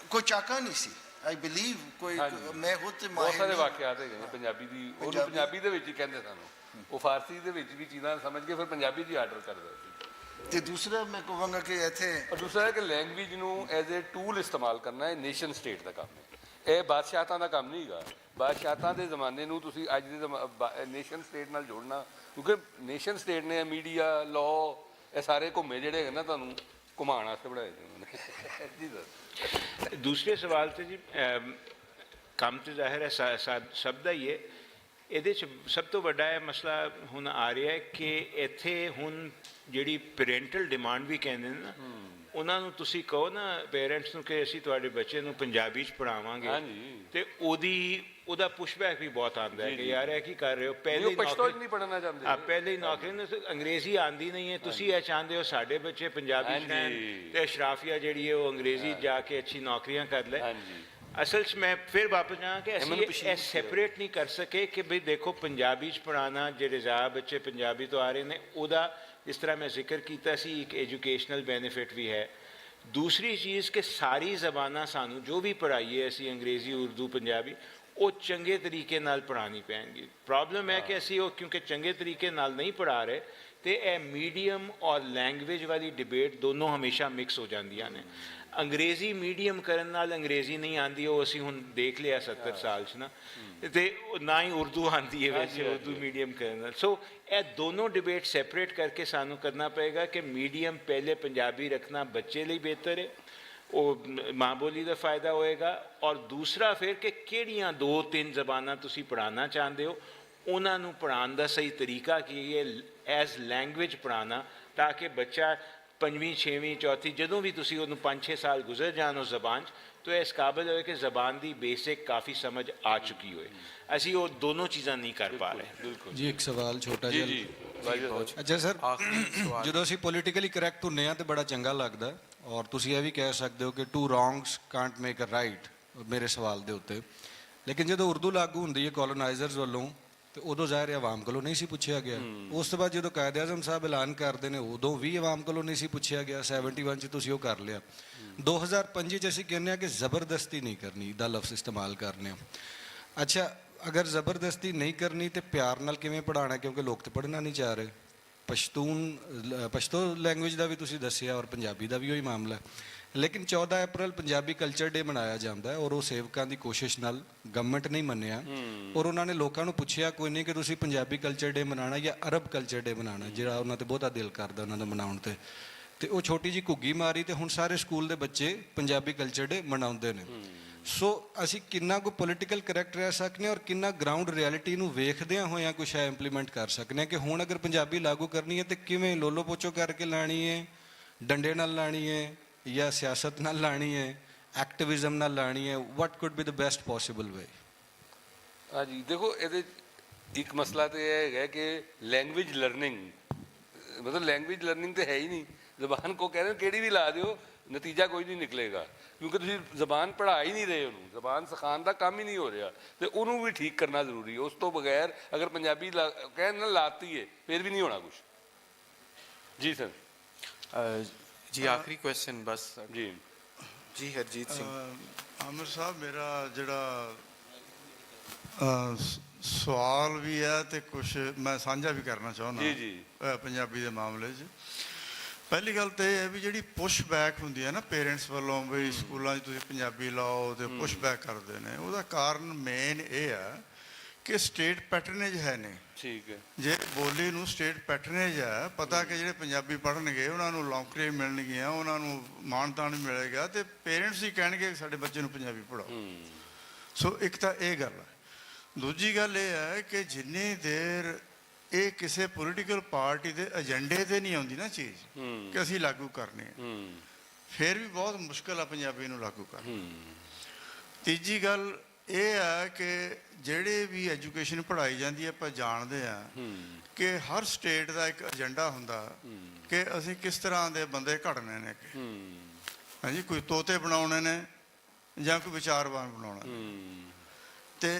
ਕੋਈ ਚਾਕਾ ਨਹੀਂ ਸੀ। ਆਈ ਬਿਲੀਵ ਕੋਈ ਮੈਂ ਖੁਦ ਤੇ ਬਹੁਤ ਸਾਰੇ ਵਾਕਿਆਤ ਹੈਗੇ ਨੇ ਪੰਜਾਬੀ ਦੀ, ਉਹਨੂੰ ਪੰਜਾਬੀ ਦੇ ਵਿੱਚ ਹੀ ਕਹਿੰਦੇ ਸਾਨੂੰ, ਉਹ ਫਾਰਸੀ ਦੇ ਵਿੱਚ ਵੀ ਚੀਜ਼ਾਂ ਸਮਝ ਕੇ ਫਿਰ ਪੰਜਾਬੀ 'ਚ ਆਰਡਰ ਕਰਦਾ ਸੀ। ਤੇ ਦੂਸਰਾ ਮੈਂ ਕਹਾਂਗਾ ਕਿ ਇੱਥੇ ਦੂਸਰਾ ਹੈ ਕਿ ਲੈਂਗੁਏਜ ਨੂੰ ਐਜ਼ ਏ ਟੂਲ ਇਸਤੇਮਾਲ ਕਰਨਾ, ਇਹ ਨੇਸ਼ਨ ਸਟੇਟ ਦਾ ਕੰਮ ਹੈ, ਇਹ ਬਾਦਸ਼ਾਹਾਂ ਦਾ ਕੰਮ ਨਹੀਂ ਹੈਗਾ। ਬਾਦਸ਼ਾਹਾਂ ਦੇ ਜ਼ਮਾਨੇ ਨੂੰ ਤੁਸੀਂ ਅੱਜ ਦੇ ਨੇਸ਼ਨ ਸਟੇਟ ਨਾਲ ਜੋੜਨਾ, ਕਿਉਂਕਿ ਨੇਸ਼ਨ ਸਟੇਟ ਨੇ ਮੀਡੀਆ, ਲਾਅ, ਇਹ ਸਾਰੇ ਘੁੰਮੇ ਜਿਹੜੇ ਹੈਗੇ ਨਾ ਤੁਹਾਨੂੰ ਘੁਮਾਉਣ ਵਾਸਤੇ ਬਣਾਏ ਨੇ ਉਹਨਾਂ ਨੇ। ਜੀ ਸਰ, ਦੂਸਰੇ ਸਵਾਲ ਤੇ ਜੀ ਕੰਮ ਤੇ ਜ਼ਾਹਿਰ ਹੈ ਸਭ ਦਾ ਹੀ ਹੈ। ਇਹਦੇ 'ਚ ਸਭ ਤੋਂ ਵੱਡਾ ਇਹ ਮਸਲਾ ਹੁਣ ਆ ਰਿਹਾ ਹੈ ਕਿ ਇੱਥੇ ਹੁਣ ਜਿਹੜੀ ਪੇਰੈਂਟਲ ਡਿਮਾਂਡ ਵੀ ਕਹਿੰਦੇ ਨੇ ਨਾ, ਉਹਨਾਂ ਨੂੰ ਤੁਸੀਂ ਕਹੋ ਨਾ ਪੇਰੈਂਟਸ ਨੂੰ ਕਿ ਅਸੀਂ ਤੁਹਾਡੇ ਬੱਚੇ ਨੂੰ ਪੰਜਾਬੀ 'ਚ ਪੜ੍ਹਾਵਾਂਗੇ, ਤੇ ਉਹਦਾ ਪੁਸ਼ਬੈਕ ਵੀ ਬਹੁਤ ਆਉਂਦਾ ਹੈ ਕਿ ਯਾਰ ਇਹ ਕੀ ਕਰ ਰਹੇ ਹੋ, ਪਹਿਲੇ ਨੌਕਰੀ ਨਹੀਂ ਪੜ੍ਹਨਾ ਚਾਹੁੰਦੇ, ਪਹਿਲੇ ਹੀ ਨੌਕਰੀ ਨੂੰ ਅੰਗਰੇਜ਼ੀ ਆਉਂਦੀ ਨਹੀਂ ਹੈ, ਤੁਸੀਂ ਇਹ ਚਾਹੁੰਦੇ ਹੋ ਸਾਡੇ ਬੱਚੇ ਪੰਜਾਬੀ 'ਚ ਰਹਿਣ ਤੇ ਅਸ਼ਰਾਫੀਆ ਜਿਹੜੀ ਹੈ ਉਹ ਅੰਗਰੇਜ਼ੀ ਜਾ ਕੇ ਅੱਛੀ ਨੌਕਰੀਆਂ ਕਰ ਲੈ। ਅਸਲ 'ਚ ਮੈਂ ਫਿਰ ਵਾਪਸ ਜਾਵਾਂ ਕਿ ਅਸੀਂ ਇਹ ਸੈਪਰੇਟ ਨਹੀਂ ਕਰ ਸਕੇ ਕਿ ਬਈ ਦੇਖੋ ਪੰਜਾਬੀ 'ਚ ਪੜ੍ਹਾਉਣਾ, ਜਿਹੜੇ ਜ਼ਿਆਦਾ ਬੱਚੇ ਪੰਜਾਬੀ ਤੋਂ ਆ ਰਹੇ ਨੇ, ਉਹਦਾ ਜਿਸ ਤਰ੍ਹਾਂ ਮੈਂ ਜ਼ਿਕਰ ਕੀਤਾ ਸੀ ਇੱਕ ਐਜੂਕੇਸ਼ਨਲ ਬੈਨੀਫਿਟ ਵੀ ਹੈ। ਦੂਸਰੀ ਚੀਜ਼ ਕਿ ਸਾਰੀ ਜ਼ਬਾਨਾਂ ਸਾਨੂੰ ਜੋ ਵੀ ਪੜ੍ਹਾਈਏ ਅਸੀਂ, ਅੰਗਰੇਜ਼ੀ, ਉਰਦੂ, ਪੰਜਾਬੀ, ਉਹ ਚੰਗੇ ਤਰੀਕੇ ਨਾਲ ਪੜ੍ਹਾਉਣੀ ਪੈਣਗੀ। ਪ੍ਰੋਬਲਮ ਹੈ ਕਿ ਅਸੀਂ ਉਹ ਕਿਉਂਕਿ ਚੰਗੇ ਤਰੀਕੇ ਨਾਲ ਨਹੀਂ ਪੜ੍ਹਾ ਰਹੇ, ਤੇ ਇਹ ਮੀਡੀਅਮ ਔਰ ਲੈਂਗੁਏਜ ਵਾਲੀ ਡਿਬੇਟ ਦੋਨੋਂ ਹਮੇਸ਼ਾ ਮਿਕਸ ਹੋ ਜਾਂਦੀਆਂ ਨੇ। ਅੰਗਰੇਜ਼ੀ ਮੀਡੀਅਮ ਕਰਨ ਨਾਲ ਅੰਗਰੇਜ਼ੀ ਨਹੀਂ ਆਉਂਦੀ, ਉਹ ਅਸੀਂ ਹੁਣ ਦੇਖ ਲਿਆ 70 ਸਾਲ 'ਚ ਨਾ, ਤੇ ਨਾ ਹੀ ਉਰਦੂ ਆਉਂਦੀ ਹੈ ਵੈਸੇ ਉਰਦੂ ਮੀਡੀਅਮ ਕਰਨ ਨਾਲ। ਸੋ ਇਹ ਦੋਨੋਂ ਡਿਬੇਟ ਸੈਪਰੇਟ ਕਰਕੇ ਸਾਨੂੰ ਕਰਨਾ ਪਏਗਾ ਕਿ ਮੀਡੀਅਮ ਪਹਿਲੇ ਪੰਜਾਬੀ ਰੱਖਣਾ ਬੱਚੇ ਲਈ ਬਿਹਤਰ ਹੈ, ਉਹ ਮਾਂ ਬੋਲੀ ਦਾ ਫਾਇਦਾ ਹੋਏਗਾ, ਔਰ ਦੂਸਰਾ ਫਿਰ ਕਿ ਕਿਹੜੀਆਂ 2-3 ਜ਼ਬਾਨਾਂ ਤੁਸੀਂ ਪੜ੍ਹਾਉਣਾ ਚਾਹੁੰਦੇ ਹੋ, ਉਹਨਾਂ ਨੂੰ ਪੜ੍ਹਾਉਣ ਦਾ ਸਹੀ ਤਰੀਕਾ ਕੀ ਹੈ ਐਜ਼ ਲੈਂਗੁਏਜ ਪੜ੍ਹਾਉਣਾ, ਤਾਂ ਕਿ ਬੱਚਾ 5ਵੀਂ 6ਵੀਂ ਚੌਥੀ ਜਦੋਂ ਵੀ ਤੁਸੀਂ ਉਹਨੂੰ 5-6 ਸਾਲ ਗੁਜ਼ਰ ਜਾਣ ਉਸ ਜ਼ਬਾਨ 'ਚ, ਤਾਂ ਇਸ ਕਾਬਿਲ ਹੋਏ ਕਿ ਜ਼ਬਾਨ ਦੀ ਬੇਸਿਕ ਕਾਫੀ ਸਮਝ ਆ ਚੁੱਕੀ ਹੋਏ। ਅਸੀਂ ਉਹ ਦੋਨੋਂ ਚੀਜ਼ਾਂ ਨਹੀਂ ਕਰ ਪਾ ਰਹੇ। ਬਿਲਕੁਲ ਜੀ ਇੱਕ ਸਵਾਲ ਛੋਟਾ ਜਿਹਾ। ਅੱਛਾ ਸਰ, ਜਦੋਂ ਅਸੀਂ ਪੋਲੀਟੀਕਲੀ ਕਰੈਕਟ ਹੁੰਦੇ ਹਾਂ ਤਾਂ ਬੜਾ ਚੰਗਾ ਲੱਗਦਾ, ਔਰ ਤੁਸੀਂ ਇਹ ਵੀ ਕਹਿ ਸਕਦੇ ਹੋ ਕਿ 2 wrongs can't make a right ਮੇਰੇ ਸਵਾਲ ਦੇ ਉੱਤੇ, ਲੇਕਿਨ ਜਦੋਂ ਉਰਦੂ ਲਾਗੂ ਹੁੰਦੀ ਹੈ ਕੋਲੋਨਾਈਜ਼ਰਸ ਵੱਲੋਂ, ਤੇ ਉਦੋਂ ਜ਼ਾਹਿਰ ਆਵਾਮ ਕੋਲੋਂ ਨਹੀਂ ਸੀ ਪੁੱਛਿਆ ਗਿਆ। ਉਸ ਤੋਂ ਬਾਅਦ ਜਦੋਂ ਕਾਇਦ ਆਜ਼ਮ ਸਾਹਿਬ ਐਲਾਨ ਕਰਦੇ ਨੇ, ਉਦੋਂ ਵੀ ਆਵਾਮ ਕੋਲੋਂ ਨਹੀਂ ਸੀ ਪੁੱਛਿਆ ਗਿਆ। 71 'ਚ ਤੁਸੀਂ ਉਹ ਕਰ ਲਿਆ। 2025 'ਚ ਅਸੀਂ ਕਹਿੰਦੇ ਹਾਂ ਕਿ ਜ਼ਬਰਦਸਤੀ ਨਹੀਂ ਕਰਨੀ ਦਾ ਲਫ਼ਜ਼ ਇਸਤੇਮਾਲ ਕਰਨੇ ਆ। ਅੱਛਾ, ਅਗਰ ਜ਼ਬਰਦਸਤੀ ਨਹੀਂ ਕਰਨੀ ਤੇ ਪਿਆਰ ਨਾਲ ਕਿਵੇਂ ਪੜ੍ਹਾਉਣਾ, ਕਿਉਂਕਿ ਲੋਕ ਤਾਂ ਪੜ੍ਹਨਾ ਨਹੀਂ ਚਾਹ ਰਹੇ। ਪਸ਼ਤੋ ਲੈਂਗੁਏਜ ਦਾ ਵੀ ਤੁਸੀਂ ਦੱਸਿਆ ਔਰ ਪੰਜਾਬੀ ਦਾ ਵੀ ਉਹੀ ਮਾਮਲਾ ਹੈ। ਲੇਕਿਨ 14 ਅਪ੍ਰੈਲ ਪੰਜਾਬੀ ਕਲਚਰ ਡੇ ਮਨਾਇਆ ਜਾਂਦਾ ਹੈ, ਔਰ ਉਹ ਸੇਵਕਾਂ ਦੀ ਕੋਸ਼ਿਸ਼ ਨਾਲ ਗਵਰਨਮੈਂਟ ਨਹੀਂ ਮੰਨਿਆ, ਔਰ ਉਹਨਾਂ ਨੇ ਲੋਕਾਂ ਨੂੰ ਪੁੱਛਿਆ ਕੋਈ ਨਹੀਂ ਕਿ ਤੁਸੀਂ ਪੰਜਾਬੀ ਕਲਚਰ ਡੇ ਮਨਾਉਣਾ ਜਾਂ ਅਰਬ ਕਲਚਰ ਡੇ ਮਨਾਉਣਾ, ਜਿਹੜਾ ਉਹਨਾਂ 'ਤੇ ਬਹੁਤਾ ਦਿਲ ਕਰਦਾ ਉਹਨਾਂ ਦਾ ਮਨਾਉਣ 'ਤੇ ਉਹ ਛੋਟੀ ਜਿਹੀ ਘੁੱਗੀ ਮਾਰੀ ਤੇ ਹੁਣ ਸਾਰੇ ਸਕੂਲ ਦੇ ਬੱਚੇ ਪੰਜਾਬੀ ਕਲਚਰ ਡੇ ਮਨਾਉਂਦੇ ਨੇ। ਸੋ ਅਸੀਂ ਕਿੰਨਾ ਕੁ ਪੋਲੀਟੀਕਲ ਕਰੈਕਟ ਰਹਿ ਸਕਦੇ ਹਾਂ ਔਰ ਕਿੰਨਾ ਗਰਾਊਂਡ ਰਿਐਲਿਟੀ ਨੂੰ ਵੇਖਦਿਆਂ ਹੋਇਆਂ ਕੁਛ ਹੈ ਇੰਪਲੀਮੈਂਟ ਕਰ ਸਕਦੇ ਹਾਂ ਕਿ ਹੁਣ ਅਗਰ ਪੰਜਾਬੀ ਲਾਗੂ ਕਰਨੀ ਹੈ ਤੇ ਕਿਵੇਂ ਲੋਲੋ ਪੋਚੋ ਕਰਕੇ ਲਾਣੀ ਹੈ, ਡੰਡੇ ਨਾਲ ਲਾਣੀ ਹੈ ਜਾਂ ਸਿਆਸਤ ਨਾਲ ਲਾਣੀ ਹੈ, ਐਕਟਿਵਿਜ਼ਮ ਨਾਲ ਲਾਣੀ ਹੈ, what could be the best possible way? ਹਾਂਜੀ ਦੇਖੋ, ਇਹਦੇ ਇੱਕ ਮਸਲਾ ਤਾਂ ਇਹ ਹੈਗਾ ਕਿ ਲੈਂਗੁਏਜ ਲਰਨਿੰਗ, ਮਤਲਬ ਲੈਂਗੁਏਜ ਲਰਨਿੰਗ ਤਾਂ ਹੈ ਹੀ ਨਹੀਂ। ਜ਼ਬਾਨ ਕੋ ਕਹਿ ਰਹੇ ਕਿਹੜੀ ਵੀ ਲਾ ਦਿਓ, ਨਤੀਜਾ ਕੋਈ ਨਹੀਂ ਨਿਕਲੇਗਾ, ਕਿਉਂਕਿ ਤੁਸੀਂ ਜ਼ਬਾਨ ਪੜ੍ਹਾ ਹੀ ਨਹੀਂ ਰਹੇ ਉਹਨੂੰ, ਜ਼ਬਾਨ ਸਿਖਾਉਣ ਦਾ ਕੰਮ ਹੀ ਨਹੀਂ ਹੋ ਰਿਹਾ, ਤੇ ਉਹਨੂੰ ਵੀ ਠੀਕ ਕਰਨਾ ਜ਼ਰੂਰੀ ਹੈ। ਉਸ ਤੋਂ ਬਗੈਰ ਅਗਰ ਪੰਜਾਬੀ ਕਹਿਣ ਨਾਲ ਲਾਤੀ ਹੈ ਫਿਰ ਵੀ ਨਹੀਂ ਹੋਣਾ ਕੁਛ। ਜੀ ਸਰ। ਜੀ ਆਖਰੀ ਕੁਐਸਚਨ ਬਸ ਜੀ ਹਰਜੀਤ ਸਿੰਘ। ਆਮਿਰ ਸਾਹਿਬ, ਮੇਰਾ ਜਿਹੜਾ ਸਵਾਲ ਵੀ ਹੈ ਤੇ ਕੁਛ ਮੈਂ ਸਾਂਝਾ ਵੀ ਕਰਨਾ ਚਾਹੁੰਦਾ ਪੰਜਾਬੀ ਦੇ ਮਾਮਲੇ 'ਚ। ਪਹਿਲੀ ਗੱਲ ਤਾਂ ਇਹ ਹੈ ਵੀ ਜਿਹੜੀ ਪੁਸ਼ ਬੈਕ ਹੁੰਦੀ ਹੈ ਨਾ ਪੇਰੈਂਟਸ ਵੱਲੋਂ ਵੀ ਸਕੂਲਾਂ 'ਚ ਤੁਸੀਂ ਪੰਜਾਬੀ ਲਾਓ ਤੇ ਪੁਸ਼ ਬੈਕ ਕਰਦੇ ਨੇ, ਉਹਦਾ ਕਾਰਨ ਮੇਨ ਇਹ ਆ ਕਿ ਸਟੇਟ ਪੈਟਰਨੇਜ ਹੈ ਨੇ। ਠੀਕ ਹੈ, ਜੇ ਬੋਲੀ ਨੂੰ ਸਟੇਟ ਪੈਟਰਨੇਜ ਹੈ, ਪਤਾ ਕਿ ਜਿਹੜੇ ਪੰਜਾਬੀ ਪੜ੍ਹਨਗੇ ਉਹਨਾਂ ਨੂੰ ਨੌਕਰੀਆਂ ਮਿਲਣਗੀਆਂ, ਉਹਨਾਂ ਨੂੰ ਮਾਣ ਤਾਣ ਮਿਲੇਗਾ, ਤੇ ਪੇਰੈਂਟਸ ਹੀ ਕਹਿਣਗੇ ਸਾਡੇ ਬੱਚੇ ਨੂੰ ਪੰਜਾਬੀ ਪੜ੍ਹਾਓ। ਸੋ ਇੱਕ ਤਾਂ ਇਹ ਗੱਲ ਹੈ। ਦੂਜੀ ਗੱਲ ਇਹ ਹੈ ਕਿ ਜਿੰਨੀ ਦੇਰ ਇਹ ਕਿਸੇ ਪੋਲੀਟੀਕਲ ਪਾਰਟੀ ਦੇ ਏਜੰਡੇ ਤੇ ਨਹੀਂ ਆਉਂਦੀ ਨਾ ਚੀਜ਼ ਕਿ ਅਸੀਂ ਲਾਗੂ ਕਰਨੀ ਹੈ, ਫਿਰ ਵੀ ਬਹੁਤ ਮੁਸ਼ਕਿਲ ਆ ਪੰਜਾਬੀ ਨੂੰ ਲਾਗੂ ਕਰਨਾ। ਤੀਜੀ ਗੱਲ ਇਹ ਆ ਕਿ ਜਿਹੜੇ ਵੀ ਐਜੂਕੇਸ਼ਨ ਪੜ੍ਹਾਈ ਜਾਂਦੀ ਹੈ, ਆਪਾਂ ਜਾਣਦੇ ਹਾਂ ਕਿ ਹਰ ਸਟੇਟ ਦਾ ਇੱਕ ਏਜੰਡਾ ਹੁੰਦਾ ਕਿ ਅਸੀਂ ਕਿਸ ਤਰ੍ਹਾਂ ਦੇ ਬੰਦੇ ਘੜਨੇ ਨੇ। ਹਾਂਜੀ, ਕੋਈ ਤੋਤੇ ਬਣਾਉਣੇ ਨੇ, ਜਾਂ ਕੋਈ ਵਿਚਾਰਵਾਨ ਬਣਾਉਣਾ। ਤੇ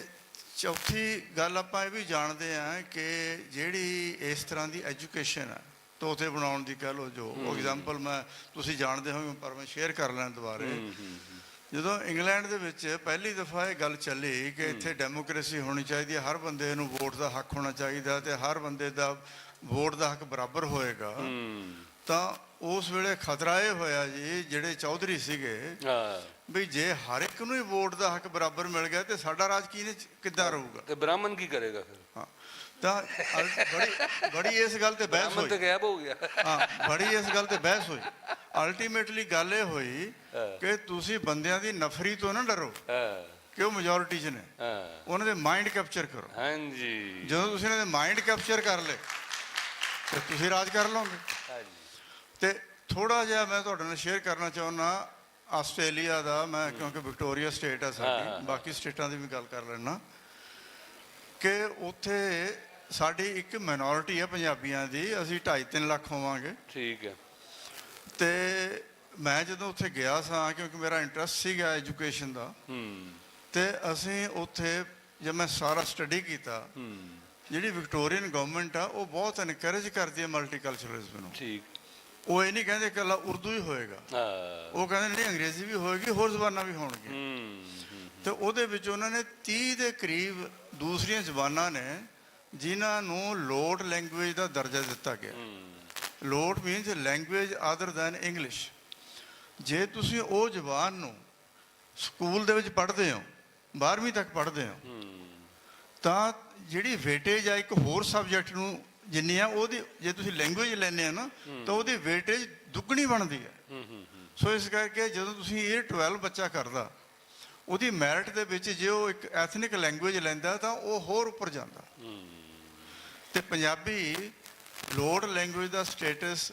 ਚੌਥੀ ਗੱਲ ਆਪਾਂ ਇਹ ਵੀ ਜਾਣਦੇ ਹਾਂ ਕਿ ਜਿਹੜੀ ਇਸ ਤਰ੍ਹਾਂ ਦੀ ਐਜੂਕੇਸ਼ਨ ਆ, ਤੋਤੇ ਬਣਾਉਣ ਦੀ ਕਹਿ ਲਓ, ਜੋ ਐਗਜ਼ਾਮਪਲ ਮੈਂ ਤੁਸੀਂ ਜਾਣਦੇ ਹੋ ਪਰ ਮੈਂ ਸ਼ੇਅਰ ਕਰ ਲੈਣ ਦੁਬਾਰੇ। ਜਦੋਂ ਇੰਗਲੈਂਡ ਦੇ ਵਿੱਚ ਪਹਿਲੀ ਦਫਾ ਇਹ ਗੱਲ ਚੱਲੀ ਕਿ ਇੱਥੇ ਡੈਮੋਕ੍ਰੇਸੀ ਹੋਣੀ ਚਾਹੀਦੀ ਹੈ, ਹਰ ਬੰਦੇ ਨੂੰ ਵੋਟ ਦਾ ਹੱਕ ਹੋਣਾ ਚਾਹੀਦਾ ਤੇ ਹਰ ਬੰਦੇ ਦਾ ਵੋਟ ਦਾ ਹੱਕ ਬਰਾਬਰ ਹੋਏਗਾ, ਤਾਂ ਉਸ ਵੇਲੇ ਖਤਰਾ ਇਹ ਹੋਇਆ ਜੀ, ਜਿਹੜੇ ਚੌਧਰੀ ਸੀਗੇ ਵੀ ਜੇ ਹਰ ਇੱਕ ਨੂੰ ਹੀ ਵੋਟ ਦਾ ਹੱਕ ਬਰਾਬਰ ਮਿਲ ਗਿਆ ਤੇ ਸਾਡਾ ਰਾਜ ਕਿੱਦਾਂ ਰਹੂਗਾ, ਤੇ ਬ੍ਰਾਹਮਣ ਕੀ ਕਰੇਗਾ ਫਿਰ? ਹਾਂ, ਤਾਂ ਬੜੀ ਇਸ ਗੱਲ ਤੇ ਬਹਿਸ ਹੋਈ। ਤੇ ਗਾਇਬ ਹੋ ਗਿਆ। ਹਾਂ, ਬੜੀ ਇਸ ਗੱਲ ਤੇ ਬਹਿਸ ਹੋਈ। ਅਲਟੀਮੇਟਲੀ ਗੱਲ ਇਹ ਹੋਈ ਕਿ ਤੁਸੀਂ ਬੰਦਿਆਂ ਦੀ ਨਫਰੀ ਤੋਂ ਨਾ ਡਰੋ ਕਿ ਉਹ ਮੈਜੋਰਿਟੀ 'ਚ ਨੇ, ਉਹਨਾਂ ਦੇ ਮਾਈਂਡ ਕੈਪਚਰ ਕਰੋ। ਹਾਂਜੀ, ਜਦੋਂ ਤੁਸੀਂ ਉਹਨਾਂ ਦੇ ਮਾਈਂਡ ਕੈਪਚਰ ਕਰ ਲਏ ਤੇ ਤੁਸੀਂ ਰਾਜ ਕਰ ਲਓਗੇ। ਤੇ ਥੋੜਾ ਜਿਹਾ ਮੈਂ ਤੁਹਾਡੇ ਨਾਲ ਸ਼ੇਅਰ ਕਰਨਾ ਚਾਹੁੰਦਾ ਆਸਟ੍ਰੇਲੀਆ ਦਾ, ਮੈਂ ਕਿਉਂਕਿ ਵਿਕਟੋਰੀਆ ਸਟੇਟ ਹੈ ਸਾਡੀ, ਬਾਕੀ ਸਟੇਟਾਂ ਦੀ ਵੀ ਗੱਲ ਕਰ ਲੈਣਾ, ਕਿ ਉੱਥੇ ਸਾਡੀ ਇੱਕ ਮਾਈਨੋਰਿਟੀ ਹੈ ਪੰਜਾਬੀਆਂ ਦੀ, ਅਸੀਂ 2.5-3 ਲੱਖ ਹੋਵਾਂਗੇ। ਠੀਕ ਹੈ। ਤੇ ਮੈਂ ਜਦੋਂ ਉੱਥੇ ਗਿਆ ਸਾਂ, ਕਿਉਂਕਿ ਮੇਰਾ ਇੰਟਰਸਟ ਸੀਗਾ ਐਜੂਕੇਸ਼ਨ ਦਾ, ਤੇ ਅਸੀਂ ਉੱਥੇ ਜਦ ਮੈਂ ਸਾਰਾ ਸਟੱਡੀ ਕੀਤਾ, ਜਿਹੜੀ ਵਿਕਟੋਰੀਅਨ ਗਵਰਨਮੈਂਟ ਆ ਉਹ ਬਹੁਤ ਐਨਕਰੇਜ ਕਰਦੀ ਹੈ ਮਲਟੀਕਲਚਰਲਿਜ਼ਮ ਨੂੰ। ਠੀਕ। ਉਹ ਇਹ ਨਹੀਂ ਕਹਿੰਦੇ ਇਕੱਲਾ ਉਰਦੂ ਹੀ ਹੋਏਗਾ, ਉਹ ਕਹਿੰਦੇ ਨਹੀਂ ਅੰਗਰੇਜ਼ੀ ਵੀ ਹੋਏਗੀ, ਹੋਰ ਜ਼ਬਾਨਾਂ ਵੀ ਹੋਣਗੀਆਂ। ਤੇ ਉਹਦੇ ਵਿੱਚ ਉਹਨਾਂ ਨੇ 30 ਦੇ ਕਰੀਬ ਦੂਸਰੀਆਂ ਜ਼ਬਾਨਾਂ ਨੇ ਜਿਨ੍ਹਾਂ ਨੂੰ ਲੋਟ ਲੈਂਗੁਏਜ ਦਾ ਦਰਜਾ ਦਿੱਤਾ ਗਿਆ। LOTE means language other than English. ਜੇ ਤੁਸੀਂ ਉਹ ਜ਼ਬਾਨ ਨੂੰ ਸਕੂਲ ਦੇ ਵਿੱਚ ਪੜ੍ਹਦੇ ਹੋ, 12ਵੀਂ ਤੱਕ ਪੜ੍ਹਦੇ ਹੋ, ਤਾਂ ਜਿਹੜੀ ਵੇਟੇਜ ਆ ਇੱਕ ਹੋਰ ਸਬਜੈਕਟ ਨੂੰ ਜਿੰਨੀ ਆ, ਉਹਦੀ ਜੇ ਤੁਸੀਂ ਲੈਂਗੁਏਜ ਲੈਂਦੇ ਹੋ ਨਾ, ਤਾਂ ਉਹਦੀ ਵੇਟੇਜ ਦੁੱਗਣੀ ਬਣਦੀ ਹੈ। ਸੋ ਇਸ ਕਰਕੇ ਜਦੋਂ ਤੁਸੀਂ ਇਹ 12 ਬੱਚਾ ਕਰਦਾ, ਉਹਦੀ ਮੈਰਿਟ ਦੇ ਵਿੱਚ ਜੇ ਉਹ ਇੱਕ ਐਥਨਿਕ ਲੈਂਗੁਏਜ ਲੈਂਦਾ ਤਾਂ ਉਹ ਹੋਰ ਉੱਪਰ ਜਾਂਦਾ। ਤੇ ਪੰਜਾਬੀ ਲੋਟ ਲੈਂਗੁਏਜ ਦਾ ਸਟੇਟਸ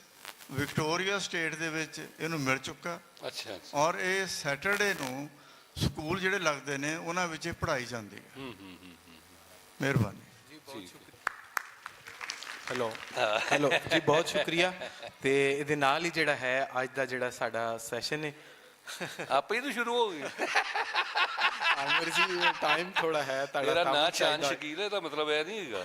ਵਿਕਟੋਰੀਆ ਸਟੇਟ ਦੇ ਵਿੱਚ ਇਹਨੂੰ ਮਿਲ ਚੁੱਕਾ। ਅੱਛਾ। ਔਰ ਇਹ ਸੈਟਰਡੇ ਨੂੰ ਸਕੂਲ ਜਿਹੜੇ ਲੱਗਦੇ ਨੇ ਉਹਨਾਂ ਵਿੱਚ ਇਹ ਪੜ੍ਹਾਈ ਜਾਂਦੀ ਹੈ। ਮਿਹਰਬਾਨੀ ਜੀ, ਬਹੁਤ ਸ਼ੁਕਰੀਆ। ਹੈਲੋ ਜੀ, ਬਹੁਤ ਸ਼ੁਕਰੀਆ। ਤੇ ਇਹਦੇ ਨਾਲ ਹੀ ਜਿਹੜਾ ਹੈ ਅੱਜ ਦਾ ਜਿਹੜਾ ਸਾਡਾ ਸੈਸ਼ਨ ਹੈ ਆਪੇ ਹੀ ਤਾਂ ਸ਼ੁਰੂ ਹੋ ਗਿਆ। ਆਮਰ ਜੀ ਟਾਈਮ ਥੋੜਾ ਹੈ, ਤੇਰਾ ਨਾਂ ਚਾਨ ਸ਼ਕੀਲ ਹੈ ਤਾਂ ਮਤਲਬ ਇਹ ਨਹੀਂ ਹੈਗਾ।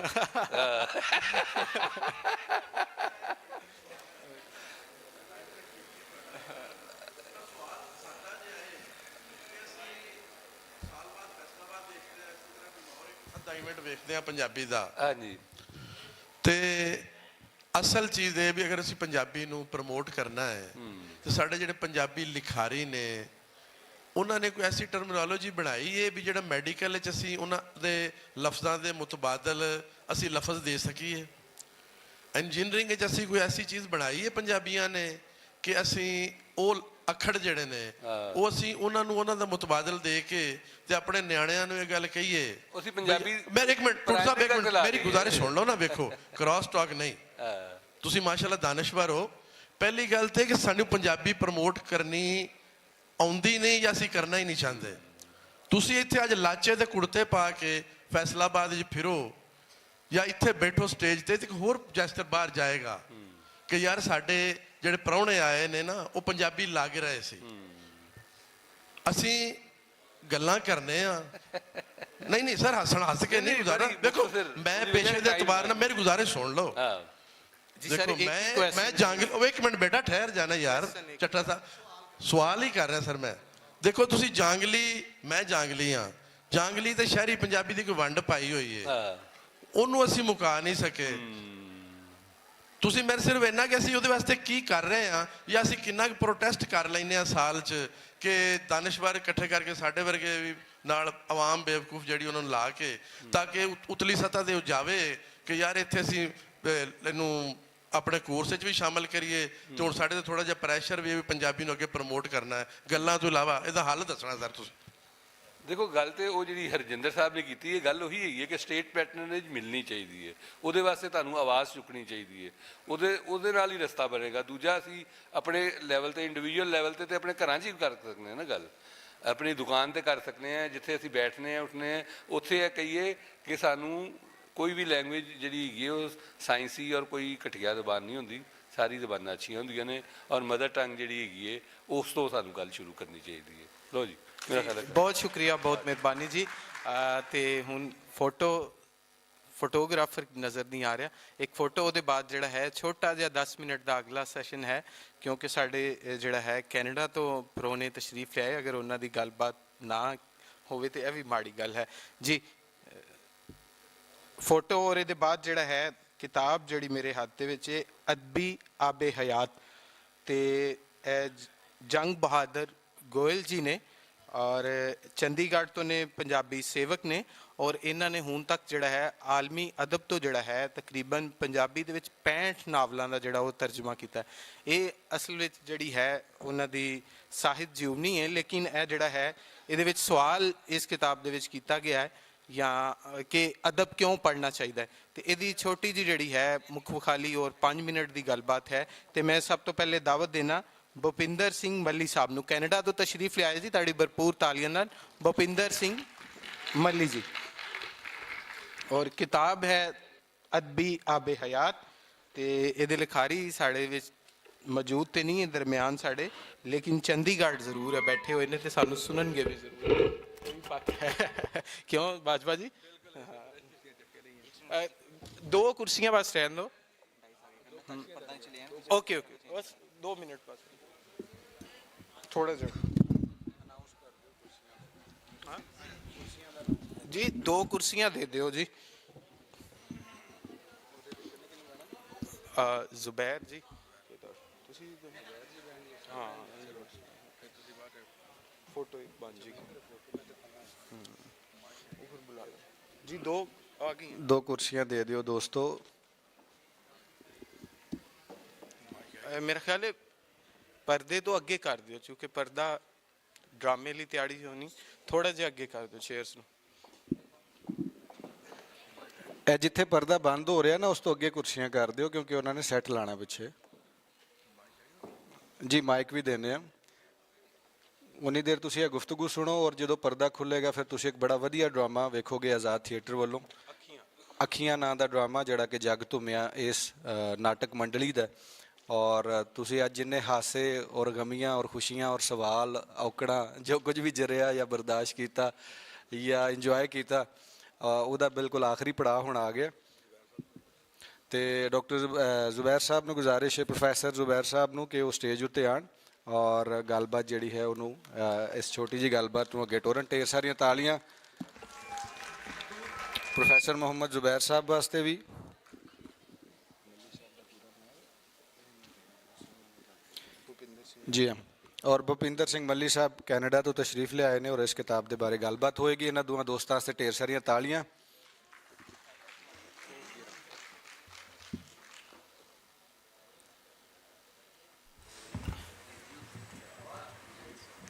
ਅਸਾਈਨਮੈਂਟ ਵੇਖਦੇ ਆ ਪੰਜਾਬੀ ਦਾ। ਹਾਂਜੀ। ਤੇ ਅਸਲ ਚੀਜ਼ ਇਹ ਵੀ ਅਗਰ ਅਸੀਂ ਪੰਜਾਬੀ ਨੂੰ ਪ੍ਰਮੋਟ ਕਰਨਾ ਹੈ ਤੇ ਸਾਡੇ ਜਿਹੜੇ ਪੰਜਾਬੀ ਲਿਖਾਰੀ ਨੇ ਉਹਨਾਂ ਨੇ ਕੋਈ ਐਸੀ ਟਰਮੀਨੋਲੋਜੀ ਬਣਾਈ ਹੈ ਵੀ ਜਿਹੜਾ ਮੈਡੀਕਲ ਵਿੱਚ ਅਸੀਂ ਉਹਨਾਂ ਦੇ ਲਫ਼ਜ਼ਾਂ ਦੇ ਮੁਤਬਾਦਲ ਅਸੀਂ ਲਫ਼ਜ਼ ਦੇ ਸਕੀਏ। ਇੰਜੀਨੀਅਰਿੰਗ ਵਿੱਚ ਅਸੀਂ ਕੋਈ ਐਸੀ ਚੀਜ਼ ਬਣਾਈ ਹੈ ਪੰਜਾਬੀਆਂ ਨੇ ਕਿ ਅਸੀਂ ਉਹ ਅੱਖਰ ਜਿਹੜੇ ਨੇ ਉਹ ਅਸੀਂ ਉਹਨਾਂ ਨੂੰ ਉਹਨਾਂ ਦਾ ਮੁਤਬਾਦਲ ਦੇ ਕੇ ਤੇ ਆਪਣੇ ਨਿਆਣਿਆਂ ਨੂੰ ਇਹ ਗੱਲ ਕਹੀਏ। ਅਸੀਂ ਪੰਜਾਬੀ ਮੇਰੇ ਇੱਕ ਮਿੰਟ ਮੇਰੀ ਗੁਜ਼ਾਰਿਸ਼ ਸੁਣ ਲਓ ਨਾ, ਵੇਖੋ ਕ੍ਰਾਸ ਟਾਕ ਨਹੀਂ, ਤੁਸੀਂ ਮਾਸ਼ਾਅੱਲਾ ਦਾਨਿਸ਼ਵਰ ਹੋ। ਪਹਿਲੀ ਗੱਲ ਤੇ ਕਿ ਸਾਨੂੰ ਪੰਜਾਬੀ ਪ੍ਰਮੋਟ ਕਰਨੀ ਆਉਂਦੀ ਨਹੀਂ ਜਾਂ ਅਸੀਂ ਕਰਨਾ ਹੀ ਨਹੀਂ ਚਾਹੁੰਦੇ। ਤੁਸੀਂ ਇੱਥੇ ਅੱਜ ਲਾਚੇ ਦੇ ਕੁੜਤੇ ਪਾ ਕੇ ਫੈਸਲਾਬਾਦ 'ਚ ਫਿਰੋ ਜਾਂ ਇੱਥੇ ਬੈਠੋ ਸਟੇਜ ਤੇ ਇੱਕ ਹੋਰ ਜੈਸਟਰ ਬਾਹਰ ਜਾਏਗਾ ਕਿ ਯਾਰ ਸਾਡੇ ਜਿਹੜੇ ਪ੍ਰਾਹੁਣੇ ਆਏ ਨੇ ਨਾ ਉਹ ਪੰਜਾਬੀ ਲੱਗ ਰਹੇ ਸੀ। ਅਸੀਂ ਗੱਲਾਂ ਕਰਨੇ ਆ, ਨਹੀਂ ਸਰ, ਹੱਸ ਕੇ ਨਹੀਂ ਗੁਜ਼ਾਰਾ। ਦੇਖੋ ਮੈਂ ਪੇਸ਼ੇ ਦੇ ਇਤਬਾਰ ਨਾਲ ਮੇਰੀ ਗੁਜ਼ਾਰਿਸ਼ ਸੁਣ ਲਓ। ਦੇਖੋ ਮੈਂ ਜਾਂਗਲੀ, ਇੱਕ ਮਿੰਟ ਬੇਟਾ ਠਹਿਰ ਜਾਣਾ ਯਾਰ, ਚੱਟਾ ਸਾਹਿਬ ਸਵਾਲ ਹੀ ਕਰ ਰਿਹਾ ਸਰ ਮੈਂ। ਦੇਖੋ ਤੁਸੀਂ ਜਾਂਗਲੀ, ਮੈਂ ਜਾਂਗਲੀ ਹਾਂ, ਜਾਂਗਲੀ ਤੇ ਸ਼ਹਿਰੀ ਪੰਜਾਬੀ ਦੀ ਕੋਈ ਵੰਡ ਪਾਈ ਹੋਈ ਹੈ, ਉਹਨੂੰ ਅਸੀਂ ਮੁਕਾ ਨਹੀਂ ਸਕੇ। ਤੁਸੀਂ ਮੇਰੇ ਸਿਰਫ ਇੰਨਾ ਕਿ ਅਸੀਂ ਉਹਦੇ ਵਾਸਤੇ ਕੀ ਕਰ ਰਹੇ ਹਾਂ ਜਾਂ ਅਸੀਂ ਕਿੰਨਾ ਕੁ ਪ੍ਰੋਟੈਸਟ ਕਰ ਲੈਂਦੇ ਹਾਂ ਸਾਲ 'ਚ ਕਿ ਦਾਨਿਸ਼ਵਰ ਇਕੱਠੇ ਕਰਕੇ ਸਾਡੇ ਵਰਗੇ ਵੀ ਨਾਲ ਆਵਾਮ ਬੇਵਕੂਫ ਜਿਹੜੀ ਉਹਨਾਂ ਨੂੰ ਲਾ ਕੇ ਤਾਂ ਕਿ ਉਤਲੀ ਸਤ੍ਹਾ 'ਤੇ ਜਾਵੇ ਕਿ ਯਾਰ ਇੱਥੇ ਅਸੀਂ ਇਹਨੂੰ ਆਪਣੇ ਕੋਰਸ ਵਿੱਚ ਵੀ ਸ਼ਾਮਲ ਕਰੀਏ ਤੇ ਹੁਣ ਸਾਡੇ ਤੇ ਥੋੜਾ ਜਿਹਾ ਪ੍ਰੈਸ਼ਰ ਵੀ ਪੰਜਾਬੀ ਨੂੰ ਅੱਗੇ ਪ੍ਰਮੋਟ ਕਰਨਾ ਹੈ। ਗੱਲਾਂ ਤੋਂ ਇਲਾਵਾ ਇਹਦਾ ਹੱਲ ਦੱਸਣਾ ਸਰ ਤੁਸੀਂ। ਦੇਖੋ ਗੱਲ ਤੇ ਉਹ ਜਿਹੜੀ ਹਰਜਿੰਦਰ ਸਾਹਿਬ ਨੇ ਕੀਤੀ ਹੈ, ਗੱਲ ਉਹੀ ਹੈਗੀ ਹੈ ਕਿ ਸਟੇਟ ਪੈਟਰਨੇਜ ਮਿਲਣੀ ਚਾਹੀਦੀ ਹੈ, ਉਹਦੇ ਵਾਸਤੇ ਤੁਹਾਨੂੰ ਆਵਾਜ਼ ਚੁੱਕਣੀ ਚਾਹੀਦੀ ਹੈ, ਉਹਦੇ ਨਾਲ ਹੀ ਰਸਤਾ ਬਣੇਗਾ। ਦੂਜਾ ਅਸੀਂ ਆਪਣੇ ਲੈਵਲ ਤੇ ਇੰਡੀਵਿਜੂਅਲ ਲੈਵਲ ਤੇ ਆਪਣੇ ਘਰਾਂ 'ਚ ਹੀ ਕਰ ਸਕਦੇ ਹਾਂ ਨਾ ਗੱਲ, ਆਪਣੀ ਦੁਕਾਨ ਤੇ ਕਰ ਸਕਦੇ ਹਾਂ, ਜਿੱਥੇ ਅਸੀਂ ਬੈਠਦੇ ਹਾਂ ਉੱਠਦੇ ਹਾਂ ਉੱਥੇ ਇਹ ਕਹੀਏ ਕਿ ਸਾਨੂੰ ਕੋਈ ਵੀ ਲੈਂਗੁਏਜ ਜਿਹੜੀ ਹੈਗੀ ਉਹ ਸਾਇੰਸੀ ਔਰ ਕੋਈ ਘਟੀਆ ਜ਼ਬਾਨ ਨਹੀਂ ਹੁੰਦੀ, ਸਾਰੀ ਜ਼ਬਾਨਾਂ ਅੱਛੀਆਂ ਹੁੰਦੀਆਂ ਨੇ ਔਰ ਮਦਰ ਟੰਗ ਜਿਹੜੀ ਹੈਗੀ ਹੈ ਉਸ ਤੋਂ ਸਾਨੂੰ ਗੱਲ ਸ਼ੁਰੂ ਕਰਨੀ ਚਾਹੀਦੀ ਹੈ। ਲੋ ਜੀ ਮੇਰਾ ਖਿਆਲ ਹੈ ਬਹੁਤ ਸ਼ੁਕਰੀਆ, ਬਹੁਤ ਮਿਹਰਬਾਨੀ ਜੀ। ਤੇ ਹੁਣ ਫੋਟੋਗ੍ਰਾਫਰ ਨਜ਼ਰ ਨਹੀਂ ਆ ਰਿਹਾ, ਇੱਕ ਫੋਟੋ ਉਹਦੇ ਬਾਅਦ ਜਿਹੜਾ ਹੈ ਛੋਟਾ ਜਿਹਾ 10 ਮਿੰਟ ਦਾ ਅਗਲਾ ਸੈਸ਼ਨ ਹੈ, ਕਿਉਂਕਿ ਸਾਡੇ ਜਿਹੜਾ ਹੈ ਕੈਨੇਡਾ ਤੋਂ ਪ੍ਰਾਹੁਣੇ ਤਸ਼ਰੀਫ ਲਿਆਏ, ਅਗਰ ਉਹਨਾਂ ਦੀ ਗੱਲਬਾਤ ਨਾ ਹੋਵੇ ਤੇ ਇਹ ਵੀ ਮਾੜੀ ਗੱਲ ਹੈ ਜੀ। ਫੋਟੋ ਔਰ ਇਹਦੇ ਬਾਅਦ ਜਿਹੜਾ ਹੈ ਕਿਤਾਬ ਜਿਹੜੀ ਮੇਰੇ ਹੱਥ ਦੇ ਵਿੱਚ ਹੈ ਅਦਬੀ ਆਬੇ ਹਯਾਤ, ਤੇ ਇਹ ਜੰਗ ਬਹਾਦਰ ਗੋਇਲ ਜੀ ਨੇ ਔਰ ਚੰਡੀਗੜ੍ਹ ਤੋਂ ਨੇ, ਪੰਜਾਬੀ ਸੇਵਕ ਨੇ, ਔਰ ਇਹਨਾਂ ਨੇ ਹੁਣ ਤੱਕ ਜਿਹੜਾ ਹੈ ਆਲਮੀ ਅਦਬ ਤੋਂ ਜਿਹੜਾ ਹੈ ਤਕਰੀਬਨ ਪੰਜਾਬੀ ਦੇ ਵਿੱਚ 65 ਨਾਵਲਾਂ ਦਾ ਜਿਹੜਾ ਉਹ ਤਰਜਮਾ ਕੀਤਾ। ਇਹ ਅਸਲ ਵਿੱਚ ਜਿਹੜੀ ਹੈ ਉਹਨਾਂ ਦੀ ਸਾਹਿਤ ਜੀਵਨੀ ਹੈ, ਲੇਕਿਨ ਇਹ ਜਿਹੜਾ ਹੈ ਇਹਦੇ ਵਿੱਚ ਸਵਾਲ ਇਸ ਕਿਤਾਬ ਦੇ ਵਿੱਚ ਕੀਤਾ ਗਿਆ ਹੈ ਜਾਂ ਕਿ ਅਦਬ ਕਿਉਂ ਪੜ੍ਹਨਾ ਚਾਹੀਦਾ ਹੈ, ਤੇ ਇਹਦੀ ਛੋਟੀ ਜਿਹੀ ਜਿਹੜੀ ਹੈ ਮੁੱਖ ਵਿਖਾਲੀ ਔਰ 5 ਮਿੰਟ ਦੀ ਗੱਲਬਾਤ ਹੈ। ਤੇ ਮੈਂ ਸਭ ਤੋਂ ਪਹਿਲੇ ਦਾਵਤ ਦੇਣਾ ਭੁਪਿੰਦਰ ਸਿੰਘ ਮੱਲੀ ਸਾਹਿਬ ਨੂੰ, ਕੈਨੇਡਾ ਤੋਂ ਤਸ਼ਰੀਫ ਲਿਆਏ ਜੀ, ਤੁਹਾਡੀ ਭਰਪੂਰ ਤਾਲੀਆਂ ਨਾਲ ਭੁਪਿੰਦਰ ਸਿੰਘ ਮੱਲੀ ਜੀ। ਔਰ ਕਿਤਾਬ ਹੈ ਅਦਬੀ ਆਬੇ ਹਯਾਤ, ਤੇ ਇਹਦੇ ਲਿਖਾਰੀ ਸਾਡੇ ਵਿੱਚ ਮੌਜੂਦ ਤੇ ਨਹੀਂ ਹੈ ਦਰਮਿਆਨ ਸਾਡੇ, ਲੇਕਿਨ ਚੰਡੀਗੜ੍ਹ ਜ਼ਰੂਰ ਹੈ, ਬੈਠੇ ਹੋਏ ਨੇ ਤੇ ਸਾਨੂੰ ਸੁਣਨਗੇ ਵੀ ਜ਼ਰੂਰ। ਕਿਉਂ ਬਾਜਵਾ ਜੀ? ਦੋ ਕੁਰਸੀਆਂ ਬਸ ਰਹਿਣ ਦੋ। ਓਕੇ ਓਕੇ, ਬਸ 2 ਮਿੰਟ ਬਸ, ਥੋੜਾ ਜਿਹਾ ਜੀ, 2 ਕੁਰਸੀਆਂ ਦੇ ਦਿਓ ਜੀ। ਜ਼ੁਬੈਰ ਜੀ ਤੁਸੀਂ ਹਾਂ ਫੋਟੋ ਇੱਕ ਬਣ ਜੀ ਜੀ, 2 ਆ ਗਈ, 2 ਕੁਰਸੀਆਂ ਦੇ ਦਿਓ ਦੋਸਤੋ। ਮੇਰਾ ਖਿਆਲ ਹੈ ਪਰਦੇ ਤੋਂ ਅੱਗੇ ਕਰ ਦਿਓ, ਕਿਉਂਕਿ ਪਰਦਾ ਡਰਾਮੇ ਲਈ ਤਿਆਰੀ ਹੋਣੀ, ਥੋੜਾ ਜਿਹਾ ਅੱਗੇ ਕਰ ਦਿਓ ਚੇਅਰਸ ਨੂੰ। ਇਹ ਜਿੱਥੇ ਪਰਦਾ ਬੰਦ ਹੋ ਰਿਹਾ ਨਾ ਉਸ ਤੋਂ ਅੱਗੇ ਕੁਰਸੀਆਂ ਕਰ ਦਿਓ, ਕਿਉਂਕਿ ਉਹਨਾਂ ਨੇ ਸੈੱਟ ਲਾਣਾ ਪਿੱਛੇ ਜੀ। ਮਾਈਕ ਵੀ ਦੇਣੇ ਆ, ਉਨੀ ਦੇਰ ਤੁਸੀਂ ਇਹ ਗੁਫ਼ਤਗੂ ਸੁਣੋ, ਔਰ ਜਦੋਂ ਪਰਦਾ ਖੁੱਲੇਗਾ ਫਿਰ ਤੁਸੀਂ ਇੱਕ ਬੜਾ ਵਧੀਆ ਡਰਾਮਾ ਵੇਖੋਗੇ ਆਜ਼ਾਦ ਥੀਏਟਰ ਵੱਲੋਂ, ਅੱਖੀਆਂ ਨਾਂ ਦਾ ਡਰਾਮਾ, ਜਿਹੜਾ ਕਿ ਜਗ ਧੁੰਮਿਆ ਇਸ ਨਾਟਕ ਮੰਡਲੀ ਦਾ। ਔਰ ਤੁਸੀਂ ਅੱਜ ਜਿੰਨੇ ਹਾਸੇ ਔਰ ਗਮੀਆਂ ਔਰ ਖੁਸ਼ੀਆਂ ਔਰ ਸਵਾਲ ਔਕੜਾਂ ਜੋ ਕੁਝ ਵੀ ਜਰਿਆ ਜਾਂ ਬਰਦਾਸ਼ਤ ਕੀਤਾ ਜਾਂ ਇੰਜੋਏ ਕੀਤਾ, ਉਹਦਾ ਬਿਲਕੁਲ ਆਖਰੀ ਪੜਾਅ ਹੁਣ ਆ ਗਿਆ। ਤੇ ਡਾਕਟਰ ਜ਼ੁਬੈਰ ਸਾਹਿਬ ਨੂੰ ਗੁਜ਼ਾਰਿਸ਼ ਹੈ, ਪ੍ਰੋਫੈਸਰ ਜ਼ੁਬੈਰ ਸਾਹਿਬ ਨੂੰ, ਕਿ ਉਹ ਸਟੇਜ ਉੱਤੇ ਆਣ ਔਰ ਗੱਲਬਾਤ ਜਿਹੜੀ ਹੈ ਉਹਨੂੰ ਇਸ ਛੋਟੀ ਜਿਹੀ ਗੱਲਬਾਤ ਨੂੰ ਅੱਗੇ ਟੋਰਨ। ਢੇਰ ਸਾਰੀਆਂ ਤਾਲੀਆਂ ਪ੍ਰੋਫੈਸਰ ਮੁਹੰਮਦ ਜ਼ੁਬੈਰ ਸਾਹਿਬ ਵਾਸਤੇ ਵੀ। ਜੀ ਹਾਂ, ਔਰ ਭੁਪਿੰਦਰ ਸਿੰਘ ਮੱਲੀ ਸਾਹਿਬ ਕੈਨੇਡਾ ਤੋਂ ਤਸ਼ਰੀਫ ਲਿਆਏ ਨੇ ਔਰ ਇਸ ਕਿਤਾਬ ਦੇ ਬਾਰੇ ਗੱਲਬਾਤ ਹੋਏਗੀ। ਇਹਨਾਂ ਦੋਵਾਂ ਦੋਸਤਾਂ ਵਾਸਤੇ ਢੇਰ ਸਾਰੀਆਂ ਤਾਲੀਆਂ।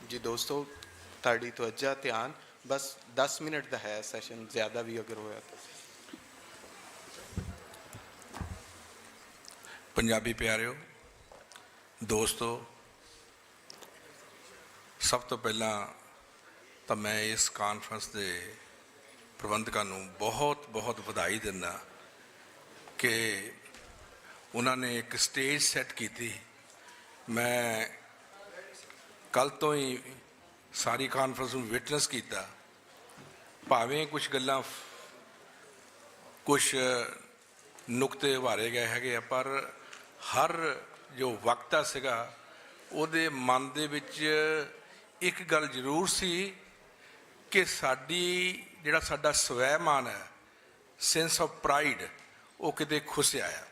ਜੀ ਦੋਸਤੋ, ਤੁਹਾਡੀ ਤਵੱਜਾ ਧਿਆਨ, ਬਸ 10 ਮਿੰਟ ਦਾ ਹੈ ਸੈਸ਼ਨ, ਜ਼ਿਆਦਾ ਵੀ ਅਗਰ ਹੋਇਆ ਤਾਂ। ਪੰਜਾਬੀ ਪਿਆਰਿਓ, ਦੋਸਤੋ, ਸਭ ਤੋਂ ਪਹਿਲਾਂ ਤਾਂ ਮੈਂ ਇਸ ਕਾਨਫਰੰਸ ਦੇ ਪ੍ਰਬੰਧਕਾਂ ਨੂੰ ਬਹੁਤ ਬਹੁਤ ਵਧਾਈ ਦਿੰਦਾ ਕਿ ਉਹਨਾਂ ਨੇ ਇੱਕ ਸਟੇਜ ਸੈੱਟ ਕੀਤੀ। ਮੈਂ ਕੱਲ ਤੋਂ ਹੀ ਸਾਰੀ ਕਾਨਫਰੰਸ ਨੂੰ ਵਿਟਨੈਸ ਕੀਤਾ, ਭਾਵੇਂ ਕੁਝ ਗੱਲਾਂ ਕੁਝ ਨੁਕਤੇ ਉਭਾਰੇ ਗਏ ਹੈਗੇ ਆ, ਪਰ ਹਰ ਜੋ ਵਕਤਾ ਸੀਗਾ ਉਹਦੇ ਮਨ ਦੇ ਵਿੱਚ ਇੱਕ ਗੱਲ ਜ਼ਰੂਰ ਸੀ ਕਿ ਜਿਹੜਾ ਸਾਡਾ ਸਵੈਮਾਨ ਹੈ, ਸੈਂਸ ਆਫ ਪ੍ਰਾਈਡ, ਉਹ ਕਿਤੇ ਖੁੱਸਿਆ ਆ।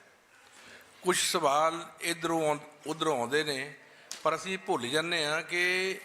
ਕੁਝ ਸਵਾਲ ਇੱਧਰੋਂ ਉੱਧਰੋਂ ਆਉਂਦੇ ਨੇ, ਪਰ ਅਸੀਂ ਭੁੱਲ ਜਾਂਦੇ ਹਾਂ ਕਿ